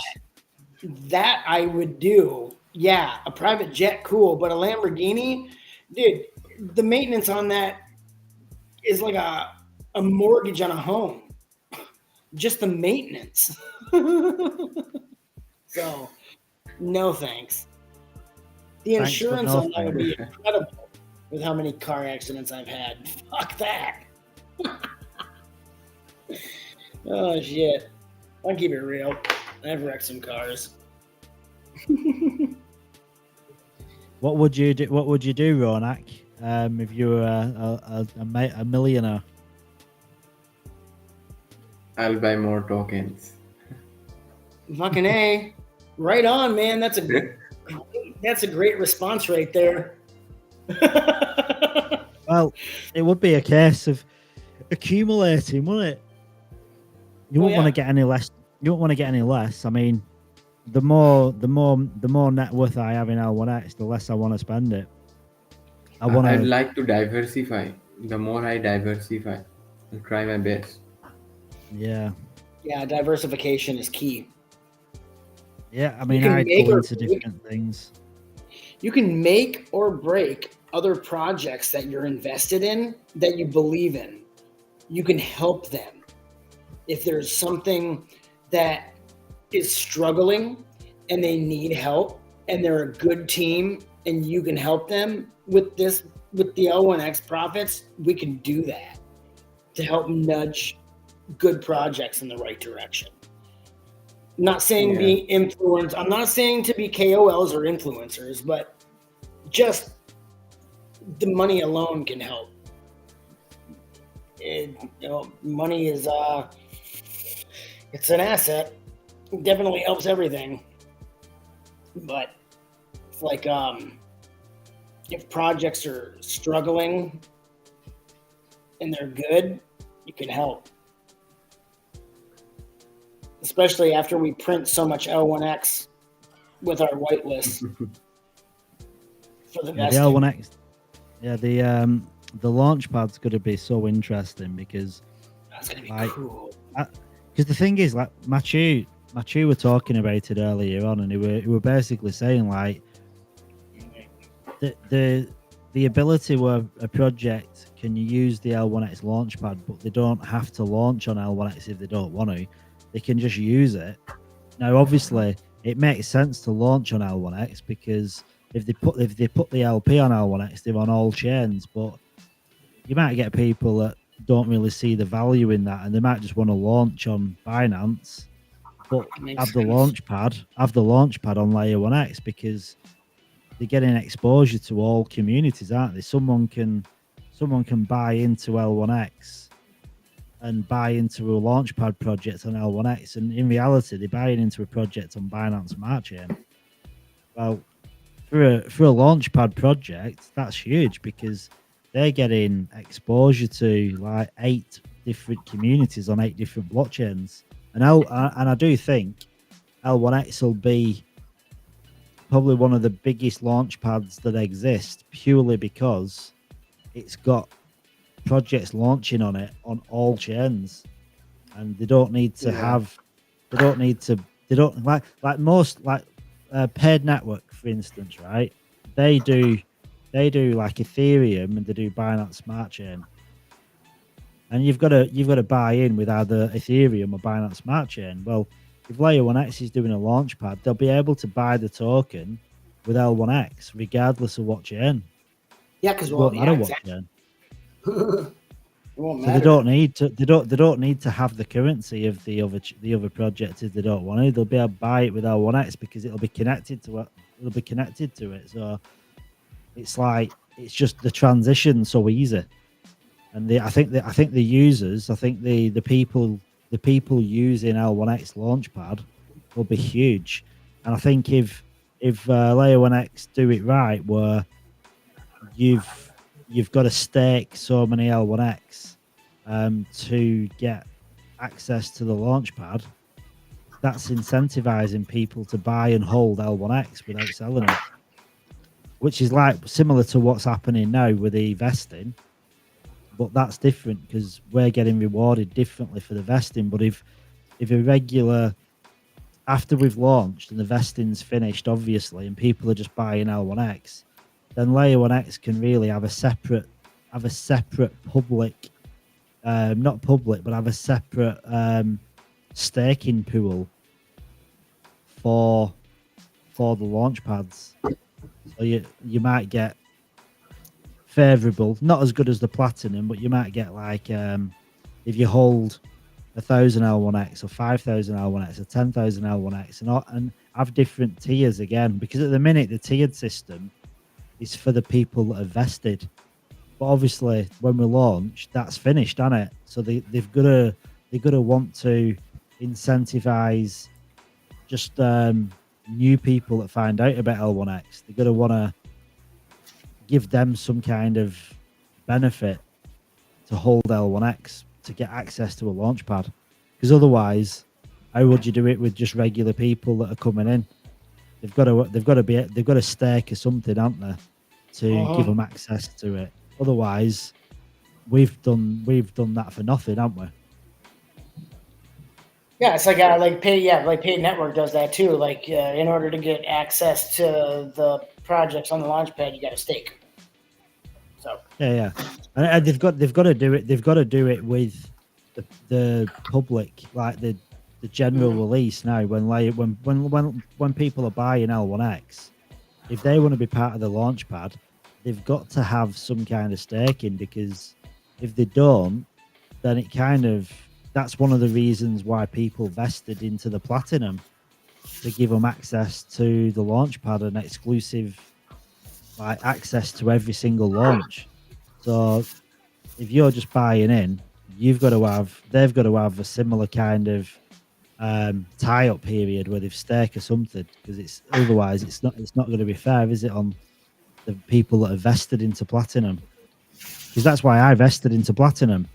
That I would do. Yeah, a private jet, cool, but a Lamborghini, dude, the maintenance on that is like a mortgage on a home. Just the maintenance. So, no thanks. The insurance on that would be incredible with how many car accidents I've had. Fuck that. Oh shit! I'll keep it real. I've wrecked some cars. What would you do? What would you do, Ronak, if you were a millionaire? I'll buy more tokens. Fucking A. Right on, man. That's a great response right there. Well, it would be a case of accumulating, wouldn't it? You wouldn't want to get any less. You wouldn't want to get any less. I mean, the more net worth I have in L1X, the less I want to spend it. I'd like to diversify. The more I diversify, I'll try my best. Yeah. Yeah, diversification is key. Yeah, I mean, I'd go into different things. You can make or break other projects that you're invested in, that you believe in. You can help them. If there's something that is struggling and they need help and they're a good team and you can help them with the L1X profits, we can do that to help nudge good projects in the right direction. I'm not saying be influenced. I'm not saying to be KOLs or influencers, but just the money alone can help. Money is it's an asset. It definitely helps everything. But it's like if projects are struggling and they're good, you can help. Especially after we print so much L1X with our whitelist for the Yeah, the L1X. Yeah, the launch pad's going to be so interesting because that's going to be cool. Because the thing is, like Machu were talking about it earlier on, and he were basically saying like the ability where a project can use the L1X launchpad, but they don't have to launch on L1X if they don't want to. They can just use it. Now, obviously, it makes sense to launch on L1X because if they put the LP on L1X, they're on all chains. But you might get people that don't really see the value in that, and they might just want to launch on Binance, but have the launch pad on layer 1X because they're getting exposure to all communities, aren't they? Someone can buy into L1X and buy into a launchpad project on L1X, and in reality, they're buying into a project on Binance Smart Chain. Well, for a launchpad project, that's huge because they're getting exposure to like 8 different communities on 8 different blockchains, and I do think L1X will be probably one of the biggest launchpads that exist purely because it's got projects launching on it on all chains, and they don't need to Paid Network, for instance, right? They do like Ethereum and they do Binance Smart Chain, and you've got to buy in with either Ethereum or Binance Smart Chain. Well, if Layer 1X is doing a launchpad, they'll be able to buy the token with L1X regardless of what chain. Yeah, because it won't matter what chain. It won't matter. So they don't need to have the currency of the other project if they don't want to. They'll be able to buy it with L1X because it'll be connected to it. So it's like it's just the transition so easy. And I think the users, the people using L1X Launchpad will be huge. And I think if Layer 1X do it right, where you've got to stake so many L1X to get access to the Launchpad, that's incentivizing people to buy and hold L1X without selling it, which is like similar to what's happening now with the vesting. But that's different because we're getting rewarded differently for the vesting. But if a regular, after we've launched and the vesting's finished, obviously, and people are just buying L1X, then Layer 1X can really have a separate public, not public, but have a separate staking pool for the launch pads. So you might get favorable, not as good as the platinum, but you might get like if you hold 1,000 L1X or 5,000 L1X or 10,000 L1X and have different tiers again, because at the minute the tiered system is for the people that are vested. But obviously when we launch, that's finished, isn't it? So they've got to want to incentivize just new people that find out about L1X. They're going to want to give them some kind of benefit to hold L1X to get access to a launch pad, because otherwise, how would you do it with just regular people that are coming in? They've got to stake or something, haven't they, to give them access to it. Otherwise, we've done that for nothing, haven't we? Yeah, it's like Pay Network does that too. Like in order to get access to the projects on the launchpad, you got to stake. So Yeah, and they've got to do it. They've got to do it with the public, like the general release now. When people are buying L1X, if they want to be part of the launchpad, they've got to have some kind of staking, because if they don't, then that's one of the reasons why people vested into the Platinum, to give them access to the launchpad and exclusive access to every single launch. So if you're just buying in, they've got to have a similar kind of tie-up period where they've staked or something, because otherwise it's not going to be fair, is it, on the people that are vested into Platinum? Because that's why I vested into Platinum.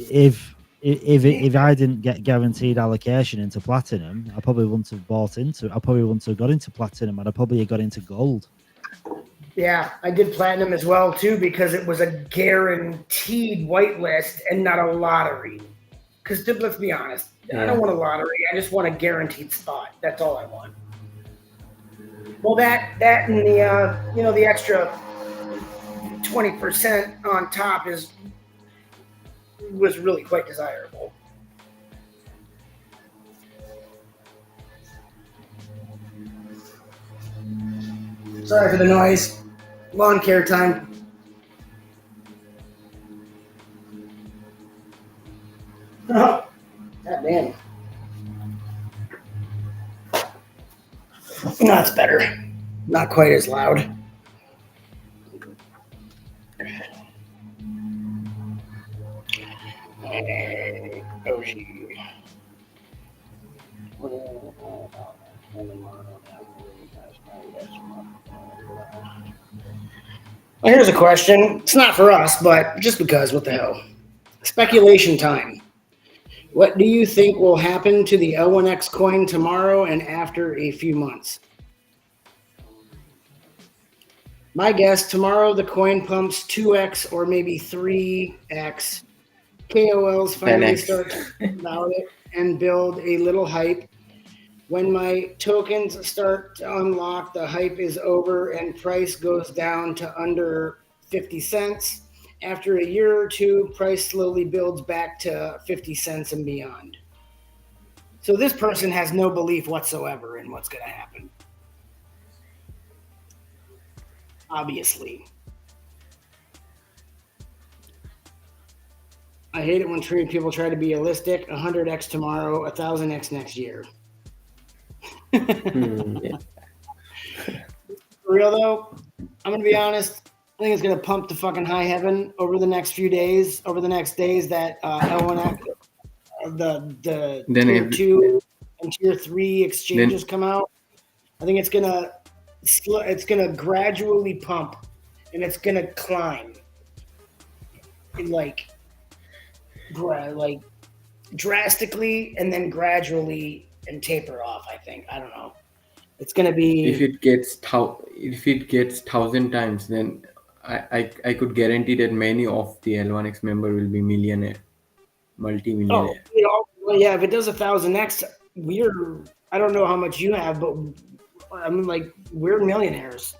If I didn't get guaranteed allocation into Platinum, I probably wouldn't have bought into it. I probably wouldn't have got into Platinum, and I probably have got into Gold. yeah, I did Platinum as well too, because it was a guaranteed whitelist and not a lottery. Because let's be honest, I don't want a lottery. I just want a guaranteed spot. That's all I want. Well, that and the the extra 20% on top was really quite desirable. Sorry for the noise. Lawn care time. God damn. That's better. Not quite as loud. Well, here's a question. It's not for us, but just because, what the hell? Speculation time. What do you think will happen to the L1X coin tomorrow and after a few months? My guess, tomorrow the coin pumps 2x or maybe 3x. KOLs finally 10x. start about it and build a little hype. When my tokens start to unlock, the hype is over and price goes down to under 50 cents. After a year or two, price slowly builds back to 50 cents and beyond. So this person has no belief whatsoever in what's going to happen. Obviously. I hate it when people try to be realistic. 100x tomorrow, 1,000x next year. Yeah. For real though, I'm gonna be honest. I think it's gonna pump to fucking high heaven over the next few days. Over the next days that L1X, the tier 2 and tier 3 exchanges come out. I think it's gonna gradually pump, and it's gonna climb, like drastically, and then gradually and taper off. I think. I don't know. It's gonna be. If it gets 1,000 times, then I could guarantee that many of the L1X member will be multi-millionaire. Well, yeah. If it does 1,000x, I don't know how much you have, but I mean, like, we're millionaires.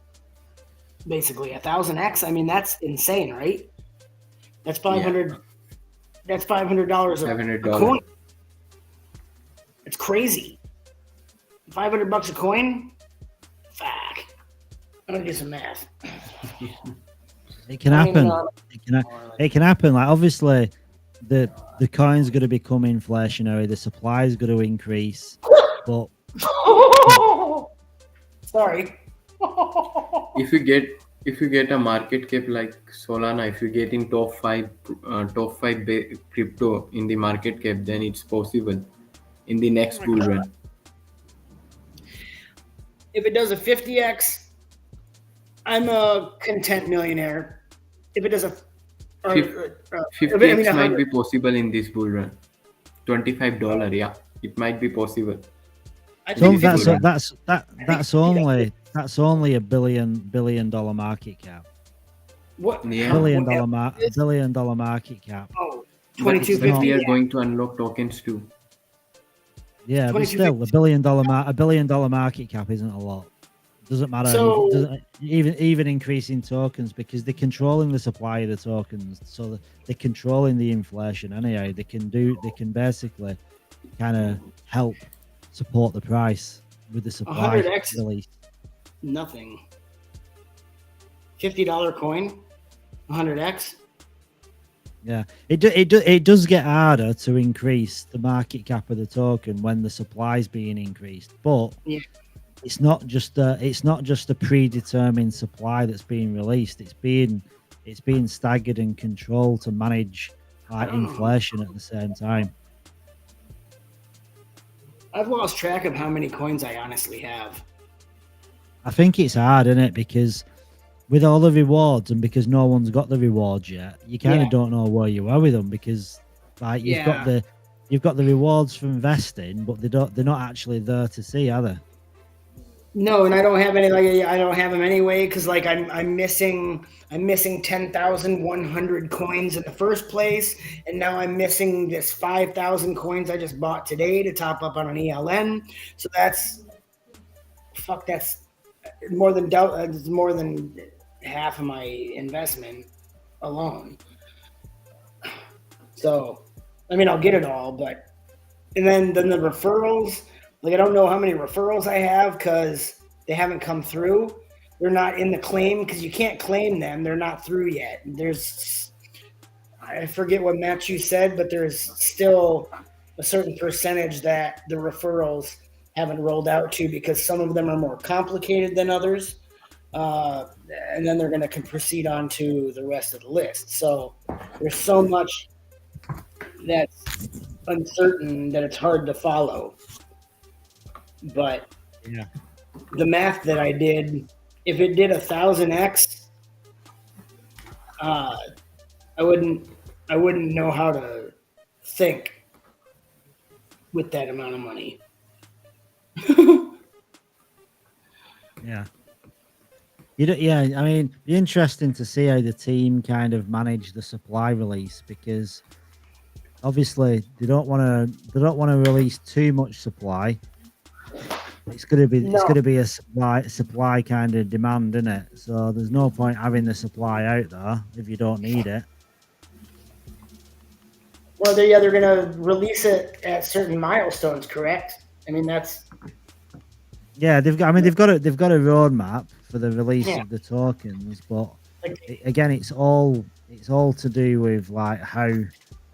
Basically, 1,000x. I mean, that's insane, right? That's 500. Yeah. That's $500 a coin. It's crazy. $500 a coin? Fuck. I'm gonna do some math. It can happen. It can happen. Like, obviously, the coin's going to become inflationary. The supply is going to increase, but sorry. if you get a market cap like Solana, if you get in top five crypto in the market cap, then it's possible in the next bull run. If it does a 50x, I'm a content millionaire. If it does a 50x might be possible in this bull run. $25, yeah, it might be possible. that's only $1 billion market cap. What? Yeah. Billion dollar market cap. Oh, But 2250. we are going to unlock tokens too. Yeah, but still, $1 billion market cap isn't a lot. Doesn't matter. So- Doesn't, even increasing tokens, because they're controlling the supply of the tokens, so they're controlling the inflation anyway. They can basically kind of help support the price with the supply 100x release. Nothing. $50 coin, 100x. Yeah, it does get harder to increase the market cap of the token when the supply is being increased, but Yeah. it's not just a predetermined supply that's being released. It's being staggered and controlled to manage inflation at the same time. I've lost track of how many coins I honestly have. I think it's hard, isn't it? Because with all the rewards and because no one's got the rewards yet, you kind of Yeah. don't know where you are with them, because like you've got the rewards from investing, but they're not actually there to see, are they? No, and I don't have any. Like, I don't have them anyway because like I'm missing 10,100 coins in the first place, and now I'm missing this 5,000 coins I just bought today to top up on an ELN. So that's more than it's more than half of my investment alone. So, I mean, I'll get it all, but and then the referrals. Like, I don't know how many referrals I have because they haven't come through. They're not in the claim because you can't claim them. They're not through yet. I forget what Matthew said, but there's still a certain percentage that the referrals haven't rolled out to because some of them are more complicated than others. And then they're going to proceed on to the rest of the list. So there's so much that's uncertain that it's hard to follow. But yeah, the math that I did, if it did 1,000x, I wouldn't know how to think with that amount of money. Yeah. I mean, it'd be interesting to see how the team kind of manage the supply release, because obviously they don't want to release too much supply. It's gonna be a supply kind of demand, isn't it? So there's no point having the supply out there if you don't need it. Well, they're gonna release it at certain milestones, correct? I mean, that's they've got a roadmap for the release Yeah. of the tokens, but Like- again, it's all to do with like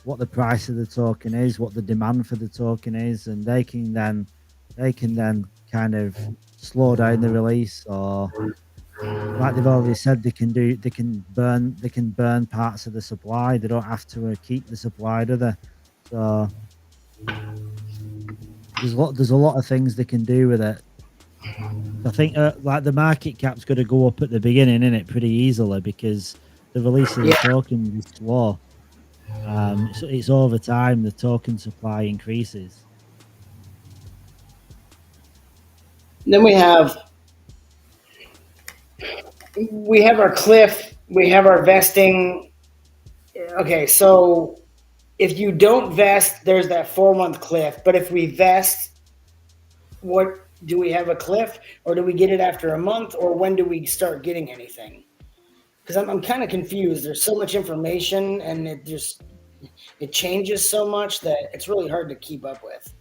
what the price of the token is, what the demand for the token is, and they can then kind of slow down the release, or like they've already said, they can burn parts of the supply. They don't have to keep the supply, do they? So there's a lot of things they can do with it. I think like the market cap's going to go up at the beginning, isn't it, pretty easily, because the release of the token is slow. So it's over time the token supply increases. Then we have our cliff, we have our vesting. Okay, so if you don't vest, there's that 4-month cliff. But if we vest, what do we have a cliff, or do we get it after a month, or when do we start getting anything? Because I'm kind of confused. There's so much information, and it changes so much that it's really hard to keep up with.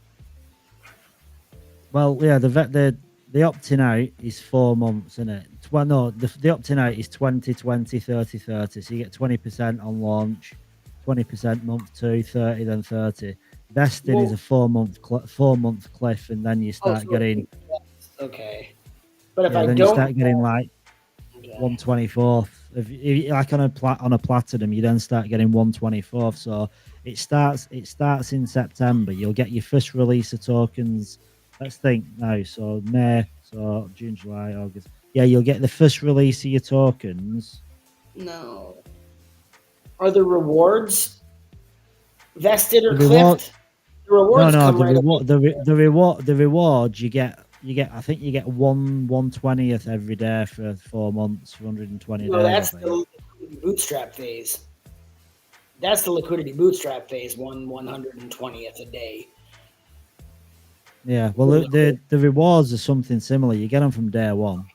Well, yeah, the opting out is 4 months, isn't it? Well, no, the opting out is 20, 20, 30, 30. So you get 20% on launch, 20% month 2, 30, then 30. Vesting is a 4-month 4-month cliff, and then you start getting okay. But if yeah, I then don't, you start getting like 1/24th. If like on a platinum, you then start getting 1/24th. So it starts in September. You'll get your first release of tokens. Let's think now. So May, so June, July, August. Yeah, you'll get the first release of your tokens. no. Are the rewards vested or The reward, cliffed? The rewards no, come the right reward, away. the reward you get. I think you get 1/20th every day for 4 months, for 120 No, days. that's I the think. liquidity bootstrap phase. That's the liquidity bootstrap phase. 1/120th a day. Yeah, well, the rewards are something similar. You get them from day one.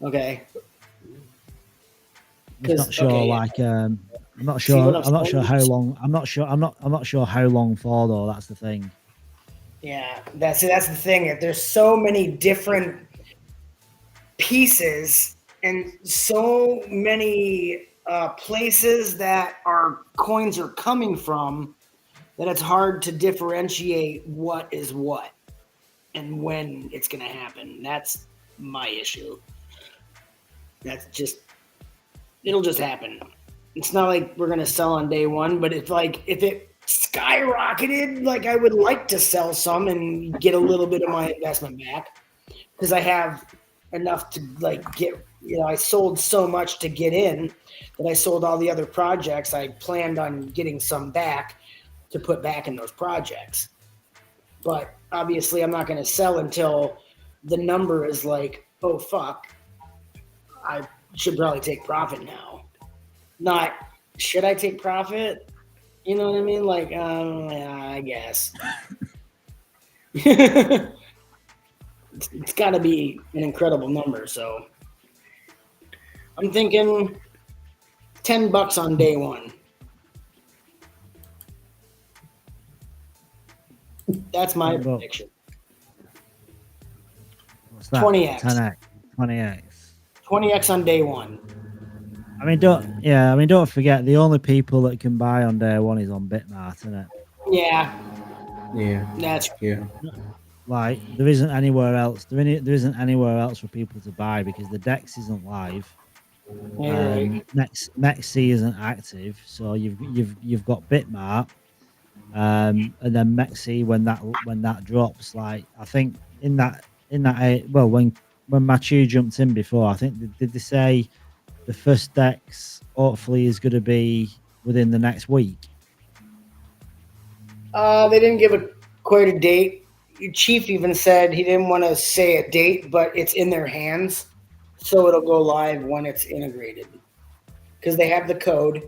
Okay. I'm just not sure. okay, like, I'm not See what sure. I'm not sure saying? how long. I'm not sure. I'm not sure how long for though. That's the thing. Yeah, that's the thing. There's so many different pieces and so many places that our coins are coming from that it's hard to differentiate what is what and when it's going to happen. That's my issue. That's just, it'll just happen. It's not like we're going to sell on day one, but if it skyrocketed, like I would like to sell some and get a little bit of my investment back, because I have enough to get, I sold so much to get in that I sold all the other projects. I planned on getting some back to put back in those projects. But obviously I'm not going to sell until the number is like, oh, fuck, I should probably take profit now. Not, should I take profit? You know what I mean? Like, yeah, I guess. It's got to be an incredible number. So I'm thinking $10 on day one. That's my prediction. What's that? 20x. 10x. 20x. 20x on day one. I mean, don't forget the only people that can buy on day one is on Bitmart, isn't it? Yeah. Yeah. That's yeah. Like there isn't anywhere else. There isn't anywhere else for people to buy because the DEX isn't live. Right. Mexi isn't active, so you've got Bitmart, and then Mexi when that drops. Like I think in that well when Machu jumped in before, I think did they say the first DEX hopefully is going to be within the next week? They didn't give quite a date. Your chief even said he didn't want to say a date, but it's in their hands, so it'll go live when it's integrated because they have the code.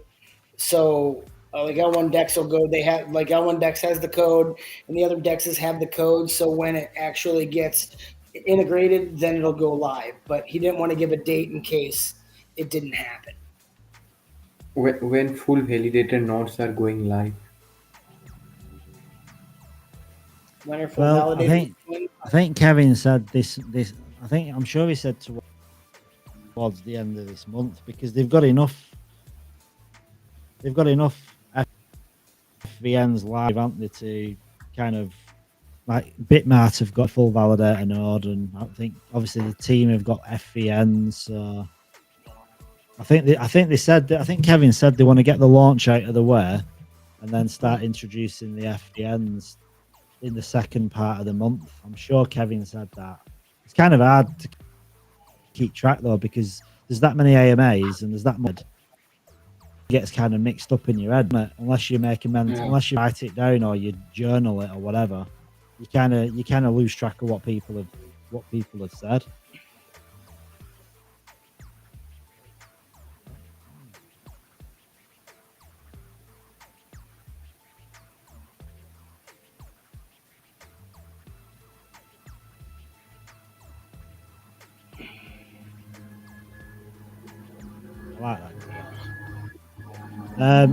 So like L1 Dex will go. They have like L1 Dex has the code, and the other Dexes have the code. So when it actually gets integrated, then it'll go live. But he didn't want to give a date in case it didn't happen. When full validated nodes are going live. Well, I think Kevin said this. I'm sure he said towards the end of this month because they've got enough. They've got enough FVNs live, haven't they, to kind of like Bitmart have got a full validator node, and I think obviously the team have got FVNs. So I think Kevin said they want to get the launch out of the way, and then start introducing the FVNs in the second part of the month. I'm sure Kevin said that. It's kind of hard to keep track though because there's that many AMAs and there's that much. It gets kind of mixed up in your head, unless you make unless you write it down or you journal it or whatever. You kind of lose track of what people have said. I like that.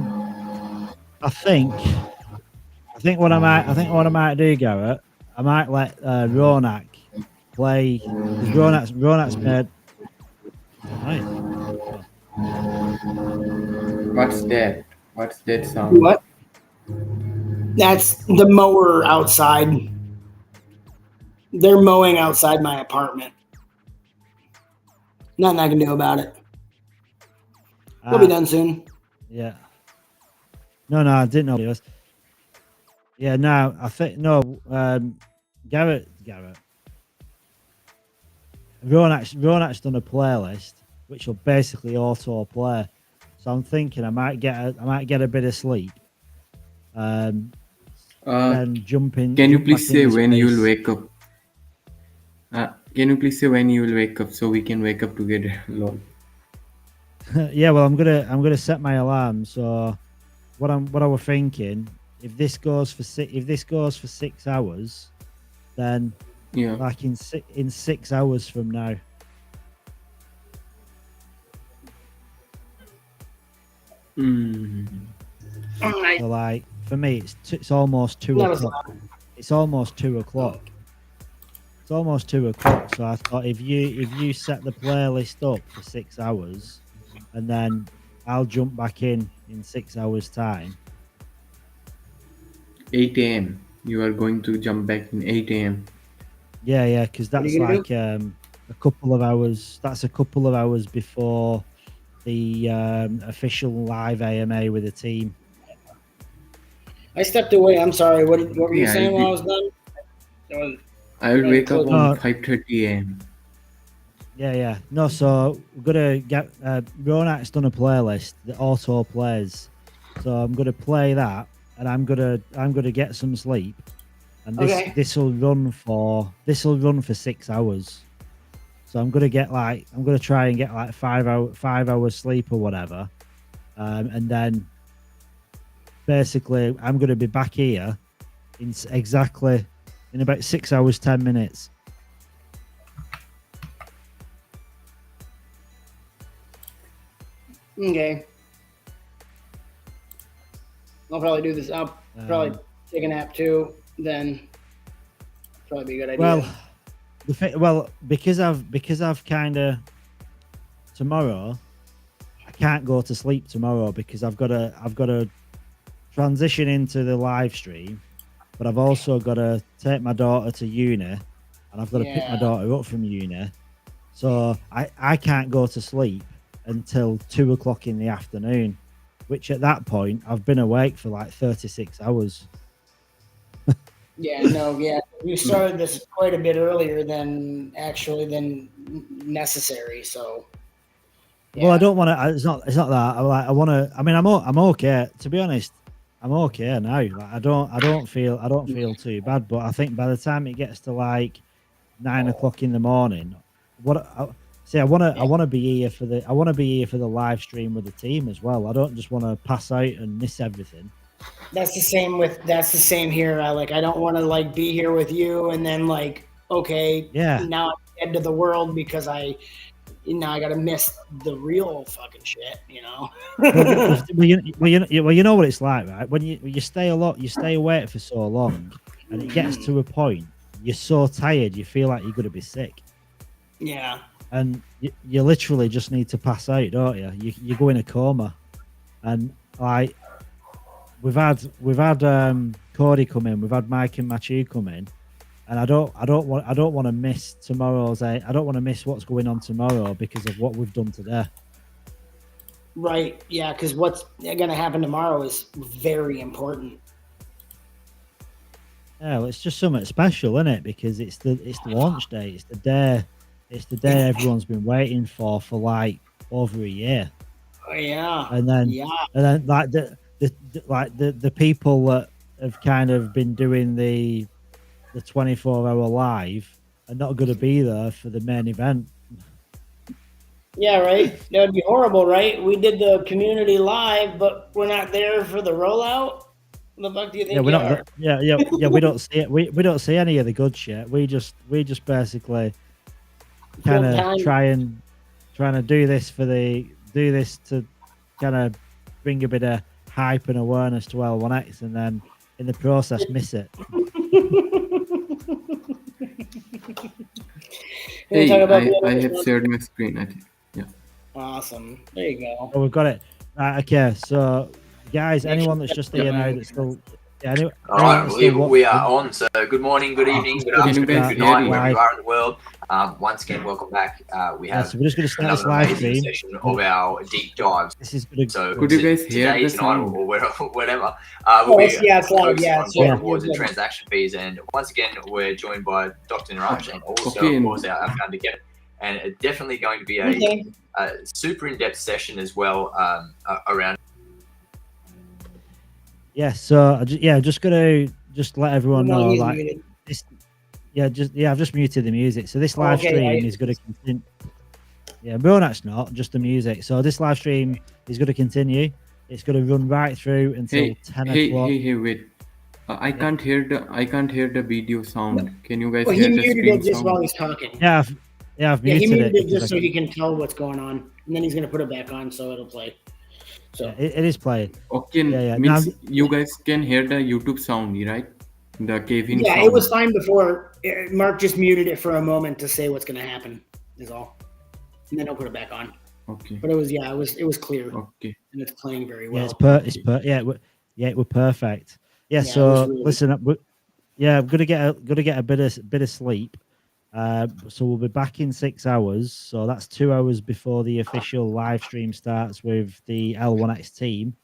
I think what I might do, Garrett, I might let Ronak play because Ronak's made. Right. What's that? What's that sound? What? That's the mower outside. They're mowing outside my apartment. Nothing I can do about it. We'll be done soon. Yeah. No, I didn't know it was. Yeah, no, I think no. Garrett. Ronak's done a playlist which will basically auto play. So I'm thinking I might get a bit of sleep. Then jump in. Can you jump please back in say the when you'll space. wake up? Can you please say when you will wake up so we can wake up together? Lol. Yeah, well, I'm gonna set my alarm. So what I was thinking, if this goes for 6 hours, then Yeah. like in 6 hours from now. So like for me, it's almost 2 That was o'clock. It's almost 2 o'clock. It's almost 2 o'clock. So I thought if you set the playlist up for 6 hours, and then I'll jump back in 6 hours time. 8 a.m. You are going to jump back in 8 a.m. Yeah, because What are that's you gonna like a couple of hours. That's a couple of hours before the official live AMA with the team. I stepped away. I'm sorry. What were you Yeah, saying while I was done? I will wake up No. on 5:30 a.m. Yeah. No, so we're gonna get Ronak's done a playlist that auto plays. So I'm gonna play that, and I'm gonna get some sleep, and this will run for 6 hours. So I'm gonna try and get like 5 hours sleep or whatever, and then basically I'm gonna be back here in about 6 hours 10 minutes. Okay. I'll probably do this. I'll probably take a nap too. Then probably be a good idea. Well, because I've kind of tomorrow, I can't go to sleep tomorrow because I've got to transition into the live stream, but I've also got to take my daughter to uni, and I've got to pick my daughter up from uni, so I can't go to sleep until 2 o'clock in the afternoon, which at that point I've been awake for like 36 hours. Yeah. You started this quite a bit earlier than necessary. So. Well, I don't want to. It's not that. I want to. I mean, I'm okay. To be honest, I'm okay now. Like, I don't feel too bad. But I think by the time it gets to like 9 o'clock in the morning, I want to be here for the live stream with the team as well. I don't just want to pass out and miss everything. That's the same here. I don't want to like be here with you and then like, okay, now I'm dead to the world because I got to miss the real fucking shit, you know. well, you know what it's like, right? When you stay awake for so long, and it gets to a point you're so tired you feel like you're going to be sick. Yeah. And you literally just need to pass out, don't you? You go in a coma, and like we've had Cody come in, we've had Mike and Machu come in, and I don't want to miss tomorrow's. I don't want to miss what's going on tomorrow because of what we've done today. Right. Yeah. Because what's going to happen tomorrow is very important. Yeah, well, it's just something special, isn't it? Because it's the launch day. It's the day everyone's been waiting for like over a year. Oh yeah. And then like the people that have kind of been doing the 24-hour live are not going to be there for the main event. Yeah, right. That would be horrible, right? We did the community live, but we're not there for the rollout. What the fuck do you think? Yeah, we're not. Yeah. We don't see it. We don't see any of the good shit. We just basically kind of trying to do this to kind of bring a bit of hype and awareness to L1X, and then in the process miss it. Hey, I have shared my screen. I think. Yeah. Awesome. There you go. Oh, we've got it. Right, okay, so guys, Make anyone sure that's just you here get now mine. that's still, yeah, anyone All right, I that's still believe we are watching, on. So good morning, good evening, just good gonna Can you afternoon, guys start good this hear night, me? wherever you live. are in the world. Once again, welcome back. We Yeah, have so we're just gonna start this another live amazing stream. session of our deep dives. This is gonna So Could you guys hear today, the tonight, sound? or whatever, we'll Oh, be it's live. focusing Yeah, on so block yeah. rewards and you're good. transaction fees. And once again, we're joined by Dr. Niraj and also, Okay. of course, our founder Kevin. And it's definitely going to be Okay. a super in-depth session as well around. Yeah, so just gonna just let everyone No, know, he's like muted. this. I've just muted the music. So this Oh, live okay, stream is gonna continue. Yeah, Ronak's not just the music. So this live stream is gonna continue. It's gonna run right through until Hey, 10 hey, o'clock. hey, wait. I can't hear the video sound. Can you guys Well, he hear the muted screen it just sound? while he's talking. Yeah, I've Yeah, he muted muted it it because just so he can tell what's going on, and then he's gonna put it back on so it'll play. So it is playing. Okay, Yeah. means you guys can hear the YouTube sound, right? The cave-in yeah, sound. it was fine before. Mark just muted it for a moment to say what's gonna happen. Is all, and then he'll put it back on. Okay. But it was clear. Okay. And it's playing very well. Yeah, it were perfect. Yeah, Yeah, it so was really listen up. I'm gonna get a bit of sleep. So we'll be back in 6 hours. So that's 2 hours before the official live stream starts with the L1X team.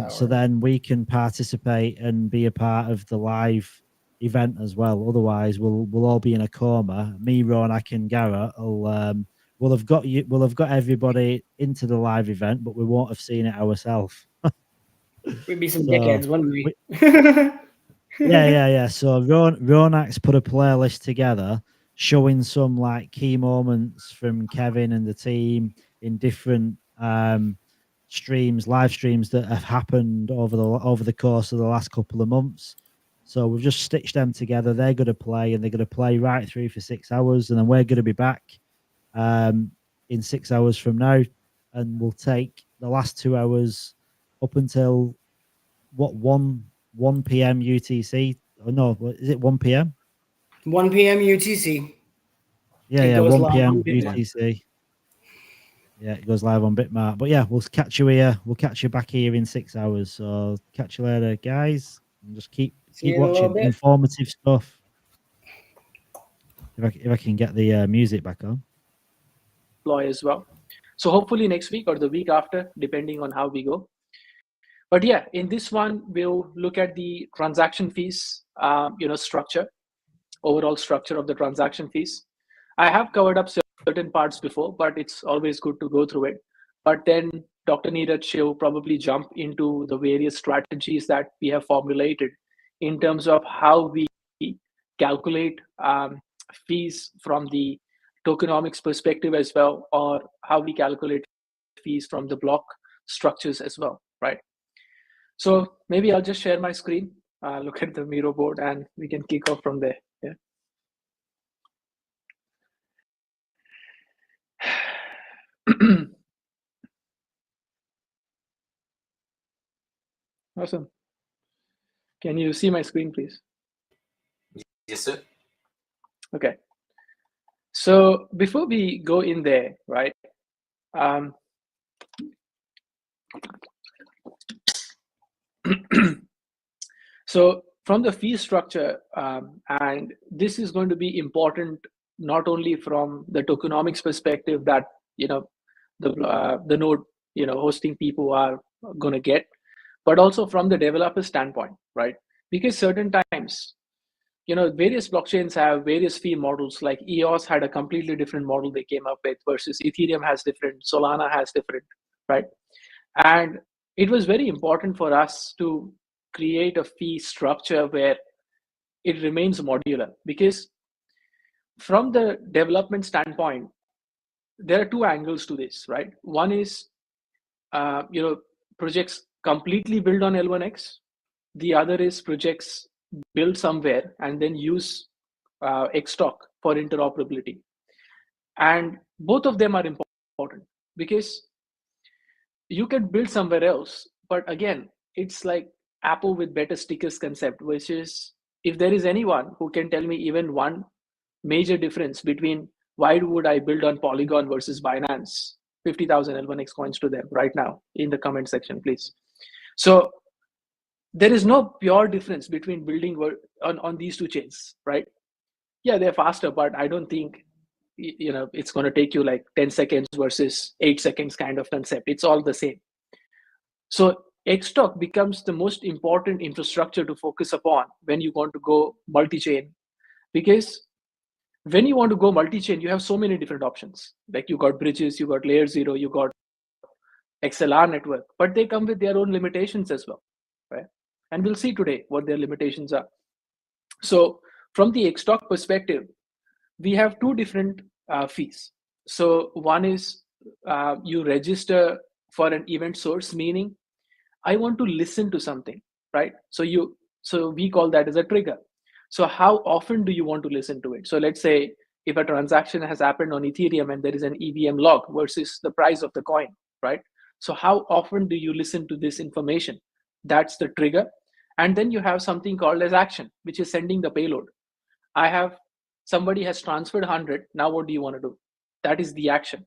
So then we can participate and be a part of the live event as well. Otherwise, we'll all be in a coma. Me, Ronak, and Garrett we'll have got everybody into the live event, but we won't have seen it ourselves. We'd be some So, dickheads, wouldn't we? Yeah. So Ronak's put a playlist together showing some like key moments from Kevin and the team in different live streams that have happened over the course of the last couple of months. So we've just stitched them together. They're going to play, and they're going to play right through for 6 hours, and then we're going to be back in 6 hours from now, and we'll take the last 2 hours up until what 1 p.m. UTC. Oh, no, is it 1 p.m.? 1 p.m. UTC. Yeah, goes 1 live p.m. on Bitmart. UTC. Yeah, it goes live on Bitmart. But yeah, we'll catch you here. We'll catch you back here in 6 hours. So catch you later, guys. And just keep you in a little watching bit. informative stuff. If I can get the music back on. Deploy as well. So hopefully next week or the week after, depending on how we go. But yeah, in this one, we'll look at the transaction fees, structure, overall structure of the transaction fees. I have covered up certain parts before, but it's always good to go through it. But then Dr. Neeraj will probably jump into the various strategies that we have formulated in terms of how we calculate fees from the tokenomics perspective as well, or how we calculate fees from the block structures as well, right? So maybe I'll just share my screen, look at the Miro board, and we can kick off from there. Yeah. Awesome. Can you see my screen, please? Yes, sir. Okay. So before we go in there, right? So from the fee structure, and this is going to be important not only from the tokenomics perspective that the node hosting people are going to get, but also from the developer standpoint, right? Because certain times, various blockchains have various fee models. Like EOS had a completely different model they came up with versus Ethereum has different, Solana has different, right? And it was very important for us to create a fee structure where it remains modular, because from the development standpoint, there are two angles to this, right? One is, projects completely built on L1X. The other is projects built somewhere and then use Xtalk for interoperability. And both of them are important because you can build somewhere else, but again, it's like Apple with better stickers concept, which is, if there is anyone who can tell me even one major difference between why would I build on Polygon versus Binance, 50,000 L1X coins to them right now in the comment section, please. So there is no pure difference between building on these two chains, right? Yeah, they're faster, but I don't think it's going to take you like 10 seconds versus 8 seconds kind of concept. It's all the same. So Xtalk becomes the most important infrastructure to focus upon when you want to go multi-chain, because when you want to go multi-chain, you have so many different options. Like you got bridges, you got layer 0, you got XLR network, but they come with their own limitations as well, right? And we'll see today what their limitations are. So from the Xtalk perspective, we have two different fees. So one is you register for an event source, meaning I want to listen to something, right? So we call that as a trigger. So how often do you want to listen to it? So let's say if a transaction has happened on Ethereum and there is an EVM log versus the price of the coin, right? So how often do you listen to this information? That's the trigger. And then you have something called as action, which is sending the payload. Somebody has transferred 100. Now what do you want to do? That is the action.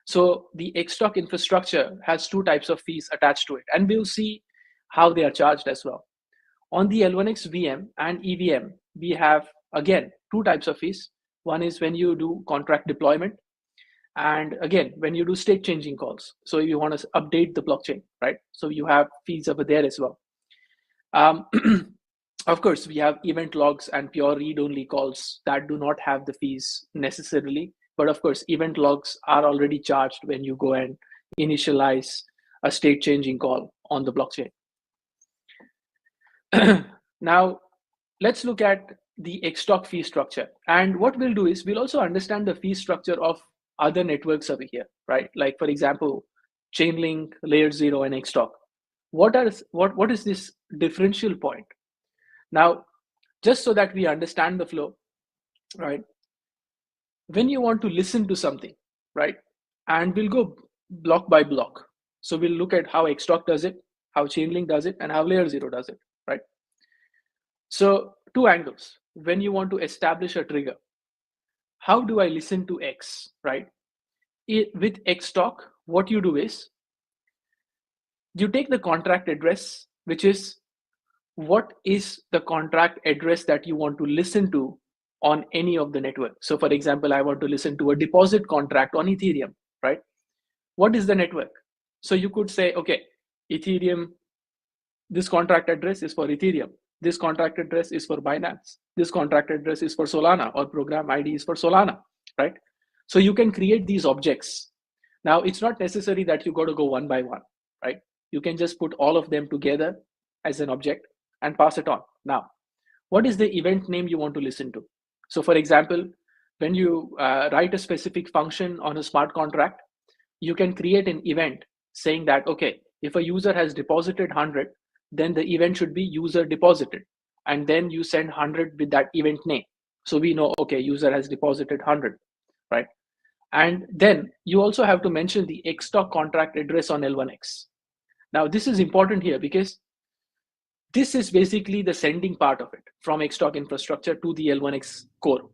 So the Xtalk infrastructure has two types of fees attached to it, and we'll see how they are charged as well. On the L1X VM and EVM, we have, again, two types of fees. One is when you do contract deployment, and again, when you do state changing calls. So you want to update the blockchain, right? So you have fees over there as well. Of course, we have event logs and pure read-only calls that do not have the fees necessarily. But of course, event logs are already charged when you go and initialize a state changing call on the blockchain. Now, let's look at the Xtalk fee structure. And what we'll do is we'll also understand the fee structure of other networks over here, right? Like, for example, Chainlink, Layer 0, and Xtalk. What is this differential point? Now, just so that we understand the flow, right? When you want to listen to something, right? And we'll go block by block. So we'll look at how Xtalk does it, how Chainlink does it, and how Layer 0 does it, right? So two angles. When you want to establish a trigger, how do I listen to X, right? With Xtalk, what you do is you take the contract address, which is what is the contract address that you want to listen to on any of the network. So for example, I want to listen to a deposit contract on Ethereum, right? What is the network? So you could say, okay, Ethereum, this contract address is for Ethereum. This contract address is for Binance. This contract address is for Solana, or program ID is for Solana, right? So you can create these objects. Now, it's not necessary that you got to go one by one, right? You can just put all of them together as an object and pass it on. Now, what is the event name you want to listen to? So for example, when you write a specific function on a smart contract, you can create an event saying that, okay, if a user has deposited 100, then the event should be user deposited. And then you send 100 with that event name. So we know, okay, user has deposited 100, right? And then you also have to mention the Xtalk contract address on L1X. Now, this is important here because this is basically the sending part of it from Xtalk infrastructure to the L1X core.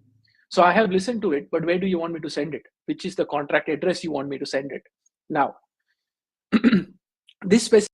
So I have listened to it, but where do you want me to send it? Which is the contract address you want me to send it? Now, this specific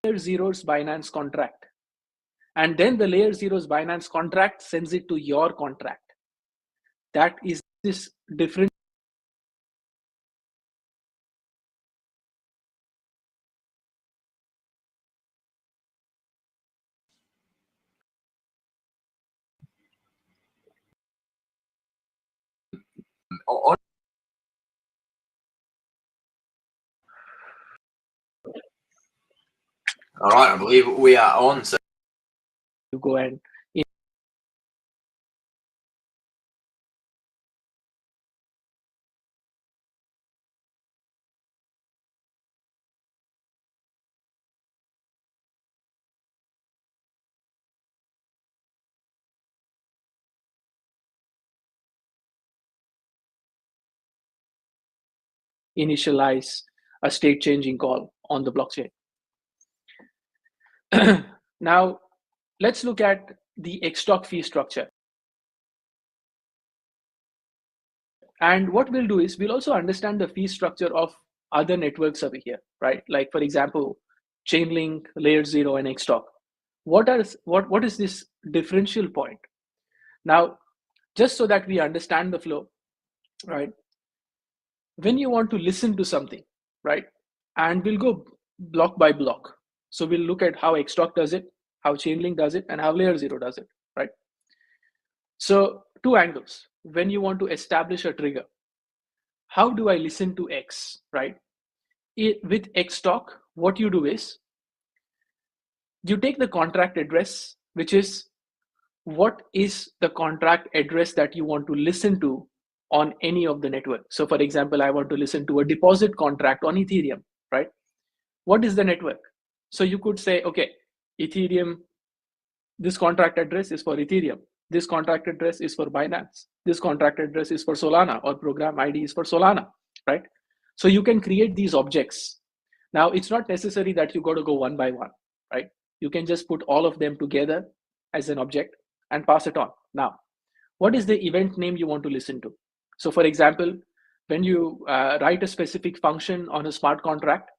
layer zero's Binance contract. And then the layer zero's Binance contract sends it to your contract. That is this different. All right, I believe we are on. So You go and initialize a state changing call on the blockchain. Now, let's look at the Xtalk fee structure. And what we'll do is we'll also understand the fee structure of other networks over here, right? Like, for example, Chainlink, Layer 0, and Xtalk. What is this differential point? Now, just so that we understand the flow, right? When you want to listen to something, right? And we'll go block by block. So we'll look at how Xtalk does it, how Chainlink does it, and how Layer 0 does it, right? So 2 angles. When you want to establish a trigger, how do I listen to X, right? With Xtalk, what you do is you take the contract address, which is what is the contract address that you want to listen to on any of the network. So for example, I want to listen to a deposit contract on Ethereum, right? What is the network? So you could say, okay, Ethereum, this contract address is for Ethereum. This contract address is for Binance. This contract address is for Solana, or program ID is for Solana, right? So you can create these objects. Now, it's not necessary that you got to go one by one, right? You can just put all of them together as an object and pass it on. Now, what is the event name you want to listen to? So for example, when you write a specific function on a smart contract,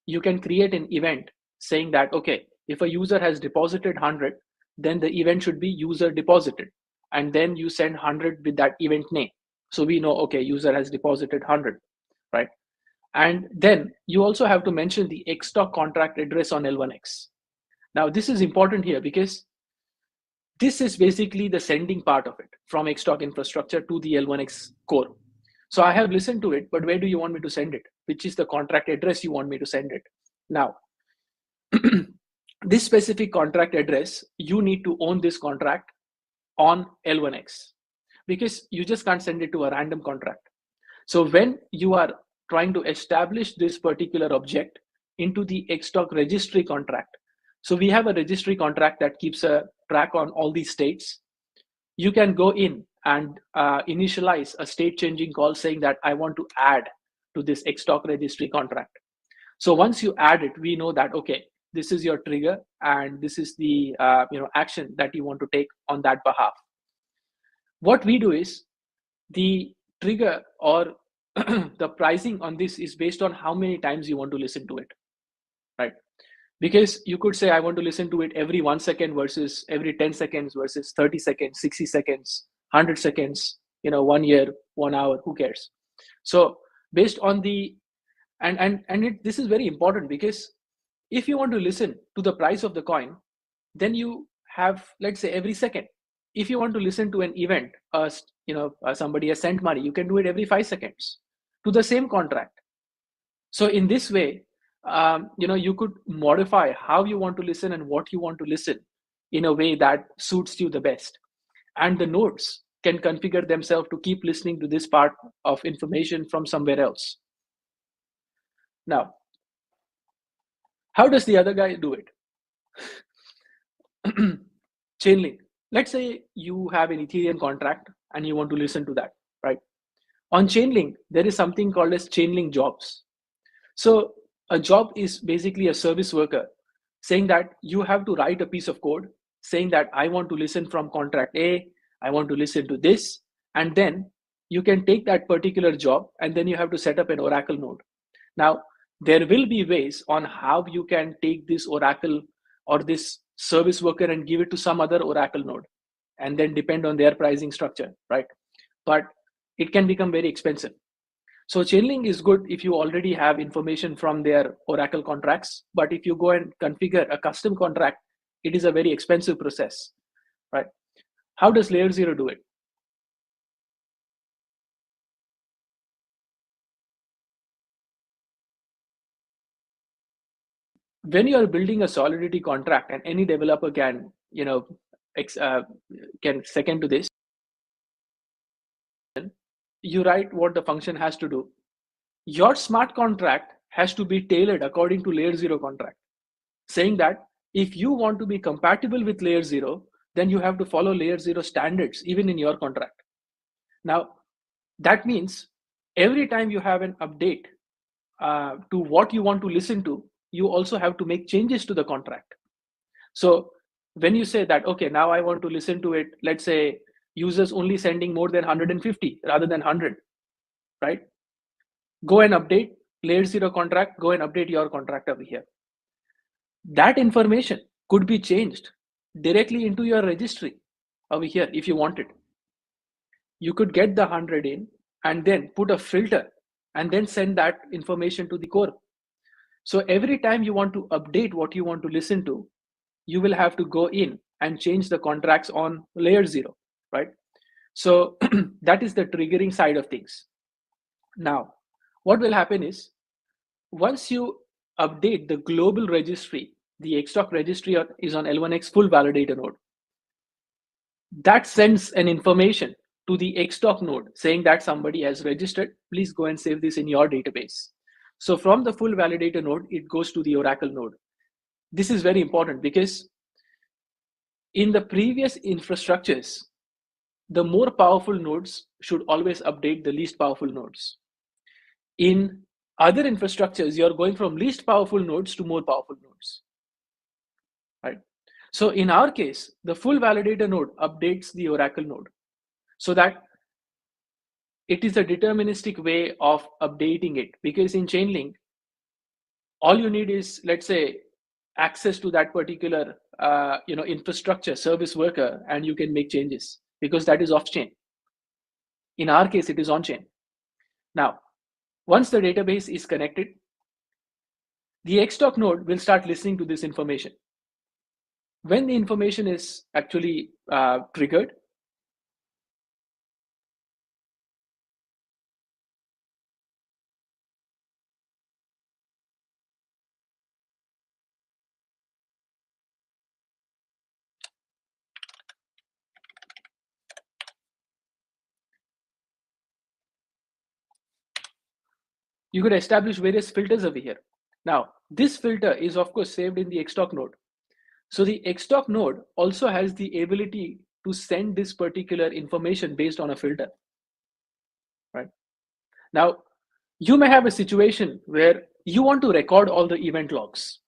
you can create an event saying that, okay, if a user has deposited 100, then the event should be user deposited. And then you send 100 with that event name. So we know, okay, user has deposited 100, right? And then you also have to mention the Xtalk contract address on L1X. Now, this is important here because this is basically the sending part of it from Xtalk infrastructure to the L1X core. So I have listened to it, but where do you want me to send it? Which is the contract address you want me to send it? Now, this specific contract address, you need to own this contract on L1X because you just can't send it to a random contract. So when you are trying to establish this particular object into the Xtalk registry contract, so we have a registry contract that keeps a track on all these states. You can go in and initialize a state changing call saying that I want to add to this Xtalk registry contract. So once you add it, we know that, okay, this is your trigger and this is the action that you want to take on that behalf. What we do is the trigger or the pricing on this is based on how many times you want to listen to it, right? Because you could say I want to listen to it every 1 second versus every 10 seconds versus 30 seconds, 60 seconds, 100 seconds, 1 year, 1 hour, who cares? So based on the, this is very important because if you want to listen to the price of the coin, then you have, let's say, every second. If you want to listen to an event, somebody has sent money, you can do it every 5 seconds to the same contract. So in this way, you could modify how you want to listen and what you want to listen in a way that suits you the best. And the nodes can configure themselves to keep listening to this part of information from somewhere else. Now, how does the other guy do it? Chainlink. Let's say you have an Ethereum contract and you want to listen to that, right? On Chainlink, there is something called as Chainlink jobs. So a job is basically a service worker saying that you have to write a piece of code saying that I want to listen from contract A, I want to listen to this, and then you can take that particular job and then you have to set up an Oracle node. Now, there will be ways on how you can take this oracle or this service worker and give it to some other oracle node, and then depend on their pricing structure, right? But it can become very expensive. So Chainlink is good if you already have information from their oracle contracts, but if you go and configure a custom contract, it is a very expensive process, right? How does Layer 0 do it? When you are building a Solidity contract, and any developer can, can second to this, you write what the function has to do. Your smart contract has to be tailored according to Layer 0 contract, saying that if you want to be compatible with Layer 0, then you have to follow Layer 0 standards even in your contract. Now, that means every time you have an update to what you want to listen to, you also have to make changes to the contract. So when you say that, okay, now I want to listen to it, let's say users only sending more than 150 rather than 100, right? Go and update Layer 0 contract, go and update your contract over here. That information could be changed directly into your registry over here if you wanted. You could get the 100 in and then put a filter and then send that information to the core. So every time you want to update what you want to listen to, you will have to go in and change the contracts on Layer 0, right? So that is the triggering side of things. Now, what will happen is, once you update the global registry, the Xtalk registry is on L1X full validator node. That sends an information to the Xtalk node saying that somebody has registered, please go and save this in your database. So from the full validator node, it goes to the Oracle node. This is very important because in the previous infrastructures, the more powerful nodes should always update the least powerful nodes. In other infrastructures, you're going from least powerful nodes to more powerful nodes, right? So in our case, the full validator node updates the Oracle node so that it is a deterministic way of updating it, because in Chainlink, all you need is, let's say, access to that particular infrastructure service worker, and you can make changes because that is off chain. In our case, it is on chain. Now, once the database is connected, the Xtalk node will start listening to this information. When the information is actually triggered, you could establish various filters over here. Now, this filter is of course saved in the Xtalk node. So the Xtalk node also has the ability to send this particular information based on a filter, right? Now, you may have a situation where you want to record all the event logs.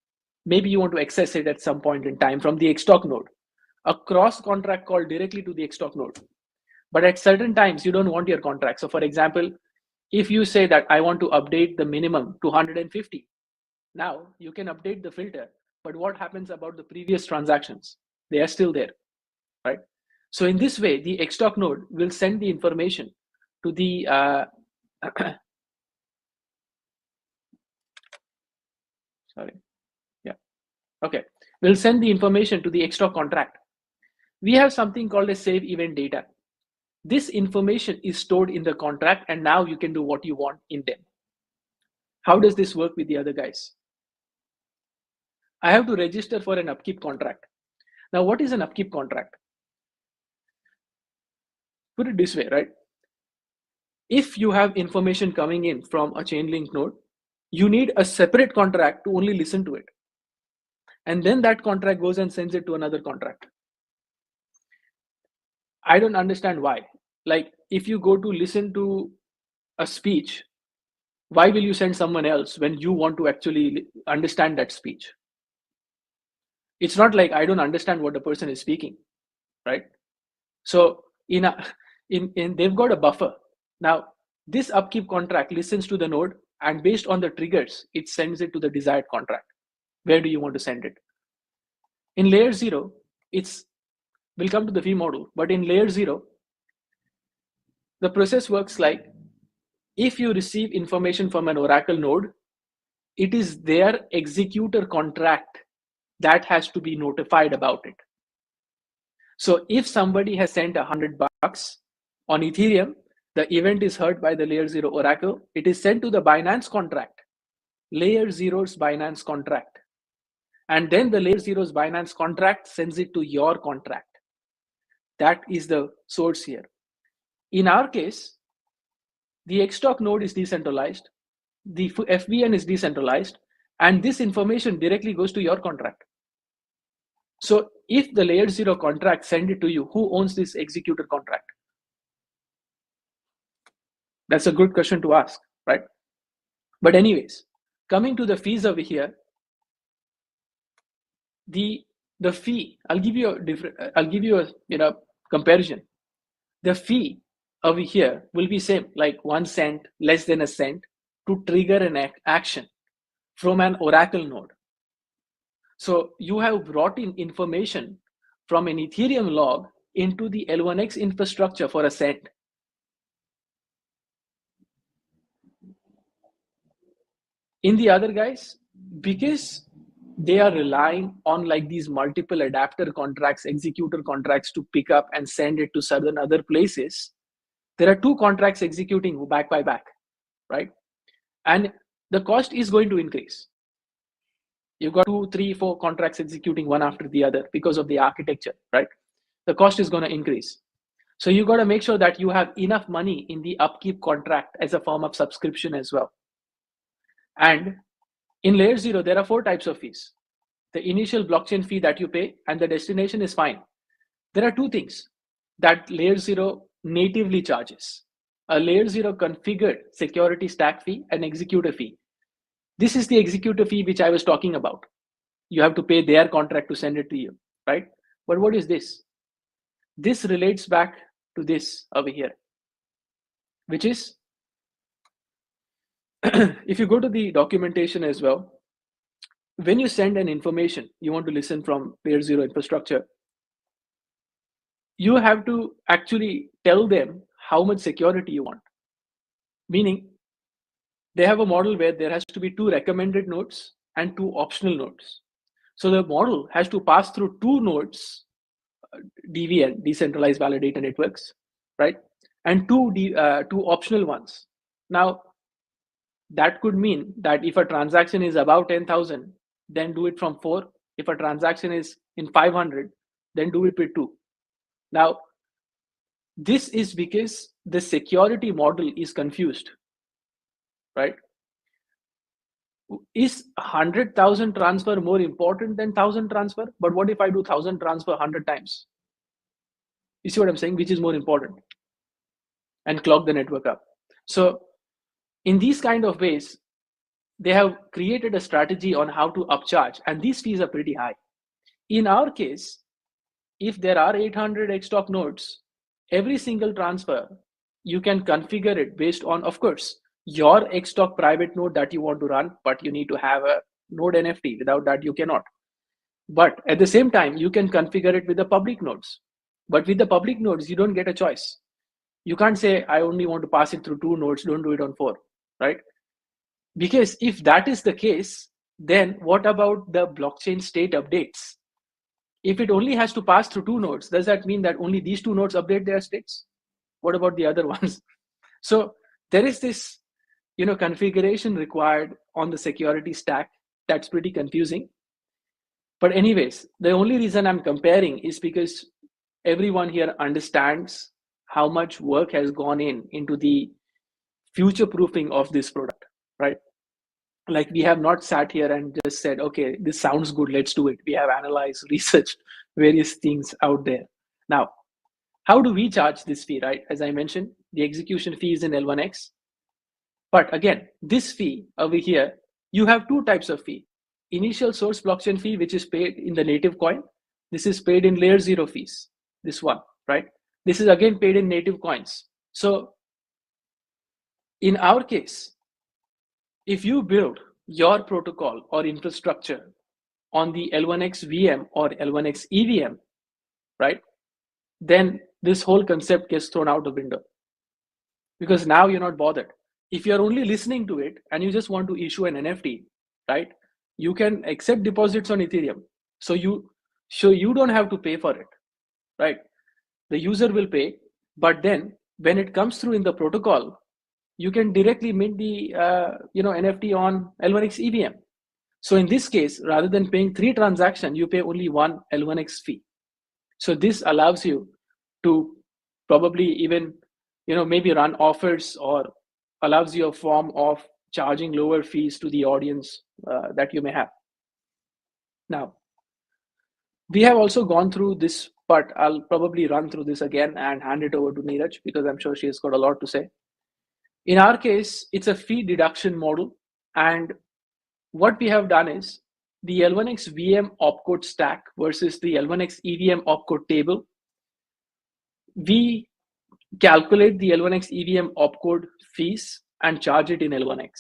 Maybe you want to access it at some point in time from the Xtalk node, a cross contract call directly to the Xtalk node. But at certain times, you don't want your contract. So for example, if you say that I want to update the minimum to 150, now you can update the filter, but what happens about the previous transactions? They are still there, right? So in this way, the Xtalk node will send the information to the we'll send the information to the Xtalk contract. We have something called a save event data. This information is stored in the contract, and now you can do what you want in them. How does this work with the other guys? I have to register for an upkeep contract. Now, what is an upkeep contract? Put it this way, right? If you have information coming in from a Chainlink node, you need a separate contract to only listen to it. And then that contract goes and sends it to another contract. I don't understand why. Like, if you go to listen to a speech, why will you send someone else when you want to actually understand that speech? It's not like I don't understand what the person is speaking, right? So they've got a buffer. Now, this upkeep contract listens to the node, and based on the triggers, it sends it to the desired contract. Where do you want to send it? In layer 0, we'll come to the fee model, but in layer 0, the process works like, if you receive information from an Oracle node, it is their executor contract that has to be notified about it. So if somebody has sent $100 on Ethereum, the event is heard by the layer 0 Oracle. It is sent to the Binance contract, layer 0's Binance contract. And then the layer 0's Binance contract sends it to your contract. That is the source here. In our case, the Xtalk node is decentralized, the FBN is decentralized, and this information directly goes to your contract. So if the layer 0 contract send it to you, who owns this executor contract? That's a good question to ask, right? But anyways, coming to the fees over here, the fee, I'll give you a comparison. The fee over here will be same, like 1 cent, less than a cent, to trigger an action from an Oracle node. So you have brought in information from an Ethereum log into the L1X infrastructure for a cent. In the other guys, because they are relying on like these multiple adapter contracts, executor contracts to pick up and send it to certain other places, there are 2 contracts executing back by back, right? And the cost is going to increase. You've got 2, 3, 4 contracts executing one after the other because of the architecture, right? The cost is going to increase. So you got to make sure that you have enough money in the upkeep contract as a form of subscription as well. And in layer 0, there are 4 types of fees. The initial blockchain fee that you pay and the destination is fine. There are 2 things that layer 0 natively charges. A layer 0 configured security stack fee and executor fee. This is the executor fee which I was talking about. You have to pay their contract to send it to you, right? But what is this? This relates back to this over here, which is, if you go to the documentation as well, when you send an information, you want to listen from layer 0 infrastructure, you have to actually tell them how much security you want. Meaning, they have a model where there has to be 2 recommended nodes and 2 optional nodes. So the model has to pass through 2 nodes, DVN, decentralized validator networks, right? And 2 optional ones. Now, that could mean that if a transaction is above 10,000, then do it from 4. If a transaction is in 500, then do it with 2. Now, this is because the security model is confused, right? Is 100,000 transfer more important than 1,000 transfer? But what if I do 1,000 transfer 100 times? You see what I'm saying? Which is more important? And clog the network up. So in these kind of ways, they have created a strategy on how to upcharge, and these fees are pretty high. In our case, if there are 800 Xtalk nodes, every single transfer, you can configure it based on, of course, your Xtalk private node that you want to run, but you need to have a node NFT. Without that, you cannot. But at the same time, you can configure it with the public nodes. But with the public nodes, you don't get a choice. You can't say, I only want to pass it through 2 nodes, don't do it on 4, right? Because if that is the case, then what about the blockchain state updates? If it only has to pass through 2 nodes, does that mean that only these 2 nodes update their states? What about the other ones? So there is this, configuration required on the security stack that's pretty confusing. But anyways, the only reason I'm comparing is because everyone here understands how much work has gone into the future proofing of this product, right? Like, we have not sat here and just said, okay, this sounds good, let's do it. We have analyzed, researched various things out there. Now, how do we charge this fee, right? As I mentioned, the execution fee is in L1X. But again, this fee over here, you have 2 types of fee. Initial source blockchain fee, which is paid in the native coin. This is paid in layer 0 fees, this one, right? This is again paid in native coins. So in our case, if you build your protocol or infrastructure on the L1X VM or L1X EVM, right, then this whole concept gets thrown out the window, because now you're not bothered. If you're only listening to it and you just want to issue an NFT, right, you can accept deposits on Ethereum. So you don't have to pay for it, right? The user will pay, but then when it comes through in the protocol, you can directly mint the NFT on L1X EVM. So in this case, rather than paying 3 transactions, you pay only 1 L1X fee. So this allows you to probably even maybe run offers, or allows you a form of charging lower fees to the audience that you may have. Now, we have also gone through this, but I'll probably run through this again and hand it over to Neeraj, because I'm sure she has got a lot to say. In our case, it's a fee deduction model. And what we have done is the L1X VM opcode stack versus the L1X EVM opcode table. We calculate the L1X EVM opcode fees and charge it in L1X.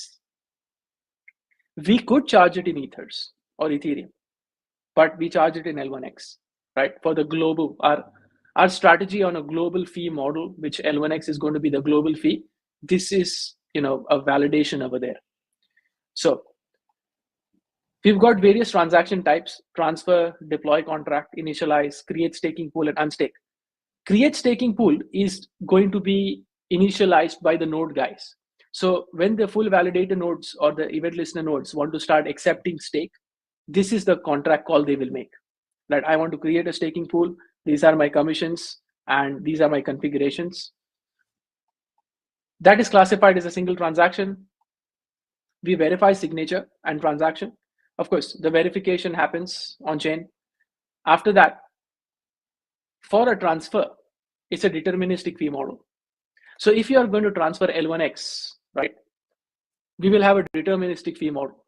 We could charge it in Ethers or Ethereum, but we charge it in L1X, right? For the global, our strategy on a global fee model, which L1X is going to be the global fee. This is, a validation over there. So we've got various transaction types: transfer, deploy contract, initialize, create staking pool, and unstake. Create staking pool is going to be initialized by the node guys. So when the full validator nodes or the event listener nodes want to start accepting stake, this is the contract call they will make. That I want to create a staking pool. These are my commissions and these are my configurations. That is classified as a single transaction. We verify signature and transaction. Of course, the verification happens on chain. After that, for a transfer, it's a deterministic fee model. So if you are going to transfer L1X, right, we will have a deterministic fee model.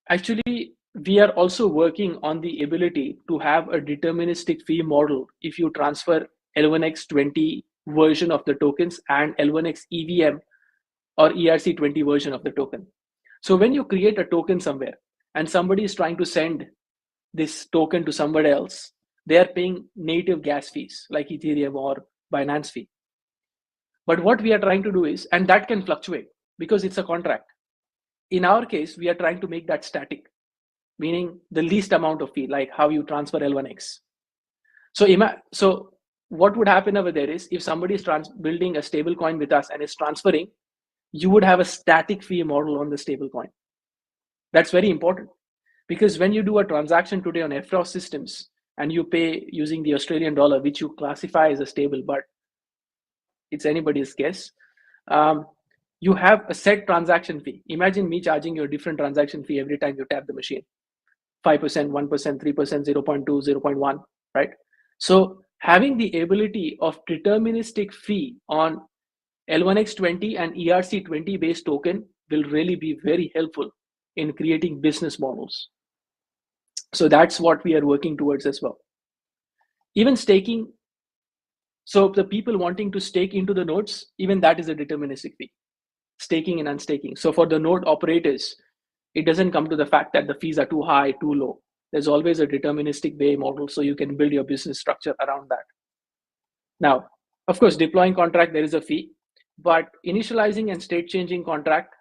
Actually, we are also working on the ability to have a deterministic fee model if you transfer L1X20 version of the tokens and L1X EVM or ERC20 version of the token. So when you create a token somewhere and somebody is trying to send this token to somebody else, they are paying native gas fees like Ethereum or Binance fee. But what we are trying to do is, and that can fluctuate because it's a contract. In our case, we are trying to make that static, meaning the least amount of fee, like how you transfer L1X. So what would happen over there is, if somebody is building a stable coin with us and is transferring, you would have a static fee model on the stable coin. That's very important, because when you do a transaction today on FROS systems and you pay using the Australian dollar, which you classify as a stable, but it's anybody's guess, you have a set transaction fee. Imagine me charging you a different transaction fee every time you tap the machine. 5%, 1%, 3%, 0.2, 0.1, right? So having the ability of deterministic fee on L1X20 and ERC20 based token will really be very helpful in creating business models. So that's what we are working towards as well. Even staking, so the people wanting to stake into the nodes, even that is a deterministic fee, staking and unstaking. So for the node operators, it doesn't come to the fact that the fees are too high, too low. There's always a deterministic way model, so you can build your business structure around that. Now, of course, deploying contract, there is a fee, but initializing and state changing contract,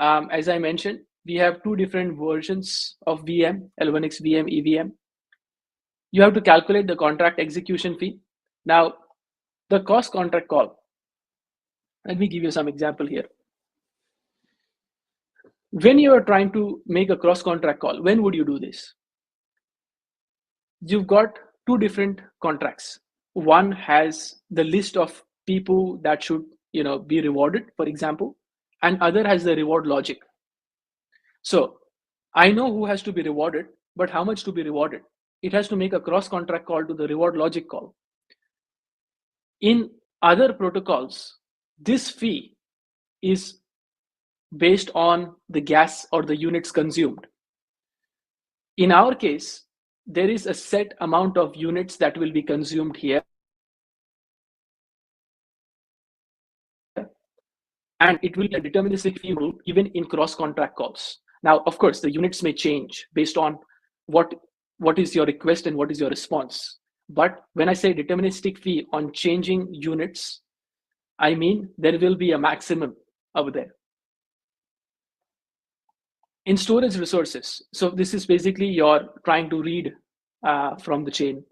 as I mentioned, we have 2 different versions of VM, L1X VM, EVM. You have to calculate the contract execution fee. Now, the cross contract call, let me give you some example here. When you are trying to make a cross contract call, when would you do this? You've got 2 different contracts. One has the list of people that should be rewarded, for example, and other has the reward logic. So I know who has to be rewarded, but how much to be rewarded? It has to make a cross contract call to the reward logic call. In other protocols, this fee is based on the gas or the units consumed. In our case, there is a set amount of units that will be consumed here. And it will be a deterministic fee model even in cross-contract calls. Now, of course, the units may change based on what is your request and what is your response. But when I say deterministic fee on changing units, I mean there will be a maximum over there. In storage resources, so this is basically you're trying to read from the chain,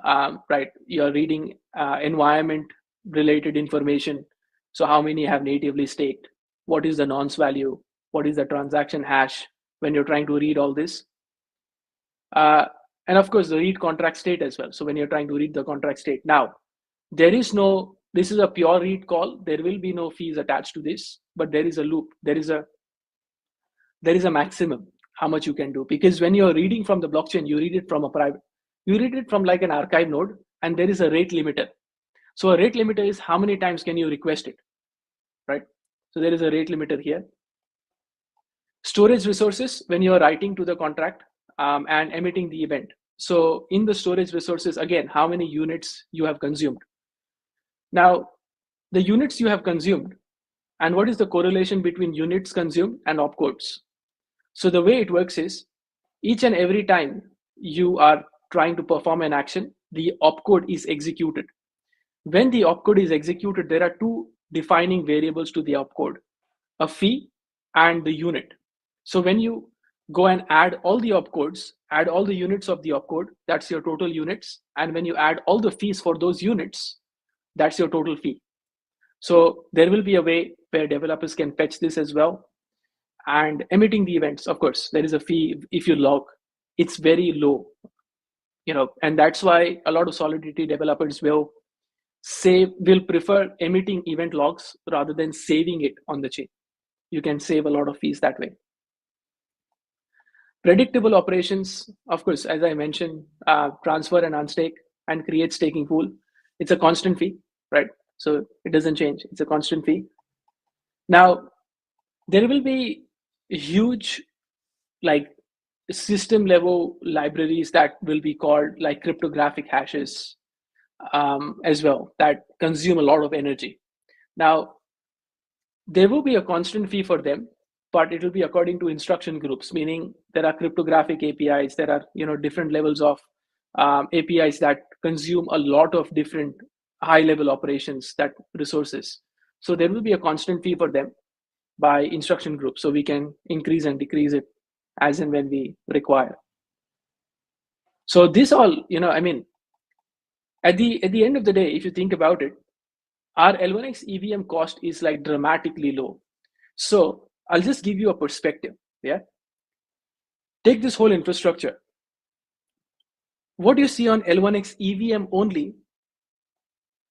right? You're reading environment related information. So how many have natively staked? What is the nonce value? What is the transaction hash when you're trying to read all this? And of course, the read contract state as well. So when you're trying to read the contract state. Now, this is a pure read call. There will be no fees attached to this, but there is a loop. There is a maximum how much you can do, because when you're reading from the blockchain, you read it from a private, you read it from like an archive node, and there is a rate limiter. So a rate limiter is how many times can you request it, right? So there is a rate limiter here. Storage resources, when you're writing to the contract and emitting the event. So in the storage resources, again, how many units you have consumed. Now, the units you have consumed, and what is the correlation between units consumed and opcodes? So the way it works is, each and every time you are trying to perform an action, the opcode is executed. When the opcode is executed, there are two defining variables to the opcode, a fee and the unit. So when you go and add all the opcodes, add all the units of the opcode, that's your total units. And when you add all the fees for those units, that's your total fee. So there will be a way where developers can fetch this as well. And emitting the events, of course, there is a fee if you log. It's very low, and that's why a lot of Solidity developers will prefer emitting event logs rather than saving it on the chain. You can save a lot of fees that way. Predictable operations, of course, as I mentioned, transfer and unstake and create staking pool. It's a constant fee, right? So it doesn't change. It's a constant fee. Now, there will be huge system level libraries that will be called like cryptographic hashes as well, that consume a lot of energy. Now, there will be a constant fee for them, but it will be according to instruction groups, meaning there are cryptographic APIs, there are different levels of APIs that consume a lot of different high level operations, that resources. So there will be a constant fee for them by instruction group, so we can increase and decrease it as and when we require. So this all, at the end of the day, if you think about it, our L1X EVM cost is like dramatically low. So I'll just give you a perspective. Yeah. Take this whole infrastructure. What you see on L1X EVM only,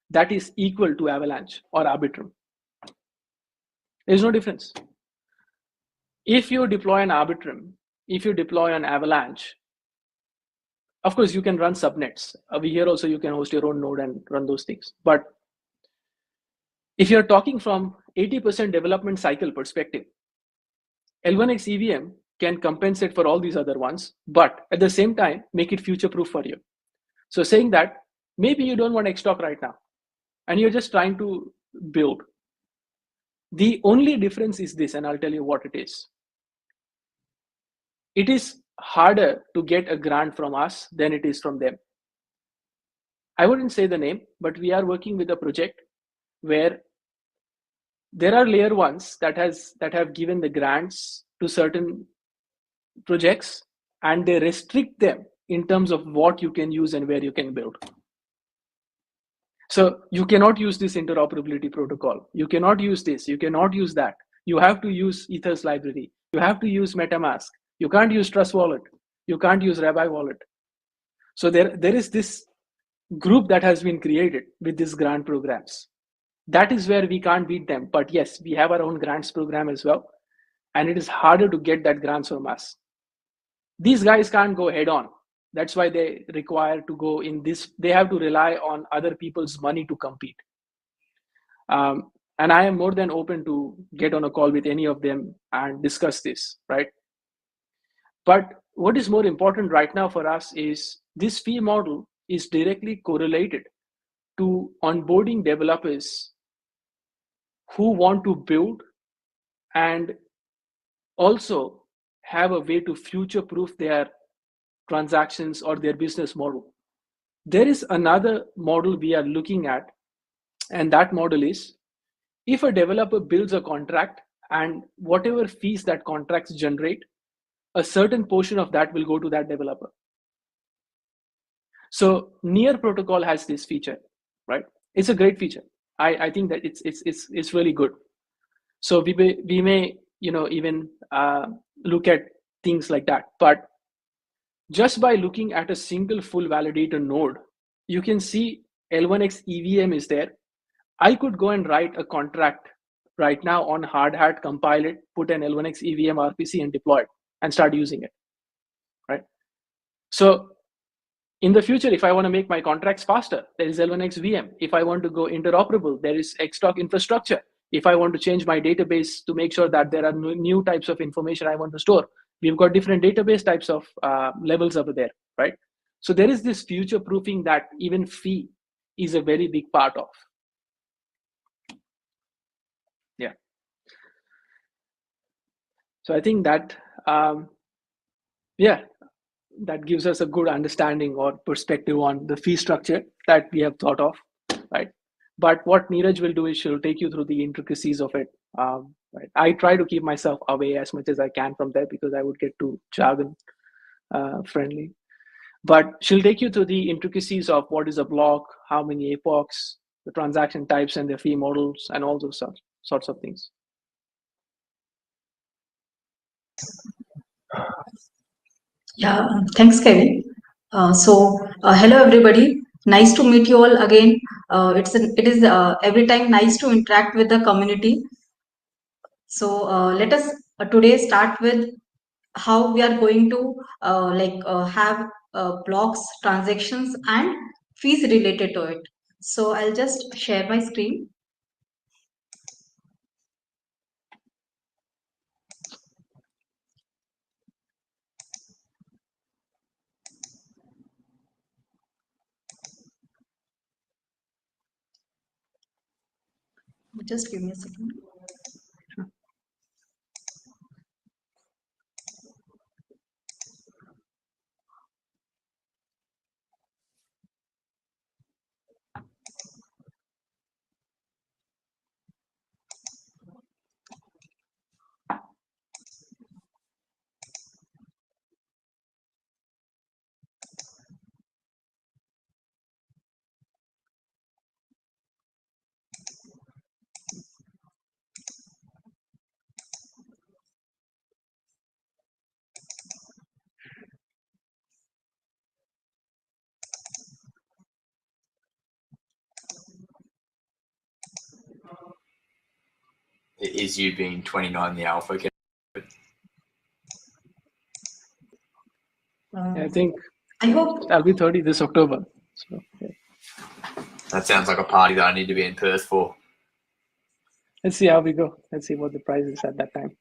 that is equal to Avalanche or Arbitrum. There's no difference. If you deploy an Arbitrum, if you deploy an Avalanche, of course you can run subnets. Over here also you can host your own node and run those things. But if you're talking from 80% development cycle perspective, L1X EVM can compensate for all these other ones, but at the same time, make it future-proof for you. So saying that, maybe you don't want Xtalk right now, and you're just trying to build. The only difference is this, and I'll tell you what it is. It is harder to get a grant from us than it is from them. I wouldn't say the name, but we are working with a project where there are layer ones that have given the grants to certain projects, and they restrict them in terms of what you can use and where you can build. So you cannot use this interoperability protocol. You cannot use this. You cannot use that. You have to use Ether's library. You have to use MetaMask. You can't use Trust Wallet. You can't use Rabbi Wallet. So there is this group that has been created with these grant programs. That is where we can't beat them. But yes, we have our own grants program as well. And it is harder to get that grants from us. These guys can't go head on. That's why they require to go in this. They have to rely on other people's money to compete. And I am more than open to get on a call with any of them and discuss this, right? But what is more important right now for us is this fee model is directly correlated to onboarding developers who want to build and also have a way to future-proof their transactions or their business model. There is another model we are looking at, and that model is if a developer builds a contract and whatever fees that contracts generate, a certain portion of that will go to that developer. So Near protocol has this feature, right? It's a great feature. I think that it's really good. So we may even look at things like that. But just by looking at a single full validator node, you can see L1x EVM is there. I could go and write a contract right now on hard hat, compile it, put an L1x EVM RPC and deploy it and start using it, right? So in the future, if I want to make my contracts faster, there is L1x VM. If I want to go interoperable, there is Xtalk infrastructure. If I want to change my database to make sure that there are new types of information I want to store, we've got different database types of levels over there, right? So there is this future proofing that even fee is a very big part of. Yeah. So I think that, that gives us a good understanding or perspective on the fee structure that we have thought of, right? But what Neeraj will do is she'll take you through the intricacies of it. Right? I try to keep myself away as much as I can from there because I would get too jargon friendly. But she'll take you through the intricacies of what is a block, how many epochs, the transaction types and the fee models, and all those sorts of things. Yeah, thanks, Kevin. Hello everybody. Nice to meet you all again. It is every time nice to interact with the community. So let us today start with how we are going to have blocks, transactions, and fees related to it. So I'll just share my screen. Just give me a second. Is you being 29 the alpha? I think I hope I'll be 30 this October. So, yeah. That sounds like a party that I need to be in Perth for. Let's see how we go. Let's see what the price is at that time.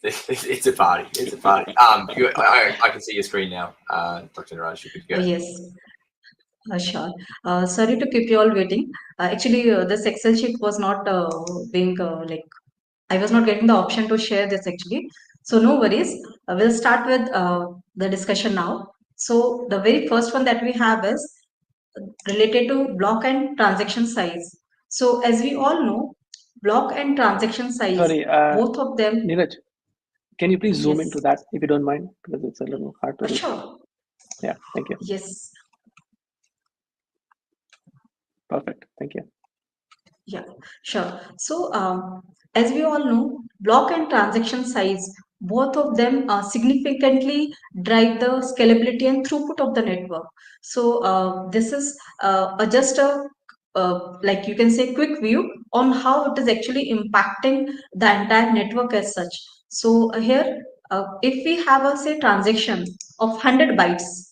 It's a party. It's a party. I can see your screen now, Dr. Niraj. You could go. Yes. Sure. Sorry to keep you all waiting. Actually, this Excel sheet was not being I was not getting the option to share this actually. So no worries. We'll start with the discussion now. So the very first one that we have is related to block and transaction size. So as we all know, block and transaction size, Sorry, both of them. Neeraj, can you please zoom Yes. into that if you don't mind? Because it's a little hard to read. Sure. Yeah, thank you. Yes. Perfect. Thank you. Yeah, sure. So, as we all know, block and transaction size, both of them significantly drive the scalability and throughput of the network. So, this is just a like you can say quick view on how it is actually impacting the entire network as such. So here, if we have a say transaction of 100 bytes.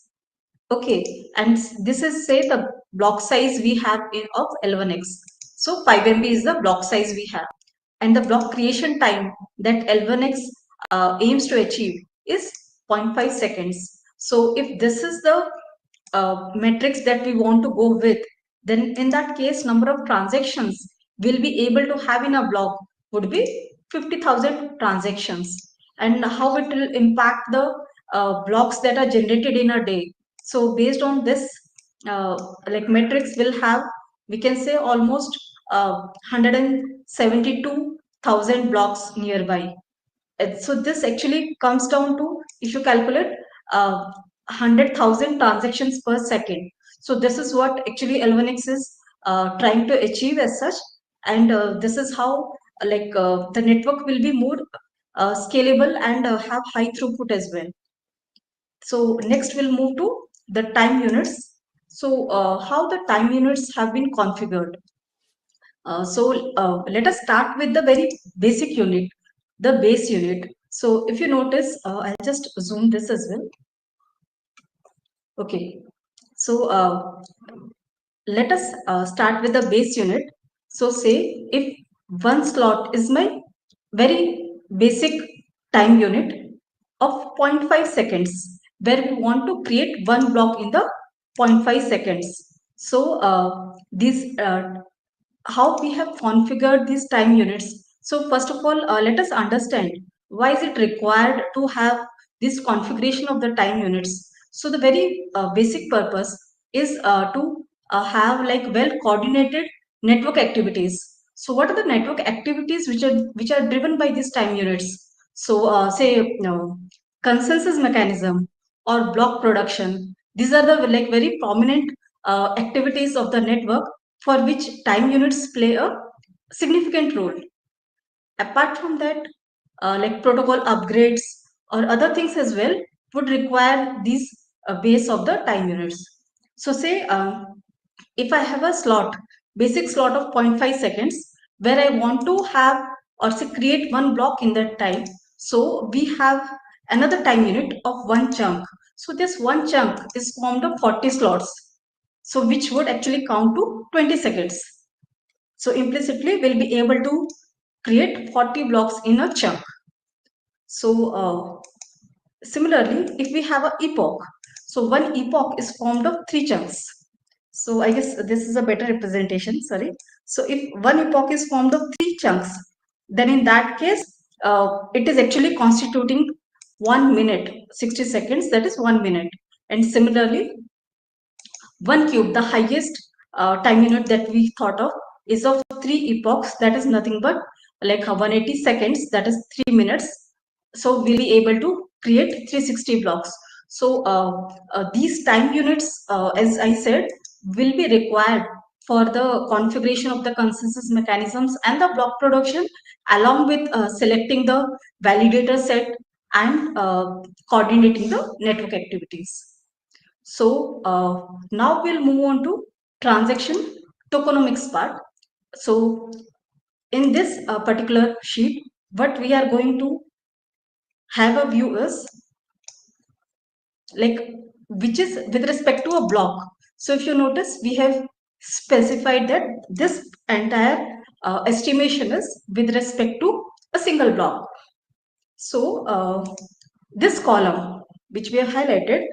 Okay, and this is say the block size we have of L1x. So 5 MB is the block size we have, and the block creation time that L1x aims to achieve is 0.5 seconds. So if this is the metrics that we want to go with, then in that case, number of transactions will be able to have in a block would be 50,000 transactions. And how it will impact the blocks that are generated in a day. So based on this, like metrics will have, we can say almost 172,000 blocks nearby. So this actually comes down to, if you calculate 100,000 transactions per second. So this is what actually L1X is trying to achieve as such. And this is how the network will be more scalable and have high throughput as well. So next we'll move to the time units. So how the time units have been configured. Let us start with the very basic unit, the base unit. So if you notice, I'll just zoom this as well. Okay, so let us start with the base unit. So say if one slot is my very basic time unit of 0.5 seconds, where we want to create one block in the 0.5 seconds. So how we have configured these time units. So first of all, let us understand why is it required to have this configuration of the time units. So the very basic purpose is to have like well coordinated network activities. So what are the network activities which are driven by these time units? So say consensus mechanism or block production. These are the like very prominent activities of the network for which time units play a significant role. Apart from that, like protocol upgrades or other things as well would require these base of the time units. So say if I have a slot, basic slot of 0.5 seconds, where I want to have or say create one block in that time. So we have another time unit of one chunk. So this one chunk is formed of 40 slots. So which would actually count to 20 seconds. So implicitly we'll be able to create 40 blocks in a chunk. So similarly, if we have an epoch, so one epoch is formed of 3 chunks. So I guess this is a better representation, sorry. So if one epoch is formed of 3 chunks, then in that case, it is actually constituting 1 minute, 60 seconds, that is 1 minute. And similarly, one cube, the highest time unit that we thought of, is of 3 epochs, that is nothing but like 180 seconds, that is 3 minutes. So we'll be able to create 360 blocks. So these time units, as I said, will be required for the configuration of the consensus mechanisms and the block production, along with selecting the validator set and coordinating the network activities. So now we'll move on to transaction tokenomics part. So in this particular sheet, what we are going to have a view is like which is with respect to a block. So if you notice, we have specified that this entire estimation is with respect to a single block. So this column which we have highlighted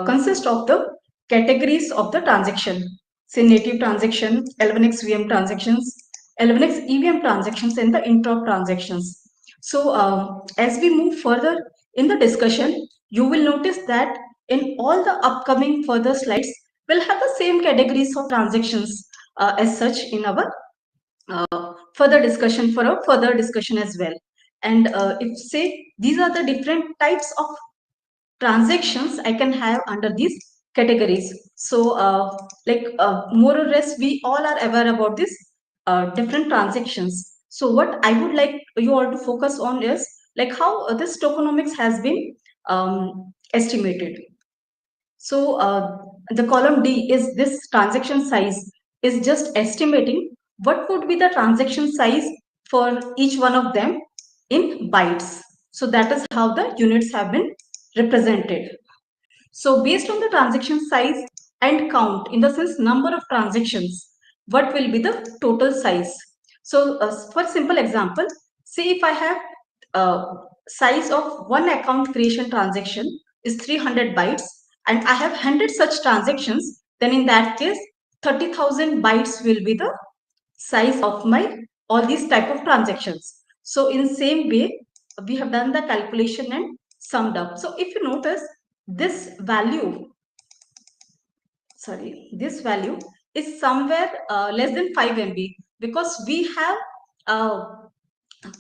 consists of the categories of the transaction. Say native transaction, L1X VM transactions, L1X EVM transactions, and the interop transactions. So as we move further in the discussion, you will notice that in all the upcoming further slides, we'll have the same categories of transactions as such in our further discussion, for a further discussion as well. And if say these are the different types of transactions I can have under these categories. So more or less we all are aware about this different transactions. So what I would like you all to focus on is like how this tokenomics has been estimated. So the column D is this transaction size is just estimating what would be the transaction size for each one of them in bytes. So that is how the units have been represented. So based on the transaction size and count, in the sense number of transactions, what will be the total size? So for simple example, say if I have size of one account creation transaction is 300 bytes and I have 100 such transactions, then in that case 30,000 bytes will be the size of my all these type of transactions. So in same way, we have done the calculation and summed up. So if you notice, this value, this value is somewhere less than 5 MB, because we have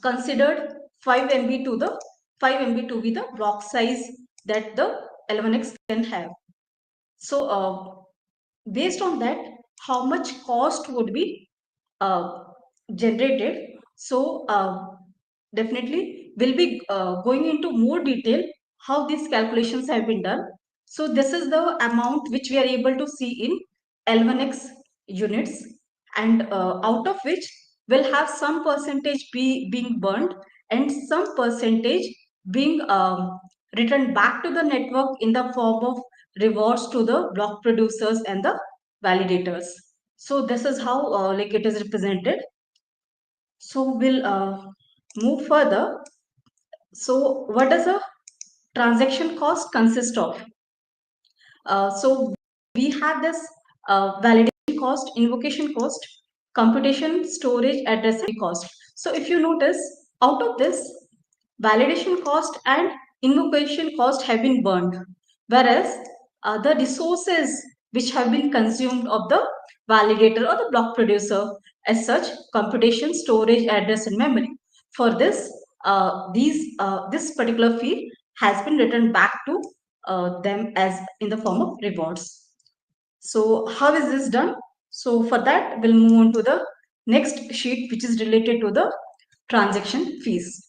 considered 5 MB to the 5 MB to be the block size that the L1X can have. So based on that, how much cost would be generated? So definitely we'll be going into more detail how these calculations have been done. So this is the amount which we are able to see in L1X units, and out of which will have some percentage being burned and some percentage being returned back to the network in the form of rewards to the block producers and the validators. So this is how like it is represented. So we'll move further. So what does a transaction cost consist of? So we have this validation cost, invocation cost, computation, storage, address, and cost. So if you notice, out of this, validation cost and invocation cost have been burned, whereas the resources which have been consumed of the validator or the block producer, as such, computation, storage, address, and memory. For this, this particular fee has been returned back to them as in the form of rewards. So how is this done? So for that, we'll move on to the next sheet, which is related to the transaction fees.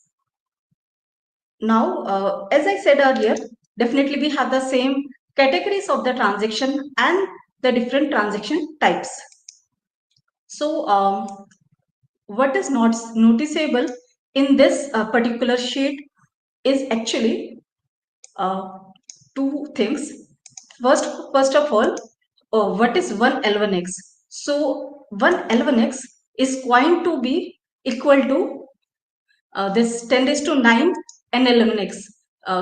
Now, as I said earlier, definitely we have the same categories of the transaction and the different transaction types. So what is not noticeable in this particular sheet is actually two things. First of all, what is one L1X? So one L1X is going to be equal to this 10⁹ NL1X.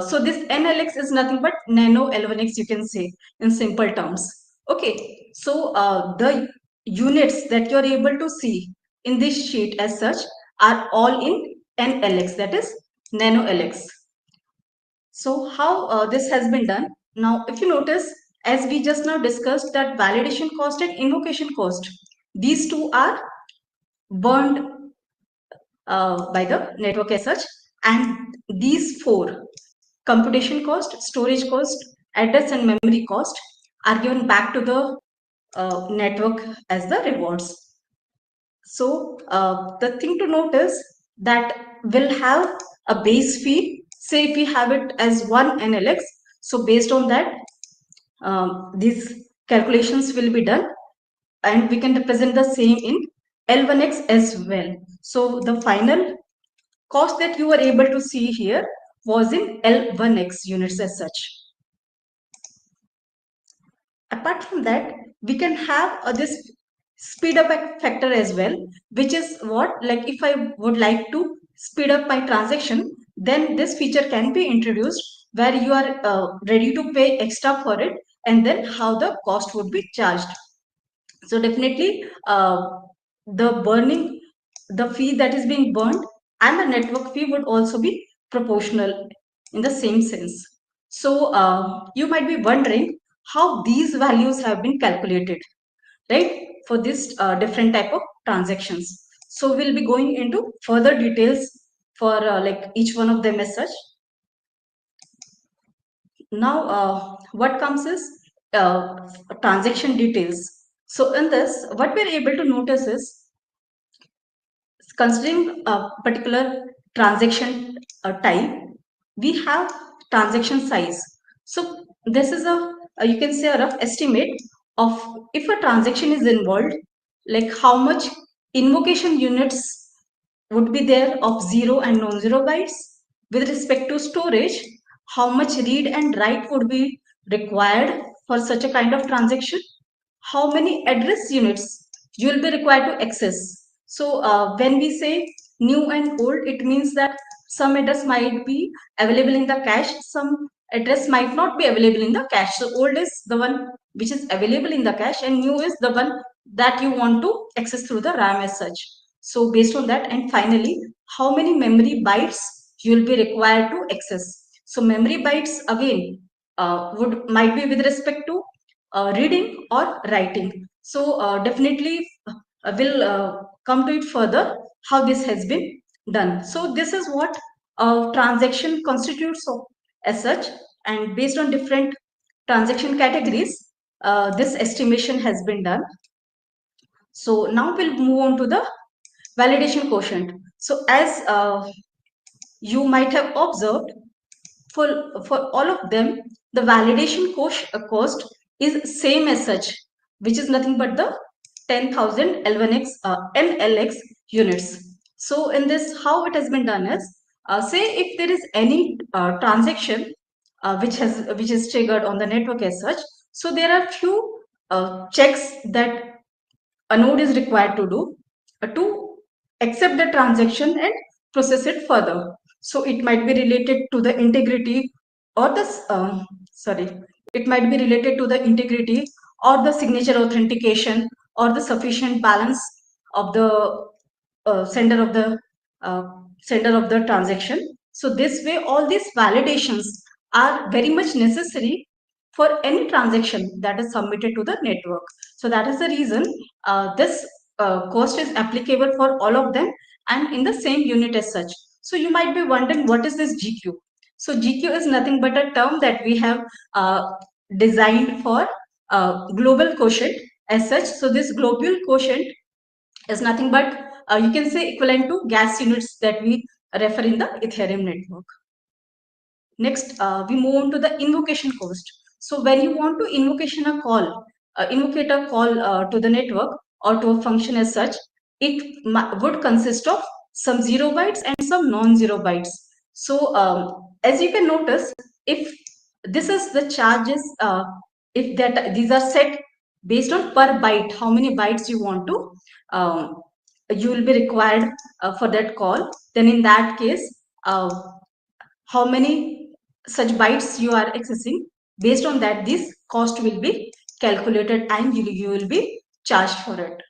So this NLX is nothing but nano L1X, you can say in simple terms. Okay, so the units that you're able to see in this sheet as such are all in NLX, that is nano LX. So how this has been done? Now, if you notice, as we just now discussed, that validation cost and invocation cost, these two are burned by the network as such, and these four, computation cost, storage cost, address and memory cost, are given back to the network as the rewards. So the thing to note is that we'll have a base fee. Say if we have it as 1 NLX, so based on that, these calculations will be done, and we can represent the same in L1X as well. So the final cost that you were able to see here was in L1X units as such. Apart from that, we can have this speed up factor as well, which is what, like if I would like to speed up my transaction, then this feature can be introduced where you are ready to pay extra for it, and then how the cost would be charged. So definitely the fee that is being burned and the network fee would also be proportional in the same sense. So you might be wondering how these values have been calculated, right, for this different type of transactions. So we'll be going into further details for like each one of them as such. Now what comes is transaction details. So in this, what we're able to notice is, considering a particular transaction type, we have transaction size. So this is you can say a rough estimate of if a transaction is involved, like how much invocation units would be there of 0 and non-zero bytes. With respect to storage, how much read and write would be required for such a kind of transaction, how many address units you will be required to access. So when we say new and old, it means that some address might be available in the cache, some address might not be available in the cache. So old is the one which is available in the cache, and new is the one that you want to access through the RAM as such. So based on that, and finally, how many memory bytes you will be required to access. So memory bytes again might be with respect to reading or writing. So definitely we'll come to it further how this has been done. So this is what a transaction constitutes of as such, and based on different transaction categories, this estimation has been done. So now we'll move on to the validation quotient. So as you might have observed, for all of them, the validation cost is same as such, which is nothing but the 10,000 L1x MLX units. So in this, how it has been done is, say if there is any transaction which is triggered on the network as such, so there are few checks that a node is required to do to accept the transaction and process it further. So it might be related to the integrity or the it might be related to the integrity or the signature authentication or the sufficient balance of the sender of the transaction. So this way, all these validations are very much necessary for any transaction that is submitted to the network. So that is the reason this cost is applicable for all of them and in the same unit as such. So you might be wondering, what is this GQ? So GQ is nothing but a term that we have designed for global quotient as such. So this global quotient is nothing but you can say equivalent to gas units that we refer in the Ethereum network. Next, we move on to the invocation cost. So when you want to invocate a call to the network or to a function as such, it would consist of some 0 bytes and some non-zero bytes. So as you can notice, if this is the charges, if that these are set based on per byte, how many bytes you want to you will be required for that call, then in that case how many such bytes you are accessing, based on that this cost will be calculated and you will be charged for it.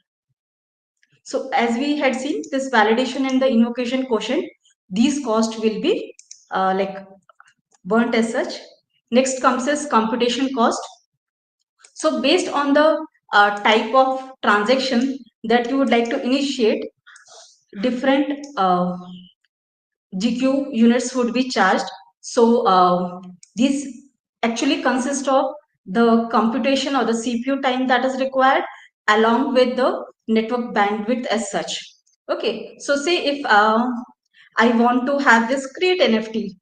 So as we had seen, this validation and the invocation quotient, these costs will be like burnt as such. Next comes as computation cost. So based on the type of transaction that you would like to initiate, different GQ units would be charged. So these actually consist of the computation or the CPU time that is required along with the network bandwidth as such. Okay, so say if I want to have this create NFT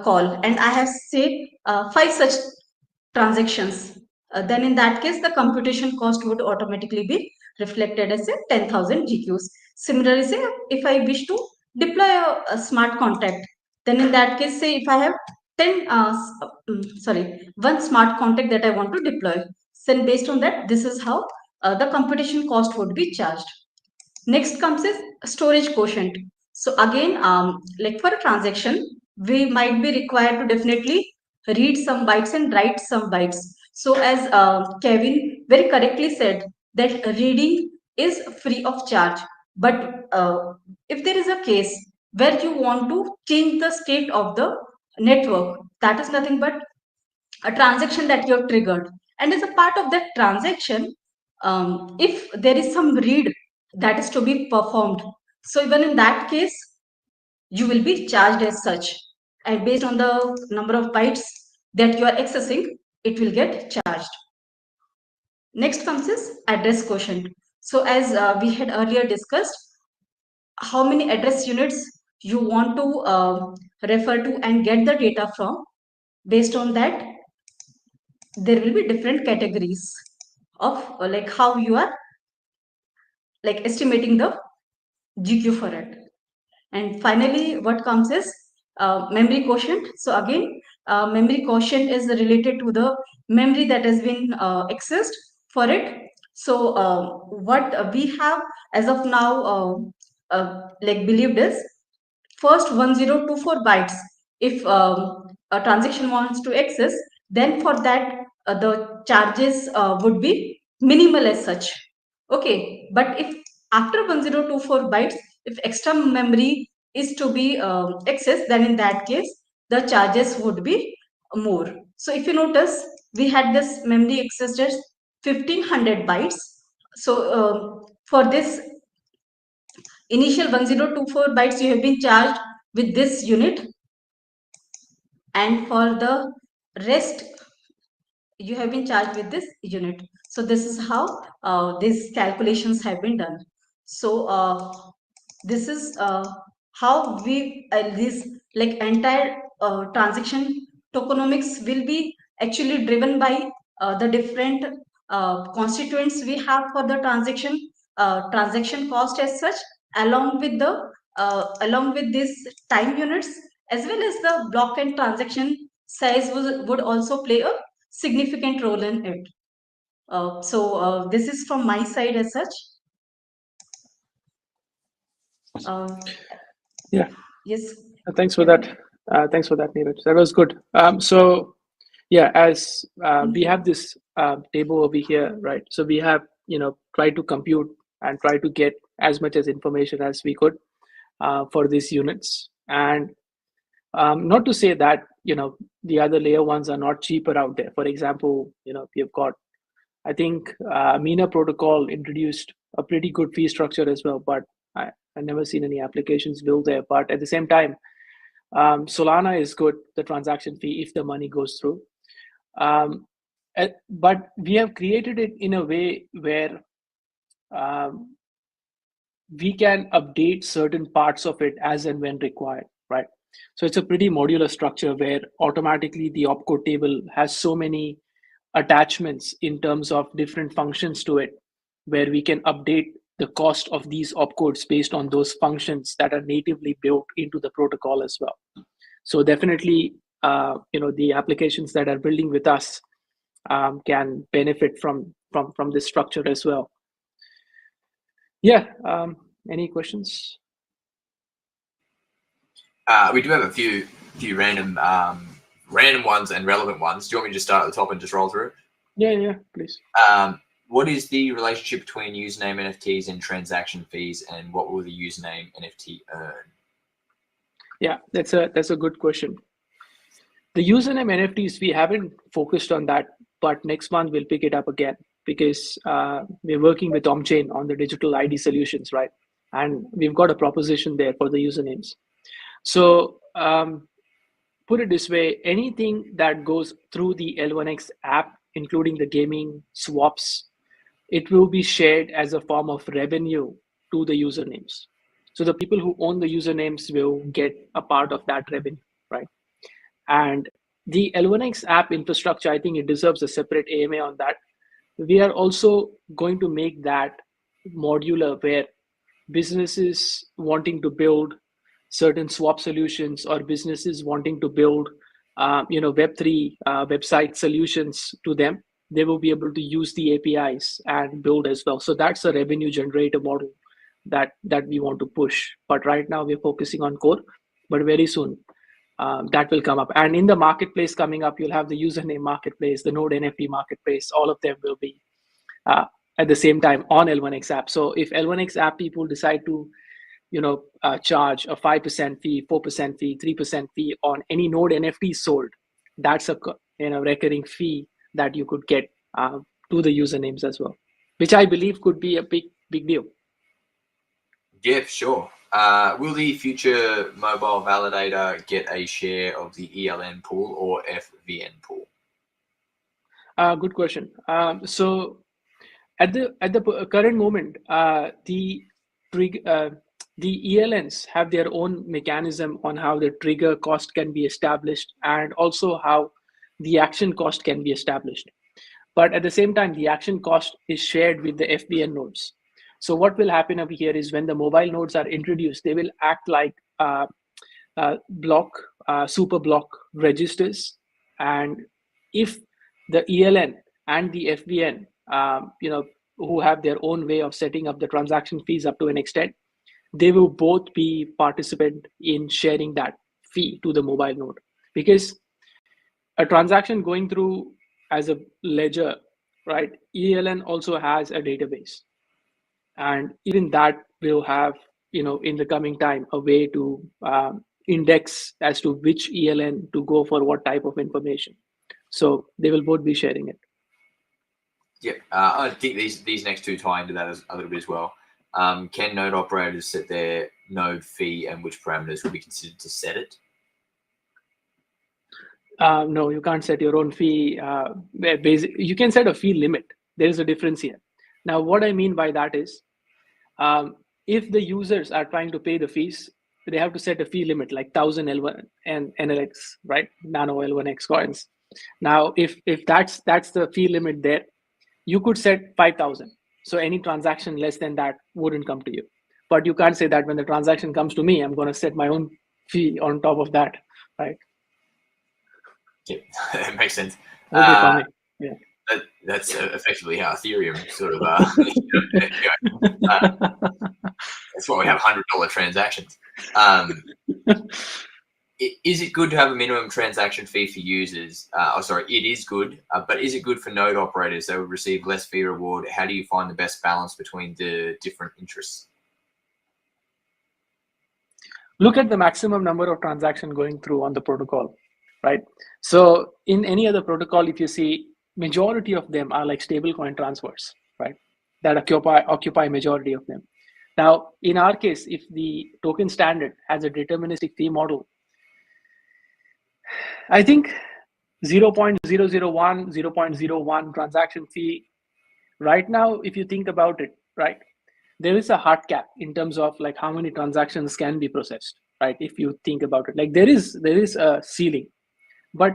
call and I have say 5 such transactions, then in that case the computation cost would automatically be reflected as a 10,000 GQs. Similarly, say if I wish to deploy a smart contract, then in that case, say if I have 1 smart contract that I want to deploy, then based on that, this is how the computation cost would be charged. Next comes is storage quotient. So again, like for a transaction, we might be required to definitely read some bytes and write some bytes. So as Kevin very correctly said, that reading is free of charge. But if there is a case where you want to change the state of the network, that is nothing but a transaction that you have triggered. And as a part of that transaction, if there is some read that is to be performed, so even in that case, you will be charged as such. And based on the number of bytes that you are accessing, it will get charged. Next comes is address quotient. So as we had earlier discussed, how many address units you want to refer to and get the data from, based on that, there will be different categories of like how you are like estimating the GQ for it. And finally, what comes is memory quotient. So again, memory quotient is related to the memory that has been accessed for it. So what we have as of now like believed is first 1024 bytes. If a transaction wants to access, then for that the charges would be minimal as such. Okay, but if after 1024 bytes, if extra memory is to be accessed, then in that case, the charges would be more. So if you notice, we had this memory accessed as 1500 bytes. So for this initial 1024 bytes, you have been charged with this unit, and for the rest, you have been charged with this unit. So this is how these calculations have been done. So this is how we this like entire transaction tokenomics will be actually driven by the different constituents we have for the transaction cost as such, along with the along with these time units, as well as the block and transaction size would also play a significant role in it. So this is from my side as such. Yeah. Yes. Thanks for that. Thanks for that, Neeraj. That was good. So yeah, as we have this table over here, right? So we have, tried to compute and try to get as much as information as we could for these units. And not to say that, the other layer ones are not cheaper out there. For example, we've got, I think Mina protocol introduced a pretty good fee structure as well, but I never seen any applications built there. But at the same time, Solana is good, the transaction fee, if the money goes through. But we have created it in a way where we can update certain parts of it as and when required, right? So it's a pretty modular structure where automatically the opcode table has so many attachments in terms of different functions to it, where we can update the cost of these opcodes based on those functions that are natively built into the protocol as well. So definitely, the applications that are building with us can benefit from this structure as well. Yeah. Any questions? We do have a few random ones and relevant ones. Do you want me to just start at the top and just roll through? Yeah, please. What is the relationship between username NFTs and transaction fees, and what will the username NFT earn? Yeah, that's a good question. The username NFTs, we haven't focused on that, but next month we'll pick it up again, because we're working with OmChain on the digital ID solutions, right? And we've got a proposition there for the usernames. So put it this way, anything that goes through the L1X app, including the gaming swaps, it will be shared as a form of revenue to the usernames. So the people who own the usernames will get a part of that revenue, right? And the L1X app infrastructure, I think it deserves a separate AMA on that. We are also going to make that modular, where businesses wanting to build certain swap solutions, or businesses wanting to build Web3 website solutions to them, they will be able to use the APIs and build as well. So that's a revenue generator model that we want to push. But right now we're focusing on core, but very soon that will come up. And in the marketplace coming up, you'll have the username marketplace, the Node NFT marketplace. All of them will be at the same time on L1X app. So if L1X app people decide to charge a 5% fee, 4% fee, 3% fee on any Node NFT sold, that's a recurring fee that you could get to the usernames as well, which I believe could be a big deal. Yeah, sure. Will the future mobile validator get a share of the ELN pool or FVN pool? Good question. So at the current moment, the ELNs have their own mechanism on how the trigger cost can be established, and also how the action cost can be established. But at the same time, the action cost is shared with the FBN nodes. So what will happen over here is, when the mobile nodes are introduced, they will act like super block registers. And if the ELN and the FBN, who have their own way of setting up the transaction fees up to an extent, they will both be participant in sharing that fee to the mobile node. Because a transaction going through as a ledger, right, ELN also has a database. and even that will have, in the coming time, a way to index as to which ELN to go for what type of information. So they will both be sharing it. Yeah, I think these next two tie into that a little bit as well. Can node operators set their node fee, and which parameters will be considered to set it? No, you can't set your own fee. You can set a fee limit. There is a difference here. Now, what I mean by that is, if the users are trying to pay the fees, they have to set a fee limit like 1,000 L1 and NLX, right? Nano L1X coins. Now, if that's the fee limit there, you could set 5,000. So any transaction less than that wouldn't come to you. But you can't say that when the transaction comes to me, I'm going to set my own fee on top of that, right? Yeah, that makes sense. Would be funny. Yeah. That's effectively how Ethereum sort of. That's why we have $100 transactions. Is it good to have a minimum transaction fee for users? It is good, but is it good for node operators? They would receive less fee reward. How do you find the best balance between the different interests? Look at the maximum number of transactions going through on the protocol, right? So in any other protocol, if you see, majority of them are like stablecoin transfers, right? That occupy majority of them. Now, in our case, if the token standard has a deterministic fee model, I think 0.001, 0.01 transaction fee. Right now, if you think about it, right, there is a hard cap in terms of like how many transactions can be processed, right? If you think about it, like there is a ceiling, but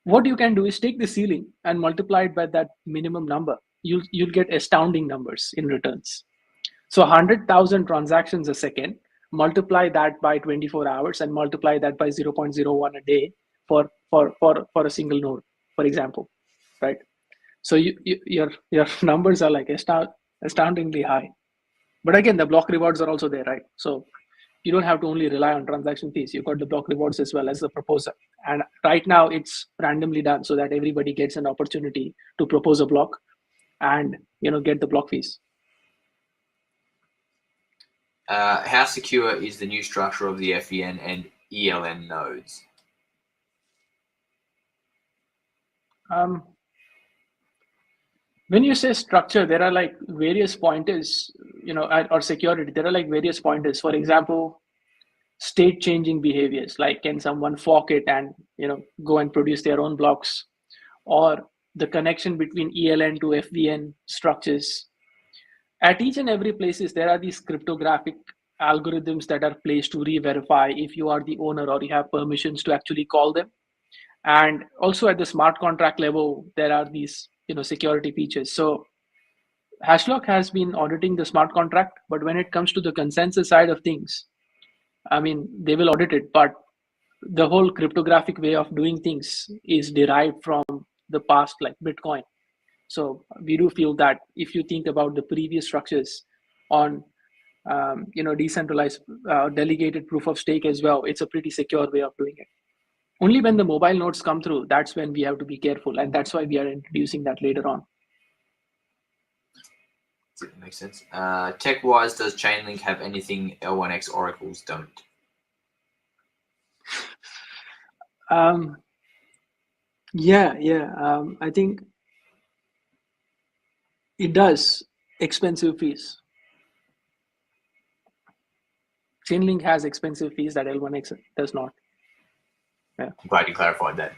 what you can do is take the ceiling and multiply it by that minimum number. You'll get astounding numbers in returns. So 100,000 transactions a second, multiply that by 24 hours and multiply that by 0.01 a day for a single node, for example, right? So your numbers are like astoundingly high. But again, the block rewards are also there, right? So you don't have to only rely on transaction fees. You've got the block rewards as well as the proposer. And right now it's randomly done so that everybody gets an opportunity to propose a block and get the block fees. How secure is the new structure of the FEN and ELN nodes? When you say structure, there are like various pointers, or security. There are like various pointers. For example, state changing behaviors, like can someone fork it and go and produce their own blocks, or the connection between ELN to FVN structures. At each and every places, there are these cryptographic algorithms that are placed to re-verify if you are the owner or you have permissions to actually call them. And also at the smart contract level, there are these security features. So Hashlock has been auditing the smart contract, but when it comes to the consensus side of things, I mean, they will audit it, but the whole cryptographic way of doing things is derived from the past, like Bitcoin. So we do feel that if you think about the previous structures on decentralized delegated proof of stake as well, it's a pretty secure way of doing it. Only when the mobile nodes come through, that's when we have to be careful, and that's why we are introducing that later on. That makes sense. Tech-wise, does Chainlink have anything L1X oracles don't? I think it does. Expensive fees. Chainlink has expensive fees that L1X does not. Yeah. I'm glad you clarified that.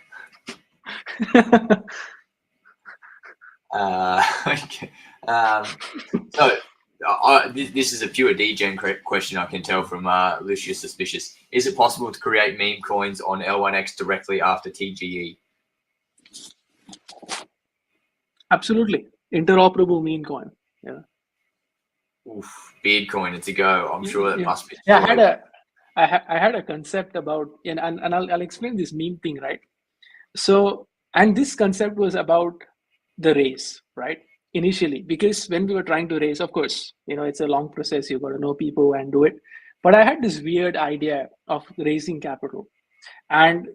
Okay. This is a pure degen question, I can tell from Lucius Suspicious. Is it possible to create meme coins on L1X directly after TGE? Absolutely. Interoperable meme coin. Yeah. Oof, beard coin, it's a go. I'm sure that must be. Yeah, I had a concept about, and I'll explain this meme thing, right? So, and this concept was about the raise, right? Initially, because when we were trying to raise, of course, it's a long process. You got to know people and do it. But I had this weird idea of raising capital, and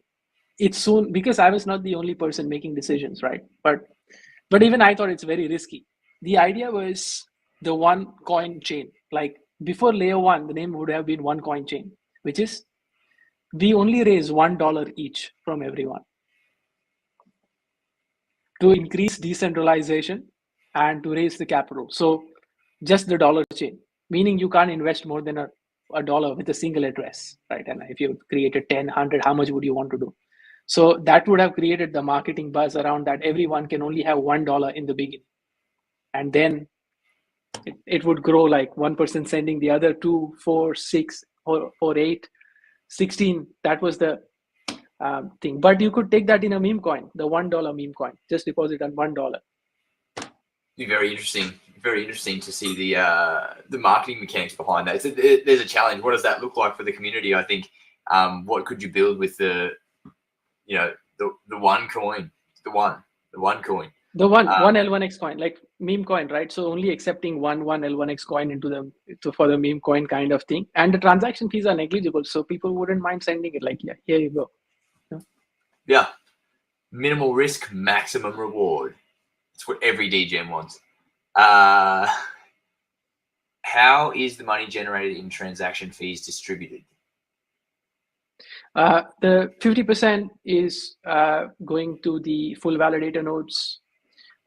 it's soon, because I was not the only person making decisions, right? But even I thought it's very risky. The idea was the one coin chain. Like before layer 1, the name would have been one coin chain, which is we only raise $1 each from everyone to increase decentralization and to raise the capital. So just the dollar chain, meaning you can't invest more than a dollar with a single address, right? And if you created 10, 100, how much would you want to do? So that would have created the marketing buzz around that everyone can only have $1 in the beginning. And then it would grow like one person sending the other 2, 4, 6, or 8, 16. That was the thing. But you could take that in a meme coin, the $1 meme coin, just deposit on $1. Be very interesting. Very interesting to see the marketing mechanics behind that. There's a challenge. What does that look like for the community? I think what could you build with the one coin, the one coin, the one L1X coin, like meme coin, right? So only accepting one L1X coin for the meme coin kind of thing, and the transaction fees are negligible, so people wouldn't mind sending it. Like, yeah, here you go. Yeah, minimal risk, maximum reward. It's what every DGM wants. How is the money generated in transaction fees distributed? The 50% is going to the full validator nodes.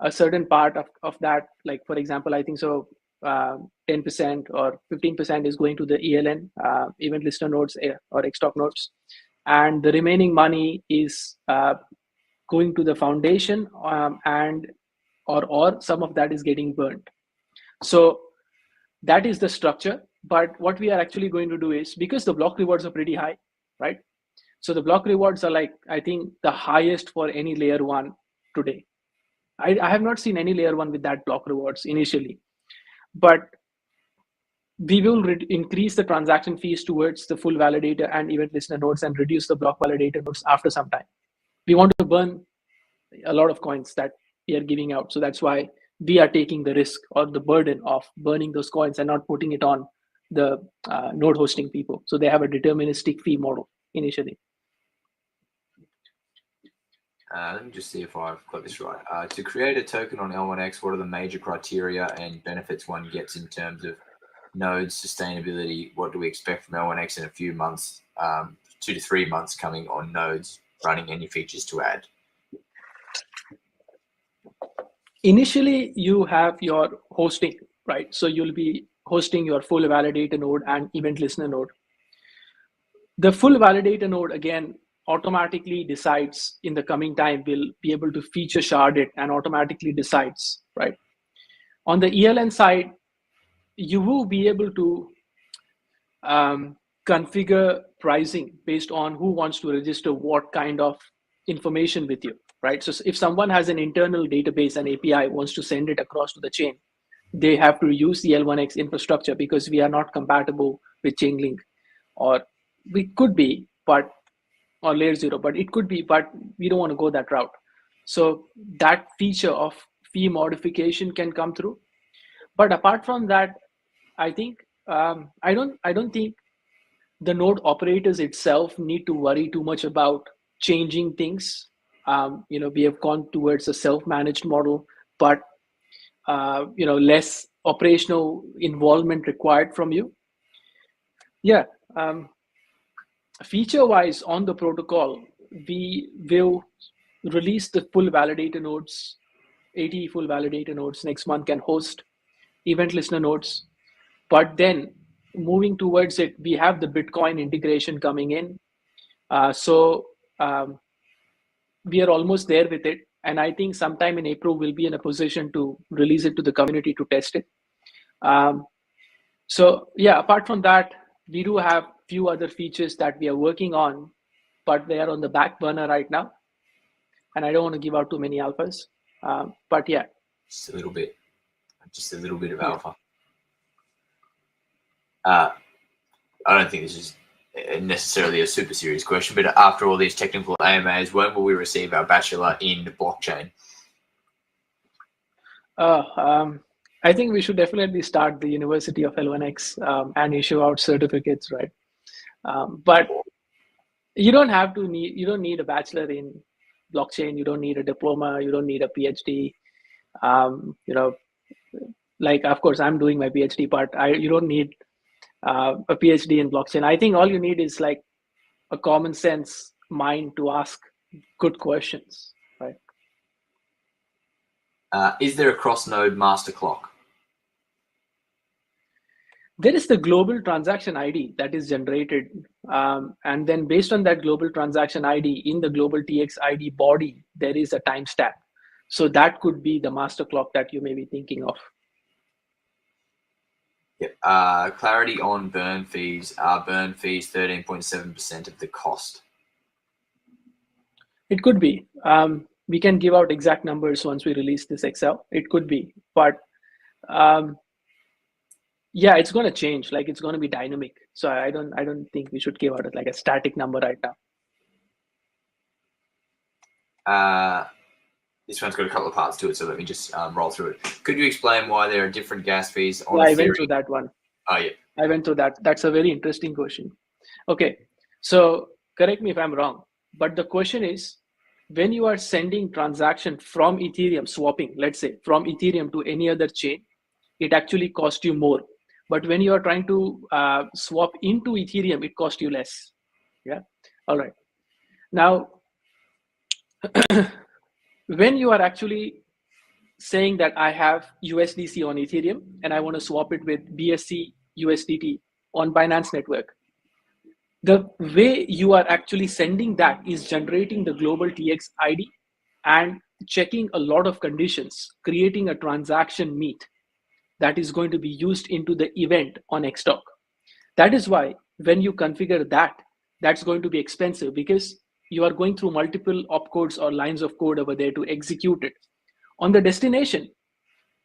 A certain part of that, like for example, I think so 10% or 15% is going to the ELN, event listener nodes or Xtalk nodes. And the remaining money is going to the foundation and or some of that is getting burnt. So that is the structure. But what we are actually going to do is, because the block rewards are pretty high, right? So the block rewards are like, I think the highest for any layer 1 today. I have not seen any layer 1 with that block rewards initially, but we will increase the transaction fees towards the full validator and event listener nodes and reduce the block validator nodes after some time. We want to burn a lot of coins that we are giving out. So that's why we are taking the risk or the burden of burning those coins and not putting it on the node hosting people. So they have a deterministic fee model initially. Let me just see if I've got this right. To create a token on L1X, what are the major criteria and benefits one gets in terms of node sustainability? What do we expect from L1X in a few months, 2 to 3 months coming on nodes running any features to add? Initially, you have your hosting, right? So you'll be hosting your full validator node and event listener node. The full validator node, again, automatically decides in the coming time, will be able to feature shard it and automatically decides, right? On the ELN side, you will be able to configure pricing based on who wants to register what kind of information with you, right? So if someone has an internal database and API wants to send it across to the chain, they have to use the L1X infrastructure because we are not compatible with Chainlink, or we could be, but or layer 0, but it could be, but we don't want to go that route. So that feature of fee modification can come through. But apart from that, I think I don't think the node operators itself need to worry too much about changing things. We have gone towards a self-managed model, but less operational involvement required from you. Yeah. Feature-wise on the protocol, we will release the full validator nodes. 80 full validator nodes next month can host event listener nodes. But then moving towards it, we have the Bitcoin integration coming in. So we are almost there with it. And I think sometime in April, we'll be in a position to release it to the community to test it. So yeah, apart from that, we do have few other features that we are working on, but they are on the back burner right now. And I don't want to give out too many alphas. But yeah. Just a little bit of alpha. I don't think this is necessarily a super serious question, but after all these technical AMAs, when will we receive our bachelor in blockchain? I think we should definitely start the University of L1X and issue out certificates, right? But you don't need a bachelor in blockchain. You don't need a diploma. You don't need a PhD. Like, of course, I'm doing my PhD part. You don't need a PhD in blockchain. I think all you need is like a common sense mind to ask good questions, right? Is there a cross-node master clock? There is the global transaction ID that is generated. And then based on that global transaction ID in the global TX ID body, there is a timestamp. So that could be the master clock that you may be thinking of. Yep. Clarity on burn fees. Are burn fees 13.7% of the cost? It could be. We can give out exact numbers once we release this Excel. It could be, but yeah, it's going to change. Like, it's going to be dynamic. So I don't think we should give out like a static number right now. This one's got a couple of parts to it, so let me just roll through it. Could you explain why there are different gas fees on Ethereum? I went through that one. Oh, yeah. I went through that. That's a very interesting question. Okay, so correct me if I'm wrong, but the question is, when you are sending transaction from Ethereum, swapping, let's say, from Ethereum to any other chain, it actually costs you more. But when you are trying to swap into Ethereum, it costs you less. Yeah. All right. Now, when you are actually saying that I have USDC on Ethereum and I want to swap it with BSC USDT on Binance network, the way you are actually sending that is generating the global TX ID and checking a lot of conditions, creating a transaction meet that is going to be used into the event on Xtalk. That is why when you configure that, that's going to be expensive because you are going through multiple opcodes or lines of code over there to execute it. On the destination,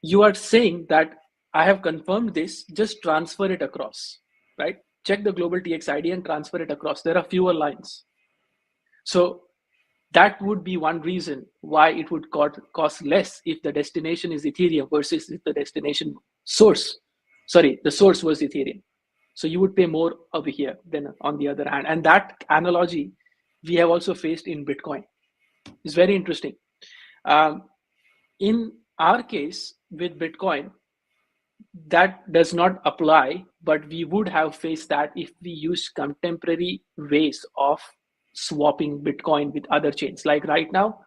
you are saying that I have confirmed this, just transfer it across, right? Check the global TX ID and transfer it across. There are fewer lines. So that would be one reason why it would cost less if the destination is Ethereum versus if the destination source, the source was Ethereum. So you would pay more over here than on the other hand. And that analogy we have also faced in Bitcoin. It's very interesting. In our case with Bitcoin, that does not apply, but we would have faced that if we use contemporary ways of swapping Bitcoin with other chains. Like right now,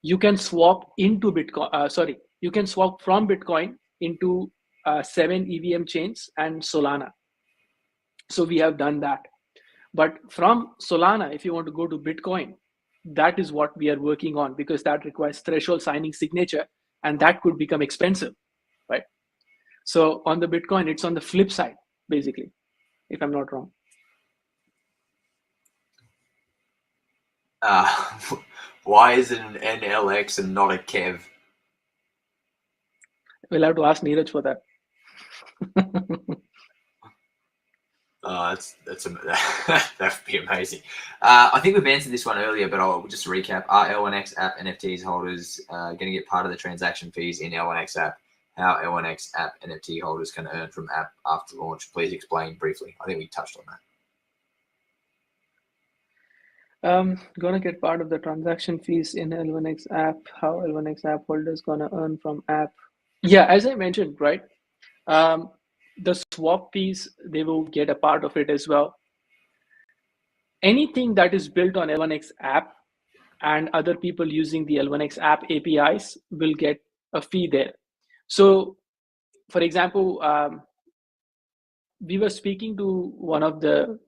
you can swap into Bitcoin, you can swap from Bitcoin into 7 EVM chains and Solana. So we have done that. But from Solana, if you want to go to Bitcoin, that is what we are working on because that requires threshold signing signature and that could become expensive, right? So on the Bitcoin, it's on the flip side, basically, if I'm not wrong. Why is it an NLX and not a Kev? We'll have to ask Neeraj for that. That would be amazing. I think we've answered this one earlier, but I'll just recap. Are L1X app NFTs holders going to get part of the transaction fees in L1X app? How L1X app NFT holders can earn from app after launch? Please explain briefly. I think we touched on that. Gonna get part of the transaction fees in L1X app. How L1X app holders gonna earn from app? Yeah, as I mentioned, right? The swap fees, they will get a part of it as well. Anything that is built on L1X app and other people using the L1X app APIs will get a fee there. So, for example, we were speaking to one of the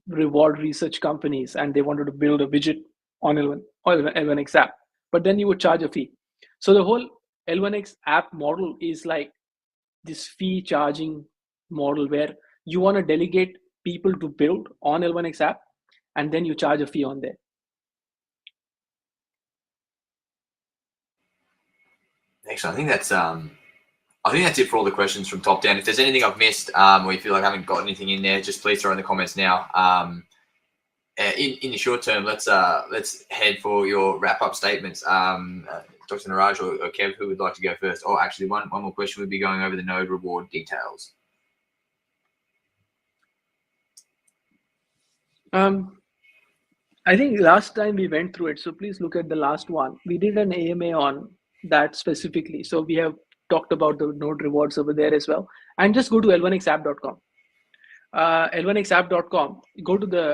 reward research companies and they wanted to build a widget on L1X app, but then you would charge a fee. So the whole L1X app model is like this fee charging model where you want to delegate people to build on L1X app and then you charge a fee on there. Excellent. I think that's it for all the questions from top down. If there's anything I've missed or you feel like I haven't got anything in there, just please throw in the comments now. In the short term, let's head for your wrap-up statements. Dr. Niraj or Kev, who would like to go first? Oh, actually, one more question would be going over the node reward details. I think last time we went through it, so please look at the last one. We did an AMA on that specifically. So we have talked about the node rewards over there as well. And just go to l1xapp.com. l1xapp.com, go to the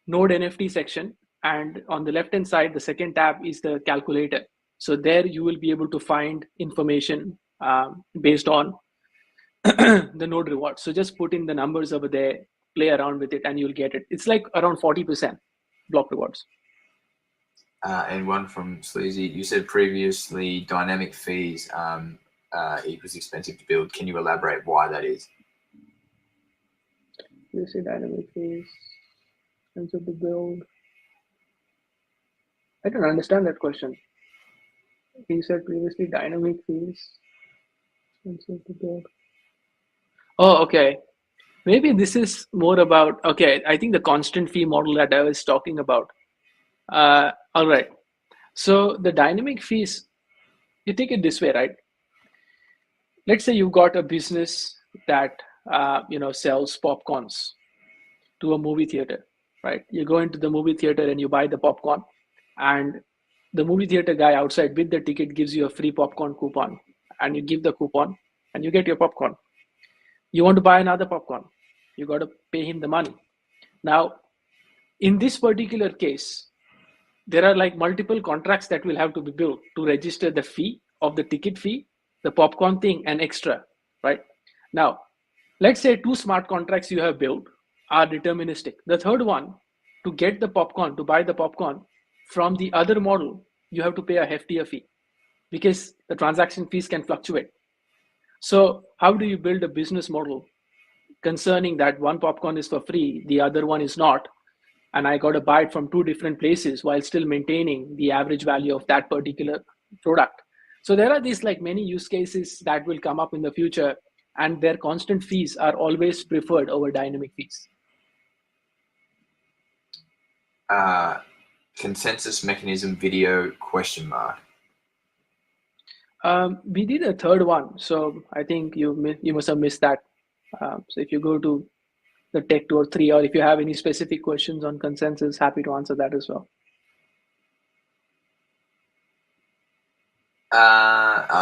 node NFT section, and on the left hand side, the second tab is the calculator. So there you will be able to find information based on the node reward. So just put in the numbers over there, play around with it, and you'll get it. It's like around 40% block rewards. And one from Sleazy, you said previously dynamic fees equals expensive to build. Can you elaborate why that is? You say dynamic fees expensive to build. I don't understand that question. You said previously dynamic fees expensive to build. Oh, okay. Maybe this is more about, okay, I think the constant fee model that I was talking about. All right. So the dynamic fees, you take it this way, right? Let's say you've got a business that sells popcorns to a movie theater, right? You go into the movie theater and you buy the popcorn, and the movie theater guy outside with the ticket gives you a free popcorn coupon, and you give the coupon and you get your popcorn. You want to buy another popcorn, you got to pay him the money. Now, in this particular case, there are like multiple contracts that will have to be built to register the fee of the ticket fee, the popcorn thing, and extra, right? Now, let's say 2 smart contracts you have built are deterministic. The third one, to get the popcorn, to buy the popcorn from the other model, you have to pay a heftier fee because the transaction fees can fluctuate. So how do you build a business model concerning that one popcorn is for free, the other one is not, and I got to buy it from 2 different places while still maintaining the average value of that particular product? So there are these like many use cases that will come up in the future, and their constant fees are always preferred over dynamic fees. Consensus mechanism video question mark. We did a third one, so I think you must have missed that. So if you go to the Tech 2 or 3, or if you have any specific questions on consensus, happy to answer that as well.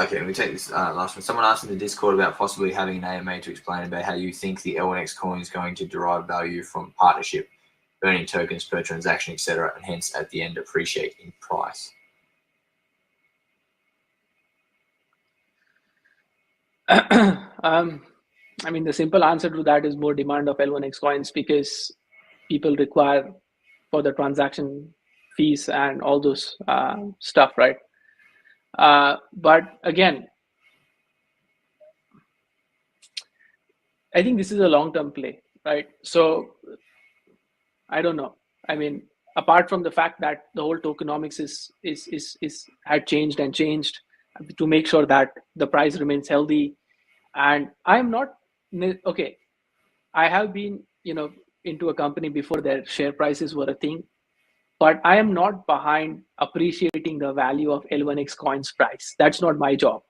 Okay, we take this last one. Someone asked in the Discord about possibly having an AMA to explain about how you think the L1X coin is going to derive value from partnership, earning tokens per transaction, etc., and hence at the end appreciate in price. I mean, the simple answer to that is more demand of L1X coins, because people require for the transaction fees and all those stuff, right? But again, I think this is a long-term play, right? So I don't know. I mean, apart from the fact that the whole tokenomics had changed to make sure that the price remains healthy, and I'm not okay. I have been, into a company before their share prices were a thing, but I am not behind appreciating the value of L1X coins price. That's not my job.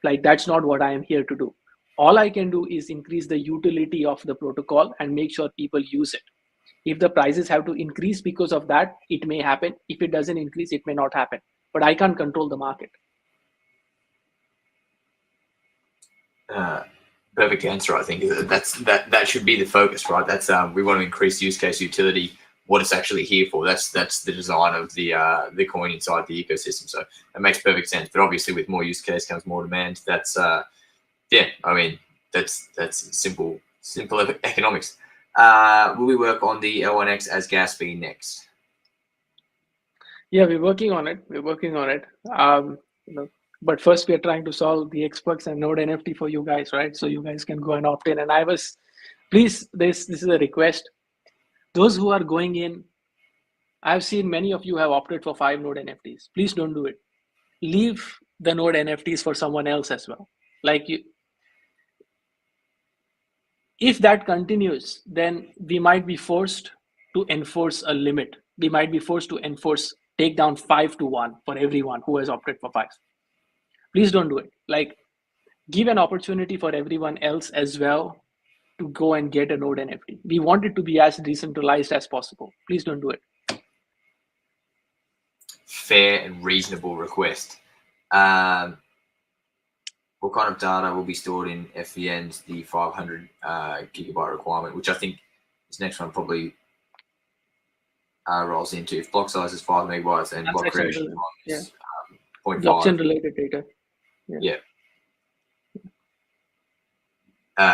Like, that's not what I am here to do. All I can do is increase the utility of the protocol and make sure people use it. If the prices have to increase because of that, it may happen. If it doesn't increase, it may not happen. But I can't control the market. Perfect answer. I think that should be the focus, right? That's we want to increase use case utility, what it's actually here for. That's the design of the coin inside the ecosystem. So it makes perfect sense. But obviously, with more use case comes more demand. That's yeah. I mean, that's simple economics. Will we work on the L1X as gas fee next? Yeah, we're working on it. But first, we are trying to solve the Xbox and Node NFT for you guys, right? So you guys can go and opt in. And please, this is a request. Those who are going in, I've seen many of you have opted for 5 Node NFTs. Please don't do it. Leave the Node NFTs for someone else as well. If that continues, then we might be forced to enforce a limit. We might be forced to take down 5 to 1 for everyone who has opted for 5. Please don't do it. Give an opportunity for everyone else as well to go and get a Node NFT. We want it to be as decentralized as possible. Please don't do it. Fair and reasonable request. what kind of data will be stored in FVNs, the 500 gigabyte requirement, which I think this next one probably rolls into. If block size is 5 megabytes and block creation time is 0.5. Blockchain related data. Yeah.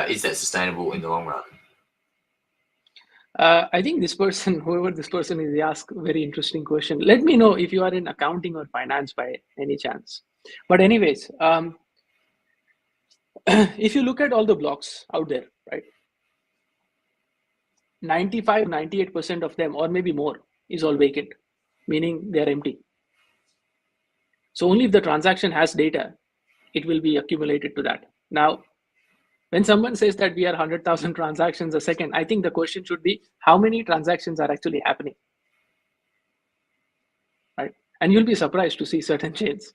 Is that sustainable in the long run? I think this person, whoever this person is, they ask a very interesting question. Let me know if you are in accounting or finance by any chance. But anyways, if you look at all the blocks out there, right, 95, 98% of them, or maybe more, is all vacant, meaning they're empty. So only if the transaction has data, it will be accumulated to that. Now, when someone says that we are 100,000 transactions a second, I think the question should be, how many transactions are actually happening? Right? And you'll be surprised to see certain chains.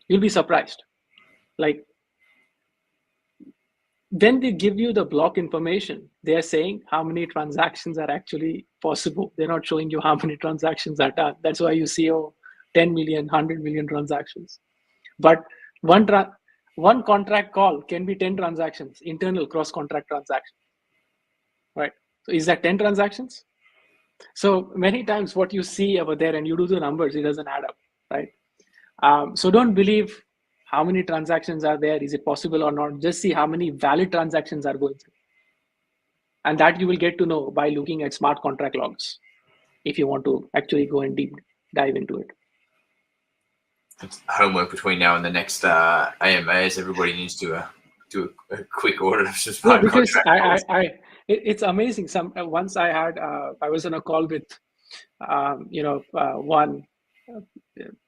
You'll be surprised. Like, when they give you the block information, they are saying how many transactions are actually possible. They're not showing you how many transactions are done. That's why you see 10 million, 100 million transactions. But one contract call can be 10 transactions, internal cross-contract transactions, right? So is that 10 transactions? So many times what you see over there and you do the numbers, it doesn't add up, right? So don't believe how many transactions are there, is it possible or not? Just see how many valid transactions are going through. And that you will get to know by looking at smart contract logs, if you want to actually go and deep dive into it. It's homework between now and the next AMAs. Everybody needs to do a quick audit of some smart because contract. It's amazing. Once I had I was on a call with one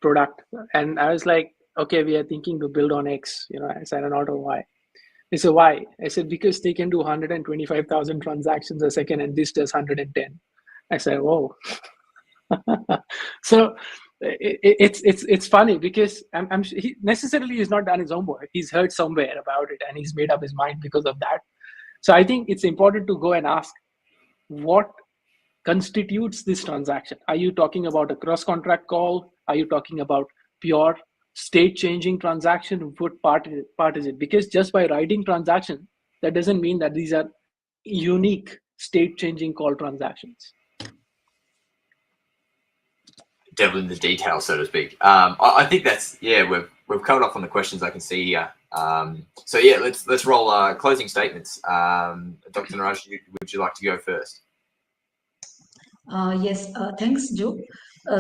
product, and I was like, okay, we are thinking to build on X. I said, not on Y. They said, why? I said, because they can do 125,000 transactions a second, and this does 110. I said, whoa. So it's funny because he necessarily he's not done his homework. He's heard somewhere about it and he's made up his mind because of that. So I think it's important to go and ask, what constitutes this transaction? Are you talking about a cross-contract call? Are you talking about pure state-changing transaction? What part is it? Because just by writing transaction, that doesn't mean that these are unique state-changing call transactions. Devil in the details, so to speak. I think that's we've covered off on the questions I can see here. So yeah, let's roll closing statements. Dr. Niraj, would you like to go first? Yes, thanks, Joe.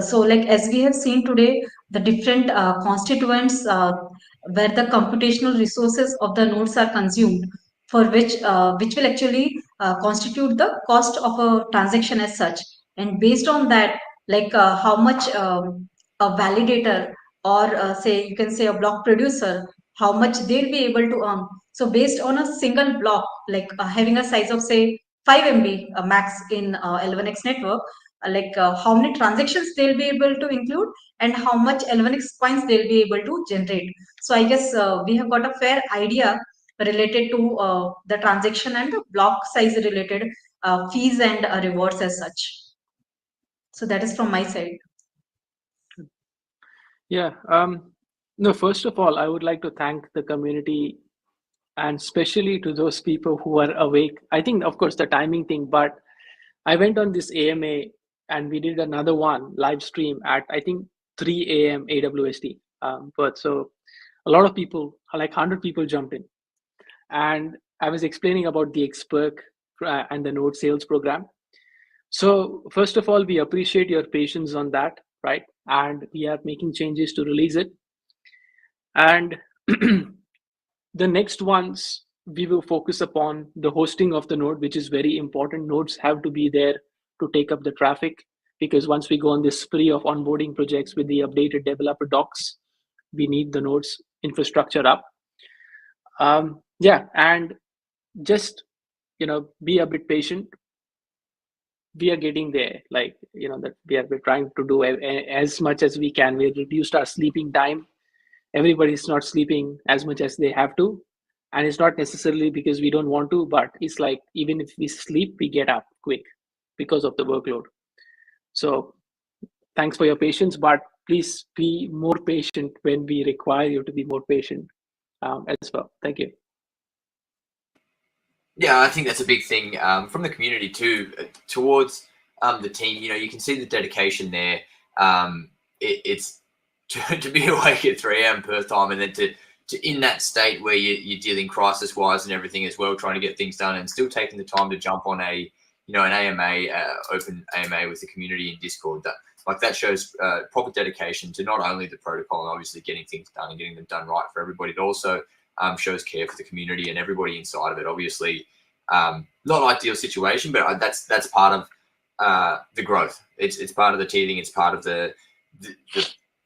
So, like as we have seen today, the different constituents where the computational resources of the nodes are consumed, for which will actually constitute the cost of a transaction as such. And based on that, like how much a validator or say you can say a block producer, how much they'll be able to earn. So based on a single block, like having a size of say 5 MB max in L1X network, how many transactions they'll be able to include and how much L1X coins they'll be able to generate. So I guess we have got a fair idea related to the transaction and the block size related fees and rewards as such. So that is from my side. Yeah. No, first of all, I would like to thank the community and especially to those people who are awake. I think, of course, the timing thing, but I went on this AMA and we did another one live stream at, I think, 3 a.m. AWST. But so a lot of people, like 100 people jumped in. And I was explaining about the Xperk and the node sales program. So first of all, we appreciate your patience on that, right? And we are making changes to release it. And the next ones, we will focus upon the hosting of the node, which is very important. Nodes have to be there to take up the traffic, because once we go on this spree of onboarding projects with the updated developer docs, we need the nodes infrastructure up. And just, be a bit patient. We are getting there, that we're trying to do as much as we can. We reduced our sleeping time. Everybody's not sleeping as much as they have to, and it's not necessarily because we don't want to, but it's like even if we sleep, we get up quick because of the workload. So thanks for your patience, but please be more patient when we require you to be more patient. as well. Thank you. Yeah, I think that's a big thing from the community too, towards the team. You can see the dedication there. It's to be awake at 3 a.m. Perth time, and then to in that state where you're dealing crisis wise and everything as well, trying to get things done, and still taking the time to jump on an AMA, open AMA with the community in Discord. That shows proper dedication to not only the protocol and obviously getting things done and getting them done right for everybody, but also shows care for the community and everybody inside of it. Obviously, not an ideal situation, but that's part of the growth. It's part of the teething. It's part of the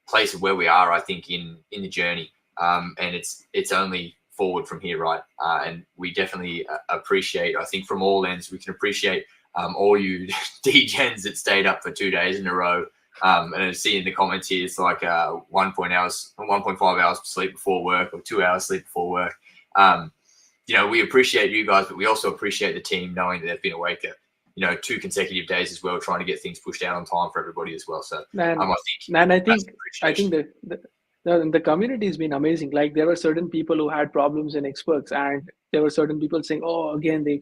place of where we are, I think, in the journey. And it's only forward from here, right? And we definitely appreciate, I think from all ends, we can appreciate all you degens that stayed up for 2 days in a row. And I see in the comments here, it's like 1.5 hours sleep before work or 2 hours sleep before work. We appreciate you guys, but we also appreciate the team knowing that they've been awake at 2 consecutive days as well, trying to get things pushed out on time for everybody as well. So I think the community has been amazing. Like there were certain people who had problems in experts, and there were certain people saying, "Oh, again, the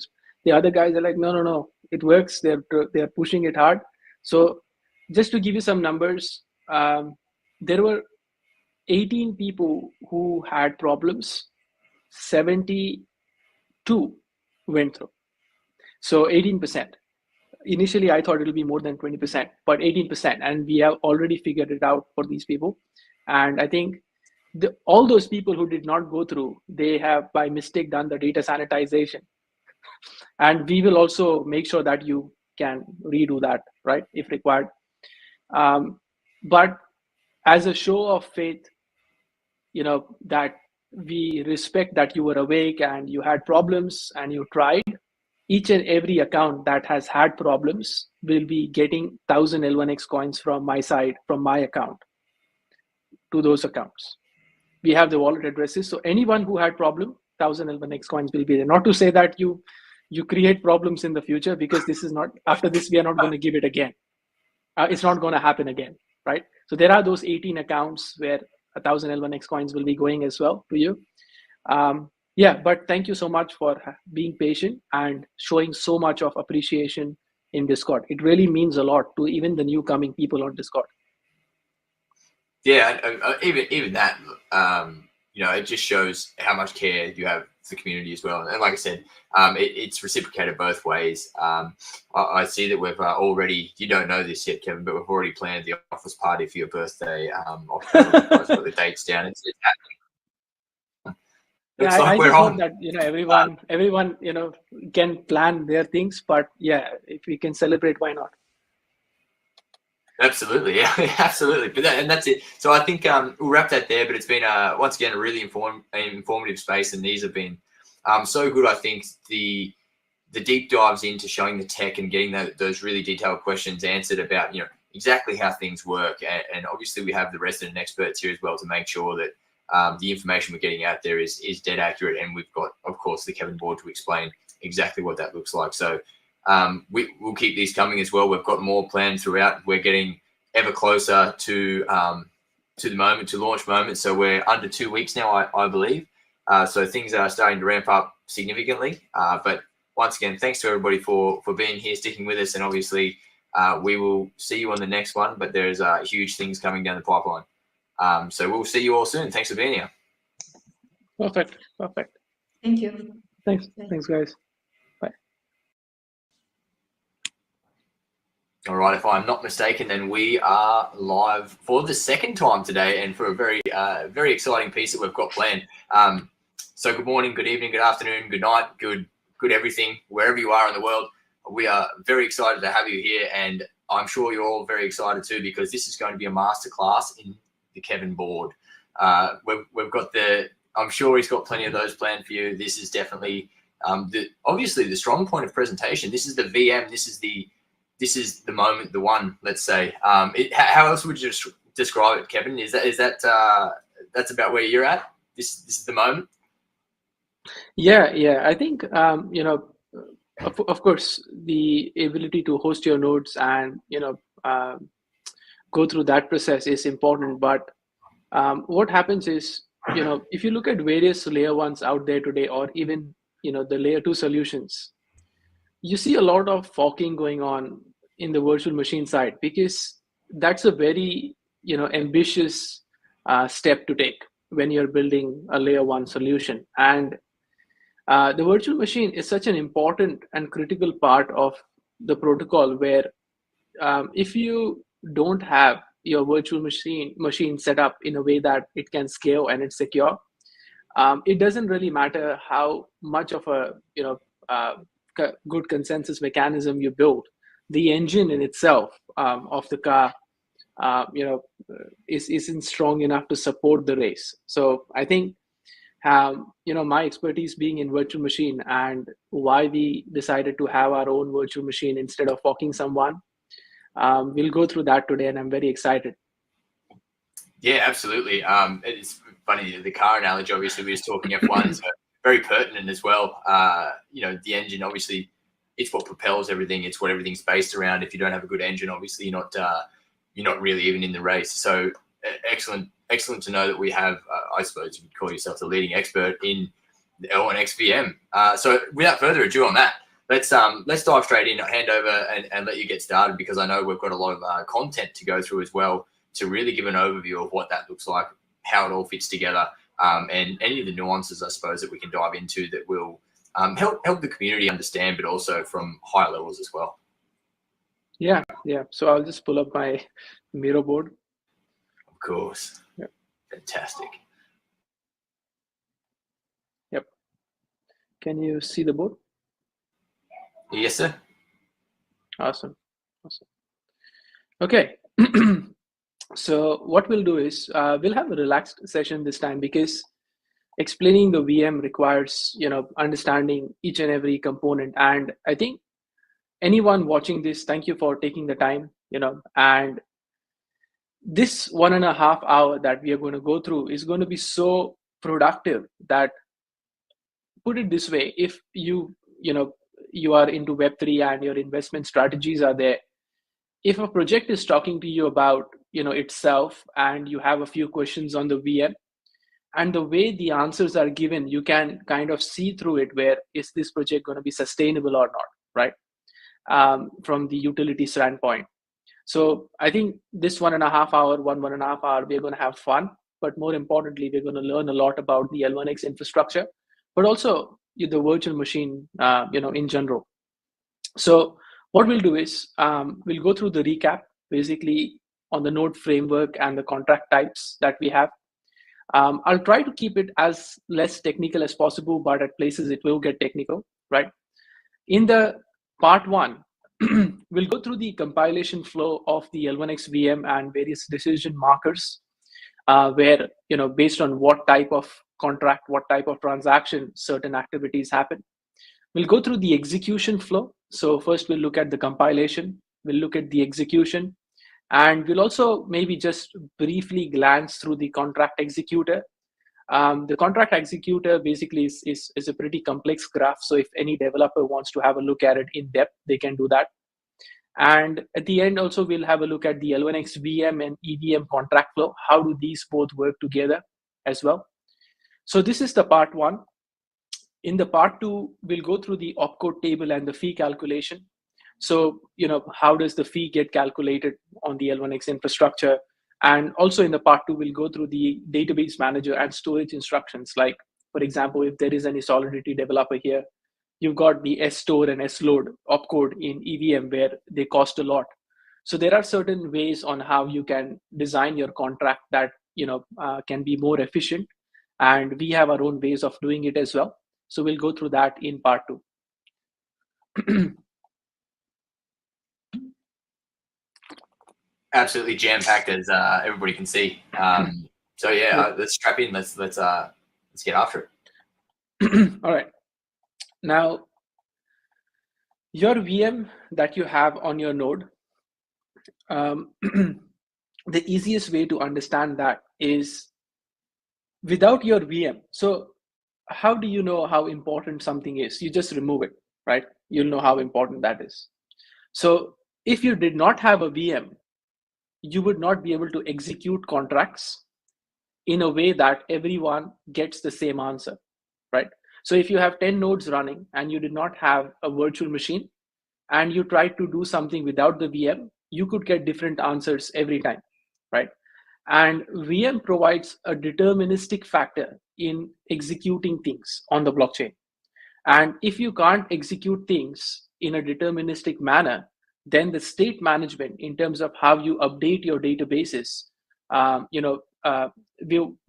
other guys are like, no, it works. They're pushing it hard." So just to give you some numbers, there were 18 people who had problems. 72 went through. So 18%. Initially, I thought it'll be more than 20%, but 18%. And we have already figured it out for these people. And I think all those people who did not go through, they have by mistake done the data sanitization. And we will also make sure that you can redo that, right, if required. But as a show of faith, that we respect that you were awake and you had problems and you tried. Each and every account that has had problems will be getting 1,000 L1X coins from my side, from my account, to those accounts. We have the wallet addresses. So anyone who had problem, 1,000 L1X coins will be there. Not to say that you create problems in the future, because this is not, after this, we are not going to give it again. It's not going to happen again, right? So there are those 18 accounts where 1,000 L1X coins will be going as well to you. But thank you so much for being patient and showing so much of appreciation in Discord. It really means a lot to even the new coming people on Discord. Yeah, even that, it just shows how much care you have for the community as well. And like I said, it's reciprocated both ways. I see that we've already, you don't know this yet, Kevin, but we've already planned the office party for your birthday. October, I've got the dates down. It's happening. I just hope that everyone can plan their things, but if we can celebrate, why not? Absolutely, yeah, absolutely. But that's it. So I think we'll wrap that there. But it's been once again a really informative space, and these have been so good. I think the deep dives into showing the tech and getting those really detailed questions answered about exactly how things work, and obviously we have the resident experts here as well to make sure that the information we're getting out there is dead accurate, and we've got, of course, the Kevin board to explain exactly what that looks like. So we'll keep these coming as well. We've got more planned throughout. We're getting ever closer to the moment, to launch moment. So we're under 2 weeks now, I believe. So things are starting to ramp up significantly. But once again, thanks to everybody for being here, sticking with us, and obviously we will see you on the next one. But there's huge things coming down the pipeline. So we'll see you all soon. Thanks for being here. Perfect. Thank you. Thanks, guys. Bye. All right, if I'm not mistaken, then we are live for the second time today, and for a very, very exciting piece that we've got planned. So good morning, good evening, good afternoon, good night, good everything, wherever you are in the world. We are very excited to have you here, and I'm sure you're all very excited too, because this is going to be a masterclass in the Kevin board. We've got I'm sure he's got plenty of those planned for you. This is definitely obviously the strong point of presentation. This is the VM. This is the moment, the one, let's say. How else would you describe it, Kevin? Is that that's about where you're at? This is the moment. Yeah. I think of course, the ability to host your nodes and go through that process is important. But what happens is if you look at various layer ones out there today, or even the layer 2 solutions, you see a lot of forking going on in the virtual machine side, because that's a very ambitious step to take when you're building a layer 1 solution. And the virtual machine is such an important and critical part of the protocol, where if you don't have your virtual machine set up in a way that it can scale and it's secure, it doesn't really matter how much of a good consensus mechanism you build. The engine in itself of the car isn't strong enough to support the race. So I think my expertise being in virtual machine, and why we decided to have our own virtual machine instead of forking someone, we'll go through that today, and I'm very excited. Yeah, absolutely. It's funny, the car analogy, obviously, we were just talking F1, so very pertinent as well. The engine, obviously, it's what propels everything. It's what everything's based around. If you don't have a good engine, obviously, you're not really even in the race. So excellent to know that we have, I suppose you could call yourself the leading expert in the L1X VM. So without further ado on that, let's dive straight in, hand over and let you get started, because I know we've got a lot of content to go through as well, to really give an overview of what that looks like, how it all fits together, and any of the nuances, I suppose, that we can dive into that will help the community understand, but also from higher levels as well. Yeah. So I'll just pull up my Miro board. Of course. Yep. Fantastic. Yep. Can you see the board? Yes, sir. Awesome. Okay. So what we'll do is we'll have a relaxed session this time, because explaining the VM requires understanding each and every component. And I think anyone watching this, thank you for taking the time. And this 1.5 hour that we are going to go through is going to be so productive that, put it this way, if you are into Web3 and your investment strategies are there, if a project is talking to you about itself, and you have a few questions on the VM, and the way the answers are given, you can kind of see through it, where is this project going to be sustainable or not, right? From the utility standpoint. So I think this 1.5 hour, we're going to have fun, but more importantly, we're going to learn a lot about the L1X infrastructure, but also the virtual machine, in general. So what we'll do is we'll go through the recap, basically on the node framework and the contract types that we have. I'll try to keep it as less technical as possible, but at places it will get technical, right? In the part 1, we'll go through the compilation flow of the L1X VM and various decision markers, where, based on what type of contract, what type of transaction certain activities happen. We'll go through the execution flow. So first we'll look at the compilation, we'll look at the execution, and we'll also maybe just briefly glance through the contract executor. The contract executor basically is a pretty complex graph. So if any developer wants to have a look at it in depth, they can do that. And at the end, also, we'll have a look at the L1X VM and EVM contract flow. How do these both work together as well? So this is the part 1. In the part 2, we'll go through the opcode table and the fee calculation. So, how does the fee get calculated on the L1X infrastructure? And also in the part 2, we'll go through the database manager and storage instructions. Like, for example, if there is any Solidity developer here, you've got the store and sload opcode in EVM where they cost a lot. So there are certain ways on how you can design your contract that can be more efficient, and we have our own ways of doing it as well. So we'll go through that in part 2. Absolutely jam-packed, as everybody can see. So yeah, let's strap in. Let's get after it. All right. Now, your VM that you have on your node, the easiest way to understand that is without your VM. So how do you know how important something is? You just remove it, right? You'll know how important that is. So if you did not have a VM, you would not be able to execute contracts. in a way that everyone gets the same answer, right? So if you have 10 nodes running and you did not have a virtual machine and you tried to do something without the VM, you could get different answers every time, right? And VM provides a deterministic factor in executing things on the blockchain. And if you can't execute things in a deterministic manner, then the state management in terms of how you update your databases,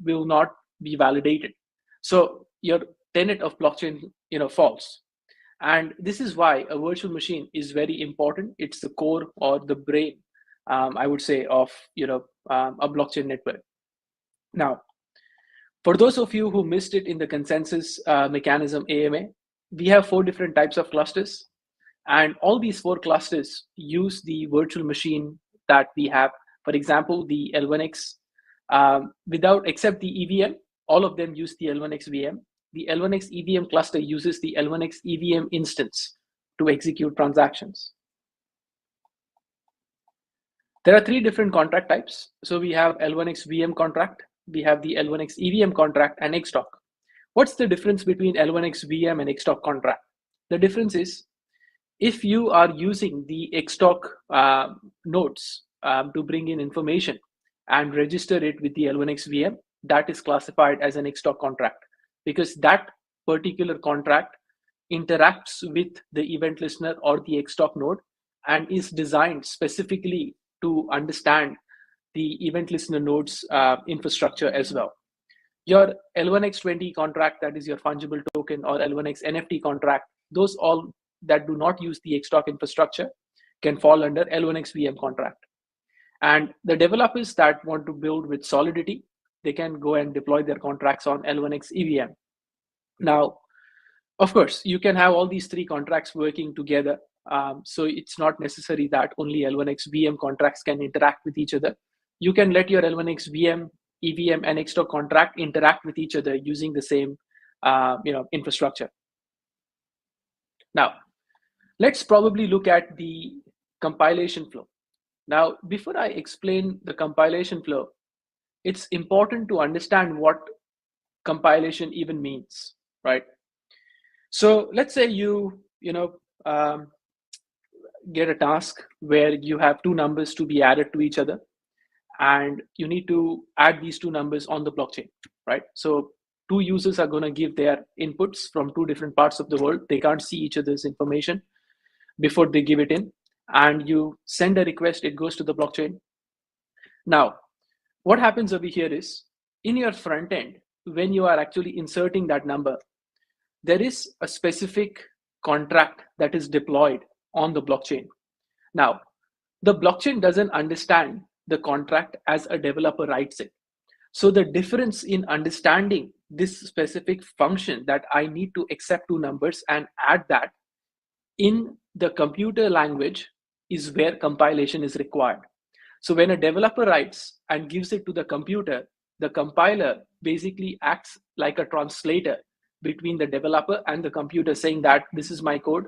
will not be validated. So your tenet of blockchain, falls. And this is why a virtual machine is very important. It's the core or the brain, I would say, of a blockchain network. Now, for those of you who missed it in the consensus mechanism AMA, we have 4 different types of clusters, and all these 4 clusters use the virtual machine that we have. For example, the L1X, except the EVM, all of them use the L1X VM. The L1X EVM cluster uses the L1X EVM instance to execute transactions. There are 3 different contract types. So we have L1X VM contract, we have the L1X EVM contract, and XTOC. What's the difference between L1X VM and XTOC contract? The difference is, if you are using the XTOC nodes to bring in information and register it with the L1X VM, that is classified as an XTOC contract, because that particular contract interacts with the event listener or the XTOC node and is designed specifically to understand the event listener node's infrastructure as well. Your L1X20 contract, that is your fungible token, or L1X NFT contract, those all that do not use the XTOC infrastructure can fall under L1X VM contract. And the developers that want to build with Solidity, they can go and deploy their contracts on L1X EVM. Now, of course, you can have all these 3 contracts working together. So it's not necessary that only L1X VM contracts can interact with each other. You can let your L1X VM, EVM, and XTOC contract interact with each other using the same infrastructure. Now, let's probably look at the compilation flow. Now, before I explain the compilation flow, it's important to understand what compilation even means, right? So let's say you get a task where you have 2 numbers to be added to each other, and you need to add these 2 numbers on the blockchain, right? So 2 users are going to give their inputs from 2 different parts of the world. They can't see each other's information before they give it in, and you send a request, it goes to the blockchain. Now, what happens over here is, in your front end, when you are actually inserting that number, there is a specific contract that is deployed on the blockchain. Now, the blockchain doesn't understand the contract as a developer writes it. So the difference in understanding this specific function that I need to accept 2 numbers and add that in the computer language is where compilation is required. So when a developer writes and gives it to the compiler basically acts like a translator between the developer and the computer, saying that this is my code,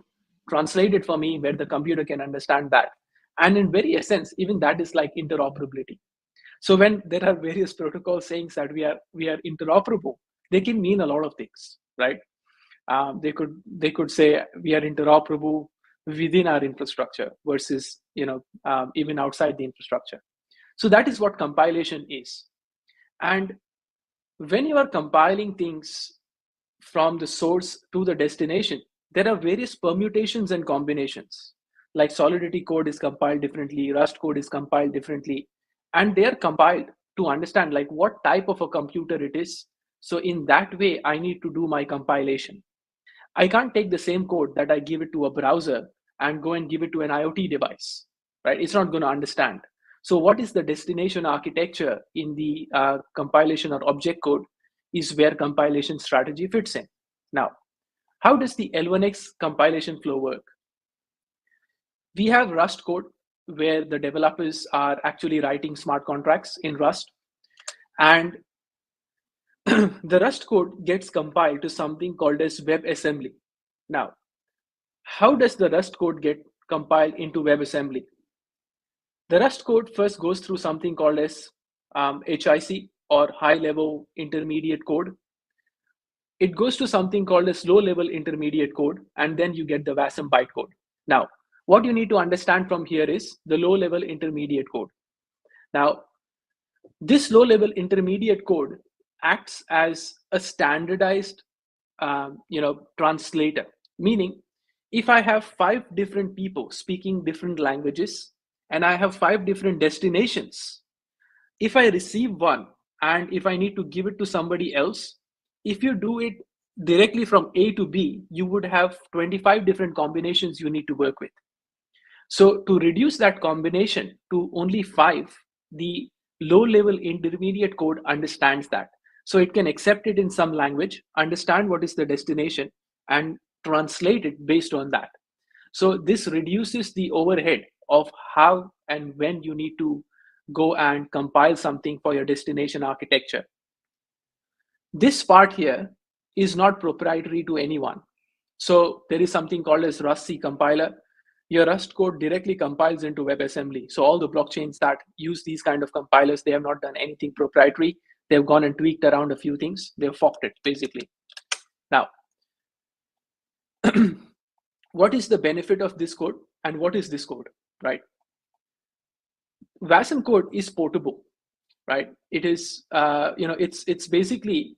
translate it for me, where the computer can understand that. And in very essence, even that is like interoperability. So when there are various protocols saying that we are interoperable, they can mean a lot of things, right? They could say we are interoperable within our infrastructure versus even outside the infrastructure. So that is what compilation is. And when you are compiling things from the source to the destination, there are various permutations and combinations. Like Solidity code is compiled differently, Rust code is compiled differently, and they are compiled to understand like what type of a computer it is. So in that way, I need to do my compilation. I can't take the same code that I give it to a browser and go and give it to an IoT device, right? It's not going to understand. So what is the destination architecture in the compilation or object code is where compilation strategy fits in. Now, how does the L1X compilation flow work? We have Rust code where the developers are actually writing smart contracts in Rust, and the Rust code gets compiled to something called as WebAssembly. Now, how does the Rust code get compiled into WebAssembly? The Rust code first goes through something called as HIC, or high-level intermediate code. It goes to something called as low-level intermediate code, and then you get the WASM bytecode. Now, what you need to understand from here is the low-level intermediate code. Now, this low-level intermediate code acts as a standardized translator, meaning if I have 5 different people speaking different languages and I have 5 different destinations, if I receive one and if I need to give it to somebody else, if you do it directly from A to B, you would have 25 different combinations you need to work with. So to reduce that combination to only 5, the low-level intermediate code understands that. So it can accept it in some language, understand what is the destination, and translate it based on that. So this reduces the overhead of how and when you need to go and compile something for your destination architecture. This part here is not proprietary to anyone. So there is something called as Rust-C compiler. Your Rust code directly compiles into WebAssembly. So all the blockchains that use these kind of compilers, they have not done anything proprietary. They've gone and tweaked around a few things. They've forked it, basically. Now, what is the benefit of this code and what is this code, right? WASM code is portable, right? It is, it's basically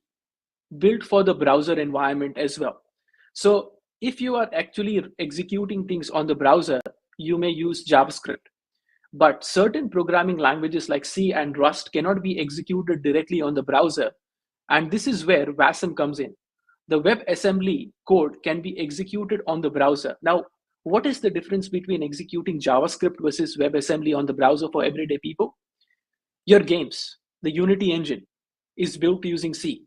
built for the browser environment as well. So if you are actually executing things on the browser, you may use JavaScript. But certain programming languages like C and Rust cannot be executed directly on the browser. And this is where WASM comes in. The WebAssembly code can be executed on the browser. Now, what is the difference between executing JavaScript versus WebAssembly on the browser for everyday people? Your games, the Unity engine, is built using C.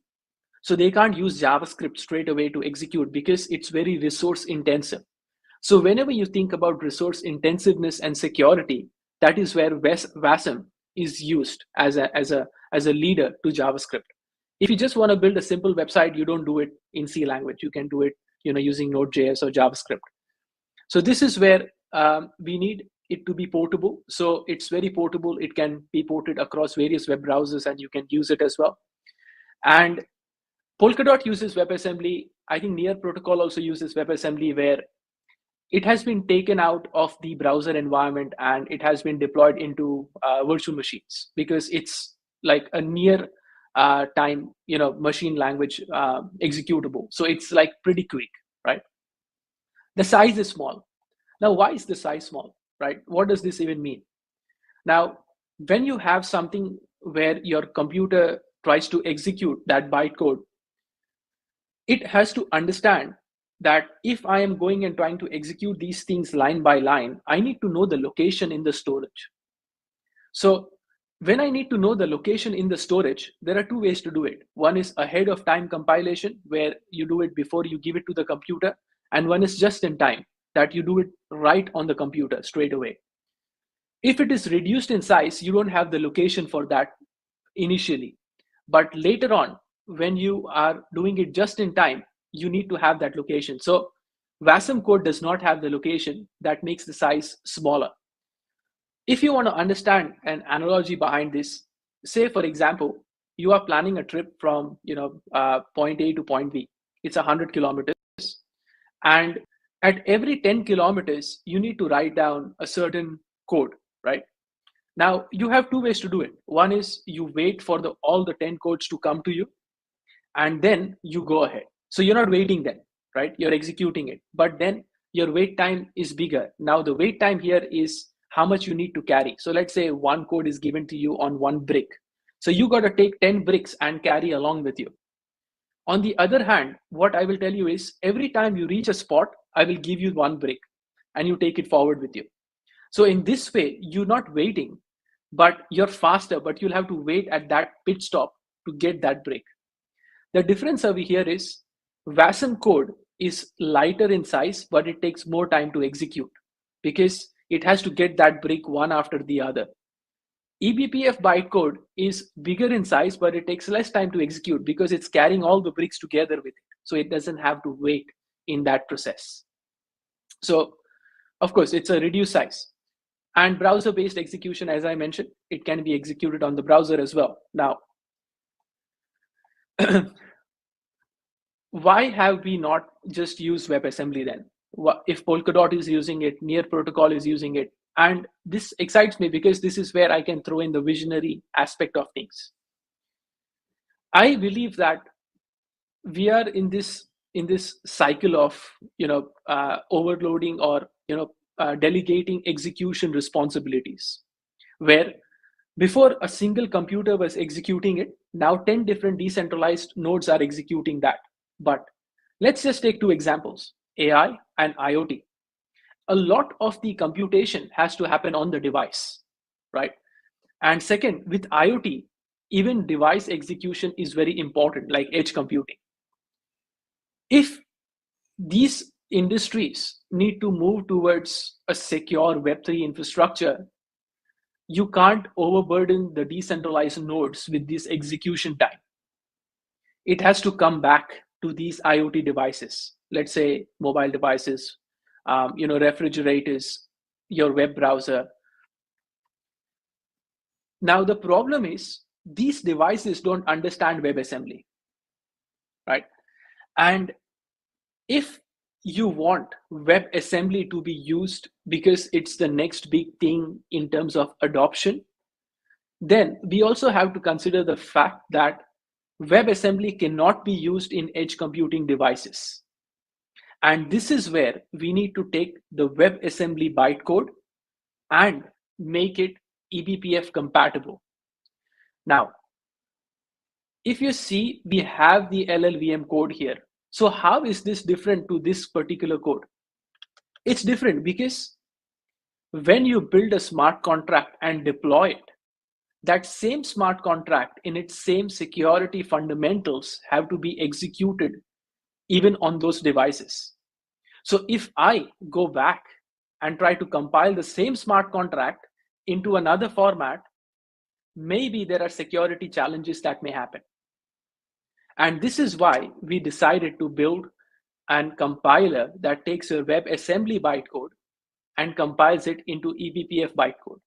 So they can't use JavaScript straight away to execute because it's very resource intensive. So whenever you think about resource intensiveness and security, that is where WASM is used as a leader to JavaScript. If you just want to build a simple website, you don't do it in C language. You can do it, using Node.js or JavaScript. So this is where we need it to be portable. So it's very portable. It can be ported across various web browsers, and you can use it as well. And Polkadot uses WebAssembly. I think Near Protocol also uses WebAssembly, where it has been taken out of the browser environment and it has been deployed into virtual machines because it's like a near time, machine language executable. So it's like pretty quick, right? The size is small. Now, why is the size small, right? What does this even mean? Now, when you have something where your computer tries to execute that bytecode, it has to understand that if I am going and trying to execute these things line by line, I need to know the location in the storage. So when I need to know the location in the storage, there are 2 ways to do it. One is ahead of time compilation, where you do it before you give it to the computer. And one is just in time, that you do it right on the computer straight away. If it is reduced in size, you don't have the location for that initially. But later on, when you are doing it just in time, you need to have that location. So WASM code does not have the location. That makes the size smaller. If you want to understand an analogy behind this, say, for example, you are planning a trip from point A to point B. It's 100 kilometers. And at every 10 kilometers, you need to write down a certain code, right? Now, you have 2 ways to do it. One is you wait for all the 10 codes to come to you, and then you go ahead. So you're not waiting then, right? You're executing it. But then your wait time is bigger. Now, the wait time here is how much you need to carry. So let's say 1 code is given to you on 1 brick. So you got to take 10 bricks and carry along with you. On the other hand, what I will tell you is every time you reach a spot, I will give you 1 brick and you take it forward with you. So in this way, you're not waiting, but you're faster, but you'll have to wait at that pit stop to get that brick. The difference over here is WASM code is lighter in size, but it takes more time to execute because it has to get that brick one after the other. eBPF bytecode is bigger in size, but it takes less time to execute because it's carrying all the bricks together with it. So it doesn't have to wait in that process. So of course, it's a reduced size. And browser-based execution, as I mentioned, it can be executed on the browser as well. Now, why have we not just used WebAssembly then? If Polkadot is using it, Near Protocol is using it, and this excites me because this is where I can throw in the visionary aspect of things. I believe that we are in this cycle of overloading or delegating execution responsibilities, where before a single computer was executing it, now 10 different decentralized nodes are executing that. But let's just take two examples, AI and IoT. A lot of the computation has to happen on the device, right? And second, with IoT, even device execution is very important, like edge computing. If these industries need to move towards a secure Web3 infrastructure, you can't overburden the decentralized nodes with this execution time. It has to come back to these IoT devices, let's say mobile devices, refrigerators, your web browser. Now, the problem is these devices don't understand WebAssembly, right? And if you want WebAssembly to be used because it's the next big thing in terms of adoption, then we also have to consider the fact that WebAssembly cannot be used in edge computing devices. And this is where we need to take the WebAssembly bytecode and make it eBPF compatible. Now, if you see, we have the LLVM code here. So how is this different to this particular code? It's different because when you build a smart contract and deploy it, that same smart contract in its same security fundamentals have to be executed even on those devices. So if I go back and try to compile the same smart contract into another format, maybe there are security challenges that may happen. And this is why we decided to build a compiler that takes a WebAssembly bytecode and compiles it into eBPF bytecode.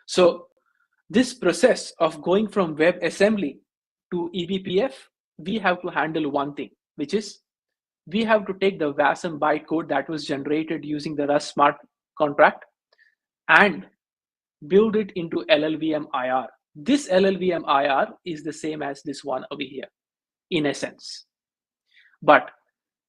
So this process of going from WebAssembly to eBPF, we have to handle one thing, which is we have to take the WASM bytecode that was generated using the Rust smart contract and build it into LLVM IR. This LLVM IR is the same as this one over here, in essence. But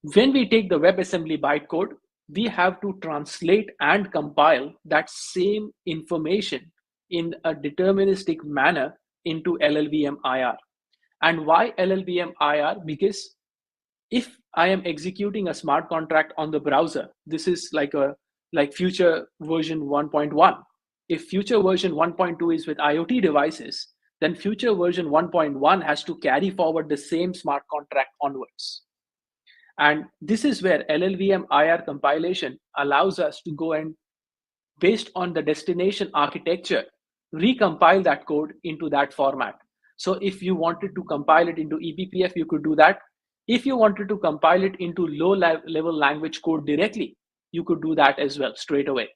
when we take the WebAssembly bytecode, we have to translate and compile that same information in a deterministic manner into LLVM IR. And why LLVM IR? Because if I am executing a smart contract on the browser, this is like future version 1.1. If future version 1.2 is with IoT devices, then future version 1.1 has to carry forward the same smart contract onwards. And this is where LLVM IR compilation allows us to go and, based on the destination architecture, recompile that code into that format. So if you wanted to compile it into eBPF, you could do that. If you wanted to compile it into low-level language code directly, you could do that as well straight away.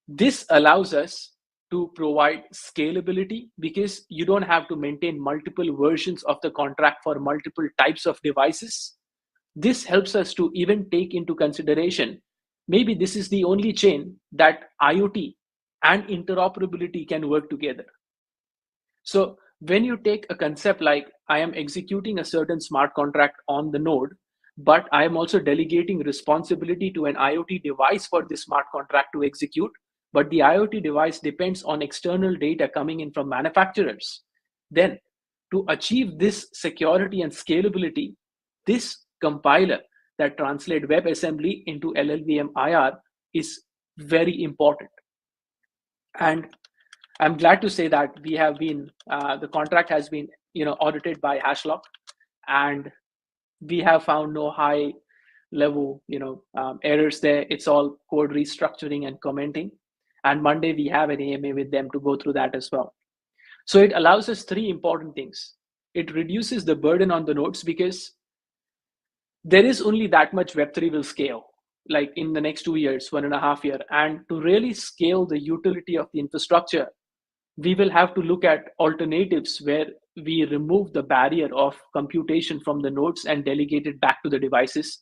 This allows us to provide scalability because you don't have to maintain multiple versions of the contract for multiple types of devices. This helps us to even take into consideration, maybe this is the only chain that IoT and interoperability can work together. So when you take a concept like I am executing a certain smart contract on the node, but I am also delegating responsibility to an IoT device for this smart contract to execute, but the IoT device depends on external data coming in from manufacturers, then to achieve this security and scalability, this compiler that translates WebAssembly into LLVM IR is very important. And I'm glad to say that we have been, the contract has been, audited by Hashlock, and we have found no high level, errors there. It's all code restructuring and commenting. And Monday we have an AMA with them to go through that as well. So it allows us three important things. It reduces the burden on the nodes because there is only that much Web3 will scale, like in the next 2 years, 1.5 years. And to really scale the utility of the infrastructure, we will have to look at alternatives where we remove the barrier of computation from the nodes and delegate it back to the devices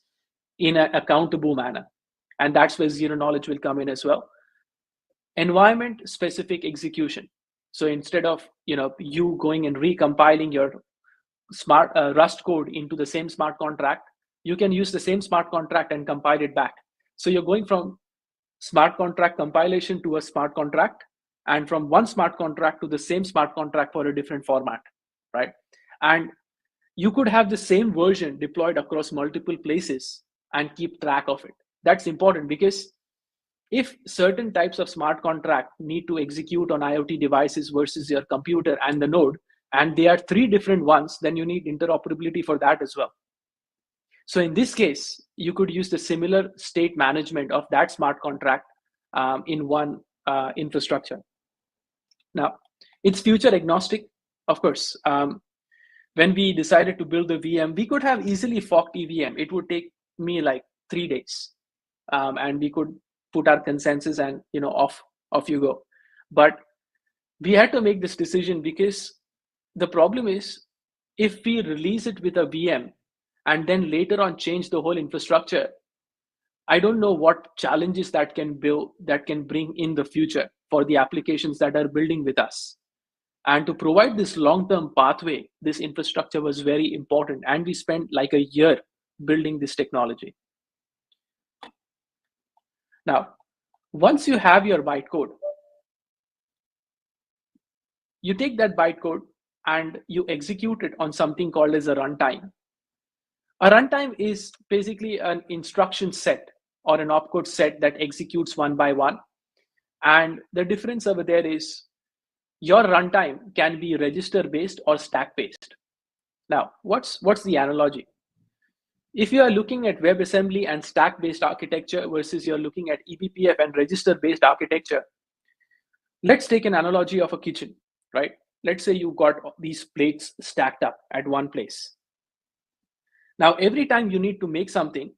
in an accountable manner. And that's where zero knowledge will come in as well. Environment specific execution. So instead of you going and recompiling your smart Rust code into the same smart contract, you can use the same smart contract and compile it back. So you're going from smart contract compilation to a smart contract, and from one smart contract to the same smart contract for a different format, right? And you could have the same version deployed across multiple places and keep track of it. That's important, because if certain types of smart contract need to execute on IoT devices versus your computer and the node, and they are 3 different ones, then you need interoperability for that as well. So in this case, you could use the similar state management of that smart contract in one infrastructure. Now, it's future agnostic, of course. When we decided to build the VM, we could have easily forked EVM. It would take me like 3 days, and we could put our consensus and off you go. But we had to make this decision because the problem is, if we release it with a VM and then later on change the whole infrastructure, I don't know what challenges that can bring in the future for the applications that are building with us. And to provide this long-term pathway, this infrastructure was very important, and we spent like a year building this technology. Now, once you have your bytecode, you take that bytecode and you execute it on something called as a runtime. A runtime is basically an instruction set or an opcode set that executes one by one. And the difference over there is your runtime can be register-based or stack-based. Now, what's the analogy? If you are looking at WebAssembly and stack-based architecture versus you're looking at eBPF and register-based architecture, let's take an analogy of a kitchen, right? Let's say you've got these plates stacked up at one place. Now, every time you need to make something,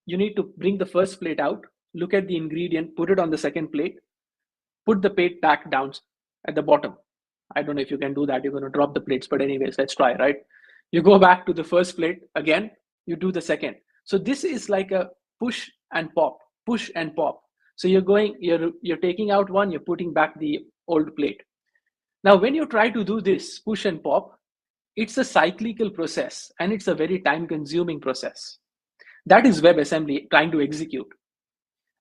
you need to bring the first plate out, look at the ingredient, put it on the second plate, put the plate back down at the bottom. I don't know if you can do that. You're going to drop the plates, but anyways, let's try, right? You go back to the first plate again, you do the second. So this is like a push and pop, push and pop. So you're taking out one, you're putting back the old plate. Now, when you try to do this push and pop, it's a cyclical process and it's a very time-consuming process. That is WebAssembly trying to execute.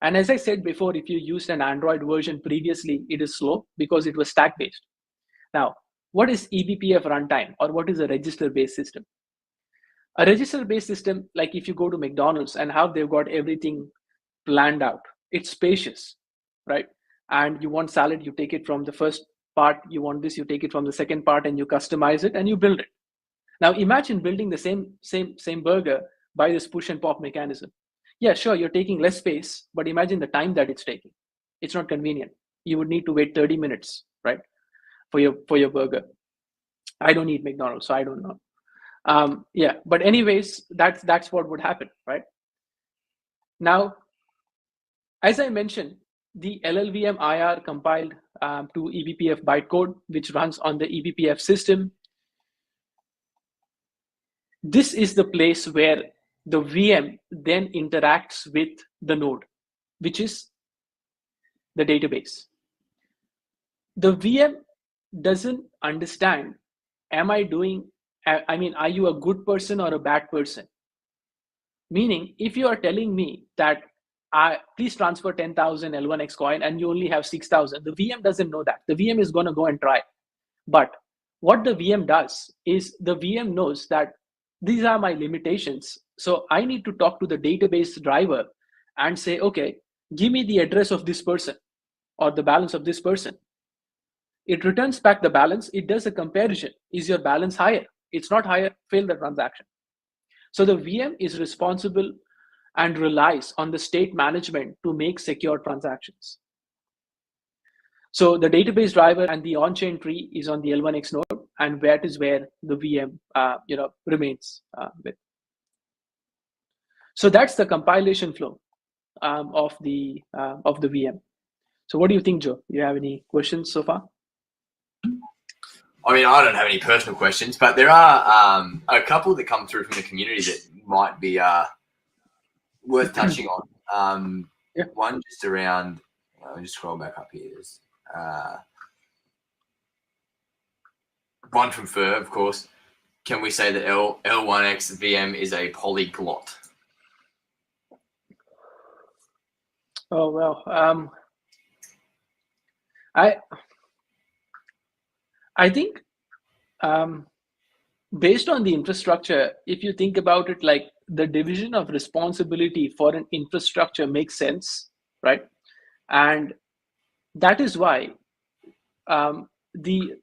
And as I said before, if you used an Android version previously, it is slow because it was stack-based. Now, what is eBPF runtime, or what is a register-based system? A register-based system, like if you go to McDonald's and how they've got everything planned out, it's spacious, right? And you want salad, you take it from the first part, you want this, you take it from the second part, and you customize it and you build it. Now imagine building the same burger by this push and pop mechanism. Yeah, sure, you're taking less space, but imagine the time that it's taking. It's not convenient. You would need to wait 30 minutes, right, for your burger. I don't eat McDonald's, so I don't know. Yeah, but anyways, that's what would happen, right? Now, as I mentioned, the LLVM IR compiled to eBPF bytecode, which runs on the eBPF system. This is the place where the VM then interacts with the node, which is the database. The VM doesn't understand, are you a good person or a bad person? Meaning, if you are telling me that please transfer 10,000 L1X coin and you only have 6,000, the VM doesn't know that. The VM is going to go and try. But what the VM does is the VM knows that these are my limitations. So I need to talk to the database driver and say, okay, give me the address of this person or the balance of this person. It returns back the balance. It does a comparison. Is your balance higher? It's not higher, fail the transaction. So the VM is responsible and relies on the state management to make secure transactions. So the database driver and the on-chain tree is on the L1X node, and that is where the VM remains with. So that's the compilation flow of the VM. So what do you think, Joe? Do you have any questions so far? I mean, I don't have any personal questions, but there are a couple that come through from the community that might be worth touching on. One just around, I'll just scroll back up here. There's one from Fur, of course. Can we say that L1X VM is a polyglot? Oh, well, I think based on the infrastructure, if you think about it, like the division of responsibility for an infrastructure makes sense, right? And that is why the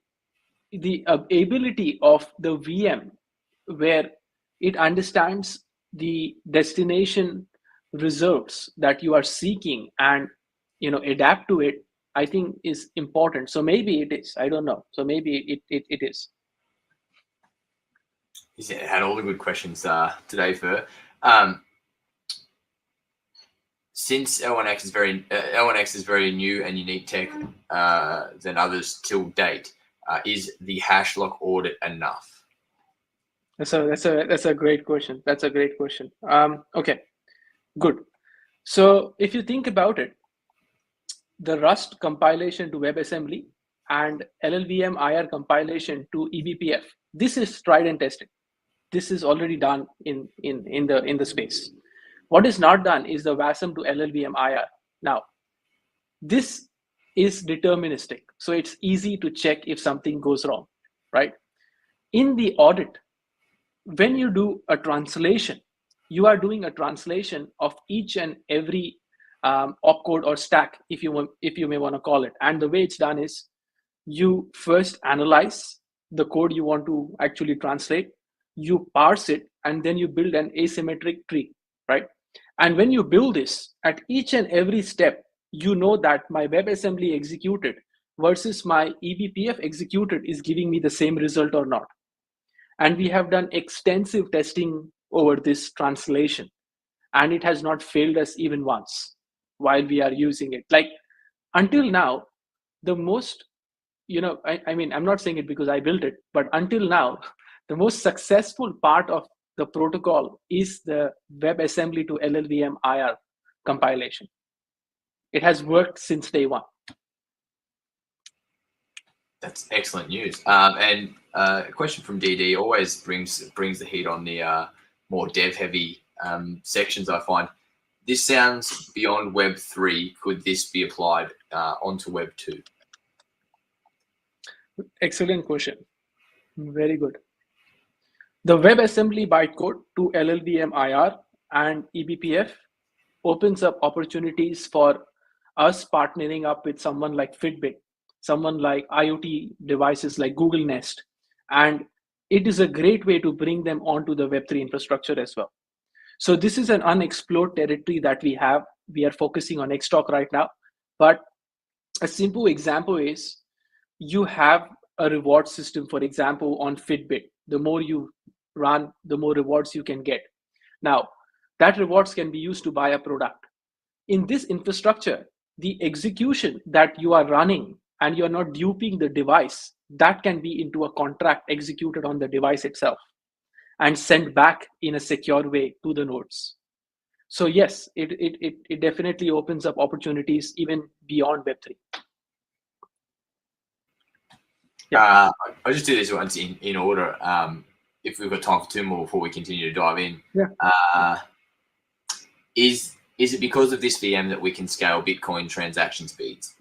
ability of the VM, where it understands the destination results that you are seeking and adapt to it, I think is important. So maybe it is. I don't know. So maybe it is. You had all the good questions today, Fur. Since L1X is very new and unique tech than others till date, is the hash lock audit enough? That's a great question. That's a great question. Okay, good. So if you think about it, the Rust compilation to WebAssembly and LLVM IR compilation to eBPF, this is tried and tested. This is already done in the space. What is not done is the WASM to LLVM IR. Now, this is deterministic, so it's easy to check if something goes wrong, right? In the audit, when you do a translation, you are doing a translation of each and every opcode or stack, if you may want to call it. And the way it's done is you first analyze the code you want to actually translate, you parse it, and then you build an asymmetric tree, right? And when you build this, at each and every step, you know that my WebAssembly executed versus my eBPF executed is giving me the same result or not. And we have done extensive testing over this translation, and it has not failed us even once while we are using it. Like until now, the most, I mean, I'm not saying it because I built it, but until now, the most successful part of the protocol is the WebAssembly to LLVM IR compilation. It has worked since day one. That's excellent news. And a question from DD always brings the heat on the more dev-heavy sections, I find. This sounds beyond Web 3. Could this be applied onto Web 2? Excellent question. Very good. The WebAssembly bytecode to LLVM IR and eBPF opens up opportunities for us partnering up with someone like Fitbit, someone like IoT devices like Google Nest. And it is a great way to bring them onto the Web3 infrastructure as well. So this is an unexplored territory that we have. We are focusing on Xtalk right now. But a simple example is you have a reward system, for example, on Fitbit. The more you run, the more rewards you can get. Now, that rewards can be used to buy a product. In this infrastructure, the execution that you are running and you're not duping the device, that can be into a contract executed on the device itself and sent back in a secure way to the nodes. So yes, it definitely opens up opportunities even beyond Web3. Yeah. I'll just do this once in order. If we've got time for two more before we continue to dive in. Yeah. Is it because of this VM that we can scale Bitcoin transaction speeds?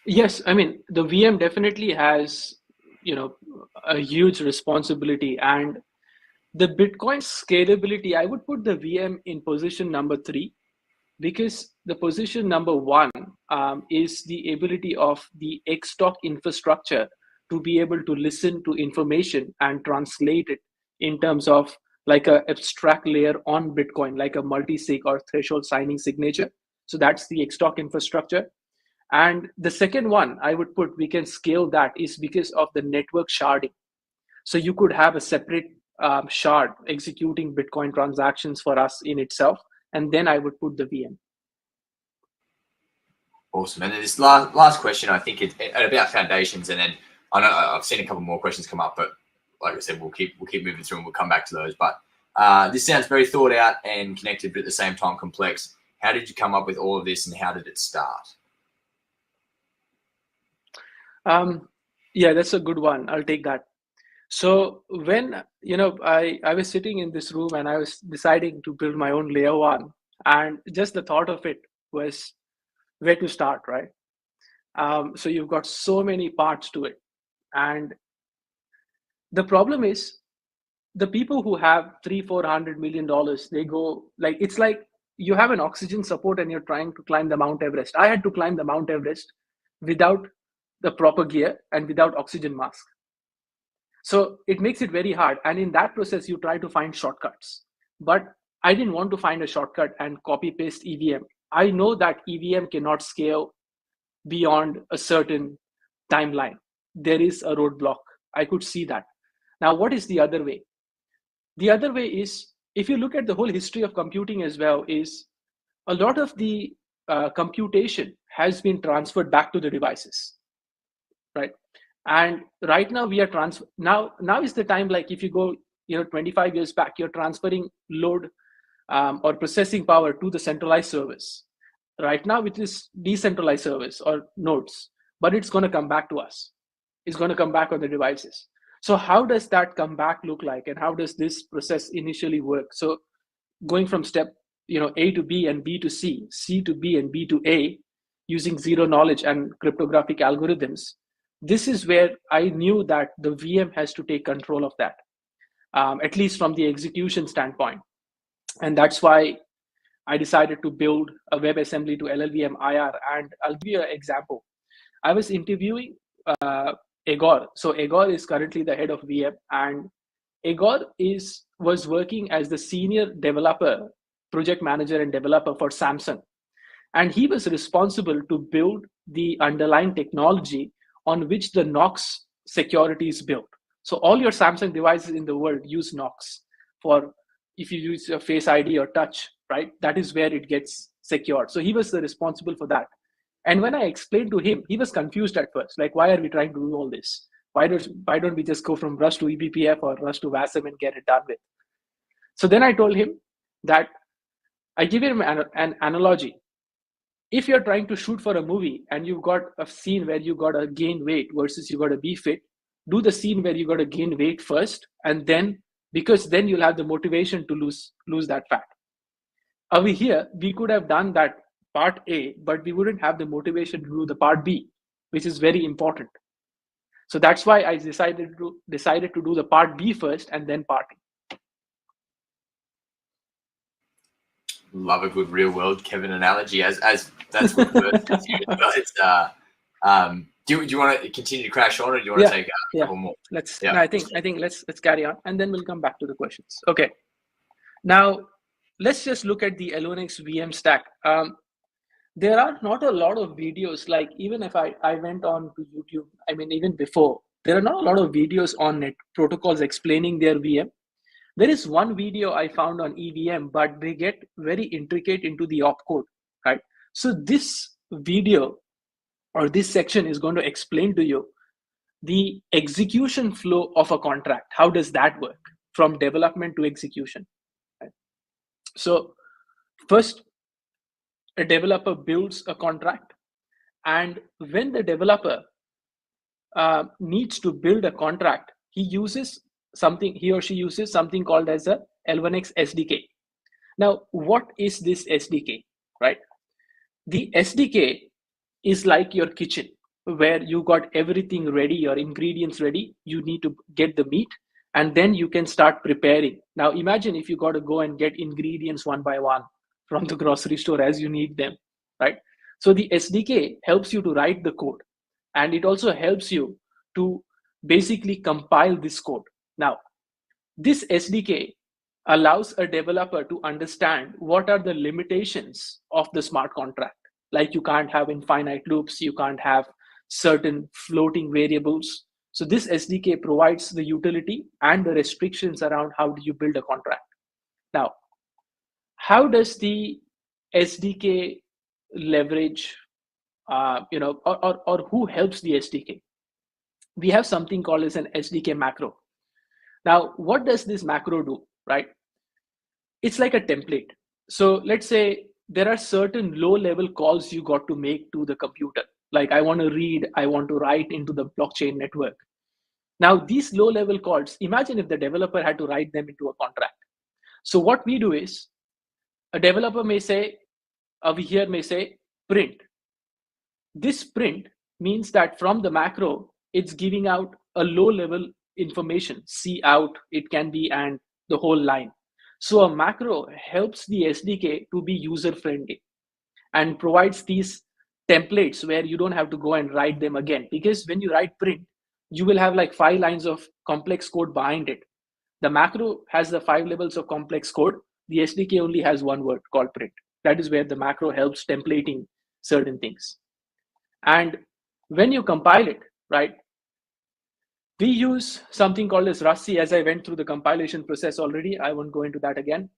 Yes, I mean, the VM definitely has, a huge responsibility, and the Bitcoin scalability, I would put the VM in position number 3, because the position number 1 is the ability of the Xtalk infrastructure to be able to listen to information and translate it in terms of like a abstract layer on Bitcoin, like a multi-sig or threshold signing signature. So that's the Xtalk infrastructure. And the second one I would put, we can scale that, is because of the network sharding. So you could have a separate shard executing Bitcoin transactions for us in itself. And then I would put the VM. Awesome. And then this last question, I think it's about foundations, and then I know I've seen a couple more questions come up, but like I said, we'll keep moving through and we'll come back to those. But this sounds very thought out and connected, but at the same time complex. How did you come up with all of this, and how did it start? Yeah, that's a good one. I'll take that. So when I was sitting in this room and I was deciding to build my own layer one, and just the thought of it was where to start, right? So you've got so many parts to it, and the problem is the people who have $300-400 million, they go like, it's like you have an oxygen support and you're trying to climb the Mount Everest. I had to climb the Mount Everest without the proper gear and without oxygen mask. So it makes it very hard. And in that process, you try to find shortcuts. But I didn't want to find a shortcut and copy paste EVM. I know that EVM cannot scale beyond a certain timeline. There is a roadblock. I could see that. Now, what is the other way? The other way is, if you look at the whole history of computing as well, is a lot of the computation has been transferred back to the devices, right? And right now we are now is the time, like if you go 25 years back, you're transferring load or processing power to the centralized service. Right now it is decentralized service or nodes, but it's going to come back to us. It's going to come back on the devices. So how does that come back look like, and how does this process initially work? So going from step A to B and B to C, C to B and B to A, using zero knowledge and cryptographic algorithms, this is where I knew that the VM has to take control of that, at least from the execution standpoint. And that's why I decided to build a WebAssembly to LLVM IR. And I'll give you an example. I was interviewing Egor. So Egor is currently the head of VM, and Egor was working as the senior developer, project manager and developer for Samsung. And he was responsible to build the underlying technology on which the Knox security is built. So all your Samsung devices in the world use Knox for, if you use your Face ID or touch, right? That is where it gets secured. So he was the responsible for that. And when I explained to him, he was confused at first. Like, why are we trying to do all this? Why don't we just go from Rust to eBPF or Rust to WASM and get it done with? So then I told him that I give him an analogy. If you're trying to shoot for a movie and you've got a scene where you got to gain weight versus you got to be fit, do the scene where you got to gain weight first, and then, because then you'll have the motivation to lose that fat. Over here, we could have done that part A, but we wouldn't have the motivation to do the part B, which is very important. So that's why I decided to do the part B first and then part A. Love a good real world Kevin analogy, as that's what it's do you want to continue to crash on, or do you want to take a couple more? No, I think let's carry on, and then we'll come back to the questions. Okay. Now let's just look at the L1X VM stack. There are not a lot of videos, like even if I went on to YouTube, I mean, even before, there are not a lot of videos on net protocols explaining their VM. There is one video I found on EVM, but they get very intricate into the opcode, right? So this video or this section is going to explain to you the execution flow of a contract. How does that work from development to execution? Right? So first, a developer builds a contract, and when the developer needs to build a contract, he or she uses something called as a L1X SDK. Now, what is this SDK, right? The SDK is like your kitchen, where you got everything ready, your ingredients ready. You need to get the meat, and then you can start preparing. Now, imagine if you got to go and get ingredients one by one from the grocery store as you need them, right? So the SDK helps you to write the code, and it also helps you to basically compile this code. Now, this SDK allows a developer to understand what are the limitations of the smart contract. Like, you can't have infinite loops, you can't have certain floating variables. So this SDK provides the utility and the restrictions around how do you build a contract. Now, how does the SDK leverage or who helps the SDK. We have something called as an SDK macro. Now, what does this macro do, right? It's like a template. So let's say there are certain low-level calls you got to make to the computer. Like I want to read, I want to write into the blockchain network. Now, these low-level calls, imagine if the developer had to write them into a contract. So what we do is, a developer may say, over here may say, print. This print means that from the macro, it's giving out a low-level information, see out, it can be, and the whole line. So a macro helps the SDK to be user-friendly and provides these templates where you don't have to go and write them again. Because when you write print, you will have like 5 lines of complex code behind it. The macro has the 5 levels of complex code. The SDK only has one word called print. That is where the macro helps templating certain things. And when you compile it, right, we use something called as Rusty, as I went through the compilation process already. I won't go into that again.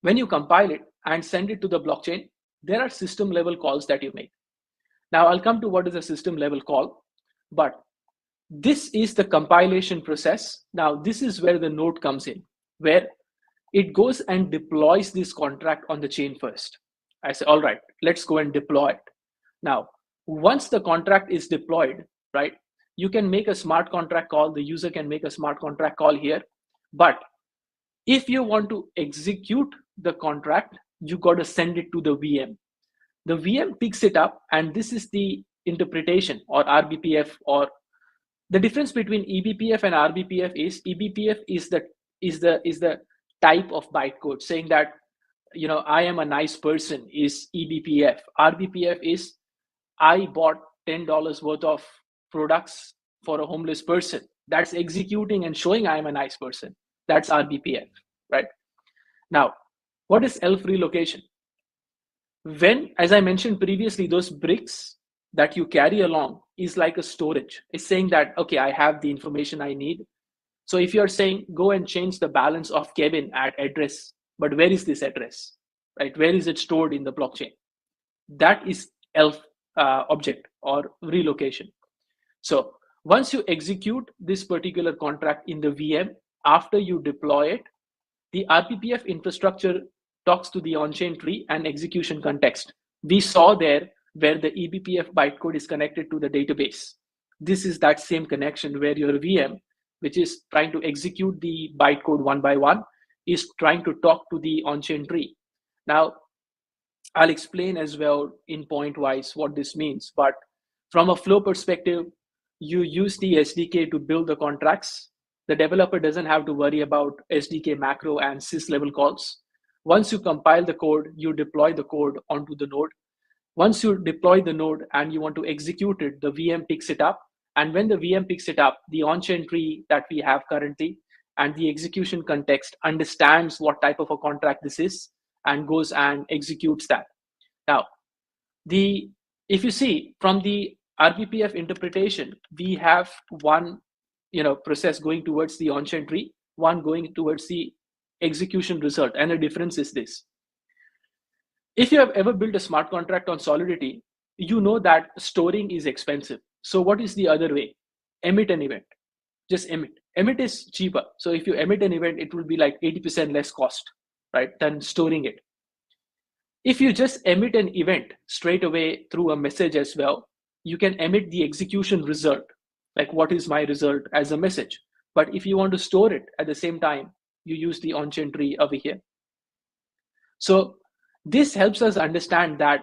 When you compile it and send it to the blockchain, there are system level calls that you make. Now I'll come to what is a system level call, but this is the compilation process. Now this is where the node comes in, where it goes and deploys this contract on the chain first. I say, all right, let's go and deploy it. Now, once the contract is deployed, right, you can make a smart contract call. The user can make a smart contract call here. But if you want to execute the contract, you got to send it to the VM. The VM picks it up, and this is the interpretation or RBPF. Or the difference between eBPF and RBPF is eBPF is the type of bytecode saying that, you know, I am a nice person is eBPF. RBPF is I bought $10 worth of products for a homeless person. That's executing and showing I am a nice person. That's RBPF, right? Now, what is ELF relocation? When, as I mentioned previously, those bricks that you carry along is like a storage. It's saying that, okay, I have the information I need. So if you're saying, go and change the balance of Kevin at address, but where is this address, right? Where is it stored in the blockchain? That is ELF object or relocation. So once you execute this particular contract in the VM, after you deploy it, the RBPF infrastructure talks to the on-chain tree and execution context. We saw there where the eBPF bytecode is connected to the database. This is that same connection where your VM, which is trying to execute the bytecode one by one, is trying to talk to the on-chain tree. Now, I'll explain as well in point-wise what this means. But from a flow perspective, you use the SDK to build the contracts. The developer doesn't have to worry about SDK macro and sys level calls. Once you compile the code, you deploy the code onto the node. Once you deploy the node and you want to execute it, the VM picks it up. And when the VM picks it up, the on-chain tree that we have currently and the execution context understands what type of a contract this is and goes and executes that. Now, if you see from the RBPF interpretation, we have one process going towards the on-chain tree, one going towards the execution result. And the difference is this. If you have ever built a smart contract on Solidity, you know that storing is expensive. So what is the other way? Emit an event. Just emit. Emit is cheaper. So if you emit an event, it will be like 80% less cost, right, than storing it. If you just emit an event straight away through a message as well, you can emit the execution result, like what is my result as a message. But if you want to store it at the same time, you use the on-chain tree over here. So this helps us understand that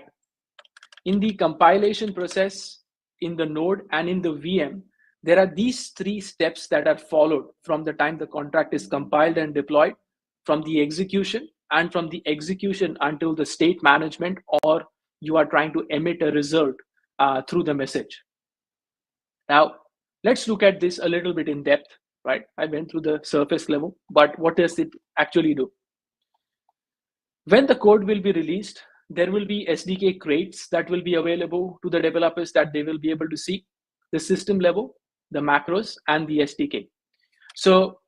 in the compilation process, in the node and in the VM, there are these 3 steps that are followed from the time the contract is compiled and deployed, from the execution, and from the execution until the state management, or you are trying to emit a result through the message. Now, let's look at this a little bit in depth, right? I went through the surface level, but what does it actually do? When the code will be released, there will be SDK crates that will be available to the developers that they will be able to see, the system level, the macros, and the SDK. So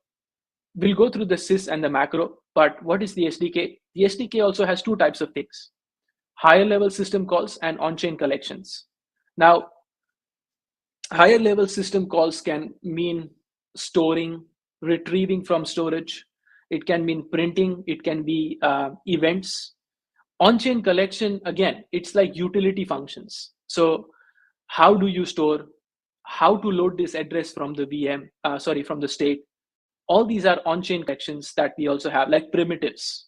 we'll go through the sys and the macro, but what is the SDK? The SDK also has 2 types of things: higher level system calls and on-chain collections. Now, higher level system calls can mean storing, retrieving from storage. It can mean printing. It can be events. On-chain collection, again, it's like utility functions. So how do you store? How to load this address from the VM, from the state? All these are on-chain collections that we also have, like primitives.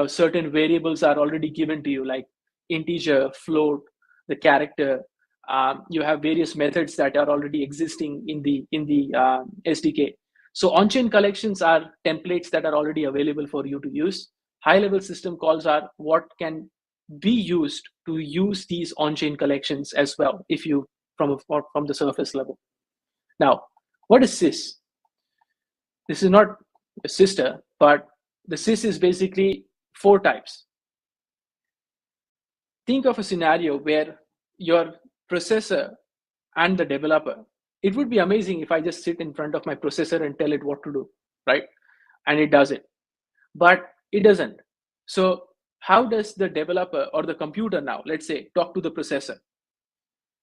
Certain variables are already given to you, like integer, float, the character. You have various methods that are already existing in the SDK. So on-chain collections are templates that are already available for you to use. High-level system calls are what can be used to use these on-chain collections as well, if you from the surface level. Now, what is sys? This is not a sister, but the sys is basically 4 types. Think of a scenario where your processor and the developer, it would be amazing if I just sit in front of my processor and tell it what to do, right? And it does it, but it doesn't. So how does the developer or the computer now, let's say, talk to the processor?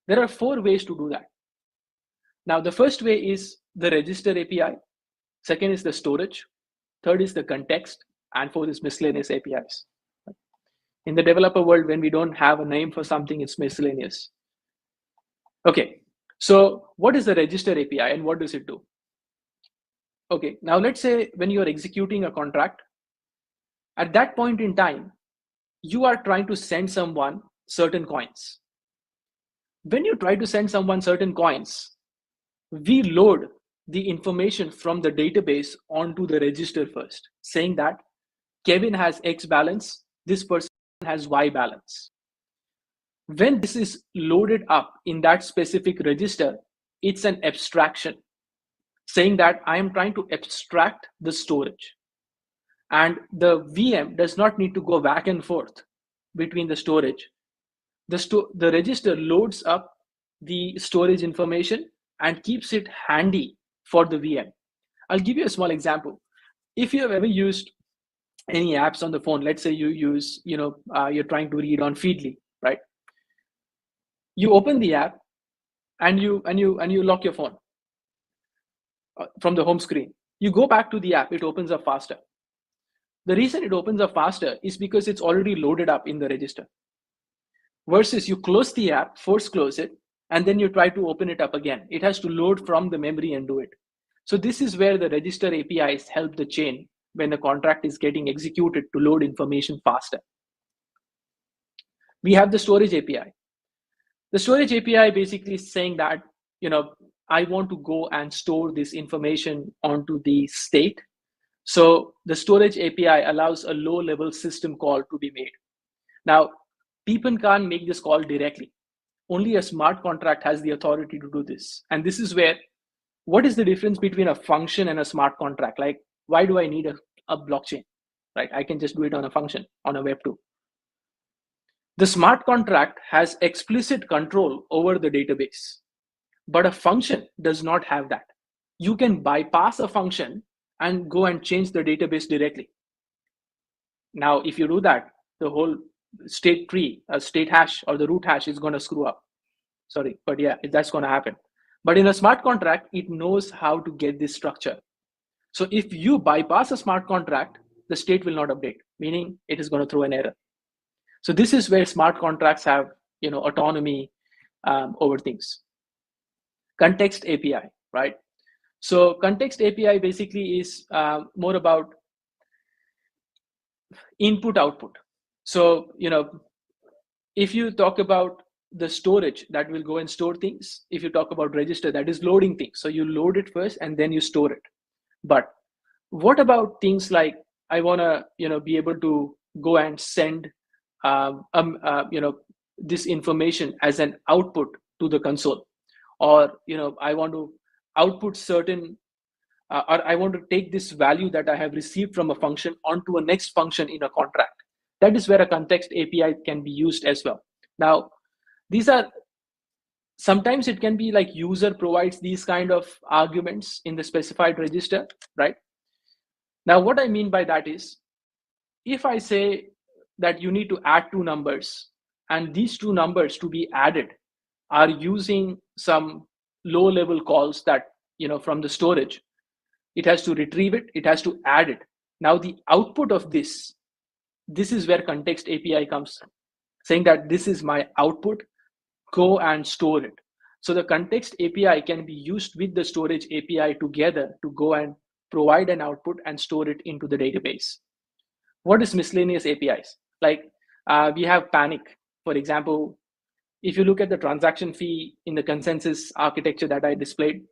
There are 4 ways to do that. Now, the first way is the register API. Second is the storage. Third is the context. And fourth is miscellaneous APIs. In the developer world, when we don't have a name for something, it's miscellaneous. Okay, so what is the register API and what does it do? Okay, now let's say when you're executing a contract, at that point in time, you are trying to send someone certain coins. When you try to send someone certain coins, we load the information from the database onto the register first, saying that Kevin has X balance, this person has Y balance. When this is loaded up in that specific register, it's an abstraction, saying that I am trying to abstract the storage. And the VM does not need to go back and forth between the storage. The register loads up the storage information and keeps it handy for the VM. I'll give you a small example. If you have ever used any apps on the phone, let's say you use, you're trying to read on Feedly, right? You open the app and you lock your phone from the home screen. You go back to the app, it opens up faster. The reason it opens up faster is because it's already loaded up in the register. Versus you close the app, force close it, and then you try to open it up again. It has to load from the memory and do it. So this is where the register APIs help the chain when the contract is getting executed to load information faster. We have the storage API. The storage API basically is saying that, I want to go and store this information onto the state. So the storage API allows a low-level system call to be made. Now, people can't make this call directly. Only a smart contract has the authority to do this. And this is where, what is the difference between a function and a smart contract? Like, why do I need a blockchain, right? I can just do it on a function, on a Web2. The smart contract has explicit control over the database, but a function does not have that. You can bypass a function and go and change the database directly. Now, if you do that, the whole state tree, a state hash or the root hash is going to screw up. Sorry, but yeah, that's going to happen. But in a smart contract, it knows how to get this structure. So if you bypass a smart contract, the state will not update, meaning it is going to throw an error. So this is where smart contracts have, autonomy over things. Context API, right? So context API basically is more about input output. So, if you talk about the storage that will go and store things, if you talk about register, that is loading things. So you load it first and then you store it. But what about things like, I want to, be able to go and send, this information as an output to the console, or, I want to output certain, or I want to take this value that I have received from a function onto a next function in a contract. That is where a context API can be used as well. Now, these are, sometimes it can be like user provides these kind of arguments in the specified register, right? Now, what I mean by that is, if I say that you need to add 2 numbers and these 2 numbers to be added are using some low level calls that, from the storage. It has to retrieve it, it has to add it. Now the output of this is where context API comes from, saying that this is my output, go and store it. So the context API can be used with the storage API together to go and provide an output and store it into the database. What is miscellaneous APIs? Like we have Panic, for example. If you look at the transaction fee in the consensus architecture that I displayed,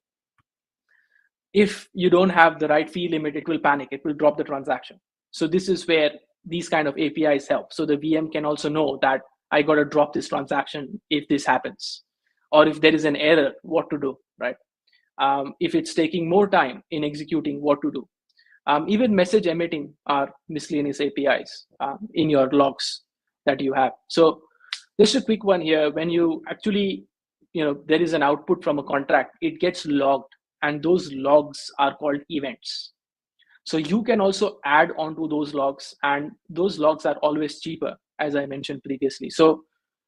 if you don't have the right fee limit, it will panic, it will drop the transaction. So this is where these kind of APIs help. So the VM can also know that I got to drop this transaction if this happens, or if there is an error, what to do, right? If it's taking more time in executing, what to do. Even message emitting are miscellaneous APIs in your logs that you have. So just a quick one here. When you actually, there is an output from a contract, it gets logged, and those logs are called events. So you can also add onto those logs, and those logs are always cheaper, as I mentioned previously. So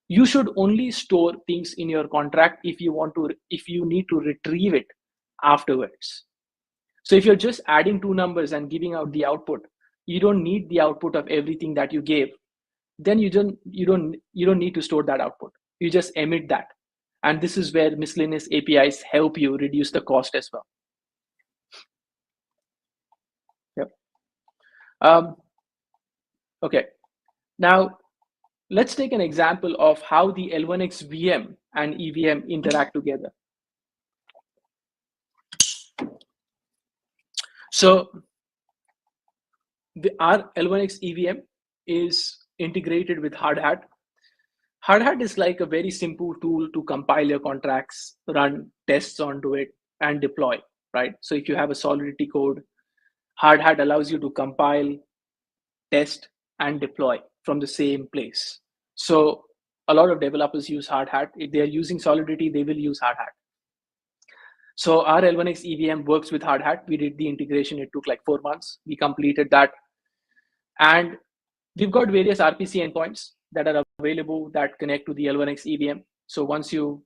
you should only store things in your contract if you need to retrieve it afterwards. So if you're just adding two numbers and giving out the output, you don't need the output of everything that you gave. Then you don't need to store that output. You just emit that. And this is where miscellaneous APIs help you reduce the cost as well. Yep. Okay. Now, let's take an example of how the L1X VM and EVM interact together. So our L1X EVM is integrated with Hardhat. Hardhat is like a very simple tool to compile your contracts, run tests onto it, and deploy, right? So if you have a Solidity code, Hardhat allows you to compile, test, and deploy from the same place. So a lot of developers use Hardhat. If they're using Solidity, they will use Hardhat. So our L1X EVM works with Hardhat. We did the integration. It took like 4 months. We completed that. And we've got various RPC endpoints that are available that connect to the L1X EVM. So once you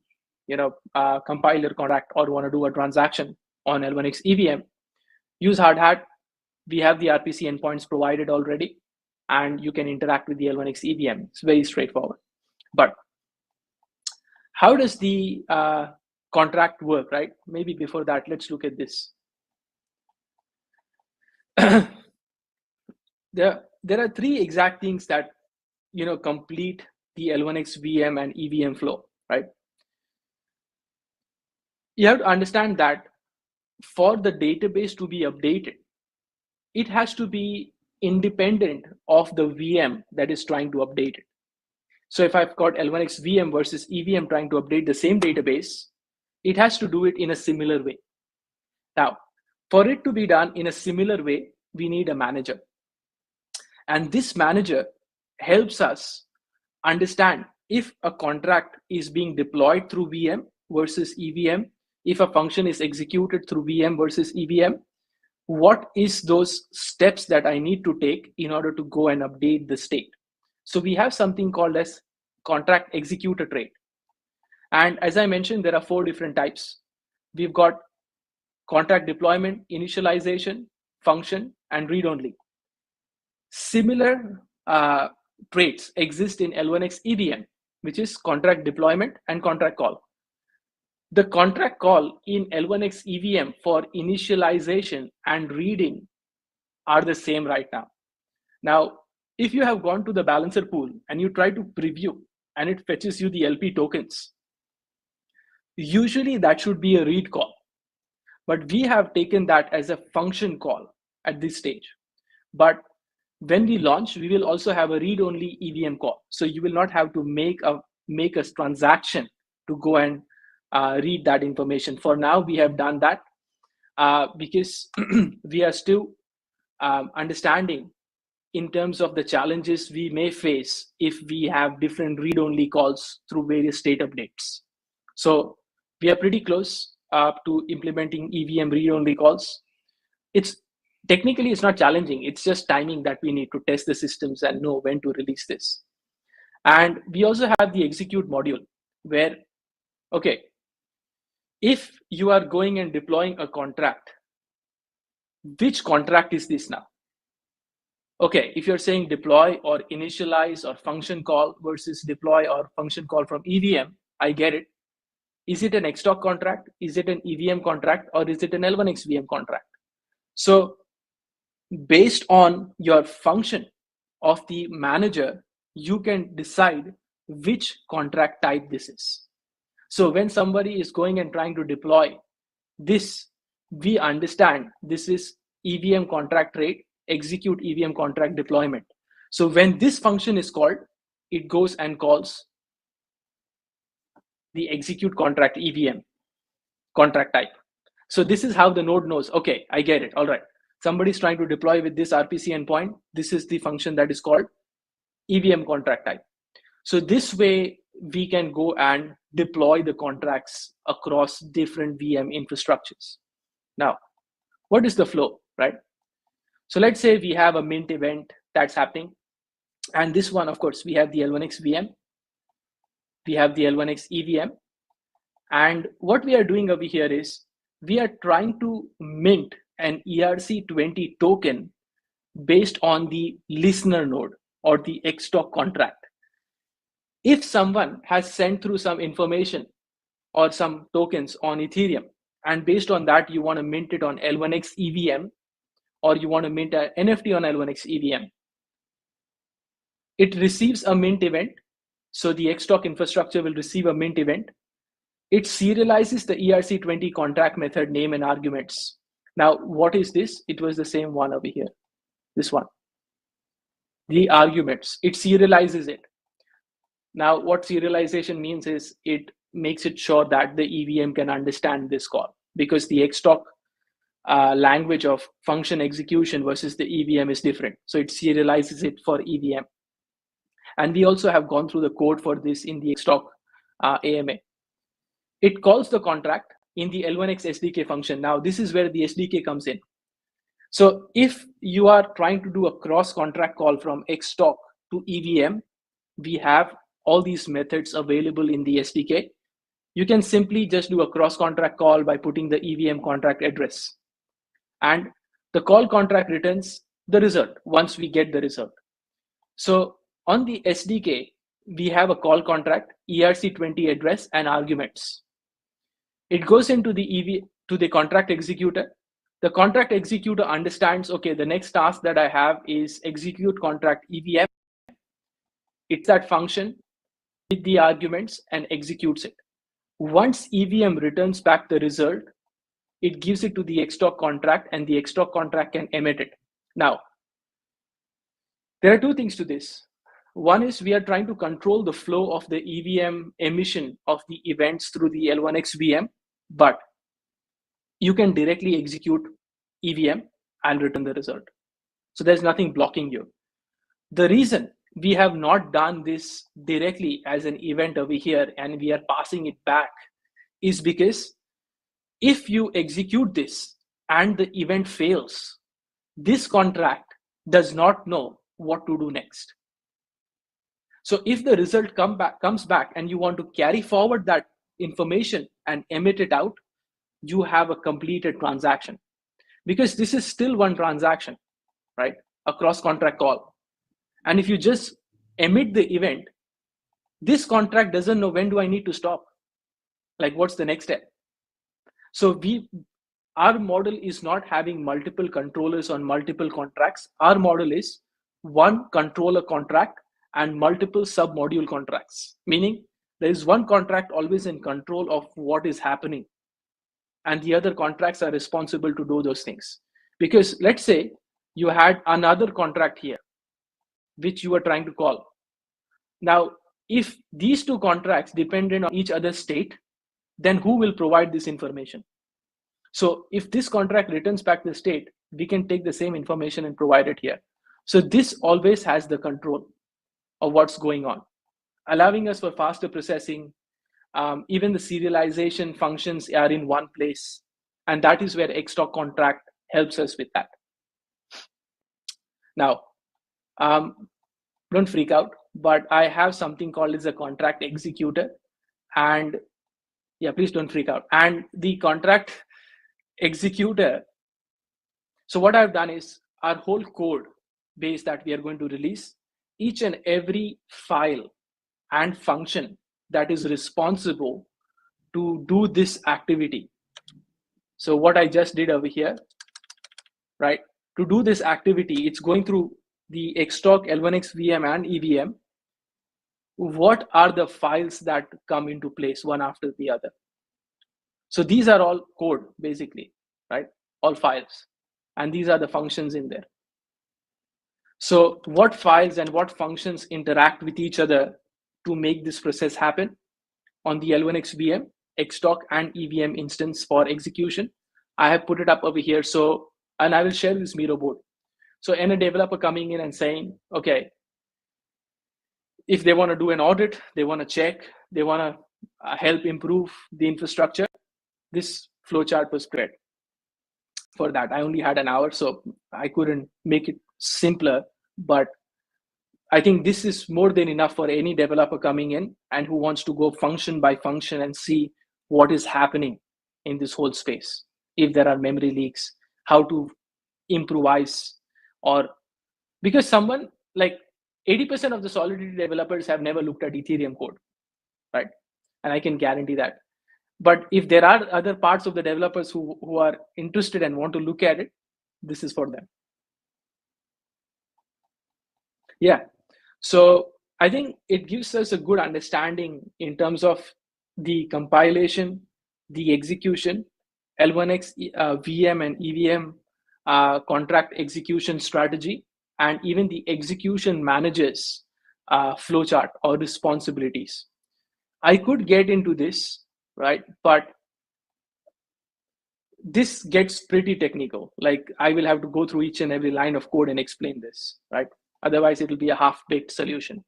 compile your contract or want to do a transaction on L1X EVM, use Hardhat. We have the RPC endpoints provided already, and you can interact with the L1X EVM. It's very straightforward. But how does the contract work, right? Maybe before that, let's look at this. There are three exact things that complete the L1X VM and EVM flow, right? You have to understand that for the database to be updated, it has to be independent of the VM that is trying to update it. So if I've got L1X VM versus EVM trying to update the same database, it has to do it in a similar way. Now, for it to be done in a similar way, we need a manager. And this manager helps us understand if a contract is being deployed through VM versus EVM, if a function is executed through VM versus EVM, what is those steps that I need to take in order to go and update the state. So we have something called as contract executor trait. And as I mentioned, there are 4 different types. We've got contract deployment, initialization, function, and read-only. Similar traits exist in L1X EVM, which is contract deployment and contract call. The contract call in L1X EVM for initialization and reading are the same right now. Now, if you have gone to the balancer pool and you try to preview and it fetches you the LP tokens, usually that should be a read call. But we have taken that as a function call at this stage. But when we launch, we will also have a read-only EVM call. So you will not have to make a transaction to go and read that information. For now, we have done that because we are still understanding in terms of the challenges we may face if we have different read-only calls through various state updates. So we are pretty close to implementing EVM read-only calls. Technically, it's not challenging. It's just timing that we need to test the systems and know when to release this. And we also have the execute module, where okay, if you are going and deploying a contract, which contract is this now? Okay, if you're saying deploy or initialize or function call versus deploy or function call from EVM, I get it. Is it an XTOC contract? Is it an EVM contract? Or is it an L1X VM contract? So based on your function of the manager, you can decide which contract type this is. So when somebody is going and trying to deploy this, we understand this is EVM contract rate, execute EVM contract deployment. So when this function is called, it goes and calls the execute contract EVM contract type. So this is how the node knows, okay, I get it. All right. Somebody's trying to deploy with this RPC endpoint. This is the function that is called EVM contract type. So this way we can go and deploy the contracts across different VM infrastructures. Now, what is the flow, right? So let's say we have a mint event that's happening. And this one, of course, we have the L1X VM. We have the L1X EVM. And what we are doing over here is we are trying to mint an ERC20 token based on the listener node or the XTOC contract. If someone has sent through some information or some tokens on Ethereum, and based on that, you want to mint it on L1X EVM, or you want to mint an NFT on L1X EVM, it receives a mint event. So the XTOC infrastructure will receive a mint event. It serializes the ERC20 contract method name and arguments. Now, what is this? It was the same one over here, this one. The arguments, it serializes it. Now, what serialization means is it makes it sure that the EVM can understand this call, because the XTOC language of function execution versus the EVM is different. So it serializes it for EVM. And we also have gone through the code for this in the XTOC AMA. It calls the contract in the L1X SDK function. Now, this is where the SDK comes in. So if you are trying to do a cross-contract call from XTOC to EVM, we have all these methods available in the SDK. You can simply just do a cross-contract call by putting the EVM contract address. And the call contract returns the result once we get the result. So on the SDK, we have a call contract, ERC20 address, and arguments. It goes into the contract executor. The contract executor understands, okay, the next task that I have is execute contract EVM. It's that function with the arguments and executes it. Once EVM returns back the result, it gives it to the XTOC contract, and the XTOC contract can emit it. Now, there are two things to this. One is we are trying to control the flow of the EVM emission of the events through the L1X VM, but you can directly execute EVM and return the result. So there's nothing blocking you. The reason we have not done this directly as an event over here and we are passing it back is because if you execute this and the event fails, this contract does not know what to do next. So if the result comes back and you want to carry forward that information and emit it out, you have a completed transaction, because this is still one transaction, right? A cross-contract call. And if you just emit the event, this contract doesn't know when do I need to stop. Like, what's the next step? So our model is not having multiple controllers on multiple contracts. Our model is one controller contract and multiple sub-module contracts, meaning there is one contract always in control of what is happening, and the other contracts are responsible to do those things. Because let's say you had another contract here, which you were trying to call. Now, if these two contracts depended on each other's state, then who will provide this information? So if this contract returns back the state, we can take the same information and provide it here. So this always has the control of what's going on, allowing us for faster processing. Even the serialization functions are in one place. And that is where XTOC contract helps us with that. Now, don't freak out, but I have something called as a contract executor. And Yeah, please don't freak out. And the contract executor. So what I've done is our whole code base that we are going to release, each and every file and function that is responsible to do this activity. So what I just did over here, right? To do this activity, it's going through the Xtalk, L1X VM and EVM. What are the files that come into place one after the other? So these are all code basically, right? All files. And these are the functions in there. So what files and what functions interact with each other to make this process happen on the L1X VM, Xtalk and EVM instance for execution? I have put it up over here. So, and I will share this Miro board. So any developer coming in and saying, okay, if they want to do an audit, they want to check, they want to help improve the infrastructure, this flowchart was prepared for that. I only had an hour, so I couldn't make it simpler, but I think this is more than enough for any developer coming in and who wants to go function by function and see what is happening in this whole space. If there are memory leaks, how to improvise, or because someone like 80% of the Solidity developers have never looked at Ethereum code, right? And I can guarantee that. But if there are other parts of the developers who are interested and want to look at it, this is for them. Yeah. So I think it gives us a good understanding in terms of the compilation, the execution, L1X VM and EVM contract execution strategy, and even the execution managers flowchart or responsibilities. I could get into this, right? But this gets pretty technical. Like I will have to go through each and every line of code and explain this, right? Otherwise, it will be a half-baked solution.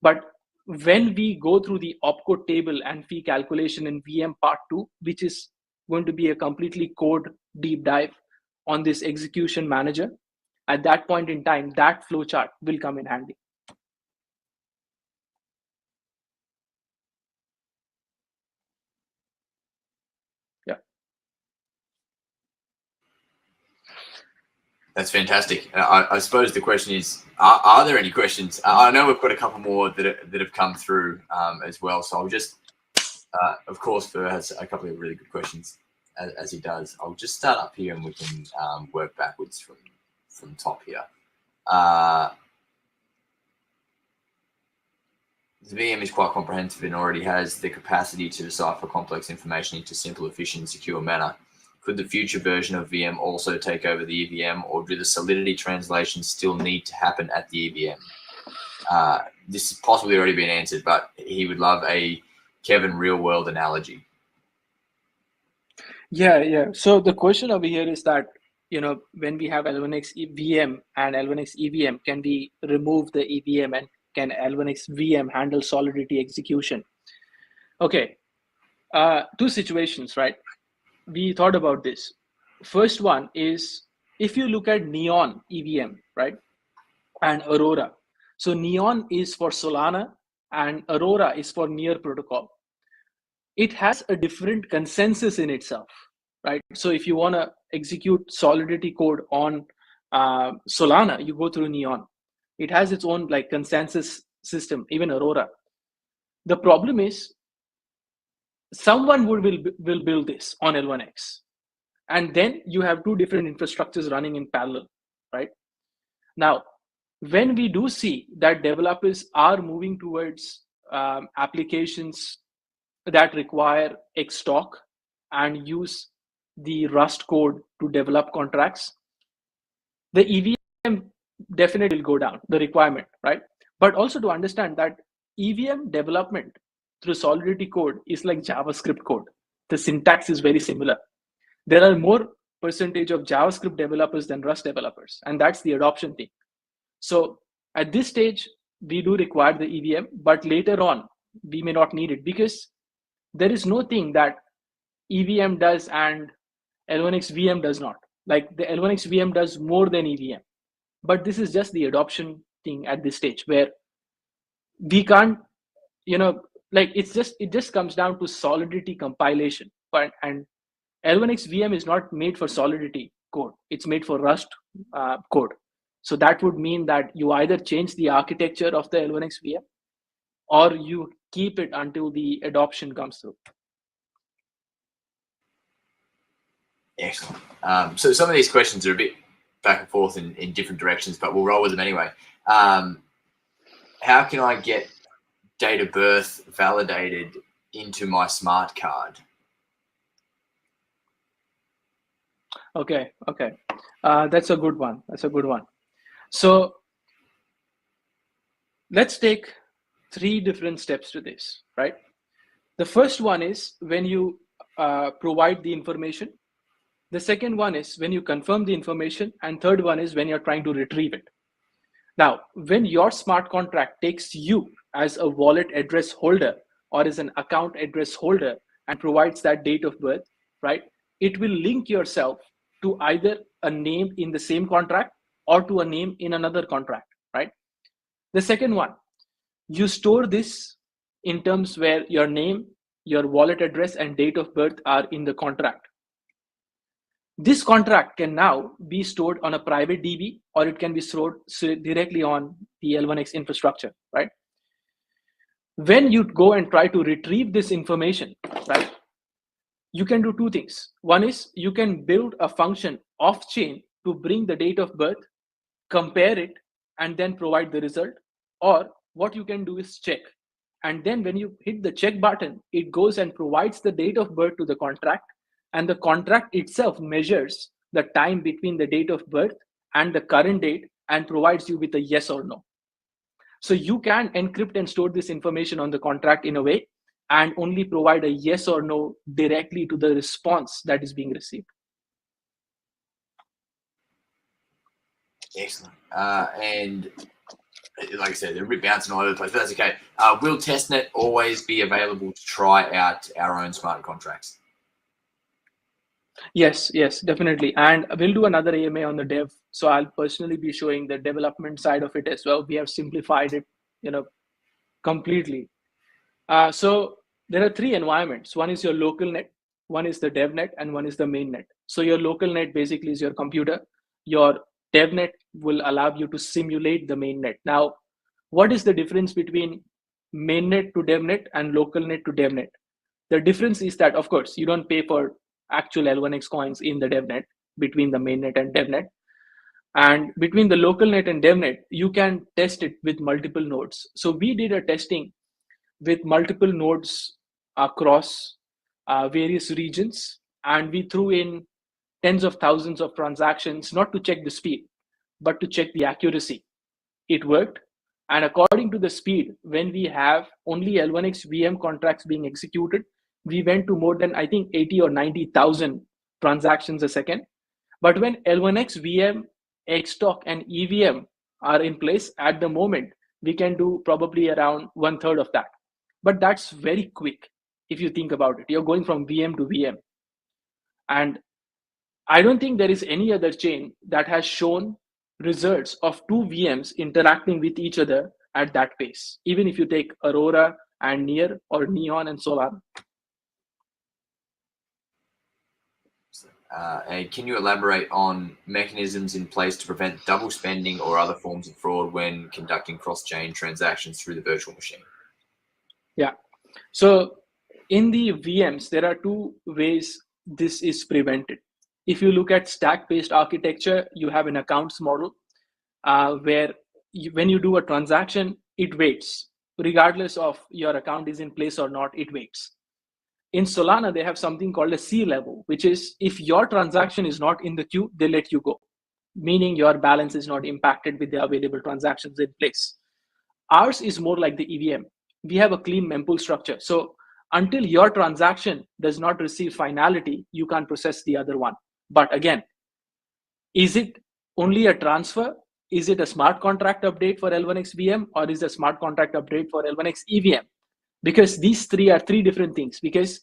But when we go through the opcode table and fee calculation in VM part 2, which is going to be a completely code deep dive on this execution manager, at that point in time, that flowchart will come in handy. Yeah. That's fantastic. I suppose the question is, are there any questions? I know we've got a couple more that have come through as well. So I'll just, of course, Fer has a couple of really good questions, as he does. I'll just start up here and we can work backwards from top here. The VM is quite comprehensive and already has the capacity to decipher complex information into simple, efficient, and secure manner. Could the future version of VM also take over the EVM, or do the Solidity translations still need to happen at the EVM? This has possibly already been answered, but he would love a Kevin real-world analogy. Yeah. So the question over here is that, when we have L1X VM and L1X EVM, can we remove the EVM and can L1X VM handle Solidity execution? Okay, two situations, right? We thought about this. First one is if you look at Neon EVM, right, and Aurora. So Neon is for Solana and Aurora is for Near protocol. It has a different consensus in itself, right? So if you want to execute Solidity code on Solana, you go through Neon. It has its own like consensus system, even Aurora. The problem is someone will build this on L1X. And then you have two different infrastructures running in parallel, right? Now, when we do see that developers are moving towards applications that require Xtalk and use the Rust code to develop contracts, the EVM definitely will go down, the requirement, right? But also to understand that EVM development through Solidity code is like JavaScript code. The syntax is very similar. There are more percentage of JavaScript developers than Rust developers, and that's the adoption thing. So at this stage, we do require the EVM, but later on, we may not need it because there is no thing that EVM does and L1X VM does not. Like the L1X VM does more than EVM, but this is just the adoption thing at this stage where we can't, like it just comes down to solidity compilation. And L1X VM is not made for solidity code, it's made for Rust code. So that would mean that you either change the architecture of the L1X VM or you keep it until the adoption comes through. Excellent. So some of these questions are a bit back and forth in different directions, but we'll roll with them anyway. How can I get date of birth validated into my smart card? Okay. That's a good one. So let's take 3 different steps to this, right? The first one is when you provide the information. The second one is when you confirm the information. And third one is when you're trying to retrieve it. Now, when your smart contract takes you as a wallet address holder or as an account address holder and provides that date of birth, right? It will link yourself to either a name in the same contract or to a name in another contract, right? The second one, you store this in terms where your name, your wallet address, and date of birth are in the contract. This contract can now be stored on a private DB, or it can be stored directly on the L1X infrastructure, right? When you go and try to retrieve this information, right, you can do 2 things. One is you can build a function off-chain to bring the date of birth, compare it, and then provide the result. Or what you can do is check. And then when you hit the check button, it goes and provides the date of birth to the contract. And the contract itself measures the time between the date of birth and the current date and provides you with a yes or no. So you can encrypt and store this information on the contract in a way and only provide a yes or no directly to the response that is being received. Excellent. And like I said, they're a bit bouncing all over the place, but that's okay. Will testnet always be available to try out our own smart contracts? Yes, definitely. And we'll do another AMA on the dev. So I'll personally be showing the development side of it as well. We have simplified it, completely. So there are 3 environments. One is your local net, one is the dev net, and one is the main net. So your local net basically is your computer. Your dev net will allow you to simulate the main net. Now, what is the difference between main net to dev net and local net to dev net? The difference is that, of course, you don't pay for actual L1X coins in the dev net between the main net and dev net. And between the local net and dev net, you can test it with multiple nodes. So we did a testing with multiple nodes across various regions, and we threw in tens of thousands of transactions, not to check the speed, but to check the accuracy. It worked. And according to the speed, when we have only L1X VM contracts being executed, we went to more than, I think, 80 or 90,000 transactions a second. But when L1X VM, XTOC, and EVM are in place at the moment, we can do probably around 1/3 of that. But that's very quick if you think about it. You're going from VM to VM. And I don't think there is any other chain that has shown results of 2 VMs interacting with each other at that pace, even if you take Aurora and Near or Neon and Solana. And can you elaborate on mechanisms in place to prevent double spending or other forms of fraud when conducting cross-chain transactions through the virtual machine? Yeah. So in the VMs, there are 2 ways this is prevented. If you look at stack-based architecture, you have an accounts model where when you do a transaction, it waits. Regardless of your account is in place or not, it waits. In Solana, they have something called a C level, which is if your transaction is not in the queue, they let you go, meaning your balance is not impacted with the available transactions in place. Ours is more like the EVM. We have a clean mempool structure. So until your transaction does not receive finality, you can't process the other one. But again, is it only a transfer? Is it a smart contract update for L1X VM, or is it a smart contract update for L1X EVM? Because these 3 are 3 different things. Because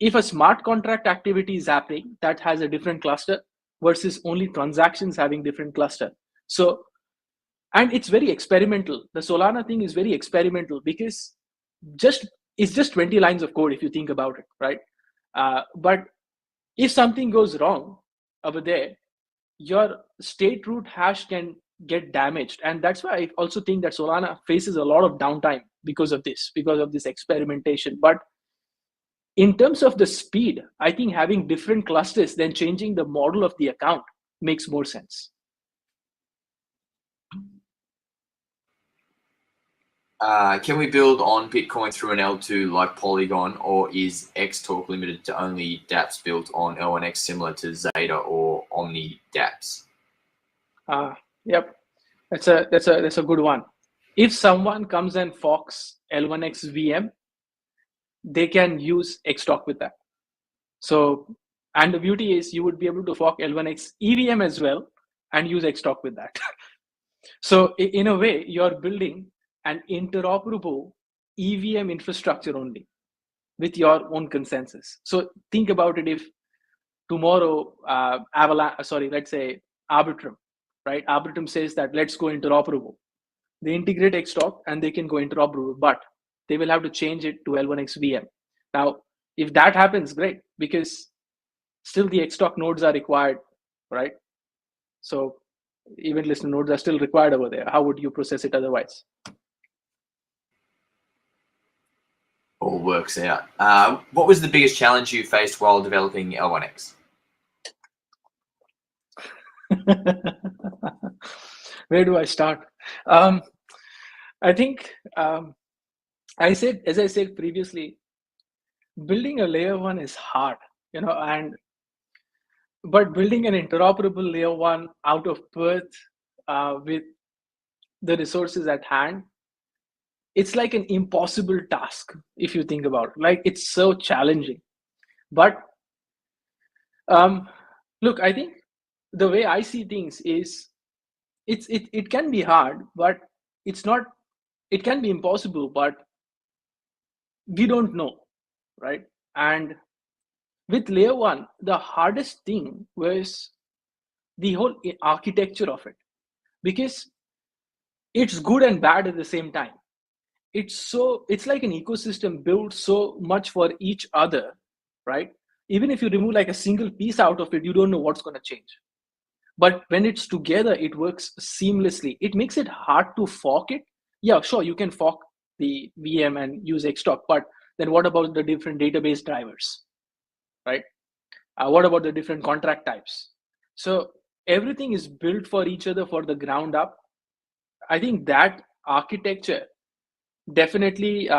if a smart contract activity is happening, that has a different cluster versus only transactions having different cluster. So, and it's very experimental. The Solana thing is very experimental because it's just 20 lines of code if you think about it, right? But if something goes wrong over there, your state root hash can get damaged. And that's why I also think that Solana faces a lot of downtime because of this experimentation. But in terms of the speed, I think having different clusters, then changing the model of the account makes more sense. Can we build on Bitcoin through an L2 like Polygon, or is Xtalk limited to only dApps built on L1X similar to Zeta or Omni dApps? Yep, that's a good one. If someone comes and forks L1X VM, they can use Xtalk with that. So, and the beauty is you would be able to fork L1X EVM as well and use Xtalk with that. So in a way, you're building an interoperable EVM infrastructure only with your own consensus. So think about it. If tomorrow let's say Arbitrum, right? Arbitrum says that let's go interoperable. They integrate Xtalk and they can go interoperable, but they will have to change it to L1X VM. Now, if that happens, great, because still the Xtalk nodes are required, right? So event listener nodes are still required over there. How would you process it otherwise? All works out. What was the biggest challenge you faced while developing L1X? Where do I start? I think as I said previously, building a layer 1 is hard, but building an interoperable layer 1 out of Perth with the resources at hand, it's like an impossible task if you think about it. Like, it's so challenging. But look, I think the way I see things is it can be hard, but it's not. It can be impossible, but we don't know, right? And with layer 1, the hardest thing was the whole architecture of it, because it's good and bad at the same time. It's like an ecosystem built so much for each other, right? Even if you remove like a single piece out of it, you don't know what's going to change. But when it's together, it works seamlessly. It makes it hard to fork it. Yeah, sure, you can fork the VM and use Xtalk, but then what about the different database drivers, right? What about the different contract types? So everything is built for each other for the ground up. I think that architecture definitely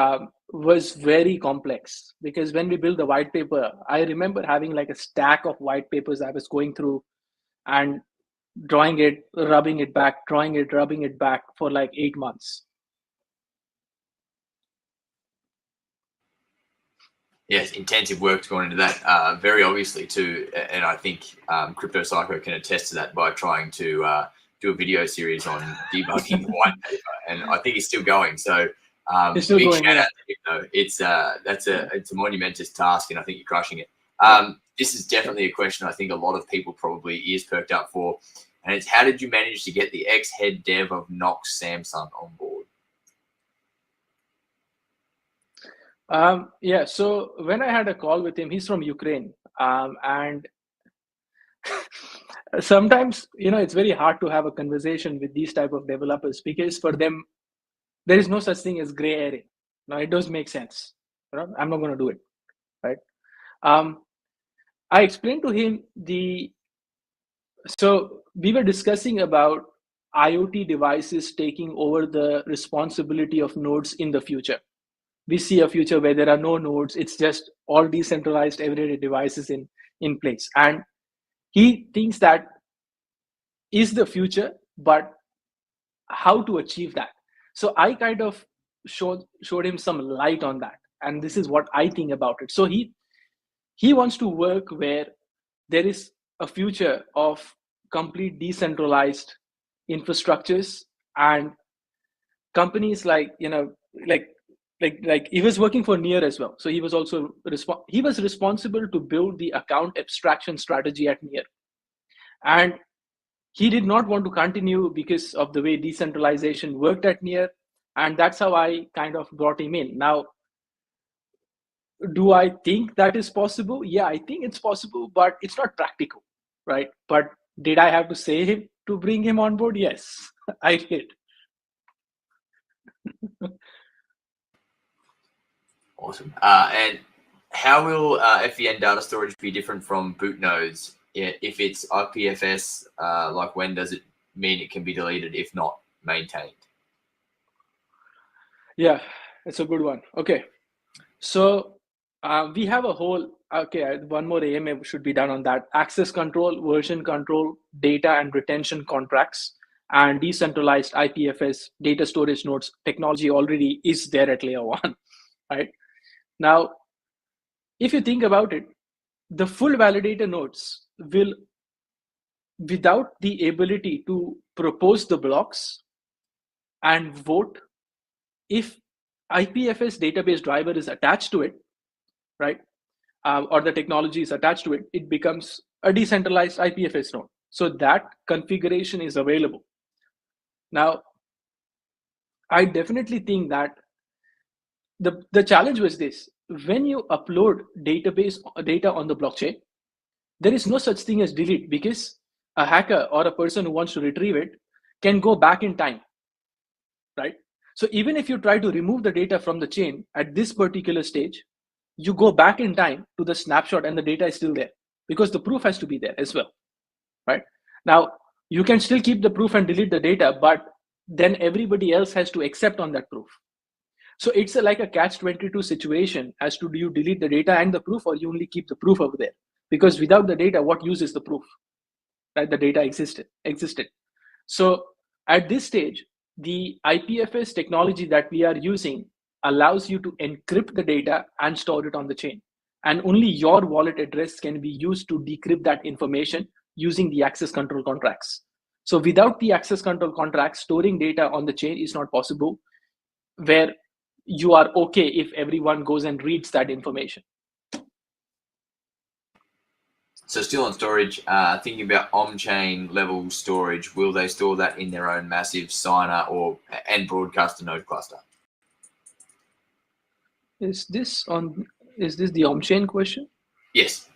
was very complex, because when we built the white paper, I remember having like a stack of white papers I was going through and drawing it, rubbing it back, drawing it, rubbing it back for like 8 months. Yes, intensive work's gone into that, very obviously too, and I think Crypto Psycho can attest to that by trying to do a video series on debugging white paper, and I think he's still going. So it's still big going, shout yeah. out to him, though. It's a monumentous task, and I think you're crushing it. This is definitely a question I think a lot of people probably ears perked up for, and it's how did you manage to get the ex-head dev of Nox, Samsung, on board? Yeah, so when I had a call with him, he's from Ukraine, and sometimes it's very hard to have a conversation with these type of developers, because for them there is no such thing as gray area. Now it does make sense. I'm not going to do it, right? I explained to him so we were discussing about IoT devices taking over the responsibility of nodes in the future. We see a future where there are no nodes. It's just all decentralized everyday devices in place. And he thinks that is the future, but how to achieve that? So I kind of showed him some light on that. And this is what I think about it. So he wants to work where there is a future of complete decentralized infrastructures, and companies like he was working for Near as well. So he was also responsible to build the account abstraction strategy at Near. And he did not want to continue because of the way decentralization worked at Near. And that's how I kind of brought him in. Now, do I think that is possible? Yeah, I think it's possible, but it's not practical, right? But did I have to say him to bring him on board? Yes, I did. Awesome. And how will FVN data storage be different from boot nodes? If it's IPFS, like when does it mean it can be deleted if not maintained? Yeah, it's a good one. Okay, so we have a whole, one more AMA should be done on that. Access control, version control, data and retention contracts, and decentralized IPFS data storage nodes technology already is there at layer 1, right? Now, if you think about it, the full validator nodes will, without the ability to propose the blocks and vote, if IPFS database driver is attached to it, right, or the technology is attached to it, it becomes a decentralized IPFS node. So that configuration is available. Now, I definitely think that the challenge was this: when you upload database data on the blockchain, there is no such thing as delete, because a hacker or a person who wants to retrieve it can go back in time, right? So even if you try to remove the data from the chain at this particular stage, you go back in time to the snapshot and the data is still there, because the proof has to be there as well, right? Now, you can still keep the proof and delete the data, but then everybody else has to accept on that proof. So it's like a catch-22 situation as to, do you delete the data and the proof, or you only keep the proof over there? Because without the data, what use is the proof? Right? The data existed. So at this stage, the IPFS technology that we are using allows you to encrypt the data and store it on the chain. And only your wallet address can be used to decrypt that information using the access control contracts. So without the access control contracts, storing data on the chain is not possible, where you are okay if everyone goes and reads that information. So still on storage, thinking about on-chain level storage, will they store that in their own massive signer and broadcast a node cluster? Is this the on-chain question? Yes.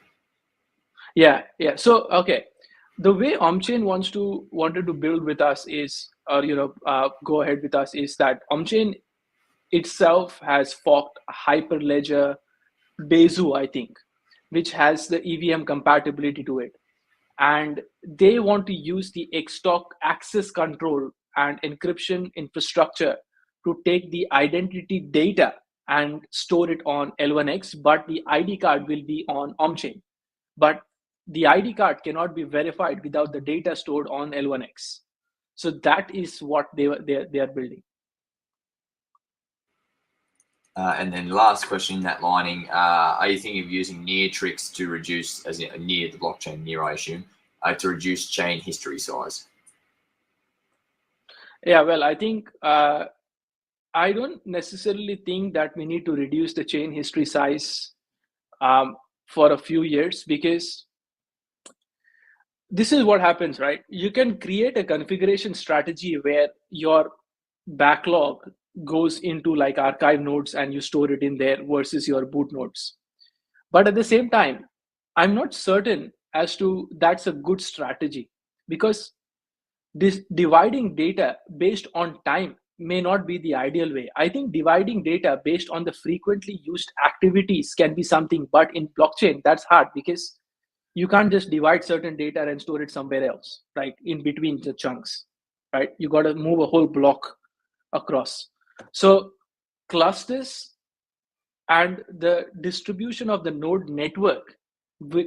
Yeah. So okay, the way on-chain wanted to build with us is, or go ahead with us, is that on-chain itself has forked Hyperledger Bezu, I think, which has the EVM compatibility to it. And they want to use the Xtalk access control and encryption infrastructure to take the identity data and store it on L1X, but the ID card will be on on-chain. But the ID card cannot be verified without the data stored on L1X. So that is what they are building. And then last question in that lining, are you thinking of using near tricks to reduce, as in near the blockchain, near I assume, to reduce chain history size? Yeah, well, I think I don't necessarily think that we need to reduce the chain history size for a few years, because this is what happens, right? You can create a configuration strategy where your backlog goes into like archive nodes and you store it in there versus your boot nodes. But at the same time, I'm not certain as to that's a good strategy, because this dividing data based on time may not be the ideal way. I think dividing data based on the frequently used activities can be something, but in blockchain, that's hard, because you can't just divide certain data and store it somewhere else, right? In between the chunks, right? You got to move a whole block across. So clusters and the distribution of the node network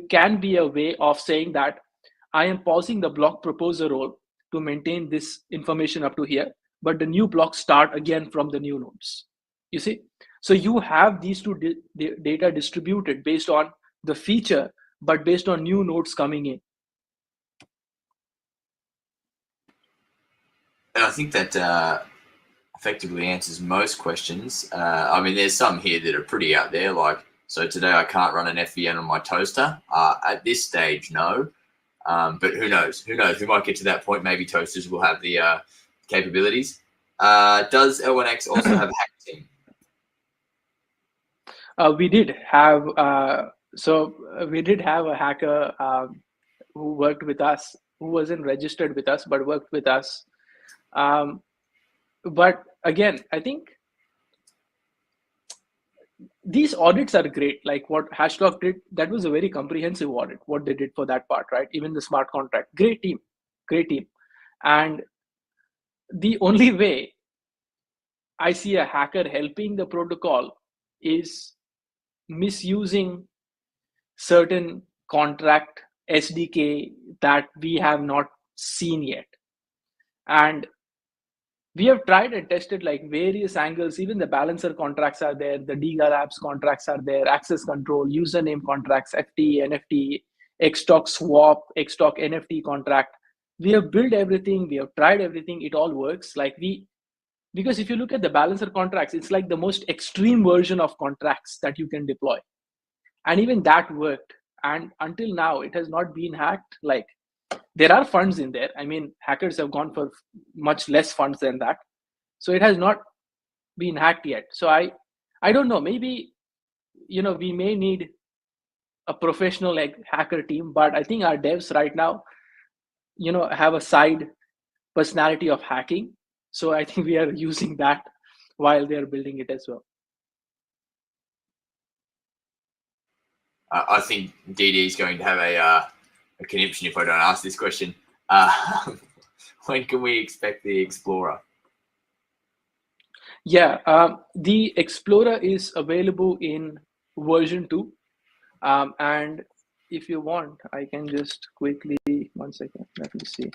can be a way of saying that I am pausing the block proposer role to maintain this information up to here, but the new blocks start again from the new nodes. You see? So you have these two data distributed based on the feature, but based on new nodes coming in. And I think that effectively answers most questions. I mean, there's some here that are pretty out there, like, so today I can't run an FVN on my toaster. At this stage, no. But who knows? We might get to that point. Maybe toasters will have the capabilities. Does L1X also have a hack team? We did have we did have a hacker who worked with us, who wasn't registered with us but worked with us. But again, I think these audits are great. Like what Hashlock did, that was a very comprehensive audit, what they did for that part, right? Even the smart contract, great team. And the only way I see a hacker helping the protocol is misusing certain contract SDK that we have not seen yet. And we have tried and tested like various angles. Even the balancer contracts are there, the DGAR apps contracts are there, access control, username contracts, FT, NFT, XTOC swap, XTOC NFT contract. We have built everything, we have tried everything, it all works. Because if you look at the balancer contracts, it's like the most extreme version of contracts that you can deploy. And even that worked. And until now, it has not been hacked. Like, there are funds in there. I mean, hackers have gone for much less funds than that. So it has not been hacked yet. So I don't know, maybe, we may need a professional like hacker team, but I think our devs right now, have a side personality of hacking. So I think we are using that while they're building it as well. I think DD is going to have a conniption if I don't ask this question. When can we expect the Explorer? Yeah, the Explorer is available in version 2. And if you want, I can just quickly, 1 second, let me see.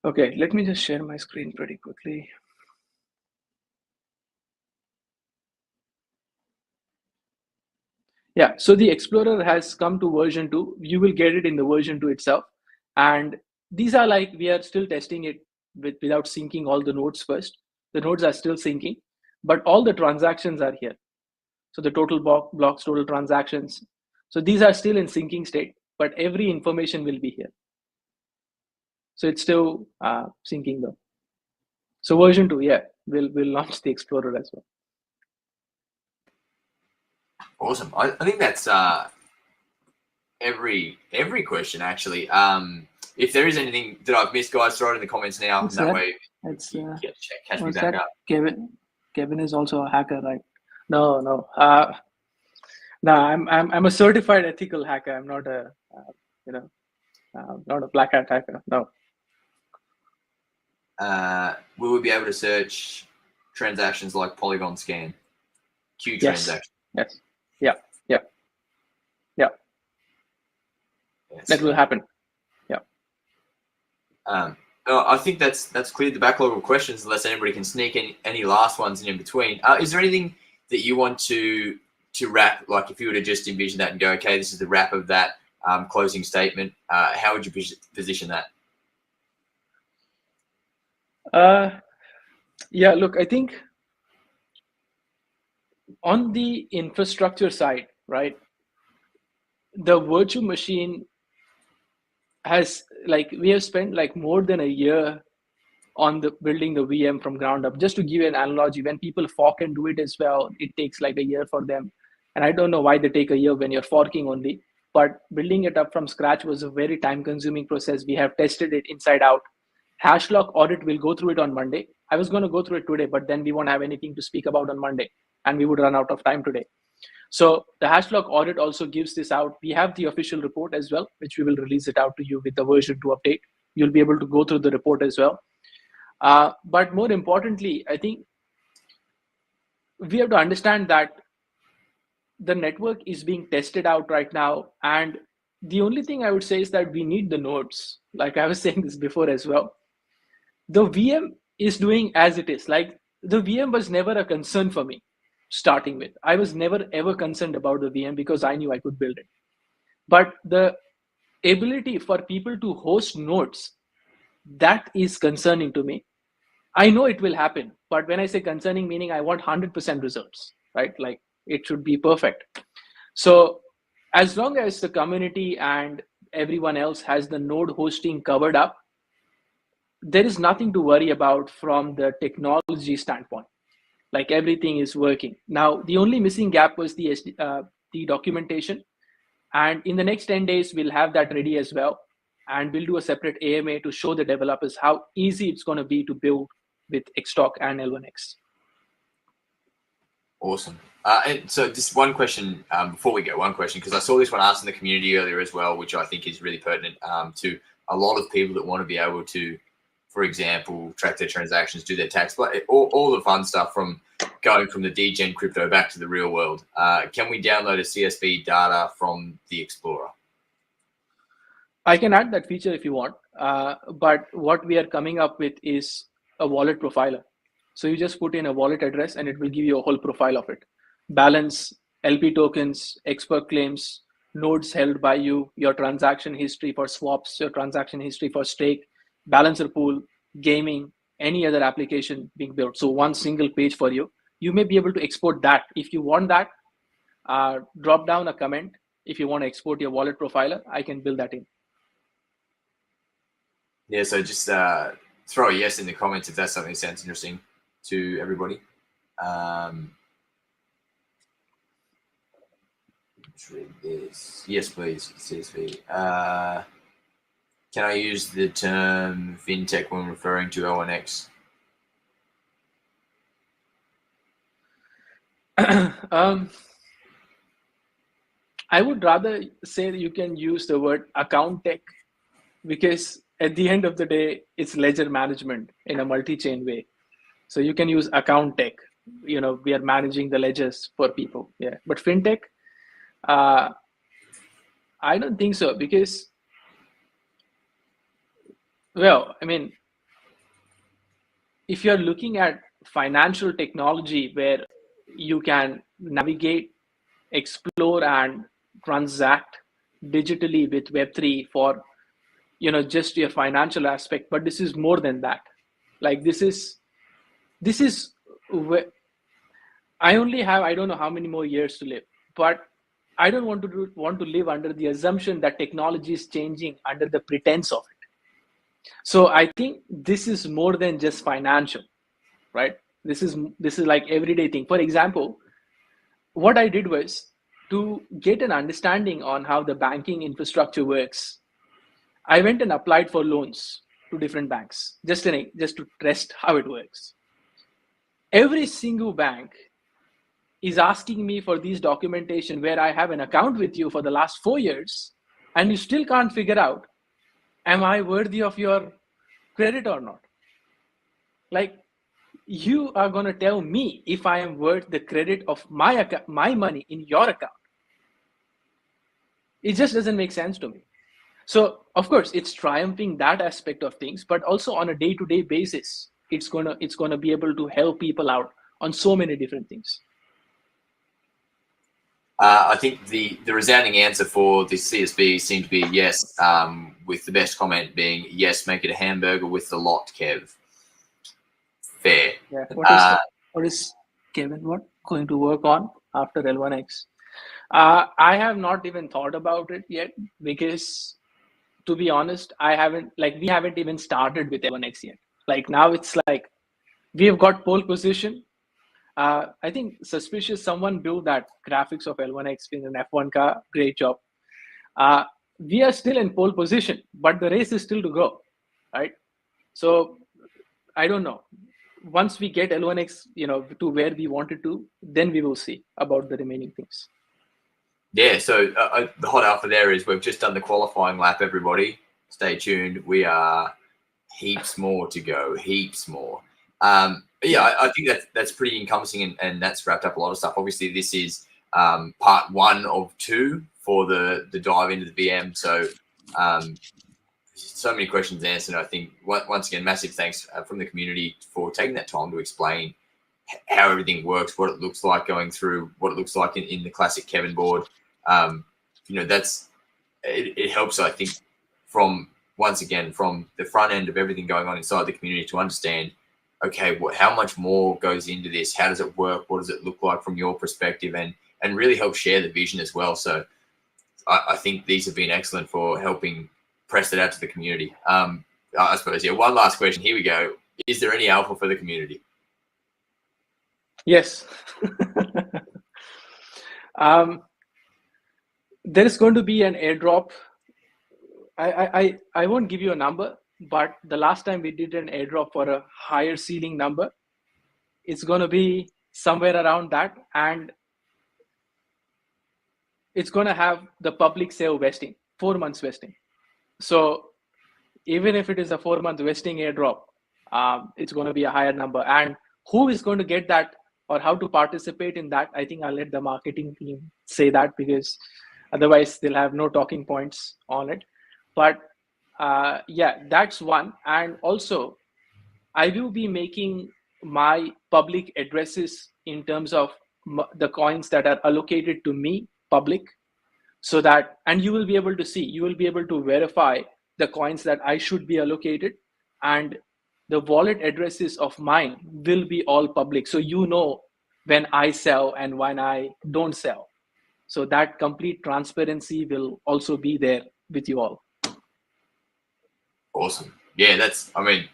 Okay, let me just share my screen pretty quickly. Yeah, so the Explorer has come to version 2. You will get it in the version 2 itself. And these are like, we are still testing it without syncing all the nodes first. The nodes are still syncing, but all the transactions are here. So the total blocks, total transactions. So these are still in syncing state, but every information will be here. So it's still syncing though. So version 2, yeah, we'll launch the Explorer as well. Awesome. I think that's every question actually. If there is anything that I've missed, guys, throw it in the comments now. What's and that that? way It's you can catch me what's back that? up. Kevin is also a hacker, right? No. No, I'm a certified ethical hacker. I'm not a not a black hat hacker. No. Will we be able to search transactions like Polygon scan? Q Yes. transaction. Yes. Yeah. Yes. That will happen. Yeah. No, I think that's cleared the backlog of questions. Unless anybody can sneak any last ones in between. Is there anything that you want to wrap? Like, if you were to just envision that and go, okay, this is the wrap of that closing statement. How would you position that? Yeah. Look, I think on the infrastructure side, right, the virtual machine has, like, we have spent like more than a year on the building the VM from ground up. Just to give you an analogy, when people fork and do it as well, it takes like a year for them. And I don't know why they take a year when you're forking only, but building it up from scratch was a very time consuming process. We have tested it inside out. Hashlock audit will go through it on Monday. I was going to go through it today, but then we won't have anything to speak about on Monday and we would run out of time today. So the Hashlock audit also gives this out. We have the official report as well, which we will release it out to you with the version 2 update. You'll be able to go through the report as well. But more importantly, I think we have to understand that the network is being tested out right now. And the only thing I would say is that we need the nodes. Like I was saying this before as well. The VM is doing as it is. Like, the VM was never a concern for me starting with. I was never ever concerned about the VM because I knew I could build it. But the ability for people to host nodes, that is concerning to me. I know it will happen, but when I say concerning, meaning I want 100% results, right? Like, it should be perfect. So as long as the community and everyone else has the node hosting covered up, there is nothing to worry about from the technology standpoint. Like everything is working. Now, the only missing gap was the documentation. And in the next 10 days, we'll have that ready as well. And we'll do a separate AMA to show the developers how easy it's going to be to build with Xtalk and L1X. Awesome. And so just one question before we go, because I saw this one asked in the community earlier as well, which I think is really pertinent to a lot of people that want to be able to, for example, track their transactions, do their tax, but all the fun stuff from going from the degen crypto back to the real world. Can we download a CSV data from the Explorer? I can add that feature if you want, but what we are coming up with is a wallet profiler. So you just put in a wallet address and it will give you a whole profile of it. Balance, LP tokens, expert claims, nodes held by you, your transaction history for swaps, your transaction history for stake, balancer pool, gaming, any other application being built. So one single page for you. You may be able to export that. If you want that, drop down a comment. If you want to export your wallet profiler, I can build that in. Yeah, so just throw a yes in the comments if that's something that sounds interesting to everybody. Let's read this. Yes, please, CSV. Can I use the term fintech when referring to L1X? I would rather say that you can use the word account tech, because at the end of the day, it's ledger management in a multi-chain way. So you can use account tech. We are managing the ledgers for people. Yeah, but fintech, I don't think so, because, well, I mean, if you're looking at financial technology where you can navigate, explore, and transact digitally with Web3 for, just your financial aspect, but this is more than that. Like this is where I only have, I don't know how many more years to live, but I don't want to live under the assumption that technology is changing under the pretense of it. So I think this is more than just financial, right? This is like everyday thing. For example, what I did was to get an understanding on how the banking infrastructure works. I went and applied for loans to different banks just to test how it works. Every single bank is asking me for these documentation where I have an account with you for the last 4 years, and you still can't figure out, am I worthy of your credit or not? Like, you are going to tell me if I am worth the credit of my account, my money in your account. It just doesn't make sense to me. So of course it's triumphing that aspect of things, but also on a day-to-day basis, it's gonna be able to help people out on so many different things. I think the resounding answer for the CSV seemed to be yes, with the best comment being yes, make it a hamburger with the lot, Kev. Fair. Yeah. What is Kevin going to work on after L1X? I have not even thought about it yet, because to be honest, we haven't even started with L1X yet. Like now it's like we've got pole position. I think suspicious someone built that graphics of L1X in an F1 car. Great job. We are still in pole position, but the race is still to go, right? So I don't know. Once we get L1X, to where we wanted to, then we will see about the remaining things. Yeah, so the hot alpha there is we've just done the qualifying lap, everybody. Stay tuned. We are heaps more to go, heaps more. Yeah, I think that's pretty encompassing, and that's wrapped up a lot of stuff. Obviously, this is part 1 of 2 for the dive into the VM. So so many questions answered. I think once again, massive thanks from the community for taking that time to explain how everything works, what it looks like going through, what it looks like in the classic Kevin board. It helps, I think, from the front end of everything going on inside the community to understand, okay, how much more goes into this? How does it work? What does it look like from your perspective? And really help share the vision as well. So I think these have been excellent for helping press it out to the community. I suppose, yeah, one last question. Here we go. Is there any alpha for the community? Yes. There is going to be an airdrop. I won't give you a number, but the last time we did an airdrop for a higher ceiling number, it's going to be somewhere around that, and it's going to have the public sale vesting, 4 months vesting. So even if it is a 4-month vesting airdrop, it's going to be a higher number. And who is going to get that or how to participate in that, I think I'll let the marketing team say that, because otherwise they'll have no talking points on it. But yeah, that's one. And also, I will be making my public addresses in terms of the coins that are allocated to me public, so that, and you will be able to see, you will be able to verify the coins that I should be allocated, and the wallet addresses of mine will be all public. So you know when I sell and when I don't sell. So that complete transparency will also be there with you all. Awesome. Yeah, that's, I mean,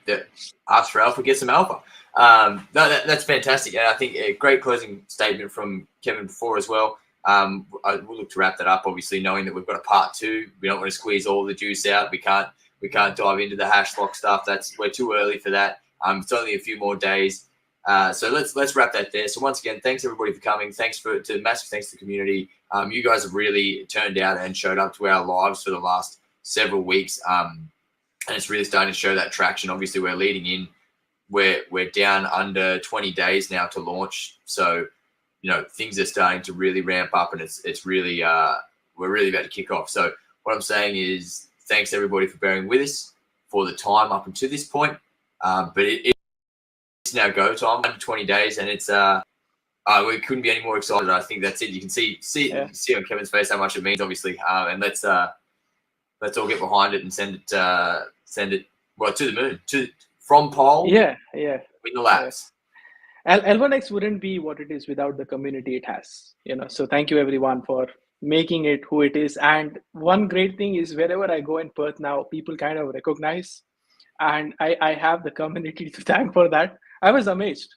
ask for alpha, get some alpha. No, that's fantastic. And I think a great closing statement from Kevin before as well. We'll look to wrap that up, obviously, knowing that we've got a part 2. We don't want to squeeze all the juice out. We can't dive into the hash lock stuff. We're too early for that. It's only a few more days. So let's wrap that there. So once again, thanks everybody for coming. Massive thanks to the community. You guys have really turned out and showed up to our lives for the last several weeks. And it's really starting to show that traction. Obviously, we're leading in. We're down under 20 days now to launch. So, you know, things are starting to really ramp up, and it's really we're really about to kick off. So what I'm saying is thanks everybody for bearing with us for the time up until this point. But it's now go time, under 20 days, and it's we couldn't be any more excited. I think that's it. You can see on Kevin's face how much it means, obviously. And let's all get behind it and send it well to the moon, from Pole. Yeah. In the labs. L1X wouldn't be what it is without the community it has. So thank you everyone for making it who it is. And one great thing is, wherever I go in Perth now, people kind of recognize, and I have the community to thank for that. I was amazed.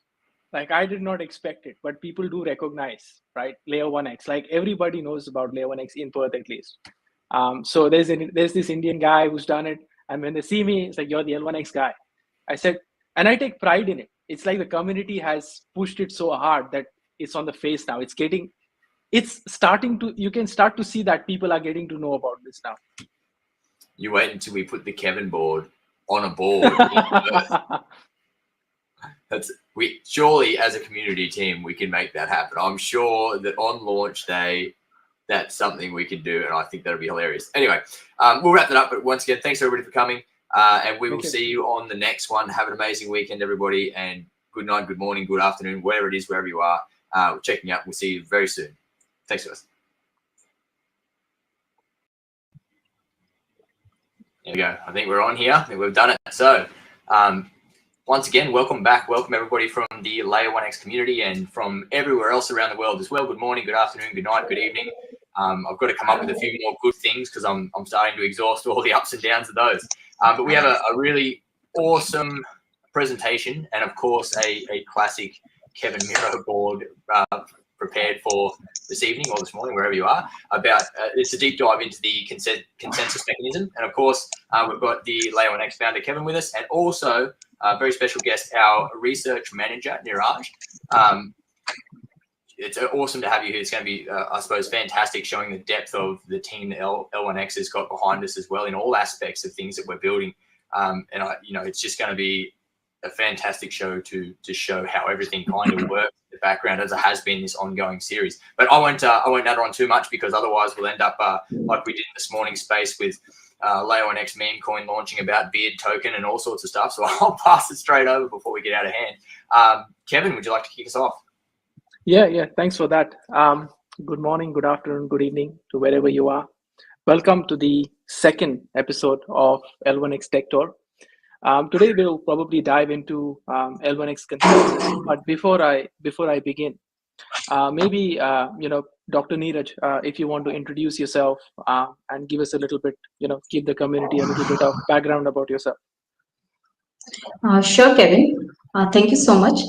Like, I did not expect it, but people do recognize, right? Layer 1X, like everybody knows about Layer 1X in Perth at least. So there's this Indian guy who's done it, and when they see me, it's like, you're the L1X guy. I said, and I take pride in it. It's like the community has pushed it so hard that it's on the face now. You can start to see that people are getting to know about this now. You wait until we put the Kevin board on a board. Surely as a community team, we can make that happen. I'm sure that on launch day, that's something we can do, and I think that'll be hilarious. Anyway, we'll wrap that up. But once again, thanks everybody for coming, and we will see you on the next one. Have an amazing weekend, everybody, and good night, good morning, good afternoon, wherever it is, wherever you are. We're checking out. We'll see you very soon. Thanks, guys. There we go. I think we're on here. I think we've done it. So, once again, welcome back. Welcome everybody from the Layer 1X community and from everywhere else around the world as well. Good morning, good afternoon, good night, good evening. I've got to come up with a few more good things because I'm starting to exhaust all the ups and downs of those. But we have a really awesome presentation, and of course a classic Kevin Miro board prepared for this evening or this morning, wherever you are, about it's a deep dive into the consensus mechanism. And of course, we've got the Layer 1X founder Kevin with us, and also a very special guest, our research manager Niraj. It's awesome to have you here. It's going to be, I suppose, fantastic, showing the depth of the team that L1X has got behind us as well in all aspects of things that we're building. And it's just going to be a fantastic show to show how everything kind of works in the background, as it has been this ongoing series. But I won't natter on too much, because otherwise we'll end up like we did in this morning's space with Layer 1X meme coin launching about beard token and all sorts of stuff. So I'll pass it straight over before we get out of hand. Kevin, would you like to kick us off? Yeah. Thanks for that. Good morning, good afternoon, good evening to wherever you are. Welcome to the second episode of L1X Tech Tour. Today we'll probably dive into L1X consensus. But before I begin, Maybe Dr. Neeraj, if you want to introduce yourself and give us a little bit, give the community a little bit of background about yourself. Sure, Kevin. Thank you so much.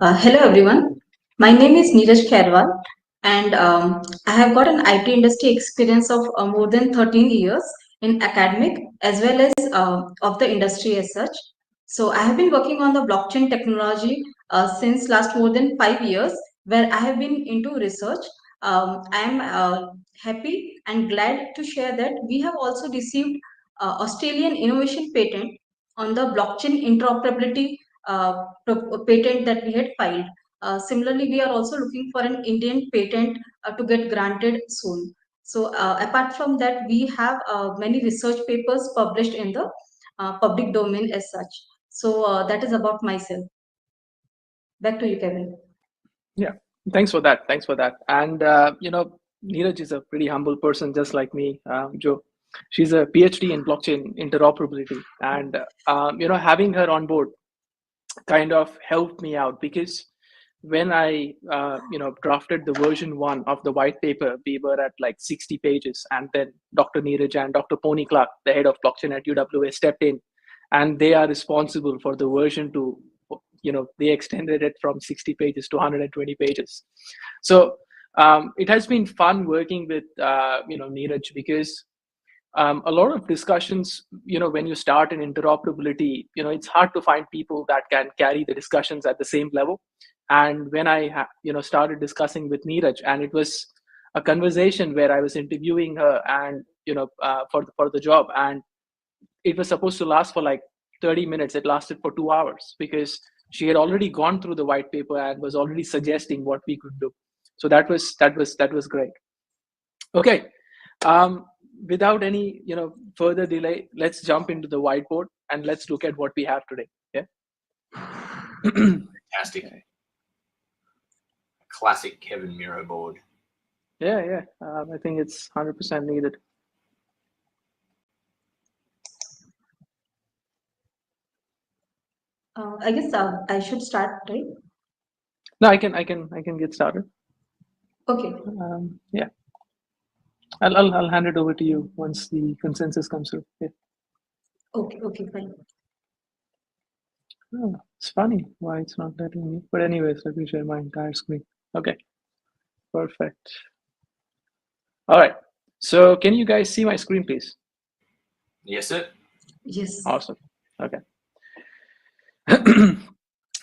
Hello, everyone. My name is Neeraj Khairwal, and I have got an IT industry experience of more than 13 years in academic as well as of the industry as such. So I have been working on the blockchain technology since last more than 5 years, where I have been into research. I am happy and glad to share that we have also received Australian innovation patent on the blockchain interoperability patent that we had filed. Similarly, we are also looking for an Indian patent to get granted soon. So apart from that, we have many research papers published in the public domain as such. So that is about myself. Back to you, Kevin. Yeah, thanks for that. And Neeraj is a pretty humble person, just like me, Joe. She's a PhD in blockchain interoperability, and having her on board kind of helped me out, because when I drafted the version 1 of the white paper, we were at like 60 pages, and then Dr. Neeraj and Dr. Pony Clark, the head of blockchain at UWA, stepped in, and they are responsible for the version 2. They extended it from 60 pages to 120 pages. So it has been fun working with Neeraj, because a lot of discussions, when you start in interoperability, it's hard to find people that can carry the discussions at the same level. And when I started discussing with Neeraj, and it was a conversation where I was interviewing her and for the job, and it was supposed to last for like 30 minutes. It lasted for 2 hours, because she had already gone through the white paper and was already suggesting what we could do. So that was great. Okay. Without any further delay, let's jump into the whiteboard and let's look at what we have today. Yeah. Fantastic. Classic Kevin Miro board. Yeah. I think it's 100% needed. I guess I should start, right? No, I can get started. Okay. Yeah. I'll hand it over to you once the consensus comes through. Yeah. Okay, fine. Oh, it's funny why it's not letting me. But anyways, let me share my entire screen. Okay. Perfect. All right. So can you guys see my screen, please? Yes, sir. Yes. Awesome. Okay.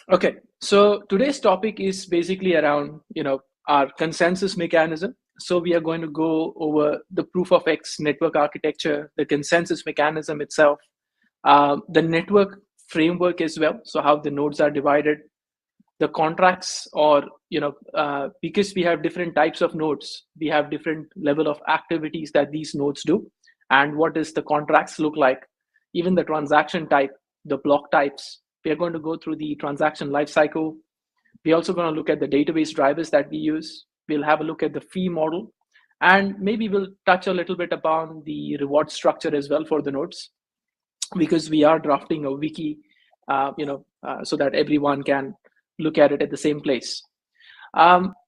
Okay. So today's topic is basically around, our consensus mechanism. So we are going to go over the proof of X network architecture, the consensus mechanism itself, the network framework as well. So how the nodes are divided, the contracts, or, because we have different types of nodes, we have different level of activities that these nodes do. And what does the contracts look like? Even the transaction type, the block types. We are going to go through the transaction lifecycle. We're also going to look at the database drivers that we use. We'll have a look at the fee model, and maybe we'll touch a little bit upon the reward structure as well for the nodes, because we are drafting a wiki, so that everyone can look at it at the same place.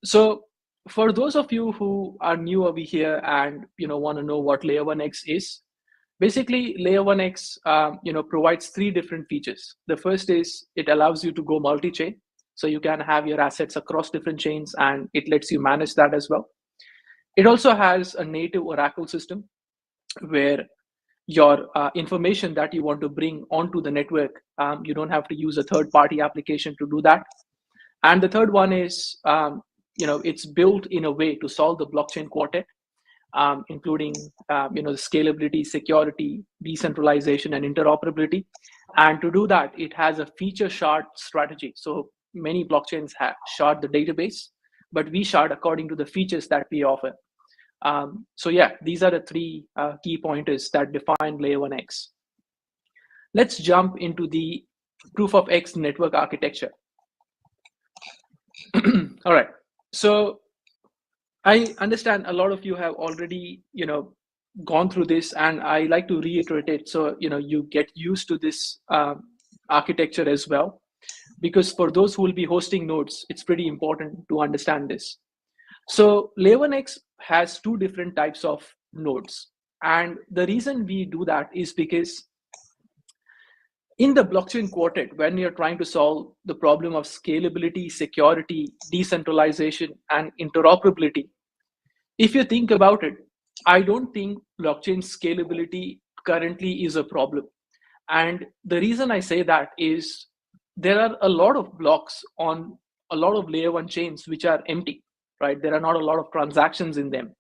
So for those of you who are new over here and want to know what Layer 1X is, basically Layer 1X provides 3 different features. The first is it allows you to go multi-chain, so you can have your assets across different chains, and it lets you manage that as well. It also has a native Oracle system where your information that you want to bring onto the network, you don't have to use a third-party application to do that. And the third one is, it's built in a way to solve the blockchain quartet, including, the scalability, security, decentralization, and interoperability. And to do that, it has a feature shard strategy. So many blockchains have shard the database, but we shard according to the features that we offer. So yeah, these are the 3 key pointers that define Layer 1X. Let's jump into the proof of X network architecture. All right. So I understand a lot of you have already, gone through this, and I like to reiterate it so you get used to this architecture as well, because for those who will be hosting nodes, it's pretty important to understand this. So layer 1x has two different types of nodes. And the reason we do that is because in the blockchain quartet, when you're trying to solve the problem of scalability, security, decentralization, and interoperability, if you think about it, I don't think blockchain scalability currently is a problem. And the reason I say that is there are a lot of blocks on a lot of layer 1 chains which are empty, right? There are not a lot of transactions in them.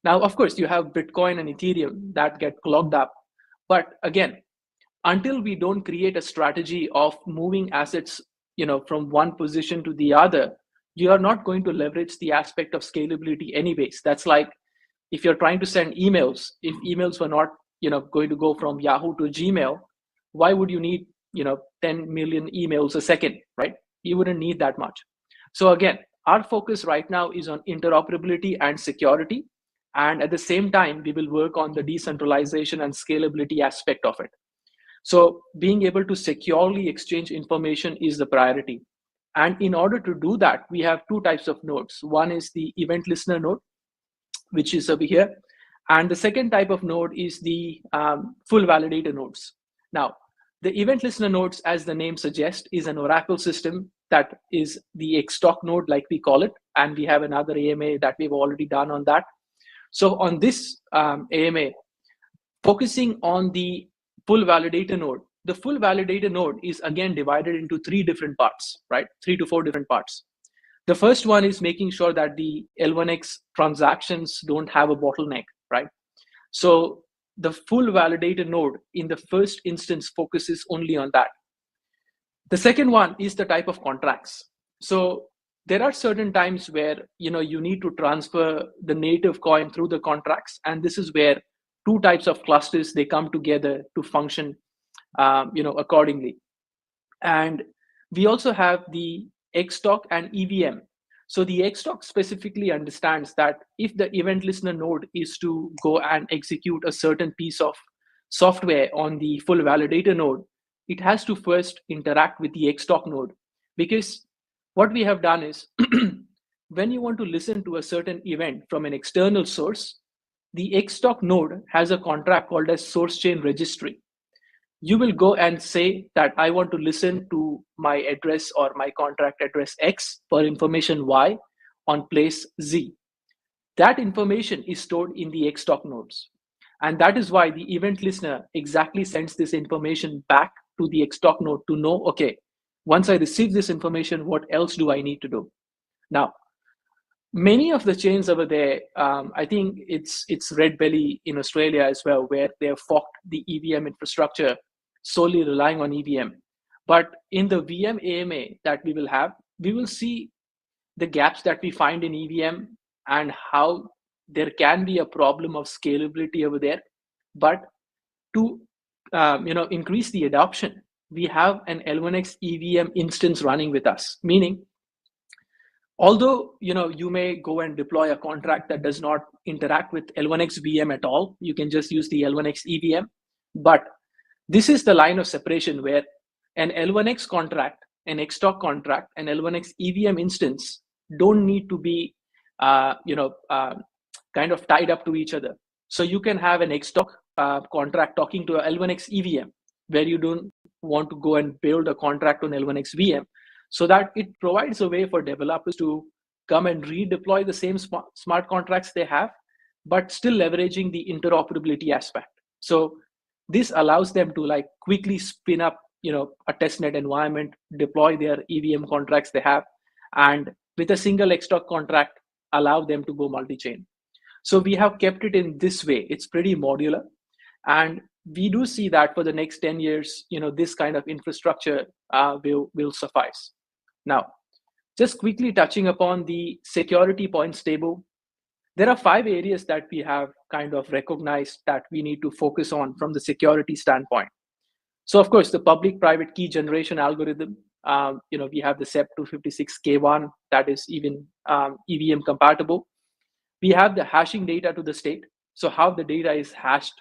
Now, of course, you have Bitcoin and Ethereum that get clogged up. But again, until we don't create a strategy of moving assets, from one position to the other, you are not going to leverage the aspect of scalability anyways. That's like if you're trying to send emails, if emails were not, going to go from Yahoo to Gmail, why would you need, 10 million emails a second, right? You wouldn't need that much. So again, our focus right now is on interoperability and security. And at the same time, we will work on the decentralization and scalability aspect of it. So being able to securely exchange information is the priority. And in order to do that, we have two types of nodes. One is the event listener node, which is over here. And the second type of node is the full validator nodes. Now, the event listener nodes, as the name suggests, is an Oracle system that is the Xtalk node, like we call it. And we have another AMA that we've already done on that. So on this AMA, focusing on the full validator node, the full validator node is again divided into 3 different parts, right? 3 to 4 different parts. The first one is making sure that the L1X transactions don't have a bottleneck, right? So the full validator node in the first instance focuses only on that. The second one is the type of contracts. So there are certain times where you need to transfer the native coin through the contracts, and this is where 2 types of clusters, they come together to function accordingly. And we also have the Xtalk and EVM. So the Xtalk specifically understands that if the event listener node is to go and execute a certain piece of software on the full validator node, it has to first interact with the Xtalk node. Because what we have done is when you want to listen to a certain event from an external source, the Xtalk node has a contract called as source chain registry. You will go and say that I want to listen to my address or my contract address X for information Y on place Z. That information is stored in the Xtalk nodes. And that is why the event listener exactly sends this information back to the Xtalk node to know, okay, once I receive this information, what else do I need to do? Now, many of the chains over there, I think it's Red Belly in Australia as well, where they have forked the EVM infrastructure solely relying on EVM. But in the VM AMA that we will have, we will see the gaps that we find in EVM and how there can be a problem of scalability over there. But to increase the adoption, we have an L1X EVM instance running with us, meaning although you may go and deploy a contract that does not interact with L1X VM at all, you can just use the L1X EVM. But this is the line of separation where an L1X contract, an Xtalk contract, an L1X EVM instance don't need to be kind of tied up to each other. So you can have an Xtalk contract talking to a L1X EVM where you don't want to go and build a contract on L1X VM, so that it provides a way for developers to come and redeploy the same smart contracts they have, but still leveraging the interoperability aspect. So this allows them to quickly spin up a testnet environment, deploy their EVM contracts they have, and with a single Xtalk contract allow them to go multi-chain. So we have kept it in this way. It's pretty modular, and we do see that for the next 10 years, this kind of infrastructure will suffice. Now, just quickly touching upon the security points table, there are 5 areas that we have kind of recognized that we need to focus on from the security standpoint. So of course, the public-private key generation algorithm, we have the SEP256K1 that is even EVM compatible. We have the hashing data to the state. So how the data is hashed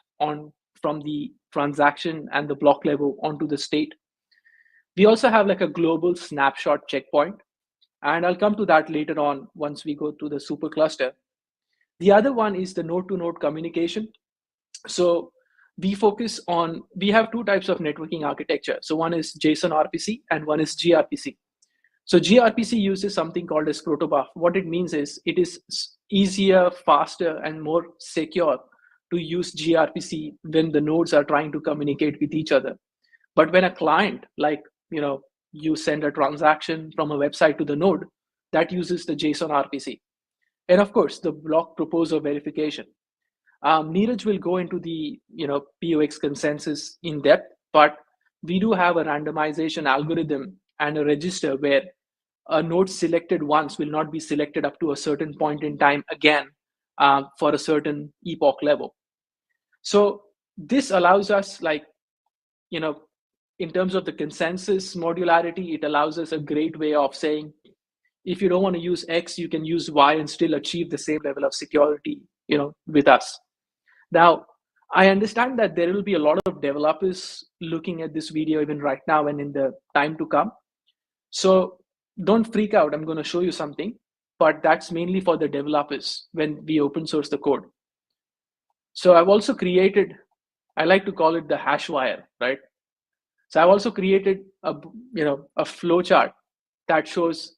from the transaction and the block level onto the state. We also have a global snapshot checkpoint. And I'll come to that later on once we go through the supercluster. The other one is the node-to-node communication. So we have two types of networking architecture. So one is JSON RPC and one is gRPC. So gRPC uses something called as protobuf. What it means is it is easier, faster, and more secure to use gRPC when the nodes are trying to communicate with each other. But when a client, like, you send a transaction from a website to the node, that uses the JSON RPC. And of course, the block proposer verification. Neeraj will go into the POX consensus in depth, but we do have a randomization algorithm and a register where a node selected once will not be selected up to a certain point in time again for a certain epoch level. So this allows us, in terms of the consensus modularity, it allows us a great way of saying, if you don't want to use X, you can use Y and still achieve the same level of security, with us. Now, I understand that there will be a lot of developers looking at this video even right now and in the time to come. So don't freak out. I'm going to show you something, but that's mainly for the developers when we open source the code. So I've also created, I like to call it the hash wire, right? So I've also created a flowchart that shows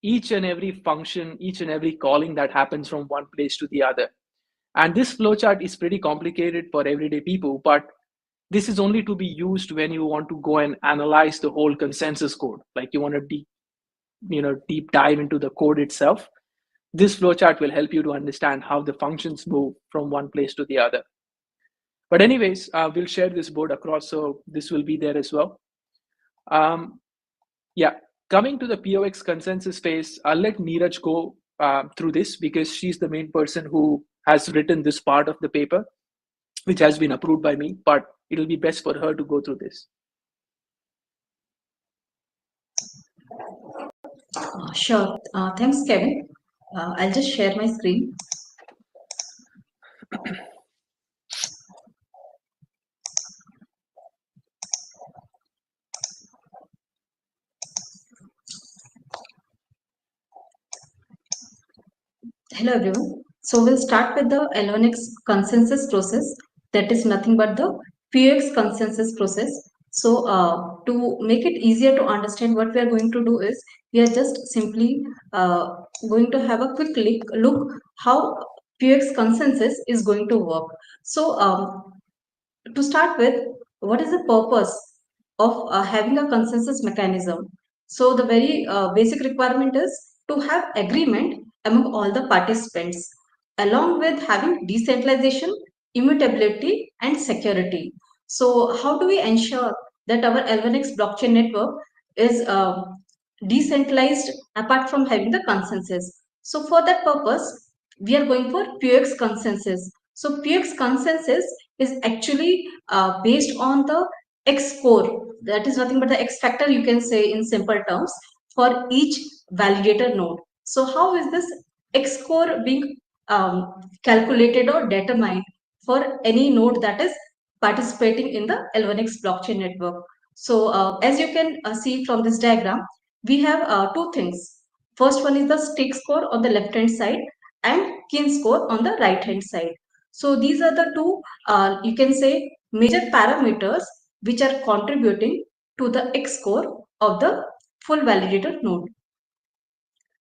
each and every function, each and every calling that happens from one place to the other. And this flowchart is pretty complicated for everyday people, but this is only to be used when you want to go and analyze the whole consensus code. Like you want to deep dive into the code itself. This flowchart will help you to understand how the functions move from one place to the other. But anyways, we'll share this board across, so this will be there as well. Coming to the POX consensus phase, I'll let Neeraj go through this because she's the main person who has written this part of the paper, which has been approved by me, but it'll be best for her to go through this. Sure. Thanks, Kevin. I'll just share my screen. Hello, everyone. So we'll start with the L1X consensus process. That is nothing but the POX consensus process. So to make it easier to understand, what we are going to do is we are just simply going to have a quick look how POX consensus is going to work. So to start with, what is the purpose of having a consensus mechanism? So the very basic requirement is to have agreement among all the participants, along with having decentralization, immutability, and security. So how do we ensure that our L1X blockchain network is decentralized apart from having the consensus? So for that purpose, we are going for POX consensus. So POX consensus is actually based on the X score. That is nothing but the X factor, you can say in simple terms, for each validator node. So how is this X score being calculated or determined for any node that is participating in the L1X blockchain network? So as you can see from this diagram, we have two things. First one is the stake score on the left hand side and kin score on the right hand side. So these are the two, you can say, major parameters which are contributing to the X score of the full validator node.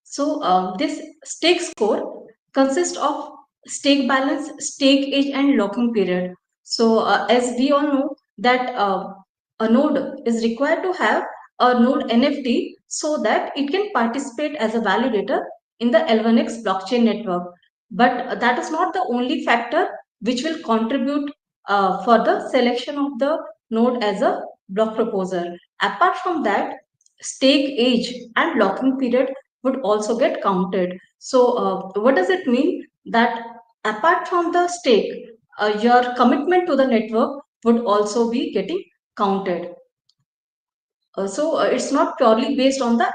So this stake score consists of stake balance, stake age, and locking period. So as we all know that a node is required to have a node NFT so that it can participate as a validator in the L1X blockchain network. But that is not the only factor which will contribute for the selection of the node as a block proposer. Apart from that, stake age and locking period would also get counted. So what does it mean? That apart from the stake, your commitment to the network would also be getting counted. So it's not purely based on the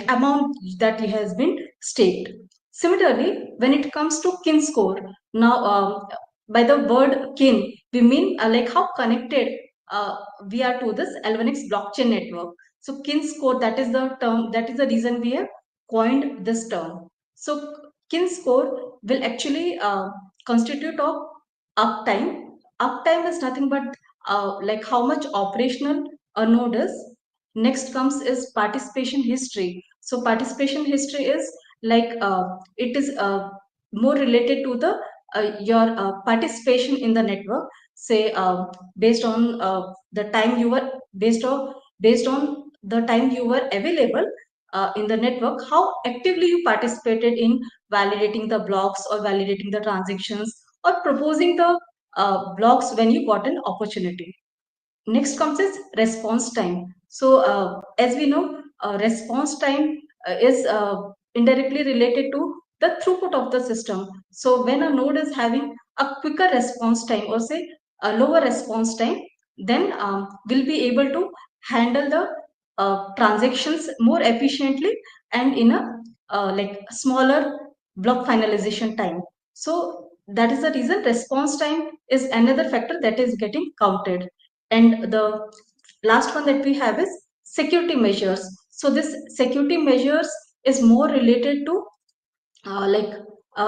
amount that has been staked. Similarly, when it comes to kin score, now by the word kin, we mean how connected we are to this L1X blockchain network. So kin score, that is the term, that is the reason we have coined this term. So kin score will actually constitute of uptime. Uptime is nothing but like how much operational a node is. Next comes is participation history. So participation history is like it is more related to the your participation in the network. Say based on the time you were based on the time you were available in the network, how actively you participated in validating the blocks or validating the transactions or proposing the blocks when you got an opportunity. Next comes is response time. So as we know, response time is indirectly related to the throughput of the system. So when a node is having a quicker response time or say a lower response time, then we'll be able to handle the transactions more efficiently and in a like smaller block finalization time. So that is the reason response time is another factor that is getting counted. And the last one that we have is security measures. So this security measures is more related to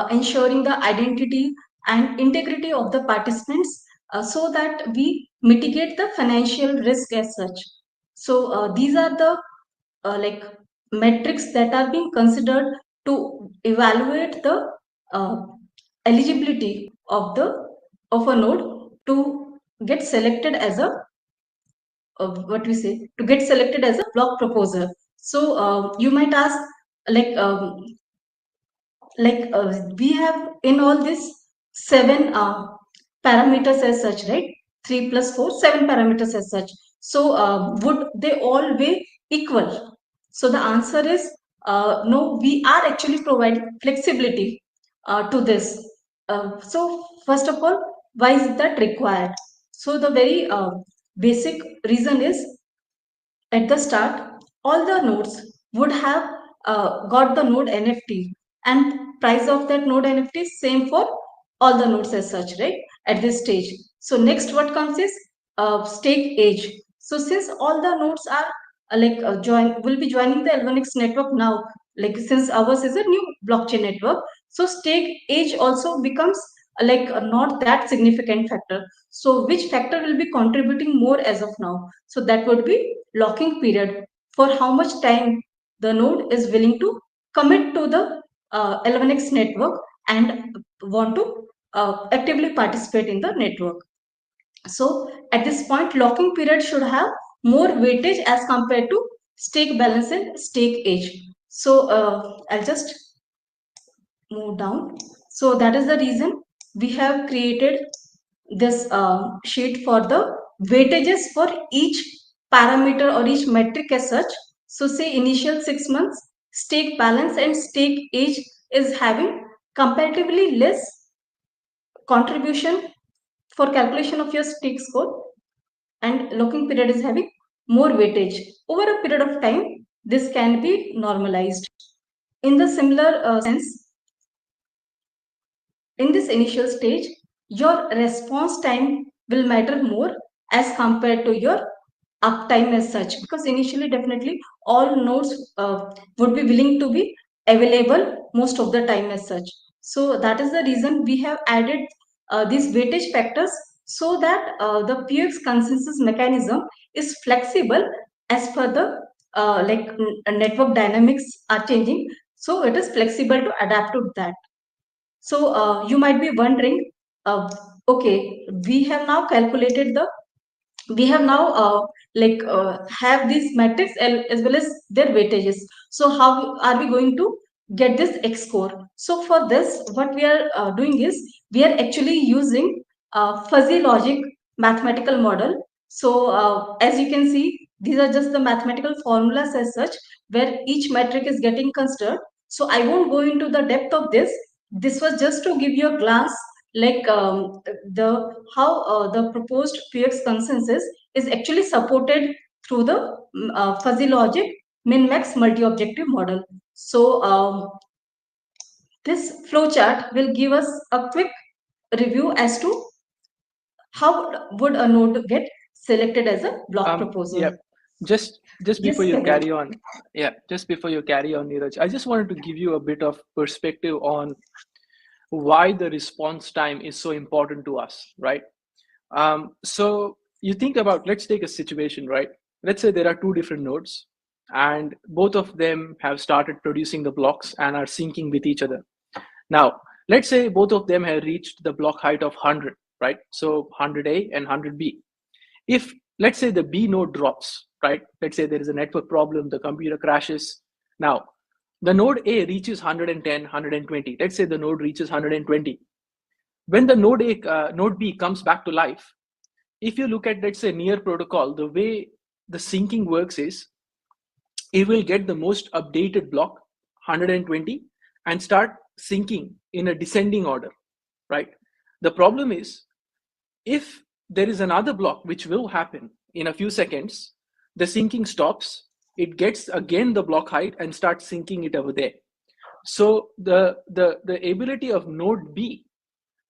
ensuring the identity and integrity of the participants so that we mitigate the financial risk as such. So these are the like metrics that are being considered to evaluate the eligibility of a node to get selected as a what we say to get selected as a block proposer. So you might ask like we have in all this 7 parameters as such, right? 3 plus 4, 7 parameters as such. So would they all be equal? So the answer is no. We are actually providing flexibility to this. So first of all, why is that required? So the very basic reason is at the start, all the nodes would have got the node NFT, and price of that node NFT is same for all the nodes as such, right? At this stage. So next, what comes is stake age. So since all the nodes are will be joining the L1X network now, like since ours is a new blockchain network, so stake age also becomes not that significant factor. So which factor will be contributing more as of now? So that would be locking period, for how much time the node is willing to commit to the L1X network and want to actively participate in the network. So at this point, locking period should have more weightage as compared to stake balance and stake age. So I'll just move down. So that is the reason we have created this sheet for the weightages for each parameter or each metric as such. So say initial 6 months, stake balance and stake age is having comparatively less contribution for calculation of your stake score, and locking period is having more weightage. Over a period of time, this can be normalized. In the similar sense, in this initial stage, your response time will matter more as compared to your uptime as such, because initially definitely all nodes would be willing to be available most of the time as such. So that is the reason we have added these weightage factors, so that the PX consensus mechanism is flexible as per the network dynamics are changing. So it is flexible to adapt to that. So you might be wondering, okay, we have now calculated the, we have now have these metrics as well as their weightages. So how are we going to get this X score? So for this, what we are doing is we are actually using fuzzy logic mathematical model. So as you can see, these are just the mathematical formulas as such, where each metric is getting considered. So I won't go into the depth of this. This was just to give you a glance the how the proposed PX consensus is actually supported through the fuzzy logic min-max multi-objective model. So this flowchart will give us a quick review as to how would a node get selected as a block proposer. Yep. Just Yes, before you Kevin. carry on, just before you carry on, Neeraj, I just wanted to give you a bit of perspective on why the response time is so important to us, right? So you think about, let's take a situation, right? Let's say there are two different nodes and both of them have started producing the blocks and are syncing with each other. Now, let's say both of them have reached the block height of 100, right? So 100A and 100B. If, let's say, the B node drops, right? Let's say there is a network problem, the computer crashes. Now, the node A reaches 110, 120. Let's say the node reaches 120. When the node B comes back to life, if you look at, let's say, near protocol, the way the syncing works is it will get the most updated block, 120, and start syncing in a descending order, right? The problem is, if there is another block which will happen in a few seconds, the syncing stops, it gets again the block height and starts syncing it over there. So the ability of node B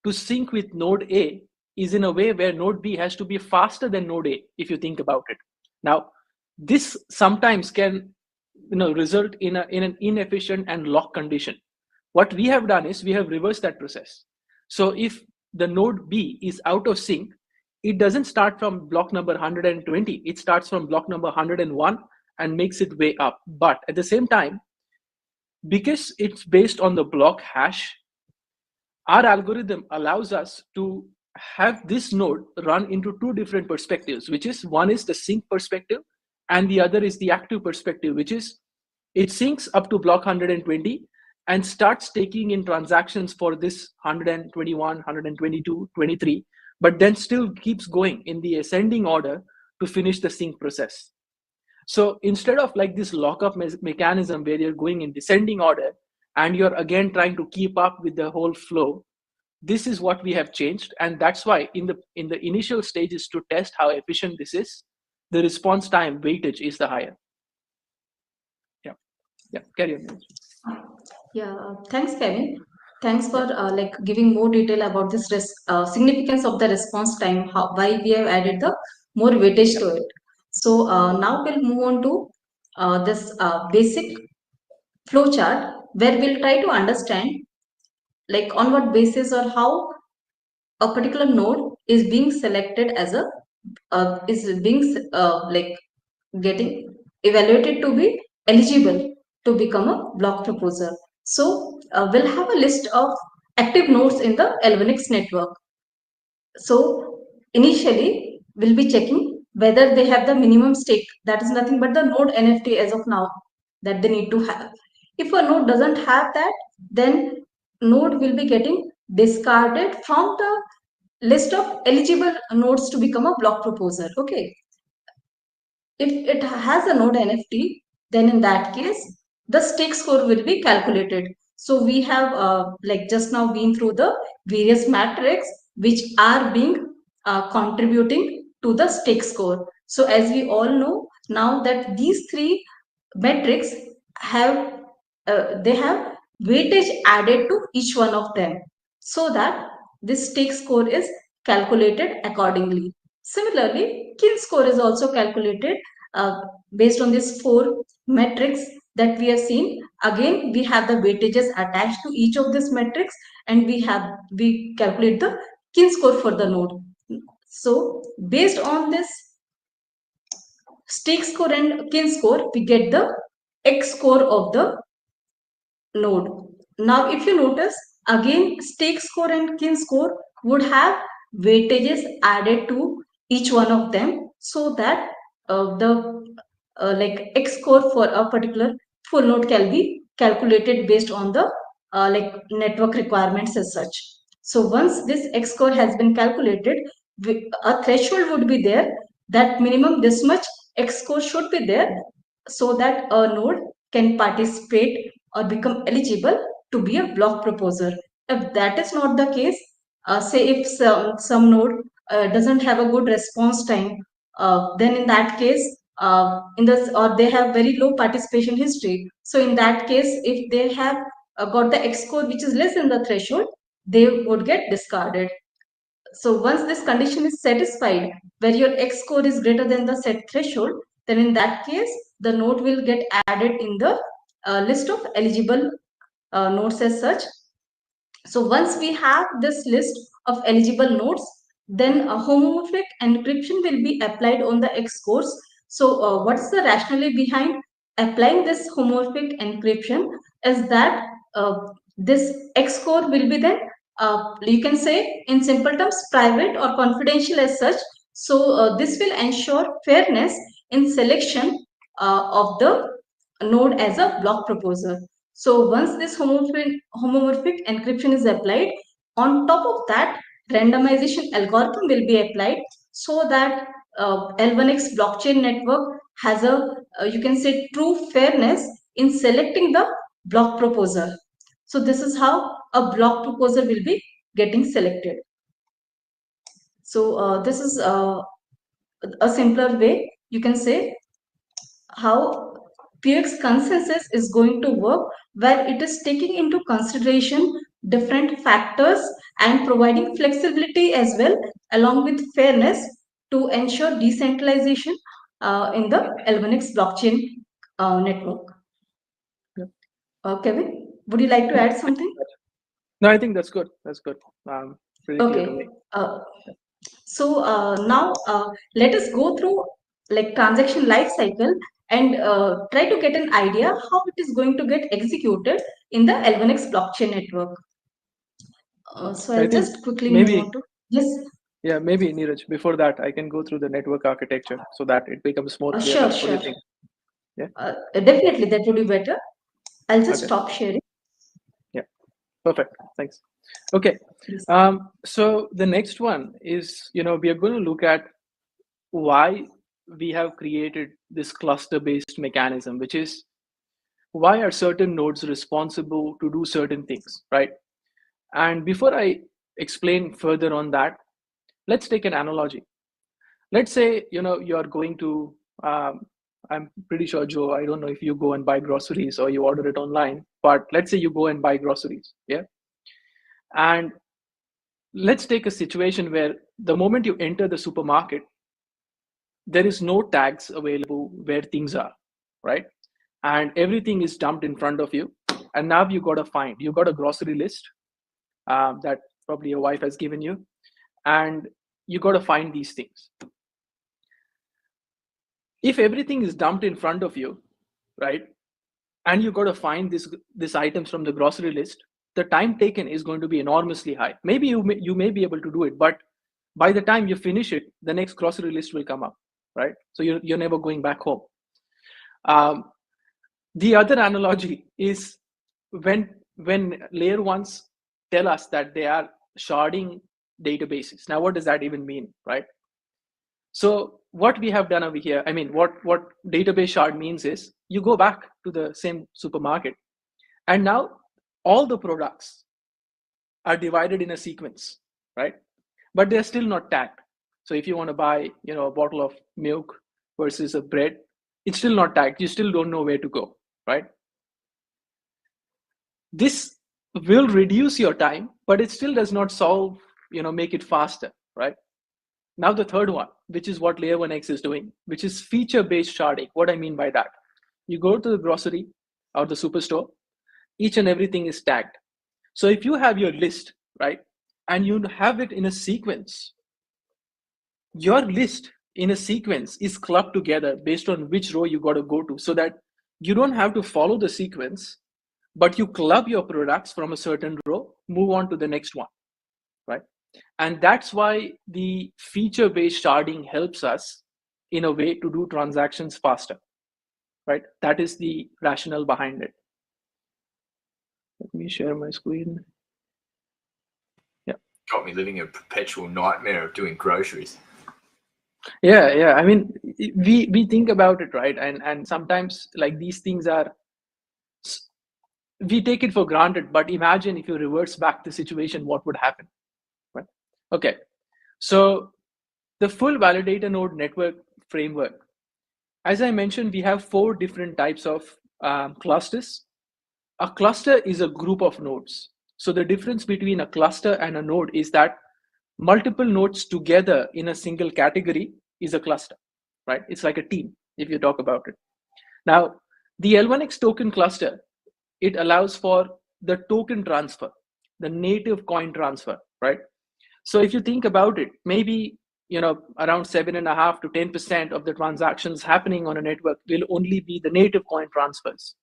to sync with node A is in a way where node B has to be faster than node A, if you think about it. Now, this sometimes can result in an inefficient and lock condition. What we have done is we have reversed that process. So if the node B is out of sync, it doesn't start from block number 120, it starts from block number 101 and makes it way up. But at the same time, because it's based on the block hash, our algorithm allows us to have this node run into two different perspectives, which is one is the sync perspective and the other is the active perspective, which is it syncs up to block 120 and starts taking in transactions for this 121, 122, 23, but then still keeps going in the ascending order to finish the sync process. So instead of like this lockup mechanism where you're going in descending order and you're again trying to keep up with the whole flow, this is what we have changed. And that's why in the initial stages to test how efficient this is, the response time weightage is the higher. Yeah, carry on. Yeah, thanks, Kevin. Thanks for like giving more detail about this significance of the response time, why we have added the more weightage to it. So now we'll move on to this basic flow chart where we'll try to understand like on what basis or how a particular node is being selected as a is being like getting evaluated to be eligible to become a block proposer. So we'll have a list of active nodes in the L1X network. So initially we'll be checking whether they have the minimum stake, that is nothing but the node NFT as of now that they need to have. If a node doesn't have that, then node will be getting discarded from the list of eligible nodes to become a block proposer. Okay. If it has a node NFT, then in that case, the stake score will be calculated. So we have like just now been through the various metrics which are being contributing to the stake score. So as we all know now that these three metrics have they have weightage added to each one of them so that this stake score is calculated accordingly. Similarly, kin score is also calculated based on these four metrics that we have seen. Again, we have the weightages attached to each of these metrics and we calculate the kin score for the node. So based on this stake score and kin score, we get the X score of the node. Now, if you notice, again, stake score and kin score would have weightages added to each one of them so that the like X score for a particular full node can be calculated based on the like network requirements as such. So once this X score has been calculated, a threshold would be there that minimum this much X score should be there so that a node can participate or become eligible to be a block proposer. If that is not the case, say if some node doesn't have a good response time, then in that case, or they have very low participation history. So in that case, if they have got the X score which is less than the threshold, they would get discarded. So once this condition is satisfied, where your X score is greater than the set threshold, then in that case, the node will get added in the list of eligible nodes as such. So once we have this list of eligible nodes, then a homomorphic encryption will be applied on the X cores. So what's the rationale behind applying this homomorphic encryption is that this X core will be then, you can say in simple terms, private or confidential as such. So this will ensure fairness in selection of the node as a block proposer. So once this homomorphic encryption is applied, on top of that, randomization algorithm will be applied so that L1X blockchain network has a, you can say, true fairness in selecting the block proposer. So this is how a block proposer will be getting selected. So this is a simpler way, you can say, how PX consensus is going to work, where it is taking into consideration different factors and providing flexibility as well, along with fairness to ensure decentralization in the L1X blockchain network. Kevin, would you like to add something? No, I think that's good. That's good. Pretty clear to me. So now let us go through like transaction life cycle and try to get an idea how it is going to get executed in the L1X blockchain network. So I'll just quickly move on to yes. Yeah, maybe Neeraj. Before that, I can go through the network architecture so that it becomes more clear. Sure, what sure. do you think? Yeah. Definitely, that would be better. I'll just Okay. stop sharing. Yeah. Perfect. Thanks. Okay. So the next one is, we are going to look at why we have created this cluster-based mechanism, which is why are certain nodes responsible to do certain things, right? And before I explain further on that, let's take an analogy. Let's say, you're going to, I'm pretty sure, Joe, I don't know if you go and buy groceries or you order it online, but let's say you go and buy groceries, yeah? And let's take a situation where the moment you enter the supermarket, there is no tags available where things are, right? And everything is dumped in front of you. And now you got a grocery list that probably your wife has given you. And you got to find these things. If everything is dumped in front of you, right, and you got to find this items from the grocery list, the time taken is going to be enormously high. Maybe you may be able to do it, but by the time you finish it, the next grocery list will come up, right? So you're never going back home. The other analogy is when layer ones tell us that they are sharding databases. Now, what does that even mean, right? So what we have done over here, I mean, what database shard means is you go back to the same supermarket, and now all the products are divided in a sequence, right? But they're still not tagged. So if you want to buy, a bottle of milk versus a bread, it's still not tagged. You still don't know where to go, right? This will reduce your time, but it still does not solve, make it faster, right? Now the third one, which is what Layer 1X is doing, which is feature-based sharding. What I mean by that, you go to the grocery or the superstore, each and everything is tagged. So if you have your list, right, and you have it in a sequence, your list in a sequence is clubbed together based on which row you got to go to, so that you don't have to follow the sequence, but you club your products from a certain row, move on to the next one, right? And that's why the feature-based sharding helps us in a way to do transactions faster, right? That is the rationale behind it. Let me share my screen. Yeah. Got me living a perpetual nightmare of doing groceries. Yeah. I mean, we think about it, right? And sometimes like these things we take it for granted, but imagine if you reverse back the situation, what would happen, right? Okay. So the full validator node network framework, as I mentioned, we have 4 different types of clusters. A cluster is a group of nodes. So the difference between a cluster and a node is that multiple nodes together in a single category is a cluster, right? It's like a team. if you talk about it. Now, the L1X token cluster, it allows for the token transfer, the native coin transfer, right? So if you think about it, maybe around 7.5 to 10% of the transactions happening on a network will only be the native coin transfers.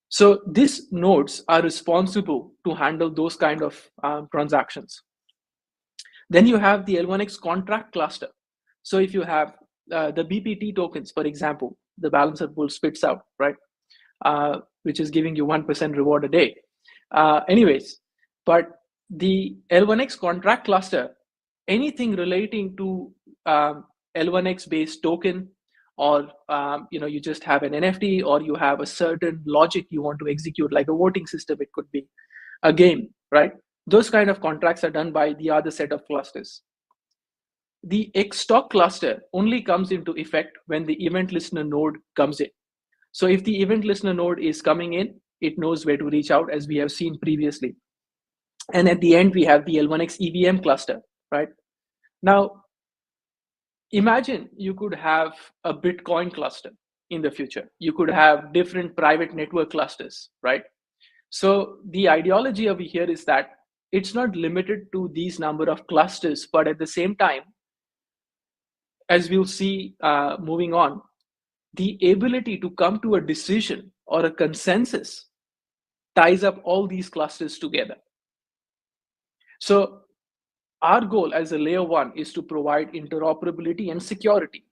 So these nodes are responsible to handle those kind of transactions. Then you have the L1X contract cluster. So if you have the BPT tokens, for example, the balancer pool spits out, right? Which is giving you 1% reward a day. Anyways, but the L1X contract cluster, anything relating to L1X based token, or you just have an NFT, or you have a certain logic you want to execute, like a voting system, it could be a game, right? Those kind of contracts are done by the other set of clusters. The X-Stock cluster only comes into effect when the event listener node comes in. So if the event listener node is coming in, it knows where to reach out, as we have seen previously. And at the end, we have the L1X EVM cluster, right? Now, imagine you could have a Bitcoin cluster in the future. You could have different private network clusters, right? So the ideology over here is that it's not limited to these number of clusters, but at the same time, as we'll see moving on, the ability to come to a decision or a consensus ties up all these clusters together. So our goal as a layer 1 is to provide interoperability and security.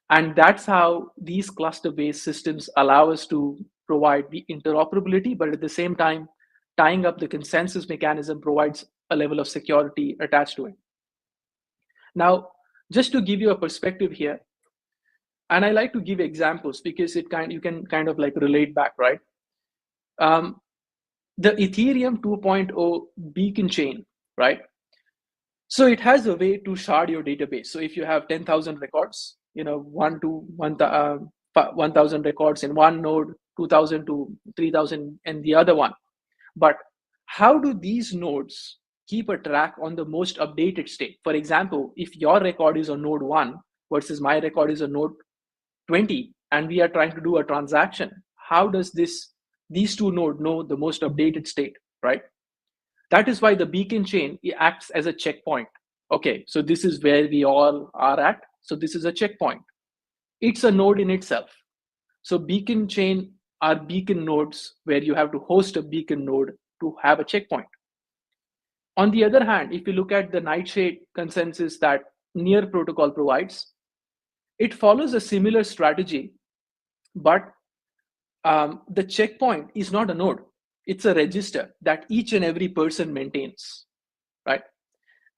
And that's how these cluster-based systems allow us to provide the interoperability, but at the same time, tying up the consensus mechanism provides a level of security attached to it. Now, just to give you a perspective here, and I like to give examples because you can kind of like relate back, right? The Ethereum 2.0 beacon chain, right? So it has a way to shard your database. So if you have 10,000 records, 1,000 records in one node, 2,000 to 3,000 in the other one. But how do these nodes keep a track on the most updated state? For example, if your record is on node 1 versus my record is on node 20, and we are trying to do a transaction, how does these two nodes know the most updated state, right? That is why the beacon chain acts as a checkpoint. Okay, so this is where we all are at. So this is a checkpoint. It's a node in itself. So beacon chain are beacon nodes where you have to host a beacon node to have a checkpoint. On the other hand, if you look at the Nightshade consensus that Near protocol provides, it follows a similar strategy, but the checkpoint is not a node. It's a register that each and every person maintains, right?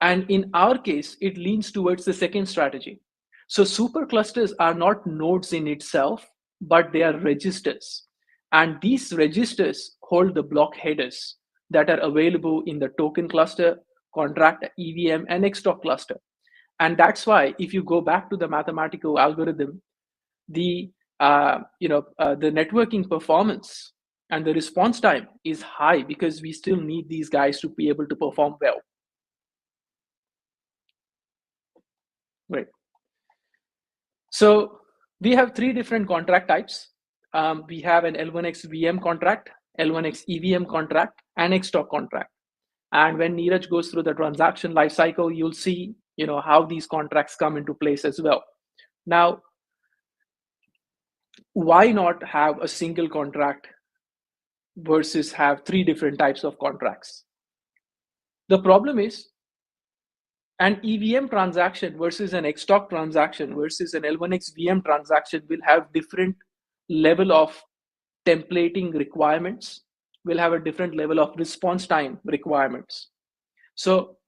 And in our case, it leans towards the second strategy. So superclusters are not nodes in itself, but they are registers. And these registers hold the block headers that are available in the token cluster, contract, EVM, and X-Stock cluster. And that's why if you go back to the mathematical algorithm, the networking performance and the response time is high because we still need these guys to be able to perform well. Great. So we have 3 different contract types. We have an L1X VM contract, L1X EVM contract, and X-Stock contract. And when Neeraj goes through the transaction lifecycle, you'll see how these contracts come into place as well. Now, why not have a single contract versus have 3 different types of contracts? The problem is an EVM transaction versus an X-Stock transaction versus an L1X VM transaction will have different level of templating requirements, will have a different level of response time requirements. So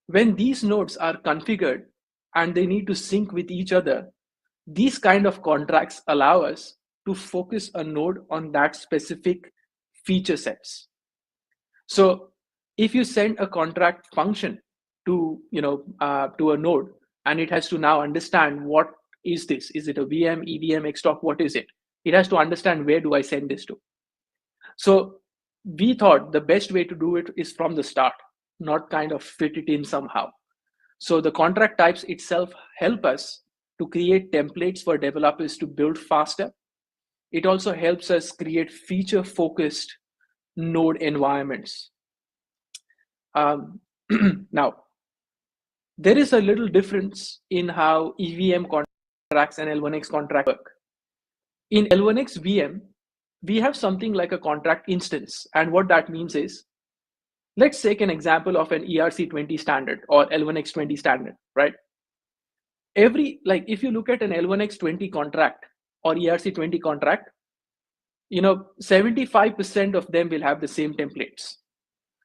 when these nodes are configured and they need to sync with each other, these kind of contracts allow us to focus a node on that specific feature sets. So if you send a contract function to a node, and it has to now understand what is this? Is it a VM, EVM, X-Stock? What is it? It has to understand where do I send this to. So we thought the best way to do it is from the start, not kind of fit it in somehow. So the contract types itself help us to create templates for developers to build faster. It also helps us create feature-focused node environments. Now, there is a little difference in how EVM contracts and L1X contract work. In L1X VM, we have something like a contract instance. And what that means is, let's take an example of an ERC20 standard or L1X20 standard, right? If you look at an L1X20 contract or ERC20 contract, 75% of them will have the same templates.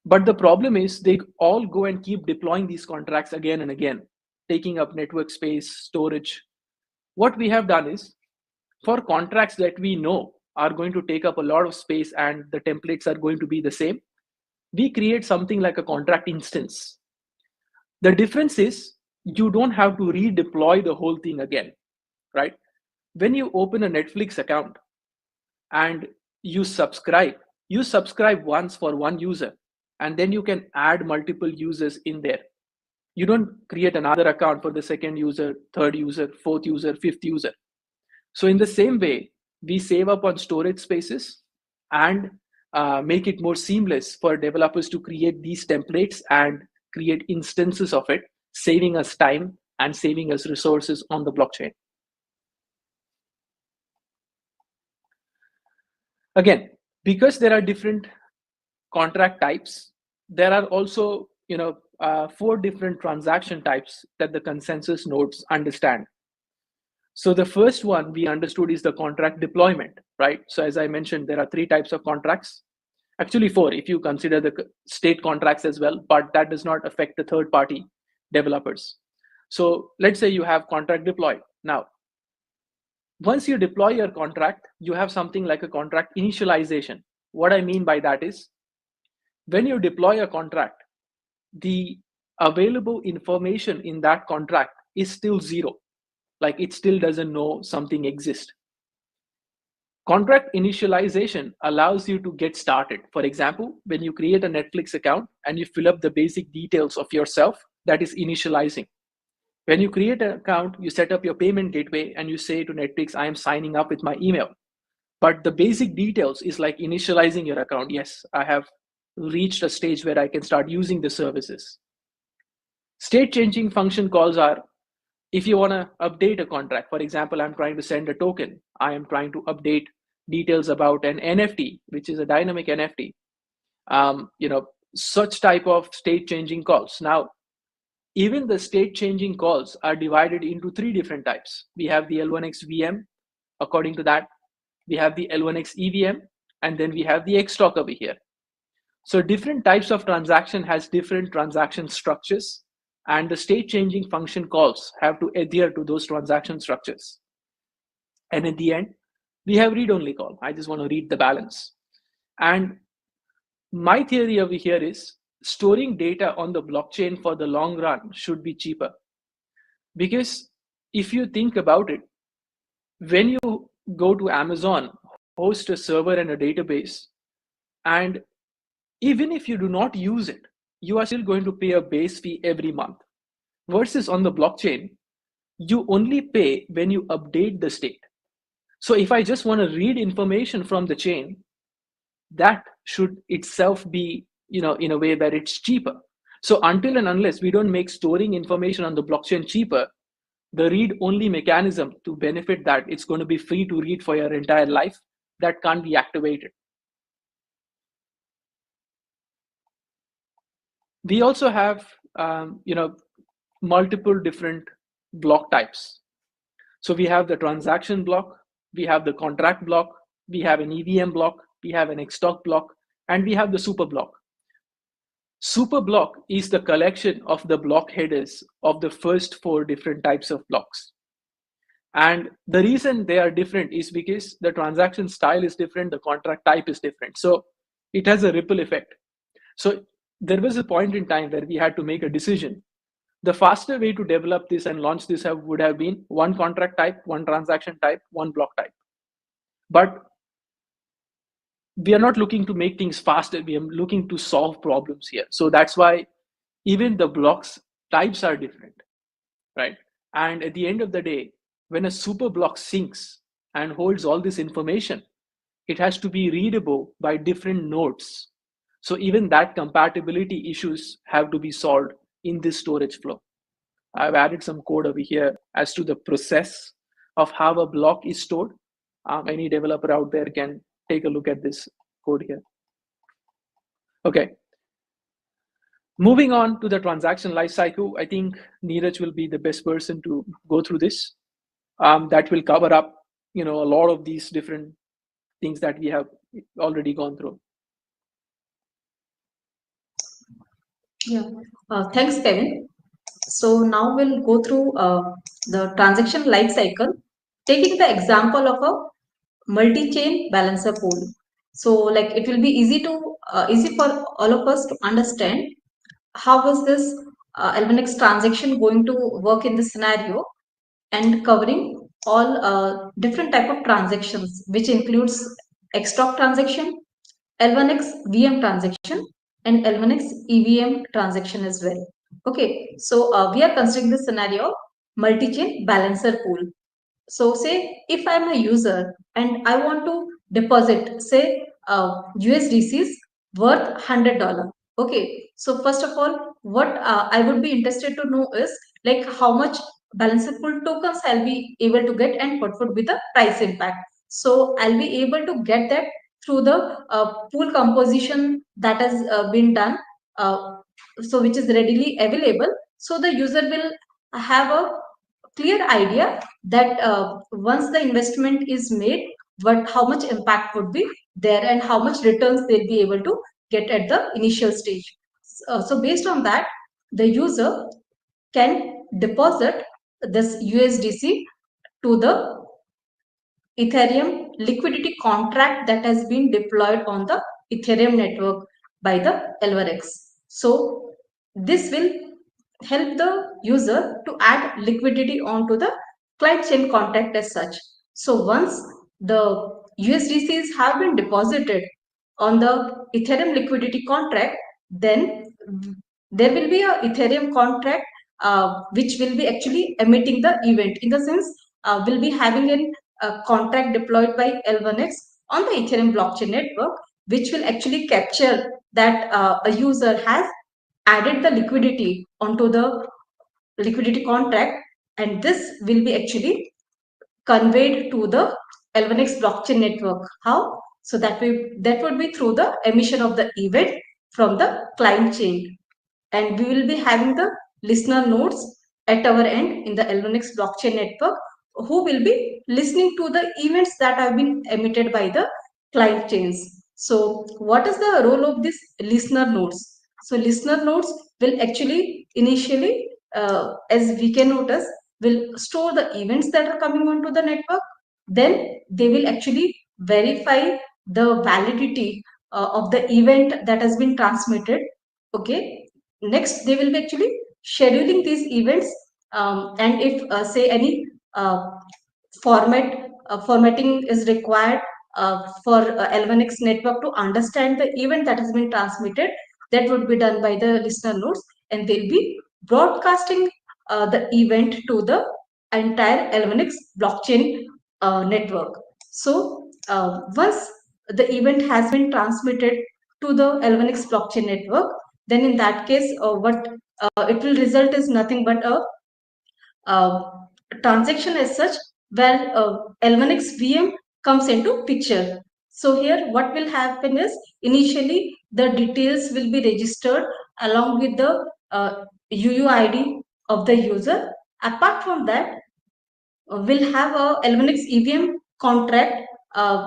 But the problem is they all go and keep deploying these contracts again and again, taking up network space, storage. What we have done is, for contracts that we know are going to take up a lot of space and the templates are going to be the same, we create something like a contract instance. The difference is you don't have to redeploy the whole thing again, right? When you open a Netflix account and you subscribe once for one user, and then you can add multiple users in there. You don't create another account for the second user, third user, fourth user, fifth user. So in the same way, we save up on storage spaces and make it more seamless for developers to create these templates and create instances of it, saving us time and saving us resources on the blockchain. Again, because there are different contract types, there are also 4 different transaction types that the consensus nodes understand. So the first one we understood is the contract deployment, right? So as I mentioned, there are 3 types of contracts. Actually 4 if you consider the state contracts as well, but that does not affect the third-party developers. So let's say you have contract deploy. Now, once you deploy your contract, you have something like a contract initialization. What I mean by that is, when you deploy a contract, the available information in that contract is still 0. Like it still doesn't know something exists. Contract initialization allows you to get started. For example, when you create a Netflix account and you fill up the basic details of yourself, that is initializing. When you create an account, you set up your payment gateway and you say to Netflix, I am signing up with my email. But the basic details is like initializing your account. Yes, I have reached a stage where I can start using the services. State changing function calls are, if you want to update a contract, for example, I'm trying to send a token. I am trying to update details about an NFT, which is a dynamic NFT. Such type of state changing calls. Now, even the state changing calls are divided into 3 different types. We have the L1X VM. According to that, we have the L1X EVM, and then we have the Xtalk over here. So different types of transaction has different transaction structures, and the state changing function calls have to adhere to those transaction structures. And in the end, we have read-only call. I just want to read the balance. And my theory over here is storing data on the blockchain for the long run should be cheaper. Because if you think about it, when you go to Amazon, host a server and a database, and even if you do not use it, you are still going to pay a base fee every month. Versus on the blockchain, you only pay when you update the state. So if I just want to read information from the chain, that should itself be, in a way that it's cheaper. So until and unless we don't make storing information on the blockchain cheaper, the read-only mechanism to benefit that it's going to be free to read for your entire life, that can't be activated. We also have, multiple different block types. So we have the transaction block, we have the contract block, we have an EVM block, we have an Xtalk block, and we have the super block. Super block is the collection of the block headers of the first 4 different types of blocks. And the reason they are different is because the transaction style is different, the contract type is different. So it has a ripple effect. So there was a point in time where we had to make a decision. The faster way to develop this and launch this would have been 1 contract type, 1 transaction type, 1 block type. But we are not looking to make things faster. We are looking to solve problems here. So that's why even the blocks types are different, right? And at the end of the day, when a super block syncs and holds all this information, it has to be readable by different nodes. So even that compatibility issues have to be solved in this storage flow. I've added some code over here as to the process of how a block is stored. Any developer out there can take a look at this code here. Okay. Moving on to the transaction lifecycle, I think Neeraj will be the best person to go through this. That will cover up, a lot of these different things that we have already gone through. Yeah, thanks, Kevin. So now we'll go through the transaction life cycle, taking the example of a multi-chain balancer pool. So like it will be easy for all of us to understand how is this L1X transaction going to work in this scenario, and covering all different type of transactions, which includes Xtalk transaction, L1X VM transaction, and L1X EVM transaction as well. Okay, so we are considering this scenario multi-chain balancer pool. So say if I'm a user and I want to deposit, say USDCs worth $100. Okay, so first of all, what I would be interested to know is like how much balancer pool tokens I'll be able to get and what would be the price impact. So I'll be able to get that through the pool composition that has been done, so which is readily available. So the user will have a clear idea that once the investment is made, how much impact would be there and how much returns they'll be able to get at the initial stage. So based on that, the user can deposit this USDC to the Ethereum liquidity contract that has been deployed on the Ethereum network by the L1X. So this will help the user to add liquidity onto the client chain contract as such. So once the USDCs have been deposited on the Ethereum liquidity contract, then there will be a Ethereum contract which will be actually emitting the event. In the sense, we'll be having a contract deployed by L1X on the Ethereum blockchain network, which will actually capture that a user has added the liquidity onto the liquidity contract, and this will be actually conveyed to the L1X blockchain network. How? So that would be through the emission of the event from the client chain, and we will be having the listener nodes at our end in the L1X blockchain network, who will be listening to the events that have been emitted by the client chains. So what is the role of these listener nodes? So listener nodes will actually initially, as we can notice, will store the events that are coming onto the network. Then they will actually verify the validity of the event that has been transmitted. Okay. Next, they will be actually scheduling these events, and if say any formatting is required for L1X network to understand the event that has been transmitted, that would be done by the listener nodes, and they'll be broadcasting the event to the entire L1X blockchain network. So once the event has been transmitted to the L1X blockchain network, then in that case, what it will result is nothing but a transaction as such, where L1X VM comes into picture. So here what will happen is initially the details will be registered along with the UUID of the user. Apart from that, we'll have a L1X EVM contract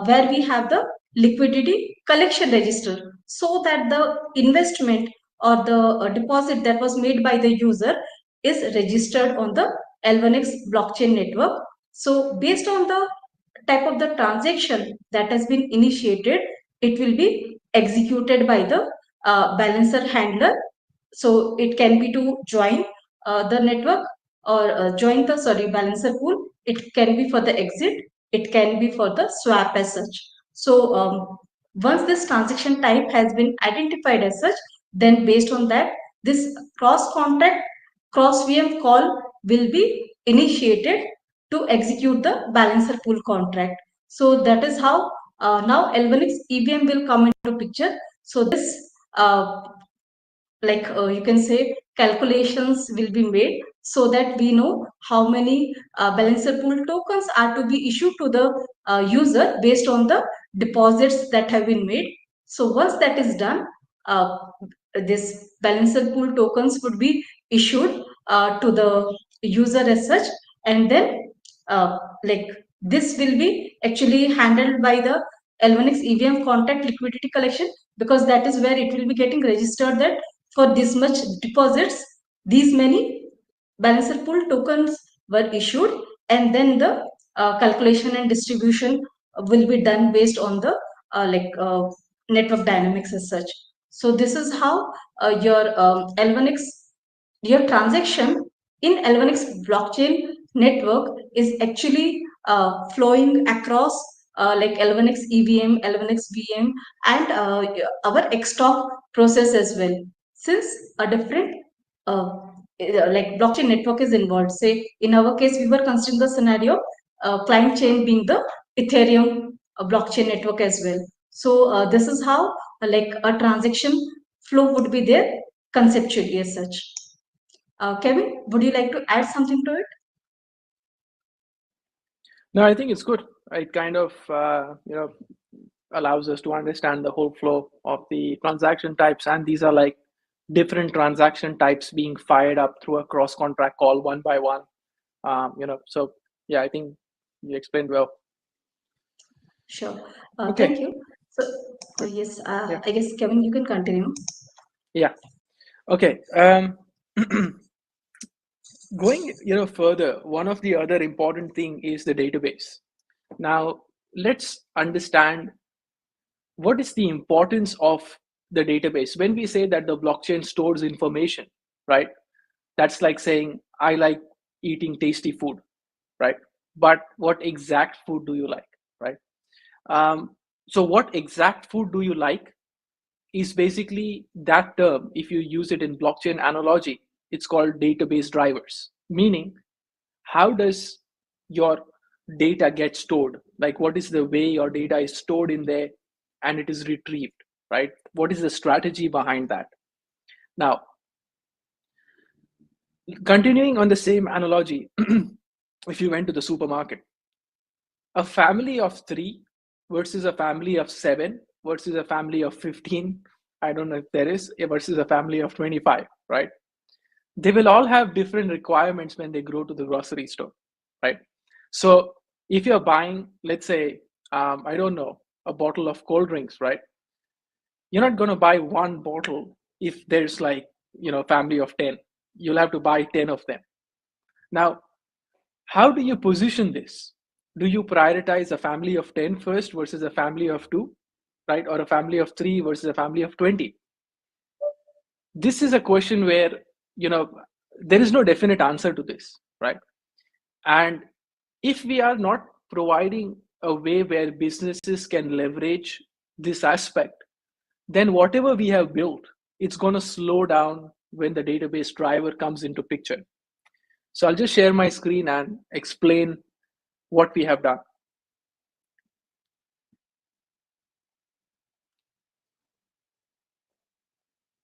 where we have the liquidity collection register, so that the investment or the deposit that was made by the user is registered on the L1X blockchain network. So based on the type of the transaction that has been initiated, it will be executed by the balancer handler. So it can be to join the network or join the balancer pool. It can be for the exit. It can be for the swap as such. So once this transaction type has been identified as such, then based on that, this cross contract cross VM call will be initiated to execute the balancer pool contract. So that is how now L1x EVM will come into picture. So this you can say calculations will be made so that we know how many balancer pool tokens are to be issued to the user based on the deposits that have been made. So once that is done, this balancer pool tokens would be issued to the user as such, and then this will be actually handled by the L1x EVM contract liquidity collection, because that is where it will be getting registered that for this much deposits, these many balancer pool tokens were issued, and then the calculation and distribution will be done based on the network dynamics as such. So this is how your L1x, your transaction in L1x blockchain network is actually flowing across L1x EVM, L1x VM, and our Xtalk process as well. Since a different blockchain network is involved, say in our case, we were considering the scenario client chain being the Ethereum blockchain network as well. So this is how a transaction flow would be there conceptually as such. Kevin, would you like to add something to it? No, I think it's good. It kind of allows us to understand the whole flow of the transaction types, and these are like different transaction types being fired up through a cross contract call one by one. So yeah, I think you explained well. Sure. Okay. Thank you. So yes, I guess Kevin, you can continue. Yeah. Okay. Going further, one of the other important thing is the database. Now let's understand what is the importance of the database. When we say that the blockchain stores information, right? That's like saying I like eating tasty food, right? But what exact food do you like, right? So what exact food do you like is basically that term. If you use it in blockchain analogy, it's called database drivers, meaning how does your data get stored? Like what is the way your data is stored in there and it is retrieved, right? What is the strategy behind that? Now, continuing on the same analogy, if you went to the supermarket, a family of 3 versus a family of 7 versus a family of 15, I don't know if there is, versus a family of 25, right? They will all have different requirements when they go to the grocery store, right? So if you're buying, let's say, I don't know, a bottle of cold drinks, right? You're not going to buy one bottle if there's family of 10. You'll have to buy 10 of them. Now, how do you position this? Do you prioritize a family of 10 first versus a family of 2, right? Or a family of 3 versus a family of 20? This is a question where, there is no definite answer to this, right? And if we are not providing a way where businesses can leverage this aspect, then whatever we have built, it's going to slow down when the database driver comes into picture. So I'll just share my screen and explain what we have done.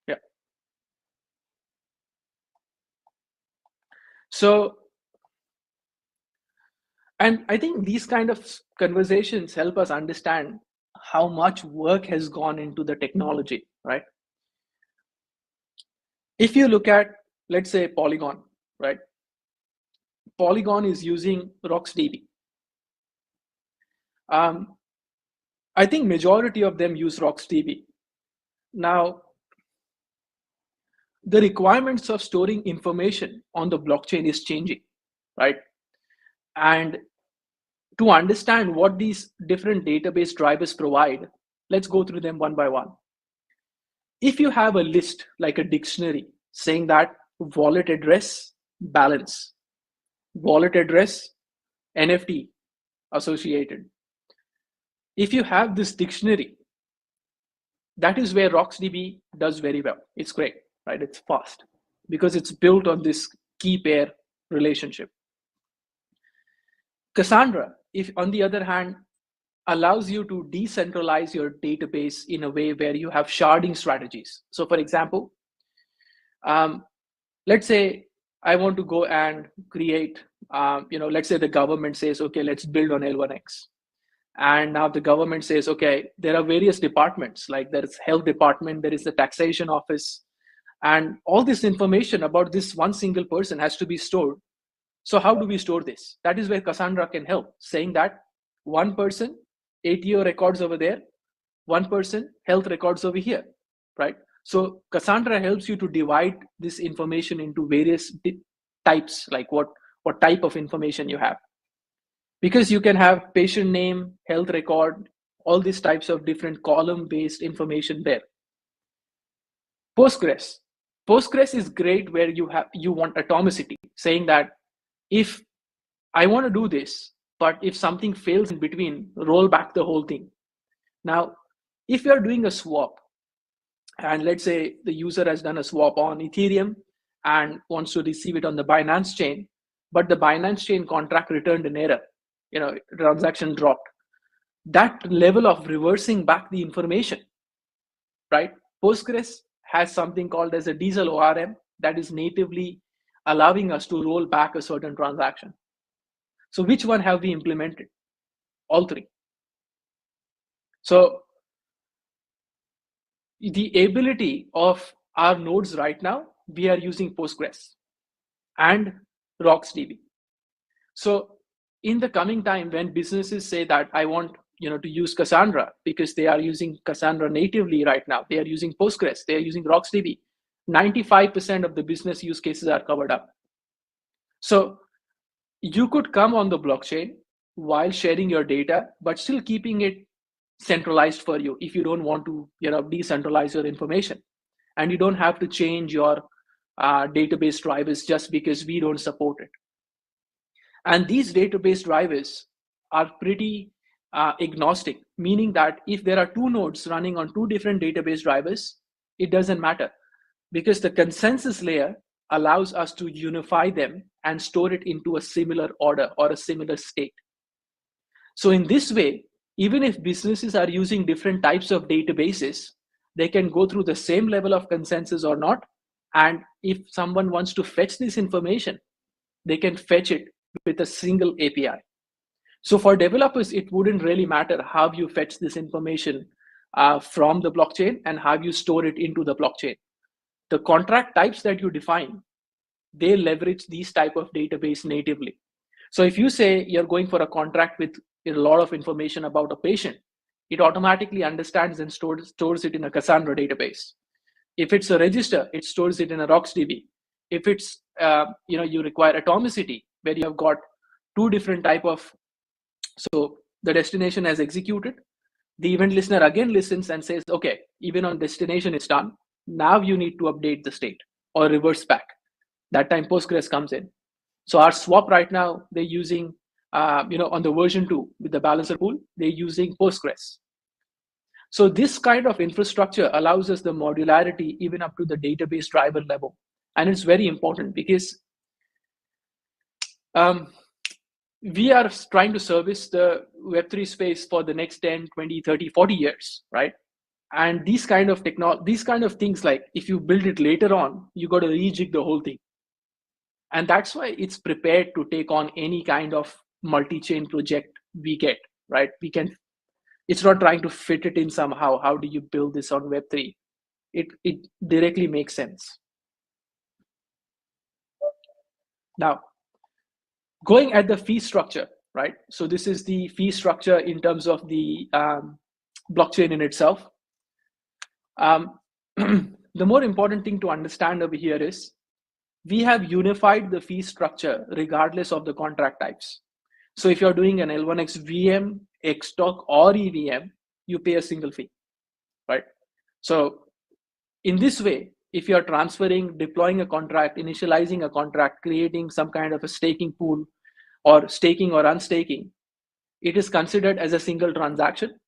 Yeah. So, and I think these kind of conversations help us understand how much work has gone into the technology, right? If you look at, let's say, Polygon, right? Polygon is using RocksDB. I think majority of them use RocksDB. Now, the requirements of storing information on the blockchain is changing, right? And to understand what these different database drivers provide, let's go through them one by one. If you have a list like a dictionary saying that wallet address, balance, wallet address, NFT associated. If you have this dictionary, that is where RocksDB does very well. It's great, right? It's fast because it's built on this key pair relationship. Cassandra, if on the other hand, allows you to decentralize your database in a way where you have sharding strategies. So for example, let's say I want to go and create, let's say the government says, okay, let's build on L1X. And now the government says, okay, there are various departments, like there is health department, there is the taxation office, and all this information about this one single person has to be stored. So how do we store this? That is where Cassandra can help, saying that one person, ATO records over there, one person, health records over here, right? So Cassandra helps you to divide this information into various types, like what type of information you have. Because you can have patient name, health record, all these types of different column-based information there. Postgres is great where you want atomicity, saying that if I want to do this, but if something fails in between, roll back the whole thing. Now, if you're doing a swap, and let's say the user has done a swap on Ethereum and wants to receive it on the Binance chain, but the Binance chain contract returned an error, transaction dropped. That level of reversing back the information, right? Postgres has something called as a diesel ORM that is natively allowing us to roll back a certain transaction. So which one have we implemented? All three. So the ability of our nodes right now, we are using Postgres and RocksDB. So in the coming time, when businesses say that I want to use Cassandra because they are using Cassandra natively right now, they are using Postgres, they are using RocksDB, 95% of the business use cases are covered up. So you could come on the blockchain while sharing your data, but still keeping it centralized for you if you don't want to decentralize your information. And you don't have to change your database drivers just because we don't support it. And these database drivers are pretty agnostic, meaning that if there are two nodes running on two different database drivers, it doesn't matter, because the consensus layer allows us to unify them and store it into a similar order or a similar state. So in this way, even if businesses are using different types of databases, they can go through the same level of consensus or not. And if someone wants to fetch this information, they can fetch it with a single API. So for developers, it wouldn't really matter how you fetch this information from the blockchain and how you store it into the blockchain. The contract types that you define, they leverage these type of database natively. So if you say you're going for a contract with a lot of information about a patient, it automatically understands and stores it in a Cassandra database. If it's a register, it stores it in a RocksDB. If it's you require atomicity, where you have got two different type of, so the destination has executed, the event listener again listens and says, okay, even on destination is done, now you need to update the state or reverse back. That time Postgres comes in. So our swap right now, they're using on the version 2 with the balancer pool, they're using Postgres. So this kind of infrastructure allows us the modularity even up to the database driver level. And it's very important because we are trying to service the Web3 space for the next 10, 20, 30, 40 years, right? And these kind of things, like if you build it later on, you got to rejig the whole thing. And that's why it's prepared to take on any kind of multi-chain project we get, right? It's not trying to fit it in somehow. How do you build this on Web3? It directly makes sense. Now, going at the fee structure, right? So this is the fee structure in terms of the blockchain in itself. The more important thing to understand over here is we have unified the fee structure regardless of the contract types. So if you're doing an L1X VM, Xtalk, or EVM, you pay a single fee, right? So in this way, if you're transferring, deploying a contract, initializing a contract, creating some kind of a staking pool, or staking or unstaking, it is considered as a single transaction.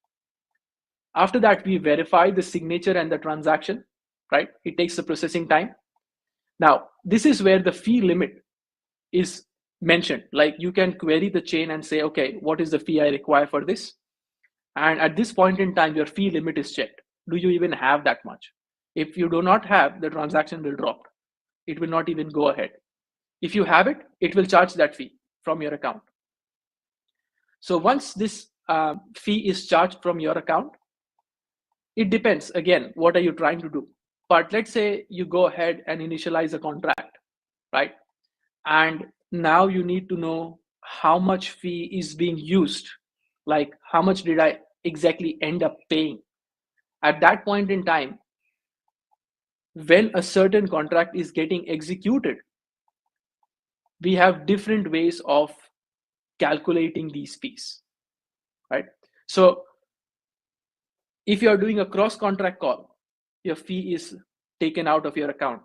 After that, we verify the signature and the transaction, right? It takes the processing time. Now, this is where the fee limit is mentioned. Like you can query the chain and say, okay, what is the fee I require for this? And at this point in time, your fee limit is checked. Do you even have that much? If you do not have, the transaction will drop. It will not even go ahead. If you have it, it will charge that fee from your account. So once this fee is charged from your account, it depends, again, what are you trying to do? But let's say you go ahead and initialize a contract, right? And now you need to know how much fee is being used. Like how much did I exactly end up paying? At that point in time, when a certain contract is getting executed, we have different ways of calculating these fees, right? So if you are doing a cross contract call, your fee is taken out of your account.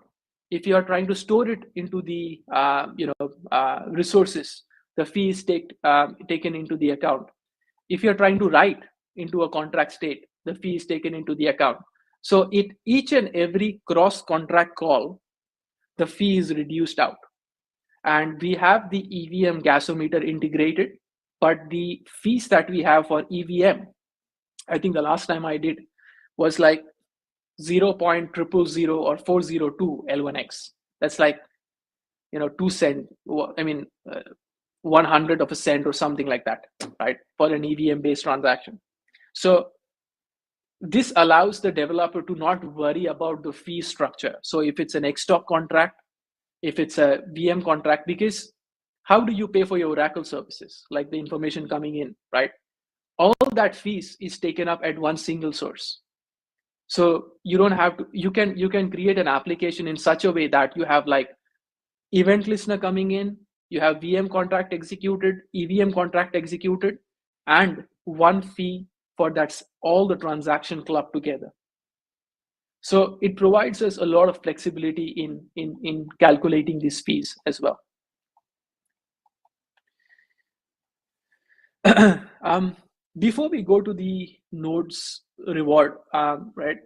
If you are trying to store it into the resources, the fee is taken into the account. If you're trying to write into a contract state, the fee is taken into the account. So each and every cross contract call, the fee is reduced out. And we have the EVM gasometer integrated, but the fees that we have for EVM, I think the last time I did was like 0.000 or 402 L1X. That's like 2 cent. I mean, 100 of a cent or something like that, right? For an EVM based transaction. So this allows the developer to not worry about the fee structure. So if it's an Xtalk contract, if it's a VM contract, because how do you pay for your Oracle services, like the information coming in, right? All that fees is taken up at one single source. So you don't have to, you can create an application in such a way that you have like event listener coming in, you have VM contract executed, EVM contract executed, and one fee for that's all the transaction clubbed together. So it provides us a lot of flexibility in calculating these fees as well. Before we go to the nodes reward, right?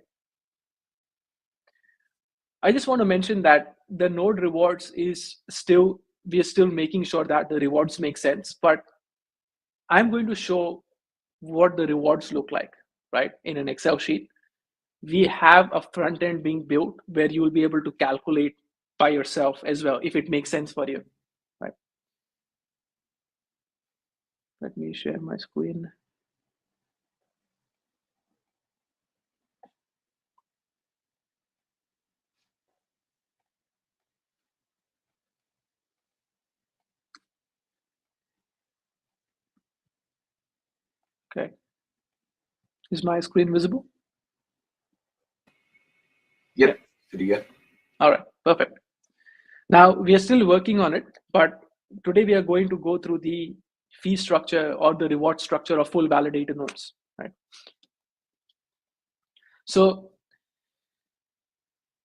I just want to mention that the node rewards is still, we are still making sure that the rewards make sense, but I'm going to show what the rewards look like, right? In an Excel sheet. We have a front end being built where you will be able to calculate by yourself as well, if it makes sense for you, right? Let me share my screen. Okay. Is my screen visible? Yep, pretty good. All right, perfect. Now we are still working on it, but today we are going to go through the fee structure or the reward structure of full validator nodes, right? So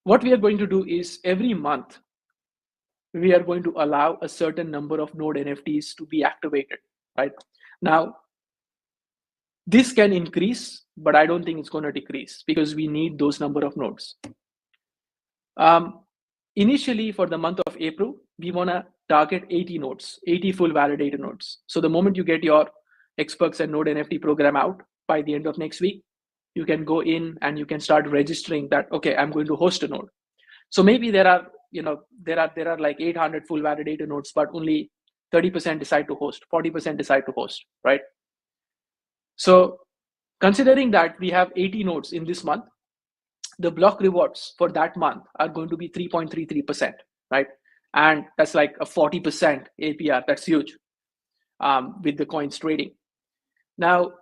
what we are going to do is every month, we are going to allow a certain number of node NFTs to be activated, right? Now, this can increase, but I don't think it's going to decrease because we need those number of nodes. Initially, for the month of April, we want to target 80 nodes, 80 full validator nodes. So the moment you get your Xperts and Node NFT program out by the end of next week, you can go in and you can start registering that, okay, I'm going to host a node. So maybe there are like 800 full validator nodes, but only 30% decide to host, 40% decide to host, right? So considering that we have 80 nodes in this month, the block rewards for that month are going to be 3.33%, right? And that's like a 40% APR. That's huge with the coins trading. Now,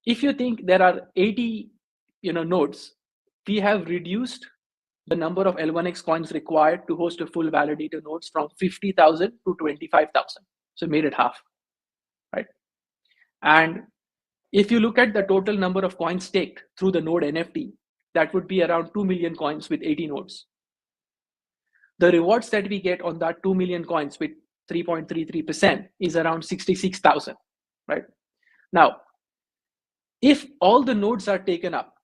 if you think there are 80 nodes, we have reduced the number of L1X coins required to host a full validator nodes from 50,000 to 25,000. So made it half, right? And if you look at the total number of coins staked through the node NFT, that would be around 2 million coins with 80 nodes. The rewards that we get on that 2 million coins with 3.33% is around 66,000, right? Now, if all the nodes are taken up,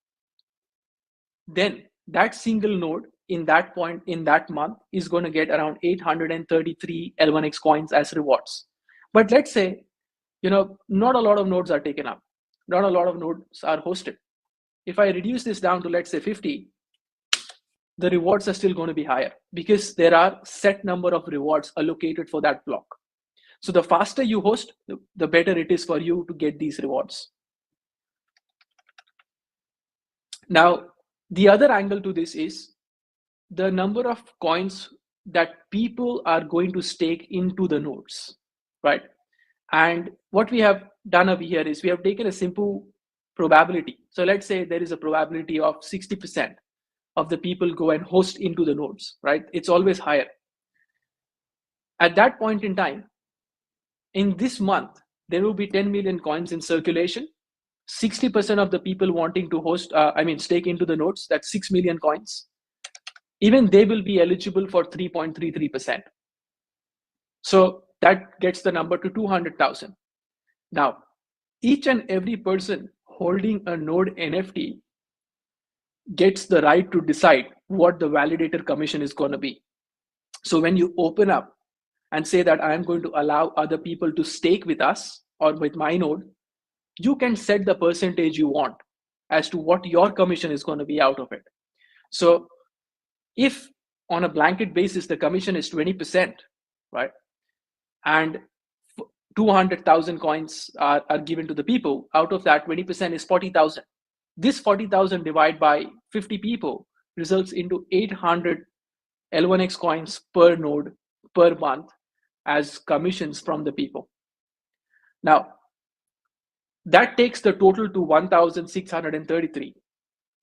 then that single node in that point in that month is going to get around 833 L1X coins as rewards. But let's say, not a lot of nodes are taken up, not a lot of nodes are hosted. If I reduce this down to, let's say, 50, the rewards are still going to be higher because there are set number of rewards allocated for that block. So the faster you host, the better it is for you to get these rewards. Now, the other angle to this is the number of coins that people are going to stake into the nodes, right? And what we have done over here is we have taken a simple probability. So let's say there is a probability of 60% of the people go and host into the nodes, right? It's always higher. At that point in time, in this month, there will be 10 million coins in circulation. 60% of the people wanting to host, stake into the nodes, that's 6 million coins. Even they will be eligible for 3.33%. So that gets the number to 200,000. Now, each and every person holding a node NFT gets the right to decide what the validator commission is going to be. So when you open up and say that I am going to allow other people to stake with us or with my node, you can set the percentage you want as to what your commission is going to be out of it. So if on a blanket basis, the commission is 20%, right? And 200,000 coins are given to the people. Out of that, 20% is 40,000. This 40,000 divided by 50 people results into 800 L1X coins per node per month as commissions from the people. Now, that takes the total to 1,633.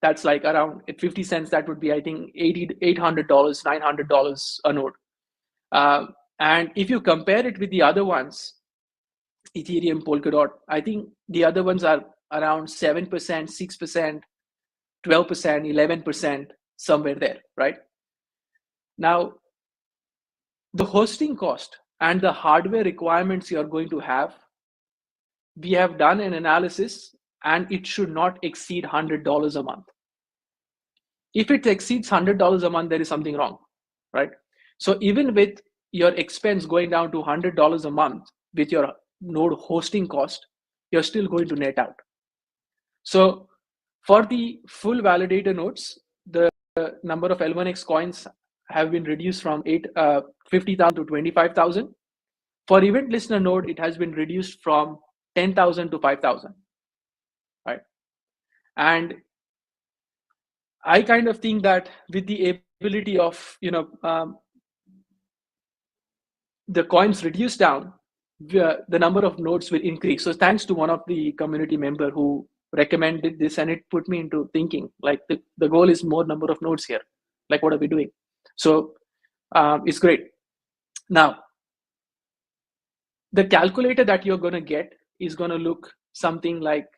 That's like around at 50 cents. That would be, I think, $800, $900 a node. And if you compare it with the other ones, Ethereum, Polkadot, I think the other ones are around 7%, 6%, 12%, 11%, somewhere there, right? Now, the hosting cost and the hardware requirements you're going to have, we have done an analysis and it should not exceed $100 a month. If it exceeds $100 a month, there is something wrong, right? So even with your expense going down to $100 a month with your node hosting cost, you're still going to net out. So for the full validator nodes, the number of L1X coins have been reduced from 50,000 to 25,000. For event listener node, it has been reduced from 10,000 to 5,000, right? And I kind of think that with the ability of, the coins reduced down, the number of nodes will increase. So thanks to one of the community member who recommended this, and it put me into thinking, like the goal is more number of nodes here. Like, what are we doing? So it's great. Now, the calculator that you're going to get is going to look something like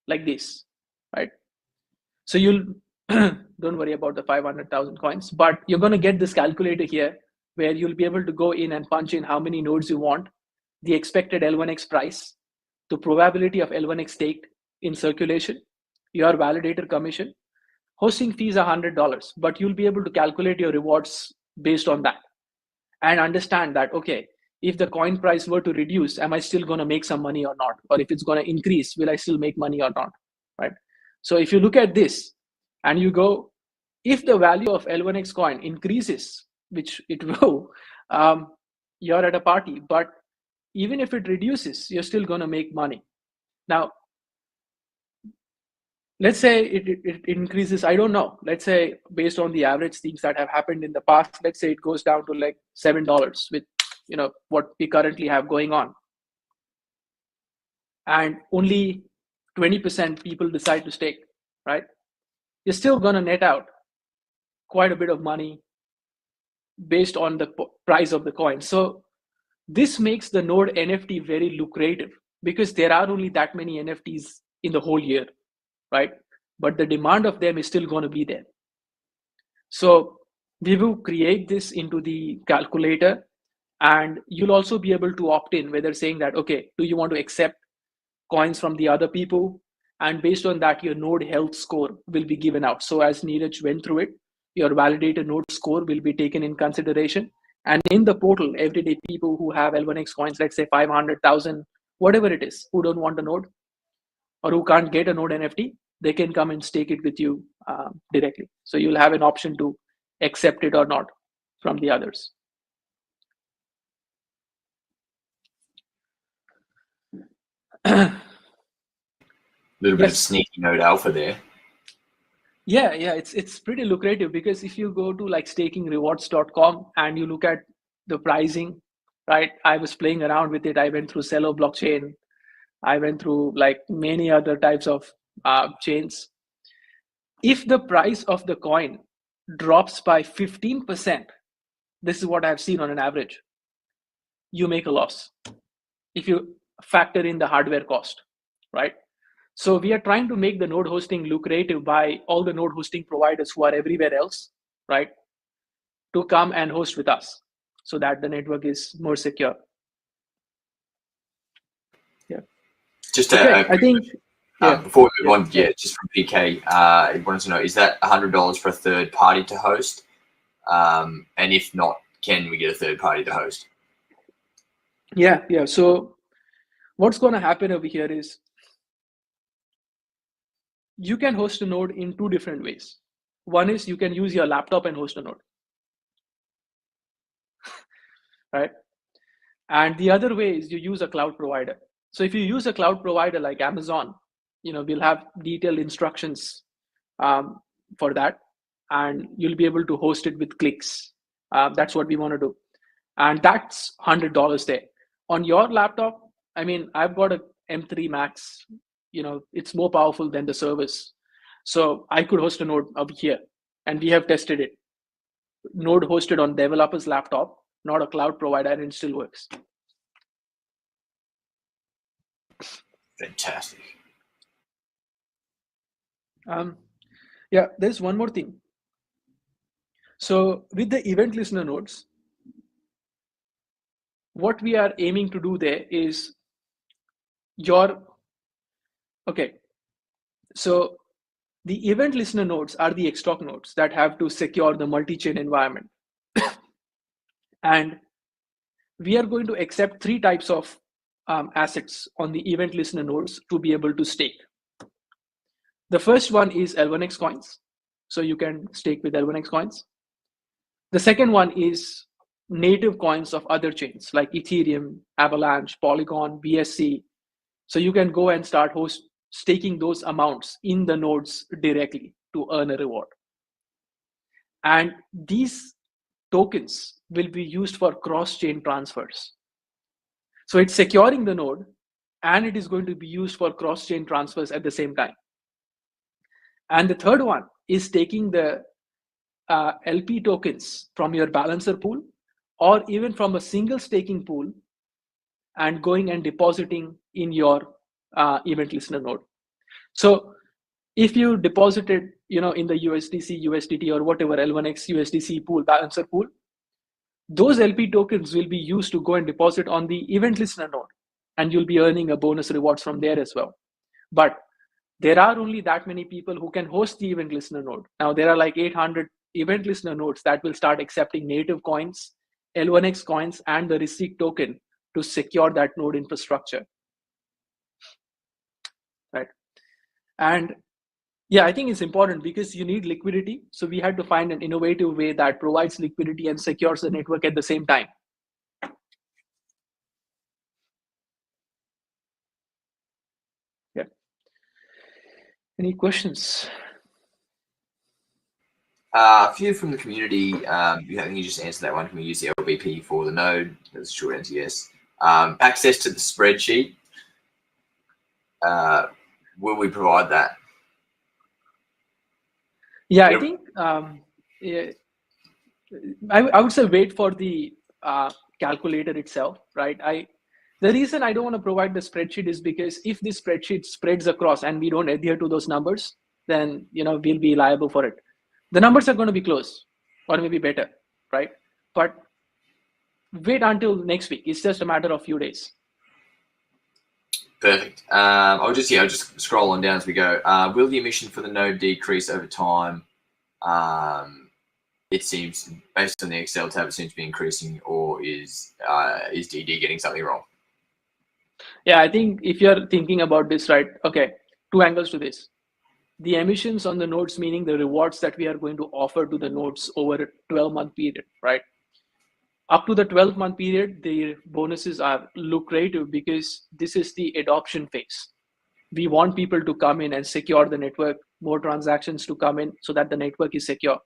this, right? So you'll don't worry about the 500,000 coins, but you're going to get this calculator here where you'll be able to go in and punch in how many nodes you want, the expected L1X price, the probability of L1X staked in circulation, your validator commission. Hosting fees are $100, but you'll be able to calculate your rewards based on that and understand that, okay, if the coin price were to reduce, am I still going to make some money or not? Or if it's going to increase, will I still make money or not, right? So if you look at this and you go, if the value of L1X coin increases, which it will, you're at a party. But even if it reduces, you're still going to make money. Now, let's say it increases, I don't know. Let's say based on the average things that have happened in the past, let's say it goes down to like $7 with what we currently have going on. And only 20% people decide to stake, right? You're still going to net out quite a bit of money based on the price of the coin. So this makes the node NFT very lucrative because there are only that many NFTs in the whole year, right? But the demand of them is still going to be there. So we will create this into the calculator, and you'll also be able to opt in, whether saying that, okay, do you want to accept coins from the other people? And based on that, your node health score will be given out. So as Neeraj went through it, your validated node score will be taken in consideration. And in the portal, everyday people who have L1X coins, let's say 500,000, whatever it is, who don't want a node or who can't get a node NFT, they can come and stake it with you directly. So you'll have an option to accept it or not from the others. Little bit of sneaky node alpha there. Yeah, it's pretty lucrative, because if you go to like stakingrewards.com and you look at the pricing, right? I was playing around with it. I went through Celo blockchain. I went through like many other types of chains. If the price of the coin drops by 15%, this is what I've seen on an average, you make a loss if you factor in the hardware cost, right? So we are trying to make the node hosting lucrative by all the node hosting providers who are everywhere else, right, to come and host with us so that the network is more secure. Yeah. Just okay, I think before we move on, just from PK, he wanted to know, is that $100 for a third party to host? And if not, can we get a third party to host? Yeah. So what's going to happen over here is you can host a node in two different ways. One is you can use your laptop and host a node, right? And the other way is you use a cloud provider. So if you use a cloud provider like Amazon, we'll have detailed instructions for that, and you'll be able to host it with clicks. That's what we want to do. And that's $100 there. On your laptop, I mean, I've got a M3 Max, it's more powerful than the servers. So I could host a node up here, and we have tested it. Node hosted on developer's laptop, not a cloud provider, and it still works. Fantastic. There's one more thing. So with the event listener nodes, what we are aiming to do there is so the event listener nodes are the Xtalk nodes that have to secure the multi-chain environment. And we are going to accept three types of assets on the event listener nodes to be able to stake. The first one is L1X coins. So you can stake with L1X coins. The second one is native coins of other chains like Ethereum, Avalanche, Polygon, BSC. So you can go and start staking those amounts in the nodes directly to earn a reward. And these tokens will be used for cross-chain transfers. So it's securing the node, and it is going to be used for cross-chain transfers at the same time. And the third one is taking the LP tokens from your balancer pool, or even from a single staking pool, and going and depositing in your event listener node. So if you deposited, in the USDC, USDT, or whatever L1X USDC pool, balancer pool, those LP tokens will be used to go and deposit on the event listener node, and you'll be earning a bonus rewards from there as well. But there are only that many people who can host the event listener node. Now there are like 800 event listener nodes that will start accepting native coins, L1X coins, and the receipt token to secure that node infrastructure. Right. And I think it's important because you need liquidity. So we had to find an innovative way that provides liquidity and secures the network at the same time. Yeah. Any questions? A few from the community. I think you just answered that one. Can we use the LBP for the node? That's a short answer, yes. Access to the spreadsheet. Will we provide that? Yeah, I think I would say wait for the calculator itself, right? The reason I don't want to provide the spreadsheet is because if this spreadsheet spreads across and we don't adhere to those numbers, then we'll be liable for it. The numbers are going to be close, or maybe better, right? But wait until next week. It's just a matter of few days. Perfect. I'll just scroll on down as we go. Will the emission for the node decrease over time? it seems, based on the Excel tab, it seems to be increasing, or is DD getting something wrong? Yeah, I think if you're thinking about this, right, okay, two angles to this. The emissions on the nodes, meaning the rewards that we are going to offer to the nodes over a 12-month period, right? Up to the 12-month period, the bonuses are lucrative because this is the adoption phase. We want people to come in and secure the network, more transactions to come in so that the network is secure.